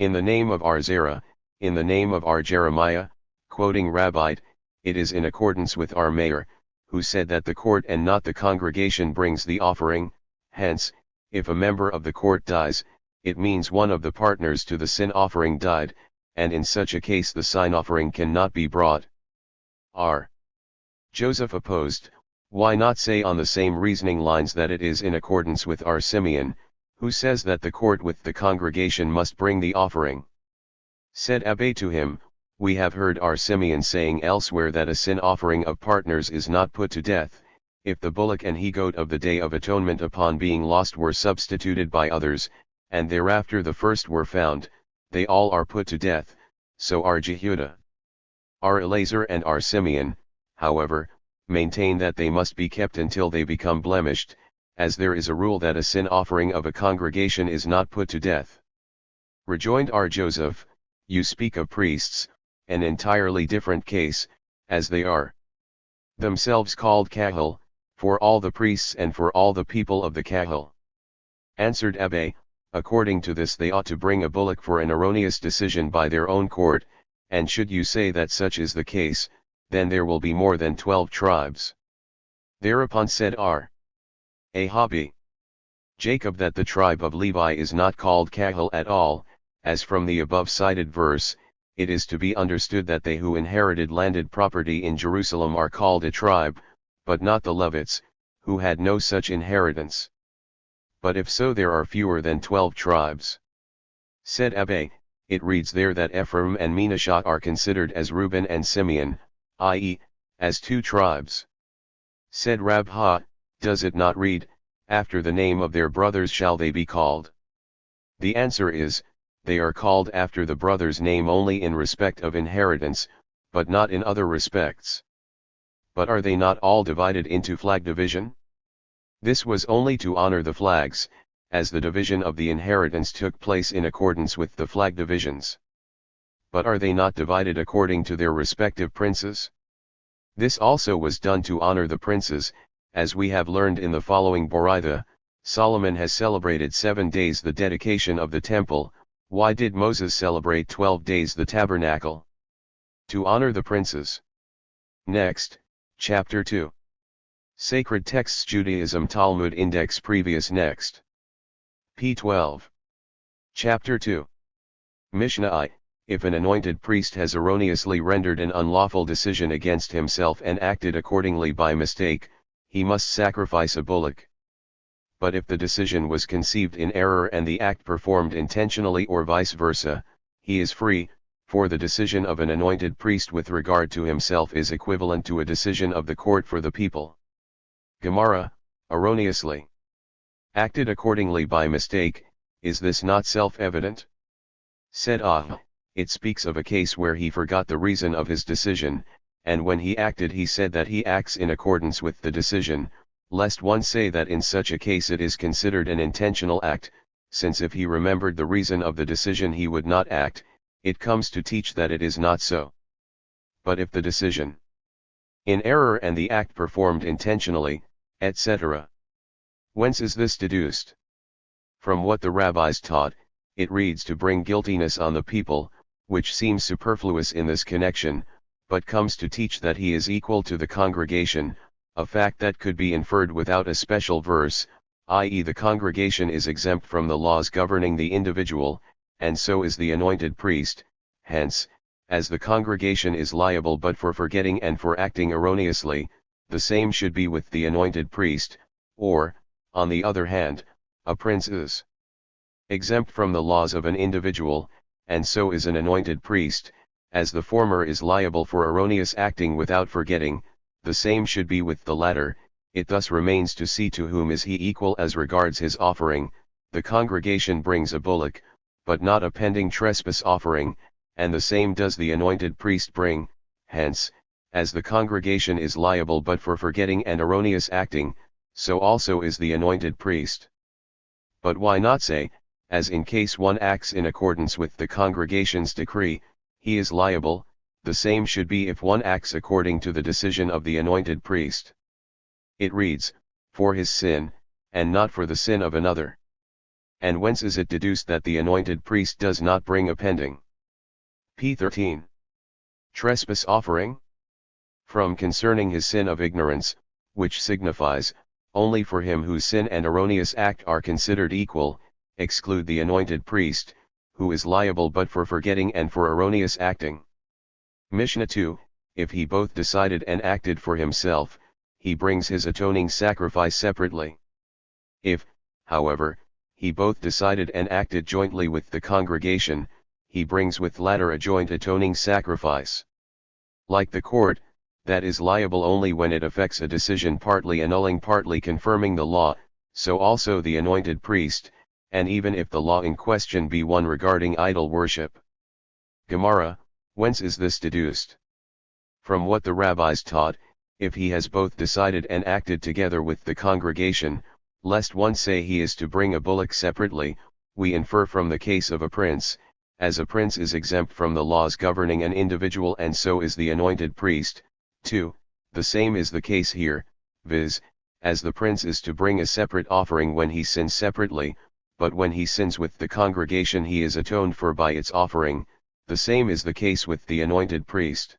In the name of our Zerah, in the name of our Jeremiah, quoting Rabbite, it is in accordance with our mayor, who said that the court and not the congregation brings the offering. Hence, if a member of the court dies, it means 1 of the partners to the sin offering died, and in such a case the sign offering cannot be brought. R. Joseph opposed, why not say on the same reasoning lines that it is in accordance with our Simeon, who says that the court with the congregation must bring the offering? Said Abba to him, we have heard our Simeon saying elsewhere that a sin offering of partners is not put to death, if the bullock and he-goat of the Day of Atonement upon being lost were substituted by others, and thereafter the first were found, they all are put to death. So our Jehudah, our Eleazar and our Simeon, however, maintain that they must be kept until they become blemished, as there is a rule that a sin offering of a congregation is not put to death. Rejoined our Joseph, you speak of priests, an entirely different case, as they are themselves called Kahal, for all the priests and for all the people of the Kahal. Answered Abba, according to this they ought to bring a bullock for an erroneous decision by their own court, and should you say that such is the case, then there will be more than 12 tribes. Thereupon said R. Ahabi. Jacob that the tribe of Levi is not called Kahal at all, as from the above cited verse, it is to be understood that they who inherited landed property in Jerusalem are called a tribe, but not the Levites, who had no such inheritance. But if so there are fewer than 12 tribes. Said Abba, it reads there that Ephraim and Menashe are considered as Reuben and Simeon, i.e., as 2 tribes. Said Rabha, does it not read, after the name of their brothers shall they be called? The answer is, they are called after the brother's name only in respect of inheritance, but not in other respects. But are they not all divided into flag division? This was only to honor the flags, as the division of the inheritance took place in accordance with the flag divisions. But are they not divided according to their respective princes? This also was done to honor the princes, as we have learned in the following Boraitha, Solomon has celebrated 7 days the dedication of the temple. Why did Moses celebrate 12 days the tabernacle? To honor the princes. Next, Chapter 2. Sacred Texts Judaism Talmud Index Previous Next. p. 12. Chapter 2. Mishnah I. If an anointed priest has erroneously rendered an unlawful decision against himself and acted accordingly by mistake, he must sacrifice a bullock. But if the decision was conceived in error and the act performed intentionally or vice versa, he is free, for the decision of an anointed priest with regard to himself is equivalent to a decision of the court for the people. Gemara, erroneously acted accordingly by mistake, is this not self-evident? Said it speaks of a case where he forgot the reason of his decision, and when he acted he said that he acts in accordance with the decision, lest one say that in such a case it is considered an intentional act, since if he remembered the reason of the decision he would not act. It comes to teach that it is not so. But if the decision in error and the act performed intentionally, etc. Whence is this deduced? From what the rabbis taught. It reads to bring guiltiness on the people, which seems superfluous in this connection, but comes to teach that he is equal to the congregation, a fact that could be inferred without a special verse, i.e. the congregation is exempt from the laws governing the individual, and so is the anointed priest. Hence, as the congregation is liable but for forgetting and for acting erroneously, the same should be with the anointed priest, or, on the other hand, a prince is exempt from the laws of an individual, and so is an anointed priest. As the former is liable for erroneous acting without forgetting, the same should be with the latter. It thus remains to see to whom is he equal as regards his offering. The congregation brings a bullock, but not a pending trespass offering, and the same does the anointed priest bring. Hence, as the congregation is liable but for forgetting and erroneous acting, so also is the anointed priest. But why not say, as in case one acts in accordance with the congregation's decree, he is liable? The same should be if one acts according to the decision of the anointed priest. It reads, for his sin, and not for the sin of another. And whence is it deduced that the anointed priest does not bring a pending p. 13. Trespass offering? From concerning his sin of ignorance, which signifies, only for him whose sin and erroneous act are considered equal, exclude the anointed priest, who is liable but for forgetting and for erroneous acting. Mishnah 2, if he both decided and acted for himself, he brings his atoning sacrifice separately. If, however, he both decided and acted jointly with the congregation, he brings with latter a joint atoning sacrifice. Like the court, that is liable only when it affects a decision partly annulling partly confirming the law, so also the anointed priest, and even if the law in question be one regarding idol worship. Gemara, whence is this deduced? From what the rabbis taught. If he has both decided and acted together with the congregation, lest one say he is to bring a bullock separately, we infer from the case of a prince, as a prince is exempt from the laws governing an individual and so is the anointed priest. 2. The same is the case here, viz., as the prince is to bring a separate offering when he sins separately, but when he sins with the congregation he is atoned for by its offering. The same is the case with the anointed priest.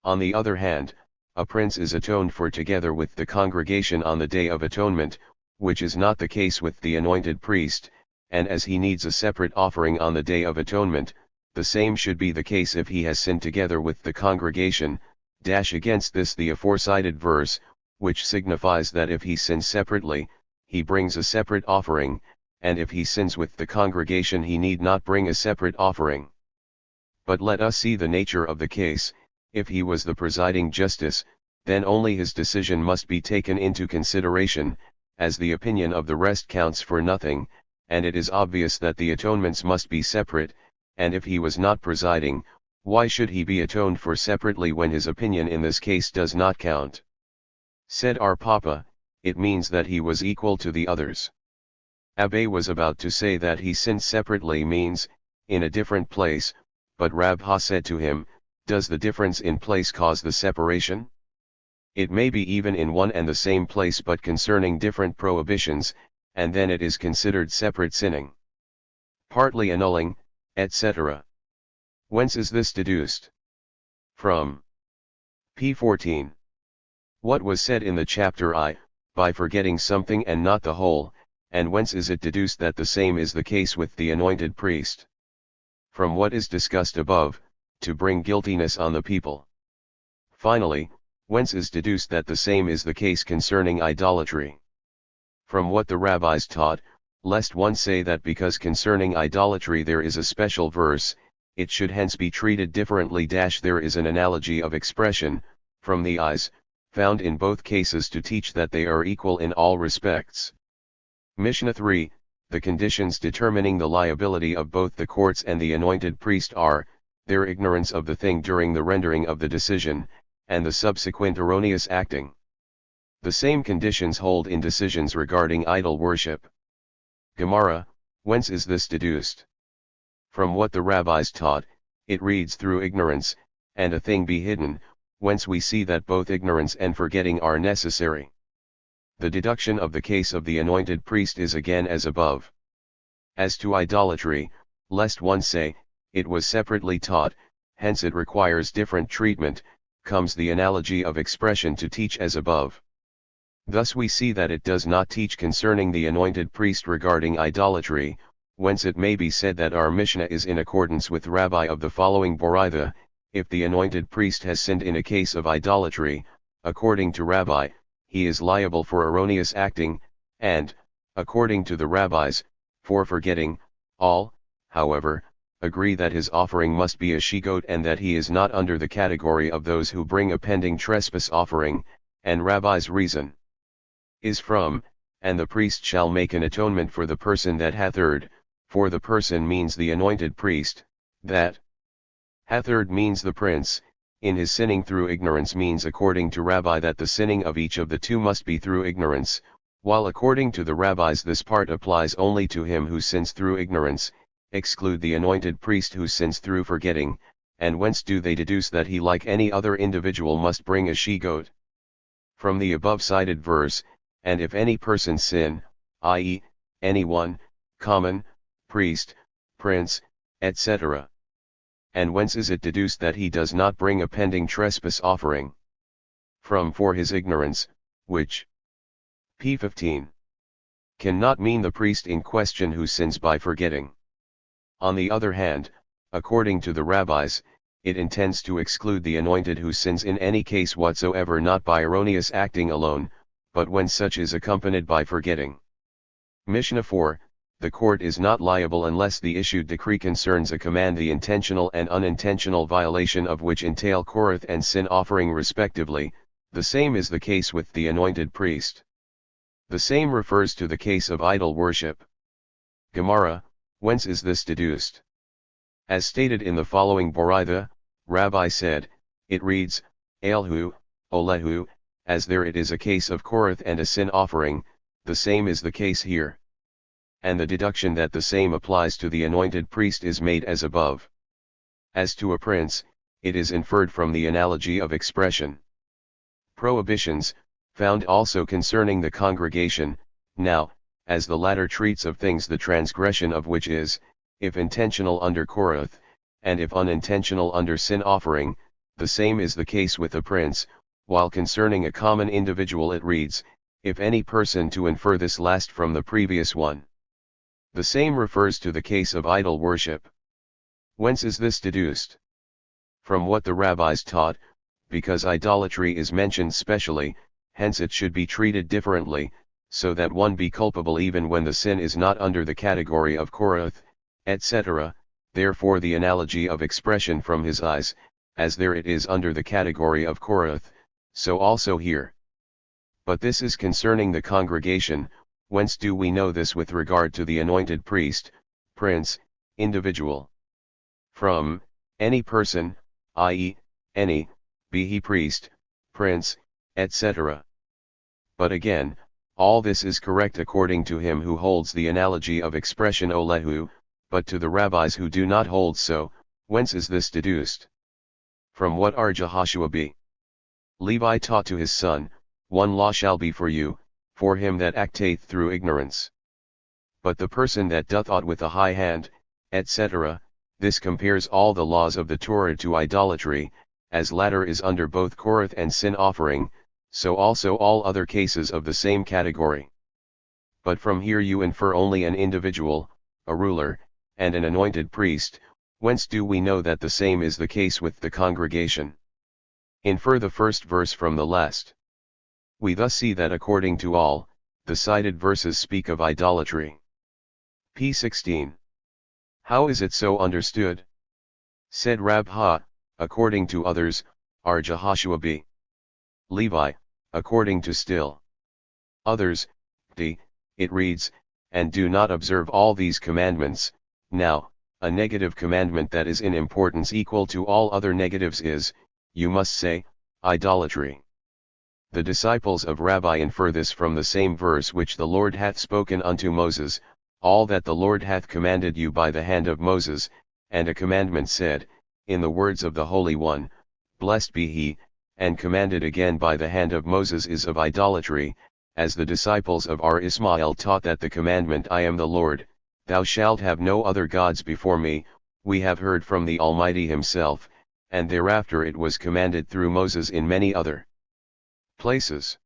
On the other hand, a prince is atoned for together with the congregation on the Day of Atonement, which is not the case with the anointed priest, and as he needs a separate offering on the Day of Atonement, the same should be the case if he has sinned together with the congregation. Against this the aforecited verse, which signifies that if he sins separately, he brings a separate offering, and if he sins with the congregation he need not bring a separate offering. But let us see the nature of the case. If he was the presiding justice, then only his decision must be taken into consideration, as the opinion of the rest counts for nothing, and it is obvious that the atonements must be separate, and if he was not presiding, why should he be atoned for separately when his opinion in this case does not count? Said our Papa, it means that he was equal to the others. Abbé was about to say that he sinned separately means, in a different place, but Rabha said to him, does the difference in place cause the separation? It may be even in one and the same place but concerning different prohibitions, and then it is considered separate sinning, partly annulling, etc. Whence is this deduced? From p. 14. What was said in the chapter I, by forgetting something and not the whole, and whence is it deduced that the same is the case with the anointed priest? From what is discussed above, to bring guiltiness on the people. Finally, whence is deduced that the same is the case concerning idolatry? From what the rabbis taught, lest one say that because concerning idolatry there is a special verse, it should hence be treated differently. There is an analogy of expression, from the eyes, found in both cases to teach that they are equal in all respects. Mishnah 3, the conditions determining the liability of both the courts and the anointed priest are, their ignorance of the thing during the rendering of the decision, and the subsequent erroneous acting. The same conditions hold in decisions regarding idol worship. Gemara, whence is this deduced? From what the rabbis taught, it reads through ignorance, and a thing be hidden, whence we see that both ignorance and forgetting are necessary. The deduction of the case of the anointed priest is again as above. As to idolatry, lest one say, it was separately taught, hence it requires different treatment, comes the analogy of expression to teach as above. Thus we see that it does not teach concerning the anointed priest regarding idolatry, whence it may be said that our Mishnah is in accordance with Rabbi of the following Boraitha: if the anointed priest has sinned in a case of idolatry, according to Rabbi, he is liable for erroneous acting, and, according to the rabbis, for forgetting. All, however, agree that his offering must be a she-goat and that he is not under the category of those who bring a pending trespass offering, and Rabbi's reason is from, and the priest shall make an atonement for the person that hath erred, for the person means the anointed priest, that hath erred means the prince, in his sinning through ignorance means according to Rabbi that the sinning of each of the two must be through ignorance, while according to the rabbis this part applies only to him who sins through ignorance, exclude the anointed priest who sins through forgetting. And whence do they deduce that he like any other individual must bring a she-goat? From the above cited verse, and if any person sin, i.e., anyone, common, priest, prince, etc. And whence is it deduced that he does not bring a pending trespass offering? From for his ignorance, which p. 15 cannot mean the priest in question who sins by forgetting. On the other hand, according to the rabbis, it intends to exclude the anointed who sins in any case whatsoever, not by erroneous acting alone, but when such is accompanied by forgetting. Mishnah 4, the court is not liable unless the issued decree concerns a command the intentional and unintentional violation of which entail Korath and sin offering respectively. The same is the case with the anointed priest. The same refers to the case of idol worship. Gemara, whence is this deduced? As stated in the following Boraitha, Rabbi said, it reads, Elhu, Olehu, as there it is a case of Korath and a sin offering, the same is the case here. And the deduction that the same applies to the anointed priest is made as above. As to a prince, it is inferred from the analogy of expression. Prohibitions, found also concerning the congregation. Now, as the latter treats of things the transgression of which is, if intentional under Korath, and if unintentional under sin offering, the same is the case with a prince, while concerning a common individual it reads, if any person, to infer this last from the previous one. The same refers to the case of idol worship. Whence is this deduced? From what the rabbis taught, because idolatry is mentioned specially, hence it should be treated differently, so that one be culpable even when the sin is not under the category of Korath, etc. Therefore the analogy of expression from his eyes, as there it is under the category of Korath, so also here. But this is concerning the congregation. Whence do we know this with regard to the anointed priest, prince, individual? From any person, i.e., any, be he priest, prince, etc. But again, all this is correct according to him who holds the analogy of expression Olehu, but to the rabbis who do not hold so, whence is this deduced? From what are Jehoshua b. Levi taught to his son, one law shall be for you, for him that acteth through ignorance. But the person that doth aught with a high hand, etc., this compares all the laws of the Torah to idolatry, as latter is under both Korath and sin offering, so also all other cases of the same category. But from here you infer only an individual, a ruler, and an anointed priest, whence do we know that the same is the case with the congregation? Infer the first verse from the last. We thus see that according to all, the cited verses speak of idolatry. P. 16. How is it so understood? Said Rabha, according to others, are Jehoshua b. Levi, according to still others, d. It reads, and do not observe all these commandments. Now, a negative commandment that is in importance equal to all other negatives is, you must say, idolatry. The disciples of Rabbi infer this from the same verse which the Lord hath spoken unto Moses, all that the Lord hath commanded you by the hand of Moses, and a commandment said, in the words of the Holy One, blessed be he, and commanded again by the hand of Moses is of idolatry, as the disciples of our Ismael taught that the commandment I am the Lord, thou shalt have no other gods before me, we have heard from the Almighty himself, and thereafter it was commanded through Moses in many other places.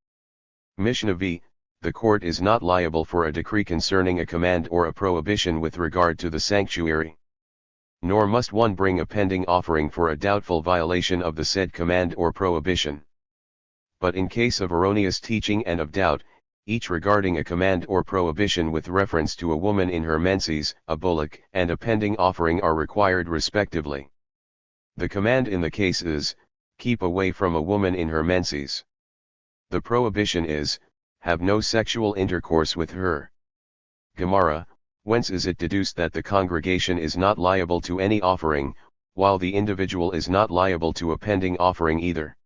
Mishnah v. The court is not liable for a decree concerning a command or a prohibition with regard to the sanctuary. Nor must one bring a pending offering for a doubtful violation of the said command or prohibition. But in case of erroneous teaching and of doubt, each regarding a command or prohibition with reference to a woman in her menses, a bullock and a pending offering are required respectively. The command in the case is, keep away from a woman in her menses. The prohibition is, have no sexual intercourse with her. Gemara, whence is it deduced that the congregation is not liable to any offering, while the individual is not liable to a pending offering either?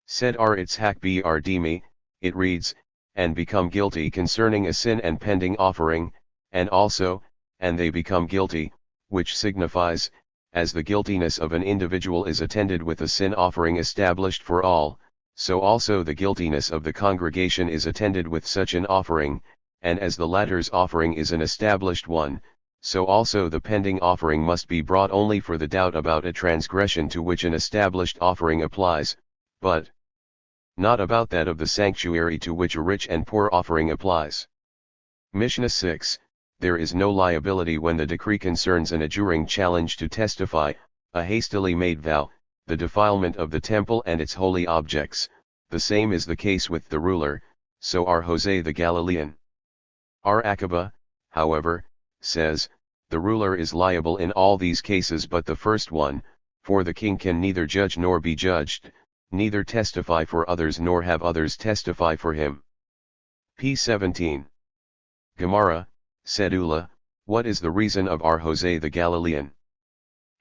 Said Itzhak br Dimi, it reads, and become guilty concerning a sin and pending offering, and also, and they become guilty, which signifies, as the guiltiness of an individual is attended with a sin offering established for all, so also the guiltiness of the congregation is attended with such an offering, and as the latter's offering is an established one, so also the pending offering must be brought only for the doubt about a transgression to which an established offering applies, but not about that of the sanctuary to which a rich and poor offering applies. Mishnah 6, there is no liability when the decree concerns an adjuring challenge to testify, a hastily made vow, the defilement of the temple and its holy objects, the same is the case with the ruler, so are Jose the Galilean. Our Akaba, however, says, the ruler is liable in all these cases but the first one, for the king can neither judge nor be judged, neither testify for others nor have others testify for him. P. 17. Gemara, said Ula, what is the reason of our Jose the Galilean?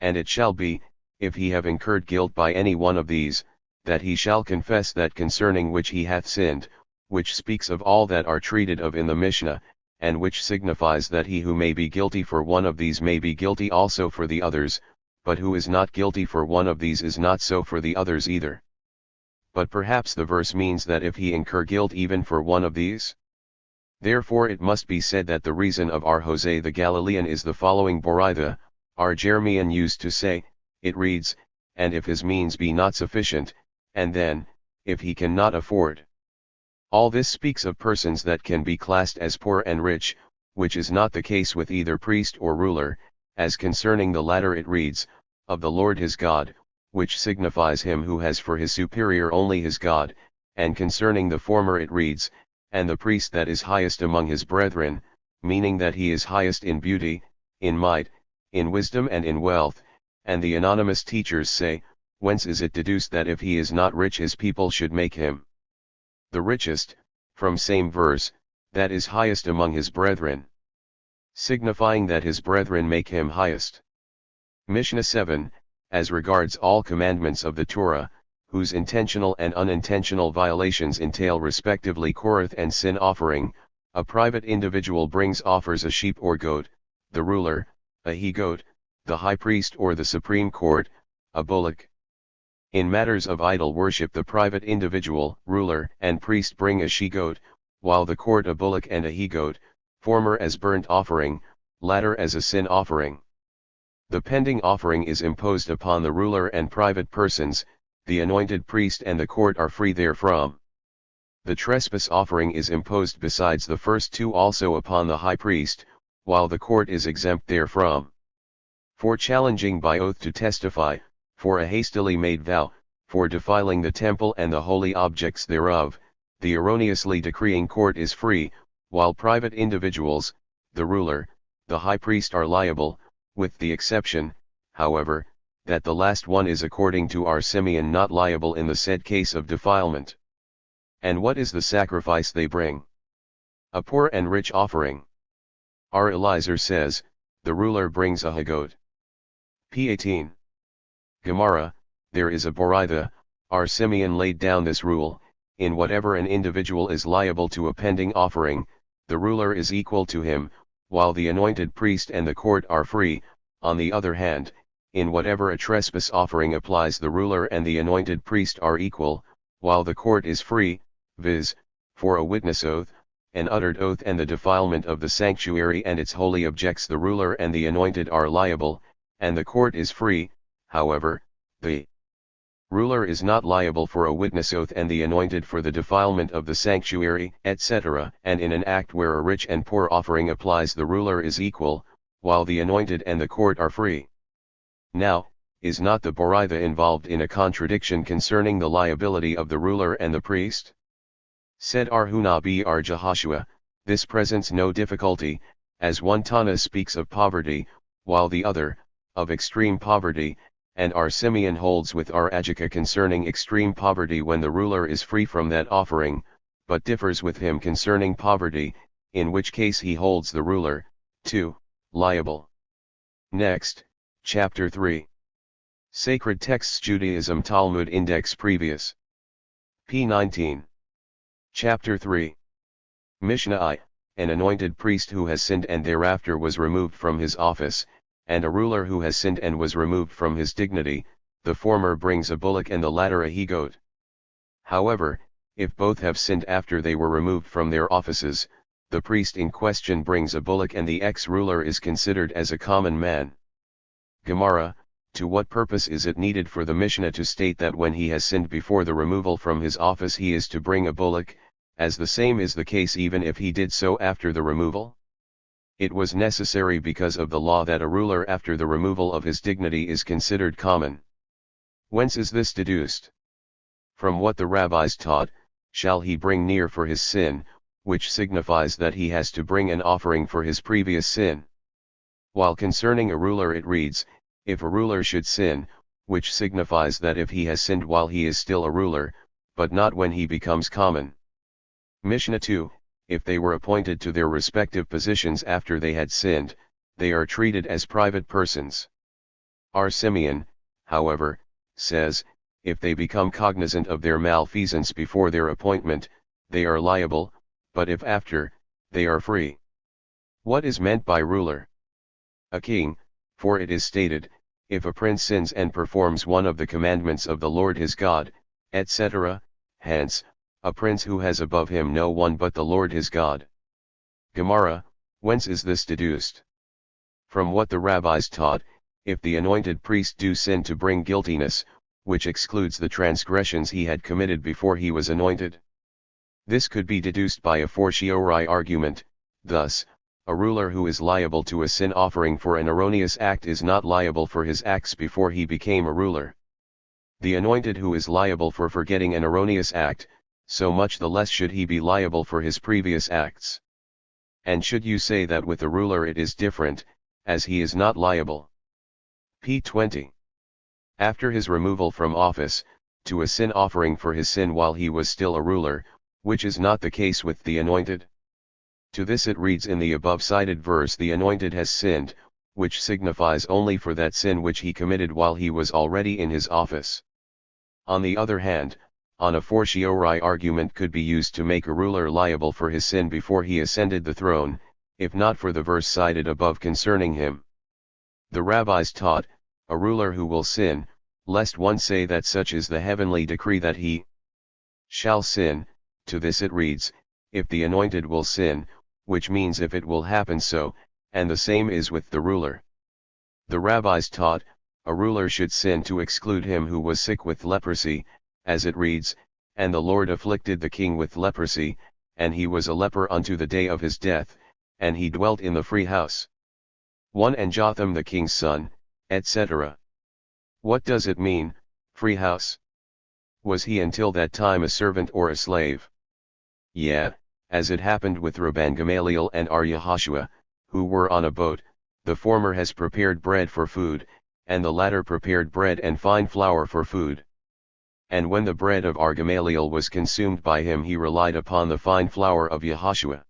And it shall be, if he have incurred guilt by any one of these, that he shall confess that concerning which he hath sinned, which speaks of all that are treated of in the Mishnah, and which signifies that he who may be guilty for one of these may be guilty also for the others, but who is not guilty for one of these is not so for the others either. But perhaps the verse means that if he incur guilt even for one of these? Therefore it must be said that the reason of our Jose the Galilean is the following Boraitha, our Jeremian used to say, it reads, and if his means be not sufficient, and then, if he cannot afford. All this speaks of persons that can be classed as poor and rich, which is not the case with either priest or ruler, as concerning the latter it reads, of the Lord his God, which signifies him who has for his superior only his God, and concerning the former it reads, and the priest that is highest among his brethren, meaning that he is highest in beauty, in might, in wisdom and in wealth, and the anonymous teachers say, whence is it deduced that if he is not rich his people should make him the richest, from same verse, that is highest among his brethren, signifying that his brethren make him highest. Mishnah 7, as regards all commandments of the Torah, whose intentional and unintentional violations entail respectively Korath and sin offering, a private individual offers a sheep or goat, the ruler, a he-goat, the high priest or the supreme court, a bullock. In matters of idol worship the private individual, ruler and priest bring a she-goat, while the court a bullock and a he-goat, former as burnt offering, latter as a sin offering. The pending offering is imposed upon the ruler and private persons, the anointed priest and the court are free therefrom. The trespass offering is imposed besides the first two also upon the high priest, while the court is exempt therefrom. For challenging by oath to testify, for a hastily made vow, for defiling the temple and the holy objects thereof, the erroneously decreeing court is free, while private individuals, the ruler, the high priest are liable, with the exception, however, that the last one is according to our Simeon not liable in the said case of defilement. And what is the sacrifice they bring? A poor and rich offering. Our Eliezer says, the ruler brings a hagot. P18. Gemara, there is a Boraitha, our Simeon laid down this rule, in whatever an individual is liable to a pending offering, the ruler is equal to him, while the anointed priest and the court are free. On the other hand, in whatever a trespass offering applies the ruler and the anointed priest are equal, while the court is free, viz., for a witness oath, an uttered oath and the defilement of the sanctuary and its holy objects the ruler and the anointed are liable, and the court is free. However, the ruler is not liable for a witness oath and the anointed for the defilement of the sanctuary, etc., and in an act where a rich and poor offering applies the ruler is equal, while the anointed and the court are free. Now, is not the Boraitha involved in a contradiction concerning the liability of the ruler and the priest? Said Arhuna br Jehoshua, this presents no difficulty, as one Tana speaks of poverty, while the other, of extreme poverty, and our Simeon holds with our Ajika concerning extreme poverty when the ruler is free from that offering, but differs with him concerning poverty, in which case he holds the ruler, too, liable. Next, Chapter 3. Sacred Texts Judaism Talmud Index Previous. P19. Chapter 3. Mishnah I, an anointed priest who has sinned and thereafter was removed from his office, and a ruler who has sinned and was removed from his dignity, the former brings a bullock and the latter a he-goat. However, if both have sinned after they were removed from their offices, the priest in question brings a bullock and the ex-ruler is considered as a common man. Gemara, to what purpose is it needed for the Mishnah to state that when he has sinned before the removal from his office he is to bring a bullock, as the same is the case even if he did so after the removal? It was necessary because of the law that a ruler after the removal of his dignity is considered common. Whence is this deduced? From what the rabbis taught, shall he bring near for his sin, which signifies that he has to bring an offering for his previous sin. While concerning a ruler it reads, if a ruler should sin, which signifies that if he has sinned while he is still a ruler, but not when he becomes common. Mishnah 2, if they were appointed to their respective positions after they had sinned, they are treated as private persons. Our Simeon, however, says, if they become cognizant of their malfeasance before their appointment, they are liable, but if after, they are free. What is meant by ruler? A king, for it is stated, if a prince sins and performs one of the commandments of the Lord his God, etc., hence, a prince who has above him no one but the Lord his God. Gemara, whence is this deduced? From what the rabbis taught, if the anointed priest do sin to bring guiltiness, which excludes the transgressions he had committed before he was anointed. This could be deduced by a fortiori argument, thus, a ruler who is liable to a sin offering for an erroneous act is not liable for his acts before he became a ruler. The anointed who is liable for forgetting an erroneous act, so much the less should he be liable for his previous acts. And should you say that with the ruler it is different, as he is not liable? P20. After his removal from office, to a sin offering for his sin while he was still a ruler, which is not the case with the anointed. To this it reads in the above cited verse the anointed has sinned, which signifies only for that sin which he committed while he was already in his office. On the other hand, on a fortiori argument could be used to make a ruler liable for his sin before he ascended the throne, if not for the verse cited above concerning him. The rabbis taught, a ruler who will sin, lest one say that such is the heavenly decree that he shall sin. To this it reads, if the anointed will sin, which means if it will happen so, and the same is with the ruler. The rabbis taught, a ruler should sin to exclude him who was sick with leprosy, as it reads, and the Lord afflicted the king with leprosy, and he was a leper unto the day of his death, and he dwelt in the free house. 1 And Jotham the king's son, etc. What does it mean, free house? Was he until that time a servant or a slave? Yeah, as it happened with Rabban Gamaliel and Ar-Yahashua, who were on a boat, the former has prepared bread for food, and the latter prepared bread and fine flour for food. And when the bread of Ar-Gamaliel was consumed by him, he relied upon the fine flour of Yahashua.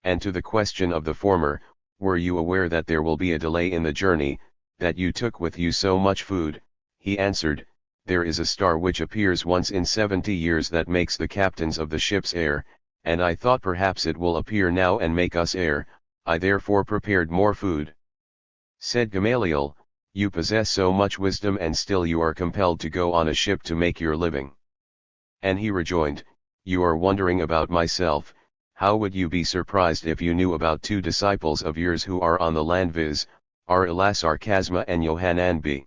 And to the question of the former, were you aware that there will be a delay in the journey, that you took with you so much food? He answered, there is a star which appears once in 70 years that makes the captains of the ships err, and I thought perhaps it will appear now and make us err, I therefore prepared more food. Said Gamaliel, you possess so much wisdom and still you are compelled to go on a ship to make your living. And he rejoined, you are wondering about myself, how would you be surprised if you knew about 2 disciples of yours who are on the land, viz., Ar-Elasar Chasma and Yohanan b.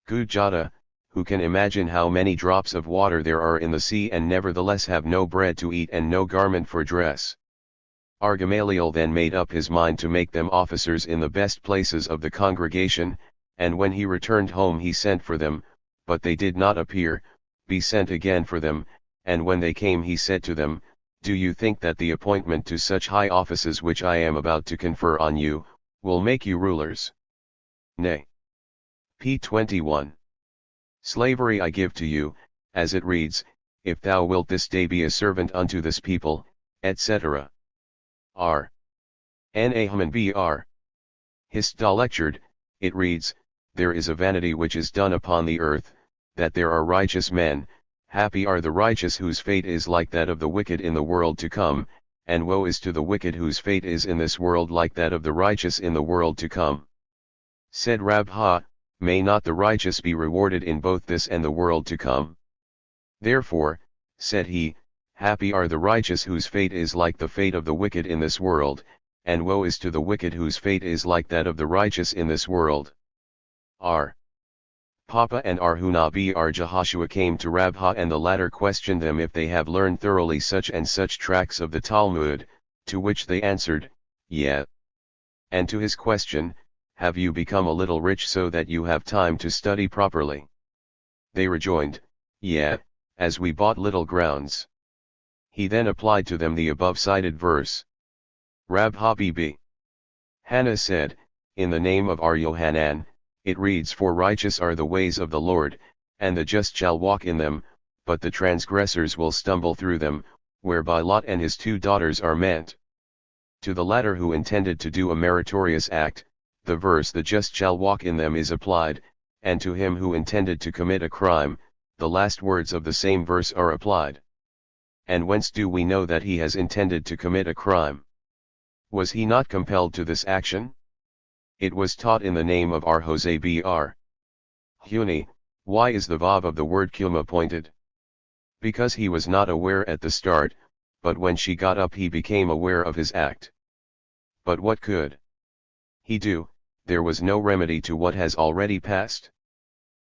Gujata, who can imagine how many drops of water there are in the sea and nevertheless have no bread to eat and no garment for dress? Ar-Gamaliel then made up his mind to make them officers in the best places of the congregation, and when he returned home he sent for them, but they did not appear, be sent again for them, and when they came he said to them, do you think that the appointment to such high offices which I am about to confer on you, will make you rulers? Nay. p. 21. Slavery I give to you, as it reads, if thou wilt this day be a servant unto this people, etc. R. N. Ahman Br. Histah lectured, it reads, there is a vanity which is done upon the earth, that there are righteous men, happy are the righteous whose fate is like that of the wicked in the world to come, and woe is to the wicked whose fate is in this world like that of the righteous in the world to come. Said Rabha, may not the righteous be rewarded in both this and the world to come? Therefore, said he, happy are the righteous whose fate is like the fate of the wicked in this world, and woe is to the wicked whose fate is like that of the righteous in this world. R. Papa and Arhuna Br Jehoshua came to Rabha, and the latter questioned them if they have learned thoroughly such and such tracts of the Talmud, to which they answered, yeah. And to his question, have you become a little rich so that you have time to study properly? They rejoined, yeah, as we bought little grounds. He then applied to them the above cited verse. Rabha Bb. Hannah said, in the name of Ar Yohanan, it reads, for righteous are the ways of the Lord, and the just shall walk in them, but the transgressors will stumble through them, whereby Lot and his 2 daughters are meant. To the latter who intended to do a meritorious act, the verse the just shall walk in them is applied, and to him who intended to commit a crime, the last words of the same verse are applied. And whence do we know that he has intended to commit a crime? Was he not compelled to this action? It was taught in the name of Ar-Hosea Br. Huni, why is the vav of the word Kuma pointed? Because he was not aware at the start, but when she got up he became aware of his act. But what could he do? There was no remedy to what has already passed.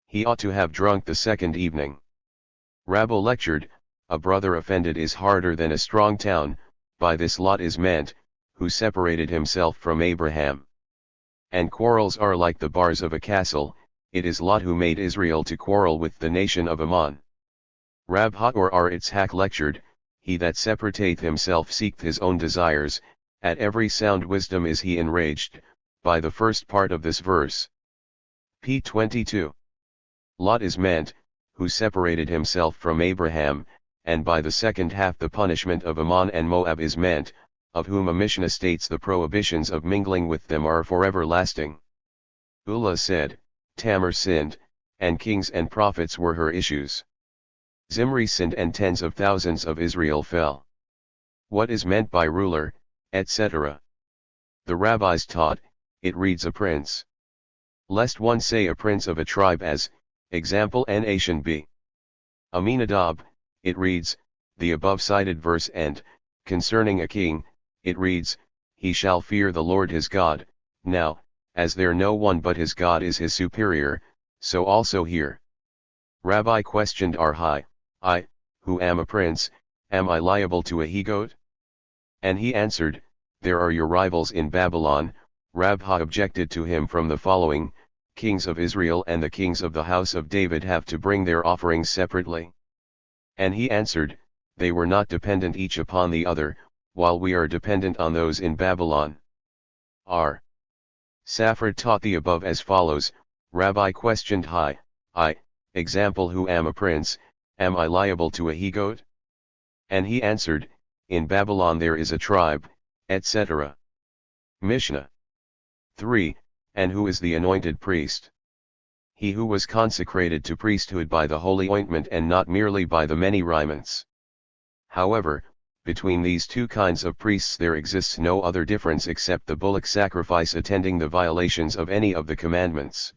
He ought to have drunk the second evening. Rabbo lectured, a brother offended is harder than a strong town, by this Lot is meant, who separated himself from Abraham. And quarrels are like the bars of a castle, it is Lot who made Israel to quarrel with the nation of Ammon. Rabha or Ar-Itzhak lectured, he that separateth himself seeketh his own desires, at every sound wisdom is he enraged, by the first part of this verse. p. 22. Lot is meant, who separated himself from Abraham, and by the second half the punishment of Ammon and Moab is meant, of whom a Mishnah states the prohibitions of mingling with them are forever lasting. Ulla said, Tamar sinned, and kings and prophets were her issues. Zimri sinned and tens of thousands of Israel fell. What is meant by ruler, etc.? The rabbis taught, it reads a prince. Lest one say a prince of a tribe as, example Nation b. Aminadab, it reads, the above cited verse and, concerning a king, it reads, "He shall fear the Lord his God." Now, as there no one but his God is his superior, so also here. Rabbi questioned Arhi, "I, who am a prince, am I liable to a he-goat?" And he answered, "There are your rivals in Babylon." Rabbi objected to him from the following: kings of Israel and the kings of the house of David have to bring their offerings separately. And he answered, they were not dependent each upon the other, while we are dependent on those in Babylon. R. Safra taught the above as follows: Rabbi questioned I, example, who am a prince, am I liable to a he-goat? And he answered, in Babylon there is a tribe, etc. Mishnah 3. And who is the anointed priest? He who was consecrated to priesthood by the holy ointment and not merely by the many raiments. However, between these two kinds of priests there exists no other difference except the bullock sacrifice attending the violations of any of the commandments.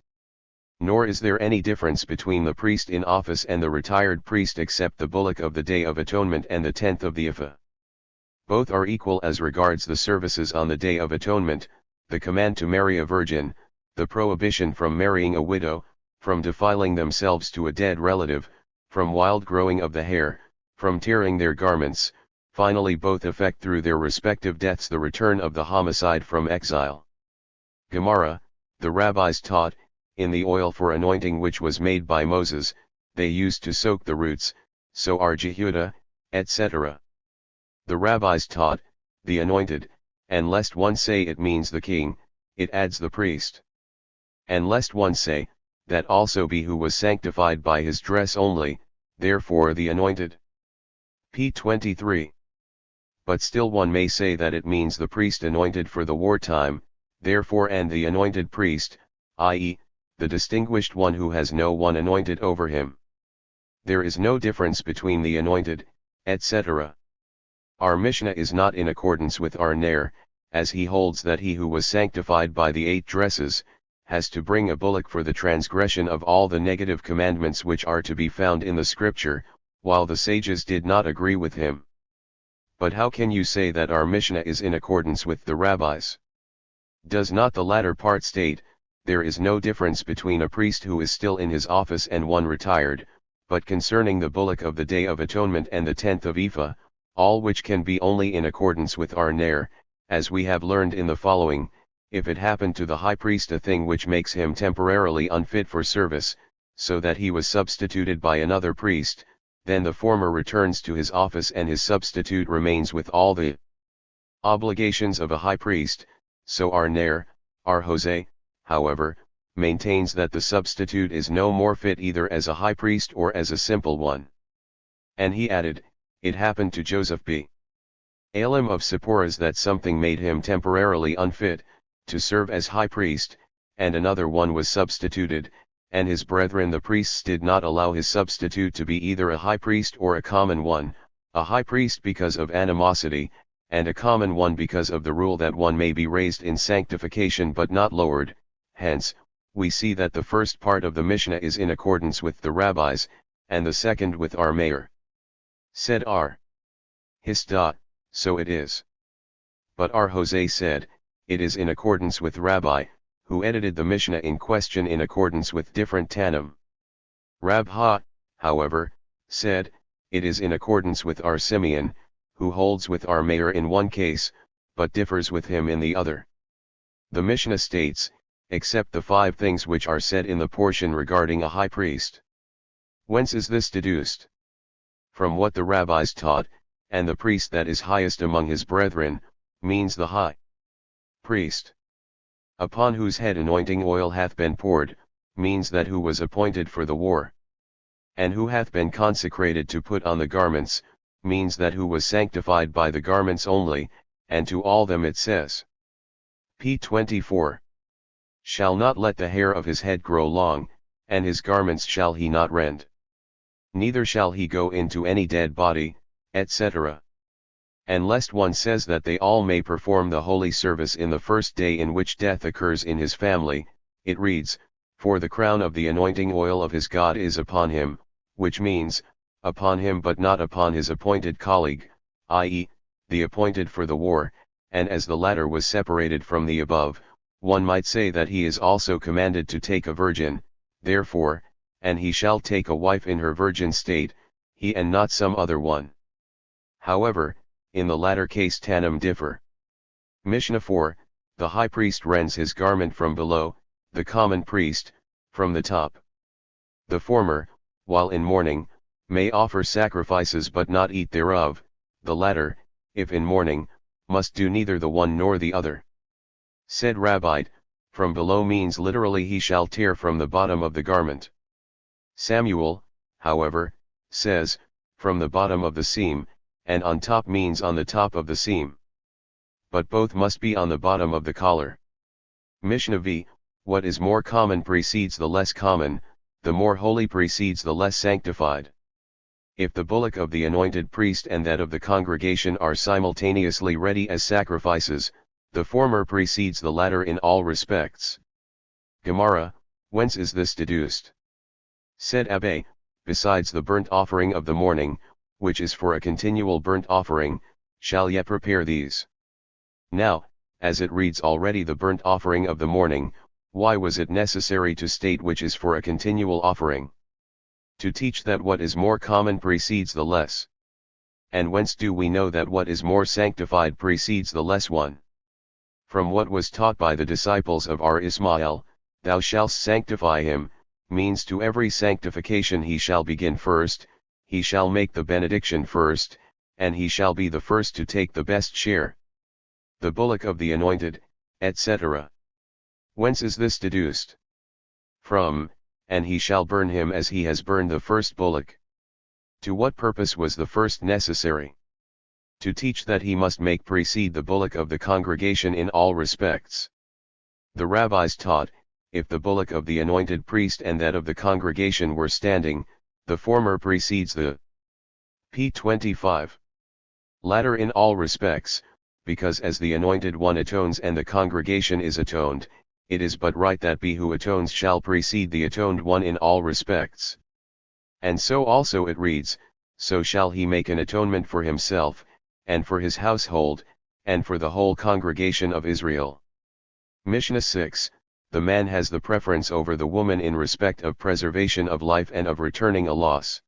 Nor is there any difference between the priest in office and the retired priest except the bullock of the Day of Atonement and the 10th of the Ephah. Both are equal as regards the services on the Day of Atonement, the command to marry a virgin, the prohibition from marrying a widow, from defiling themselves to a dead relative, from wild growing of the hair, from tearing their garments. Finally both effect through their respective deaths the return of the homicide from exile. Gemara, the rabbis taught, in the oil for anointing which was made by Moses, they used to soak the roots, so are Jehudah, etc. The rabbis taught, the anointed, and lest one say it means the king, it adds the priest. And lest one say, that also be who was sanctified by his dress only, therefore the anointed. P. 23. But still one may say that it means the priest anointed for the wartime, therefore and the anointed priest, i.e., the distinguished one who has no one anointed over him. There is no difference between the anointed, etc. Our Mishnah is not in accordance with our Nair, as he holds that he who was sanctified by the 8 dresses, has to bring a bullock for the transgression of all the negative commandments which are to be found in the scripture, while the sages did not agree with him. But how can you say that our Mishnah is in accordance with the rabbis? Does not the latter part state, there is no difference between a priest who is still in his office and one retired, but concerning the bullock of the Day of Atonement and the 10th of Ephah, all which can be only in accordance with our Nair, as we have learned in the following: if it happened to the high priest a thing which makes him temporarily unfit for service, so that he was substituted by another priest, then the former returns to his office and his substitute remains with all the obligations of a high priest. So our Nair, our Jose, however, maintains that the substitute is no more fit either as a high priest or as a simple one. And he added, it happened to Joseph b. Elim of Zipporahs that something made him temporarily unfit to serve as high priest, and another one was substituted, and his brethren the priests did not allow his substitute to be either a high priest or a common one, a high priest because of animosity, and a common one because of the rule that one may be raised in sanctification but not lowered. Hence, we see that the first part of the Mishnah is in accordance with the rabbis, and the second with our Meir. Said R. Hista, so it is. But our Jose said, it is in accordance with Rabbi, who edited the Mishnah in question in accordance with different Tannim. Rabha, however, said, it is in accordance with our Simeon, who holds with our Meir in one case, but differs with him in the other. The Mishnah states, except the 5 things which are said in the portion regarding a high priest. Whence is this deduced? From what the rabbis taught, and the priest that is highest among his brethren, means the high priest, upon whose head anointing oil hath been poured, means that who was appointed for the war, and who hath been consecrated to put on the garments, means that who was sanctified by the garments only, and to all them it says. P. 24. Shall not let the hair of his head grow long, and his garments shall he not rend. Neither shall he go into any dead body, etc. And lest one says that they all may perform the holy service in the first day in which death occurs in his family, it reads, for the crown of the anointing oil of his God is upon him, which means, upon him but not upon his appointed colleague, i.e., the appointed for the war, and as the latter was separated from the above, one might say that he is also commanded to take a virgin, therefore, and he shall take a wife in her virgin state, he and not some other one. However, in the latter case Tannim differ. Mishnah 4, the high priest rends his garment from below, the common priest, from the top. The former, while in mourning, may offer sacrifices but not eat thereof, the latter, if in mourning, must do neither the one nor the other. Said Rabbite, from below means literally he shall tear from the bottom of the garment. Samuel, however, says, from the bottom of the seam, and on top means on the top of the seam. But both must be on the bottom of the collar. Mishnah V, what is more common precedes the less common, the more holy precedes the less sanctified. If the bullock of the anointed priest and that of the congregation are simultaneously ready as sacrifices, the former precedes the latter in all respects. Gemara, whence is this deduced? Said Abba, besides the burnt offering of the morning, which is for a continual burnt offering, shall ye prepare these. Now, as it reads already the burnt offering of the morning, why was it necessary to state which is for a continual offering? To teach that what is more common precedes the less. And whence do we know that what is more sanctified precedes the less one? From what was taught by the disciples of our Ismael, thou shalt sanctify him, means to every sanctification he shall begin first, he shall make the benediction first, and he shall be the first to take the best share. The bullock of the anointed, etc. Whence is this deduced? From, and he shall burn him as he has burned the first bullock. To what purpose was the first necessary? To teach that he must make precede the bullock of the congregation in all respects. The rabbis taught, if the bullock of the anointed priest and that of the congregation were standing, the former precedes the p25. Latter in all respects, because as the anointed one atones and the congregation is atoned, it is but right that he who atones shall precede the atoned one in all respects. And so also it reads, so shall he make an atonement for himself, and for his household, and for the whole congregation of Israel. Mishnah 6, the man has the preference over the woman in respect of preservation of life and of returning a loss.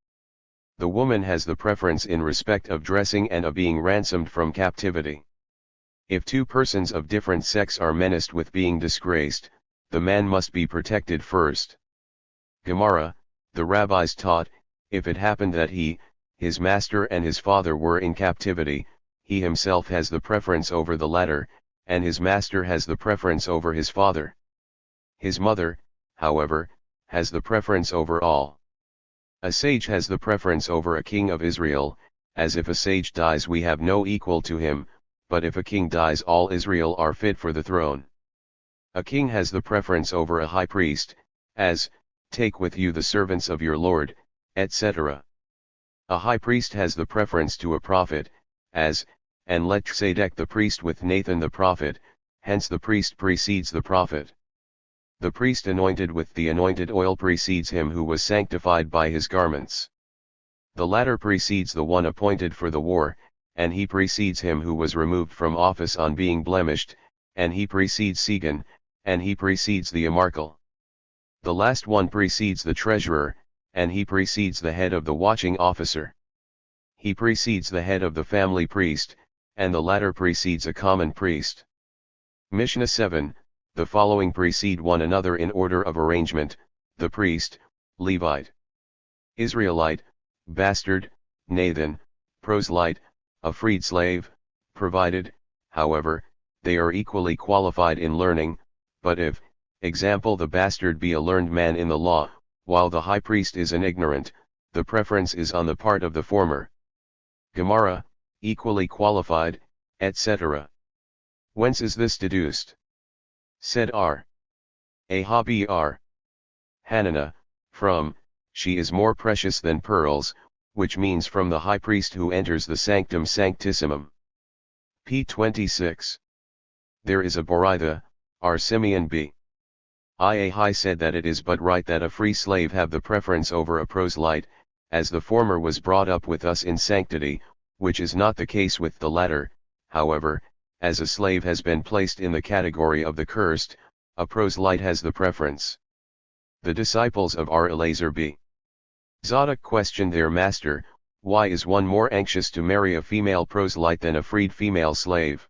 The woman has the preference in respect of dressing and of being ransomed from captivity. If two persons of different sex are menaced with being disgraced, the man must be protected first. Gemara, the rabbis taught, if it happened that he, his master and his father were in captivity, he himself has the preference over the latter, and his master has the preference over his father. His mother, however, has the preference over all. A sage has the preference over a king of Israel, as if a sage dies we have no equal to him, but if a king dies all Israel are fit for the throne. A king has the preference over a high priest, as, take with you the servants of your Lord, etc. A high priest has the preference to a prophet, as, and let Tzadok the priest with Nathan the prophet, hence the priest precedes the prophet. The priest anointed with the anointed oil precedes him who was sanctified by his garments. The latter precedes the one appointed for the war, and he precedes him who was removed from office on being blemished, and he precedes Segan, and he precedes the Amarchal. The last one precedes the treasurer, and he precedes the head of the watching officer. He precedes the head of the family priest, and the latter precedes a common priest. Mishnah 7, the following precede one another in order of arrangement, the priest, Levite, Israelite, bastard, Nathan, proselyte, a freed slave, provided, however, they are equally qualified in learning, but if, example the bastard be a learned man in the law, while the high priest is an ignorant, the preference is on the part of the former. Gemara, equally qualified, etc. Whence is this deduced? Said R. Ahabr. Hanana, from, she is more precious than pearls, which means from the high priest who enters the sanctum sanctissimum. p26. There is a Boraitha, R. Simeon b. Ihai said that it is but right that a free slave have the preference over a proselyte, as the former was brought up with us in sanctity, which is not the case with the latter, however, as a slave has been placed in the category of the cursed, a proselyte has the preference. The disciples of R. Elazar b. Zadok questioned their master, why is one more anxious to marry a female proselyte than a freed female slave?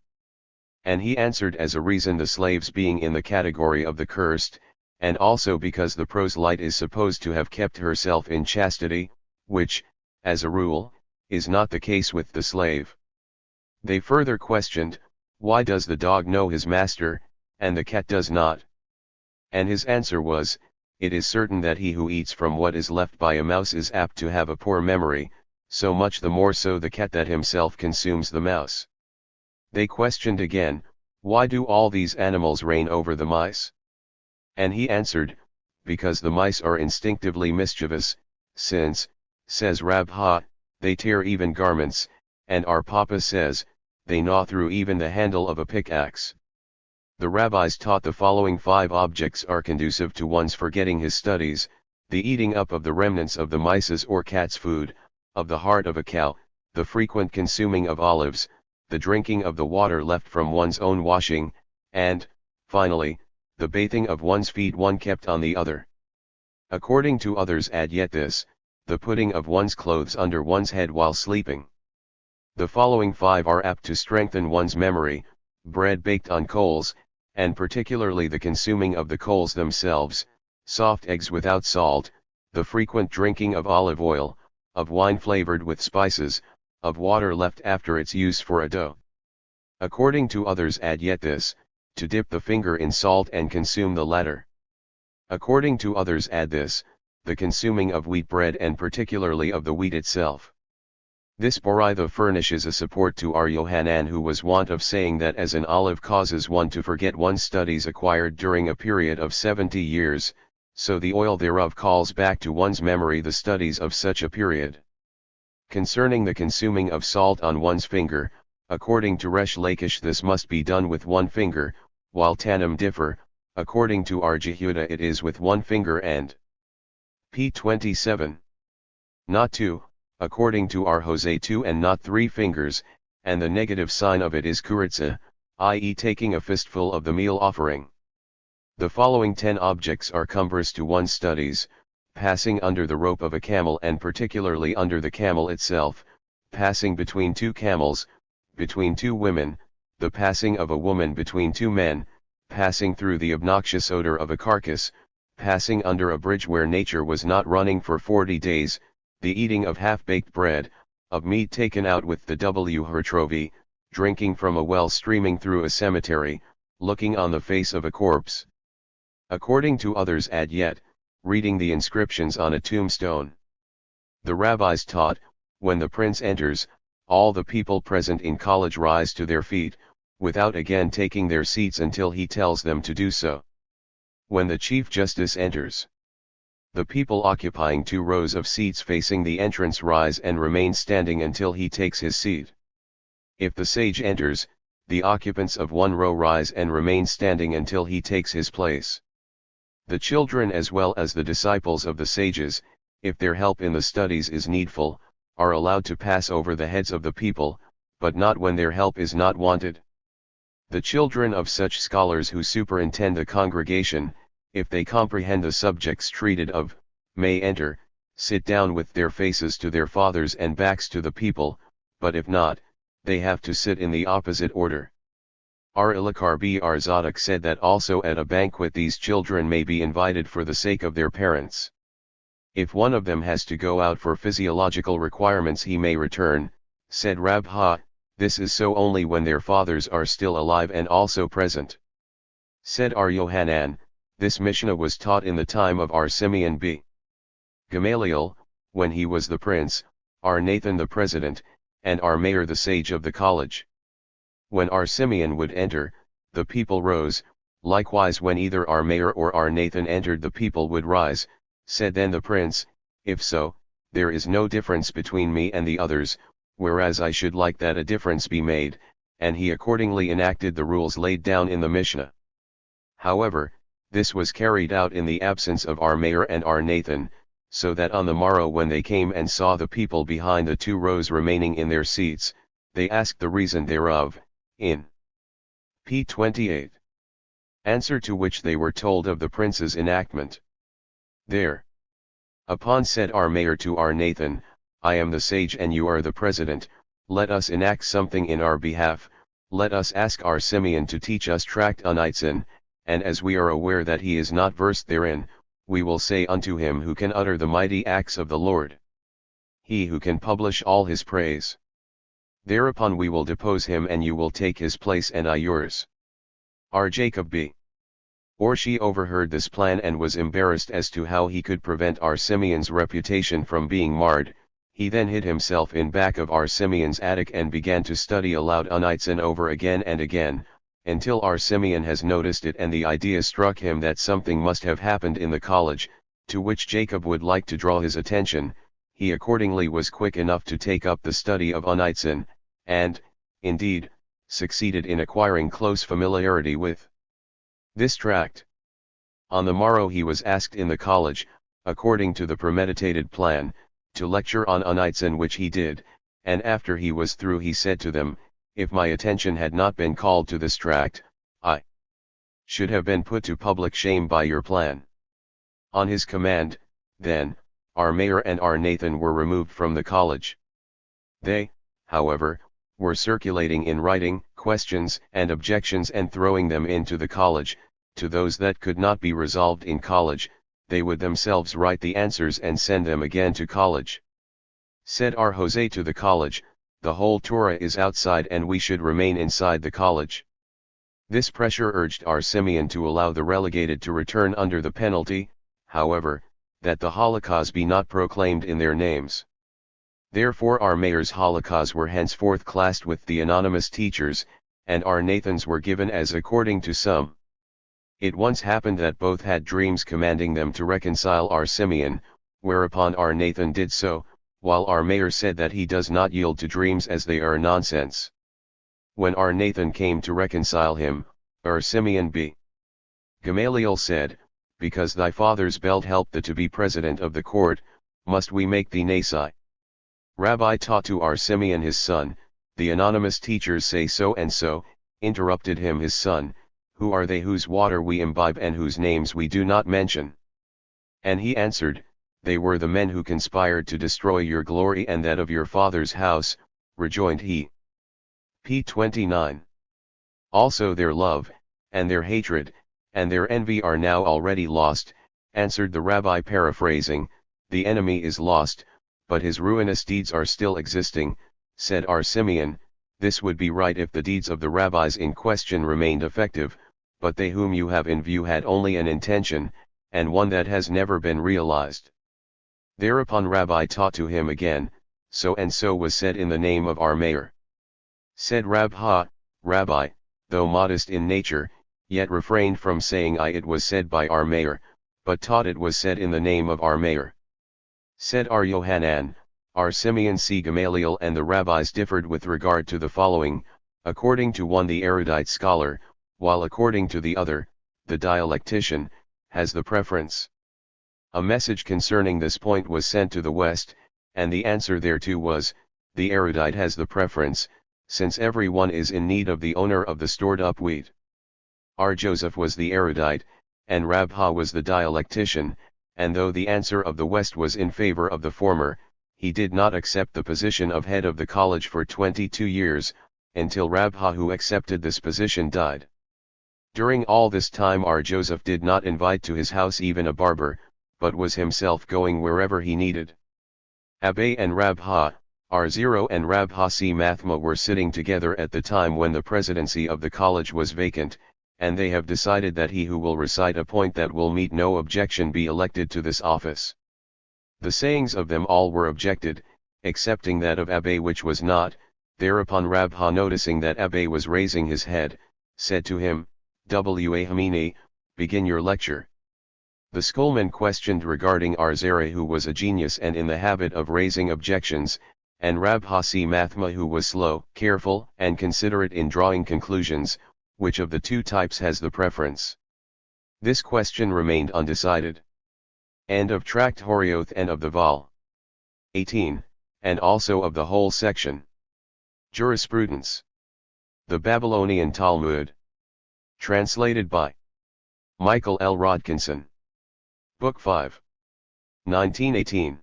And he answered, as a reason the slaves being in the category of the cursed, and also because the proselyte is supposed to have kept herself in chastity, which, as a rule, is not the case with the slave. They further questioned, why does the dog know his master, and the cat does not? And his answer was, it is certain that he who eats from what is left by a mouse is apt to have a poor memory, so much the more so the cat that himself consumes the mouse. They questioned again, why do all these animals reign over the mice? And he answered, because the mice are instinctively mischievous, since, says Rabha, they tear even garments, and our Papa says, they gnaw through even the handle of a pickaxe. The rabbis taught the following 5 objects are conducive to one's forgetting his studies: the eating up of the remnants of the mice's or cat's food, of the heart of a cow, the frequent consuming of olives, the drinking of the water left from one's own washing, and, finally, the bathing of one's feet one kept on the other. According to others add yet this, the putting of one's clothes under one's head while sleeping. The following 5 are apt to strengthen one's memory: bread baked on coals, and particularly the consuming of the coals themselves, soft eggs without salt, the frequent drinking of olive oil, of wine flavored with spices, of water left after its use for a dough. According to others add yet this, to dip the finger in salt and consume the latter. According to others add this, the consuming of wheat bread and particularly of the wheat itself. This Boritha furnishes a support to our Yohanan, who was wont of saying that as an olive causes one to forget one's studies acquired during a period of 70 years, so the oil thereof calls back to one's memory the studies of such a period. Concerning the consuming of salt on one's finger, according to Resh Lakish this must be done with one finger, while Tannim differ, according to our Jehuda it is with one finger and p. 27. Not two, according to our Jose 2 and not 3 fingers, and the negative sign of it is kuritza, i.e. taking a fistful of the meal offering. The following 10 objects are cumbrous to one's studies: passing under the rope of a camel and particularly under the camel itself, passing between 2 camels, between 2 women, the passing of a woman between 2 men, passing through the obnoxious odor of a carcass, passing under a bridge where nature was not running for 40 days, the eating of half-baked bread, of meat taken out with the hertrovi, drinking from a well streaming through a cemetery, looking on the face of a corpse. According to others add yet, reading the inscriptions on a tombstone. The rabbis taught, when the prince enters, all the people present in college rise to their feet, without again taking their seats until he tells them to do so. When the Chief Justice enters, the people occupying 2 rows of seats facing the entrance rise and remain standing until he takes his seat. If the sage enters, the occupants of 1 row rise and remain standing until he takes his place. The children as well as the disciples of the sages, if their help in the studies is needful, are allowed to pass over the heads of the people, but not when their help is not wanted. The children of such scholars who superintend the congregation, if they comprehend the subjects treated of, may enter, sit down with their faces to their fathers and backs to the people, but if not, they have to sit in the opposite order. R. Ilakar Br. Zadok said that also at a banquet these children may be invited for the sake of their parents. If one of them has to go out for physiological requirements he may return, said Rabha, this is so only when their fathers are still alive and also present. Said R. Yohanan, this Mishnah was taught in the time of R. Simeon b. Gamaliel, when he was the prince, R. Nathan the president, and R. Mayor the sage of the college. When R. Simeon would enter, the people rose, likewise when either R. Mayor or R. Nathan entered the people would rise, said then the prince, if so, there is no difference between me and the others, whereas I should like that a difference be made, and he accordingly enacted the rules laid down in the Mishnah. However, this was carried out in the absence of R. Mayor and R. Nathan, so that on the morrow when they came and saw the people behind the 2 rows remaining in their seats, they asked the reason thereof, in p. 28. Answer to which they were told of the prince's enactment. There. Upon said our mayor to our Nathan, I am the sage and you are the president, let us enact something in our behalf, let us ask our Simeon to teach us tract Unitzen, and as we are aware that he is not versed therein, we will say unto him who can utter the mighty acts of the Lord. He who can publish all his praise. Thereupon we will depose him and you will take his place and I yours. R. Jacob B. Or she overheard this plan and was embarrassed as to how he could prevent our Simeon's reputation from being marred. He then hid himself in back of our Simeon's attic and began to study aloud Unitzen over again and again, until our Simeon has noticed it and the idea struck him that something must have happened in the college, to which Jacob would like to draw his attention. He accordingly was quick enough to take up the study of Unitzen, and, indeed, succeeded in acquiring close familiarity with this tract. On the morrow he was asked in the college, according to the premeditated plan, to lecture on Unitzen, which he did, and after he was through he said to them, if my attention had not been called to this tract, I should have been put to public shame by your plan. On his command, then, our mayor and our Nathan were removed from the college. They, however, were circulating in writing questions and objections and throwing them into the college. To those that could not be resolved in college, they would themselves write the answers and send them again to college. Said our Jose to the college, the whole Torah is outside and we should remain inside the college. This pressure urged our Simeon to allow the relegated to return under the penalty, however, that the holocaust be not proclaimed in their names. Therefore our mayor's holocaust were henceforth classed with the anonymous teachers, and our Nathans were given as according to some. It once happened that both had dreams commanding them to reconcile our Simeon, whereupon our Nathan did so, while our mayor said that he does not yield to dreams as they are nonsense. When our Nathan came to reconcile him, our Simeon b. Gamaliel said, because thy father's belt helped thee to be president of the court, must we make thee Nasi? Rabbi taught to our Simeon his son, the anonymous teachers say so and so, interrupted him his son, who are they whose water we imbibe and whose names we do not mention? And he answered, they were the men who conspired to destroy your glory and that of your father's house, rejoined he. p. 29. Also their love, and their hatred, and their envy are now already lost, answered the rabbi paraphrasing, the enemy is lost, but his ruinous deeds are still existing. Said our Simeon, this would be right if the deeds of the rabbis in question remained effective, but they whom you have in view had only an intention, and one that has never been realized. Thereupon Rabbi taught to him again, so and so was said in the name of our mayor. Said Rabbi, though modest in nature, yet refrained from saying it was said by our mayor, but taught it was said in the name of our mayor. Said our Yohanan, our Simeon C. Gamaliel and the rabbis differed with regard to the following, according to one the erudite scholar, while according to the other, the dialectician, has the preference. A message concerning this point was sent to the West, and the answer thereto was, the erudite has the preference, since every one is in need of the owner of the stored up wheat. R. Joseph was the erudite, and Rabha was the dialectician, and though the answer of the West was in favor of the former, he did not accept the position of head of the college for 22 years, until Rabha who accepted this position died. During all this time R. Joseph did not invite to his house even a barber, but was himself going wherever he needed. Abba and Rabha, R0 and Rabha C. Mathma were sitting together at the time when the presidency of the college was vacant, and they have decided that he who will recite a point that will meet no objection be elected to this office. The sayings of them all were objected, excepting that of Abba which was not. Thereupon Rabha, noticing that Abba was raising his head, said to him, Wa Hamini, begin your lecture. The schoolman questioned regarding Arzere, who was a genius and in the habit of raising objections, and Rabha C. Mathma, who was slow, careful, and considerate in drawing conclusions, which of the two types has the preference. This question remained undecided. End of Tract Horioth and of the Vol. 18, and also of the whole section. Jurisprudence. The Babylonian Talmud. Translated by Michael L. Rodkinson. Book 5. 1918.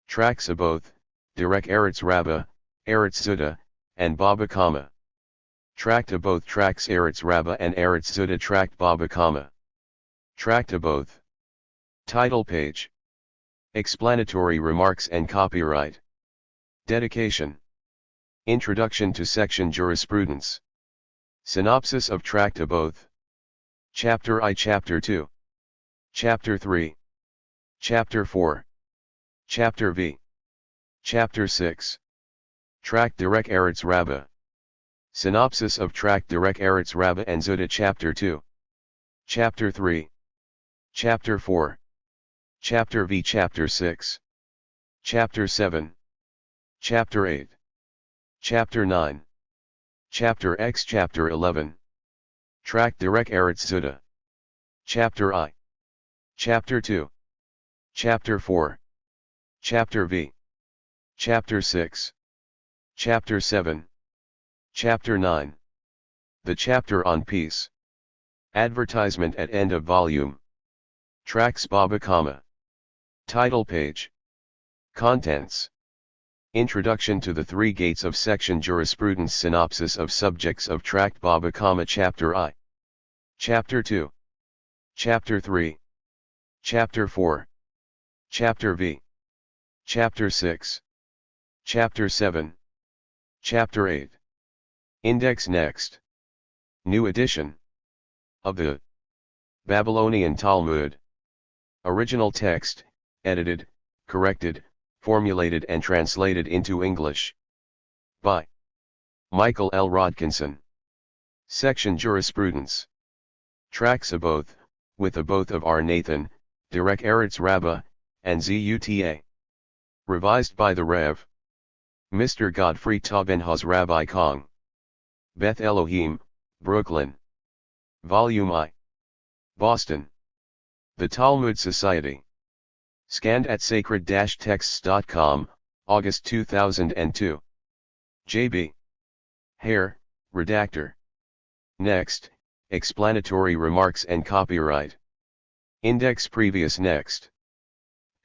Tracts Aboth, Derek Eretz Rabbah, Eretz Zudah, and Baba Kama. Tract Aboth Tracts Eretz Rabbah and Eretz Zudah Tract Baba Kama. Tract Aboth. Title page. Explanatory remarks and copyright. Dedication. Introduction to Section Jurisprudence. Synopsis of Tract Aboth. Chapter I, Chapter 2. Chapter 3. Chapter 4. Chapter V. Chapter 6. Tract Derek Eretz Rabbah. Synopsis of Tract Derek Eretz Rabbah and Zudah Chapter 2. Chapter 3. Chapter 4. Chapter V. Chapter 6. Chapter 7. Chapter 8. Chapter 9. Chapter X. Chapter 11. Tract Derek Eretz Zudah. Chapter I. Chapter 2. Chapter 4. Chapter V. Chapter 6. Chapter 7. Chapter 9. The chapter on peace. Advertisement at end of volume. Tracts Baba Kama. Title page. Contents. Introduction to the Three Gates of Section Jurisprudence. Synopsis of subjects of Tract Baba Kama. Chapter I. Chapter 2. Chapter 3. Chapter 4. Chapter V. Chapter 6. Chapter 7. Chapter 8. Index. Next. New edition. Of the Babylonian Talmud. Original text, edited, corrected, formulated and translated into English. By Michael L. Rodkinson. Section Jurisprudence. Tracts Aboth, with Aboth of R. Nathan, Derek Eretz Rabbah, and Zuta. Revised by the Rev. Mr. Godfrey Tabenhaz Rabbi Kong. Beth Elohim, Brooklyn. Volume I. Boston. The Talmud Society. Scanned at sacred-texts.com, August 2002. J.B. Hare, Redactor. Next, explanatory remarks and copyright. Index previous. Next.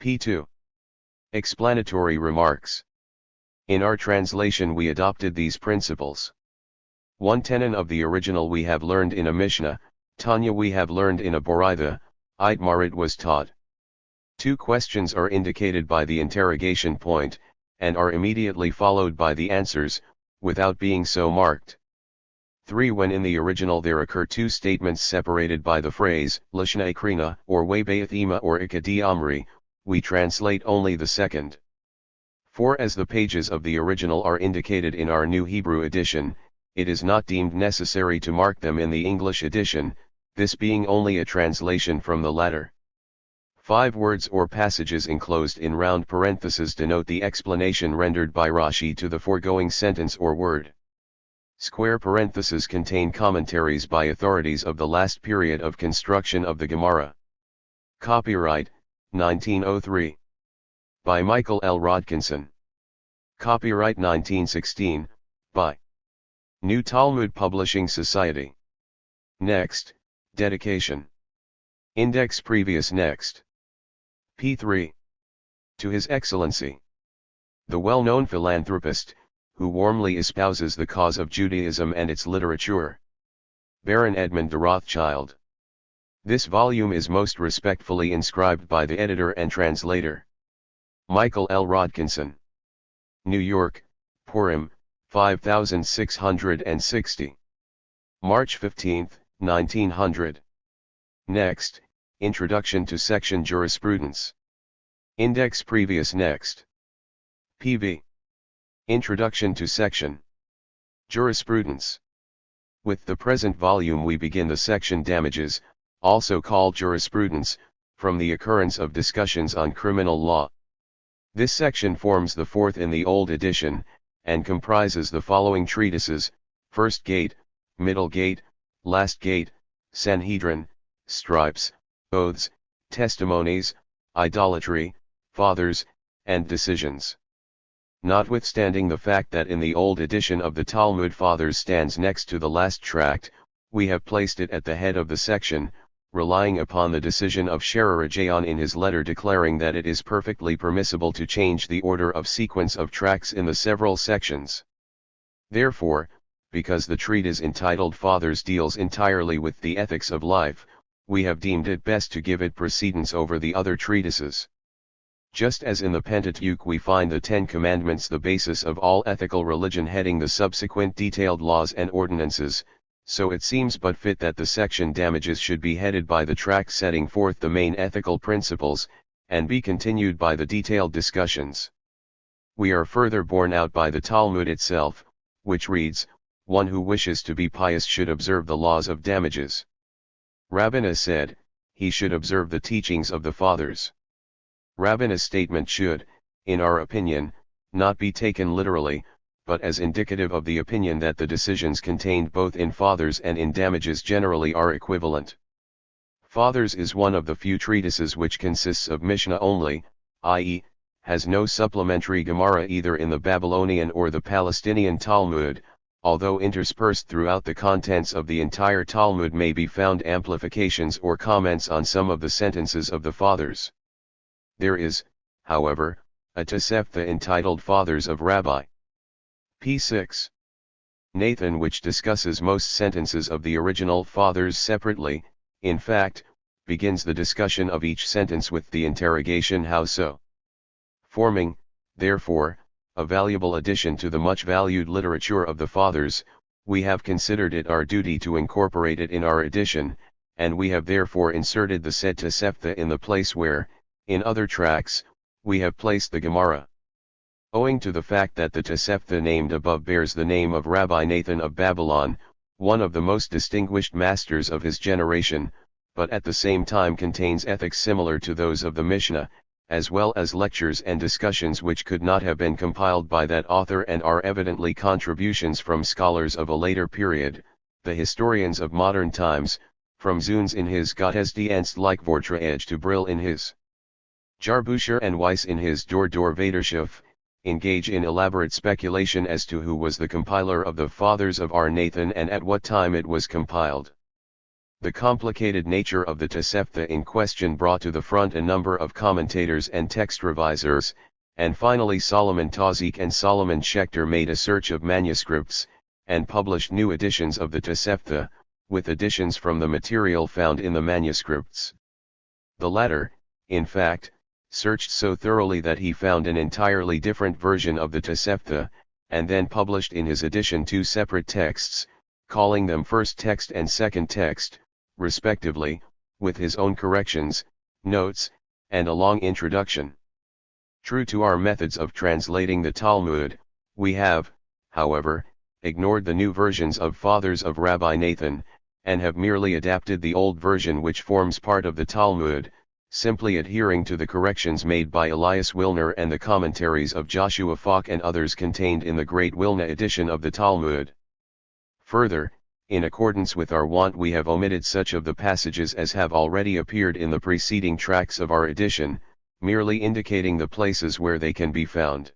P2. Explanatory remarks. In our translation we adopted these principles. One tenon of the original we have learned in a Mishnah, Tanya we have learned in a Boraitha, Itmarit was taught. Two questions are indicated by the interrogation point, and are immediately followed by the answers, without being so marked. 3. When in the original there occur two statements separated by the phrase, Lashna Akrina, or Webeathema or Ikadi Amri, we translate only the second. 4. As the pages of the original are indicated in our New Hebrew edition, it is not deemed necessary to mark them in the English edition, this being only a translation from the latter. 5. Words or passages enclosed in round parentheses denote the explanation rendered by Rashi to the foregoing sentence or word. Square parentheses contain commentaries by authorities of the last period of construction of the Gemara. Copyright, 1903. By Michael L. Rodkinson. Copyright 1916, by New Talmud Publishing Society. Next, dedication. Index previous. Next. P3. To His Excellency, the well-known philanthropist, who warmly espouses the cause of Judaism and its literature, Baron Edmund de Rothschild. This volume is most respectfully inscribed by the editor and translator, Michael L. Rodkinson. New York, Purim, 5660. March 15, 1900. Next, Introduction to Section Jurisprudence. Index previous. Next. PV. Introduction to Section Jurisprudence. With the present volume we begin the section Damages, also called Jurisprudence, from the occurrence of discussions on criminal law. This section forms the fourth in the Old Edition, and comprises the following treatises: First Gate, Middle Gate, Last Gate, Sanhedrin, Stripes, Oaths, Testimonies, Idolatry, Fathers, and Decisions. Notwithstanding the fact that in the Old Edition of the Talmud Fathers stands next to the last tract, We have placed it at the head of the section, relying upon the decision of Sherarajayan in his letter declaring that it is perfectly permissible to change the order of sequence of tracts in the several sections. Therefore, because the treatise entitled Fathers deals entirely with the ethics of life, we have deemed it best to give it precedence over the other treatises. Just as in the Pentateuch we find the Ten Commandments the basis of all ethical religion heading the subsequent detailed laws and ordinances, so it seems but fit that the section Damages should be headed by the tract setting forth the main ethical principles, and be continued by the detailed discussions. We are further borne out by the Talmud itself, which reads, "One who wishes to be pious should observe the laws of Damages." Rabbinah said, he should observe the teachings of the Fathers. Rabbinah's statement should, in our opinion, not be taken literally, but as indicative of the opinion that the decisions contained both in Fathers and in Damages generally are equivalent. Fathers is one of the few treatises which consists of Mishnah only, i.e., has no supplementary Gemara either in the Babylonian or the Palestinian Talmud, although interspersed throughout the contents of the entire Talmud may be found amplifications or comments on some of the sentences of the Fathers. There is, however, a Tosefta entitled Fathers of Rabbi p. 6. Nathan which discusses most sentences of the original Fathers separately, in fact, begins the discussion of each sentence with the interrogation how so. Forming, therefore, a valuable addition to the much valued literature of the Fathers, we have considered it our duty to incorporate it in our edition, and we have therefore inserted the said Tosefta in the place where, in other tracts, we have placed the Gemara. Owing to the fact that the Tosefta named above bears the name of Rabbi Nathan of Babylon, one of the most distinguished masters of his generation, but at the same time contains ethics similar to those of the Mishnah, as well as lectures and discussions which could not have been compiled by that author and are evidently contributions from scholars of a later period, the historians of modern times, from Zuns in his Gottesdienst Vorträge to Brill in his Jarbücher and Weiss in his Dor Vaterschaft, engage in elaborate speculation as to who was the compiler of the Fathers of our Nathan and at what time it was compiled. The complicated nature of the Tosefta in question brought to the front a number of commentators and text revisers, and finally Solomon Tazik and Solomon Schechter made a search of manuscripts, and published new editions of the Tosefta, with additions from the material found in the manuscripts. The latter, in fact, searched so thoroughly that he found an entirely different version of the Tosefta, and then published in his edition two separate texts, calling them first text and second text, respectively, with his own corrections, notes, and a long introduction. True to our methods of translating the Talmud, we have, however, ignored the new versions of Fathers of Rabbi Nathan, and have merely adapted the old version which forms part of the Talmud, simply adhering to the corrections made by Elias Wilner and the commentaries of Joshua Falk and others contained in the Great Wilna edition of the Talmud. Further, in accordance with our wont we have omitted such of the passages as have already appeared in the preceding tracts of our edition, merely indicating the places where they can be found.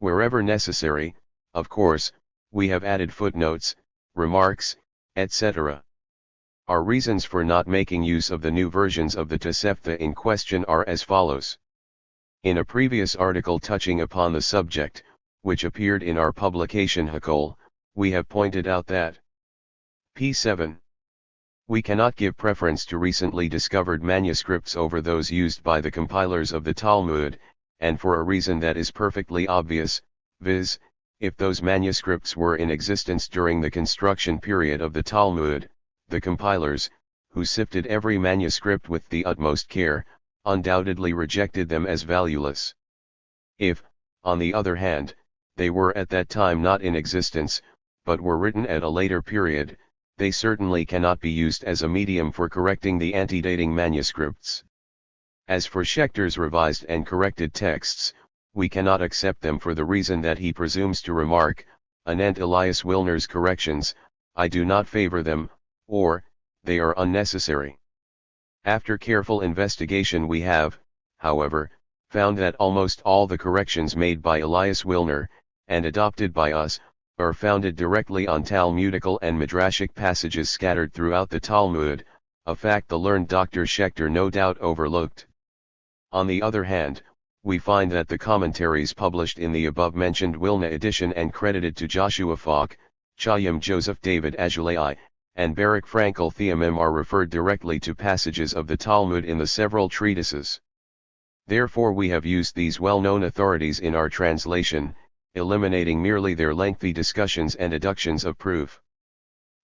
Wherever necessary, of course, we have added footnotes, remarks, etc. Our reasons for not making use of the new versions of the Tosefta in question are as follows. In a previous article touching upon the subject, which appeared in our publication Hakol, we have pointed out that p. 7. We cannot give preference to recently discovered manuscripts over those used by the compilers of the Talmud, and for a reason that is perfectly obvious, viz., if those manuscripts were in existence during the construction period of the Talmud, the compilers, who sifted every manuscript with the utmost care, undoubtedly rejected them as valueless. If, on the other hand, they were at that time not in existence, but were written at a later period, they certainly cannot be used as a medium for correcting the antedating manuscripts. As for Schechter's revised and corrected texts, we cannot accept them for the reason that he presumes to remark, anent Elias Wilner's corrections, I do not favor them, or, they are unnecessary. After careful investigation we have, however, found that almost all the corrections made by Elias Wilner, and adopted by us, are founded directly on Talmudical and Midrashic passages scattered throughout the Talmud, a fact the learned Dr. Schechter no doubt overlooked. On the other hand, we find that the commentaries published in the above-mentioned Wilna edition and credited to Joshua Falk, Chaim Joseph David Azulai, and Baruch Frankel Theomim are referred directly to passages of the Talmud in the several treatises. Therefore we have used these well-known authorities in our translation, eliminating merely their lengthy discussions and adductions of proof.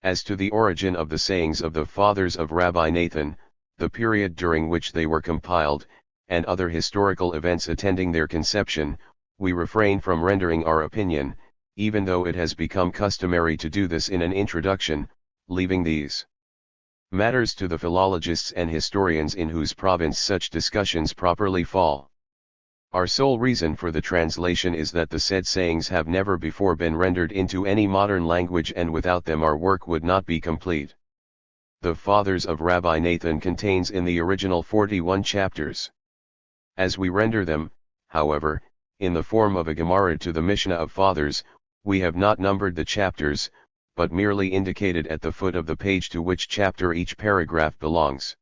As to the origin of the sayings of the fathers of Rabbi Nathan, the period during which they were compiled, and other historical events attending their conception, we refrain from rendering our opinion, even though it has become customary to do this in an introduction, leaving these matters to the philologists and historians in whose province such discussions properly fall. Our sole reason for the translation is that the said sayings have never before been rendered into any modern language, and without them our work would not be complete. The Fathers of Rabbi Nathan contains in the original 41 chapters. As we render them, however, in the form of a Gemara to the Mishnah of Fathers, we have not numbered the chapters, but merely indicated at the foot of the page to which chapter each paragraph belongs.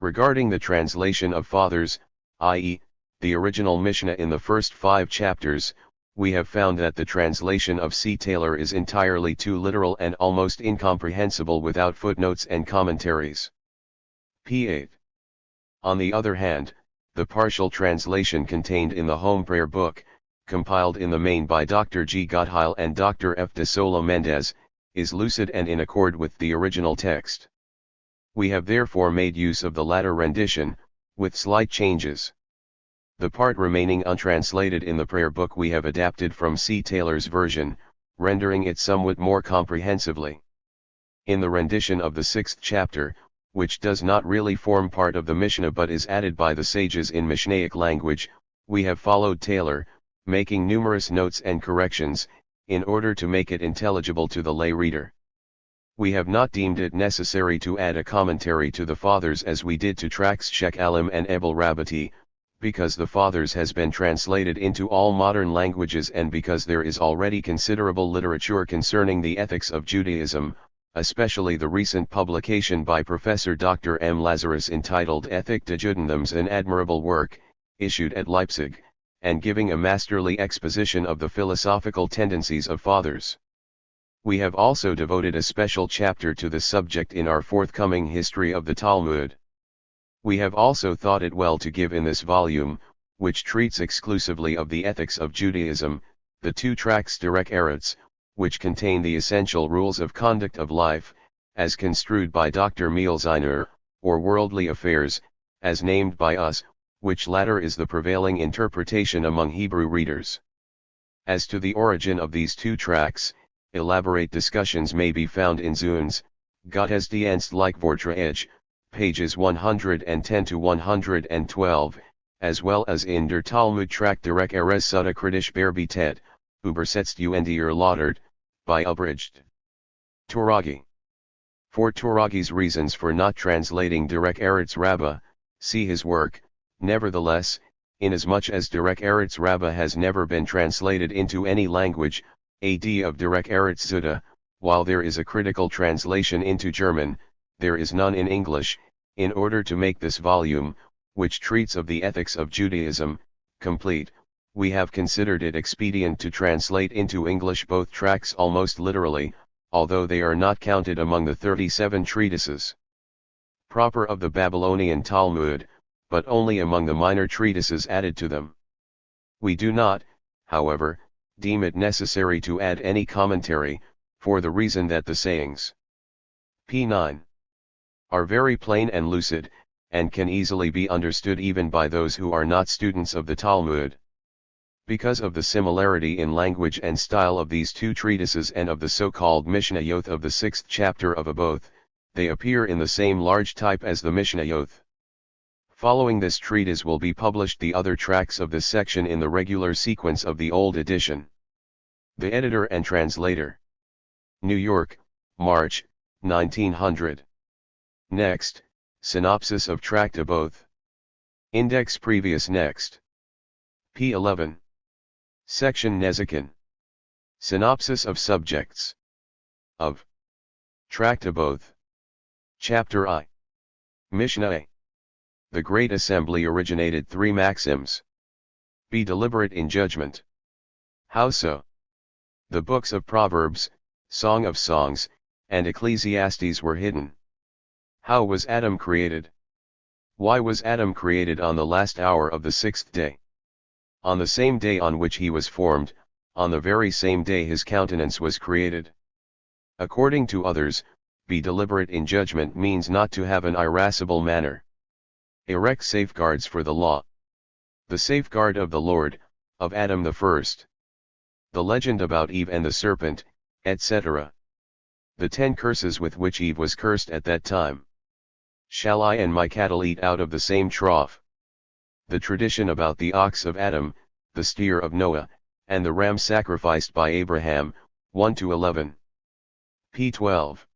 Regarding the translation of Fathers, i.e., the original Mishnah in the first 5 chapters, we have found that the translation of C. Taylor is entirely too literal and almost incomprehensible without footnotes and commentaries. P. 8. On the other hand, the partial translation contained in the Home Prayer Book, compiled in the main by Dr. G. Gottheil and Dr. F. de Sola Mendez, is lucid and in accord with the original text. We have therefore made use of the latter rendition, with slight changes. The part remaining untranslated in the prayer book we have adapted from C. Taylor's version, rendering it somewhat more comprehensively. In the rendition of the 6th chapter, which does not really form part of the Mishnah but is added by the sages in Mishnaic language, we have followed Taylor, making numerous notes and corrections, in order to make it intelligible to the lay reader. We have not deemed it necessary to add a commentary to the Fathers as we did to tracts Shek Alim and Ebel Rabbati, because the Fathers has been translated into all modern languages and because there is already considerable literature concerning the ethics of Judaism, especially the recent publication by Professor Dr. M. Lazarus entitled Ethik des Judendoms, an admirable work, issued at Leipzig, and giving a masterly exposition of the philosophical tendencies of Fathers. We have also devoted a special chapter to this subject in our forthcoming History of the Talmud. We have also thought it well to give in this volume, which treats exclusively of the ethics of Judaism, the 2 tracts Derech Eretz, which contain the essential rules of conduct of life, as construed by Dr. Mielziner, or Worldly Affairs, as named by us, which latter is the prevailing interpretation among Hebrew readers. As to the origin of these 2 tracts, elaborate discussions may be found in Zuhn's Gottesdienst Vorträge, pages 110 to 112, as well as in der Talmud Trakt Derech Eretz Sutta Kritisch Bearbeitet, übersetzt und erläutert, by Abridged. Turagi. For Turagi's reasons for not translating Derech Eretz Rabbah, see his work. Nevertheless, inasmuch as Derech Eretz Rabbah has never been translated into any language, ad of Derech Eretz Zutta, while there is a critical translation into German, there is none in English. In order to make this volume, which treats of the ethics of Judaism, complete, we have considered it expedient to translate into English both tracts almost literally, although they are not counted among the 37 treatises proper of the Babylonian Talmud, but only among the minor treatises added to them. We do not, however, deem it necessary to add any commentary, for the reason that the sayings p9 are very plain and lucid, and can easily be understood even by those who are not students of the Talmud. Because of the similarity in language and style of these 2 treatises and of the so-called Mishnayot of the 6th chapter of both, they appear in the same large type as the Mishnayot. Following this treatise will be published the other tracts of this section in the regular sequence of the old edition. The Editor and Translator. New York, March, 1900. Next, synopsis of Tract Aboth. Index previous next. P11. Section Nezikin. Synopsis of subjects. Of. Tractaboth. Chapter I. Mishnah A. The Great Assembly originated 3 maxims. Be deliberate in judgment. How so? The books of Proverbs, Song of Songs, and Ecclesiastes were hidden. How was Adam created? Why was Adam created on the last hour of the 6th day? On the same day on which he was formed, on the very same day his countenance was created. According to others, be deliberate in judgment means not to have an irascible manner. Erect safeguards for the law. The safeguard of the Lord, of Adam the first. The legend about Eve and the serpent, etc. The 10 curses with which Eve was cursed at that time. Shall I and my cattle eat out of the same trough? The tradition about the ox of Adam, the steer of Noah, and the ram sacrificed by Abraham, 1-11. p. 12.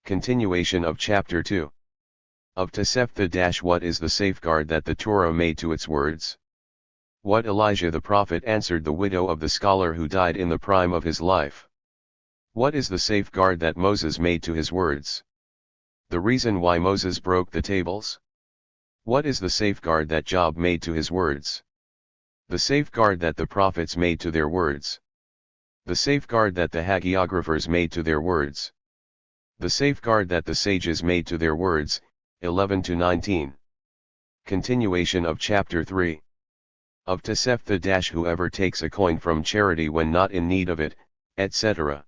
Continuation of Chapter 2. Of Tosefta. What is the safeguard that the Torah made to its words? What Elijah the prophet answered the widow of the scholar who died in the prime of his life? What is the safeguard that Moses made to his words? The reason why Moses broke the tables? What is the safeguard that Job made to his words? The safeguard that the prophets made to their words? The safeguard that the hagiographers made to their words? The safeguard that the sages made to their words, 11-19. Continuation of Chapter 3. Of Tosefta. Whoever takes a coin from charity when not in need of it, etc.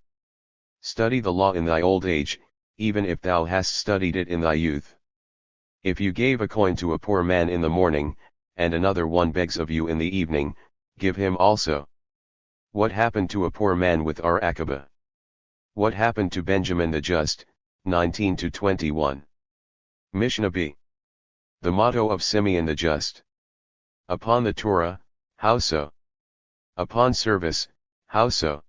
Study the law in thy old age, even if thou hast studied it in thy youth. If you gave a coin to a poor man in the morning, and another one begs of you in the evening, give him also. What happened to a poor man with Ar-Akabah? What happened to Benjamin the Just, 19-21. Mishnah B. The motto of Simeon the Just. Upon the Torah, how so? Upon service, how so?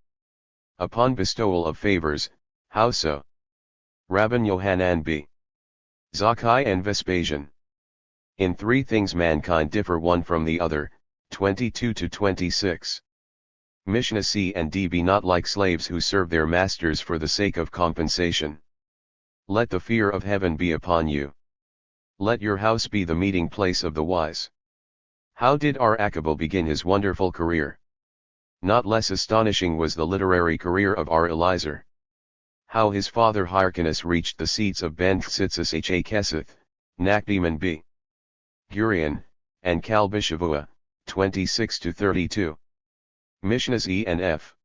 Upon bestowal of favors, how so? Rabban Yohanan b. Zakkai and Vespasian. In 3 things mankind differ one from the other, 22-26. Mishnah C and D. Be not like slaves who serve their masters for the sake of compensation. Let the fear of heaven be upon you. Let your house be the meeting place of the wise. How did Ar-Akabah begin his wonderful career? Not less astonishing was the literary career of Ar-Eliezer. How his father Hyrcanus reached the seats of Ben Tsitzis Ha Keseth, Nakdeman b. Gurion, and Kalbishavua, 26-32. Mishnahs E and F.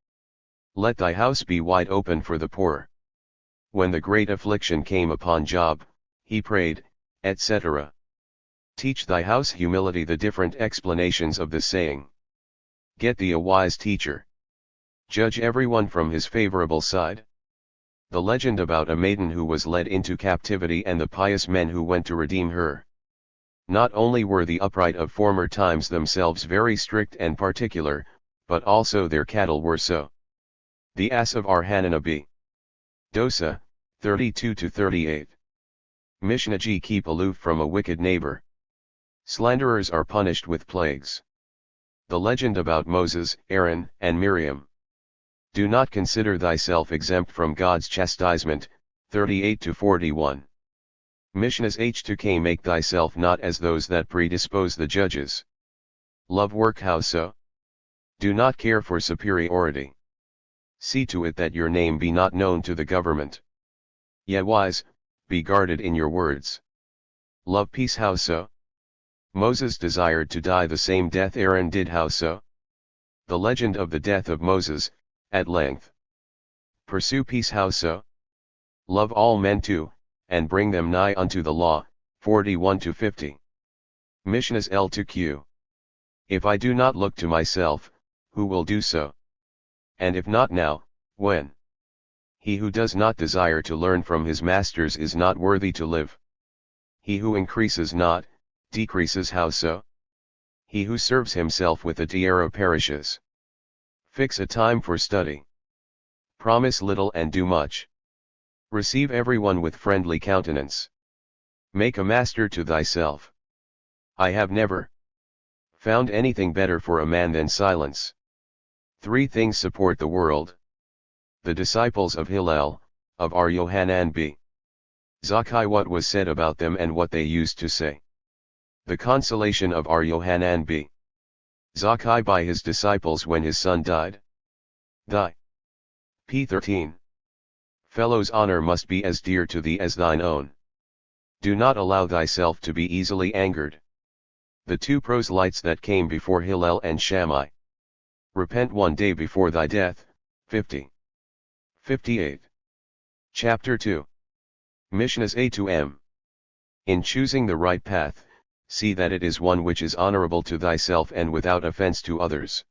Let thy house be wide open for the poor. When the great affliction came upon Job, he prayed, etc. Teach thy house humility. The different explanations of this saying. Get thee a wise teacher. Judge everyone from his favorable side. The legend about a maiden who was led into captivity and the pious men who went to redeem her. Not only were the upright of former times themselves very strict and particular, but also their cattle were so. The ass of Ar-Hananah b. Dosa, 32-38. Mishnah G. Keep aloof from a wicked neighbor. Slanderers are punished with plagues. The legend about Moses, Aaron, and Miriam. Do not consider thyself exempt from God's chastisement, 38-41. Mishnahs H2K. Make thyself not as those that predispose the judges. Love work. How so? Do not care for superiority. See to it that your name be not known to the government. Ye wise, be guarded in your words. Love peace. How so? Moses desired to die the same death Aaron did. How so? The legend of the death of Moses, at length. Pursue peace. How so? Love all men too, and bring them nigh unto the law, 41-50. Mishnahs L2Q. If I do not look to myself, who will do so? And if not now, when? He who does not desire to learn from his masters is not worthy to live. He who increases not, decreases. How so? He who serves himself with a tiara perishes. Fix a time for study. Promise little and do much. Receive everyone with friendly countenance. Make a master to thyself. I have never found anything better for a man than silence. Three things support the world. The disciples of Hillel, of Ar Yohanan b. Zakkai, what was said about them and what they used to say. The consolation of Ar Yohanan b. Zakkai by his disciples when his son died. Thy. P. 13. Fellow's honor must be as dear to thee as thine own. Do not allow thyself to be easily angered. The two proselytes that came before Hillel and Shammai. Repent one day before thy death. 50. 58. Chapter 2. Mishnahs A to M. In choosing the right path, see that it is one which is honorable to thyself and without offense to others.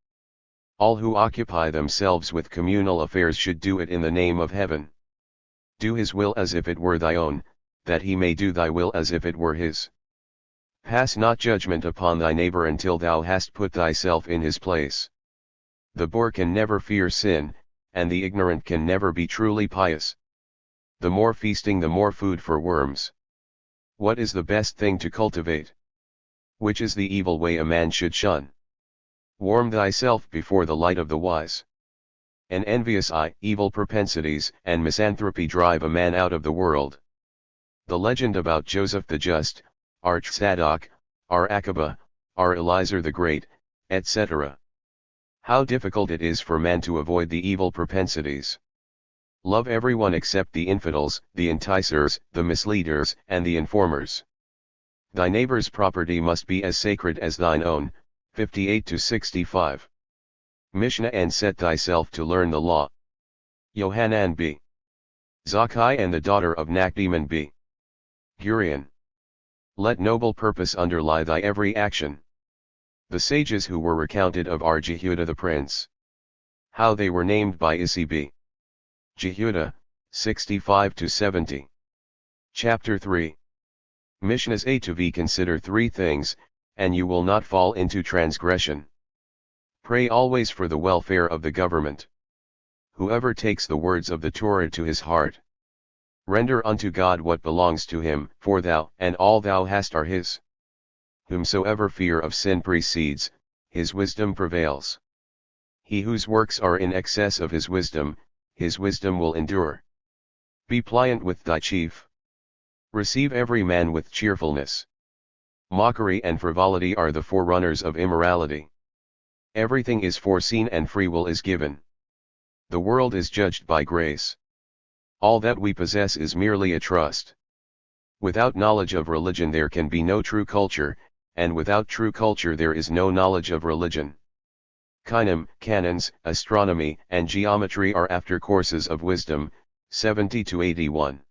All who occupy themselves with communal affairs should do it in the name of heaven. Do his will as if it were thy own, that he may do thy will as if it were his. Pass not judgment upon thy neighbor until thou hast put thyself in his place. The boor can never fear sin, and the ignorant can never be truly pious. The more feasting, the more food for worms. What is the best thing to cultivate? Which is the evil way a man should shun? Warm thyself before the light of the wise. An envious eye, evil propensities, and misanthropy drive a man out of the world. The legend about Joseph the Just, Arch-Zadok, Ar-Akabah, Ar-Eliezer the Great, etc. How difficult it is for man to avoid the evil propensities. Love everyone except the infidels, the enticers, the misleaders, and the informers. Thy neighbor's property must be as sacred as thine own. 58 to 65. Mishnah, and set thyself to learn the law. Yohanan b. Zakkai and the daughter of Nakdeman b. Gurion. Let noble purpose underlie thy every action. The sages who were recounted of are Jehuda the prince. How they were named by Isi b. Jehuda, 65 to 70. Chapter 3. Mishnahs A to V. Consider three things, and you will not fall into transgression. Pray always for the welfare of the government. Whoever takes the words of the Torah to his heart. Render unto God what belongs to him, for thou and all thou hast are his. Whomsoever fear of sin precedes, his wisdom prevails. He whose works are in excess of his wisdom will endure. Be pliant with thy chief. Receive every man with cheerfulness. Mockery and frivolity are the forerunners of immorality. Everything is foreseen and free will is given. The world is judged by grace. All that we possess is merely a trust. Without knowledge of religion there can be no true culture, and without true culture there is no knowledge of religion. Canons, astronomy, and geometry are after courses of wisdom. 70 to 81.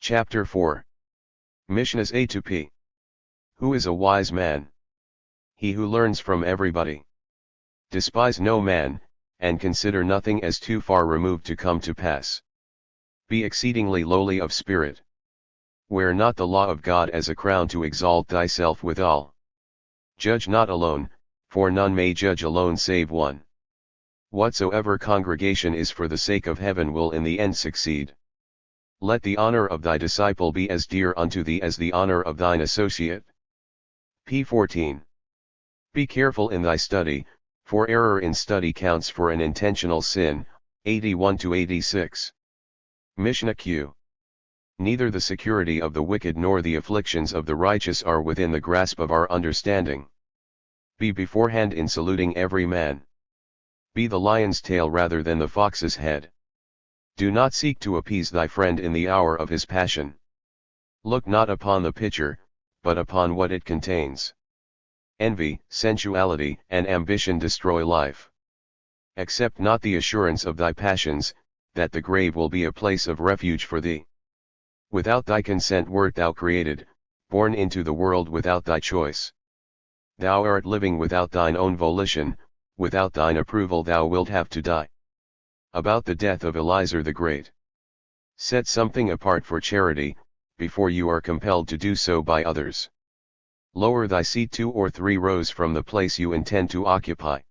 Chapter 4. Mishnahs A to P. Who is a wise man? He who learns from everybody. Despise no man, and consider nothing as too far removed to come to pass. Be exceedingly lowly of spirit. Wear not the law of God as a crown to exalt thyself withal. Judge not alone, for none may judge alone save one. Whatsoever congregation is for the sake of heaven will in the end succeed. Let the honor of thy disciple be as dear unto thee as the honor of thine associate. P. 14. Be careful in thy study, for error in study counts for an intentional sin. 81 to 86. Mishnah Q. Neither the security of the wicked nor the afflictions of the righteous are within the grasp of our understanding. Be beforehand in saluting every man. Be the lion's tail rather than the fox's head. Do not seek to appease thy friend in the hour of his passion. Look not upon the pitcher, but upon what it contains. Envy, sensuality, and ambition destroy life. Accept not the assurance of thy passions, that the grave will be a place of refuge for thee. Without thy consent wert thou created, born into the world without thy choice. Thou art living without thine own volition, without thine approval thou wilt have to die. About the death of Eliezer the Great. Set something apart for charity, before you are compelled to do so by others. Lower thy seat 2 or 3 rows from the place you intend to occupy.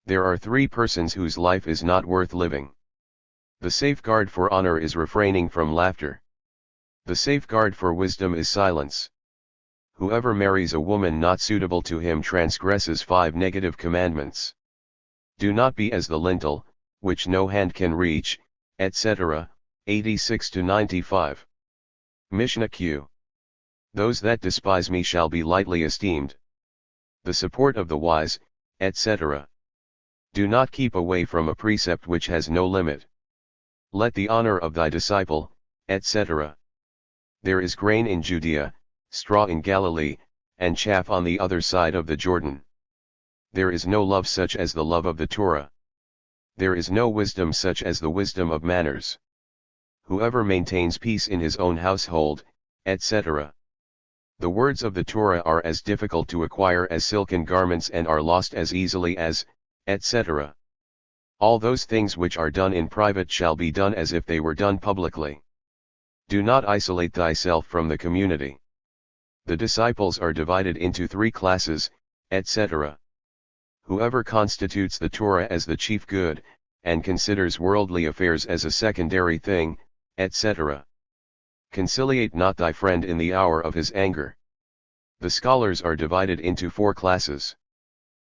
There are 3 persons whose life is not worth living. The safeguard for honor is refraining from laughter. The safeguard for wisdom is silence. Whoever marries a woman not suitable to him transgresses 5 negative commandments. Do not be as the lintel, which no hand can reach, etc. 86-95. Mishnah Q. Those that despise me shall be lightly esteemed. The support of the wise, etc. Do not keep away from a precept which has no limit. Let the honor of thy disciple, etc. There is grain in Judea, straw in Galilee, and chaff on the other side of the Jordan. There is no love such as the love of the Torah. There is no wisdom such as the wisdom of manners. Whoever maintains peace in his own household, etc. The words of the Torah are as difficult to acquire as silken garments and are lost as easily as, etc. All those things which are done in private shall be done as if they were done publicly. Do not isolate thyself from the community. The disciples are divided into 3 classes, etc. Whoever constitutes the Torah as the chief good, and considers worldly affairs as a secondary thing, etc. Conciliate not thy friend in the hour of his anger. The scholars are divided into 4 classes.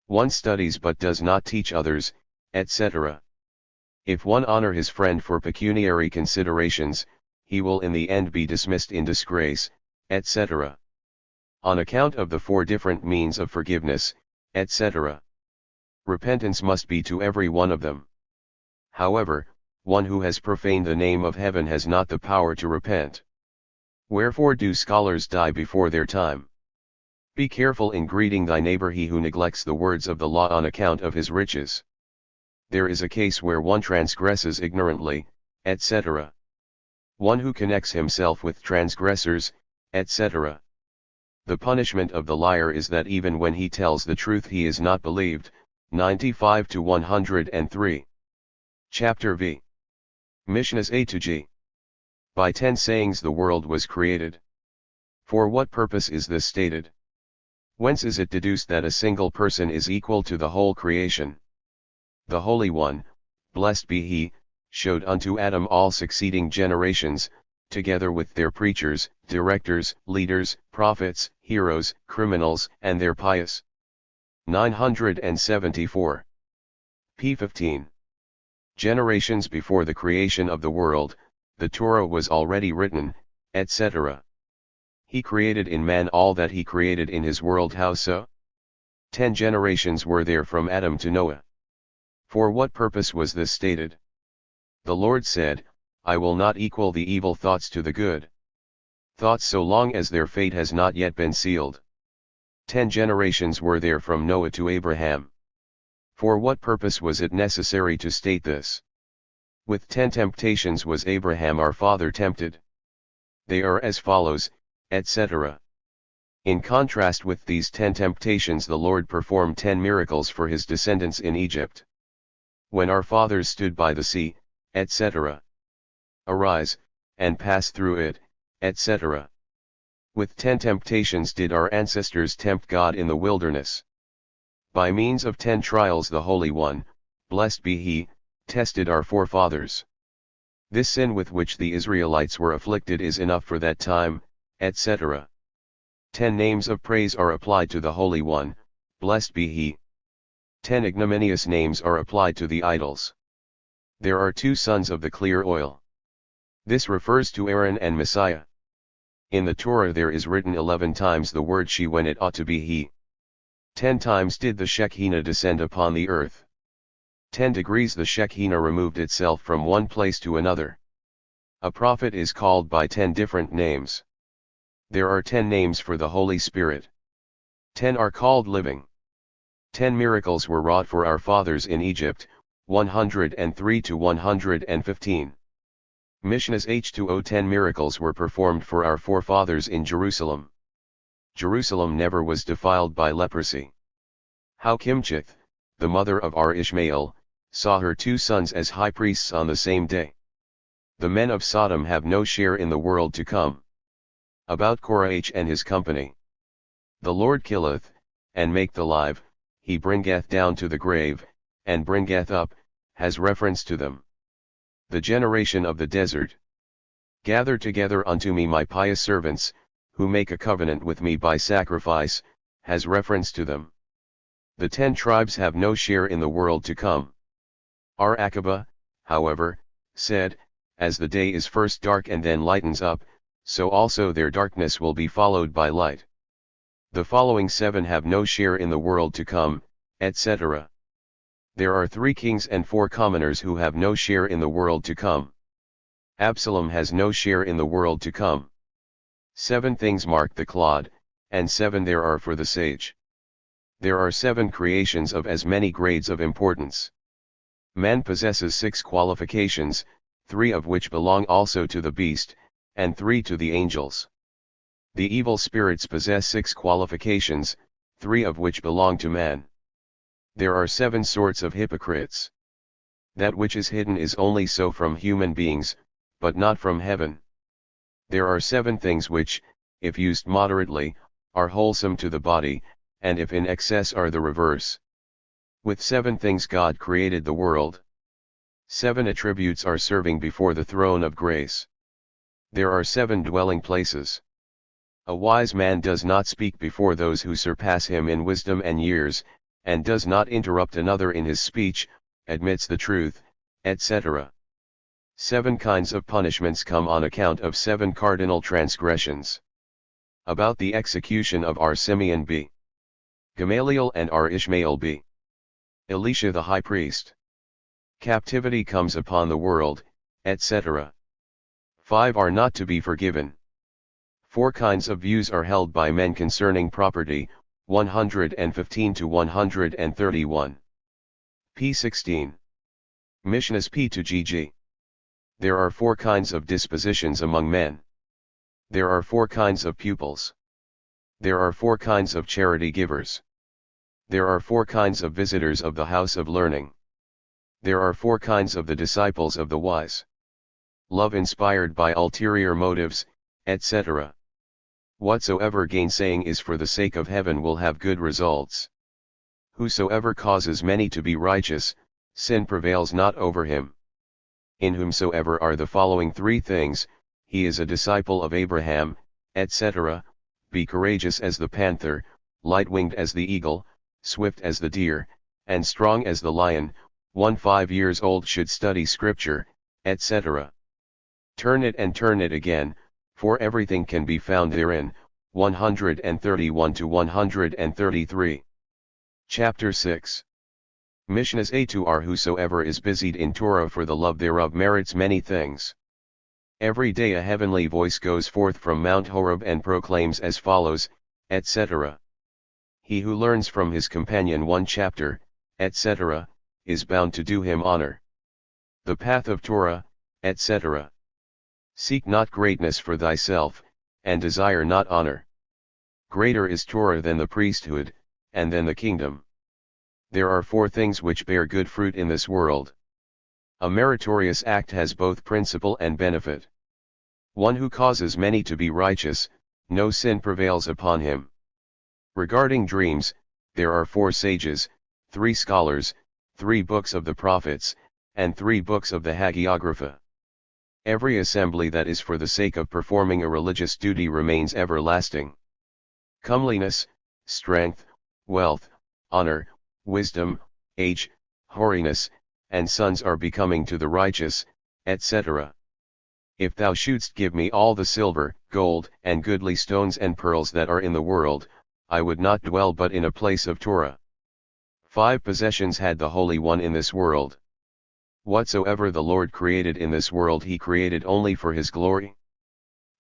One studies but does not teach others, etc. If one honor his friend for pecuniary considerations, he will in the end be dismissed in disgrace, etc. On account of the 4 different means of forgiveness, etc. Repentance must be to every one of them. However, one who has profaned the name of heaven has not the power to repent. Wherefore do scholars die before their time? Be careful in greeting thy neighbor, he who neglects the words of the law on account of his riches. There is a case where one transgresses ignorantly, etc. One who connects himself with transgressors, etc. The punishment of the liar is that even when he tells the truth he is not believed. 95-103. Chapter V. Mishnahs A to G. By 10 sayings the world was created. For what purpose is this stated? Whence is it deduced that a single person is equal to the whole creation? The Holy One, blessed be He, showed unto Adam all succeeding generations, together with their preachers, directors, leaders, prophets, heroes, criminals, and their pious. 974. p. 15. Generations before the creation of the world, the Torah was already written, etc. He created in man all that he created in his world. How so? 10 generations were there from Adam to Noah. For what purpose was this stated? The Lord said, I will not equal the evil thoughts to the good thoughts so long as their fate has not yet been sealed. 10 generations were there from Noah to Abraham. For what purpose was it necessary to state this? With 10 temptations was Abraham our father tempted. They are as follows, etc. In contrast with these 10 temptations, the Lord performed 10 miracles for his descendants in Egypt. When our fathers stood by the sea, etc. Arise, and pass through it, etc. With 10 temptations did our ancestors tempt God in the wilderness. By means of 10 trials the Holy One, blessed be He, tested our forefathers. This sin with which the Israelites were afflicted is enough for that time, etc. 10 names of praise are applied to the Holy One, blessed be He. 10 ignominious names are applied to the idols. There are 2 sons of the clear oil. This refers to Aaron and Messiah. In the Torah there is written 11 times the word she when it ought to be he. 10 times did the Shekinah descend upon the earth. 10 degrees the Shekinah removed itself from one place to another. A prophet is called by 10 different names. There are 10 names for the Holy Spirit. 10 are called living. 10 miracles were wrought for our fathers in Egypt, 103-115. Mishnahs H2O 10 miracles were performed for our forefathers in Jerusalem. Jerusalem never was defiled by leprosy. How Kimchith, the mother of our Ishmael, saw her 2 sons as high priests on the same day. The men of Sodom have no share in the world to come. About Korah and his company. The Lord killeth, and maketh alive, he bringeth down to the grave, and bringeth up, has reference to them. The generation of the desert. Gather together unto me my pious servants, who make a covenant with me by sacrifice, has reference to them. The 10 tribes have no share in the world to come. Our Aqaba, however, said, as the day is first dark and then lightens up, so also their darkness will be followed by light. The following 7 have no share in the world to come, etc. There are 3 kings and 4 commoners who have no share in the world to come. Absalom has no share in the world to come. 7 things mark the clod, and 7 there are for the sage. There are 7 creations of as many grades of importance. Man possesses 6 qualifications, 3 of which belong also to the beast, and 3 to the angels. The evil spirits possess 6 qualifications, 3 of which belong to man. There are 7 sorts of hypocrites. That which is hidden is only so from human beings, but not from heaven. There are 7 things which, if used moderately, are wholesome to the body, and if in excess are the reverse. With 7 things God created the world. 7 attributes are serving before the throne of grace. There are 7 dwelling places. A wise man does not speak before those who surpass him in wisdom and years, and does not interrupt another in his speech, admits the truth, etc. 7 kinds of punishments come on account of 7 cardinal transgressions. About the execution of our Simeon b. Gamaliel and our Ishmael b. Elisha the high priest. Captivity comes upon the world, etc. 5 are not to be forgiven. 4 kinds of views are held by men concerning property, 115 to 131. P16. Mishnahs P to GG. There are 4 kinds of dispositions among men. There are 4 kinds of pupils. There are 4 kinds of charity givers. There are 4 kinds of visitors of the house of learning. There are 4 kinds of the disciples of the wise. Love inspired by ulterior motives, etc. Whatsoever gainsaying is for the sake of heaven will have good results. Whosoever causes many to be righteous, sin prevails not over him. In whomsoever are the following 3 things, he is a disciple of Abraham, etc. Be courageous as the panther, light-winged as the eagle, swift as the deer, and strong as the lion. 5 years old should study scripture, etc. Turn it and turn it again, for everything can be found therein. 131 to 133. Chapter 6. Mishnahs A to R. Whosoever is busied in Torah for the love thereof merits many things. Every day a heavenly voice goes forth from Mount Horeb and proclaims as follows, etc. He who learns from his companion 1 chapter, etc., is bound to do him honor. The path of Torah, etc. Seek not greatness for thyself, and desire not honor. Greater is Torah than the priesthood, and than the kingdom. There are 4 things which bear good fruit in this world. A meritorious act has both principle and benefit. One who causes many to be righteous, no sin prevails upon him. Regarding dreams, there are 4 sages, 3 scholars, 3 books of the prophets, and 3 books of the hagiographa. Every assembly that is for the sake of performing a religious duty remains everlasting. Comeliness, strength, wealth, honor, wisdom, age, hoariness, and sons are becoming to the righteous, etc. If thou shouldst give me all the silver, gold, and goodly stones and pearls that are in the world, I would not dwell but in a place of Torah. 5 possessions had the Holy One in this world. Whatsoever the Lord created in this world he created only for his glory.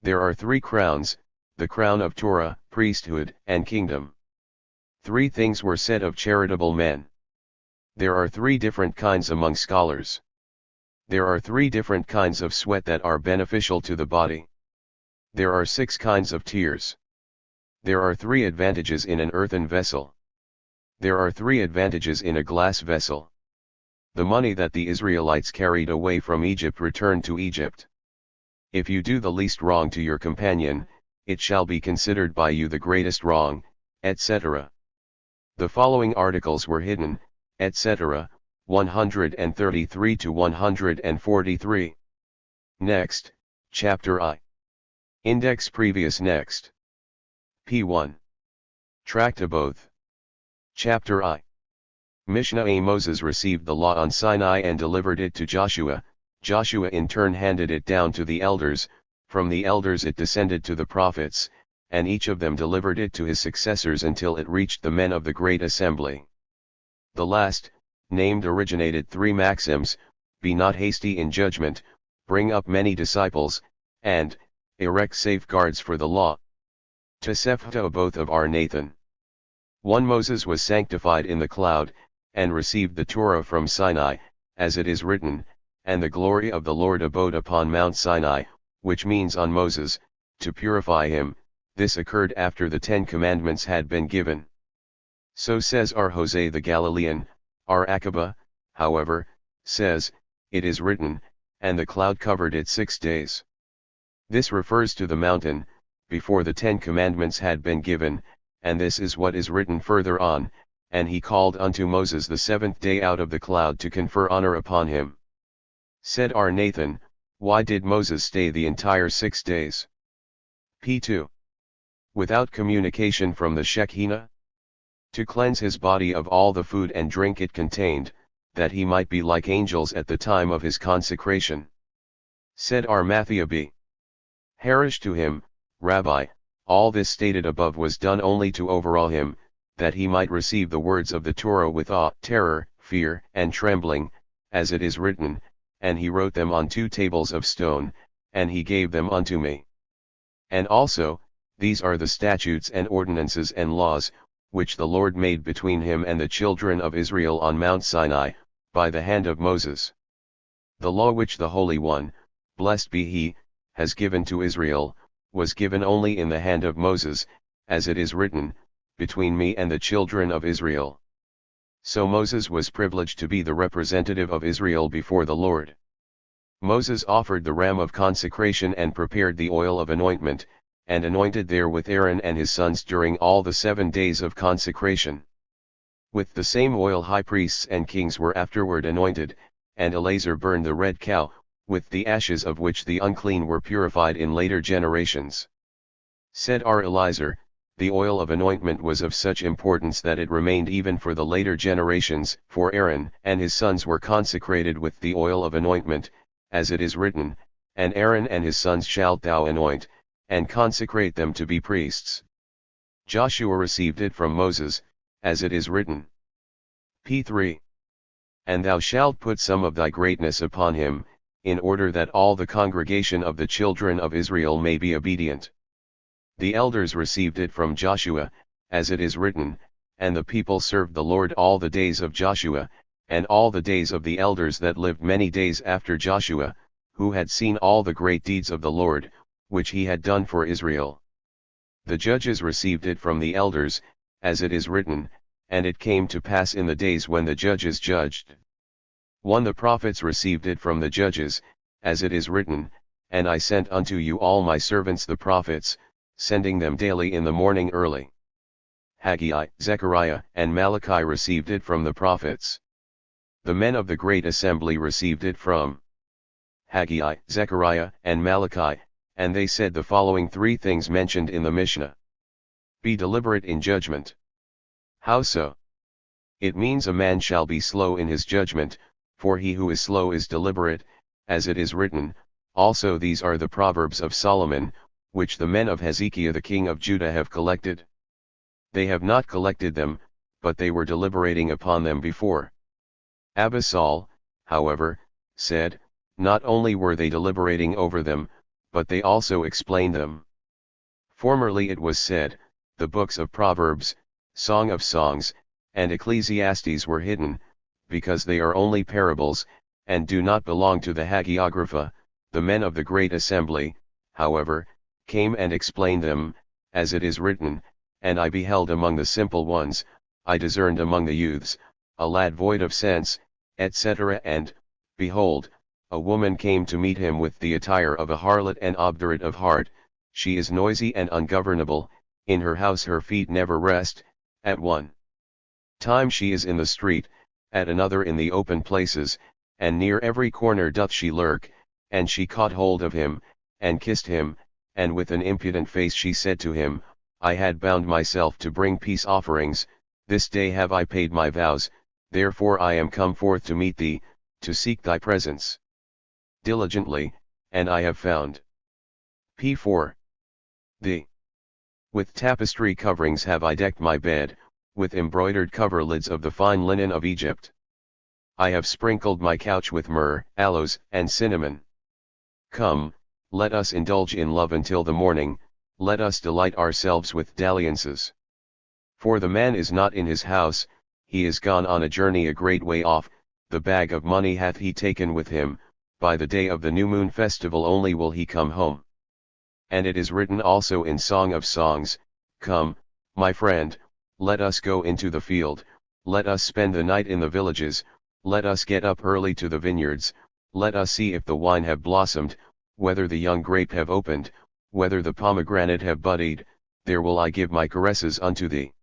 There are 3 crowns, the crown of Torah, priesthood, and kingdom. 3 things were said of charitable men. There are 3 different kinds among scholars. There are 3 different kinds of sweat that are beneficial to the body. There are 6 kinds of tears. There are 3 advantages in an earthen vessel. There are 3 advantages in a glass vessel. The money that the Israelites carried away from Egypt returned to Egypt. If you do the least wrong to your companion, it shall be considered by you the greatest wrong, etc. The following articles were hidden, etc., 133 to 143. Next, Chapter I. Index previous next. P1. Tractaboth. Chapter I. Mishnah A. Moses received the law on Sinai and delivered it to Joshua. Joshua in turn handed it down to the elders, from the elders it descended to the prophets, and each of them delivered it to his successors until it reached the men of the great assembly. The last, named originated 3 maxims: be not hasty in judgment, bring up many disciples, and erect safeguards for the law. Tosefta both of R. Nathan. 1. Moses was sanctified in the cloud, and received the Torah from Sinai, as it is written, and the glory of the Lord abode upon Mount Sinai, which means on Moses, to purify him. This occurred after the 10 Commandments had been given. So says R. Jose the Galilean. R. Akiba, however, says, it is written, and the cloud covered it 6 days. This refers to the mountain, before the 10 Commandments had been given, and this is what is written further on, and he called unto Moses the 7th day out of the cloud to confer honor upon him. Said R. Nathan, why did Moses stay the entire 6 days? P2. Without communication from the Shekinah? To cleanse his body of all the food and drink it contained, that he might be like angels at the time of his consecration. Said R. Mathia B. Harish to him, Rabbi, all this stated above was done only to overawe him, that he might receive the words of the Torah with awe, terror, fear, and trembling, as it is written, and he wrote them on 2 tables of stone, and he gave them unto me. And also, these are the statutes and ordinances and laws, which the Lord made between him and the children of Israel on Mount Sinai, by the hand of Moses. The law which the Holy One, blessed be he, has given to Israel, was given only in the hand of Moses, as it is written, between me and the children of Israel. So Moses was privileged to be the representative of Israel before the Lord. Moses offered the ram of consecration and prepared the oil of anointment, and anointed therewith Aaron and his sons during all the 7 days of consecration. With the same oil high priests and kings were afterward anointed, and Eleazar burned the red cow, with the ashes of which the unclean were purified in later generations. Said R. Eleazar, the oil of anointment was of such importance that it remained even for the later generations, for Aaron and his sons were consecrated with the oil of anointment, as it is written, and Aaron and his sons shalt thou anoint, and consecrate them to be priests. Joshua received it from Moses, as it is written. P3. And thou shalt put some of thy greatness upon him, in order that all the congregation of the children of Israel may be obedient. The elders received it from Joshua, as it is written, and the people served the Lord all the days of Joshua, and all the days of the elders that lived many days after Joshua, who had seen all the great deeds of the Lord, which he had done for Israel. The judges received it from the elders, as it is written, and it came to pass in the days when the judges judged. 1. The prophets received it from the judges, as it is written, and I sent unto you all my servants the prophets, sending them daily in the morning early. Haggai, Zechariah, and Malachi received it from the prophets. The men of the great assembly received it from Haggai, Zechariah, and Malachi, and they said the following 3 things mentioned in the Mishnah. Be deliberate in judgment. How so? It means a man shall be slow in his judgment, for he who is slow is deliberate, as it is written. Also these are the Proverbs of Solomon, which the men of Hezekiah the king of Judah have collected. They have not collected them, but they were deliberating upon them before. Abisal, however, said, not only were they deliberating over them, but they also explained them. Formerly it was said, the books of Proverbs, Song of Songs, and Ecclesiastes were hidden, because they are only parables, and do not belong to the hagiographa. The men of the great assembly, however, came and explained them, as it is written, and I beheld among the simple ones, I discerned among the youths, a lad void of sense, etc. And, behold, a woman came to meet him with the attire of a harlot and obdurate of heart. She is noisy and ungovernable, in her house her feet never rest, at one time she is in the street, at another in the open places, and near every corner doth she lurk. And she caught hold of him, and kissed him, and with an impudent face she said to him, I had bound myself to bring peace offerings, this day have I paid my vows, Therefore I am come forth to meet thee, to seek thy presence diligently, and I have found. P4. The. With tapestry coverings have I decked my bed, with embroidered coverlids of the fine linen of Egypt. I have sprinkled my couch with myrrh, aloes, and cinnamon. Come, let us indulge in love until the morning, let us delight ourselves with dalliances. For the man is not in his house, he is gone on a journey a great way off, the bag of money hath he taken with him, by the day of the new moon festival only will he come home. And it is written also in Song of Songs, Come, my friend, let us go into the field, let us spend the night in the villages, let us get up early to the vineyards, let us see if the wine have blossomed, whether the young grape have opened, whether the pomegranate have budded, there will I give my caresses unto thee.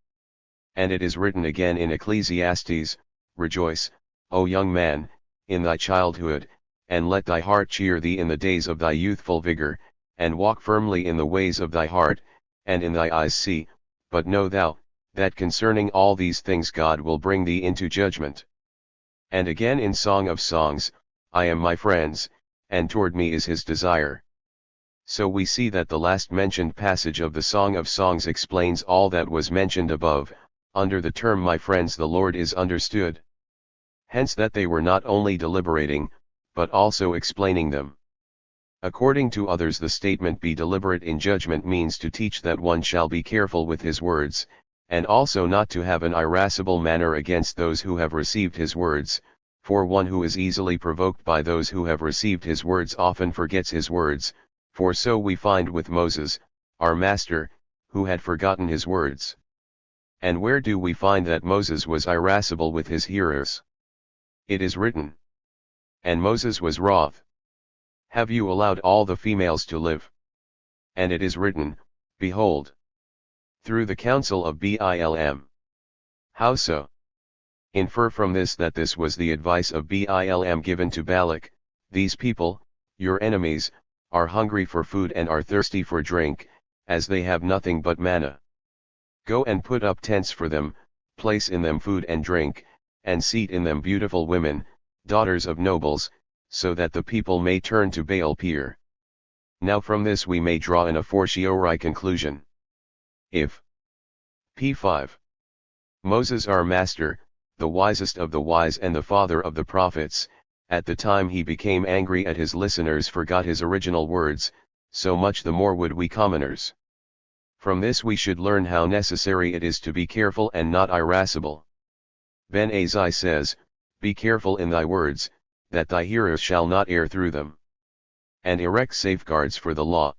And it is written again in Ecclesiastes, Rejoice, O young man, in thy childhood, and let thy heart cheer thee in the days of thy youthful vigor, and walk firmly in the ways of thy heart, and in thy eyes see, but know thou, that concerning all these things God will bring thee into judgment. And again in Song of Songs, I am my friend's, and toward me is his desire. So we see that the last mentioned passage of the Song of Songs explains all that was mentioned above. Under the term my friends the Lord is understood. Hence that they were not only deliberating, but also explaining them. According to others the statement be deliberate in judgment means to teach that one shall be careful with his words, and also not to have an irascible manner against those who have received his words, for one who is easily provoked by those who have received his words often forgets his words, for so we find with Moses, our master, who had forgotten his words. And where do we find that Moses was irascible with his hearers? It is written, And Moses was wroth. Have you allowed all the females to live? And it is written, Behold, through the counsel of Bilm. How so? Infer from this that this was the advice of Bilm given to Balak, these people, your enemies, are hungry for food and are thirsty for drink, as they have nothing but manna. Go and put up tents for them, place in them food and drink, and seat in them beautiful women, daughters of nobles, so that the people may turn to Baal Peor. Now from this we may draw an a fortiori conclusion. If P5. Moses our master, the wisest of the wise and the father of the prophets, at the time he became angry at his listeners forgot his original words, so much the more would we commoners. From this we should learn how necessary it is to be careful and not irascible. Ben Azai says, Be careful in thy words, that thy hearers shall not err through them. And erect safeguards for the law.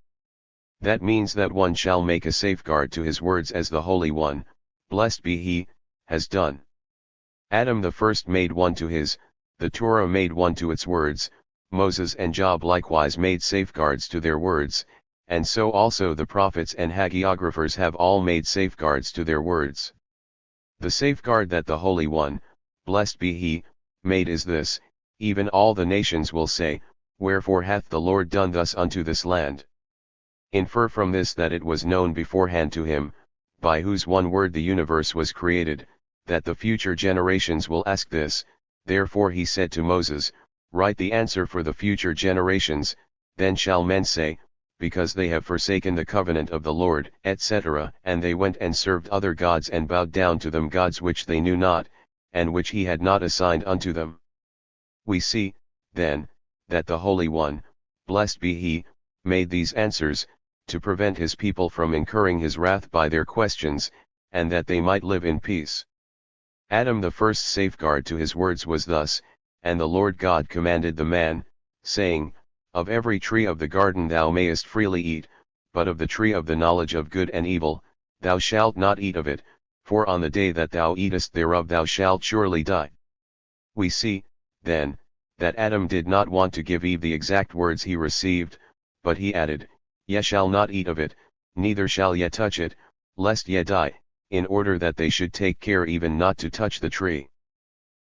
That means that one shall make a safeguard to his words as the Holy One, blessed be he, has done. Adam the first made one to his, the Torah made one to its words, Moses and Job likewise made safeguards to their words, and so also the prophets and hagiographers have all made safeguards to their words. The safeguard that the Holy One, blessed be he, made is this, even all the nations will say, Wherefore hath the Lord done thus unto this land? Infer from this that it was known beforehand to him, by whose one word the universe was created, that the future generations will ask this, therefore he said to Moses, Write the answer for the future generations, then shall men say, because they have forsaken the covenant of the Lord, etc., and they went and served other gods and bowed down to them gods which they knew not, and which he had not assigned unto them. We see, then, that the Holy One, blessed be he, made these answers, to prevent his people from incurring his wrath by their questions, and that they might live in peace. Adam the first safeguard to his words was thus, And the Lord God commanded the man, saying, Of every tree of the garden thou mayest freely eat, but of the tree of the knowledge of good and evil, thou shalt not eat of it, for on the day that thou eatest thereof thou shalt surely die. We see, then, that Adam did not want to give Eve the exact words he received, but he added, Ye shall not eat of it, neither shall ye touch it, lest ye die, in order that they should take care even not to touch the tree.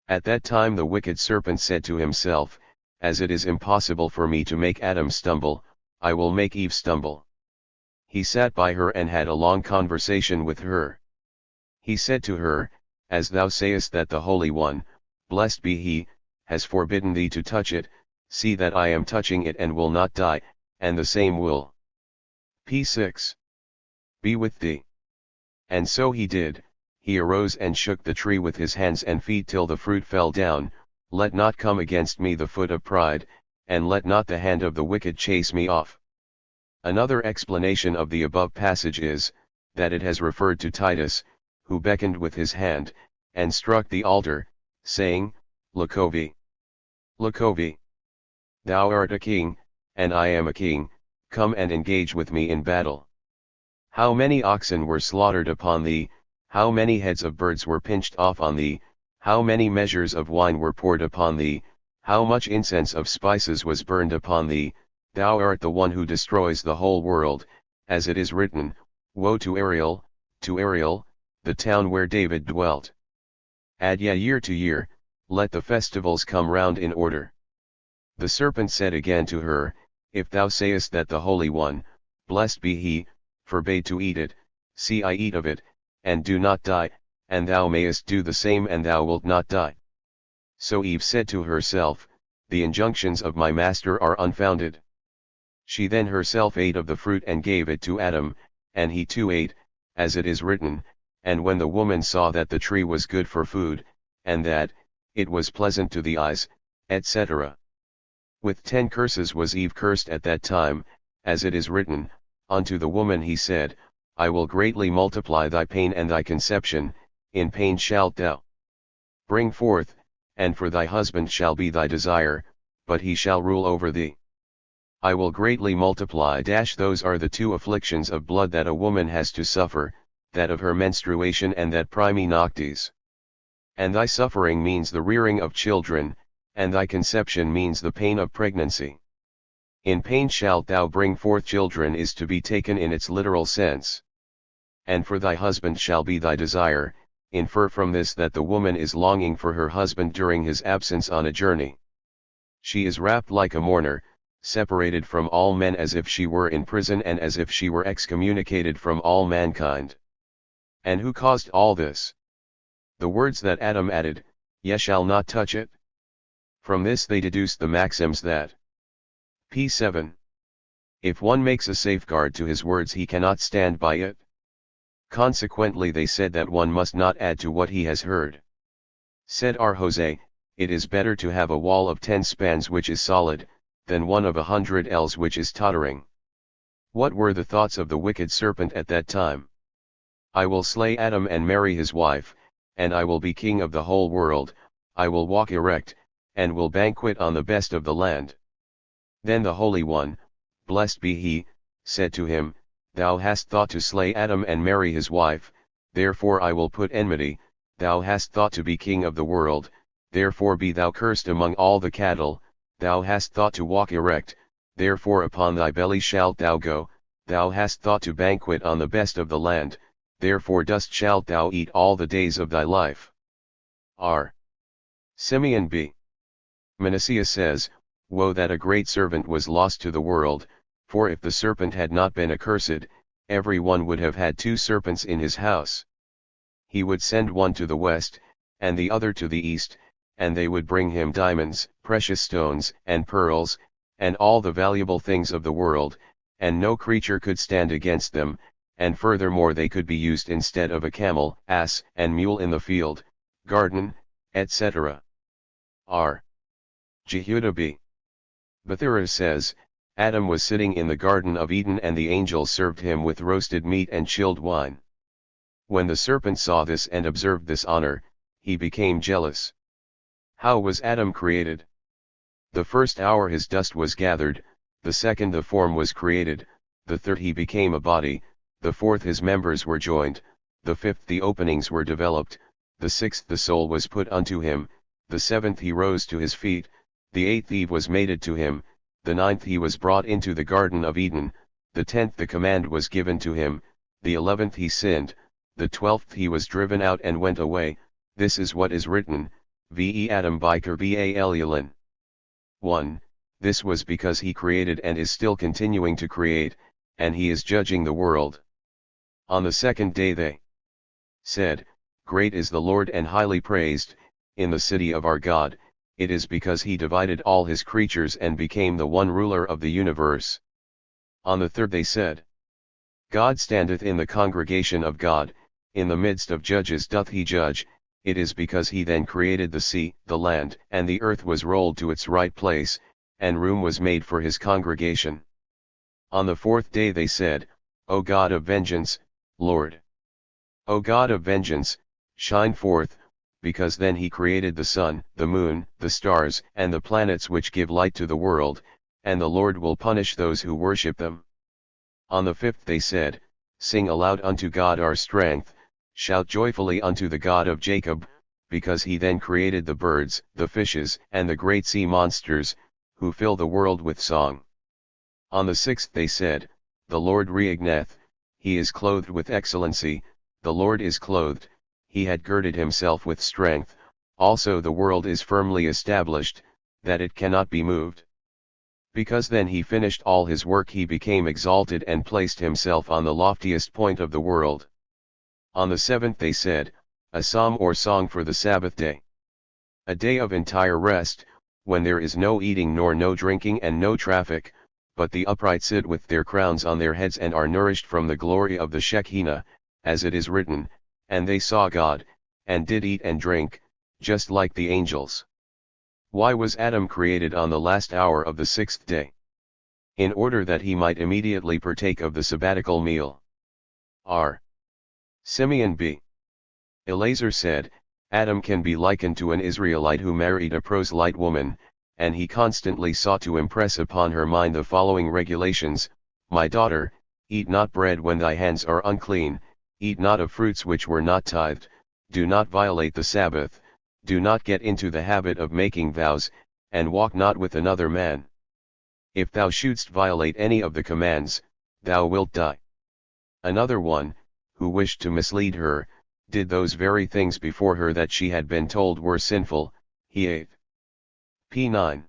At that time the wicked serpent said to himself, As it is impossible for me to make Adam stumble, I will make Eve stumble. He sat by her and had a long conversation with her. He said to her, As thou sayest that the Holy One, blessed be he, has forbidden thee to touch it, see that I am touching it and will not die, and the same will p6 be with thee. And so he did, he arose and shook the tree with his hands and feet till the fruit fell down. Let not come against me the foot of pride, and let not the hand of the wicked chase me off. Another explanation of the above passage is, that it has referred to Titus, who beckoned with his hand, and struck the altar, saying, Lacovi, Lacovi, thou art a king, and I am a king, come and engage with me in battle. How many oxen were slaughtered upon thee, how many heads of birds were pinched off on thee, how many measures of wine were poured upon thee, how much incense of spices was burned upon thee, thou art the one who destroys the whole world, as it is written, woe to Ariel, the town where David dwelt. Add ye year to year, let the festivals come round in order. The serpent said again to her, if thou sayest that the Holy One, blessed be he, forbade to eat it, see I eat of it, and do not die, and thou mayest do the same and thou wilt not die. So Eve said to herself, the injunctions of my master are unfounded. She then herself ate of the fruit and gave it to Adam, and he too ate, as it is written, and when the woman saw that the tree was good for food, and that it was pleasant to the eyes, etc. With 10 curses was Eve cursed at that time, as it is written, unto the woman he said, I will greatly multiply thy pain and thy conception, in pain shalt thou bring forth, and for thy husband shall be thy desire, but he shall rule over thee. I will greatly multiply. Those are the 2 afflictions of blood that a woman has to suffer, that of her menstruation and that primi noctis. And thy suffering means the rearing of children, and thy conception means the pain of pregnancy. In pain shalt thou bring forth children is to be taken in its literal sense. And for thy husband shall be thy desire, infer from this that the woman is longing for her husband during his absence on a journey. She is wrapped like a mourner, separated from all men as if she were in prison and as if she were excommunicated from all mankind. And who caused all this? The words that Adam added, ye shall not touch it. From this they deduced the maxims that p7. If one makes a safeguard to his words he cannot stand by it. Consequently they said that one must not add to what he has heard. Said R. Jose, it is better to have a wall of 10 spans which is solid, than one of 100 ells which is tottering. What were the thoughts of the wicked serpent at that time? I will slay Adam and marry his wife, and I will be king of the whole world, I will walk erect, and will banquet on the best of the land. Then the Holy One, blessed be he, said to him, thou hast thought to slay Adam and marry his wife, therefore I will put enmity, thou hast thought to be king of the world, therefore be thou cursed among all the cattle, thou hast thought to walk erect, therefore upon thy belly shalt thou go, thou hast thought to banquet on the best of the land, therefore dust shalt thou eat all the days of thy life. R. Simeon B. Manasseh says, woe that a great servant was lost to the world, for if the serpent had not been accursed, every one would have had 2 serpents in his house. He would send one to the west, and the other to the east, and they would bring him diamonds, precious stones, and pearls, and all the valuable things of the world, and no creature could stand against them, and furthermore they could be used instead of a camel, ass, and mule in the field, garden, etc. R. Jehuda B. Bethura says, Adam was sitting in the Garden of Eden and the angels served him with roasted meat and chilled wine. When the serpent saw this and observed this honor, he became jealous. How was Adam created? The first hour his dust was gathered, the second the form was created, the third he became a body, the fourth his members were joined, the fifth the openings were developed, the sixth the soul was put unto him, the seventh he rose to his feet, the eighth Eve was mated to him, the ninth he was brought into the Garden of Eden, the 10th the command was given to him, the 11th he sinned, the 12th he was driven out and went away. This is what is written, ve Adam biker Baalelin. 1. This was because he created and is still continuing to create, and he is judging the world. On the second day they said, Great is the Lord and highly praised, in the city of our God, it is because he divided all his creatures and became the one ruler of the universe. On the third they said, God standeth in the congregation of God, in the midst of judges doth he judge, it is because he then created the sea, the land, and the earth was rolled to its right place, and room was made for his congregation. On the fourth day they said, O God of vengeance, Lord. O God of vengeance, shine forth, because then he created the sun, the moon, the stars, and the planets which give light to the world, and the Lord will punish those who worship them. On the fifth they said, Sing aloud unto God our strength, shout joyfully unto the God of Jacob, because he then created the birds, the fishes, and the great sea monsters, who fill the world with song. On the sixth they said, The Lord reigneth, he is clothed with excellency, the Lord is clothed, he had girded himself with strength, also the world is firmly established, that it cannot be moved. Because then he finished all his work, he became exalted and placed himself on the loftiest point of the world. On the seventh they said, A psalm or song for the Sabbath day. A day of entire rest, when there is no eating nor no drinking and no traffic, but the upright sit with their crowns on their heads and are nourished from the glory of the Shekinah, as it is written, And they saw God, and did eat and drink, just like the angels. Why was Adam created on the last hour of the sixth day? In order that he might immediately partake of the sabbatical meal. R. Simeon B. Eleazar said, Adam can be likened to an Israelite who married a proselyte woman, and he constantly sought to impress upon her mind the following regulations, My daughter, eat not bread when thy hands are unclean, eat not of fruits which were not tithed, do not violate the Sabbath, do not get into the habit of making vows, and walk not with another man. If thou shouldst violate any of the commands, thou wilt die. Another one, who wished to mislead her, did those very things before her that she had been told were sinful, he ate. P9.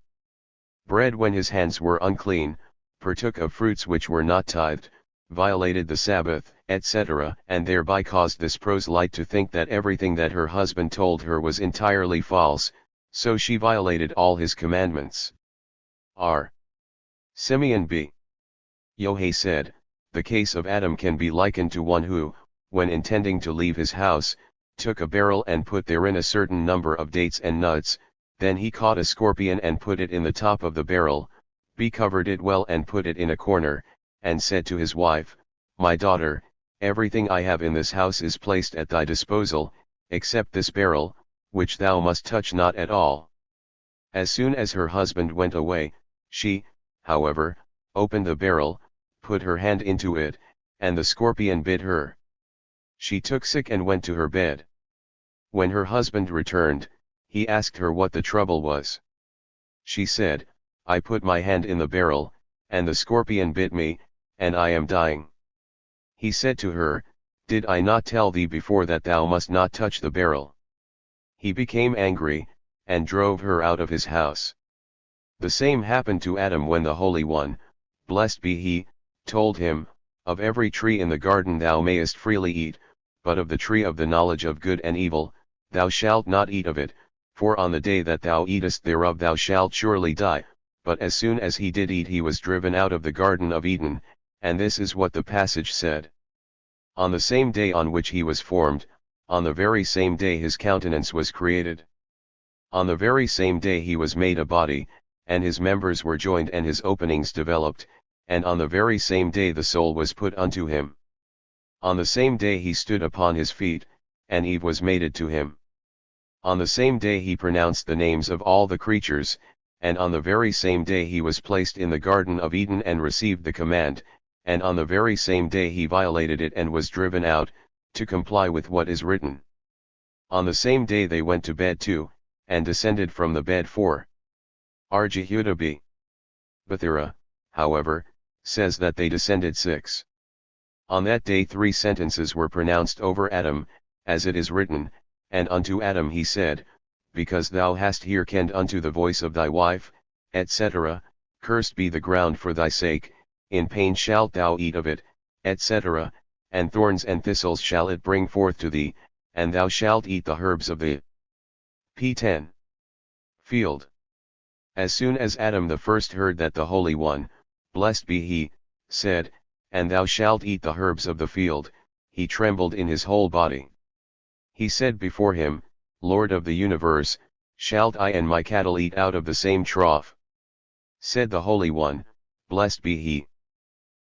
Bread when his hands were unclean, partook of fruits which were not tithed, violated the Sabbath, etc., and thereby caused this proselyte to think that everything that her husband told her was entirely false, so she violated all his commandments. R. Simeon B. Yohei said, The case of Adam can be likened to one who, when intending to leave his house, took a barrel and put therein a certain number of dates and nuts, then he caught a scorpion and put it in the top of the barrel, covered it well and put it in a corner, and said to his wife, My daughter, everything I have in this house is placed at thy disposal, except this barrel, which thou must touch not at all. As soon as her husband went away, she, however, opened the barrel, put her hand into it, and the scorpion bit her. She took sick and went to her bed. When her husband returned, he asked her what the trouble was. She said, I put my hand in the barrel, and the scorpion bit me, and I am dying. He said to her, Did I not tell thee before that thou must not touch the barrel? He became angry, and drove her out of his house. The same happened to Adam when the Holy One, blessed be he, told him, Of every tree in the garden thou mayest freely eat, but of the tree of the knowledge of good and evil, thou shalt not eat of it, for on the day that thou eatest thereof thou shalt surely die. But as soon as he did eat he was driven out of the Garden of Eden, and this is what the passage said. On the same day on which he was formed, on the very same day his countenance was created. On the very same day he was made a body, and his members were joined and his openings developed, and on the very same day the soul was put unto him. On the same day he stood upon his feet, and Eve was mated to him. On the same day he pronounced the names of all the creatures, and on the very same day he was placed in the Garden of Eden and received the command, and on the very same day he violated it and was driven out, to comply with what is written. On the same day they went to bed too, and descended from the bed 4. R. Jehuda B. Bathura, however, says that they descended 6. On that day 3 sentences were pronounced over Adam, as it is written, And unto Adam he said, Because thou hast hearkened unto the voice of thy wife, etc., cursed be the ground for thy sake, in pain shalt thou eat of it, etc., and thorns and thistles shall it bring forth to thee, and thou shalt eat the herbs of the p10. Field. As soon as Adam the first heard that the Holy One, blessed be he, said, "And thou shalt eat the herbs of the field," he trembled in his whole body. He said before him, "Lord of the universe, shalt I and my cattle eat out of the same trough?" Said the Holy One, blessed be he.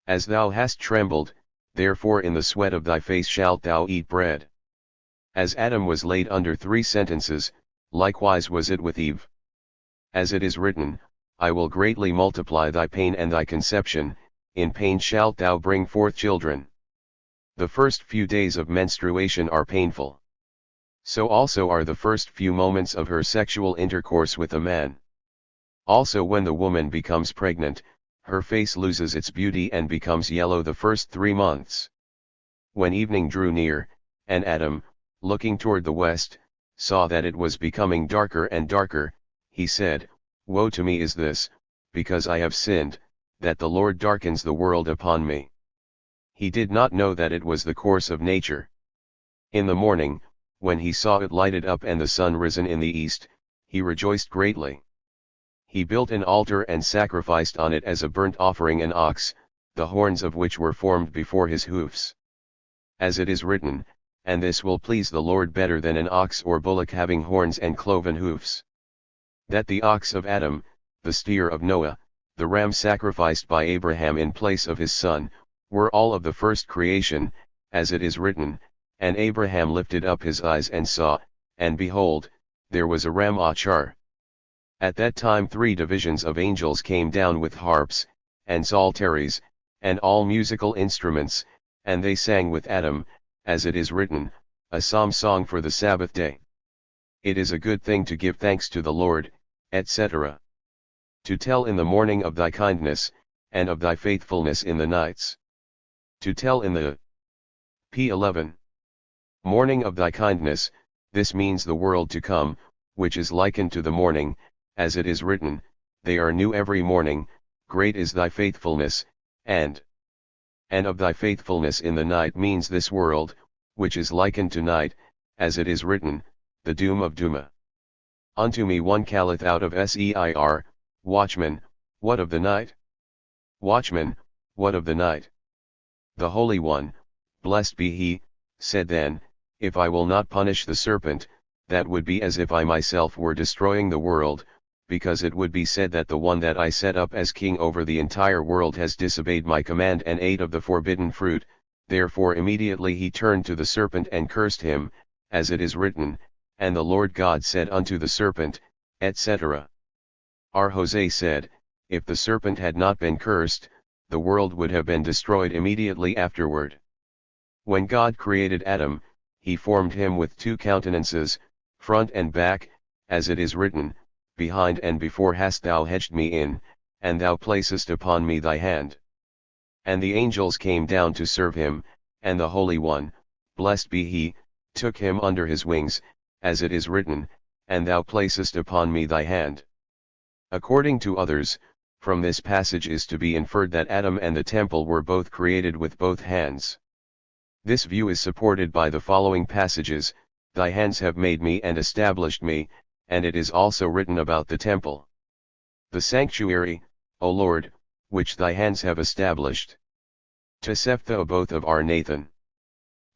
As thou hast trembled, therefore in the sweat of thy face shalt thou eat bread. As Adam was laid under 3 sentences, likewise was it with Eve. As it is written, I will greatly multiply thy pain and thy conception, in pain shalt thou bring forth children. The first few days of menstruation are painful. So also are the first few moments of her sexual intercourse with a man. Also when the woman becomes pregnant, her face loses its beauty and becomes yellow the first 3 months. When evening drew near, and Adam, looking toward the west, saw that it was becoming darker and darker, he said, Woe to me is this, because I have sinned, that the Lord darkens the world upon me. He did not know that it was the course of nature. In the morning, when he saw it lighted up and the sun risen in the east, he rejoiced greatly. He built an altar and sacrificed on it as a burnt offering an ox, the horns of which were formed before his hoofs. As it is written, and this will please the Lord better than an ox or bullock having horns and cloven hoofs. That the ox of Adam, the steer of Noah, the ram sacrificed by Abraham in place of his son, were all of the first creation, as it is written, and Abraham lifted up his eyes and saw, and behold, there was a ram achar. At that time 3 divisions of angels came down with harps, and psalteries, and all musical instruments, and they sang with Adam, as it is written, a psalm song for the Sabbath day. It is a good thing to give thanks to the Lord, etc. To tell in the morning of thy kindness, and of thy faithfulness in the nights. To tell in the p11. Morning of thy kindness, this means the world to come, which is likened to the morning, as it is written, they are new every morning, great is thy faithfulness, and of thy faithfulness in the night means this world, which is likened to night, as it is written, the doom of Duma. Unto me one calleth out of Seir, Watchman, what of the night? Watchman, what of the night? The Holy One, blessed be he, said then, if I will not punish the serpent, that would be as if I myself were destroying the world, because it would be said that the one that I set up as king over the entire world has disobeyed my command and ate of the forbidden fruit. Therefore immediately he turned to the serpent and cursed him, as it is written, and the Lord God said unto the serpent, etc. R. Jose said, if the serpent had not been cursed, the world would have been destroyed immediately afterward. When God created Adam, he formed him with 2 countenances, front and back, as it is written, behind and before hast thou hedged me in, and thou placest upon me thy hand. And the angels came down to serve him, and the Holy One, blessed be he, took him under his wings, as it is written, and thou placest upon me thy hand. According to others, from this passage is to be inferred that Adam and the temple were both created with both hands. This view is supported by the following passages, thy hands have made me and established me, and it is also written about the temple. The sanctuary, O Lord, which thy hands have established. Tosefta both of R. Nathan.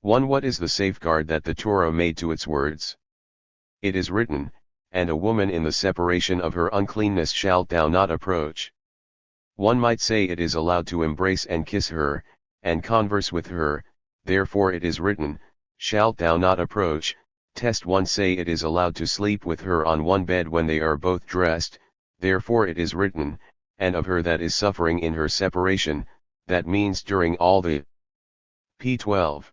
1. What is the safeguard that the Torah made to its words? It is written, and a woman in the separation of her uncleanness shalt thou not approach. One might say it is allowed to embrace and kiss her, and converse with her, therefore it is written, shalt thou not approach. Test 1 say it is allowed to sleep with her on one bed when they are both dressed, therefore it is written, and of her that is suffering in her separation, that means during all the p12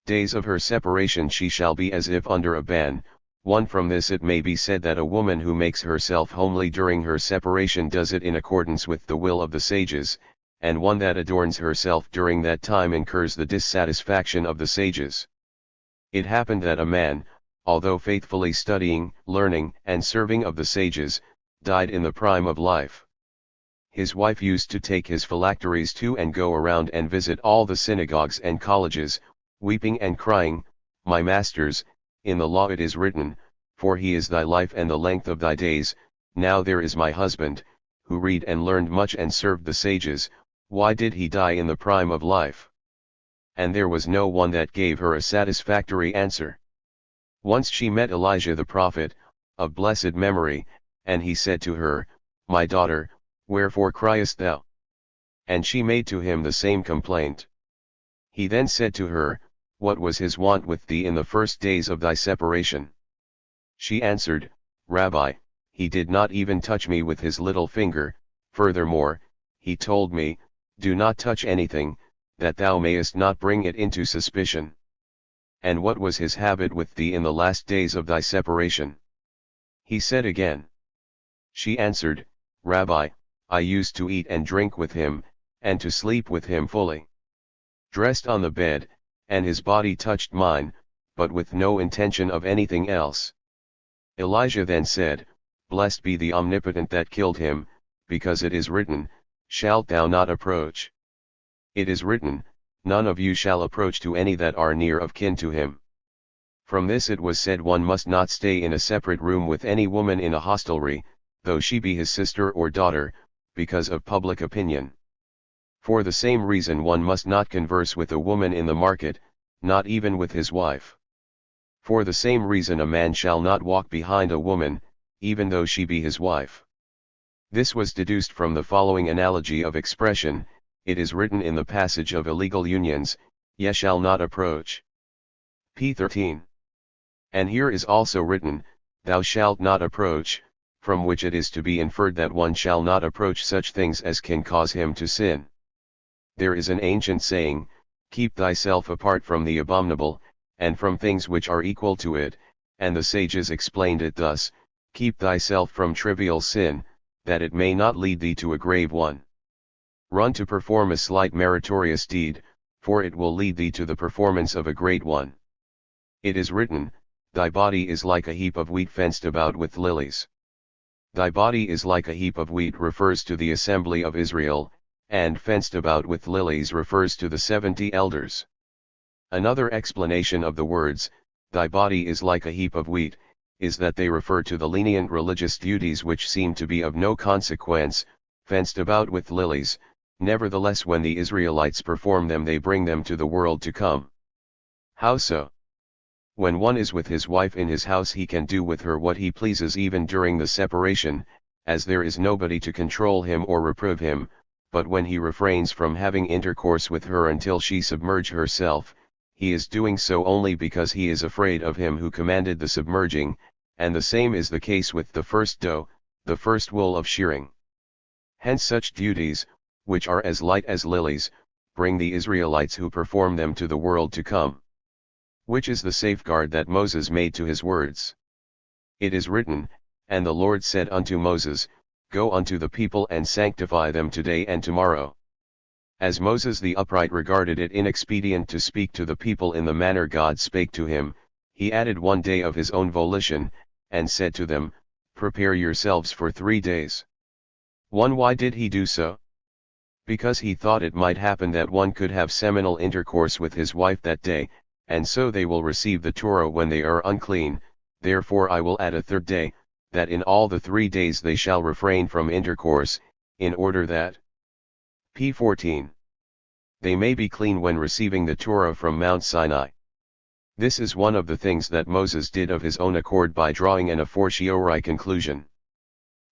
days of her separation she shall be as if under a ban. 1 From this it may be said that a woman who makes herself homely during her separation does it in accordance with the will of the sages, and one that adorns herself during that time incurs the dissatisfaction of the sages. It happened that a man, although faithfully studying, learning, and serving of the sages, died in the prime of life. His wife used to take his phylacteries too and go around and visit all the synagogues and colleges, weeping and crying, my masters, in the law it is written, for he is thy life and the length of thy days. Now there is my husband, who read and learned much and served the sages, why did he die in the prime of life? And there was no one that gave her a satisfactory answer. Once she met Elijah the prophet, of blessed memory, and he said to her, My daughter, wherefore criest thou? And she made to him the same complaint. He then said to her, What was his wont with thee in the first days of thy separation? She answered, Rabbi, he did not even touch me with his little finger. Furthermore, he told me, Do not touch anything, that thou mayest not bring it into suspicion. And what was his habit with thee in the last days of thy separation? He said again. She answered, Rabbi, I used to eat and drink with him, and to sleep with him fully, dressed on the bed, and his body touched mine, but with no intention of anything else. Elijah then said, Blessed be the Omnipotent that killed him, because it is written, Shalt thou not approach? It is written, None of you shall approach to any that are near of kin to him. From this it was said one must not stay in a separate room with any woman in a hostelry, though she be his sister or daughter, because of public opinion. For the same reason one must not converse with a woman in the market, not even with his wife. For the same reason a man shall not walk behind a woman, even though she be his wife. This was deduced from the following analogy of expression. It is written in the passage of illegal unions, Ye shall not approach. p. 13. And here is also written, Thou shalt not approach, from which it is to be inferred that one shall not approach such things as can cause him to sin. There is an ancient saying, Keep thyself apart from the abominable, and from things which are equal to it, and the sages explained it thus, Keep thyself from trivial sin, that it may not lead thee to a grave one. Run to perform a slight meritorious deed, for it will lead thee to the performance of a great one. It is written, Thy body is like a heap of wheat fenced about with lilies. Thy body is like a heap of wheat refers to the assembly of Israel, and fenced about with lilies refers to the 70 elders. Another explanation of the words, Thy body is like a heap of wheat, is that they refer to the lenient religious duties which seem to be of no consequence, fenced about with lilies. Nevertheless, when the Israelites perform them, they bring them to the world to come. How so? When one is with his wife in his house, he can do with her what he pleases even during the separation, as there is nobody to control him or reprove him, but when he refrains from having intercourse with her until she submerge herself, he is doing so only because he is afraid of him who commanded the submerging, and the same is the case with the first doe, the first wool of shearing. Hence such duties, which are as light as lilies, bring the Israelites who perform them to the world to come. Which is the safeguard that Moses made to his words. It is written, And the Lord said unto Moses, Go unto the people and sanctify them today and tomorrow. As Moses the upright regarded it inexpedient to speak to the people in the manner God spake to him, he added one day of his own volition, and said to them, Prepare yourselves for 3 days. 1. Why did he do so? Because he thought it might happen that one could have seminal intercourse with his wife that day, and so they will receive the Torah when they are unclean. Therefore I will add a 3rd day, that in all the 3 days they shall refrain from intercourse, in order that p. 14. They may be clean when receiving the Torah from Mount Sinai. This is one of the things that Moses did of his own accord by drawing an a fortiori conclusion.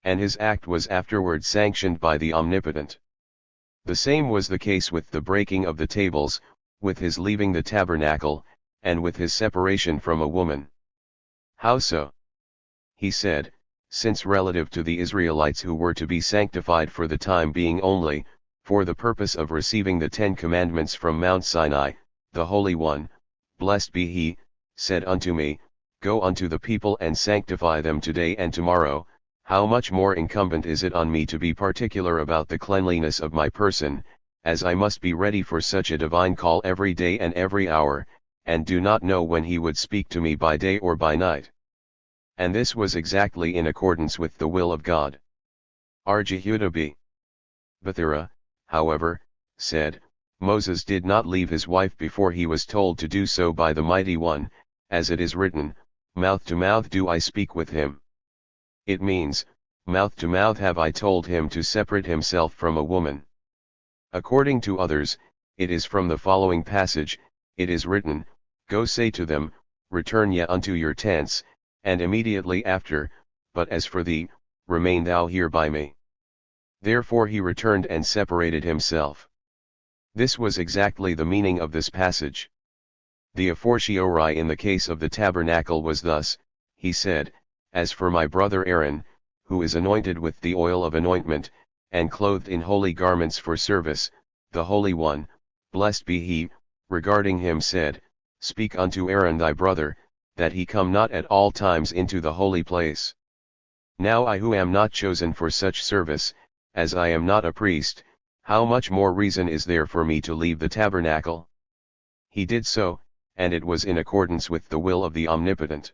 And his act was afterward sanctioned by the Omnipotent. The same was the case with the breaking of the tables, with his leaving the tabernacle, and with his separation from a woman. How so? He said, since relative to the Israelites who were to be sanctified for the time being only, for the purpose of receiving the 10 commandments from Mount Sinai, the Holy One, blessed be he, said unto me, Go unto the people and sanctify them today and tomorrow. How much more incumbent is it on me to be particular about the cleanliness of my person, as I must be ready for such a divine call every day and every hour, and do not know when he would speak to me by day or by night. And this was exactly in accordance with the will of God. R. Jehudah b. Bethera, however, said, Moses did not leave his wife before he was told to do so by the Mighty One, as it is written, mouth to mouth do I speak with him. It means, mouth to mouth have I told him to separate himself from a woman. According to others, it is from the following passage, it is written, Go say to them, return ye unto your tents, and immediately after, but as for thee, remain thou here by me. Therefore he returned and separated himself. This was exactly the meaning of this passage. The afortiori in the case of the tabernacle was thus, he said, As for my brother Aaron, who is anointed with the oil of anointment, and clothed in holy garments for service, the Holy One, blessed be he, regarding him said, Speak unto Aaron thy brother, that he come not at all times into the holy place. Now I who am not chosen for such service, as I am not a priest, how much more reason is there for me to leave the tabernacle? He did so, and it was in accordance with the will of the Omnipotent.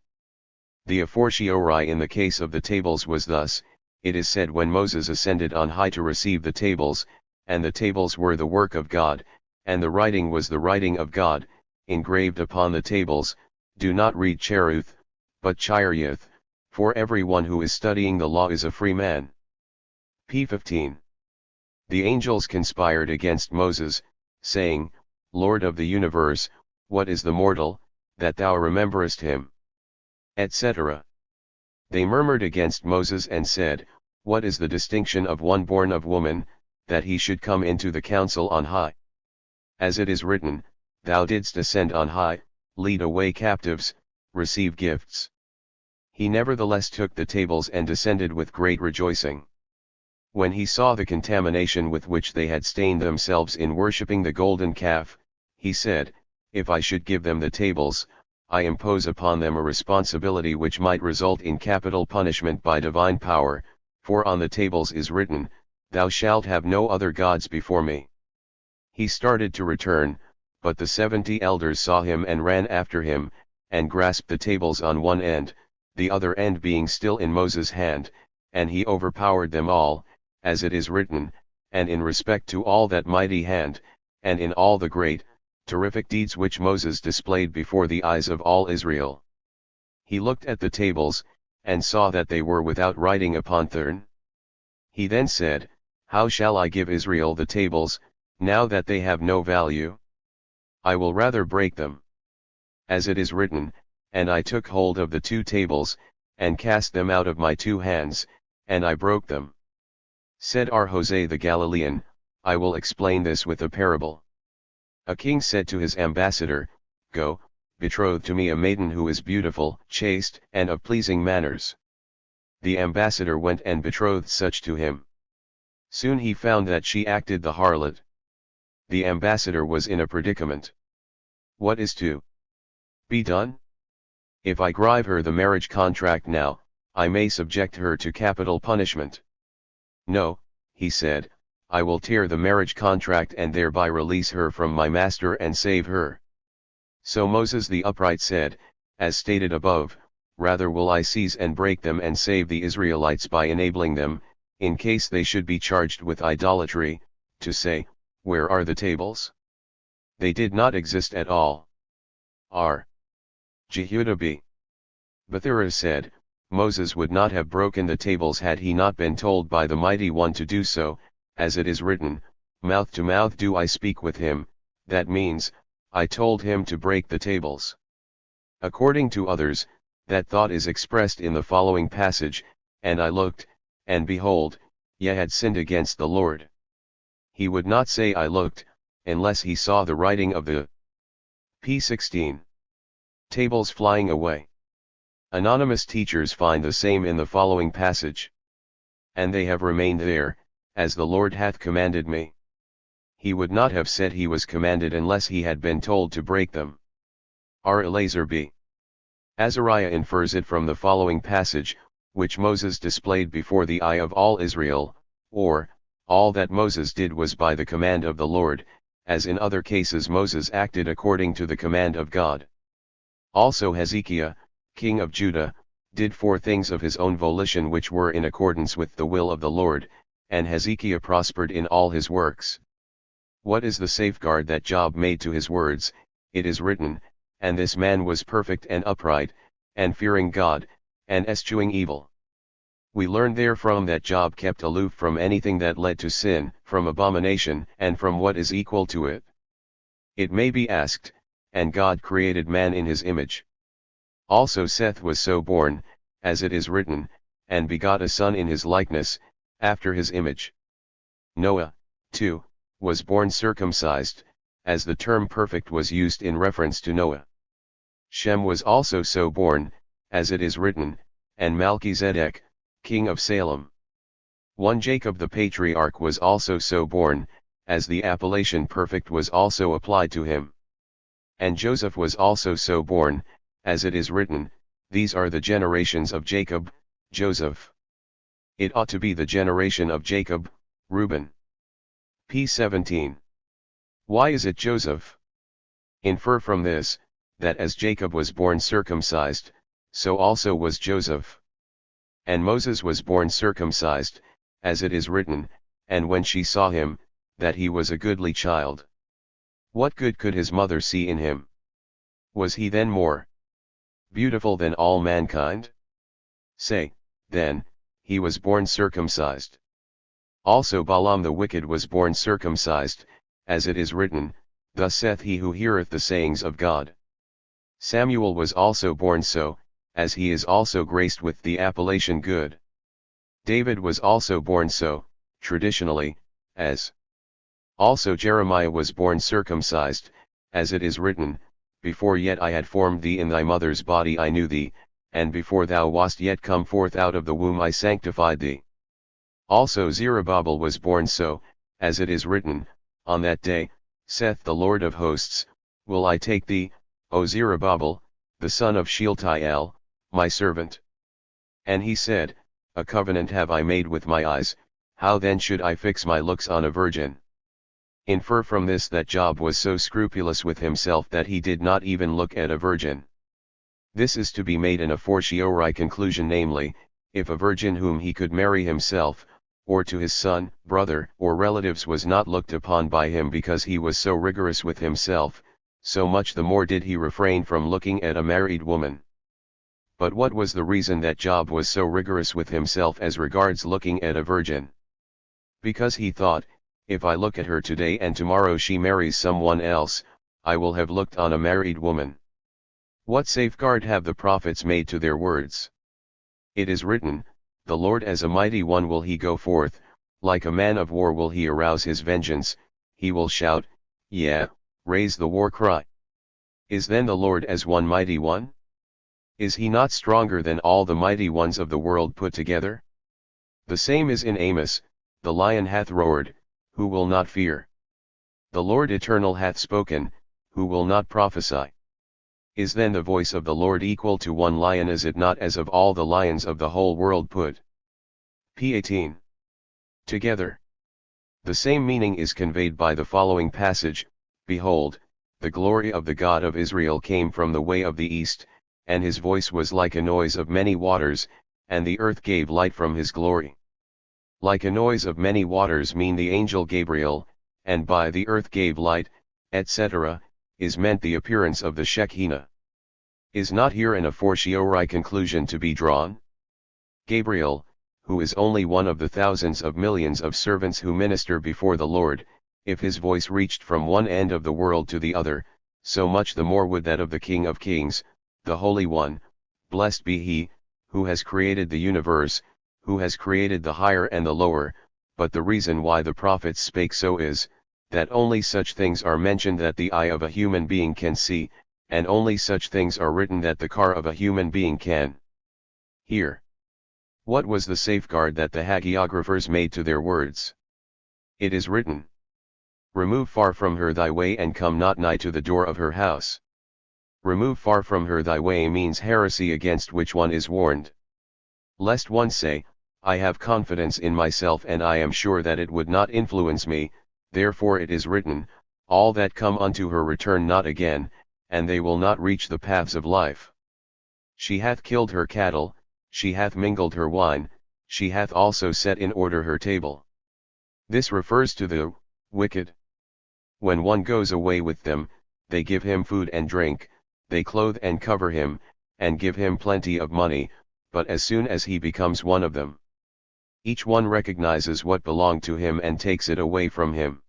The afortiori in the case of the tables was thus, it is said when Moses ascended on high to receive the tables, and the tables were the work of God, and the writing was the writing of God, engraved upon the tables, do not read Cheruth, but Chirioth, for every one who is studying the law is a free man. P. 15. The angels conspired against Moses, saying, Lord of the universe, what is the mortal, that thou rememberest him? Etc. They murmured against Moses and said, What is the distinction of one born of woman, that he should come into the council on high? As it is written, Thou didst ascend on high, lead away captives, receive gifts. He nevertheless took the tables and descended with great rejoicing. When he saw the contamination with which they had stained themselves in worshipping the golden calf, he said, If I should give them the tables, I impose upon them a responsibility which might result in capital punishment by divine power, for on the tables is written, Thou shalt have no other gods before me. He started to return, but the 70 elders saw him and ran after him, and grasped the tables on one end, the other end being still in Moses' hand, and he overpowered them all, as it is written, and in respect to all that mighty hand, and in all the great, terrific deeds which Moses displayed before the eyes of all Israel. He looked at the tables, and saw that they were without writing upon them. He then said, How shall I give Israel the tables, now that they have no value? I will rather break them. As it is written, And I took hold of the 2 tables, and cast them out of my 2 hands, and I broke them. Said Jose the Galilean, I will explain this with a parable. A king said to his ambassador, Go, betroth to me a maiden who is beautiful, chaste, and of pleasing manners. The ambassador went and betrothed such to him. Soon he found that she acted the harlot. The ambassador was in a predicament. What is to be done? If I grieve her the marriage contract now, I may subject her to capital punishment. No, he said, I will tear the marriage contract and thereby release her from my master and save her. So Moses the upright said, as stated above, rather will I seize and break them and save the Israelites by enabling them, in case they should be charged with idolatry, to say, Where are the tables? They did not exist at all. R. Jehudah b. Bethera said, Moses would not have broken the tables had he not been told by the Mighty One to do so, as it is written, Mouth to mouth do I speak with him, that means, I told him to break the tables. According to others, that thought is expressed in the following passage, And I looked, and behold, ye had sinned against the Lord. He would not say I looked, unless he saw the writing of the P. 16. Tables flying away. Anonymous teachers find the same in the following passage. And they have remained there, as the Lord hath commanded me. He would not have said he was commanded unless he had been told to break them. R. Eleazar b. Azariah infers it from the following passage, which Moses displayed before the eye of all Israel, or, all that Moses did was by the command of the Lord, as in other cases Moses acted according to the command of God. Also Hezekiah, king of Judah, did 4 things of his own volition which were in accordance with the will of the Lord, and Hezekiah prospered in all his works. What is the safeguard that Job made to his words? It is written, And this man was perfect and upright, and fearing God, and eschewing evil. We learn therefrom that Job kept aloof from anything that led to sin, from abomination, and from what is equal to it. It may be asked, and God created man in his image. Also Seth was so born, as it is written, and begot a son in his likeness, after his image. Noah, too, was born circumcised, as the term perfect was used in reference to Noah. Shem was also so born, as it is written, and Melchizedek, king of Salem. 1 Jacob the patriarch was also so born, as the appellation perfect was also applied to him. And Joseph was also so born, as it is written, these are the generations of Jacob, Joseph. It ought to be the generation of Jacob, Reuben. p. 17. Why is it Joseph? Infer from this, that as Jacob was born circumcised, so also was Joseph. And Moses was born circumcised, as it is written, and when she saw him, that he was a goodly child. What good could his mother see in him? Was he then more beautiful than all mankind? Say, then, he was born circumcised. Also Balaam the wicked was born circumcised, as it is written, thus saith he who heareth the sayings of God. Samuel was also born so, as he is also graced with the appellation good. David was also born so, traditionally, as. Also Jeremiah was born circumcised, as it is written, before yet I had formed thee in thy mother's body I knew thee, and before thou wast yet come forth out of the womb I sanctified thee. Also Zerubbabel was born so, as it is written, on that day, saith the Lord of hosts, will I take thee, O Zerubbabel, the son of Shealtiel, my servant. And he said, a covenant have I made with my eyes, how then should I fix my looks on a virgin? Infer from this that Job was so scrupulous with himself that he did not even look at a virgin. This is to be made in a fortiori conclusion, namely, if a virgin whom he could marry himself, or to his son, brother, or relatives was not looked upon by him because he was so rigorous with himself, so much the more did he refrain from looking at a married woman. But what was the reason that Job was so rigorous with himself as regards looking at a virgin? Because he thought, if I look at her today and tomorrow she marries someone else, I will have looked on a married woman. What safeguard have the prophets made to their words? It is written, the Lord as a mighty one will he go forth, like a man of war will he arouse his vengeance, he will shout, yea, raise the war cry. Is then the Lord as one mighty one? Is he not stronger than all the mighty ones of the world put together? The same is in Amos, the lion hath roared, who will not fear? The Lord eternal hath spoken, who will not prophesy? Is then the voice of the Lord equal to one lion? Is it not as of all the lions of the whole world put? p. 18. Together. The same meaning is conveyed by the following passage, behold, the glory of the God of Israel came from the way of the east, and his voice was like a noise of many waters, and the earth gave light from his glory. Like a noise of many waters mean the angel Gabriel, and by the earth gave light, etc., is meant the appearance of the Shekinah. Is not here an a fortiori conclusion to be drawn? Gabriel, who is only one of the thousands of millions of servants who minister before the Lord, if his voice reached from one end of the world to the other, so much the more would that of the King of Kings, the Holy One, blessed be he, who has created the universe, who has created the higher and the lower. But the reason why the prophets spake so is, that only such things are mentioned that the eye of a human being can see, and only such things are written that the car of a human being can hear. What was the safeguard that the hagiographers made to their words? It is written, remove far from her thy way and come not nigh to the door of her house. Remove far from her thy way means heresy against which one is warned. Lest one say, I have confidence in myself and I am sure that it would not influence me, therefore it is written, all that come unto her return not again, and they will not reach the paths of life. She hath killed her cattle, she hath mingled her wine, she hath also set in order her table. This refers to the wicked. When one goes away with them, they give him food and drink, they clothe and cover him, and give him plenty of money, but as soon as he becomes one of them, each one recognizes what belonged to him and takes it away from him.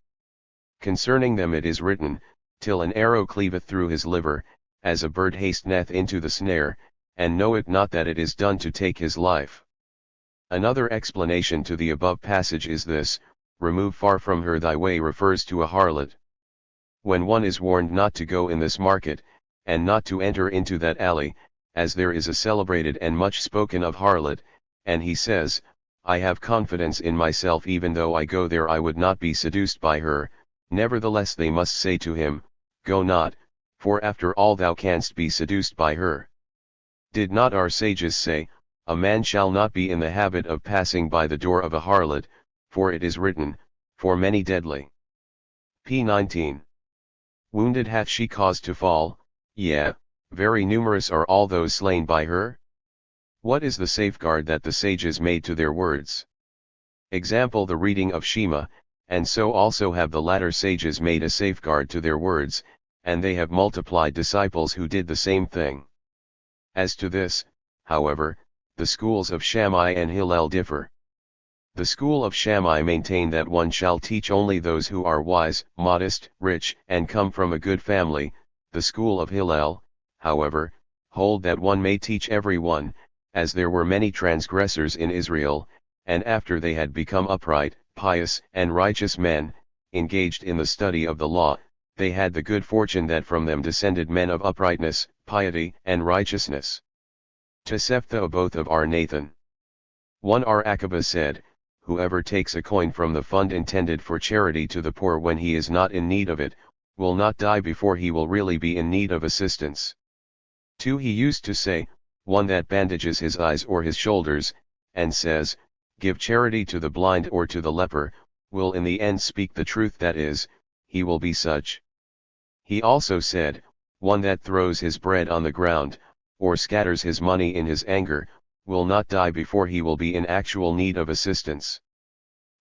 Concerning them it is written, till an arrow cleaveth through his liver, as a bird hasteneth into the snare, and knoweth not that it is done to take his life. Another explanation to the above passage is this: remove far from her thy way refers to a harlot. When one is warned not to go in this market, and not to enter into that alley, as there is a celebrated and much spoken of harlot, and he says, I have confidence in myself, even though I go there I would not be seduced by her, nevertheless they must say to him, go not, for after all thou canst be seduced by her. Did not our sages say, a man shall not be in the habit of passing by the door of a harlot, for it is written, for many deadly. P. 19. Wounded hath she caused to fall, yea, very numerous are all those slain by her? What is the safeguard that the sages made to their words? Example the reading of Shema, and so also have the latter sages made a safeguard to their words, and they have multiplied disciples who did the same thing. As to this, however, the schools of Shammai and Hillel differ. The school of Shammai maintain that one shall teach only those who are wise, modest, rich, and come from a good family. The school of Hillel, however, hold that one may teach every one, as there were many transgressors in Israel, and after they had become upright, pious, and righteous men, engaged in the study of the law, they had the good fortune that from them descended men of uprightness, piety, and righteousness. Tosefta both of R. Nathan. 1 R. Akiba said, whoever takes a coin from the fund intended for charity to the poor when he is not in need of it, will not die before he will really be in need of assistance. 2 He used to say, one that bandages his eyes or his shoulders, and says, give charity to the blind or to the leper, will in the end speak the truth, that is, he will be such. He also said, one that throws his bread on the ground, or scatters his money in his anger, will not die before he will be in actual need of assistance.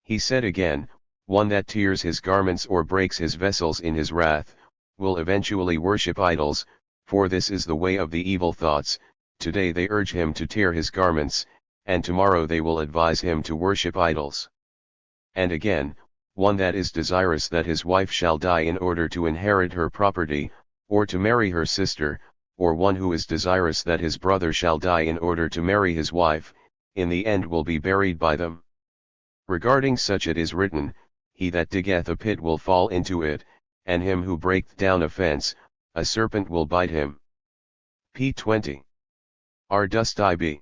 He said again, one that tears his garments or breaks his vessels in his wrath, will eventually worship idols, for this is the way of the evil thoughts. Today they urge him to tear his garments, and tomorrow they will advise him to worship idols. And again, one that is desirous that his wife shall die in order to inherit her property, or to marry her sister, or one who is desirous that his brother shall die in order to marry his wife, in the end will be buried by them. Regarding such it is written, he that diggeth a pit will fall into it, and him who breaketh down a fence, a serpent will bite him. P. 20. R. Dust I.B.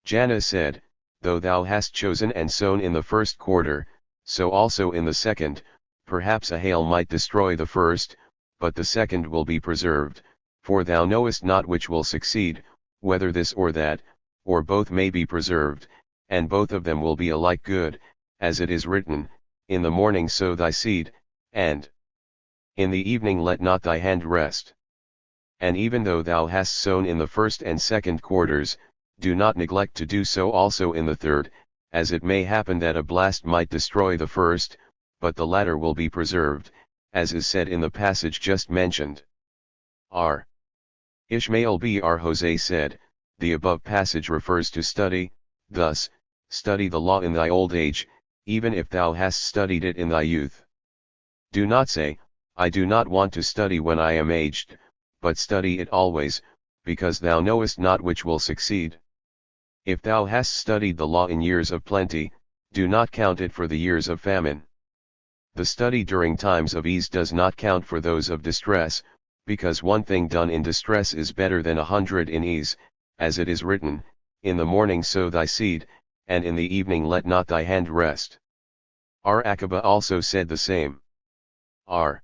Janna said, though thou hast chosen and sown in the first quarter, so also in the second, perhaps a hail might destroy the first, but the second will be preserved, for thou knowest not which will succeed, whether this or that, or both may be preserved, and both of them will be alike good, as it is written, in the morning sow thy seed, and in the evening let not thy hand rest. And even though thou hast sown in the first and second quarters, do not neglect to do so also in the third, as it may happen that a blast might destroy the first, but the latter will be preserved, as is said in the passage just mentioned. R. Ishmael Br. Jose said, the above passage refers to study, thus, study the law in thy old age, even if thou hast studied it in thy youth. Do not say, I do not want to study when I am aged, but study it always, because thou knowest not which will succeed. If thou hast studied the law in years of plenty, do not count it for the years of famine. The study during times of ease does not count for those of distress, because one thing done in distress is better than 100 in ease, as it is written, in the morning sow thy seed, and in the evening let not thy hand rest. R. Akiba also said the same. R.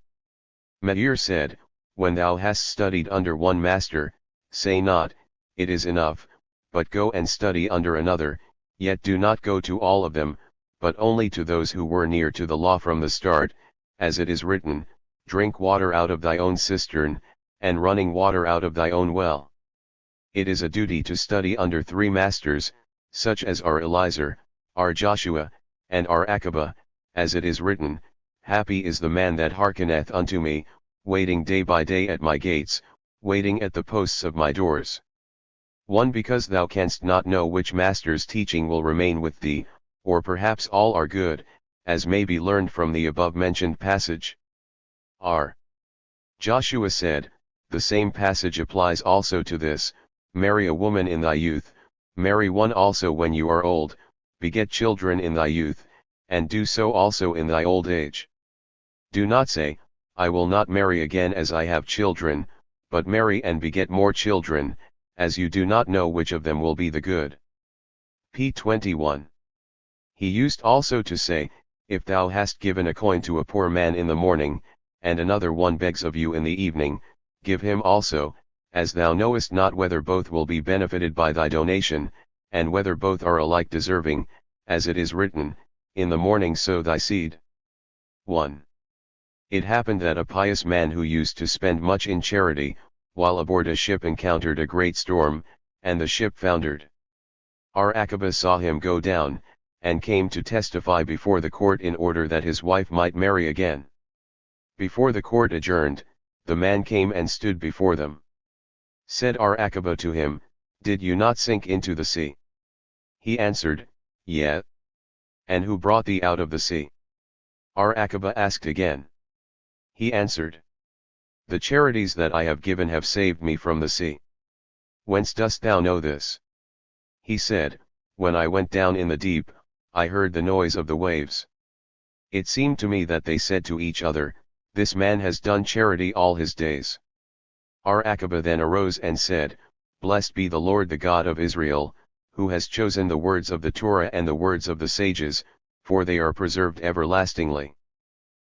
Meir said, when thou hast studied under one master, say not, it is enough, but go and study under another, yet do not go to all of them, but only to those who were near to the law from the start, as it is written, drink water out of thy own cistern, and running water out of thy own well. It is a duty to study under 3 masters, such as are Eliezer, are Joshua, and are Akiba, as it is written, happy is the man that hearkeneth unto me, waiting day by day at my gates, waiting at the posts of my doors. 1. Because thou canst not know which master's teaching will remain with thee, or perhaps all are good, as may be learned from the above-mentioned passage. R. Joshua said, the same passage applies also to this: marry a woman in thy youth, marry one also when you are old, beget children in thy youth, and do so also in thy old age. Do not say, I will not marry again as I have children, but marry and beget more children, as you do not know which of them will be the good. P. 21. He used also to say, if thou hast given a coin to a poor man in the morning, and another one begs of you in the evening, give him also, as thou knowest not whether both will be benefited by thy donation, and whether both are alike deserving, as it is written, in the morning sow thy seed. 1. It happened that a pious man who used to spend much in charity, while aboard a ship encountered a great storm, and the ship foundered. Our Akiba saw him go down, and came to testify before the court in order that his wife might marry again. Before the court adjourned, the man came and stood before them. Said our Akiba to him, did you not sink into the sea? He answered, Yea. And who brought thee out of the sea? Our Akiba asked again. He answered, the charities that I have given have saved me from the sea. Whence dost thou know this? He said, when I went down in the deep, I heard the noise of the waves. It seemed to me that they said to each other, this man has done charity all his days. Our Akiba then arose and said, blessed be the Lord the God of Israel, who has chosen the words of the Torah and the words of the sages, for they are preserved everlastingly.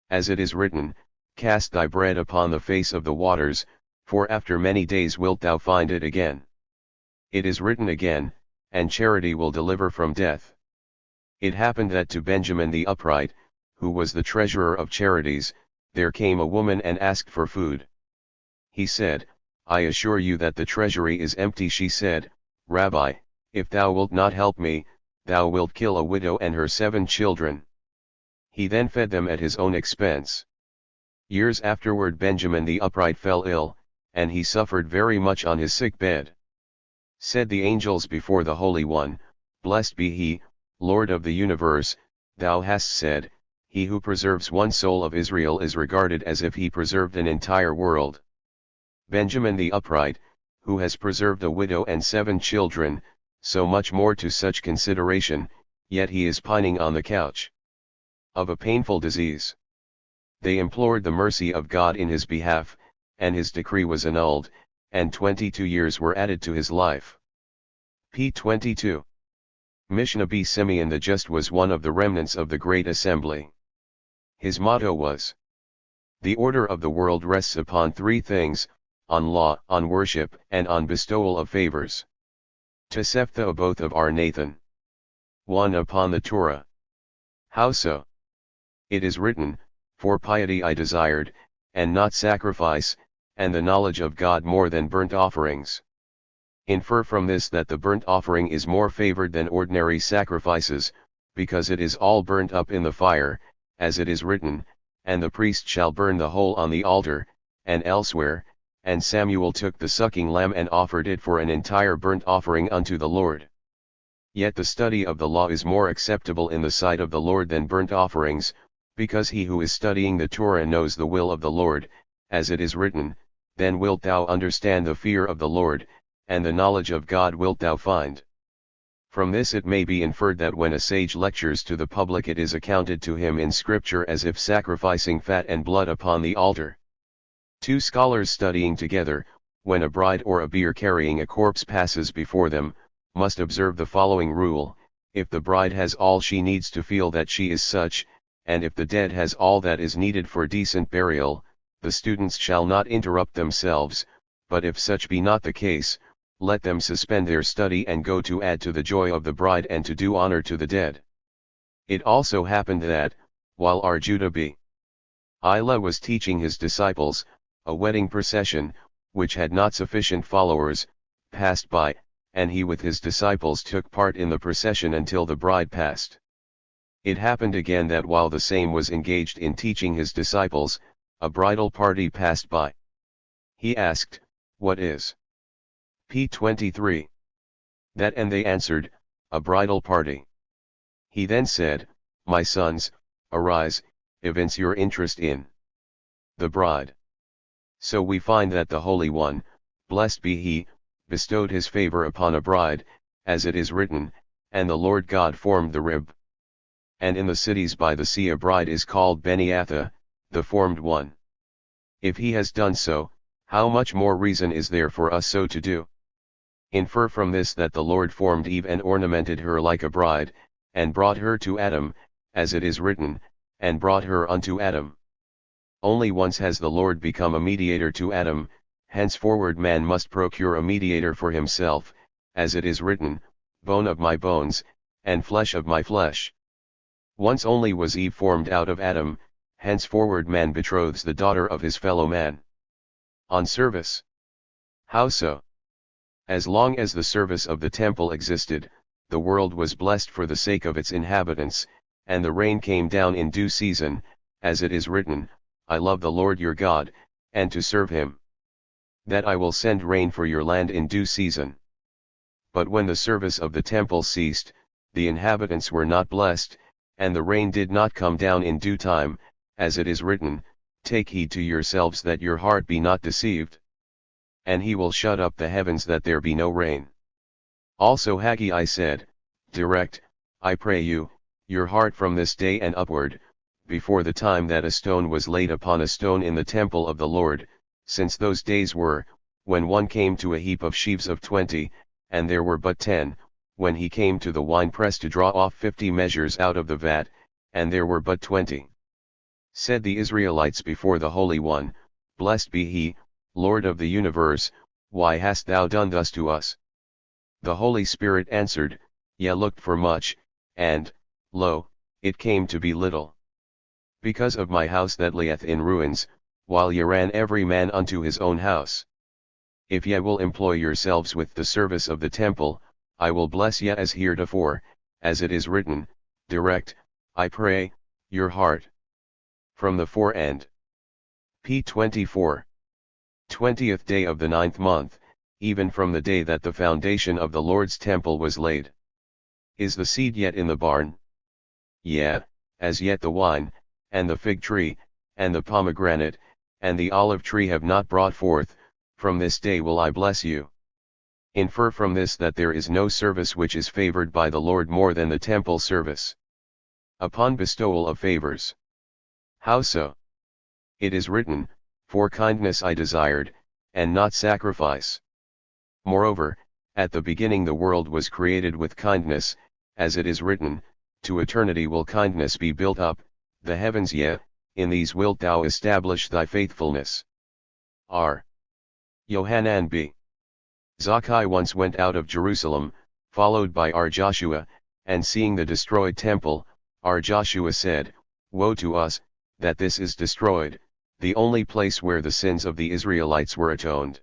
As it is written, cast thy bread upon the face of the waters, for after many days wilt thou find it again. It is written again, and charity will deliver from death. It happened that to Benjamin the upright, who was the treasurer of charities, there came a woman and asked for food. He said, I assure you that the treasury is empty. She said, Rabbi, if thou wilt not help me, thou wilt kill a widow and her 7 children. He then fed them at his own expense. Years afterward Benjamin the upright fell ill, and he suffered very much on his sick bed. Said the angels before the Holy One, blessed be he, Lord of the universe, thou hast said, he who preserves one soul of Israel is regarded as if he preserved an entire world. Benjamin the upright, who has preserved a widow and 7 children, so much more to such consideration, yet he is pining on the couch of a painful disease. They implored the mercy of God in his behalf, and his decree was annulled, and 22 years were added to his life. P. 22. Mishnah B. Simeon the Just was one of the remnants of the Great Assembly. His motto was, the order of the world rests upon 3 things, on law, on worship, and on bestowal of favors. Tosefta both of our Nathan. 1. Upon the Torah. How so? It is written, for piety I desired, and not sacrifice, and the knowledge of God more than burnt offerings. Infer from this that the burnt offering is more favored than ordinary sacrifices, because it is all burnt up in the fire, as it is written, and the priest shall burn the whole on the altar, and elsewhere, and Samuel took the sucking lamb and offered it for an entire burnt offering unto the Lord. Yet the study of the law is more acceptable in the sight of the Lord than burnt offerings, because he who is studying the Torah knows the will of the Lord, as it is written, then wilt thou understand the fear of the Lord, and the knowledge of God wilt thou find. From this it may be inferred that when a sage lectures to the public it is accounted to him in Scripture as if sacrificing fat and blood upon the altar. 2 scholars studying together, when a bride or a bier carrying a corpse passes before them, must observe the following rule: if the bride has all she needs to feel that she is such, and if the dead has all that is needed for decent burial, the students shall not interrupt themselves, but if such be not the case, let them suspend their study and go to add to the joy of the bride and to do honor to the dead. It also happened that, while our Judah b. Ila was teaching his disciples, a wedding procession, which had not sufficient followers, passed by, and he with his disciples took part in the procession until the bride passed. It happened again that while the same was engaged in teaching his disciples, a bridal party passed by. He asked, what is? P. 23. That and they answered, a bridal party. He then said, my sons, arise, evince your interest in the bride. So we find that the Holy One, blessed be He, bestowed His favor upon a bride, as it is written, and the Lord God formed the rib. And in the cities by the sea a bride is called Beniatha, the formed one. If He has done so, how much more reason is there for us so to do? Infer from this that the Lord formed Eve and ornamented her like a bride, and brought her to Adam, as it is written, and brought her unto Adam. Only once has the Lord become a mediator to Adam, henceforward man must procure a mediator for himself, as it is written, bone of my bones, and flesh of my flesh. Once only was Eve formed out of Adam, henceforward man betroths the daughter of his fellow man. On service. How so? As long as the service of the temple existed, the world was blessed for the sake of its inhabitants, and the rain came down in due season, as it is written, I love the Lord your God, and to serve Him. That I will send rain for your land in due season. But when the service of the temple ceased, the inhabitants were not blessed, and the rain did not come down in due time, as it is written, take heed to yourselves that your heart be not deceived. And He will shut up the heavens that there be no rain. Also Haggai said, direct, I pray you, your heart from this day and upward, before the time that a stone was laid upon a stone in the temple of the Lord, since those days were, when one came to a heap of sheaves of 20, and there were but 10, when he came to the winepress to draw off 50 measures out of the vat, and there were but 20. Said the Israelites before the Holy One, blessed be He, Lord of the universe, why hast thou done thus to us? The Holy Spirit answered, ye looked for much, and, lo, it came to be little. Because of my house that lieth in ruins, while ye ran every man unto his own house. If ye will employ yourselves with the service of the temple, I will bless ye as heretofore, as it is written, direct, I pray, your heart. From the forend. P. 24. 20th day of the 9th month, even from the day that the foundation of the Lord's temple was laid. Is the seed yet in the barn? Yea, as yet the wine, and the fig tree, and the pomegranate, and the olive tree have not brought forth, from this day will I bless you. Infer from this that there is no service which is favored by the Lord more than the temple service. Upon bestowal of favors. How so? It is written, for kindness I desired, and not sacrifice. Moreover, at the beginning the world was created with kindness, as it is written, to eternity will kindness be built up, the heavens yea, in these wilt thou establish thy faithfulness. R. Yohanan b. Zakkai once went out of Jerusalem, followed by R. Joshua, and seeing the destroyed temple, R. Joshua said, woe to us, that this is destroyed, the only place where the sins of the Israelites were atoned.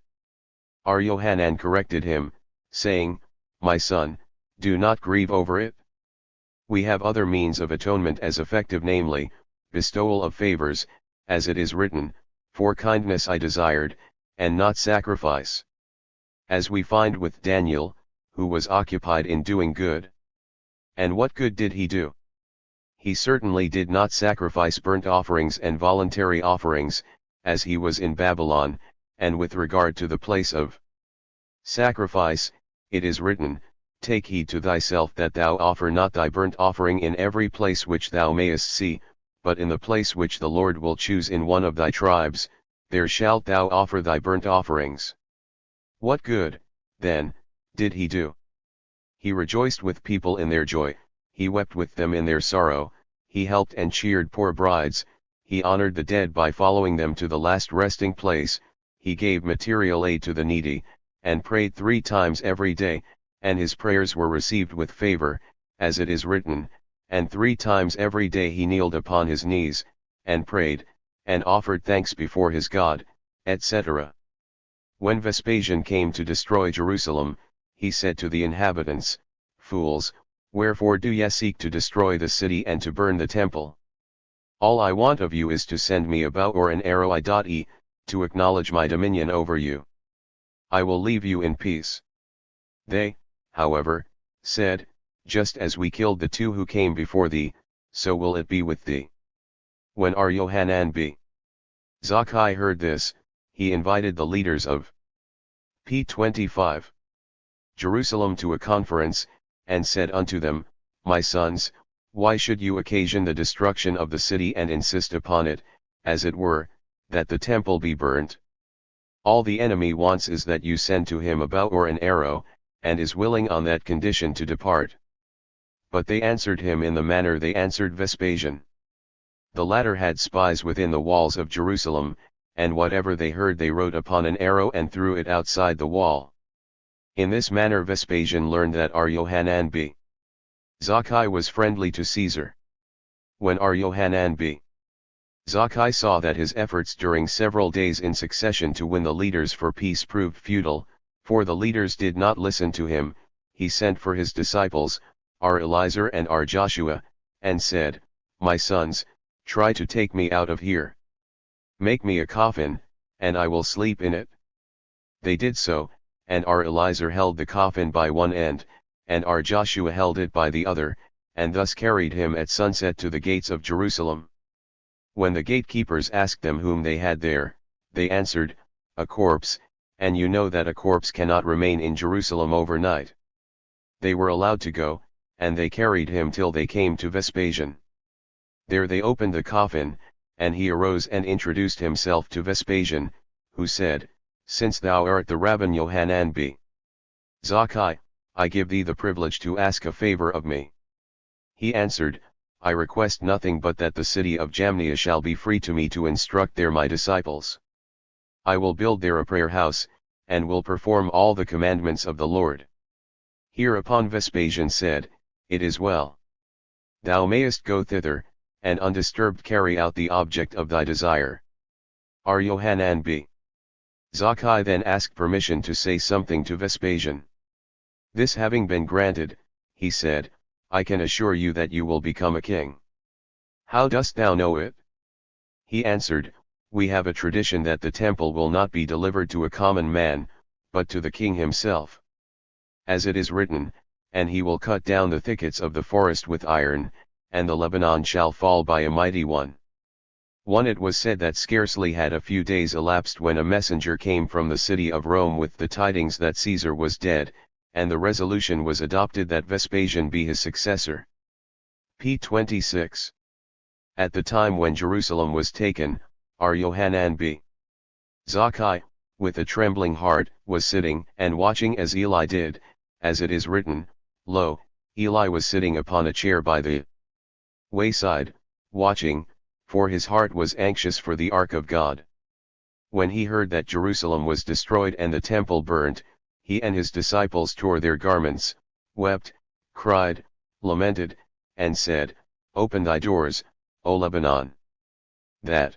R. Yohanan corrected him, saying, my son, do not grieve over it. We have other means of atonement as effective, namely, bestowal of favors, as it is written, for kindness I desired, and not sacrifice. As we find with Daniel, who was occupied in doing good. And what good did he do? He certainly did not sacrifice burnt offerings and voluntary offerings, as he was in Babylon, and with regard to the place of sacrifice, it is written, take heed to thyself that thou offer not thy burnt offering in every place which thou mayest see, but in the place which the Lord will choose in one of thy tribes, there shalt thou offer thy burnt offerings. What good, then, did he do? He rejoiced with people in their joy, he wept with them in their sorrow, he helped and cheered poor brides, he honored the dead by following them to the last resting place, he gave material aid to the needy, and prayed 3 times every day, and his prayers were received with favor, as it is written, and 3 times every day he kneeled upon his knees, and prayed, and offered thanks before his God, etc. When Vespasian came to destroy Jerusalem, he said to the inhabitants, fools, wherefore do ye seek to destroy the city and to burn the temple? All I want of you is to send me a bow or an arrow to acknowledge my dominion over you. I will leave you in peace. They, however, said, just as we killed the two who came before thee, so will it be with thee. When Yohanan b. Zakkai heard this, he invited the leaders of p. 25 Jerusalem to a conference, and said unto them, My sons, why should you occasion the destruction of the city and insist upon it, as it were, that the temple be burnt? All the enemy wants is that you send to him a bow or an arrow, and is willing on that condition to depart. But they answered him in the manner they answered Vespasian. The latter had spies within the walls of Jerusalem, and whatever they heard they wrote upon an arrow and threw it outside the wall. In this manner Vespasian learned that Yohanan b. Zakkai was friendly to Caesar. When Yohanan b. Zakkai saw that his efforts during several days in succession to win the leaders for peace proved futile, for the leaders did not listen to him, he sent for his disciples, Eliezer and Joshua, and said, My sons, try to take me out of here. Make me a coffin, and I will sleep in it. They did so, and Eliezer held the coffin by one end, and Joshua held it by the other, and thus carried him at sunset to the gates of Jerusalem. When the gatekeepers asked them whom they had there, they answered, A corpse, and you know that a corpse cannot remain in Jerusalem overnight. They were allowed to go, and they carried him till they came to Vespasian. There they opened the coffin, and he arose and introduced himself to Vespasian, who said, Since thou art the Rabban Yohanan b. Zakkai, I give thee the privilege to ask a favor of me. He answered, I request nothing but that the city of Jamnia shall be free to me to instruct there my disciples. I will build there a prayer house, and will perform all the commandments of the Lord. Hereupon Vespasian said, It is well. Thou mayest go thither, and undisturbed carry out the object of thy desire. Yohanan b. Zakkai then asked permission to say something to Vespasian. This having been granted, he said, I can assure you that you will become a king. How dost thou know it? He answered, We have a tradition that the temple will not be delivered to a common man, but to the king himself. As it is written, And he will cut down the thickets of the forest with iron, and the Lebanon shall fall by a mighty one. It was said that scarcely had a few days elapsed when a messenger came from the city of Rome with the tidings that Caesar was dead, and the resolution was adopted that Vespasian be his successor. p. 26. At the time when Jerusalem was taken, Yohanan b. Zakkai, with a trembling heart, was sitting and watching as Eli did, as it is written, Lo, Eli was sitting upon a chair by the wayside, watching, for his heart was anxious for the ark of God. When he heard that Jerusalem was destroyed and the temple burnt, he and his disciples tore their garments, wept, cried, lamented, and said, Open thy doors, O Lebanon. That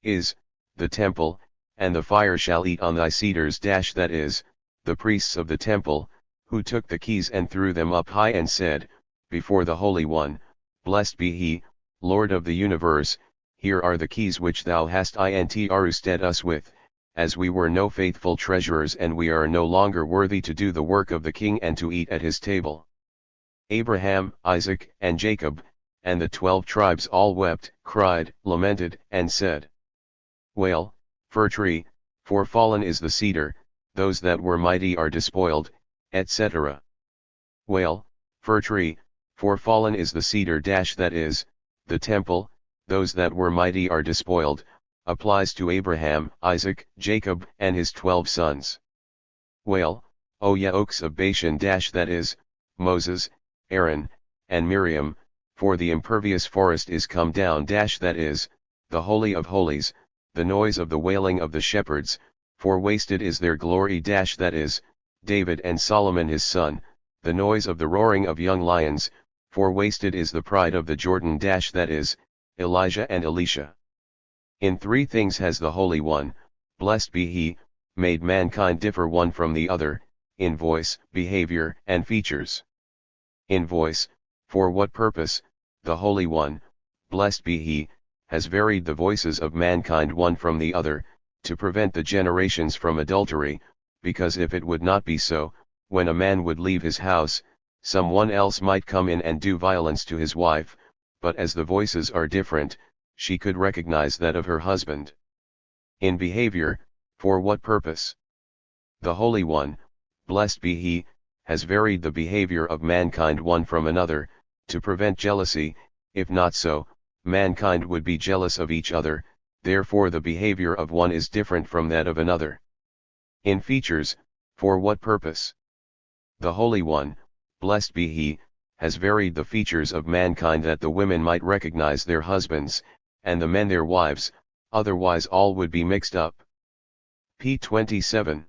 is, the temple, and the fire shall eat on thy cedars. That is, the priests of the temple, who took the keys and threw them up high and said, Before the Holy One, blessed be he, Lord of the universe, here are the keys which thou hast entrusted us with, as we were no faithful treasurers and we are no longer worthy to do the work of the king and to eat at his table. Abraham, Isaac, and Jacob, and the 12 tribes all wept, cried, lamented, and said, Wail, fir tree, for fallen is the cedar, those that were mighty are despoiled, etc. Wail, fir tree, for fallen is the cedar. That is, the temple, those that were mighty are despoiled, applies to Abraham, Isaac, Jacob, and his 12 sons. Wail, O ye oaks of Bashan. That is, Moses, Aaron, and Miriam, for the impervious forest is come down. That is, the Holy of Holies, the noise of the wailing of the shepherds, for wasted is their glory. That is, David and Solomon his son, the noise of the roaring of young lions, for wasted is the pride of the Jordan. That is, Elijah and Elisha. In 3 things has the Holy One, blessed be he, made mankind differ one from the other, in voice, behavior, and features. In voice, for what purpose, the Holy One, blessed be he, has varied the voices of mankind one from the other, to prevent the generations from adultery, because if it would not be so, when a man would leave his house, someone else might come in and do violence to his wife, but as the voices are different, she could recognize that of her husband. In behavior, for what purpose? The Holy One, blessed be He, has varied the behavior of mankind one from another, to prevent jealousy. If not so, mankind would be jealous of each other, therefore the behavior of one is different from that of another. In features, for what purpose? The Holy One, blessed be He, has varied the features of mankind that the women might recognize their husbands, and the men their wives, otherwise all would be mixed up. p. 27.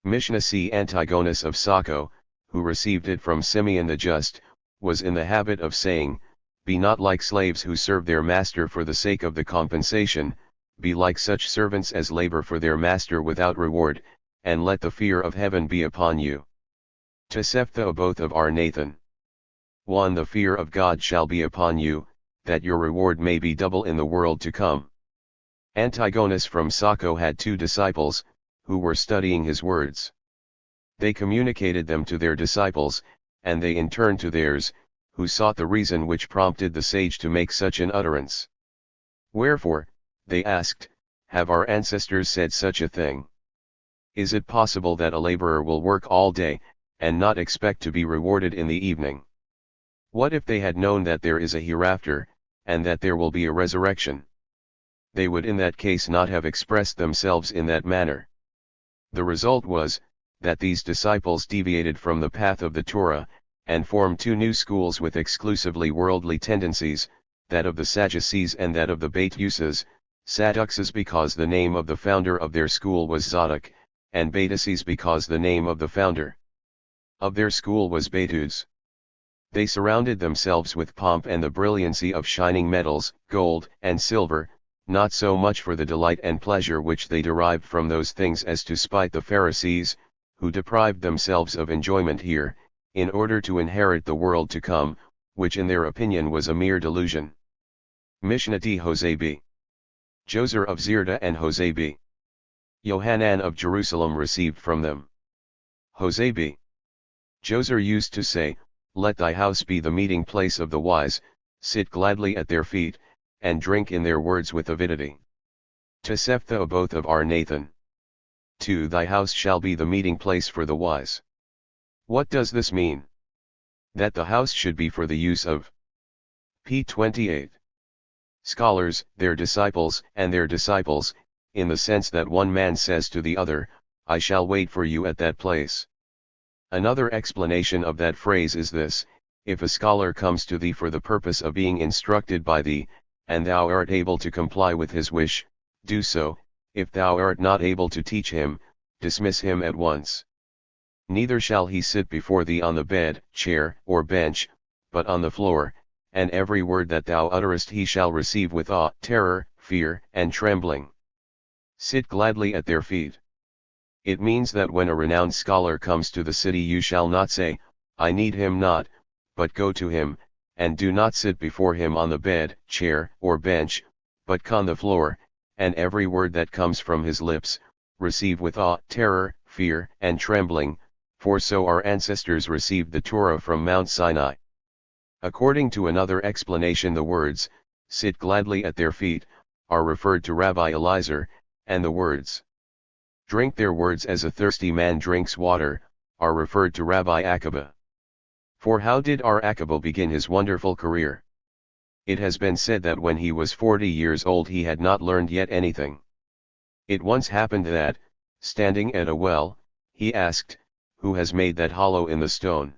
Mishnah C. Antigonus of Saco, who received it from Simeon the Just, was in the habit of saying, "Be not like slaves who serve their master for the sake of the compensation, be like such servants as labor for their master without reward, and let the fear of heaven be upon you." Tosefta both of R. Nathan. 1. The fear of God shall be upon you, that your reward may be double in the world to come. Antigonus from Saco had 2 disciples, who were studying his words. They communicated them to their disciples, and they in turn to theirs, who sought the reason which prompted the sage to make such an utterance. Wherefore, they asked, have our ancestors said such a thing? Is it possible that a laborer will work all day, and not expect to be rewarded in the evening? What if they had known that there is a hereafter, and that there will be a resurrection? They would in that case not have expressed themselves in that manner. The result was, that these disciples deviated from the path of the Torah, and formed 2 new schools with exclusively worldly tendencies, that of the Sadducees and that of the Beit Yusas, Sadducees because the name of the founder of their school was Zadok, and Beituses because the name of the founder of their school was Beitus. They surrounded themselves with pomp and the brilliancy of shining metals, gold and silver, not so much for the delight and pleasure which they derived from those things as to spite the Pharisees, who deprived themselves of enjoyment here, in order to inherit the world to come, which in their opinion was a mere delusion. Mishnah D. Hosea b. Joser of Zirda and Hosea b. Yohanan of Jerusalem received from them. Hosea b. Joser used to say, "Let thy house be the meeting place of the wise, sit gladly at their feet, and drink in their words with avidity." Tosefta both of R. Nathan. 2. Thy house shall be the meeting place for the wise. What does this mean? That the house should be for the use of p. 28. Scholars, their disciples, and their disciples, in the sense that one man says to the other, "I shall wait for you at that place." Another explanation of that phrase is this: if a scholar comes to thee for the purpose of being instructed by thee, and thou art able to comply with his wish, do so; if thou art not able to teach him, dismiss him at once. Neither shall he sit before thee on the bed, chair, or bench, but on the floor, and every word that thou utterest he shall receive with awe, terror, fear, and trembling. Sit gladly at their feet. It means that when a renowned scholar comes to the city you shall not say, "I need him not," but go to him, and do not sit before him on the bed, chair, or bench, but on the floor, and every word that comes from his lips, receive with awe, terror, fear, and trembling, for so our ancestors received the Torah from Mount Sinai. According to another explanation, the words, "sit gladly at their feet," are referred to Rabbi Eliezer, and the words, "drink their words as a thirsty man drinks water," are referred to Rabbi Akiba. For how did our Akiba begin his wonderful career? It has been said that when he was 40 years old he had not learned yet anything. It once happened that, standing at a well, he asked, "Who has made that hollow in the stone?"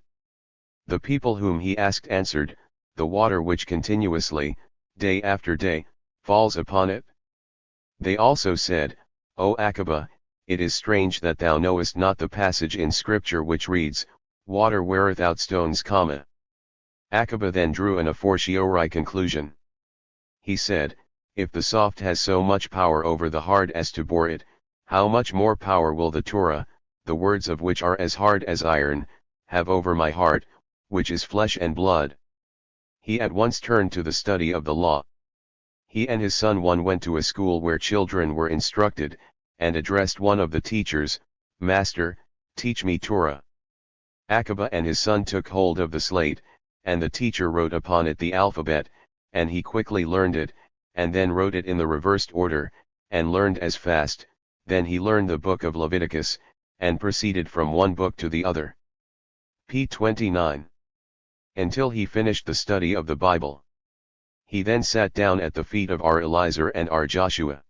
The people whom he asked answered, "The water which continuously, day after day, falls upon it." They also said, "O Akiba, it is strange that thou knowest not the passage in Scripture which reads, 'Water weareth out stones'." Akiba then drew an a fortiori conclusion. He said, "If the soft has so much power over the hard as to bore it, how much more power will the Torah, the words of which are as hard as iron, have over my heart, which is flesh and blood?" He at once turned to the study of the law. He and his son one went to a school where children were instructed, and addressed one of the teachers, "Master, teach me Torah." Akiba and his son took hold of the slate, and the teacher wrote upon it the alphabet, and he quickly learned it, and then wrote it in the reversed order, and learned as fast. Then he learned the book of Leviticus, and proceeded from one book to the other. p. 29. Until he finished the study of the Bible. He then sat down at the feet of our Eliezer and our Joshua,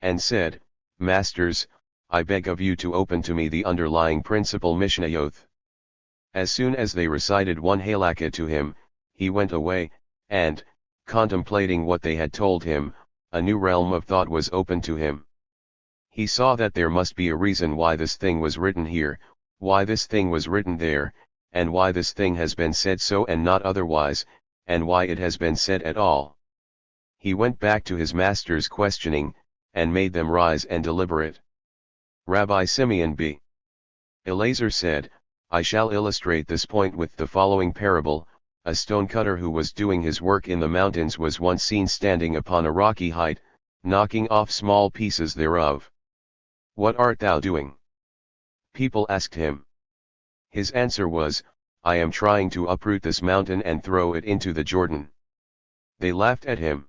and said, Masters, I beg of you to open to me the underlying principal Mishnayot. As soon as they recited one halakha to him, he went away, and, contemplating what they had told him, a new realm of thought was opened to him. He saw that there must be a reason why this thing was written here, why this thing was written there, and why this thing has been said so and not otherwise, and why it has been said at all. He went back to his masters questioning, and made them rise and deliberate. Rabbi Simeon b. Eliezer said, I shall illustrate this point with the following parable. A stonecutter who was doing his work in the mountains was once seen standing upon a rocky height, knocking off small pieces thereof. What art thou doing? People asked him. His answer was, I am trying to uproot this mountain and throw it into the Jordan. They laughed at him.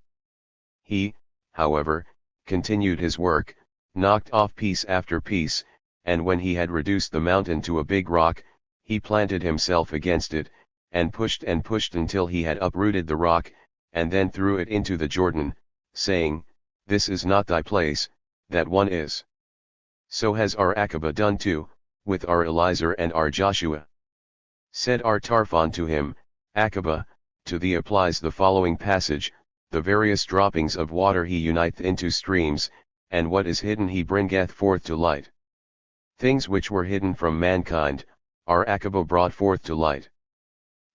He, however, continued his work, knocked off piece after piece, and when he had reduced the mountain to a big rock, he planted himself against it, and pushed until he had uprooted the rock, and then threw it into the Jordan, saying, This is not thy place, that one is. So has our Akiba done too, with our Eliezer and our Joshua. Said our Tarfon to him, Akiba, to thee applies the following passage, the various droppings of water he uniteth into streams, and what is hidden he bringeth forth to light. Things which were hidden from mankind, our Akiba brought forth to light.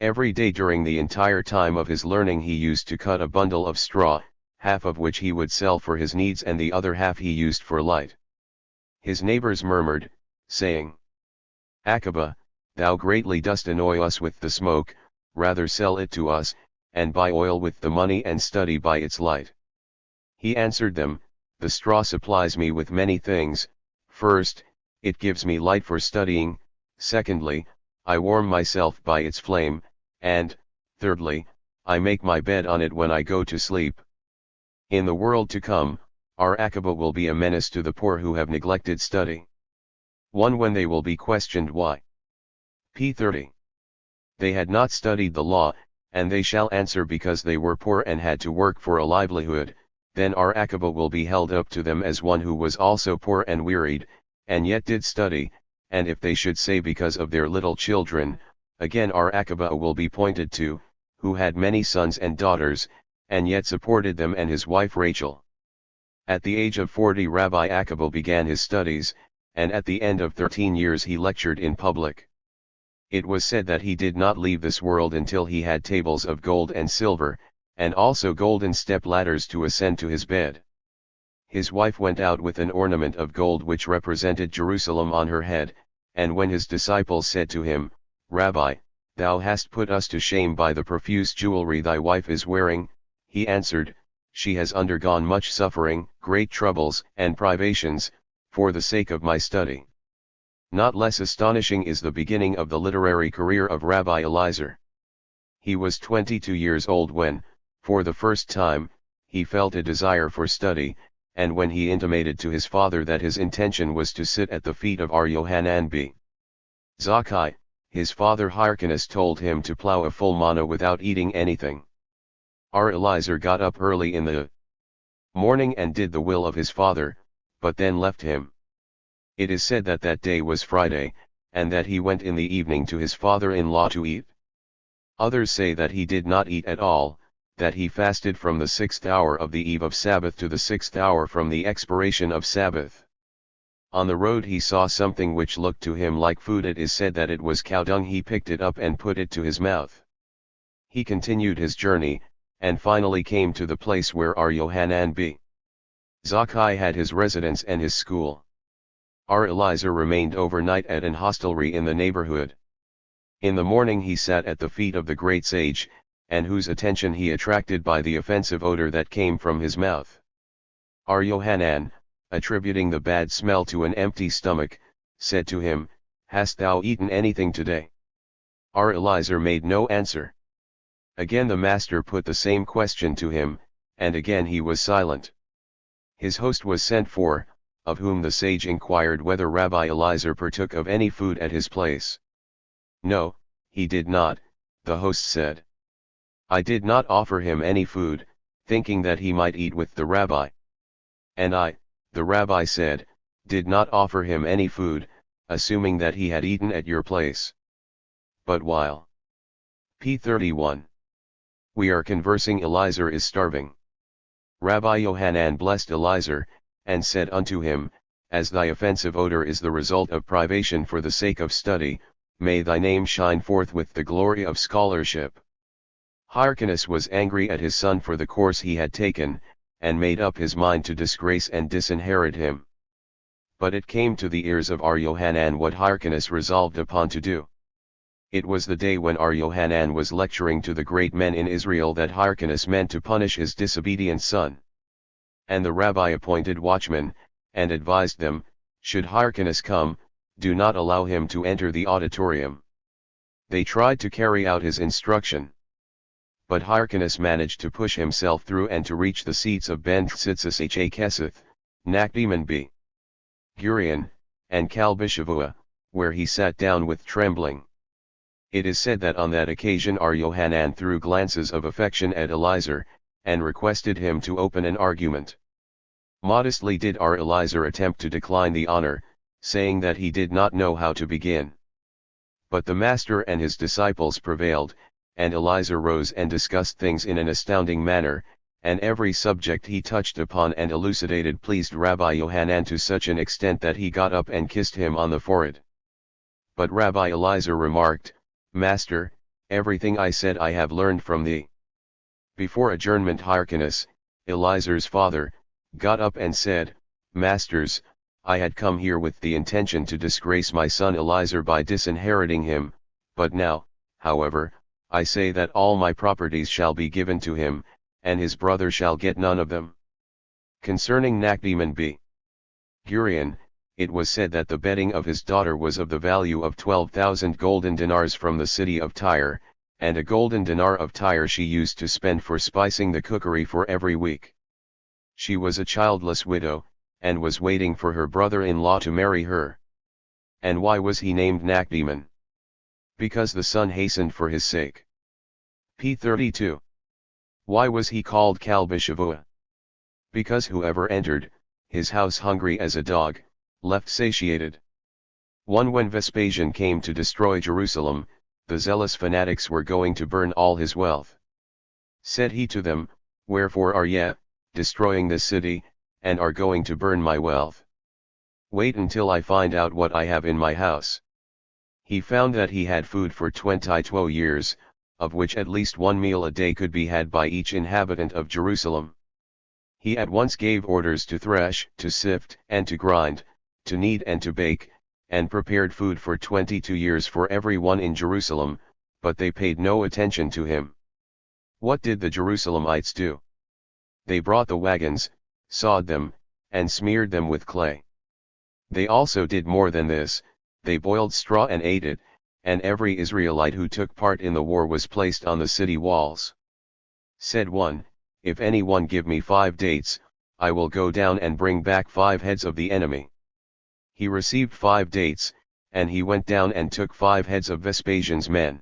Every day during the entire time of his learning he used to cut a bundle of straw, half of which he would sell for his needs and the other half he used for light. His neighbors murmured, saying, Akiba, thou greatly dost annoy us with the smoke, rather sell it to us, and buy oil with the money and study by its light. He answered them, The straw supplies me with many things. First, it gives me light for studying, secondly, I warm myself by its flame, and, thirdly, I make my bed on it when I go to sleep. In the world to come, our Akiba will be a menace to the poor who have neglected study. 1. When they will be questioned why. p. 30. They had not studied the law, and they shall answer because they were poor and had to work for a livelihood. Then our Akiba will be held up to them as one who was also poor and wearied, and yet did study, and if they should say because of their little children, again our Akiba will be pointed to, who had many sons and daughters, and yet supported them and his wife Rachel. At the age of 40 Rabbi Akiba began his studies, and at the end of 13 years he lectured in public. It was said that he did not leave this world until he had tables of gold and silver, and also golden step ladders to ascend to his bed. His wife went out with an ornament of gold which represented Jerusalem on her head, and when his disciples said to him, Rabbi, thou hast put us to shame by the profuse jewelry thy wife is wearing, he answered, She has undergone much suffering, great troubles and privations, for the sake of my study. Not less astonishing is the beginning of the literary career of Rabbi Eliezer. He was 22 years old when, for the first time, he felt a desire for study, and when he intimated to his father that his intention was to sit at the feet of our Yohanan b. Zakkai, his father Hyrcanus told him to plow a full mana without eating anything. Our Eliezer got up early in the morning and did the will of his father, but then left him. It is said that that day was Friday, and that he went in the evening to his father-in-law to eat. Others say that he did not eat at all, that he fasted from the 6th hour of the eve of Sabbath to the 6th hour from the expiration of Sabbath. On the road he saw something which looked to him like food. It is said that it was cow dung. He picked it up and put it to his mouth. He continued his journey, and finally came to the place where our Yohanan b. Zakkai had his residence and his school. Our Eliezer remained overnight at an hostelry in the neighborhood. In the morning he sat at the feet of the great sage, and whose attention he attracted by the offensive odor that came from his mouth. Our Yohanan, attributing the bad smell to an empty stomach, said to him, Hast thou eaten anything today? Our Eliezer made no answer. Again the master put the same question to him, and again he was silent. His host was sent for, of whom the sage inquired whether Rabbi Eliezer partook of any food at his place. No, he did not, the host said. I did not offer him any food, thinking that he might eat with the rabbi. And I, the rabbi said, did not offer him any food, assuming that he had eaten at your place. But while p. 31. We are conversing, Eliezer is starving. Rabbi Yohanan blessed Eliezer, and said unto him, As thy offensive odor is the result of privation for the sake of study, may thy name shine forth with the glory of scholarship. Hyrcanus was angry at his son for the course he had taken, and made up his mind to disgrace and disinherit him. But it came to the ears of our Yohanan what Hyrcanus resolved upon to do. It was the day when our Yohanan was lecturing to the great men in Israel that Hyrcanus meant to punish his disobedient son. And the rabbi appointed watchmen, and advised them, should Hyrcanus come, do not allow him to enter the auditorium. They tried to carry out his instruction. But Hyrcanus managed to push himself through and to reach the seats of Ben Tsitzis Ha-Keseth, Nakdeman B. Gurion, and Kalbishavua, where he sat down with trembling. It is said that on that occasion our Yohanan threw glances of affection at Eliezer, and requested him to open an argument. Modestly did our Eliezer attempt to decline the honor, saying that he did not know how to begin. But the master and his disciples prevailed, and Eliezer rose and discussed things in an astounding manner, and every subject he touched upon and elucidated pleased Rabbi Yohanan to such an extent that he got up and kissed him on the forehead. But Rabbi Eliezer remarked, Master, everything I said I have learned from thee. Before adjournment Hyrcanus, Eliezer's father, got up and said, Masters, I had come here with the intention to disgrace my son Eliezer by disinheriting him, but now, however, I say that all my properties shall be given to him, and his brother shall get none of them. Concerning Nakdeman B. Gurion, it was said that the bedding of his daughter was of the value of 12,000 golden dinars from the city of Tyre, and a golden dinar of Tyre she used to spend for spicing the cookery for every week. She was a childless widow, and was waiting for her brother-in-law to marry her. And why was he named Nakdeman? Because the son hastened for his sake. p. 32. Why was he called Kalbishavua? Because whoever entered his house hungry as a dog, left satiated. When Vespasian came to destroy Jerusalem, the zealous fanatics were going to burn all his wealth. Said he to them, Wherefore are ye destroying this city, and are going to burn my wealth? Wait until I find out what I have in my house. He found that he had food for 22 years, of which at least one meal a day could be had by each inhabitant of Jerusalem. He at once gave orders to thresh, to sift, and to grind, to knead and to bake, and prepared food for 22 years for every one in Jerusalem, but they paid no attention to him. What did the Jerusalemites do? They brought the wagons, sawed them, and smeared them with clay. They also did more than this, they boiled straw and ate it, and every Israelite who took part in the war was placed on the city walls. Said one, If any one give me 5 dates, I will go down and bring back 5 heads of the enemy. He received 5 dates, and he went down and took 5 heads of Vespasian's men.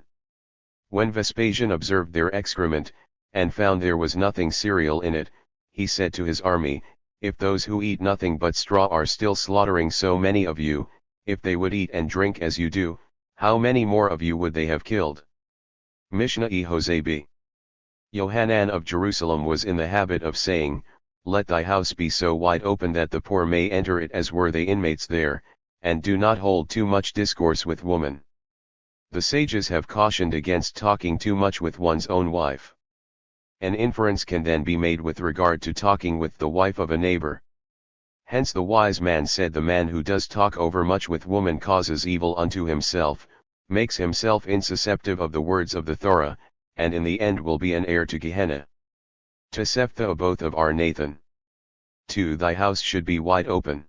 When Vespasian observed their excrement, and found there was nothing cereal in it, he said to his army, If those who eat nothing but straw are still slaughtering so many of you, if they would eat and drink as you do, how many more of you would they have killed? Mishnah Hosea B. Yohanan of Jerusalem was in the habit of saying, Let thy house be so wide open that the poor may enter it as were they inmates there, and do not hold too much discourse with woman. The sages have cautioned against talking too much with one's own wife. An inference can then be made with regard to talking with the wife of a neighbor. Hence the wise man said the man who does talk over much with woman causes evil unto himself, makes himself insusceptive of the words of the Torah, and in the end will be an heir to Gehenna. Tosefta both of our Nathan. 2. Thy house should be wide open.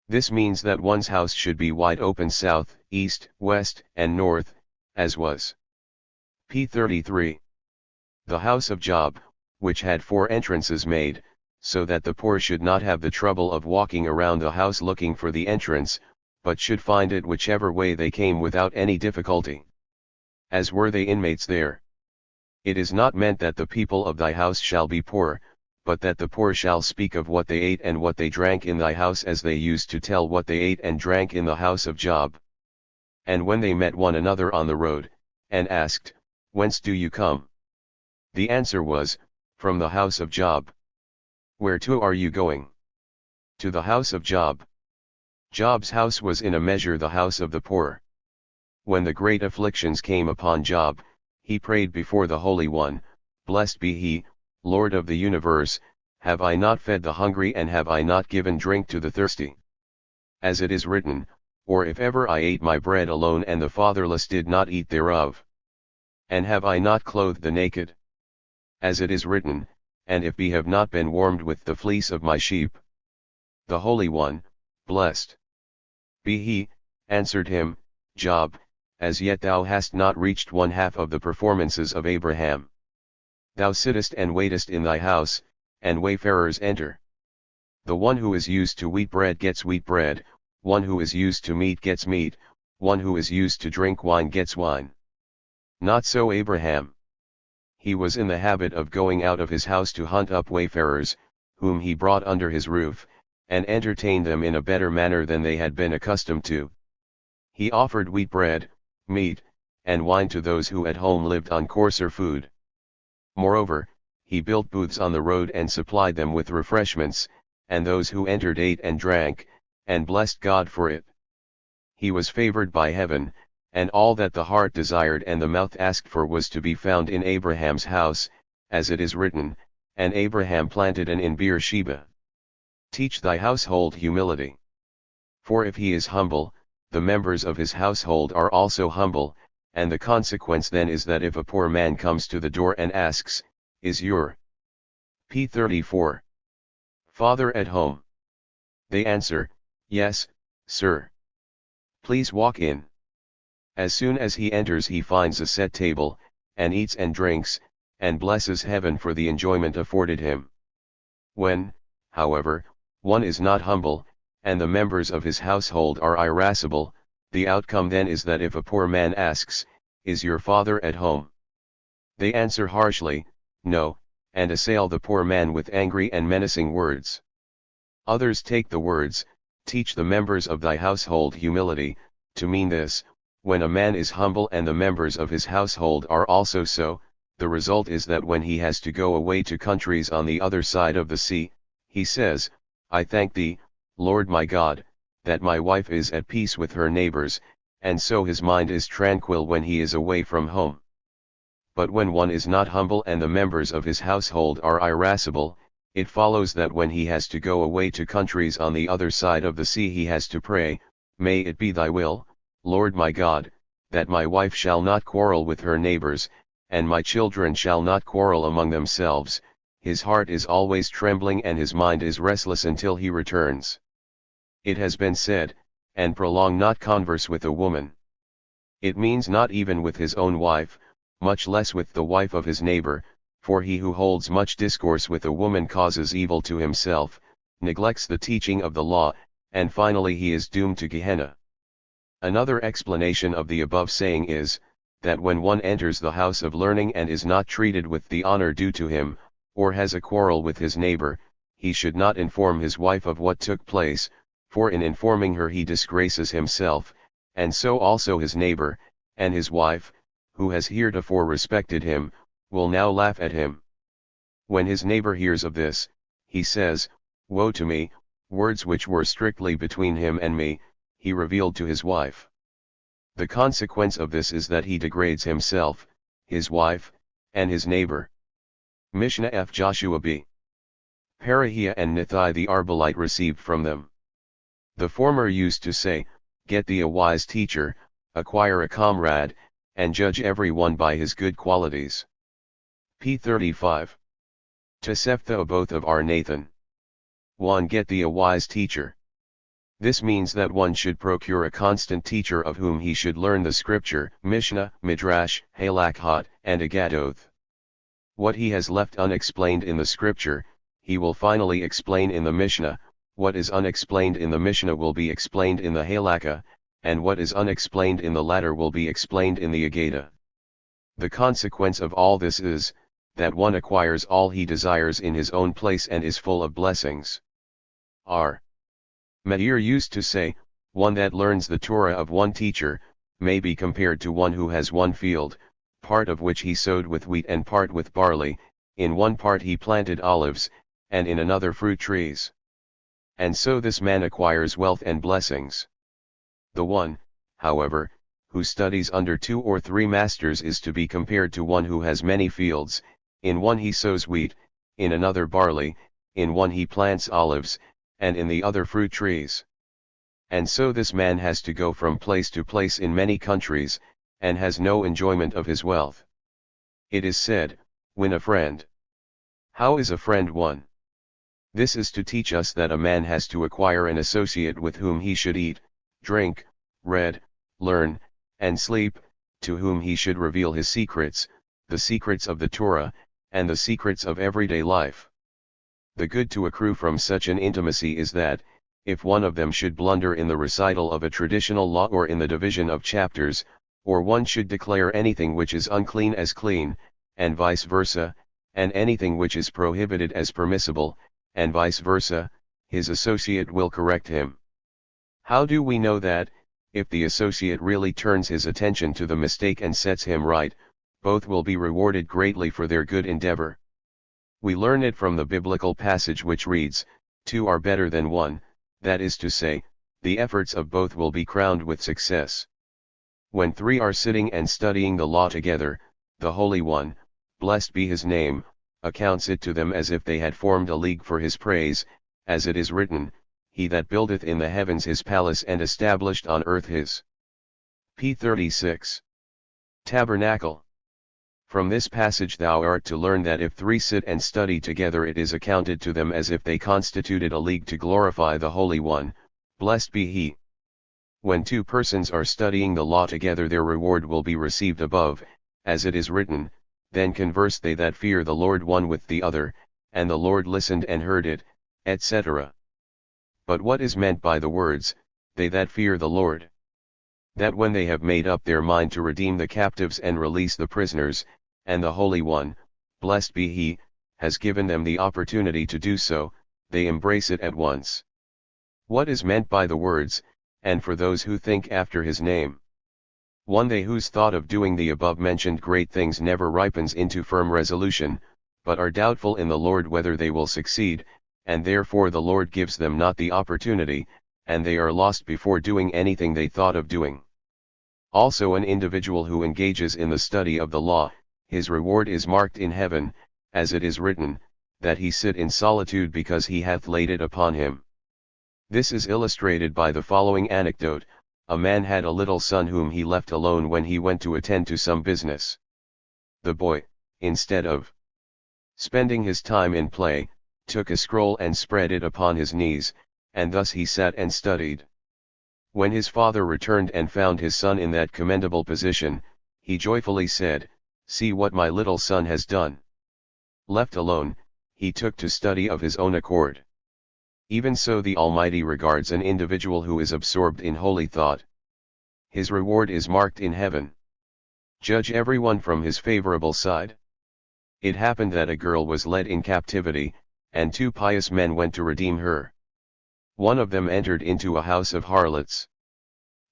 This means that one's house should be wide open south, east, west, and north, as was. P. 33. The house of Job, which had 4 entrances made, so that the poor should not have the trouble of walking around the house looking for the entrance, but should find it whichever way they came without any difficulty. As were they inmates there. It is not meant that the people of thy house shall be poor, but that the poor shall speak of what they ate and what they drank in thy house, as they used to tell what they ate and drank in the house of Job. And when they met one another on the road, and asked, Whence do you come? The answer was, From the house of Job. Whereto are you going? To the house of Job. Job's house was in a measure the house of the poor. When the great afflictions came upon Job, he prayed before the Holy One, Blessed be he, Lord of the universe, have I not fed the hungry and have I not given drink to the thirsty? As it is written, Or if ever I ate my bread alone and the fatherless did not eat thereof? And have I not clothed the naked? As it is written, And if we have not been warmed with the fleece of my sheep? The Holy One, blessed be he, answered him, Job, as yet thou hast not reached 1/2 of the performances of Abraham. Thou sittest and waitest in thy house, and wayfarers enter. The one who is used to wheat bread gets wheat bread, one who is used to meat gets meat, one who is used to drink wine gets wine. Not so Abraham. He was in the habit of going out of his house to hunt up wayfarers, whom he brought under his roof, and entertained them in a better manner than they had been accustomed to. He offered wheat bread, meat, and wine to those who at home lived on coarser food. Moreover, he built booths on the road and supplied them with refreshments, and those who entered ate and drank, and blessed God for it. He was favored by heaven, and all that the heart desired and the mouth asked for was to be found in Abraham's house, as it is written, And Abraham planted an inn in Beersheba. Teach thy household humility. For if he is humble, the members of his household are also humble, and the consequence then is that if a poor man comes to the door and asks, Is your P. 34 father at home? They answer, Yes, sir. Please walk in. As soon as he enters he finds a set table, and eats and drinks, and blesses heaven for the enjoyment afforded him. When, however, one is not humble, and the members of his household are irascible, the outcome then is that if a poor man asks, Is your father at home? They answer harshly, No, and assail the poor man with angry and menacing words. Others take the words, Teach the members of thy household humility, to mean this: when a man is humble and the members of his household are also so, the result is that when he has to go away to countries on the other side of the sea, he says, I thank thee, Lord my God, that my wife is at peace with her neighbors, and so his mind is tranquil when he is away from home. But when one is not humble and the members of his household are irascible, it follows that when he has to go away to countries on the other side of the sea he has to pray, May it be thy will, Lord my God, that my wife shall not quarrel with her neighbors, and my children shall not quarrel among themselves. His heart is always trembling and his mind is restless until he returns. It has been said, and prolong not converse with a woman. It means not even with his own wife, much less with the wife of his neighbor, for he who holds much discourse with a woman causes evil to himself, neglects the teaching of the law, and finally he is doomed to Gehenna. Another explanation of the above saying is, that when one enters the house of learning and is not treated with the honor due to him, or has a quarrel with his neighbor, he should not inform his wife of what took place, for in informing her he disgraces himself, and so also his neighbor, and his wife, who has heretofore respected him, will now laugh at him. When his neighbor hears of this, he says, Woe to me, words which were strictly between him and me, he revealed to his wife. The consequence of this is that he degrades himself, his wife, and his neighbor. Mishnah F. Joshua b. Parahia and Nithai the Arbalite received from them. The former used to say, Get thee a wise teacher, acquire a comrade, and judge everyone by his good qualities. P. 35. Tosefta both of our Nathan. 1. Get thee a wise teacher. This means that one should procure a constant teacher of whom he should learn the scripture, Mishnah, Midrash, Halakot, and Agadoth. What he has left unexplained in the scripture, he will finally explain in the Mishnah. What is unexplained in the Mishnah will be explained in the Halakha, and what is unexplained in the latter will be explained in the Agadah. The consequence of all this is, that one acquires all he desires in his own place and is full of blessings. R. Meir used to say, one that learns the Torah of one teacher, may be compared to one who has one field, part of which he sowed with wheat and part with barley, in one part he planted olives, and in another fruit trees. And so this man acquires wealth and blessings. The one, however, who studies under 2 or 3 masters is to be compared to one who has many fields, in one he sows wheat, in another barley, in one he plants olives, and in the other fruit trees. And so this man has to go from place to place in many countries, and has no enjoyment of his wealth. It is said, win a friend. How is a friend won? This is to teach us that a man has to acquire an associate with whom he should eat, drink, read, learn, and sleep, to whom he should reveal his secrets, the secrets of the Torah, and the secrets of everyday life. The good to accrue from such an intimacy is that, if one of them should blunder in the recital of a traditional law or in the division of chapters, or one should declare anything which is unclean as clean, and vice versa, and anything which is prohibited as permissible, and vice versa, his associate will correct him. How do we know that, if the associate really turns his attention to the mistake and sets him right, both will be rewarded greatly for their good endeavor? We learn it from the biblical passage which reads, 2 are better than 1, that is to say, the efforts of both will be crowned with success. When 3 are sitting and studying the law together, the Holy One, blessed be his name, accounts it to them as if they had formed a league for his praise, as it is written, he that buildeth in the heavens his palace and established on earth his. P. 36. Tabernacle. From this passage thou art to learn that if 3 sit and study together it is accounted to them as if they constituted a league to glorify the Holy One, blessed be he. When 2 persons are studying the law together their reward will be received above, as it is written, then conversed they that fear the Lord one with the other, and the Lord listened and heard it, etc. But what is meant by the words, they that fear the Lord? That when they have made up their mind to redeem the captives and release the prisoners, and the Holy One, blessed be he, has given them the opportunity to do so, they embrace it at once. What is meant by the words, and for those who think after his name? 1. They whose thought of doing the above-mentioned great things never ripens into firm resolution, but are doubtful in the Lord whether they will succeed, and therefore the Lord gives them not the opportunity, and they are lost before doing anything they thought of doing. Also an individual who engages in the study of the law, his reward is marked in heaven, as it is written, that he sit in solitude because he hath laid it upon him. This is illustrated by the following anecdote. A man had a little son whom he left alone when he went to attend to some business. The boy, instead of spending his time in play, took a scroll and spread it upon his knees, and thus he sat and studied. When his father returned and found his son in that commendable position, he joyfully said, "See what my little son has done." Left alone, he took to study of his own accord. Even so the Almighty regards an individual who is absorbed in holy thought. His reward is marked in heaven. Judge everyone from his favorable side. It happened that a girl was led in captivity, and 2 pious men went to redeem her. One of them entered into a house of harlots.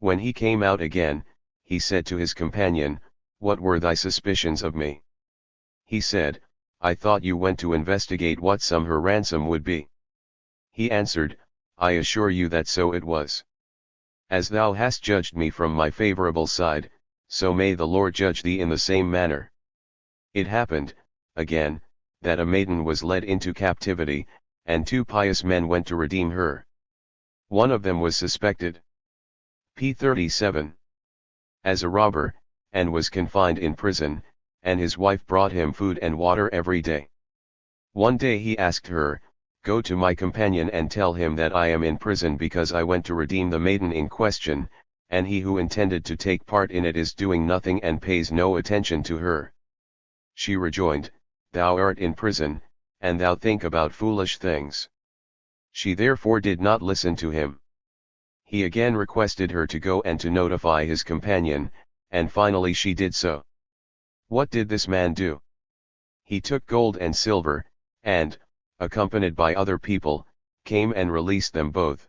When he came out again, he said to his companion, "What were thy suspicions of me?" He said, "I thought you went to investigate what sum her ransom would be." He answered, "I assure you that so it was. As thou hast judged me from my favorable side, so may the Lord judge thee in the same manner." It happened, again, that a maiden was led into captivity, and 2 pious men went to redeem her. One of them was suspected. P. 37. As a robber, and was confined in prison, and his wife brought him food and water every day. One day he asked her, Go to my companion and tell him that I am in prison because I went to redeem the maiden in question, and he who intended to take part in it is doing nothing and pays no attention to her." She rejoined, "Thou art in prison, and thou think about foolish things." She therefore did not listen to him. He again requested her to go and to notify his companion, and finally she did so. What did this man do? He took gold and silver, and, accompanied by other people, came and released them both.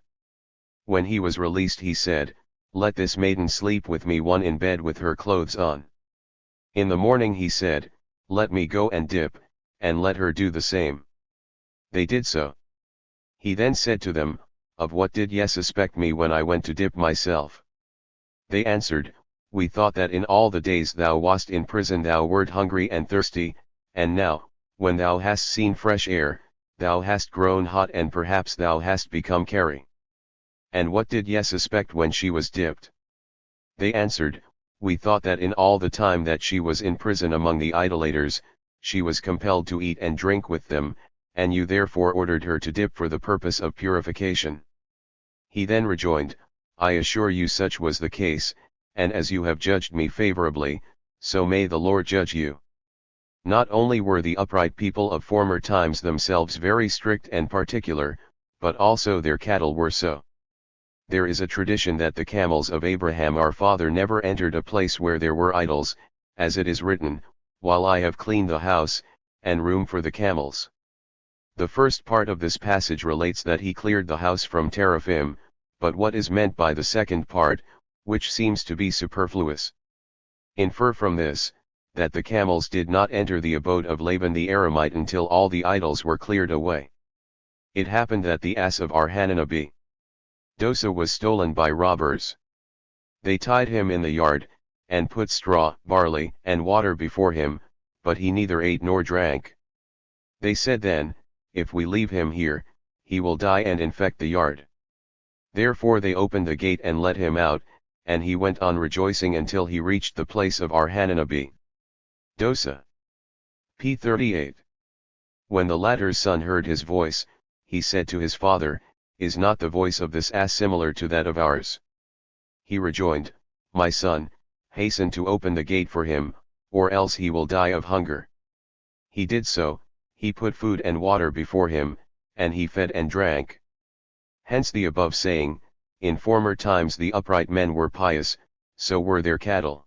When he was released he said, "Let this maiden sleep with me one in bed with her clothes on." In the morning he said, "Let me go and dip, and let her do the same." They did so. He then said to them, "Of what did ye suspect me when I went to dip myself?" They answered, "We thought that in all the days thou wast in prison thou wert hungry and thirsty, and now, when thou hast seen fresh air, thou hast grown hot and perhaps thou hast become carry. And what did ye suspect when she was dipped?" They answered, "We thought that in all the time that she was in prison among the idolaters, she was compelled to eat and drink with them, and you therefore ordered her to dip for the purpose of purification." He then rejoined, "I assure you such was the case, and as you have judged me favorably, so may the Lord judge you." Not only were the upright people of former times themselves very strict and particular, but also their cattle were so. There is a tradition that the camels of Abraham our father never entered a place where there were idols, as it is written, "While I have cleaned the house, and room for the camels." The first part of this passage relates that he cleared the house from teraphim, but what is meant by the second part, which seems to be superfluous? Infer from this, that the camels did not enter the abode of Laban the Aramite until all the idols were cleared away. It happened that the ass of Arhananabi Dosa was stolen by robbers. They tied him in the yard, and put straw, barley, and water before him, but he neither ate nor drank. They said then, "If we leave him here, he will die and infect the yard." Therefore they opened the gate and let him out, and he went on rejoicing until he reached the place of Arhananabi Dosa. P. 38. When the latter's son heard his voice, he said to his father, "Is not the voice of this ass similar to that of ours?" He rejoined, "My son, hasten to open the gate for him, or else he will die of hunger." He did so, he put food and water before him, and he fed and drank. Hence the above saying, "In former times the upright men were pious, so were their cattle."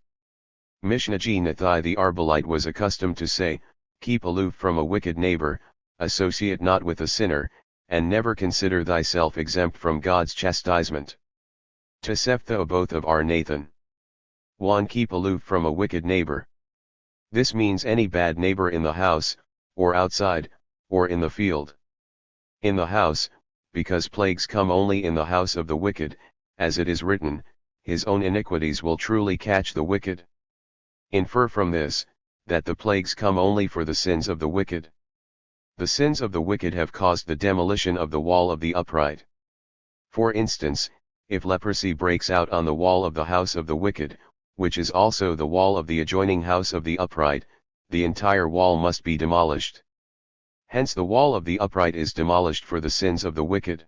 Mishnah G. Nathai the Arbalite was accustomed to say, "Keep aloof from a wicked neighbor, associate not with a sinner, and never consider thyself exempt from God's chastisement." Tosefta both of R. Nathan. 1. Keep aloof from a wicked neighbor. This means any bad neighbor in the house, or outside, or in the field. In the house, because plagues come only in the house of the wicked, as it is written, "His own iniquities will truly catch the wicked." Infer from this, that the plagues come only for the sins of the wicked. The sins of the wicked have caused the demolition of the wall of the upright. For instance, if leprosy breaks out on the wall of the house of the wicked, which is also the wall of the adjoining house of the upright, the entire wall must be demolished. Hence the wall of the upright is demolished for the sins of the wicked.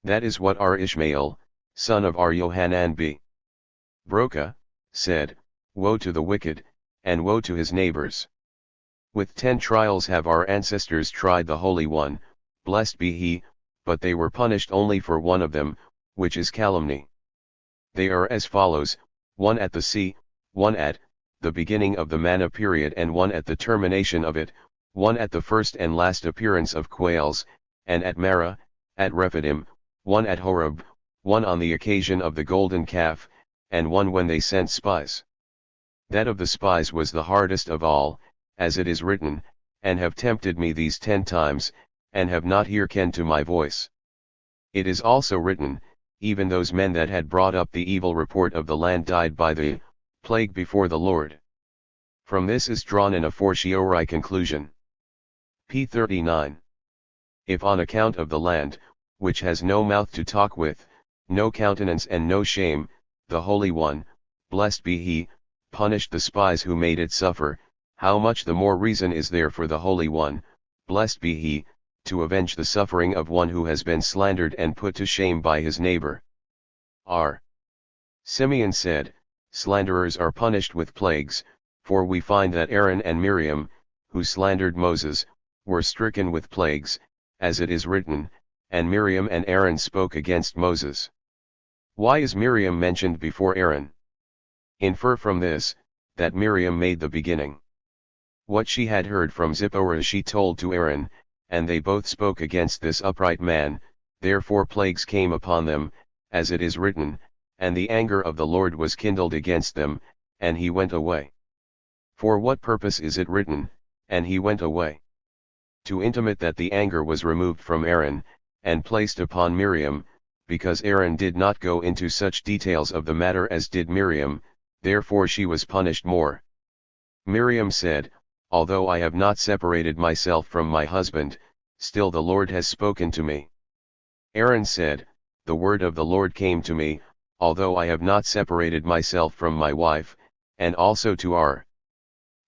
That is what R. Ishmael, son of R. Yohanan b. Broca, said, "Woe to the wicked, and woe to his neighbors." With 10 trials have our ancestors tried the Holy One, blessed be he, but they were punished only for one of them, which is calumny. They are as follows: 1 at the sea, 1 at the beginning of the manna period, and 1 at the termination of it, 1 at the first and last appearance of quails, and at Marah, at Rephidim, 1 at Horeb, 1 on the occasion of the golden calf, and 1 when they sent spies. That of the spies was the hardest of all, as it is written, "And have tempted me these 10 times, and have not hearkened to my voice." It is also written, "Even those men that had brought up the evil report of the land died by the plague before the Lord." From this is drawn an a fortiori conclusion. P. 39. If on account of the land, which has no mouth to talk with, no countenance and no shame, the Holy One, blessed be he, punished the spies who made it suffer, how much the more reason is there for the Holy One, blessed be he, to avenge the suffering of one who has been slandered and put to shame by his neighbor. R. Simeon said, slanderers are punished with plagues, for we find that Aaron and Miriam, who slandered Moses, were stricken with plagues, as it is written, and Miriam and Aaron spoke against Moses. Why is Miriam mentioned before Aaron? Infer from this, that Miriam made the beginning. What she had heard from Zipporah she told to Aaron, and they both spoke against this upright man, therefore plagues came upon them, as it is written, and the anger of the Lord was kindled against them, and he went away. For what purpose is it written, and he went away? To intimate that the anger was removed from Aaron, and placed upon Miriam, because Aaron did not go into such details of the matter as did Miriam, therefore she was punished more. Miriam said, although I have not separated myself from my husband, still the Lord has spoken to me. Aaron said, the word of the Lord came to me, although I have not separated myself from my wife, and also to our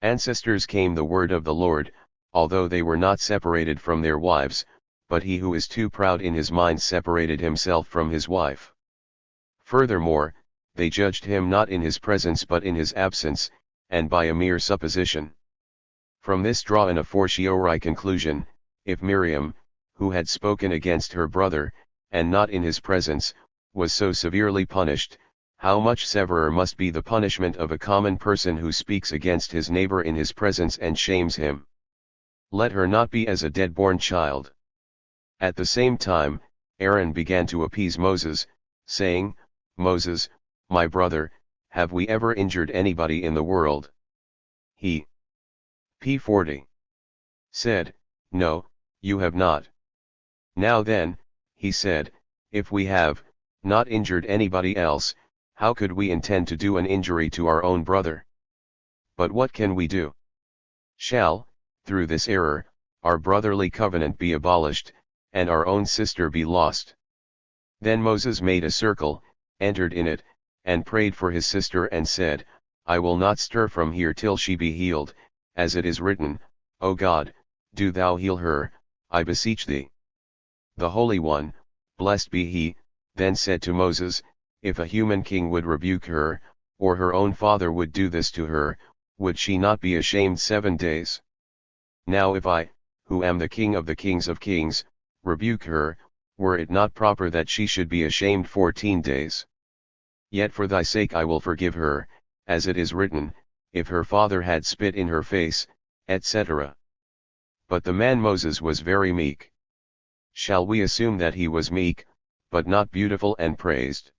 ancestors came the word of the Lord, although they were not separated from their wives, but he who is too proud in his mind separated himself from his wife. Furthermore, they judged him not in his presence but in his absence, and by a mere supposition. From this draw an a fortiori conclusion, if Miriam, who had spoken against her brother, and not in his presence, was so severely punished, how much severer must be the punishment of a common person who speaks against his neighbor in his presence and shames him. Let her not be as a dead-born child. At the same time, Aaron began to appease Moses, saying, Moses, my brother, have we ever injured anybody in the world? He p. 40 said, no, you have not. Now then, he said, if we have not injured anybody else, how could we intend to do an injury to our own brother? But what can we do? Shall, through this error, our brotherly covenant be abolished, and our own sister be lost? Then Moses made a circle, entered in it, and prayed for his sister and said, I will not stir from here till she be healed, as it is written, O God, do thou heal her, I beseech thee. The Holy One, blessed be he, then said to Moses, if a human king would rebuke her, or her own father would do this to her, would she not be ashamed 7 days? Now if I, who am the King of the kings of kings, rebuke her, were it not proper that she should be ashamed 14 days? Yet for thy sake I will forgive her, as it is written, if her father had spit in her face, etc. But the man Moses was very meek. Shall we assume that he was meek, but not beautiful and praised?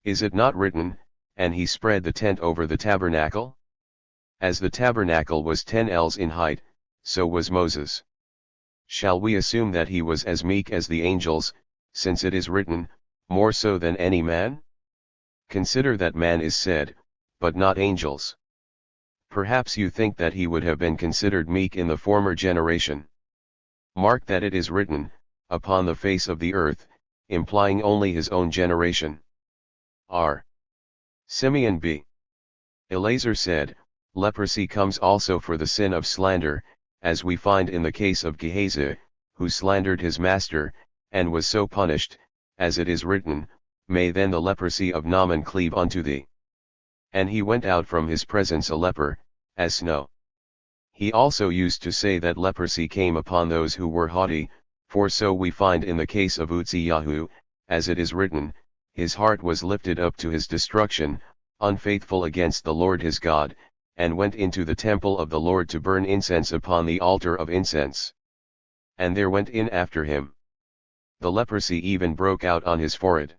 Is it not written, and he spread the tent over the tabernacle? As the tabernacle was 10 ells in height, so was Moses. Shall we assume that he was as meek as the angels, since it is written, more so than any man? Consider that man is said, but not angels. Perhaps you think that he would have been considered meek in the former generation. Mark that it is written, upon the face of the earth, implying only his own generation. R. Simeon b. Eleazar said, leprosy comes also for the sin of slander, as we find in the case of Gehazi, who slandered his master, and was so punished, as it is written, may then the leprosy of Naaman cleave unto thee. And he went out from his presence a leper, as snow. He also used to say that leprosy came upon those who were haughty, for so we find in the case of Uzziyahu, as it is written, his heart was lifted up to his destruction, unfaithful against the Lord his God, and went into the temple of the Lord to burn incense upon the altar of incense. And there went in after him. The leprosy even broke out on his forehead.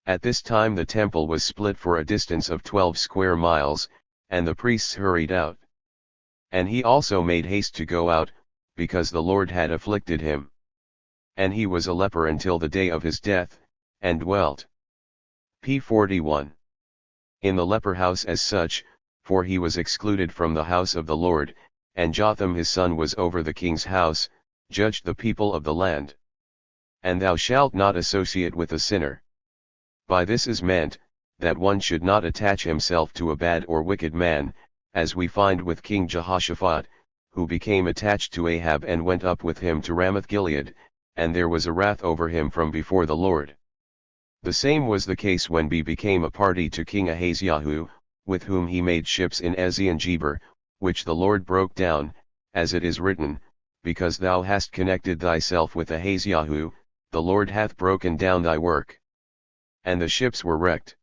At this time the temple was split for a distance of 12 square miles, and the priests hurried out. And he also made haste to go out, because the Lord had afflicted him. And he was a leper until the day of his death, and dwelt. p. 41. In the leper house as such, for he was excluded from the house of the Lord, and Jotham his son was over the king's house, judged the people of the land. And thou shalt not associate with a sinner. By this is meant, that one should not attach himself to a bad or wicked man, as we find with King Jehoshaphat, who became attached to Ahab and went up with him to Ramoth-Gilead, and there was a wrath over him from before the Lord. The same was the case when B became a party to King Ahaziah, with whom he made ships in Ezion-Geber, which the Lord broke down, as it is written, because thou hast connected thyself with Ahaziah, the Lord hath broken down thy work. And the ships were wrecked.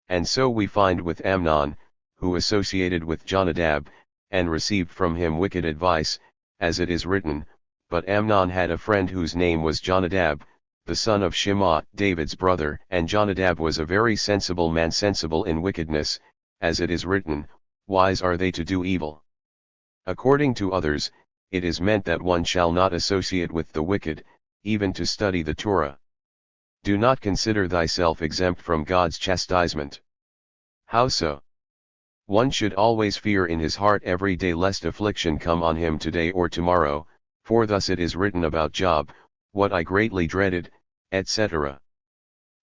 And so we find with Amnon, who associated with Jonadab, and received from him wicked advice, as it is written, but Amnon had a friend whose name was Jonadab, the son of Shimea, David's brother, and Jonadab was a very sensible man, sensible in wickedness, as it is written, wise are they to do evil. According to others, it is meant that one shall not associate with the wicked, even to study the Torah. Do not consider thyself exempt from God's chastisement. How so? One should always fear in his heart every day lest affliction come on him today or tomorrow, for thus it is written about Job, what I greatly dreaded, etc.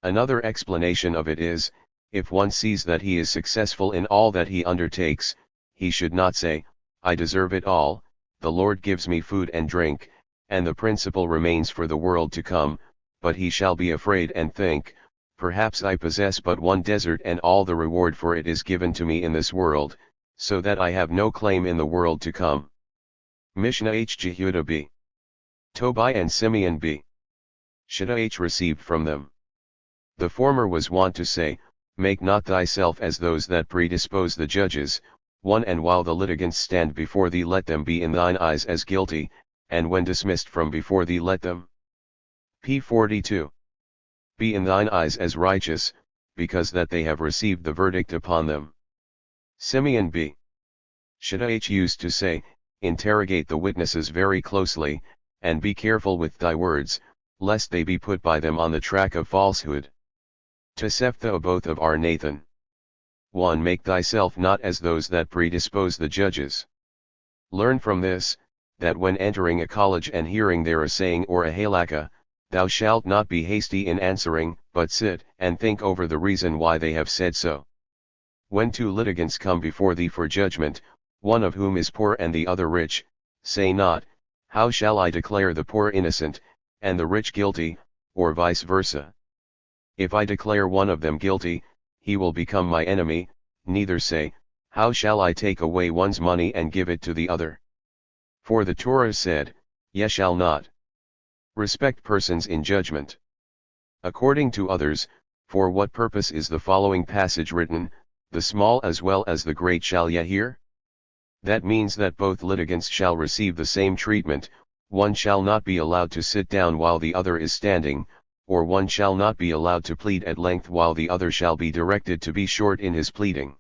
Another explanation of it is, if one sees that he is successful in all that he undertakes, he should not say, I deserve it all, the Lord gives me food and drink, and the principle remains for the world to come, but he shall be afraid and think, perhaps I possess but one desert and all the reward for it is given to me in this world, so that I have no claim in the world to come. Mishnah H. Jehudah b. Tobai and Simeon b. Shitah H. received from them. The former was wont to say, make not thyself as those that predispose the judges, one and while the litigants stand before thee let them be in thine eyes as guilty, and when dismissed from before thee let them p. 42. Be in thine eyes as righteous, because that they have received the verdict upon them. Simeon b. Shitah H. used to say, interrogate the witnesses very closely, and be careful with thy words, lest they be put by them on the track of falsehood. Tosefta both of our Nathan. 1. Make thyself not as those that predispose the judges. Learn from this, that when entering a college and hearing there a saying or a halakha, thou shalt not be hasty in answering, but sit and think over the reason why they have said so. When two litigants come before thee for judgment, one of whom is poor and the other rich, say not, how shall I declare the poor innocent, and the rich guilty, or vice versa? If I declare one of them guilty, he will become my enemy, neither say, how shall I take away one's money and give it to the other? For the Torah said, ye shall not respect persons in judgment. According to others, for what purpose is the following passage written, the small as well as the great shall ye hear? That means that both litigants shall receive the same treatment, one shall not be allowed to sit down while the other is standing, or one shall not be allowed to plead at length while the other shall be directed to be short in his pleading.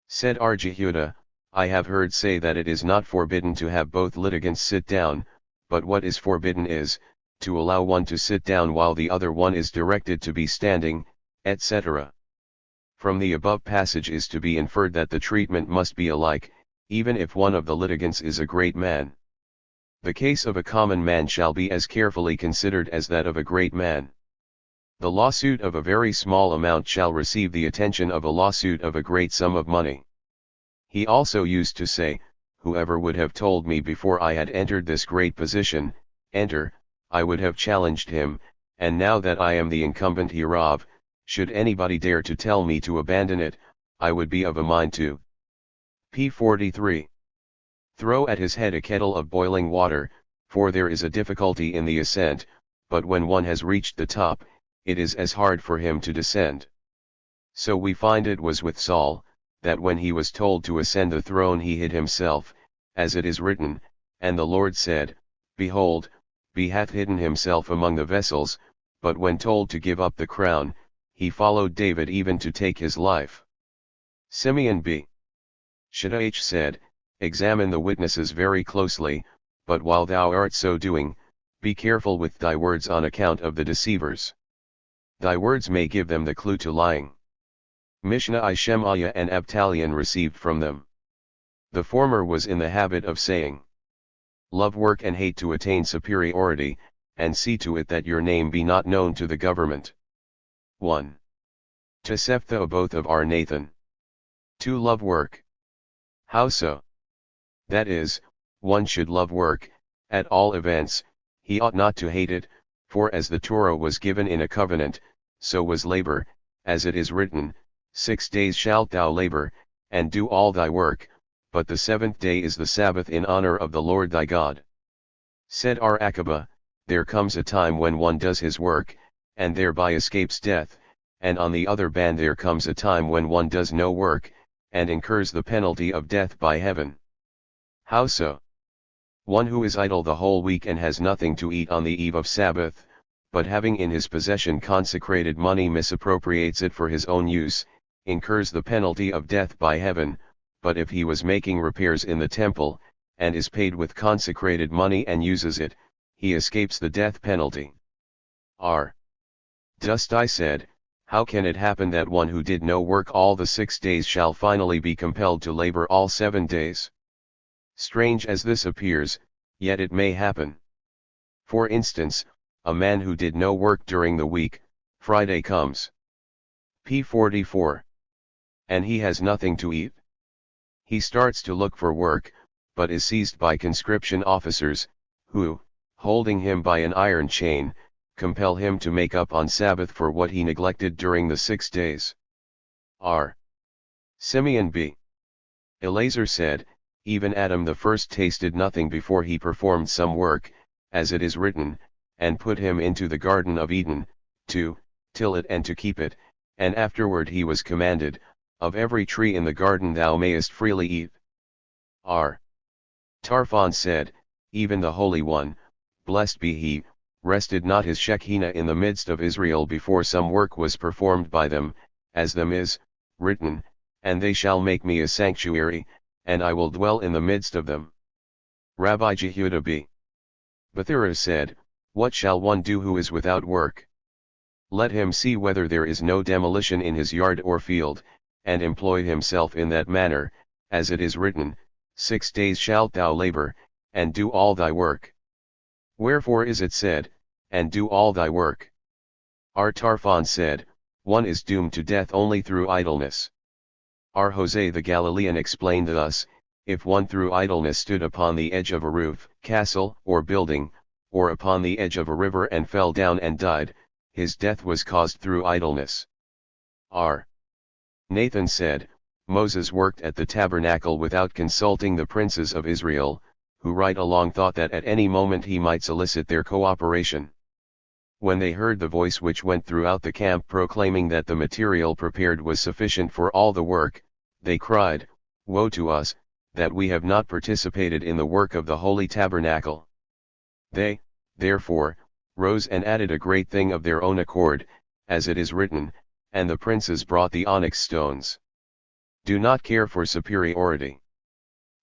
Said R. Jehudah, I have heard say that it is not forbidden to have both litigants sit down, but what is forbidden is, to allow one to sit down while the other one is directed to be standing, etc. From the above passage is to be inferred that the treatment must be alike, even if one of the litigants is a great man. The case of a common man shall be as carefully considered as that of a great man. The lawsuit of a very small amount shall receive the attention of a lawsuit of a great sum of money. He also used to say, whoever would have told me before I had entered this great position, enter, I would have challenged him, and now that I am the incumbent hereof, should anybody dare to tell me to abandon it, I would be of a mind to. P. 43. Throw at his head a kettle of boiling water, for there is a difficulty in the ascent, but when one has reached the top, it is as hard for him to descend. So we find it was with Saul, that when he was told to ascend the throne he hid himself, as it is written, and the Lord said, behold, he hath hidden himself among the vessels, but when told to give up the crown, he followed David even to take his life. Simeon b. Shitah H. said, examine the witnesses very closely, but while thou art so doing, be careful with thy words on account of the deceivers. Thy words may give them the clue to lying. Mishnah I. Shemaiah and Abtalion received from them. The former was in the habit of saying, love work and hate to attain superiority, and see to it that your name be not known to the government. 1. Tosefta both of our Nathan. 2. Love work. How so? That is, one should love work, at all events, he ought not to hate it, for as the Torah was given in a covenant, so was labor, as it is written, 6 days shalt thou labor, and do all thy work, but the seventh day is the Sabbath in honor of the Lord thy God. Said R. Akiba, there comes a time when one does his work, and thereby escapes death, and on the other band there comes a time when one does no work, and incurs the penalty of death by heaven. How so? One who is idle the whole week and has nothing to eat on the eve of Sabbath, but having in his possession consecrated money misappropriates it for his own use, incurs the penalty of death by heaven, but if he was making repairs in the temple, and is paid with consecrated money and uses it, he escapes the death penalty. R. Dust I said, how can it happen that one who did no work all the 6 days shall finally be compelled to labor all 7 days? Strange as this appears, yet it may happen. For instance, a man who did no work during the week, Friday comes. p. 44. And he has nothing to eat. He starts to look for work, but is seized by conscription officers, who, holding him by an iron chain, compel him to make up on Sabbath for what he neglected during the 6 days. R. Simeon b. Eleazar said, even Adam the first tasted nothing before he performed some work, as it is written, and put him into the Garden of Eden, to till it and to keep it, and afterward he was commanded, of every tree in the garden thou mayest freely eat. R. Tarfon said, even the Holy One, blessed be he, rested not his Shekinah in the midst of Israel before some work was performed by them, as them is written, and they shall make me a sanctuary, and I will dwell in the midst of them. Rabbi Jehuda b. Bathura said, what shall one do who is without work? Let him see whether there is no demolition in his yard or field, and employ himself in that manner, as it is written, 6 days shalt thou labor, and do all thy work. Wherefore is it said, and do all thy work? R. Tarfon said, one is doomed to death only through idleness. R. Jose the Galilean explained thus, if one through idleness stood upon the edge of a roof, castle, or building, or upon the edge of a river and fell down and died, his death was caused through idleness. R. Nathan said, Moses worked at the tabernacle without consulting the princes of Israel, who right along thought that at any moment he might solicit their cooperation. When they heard the voice which went throughout the camp proclaiming that the material prepared was sufficient for all the work, they cried, woe to us, that we have not participated in the work of the holy tabernacle. They, therefore, rose and added a great thing of their own accord, as it is written, and the princes brought the onyx stones. Do not care for superiority.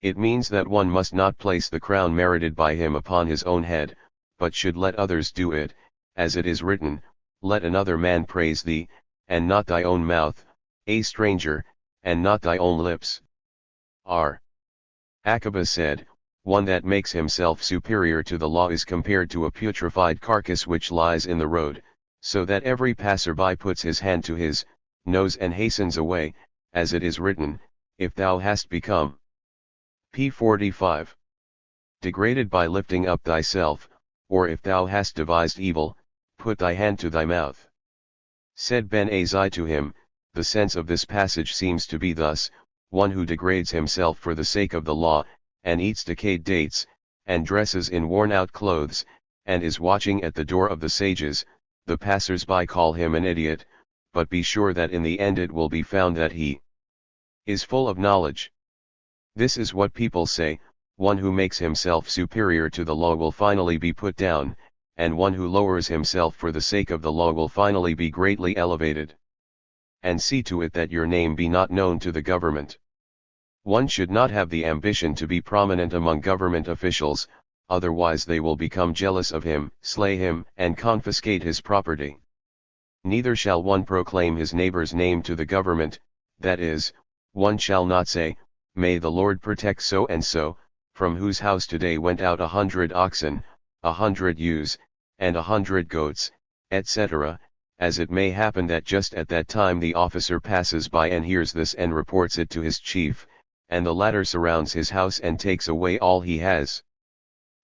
It means that one must not place the crown merited by him upon his own head, but should let others do it, as it is written, let another man praise thee, and not thy own mouth, a stranger, and not thy own lips. R. Akiba said, one that makes himself superior to the law is compared to a putrefied carcass which lies in the road, so that every passerby puts his hand to his nose and hastens away, as it is written, if thou hast become. p. 45. Degraded by lifting up thyself, or if thou hast devised evil, put thy hand to thy mouth. Said Ben Azai to him, the sense of this passage seems to be thus, one who degrades himself for the sake of the law, and eats decayed dates, and dresses in worn-out clothes, and is watching at the door of the sages, the passers-by call him an idiot, but be sure that in the end it will be found that he is full of knowledge. This is what people say, one who makes himself superior to the law will finally be put down, and one who lowers himself for the sake of the law will finally be greatly elevated. And see to it that your name be not known to the government. One should not have the ambition to be prominent among government officials, otherwise they will become jealous of him, slay him, and confiscate his property. Neither shall one proclaim his neighbor's name to the government, that is, one shall not say, may the Lord protect so and so, from whose house today went out 100 oxen, 100 ewes, and 100 goats, etc., as it may happen that just at that time the officer passes by and hears this and reports it to his chief, and the latter surrounds his house and takes away all he has.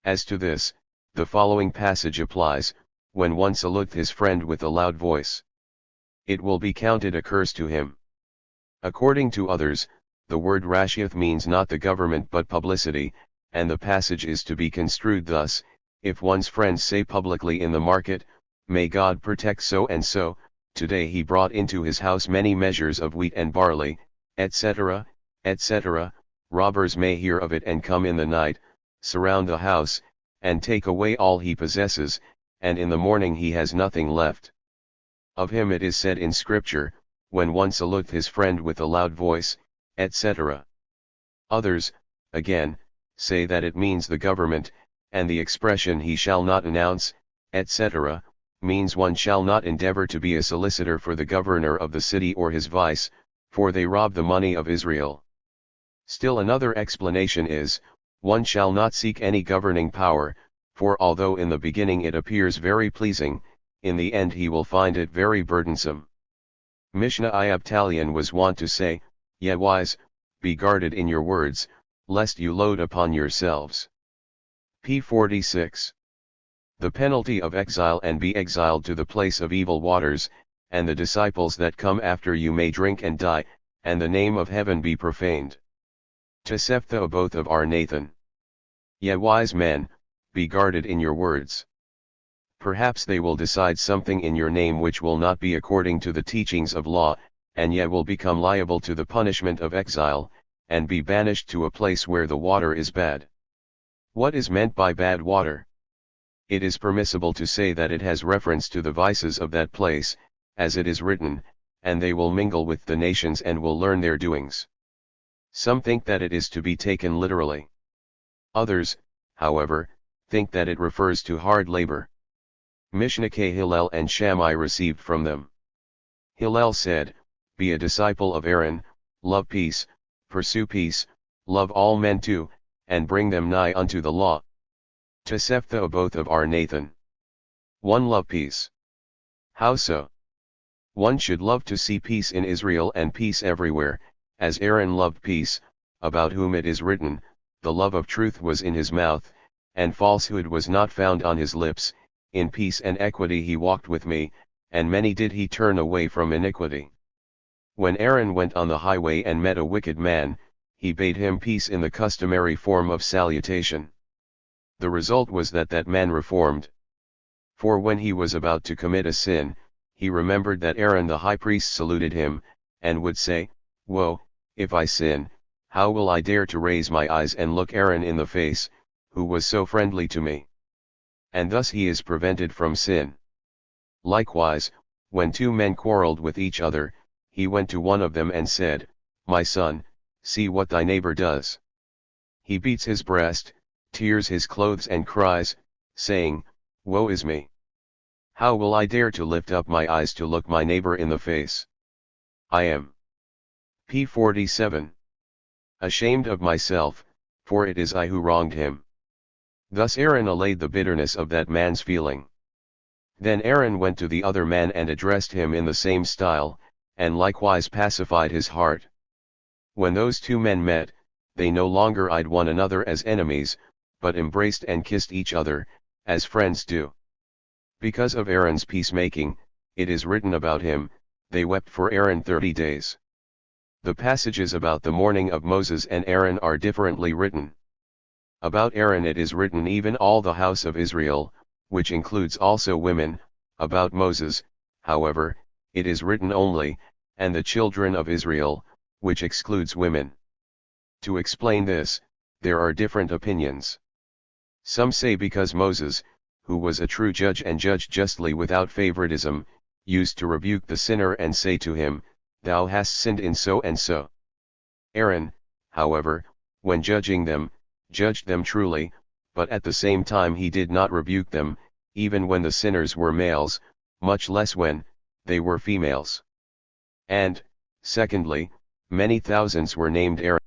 As to this, the following passage applies: when one saluteth his friend with a loud voice, it will be counted a curse to him. According to others, the word rashiath means not the government but publicity, and the passage is to be construed thus: if one's friends say publicly in the market, "May God protect so and so, today he brought into his house many measures of wheat and barley, etc., etc., robbers may hear of it and come in the night, surround the house, and take away all he possesses, and in the morning he has nothing left." Of him it is said in Scripture, "When one saluteth his friend with a loud voice," etc. Others, again, say that it means the government, and the expression "he shall not announce," etc., means one shall not endeavor to be a solicitor for the governor of the city or his vice, for they rob the money of Israel. Still another explanation is, one shall not seek any governing power, for although in the beginning it appears very pleasing, in the end he will find it very burdensome. Mishnah Iabtalion was wont to say, "Ye wise, be guarded in your words, lest you load upon yourselves." P. 46. The penalty of exile: and be exiled to the place of evil waters, and the disciples that come after you may drink and die, and the name of heaven be profaned. Tosefta both of our Nathan. Ye wise men, be guarded in your words. Perhaps they will decide something in your name which will not be according to the teachings of law, and ye will become liable to the punishment of exile, and be banished to a place where the water is bad. What is meant by bad water? It is permissible to say that it has reference to the vices of that place, as it is written, "And they will mingle with the nations and will learn their doings." Some think that it is to be taken literally. Others, however, think that it refers to hard labor. Mishnah K. Hillel and Shammai received from them. Hillel said, "Be a disciple of Aaron, love peace, pursue peace, love all men too, and bring them nigh unto the law." Tosefta both of our Nathan. 1. Love peace. How so? One should love to see peace in Israel and peace everywhere, as Aaron loved peace, about whom it is written, "The love of truth was in his mouth, and falsehood was not found on his lips, in peace and equity he walked with me, and many did he turn away from iniquity." When Aaron went on the highway and met a wicked man, he bade him peace in the customary form of salutation. The result was that that man reformed. For when he was about to commit a sin, he remembered that Aaron the high priest saluted him, and would say, "Woe, if I sin, how will I dare to raise my eyes and look Aaron in the face, who was so friendly to me?" And thus he is prevented from sin. Likewise, when two men quarreled with each other, he went to one of them and said, "My son, see what thy neighbor does. He beats his breast, tears his clothes and cries, saying, Woe is me! How will I dare to lift up my eyes to look my neighbor in the face? I am p. 47. Ashamed of myself, for it is I who wronged him." Thus Aaron allayed the bitterness of that man's feeling. Then Aaron went to the other man and addressed him in the same style, and likewise pacified his heart. When those two men met, they no longer eyed one another as enemies, but embraced and kissed each other, as friends do. Because of Aaron's peacemaking, it is written about him, "They wept for Aaron 30 days. The passages about the mourning of Moses and Aaron are differently written. About Aaron it is written, "Even all the house of Israel," which includes also women. About Moses, however, it is written only, "And the children of Israel," which excludes women. To explain this, there are different opinions. Some say because Moses, who was a true judge and judged justly without favoritism, used to rebuke the sinner and say to him, "Thou hast sinned in so and so." Aaron, however, when judging them, judged them truly, but at the same time he did not rebuke them, even when the sinners were males, much less when they were females. And, secondly, many thousands were named Aaron.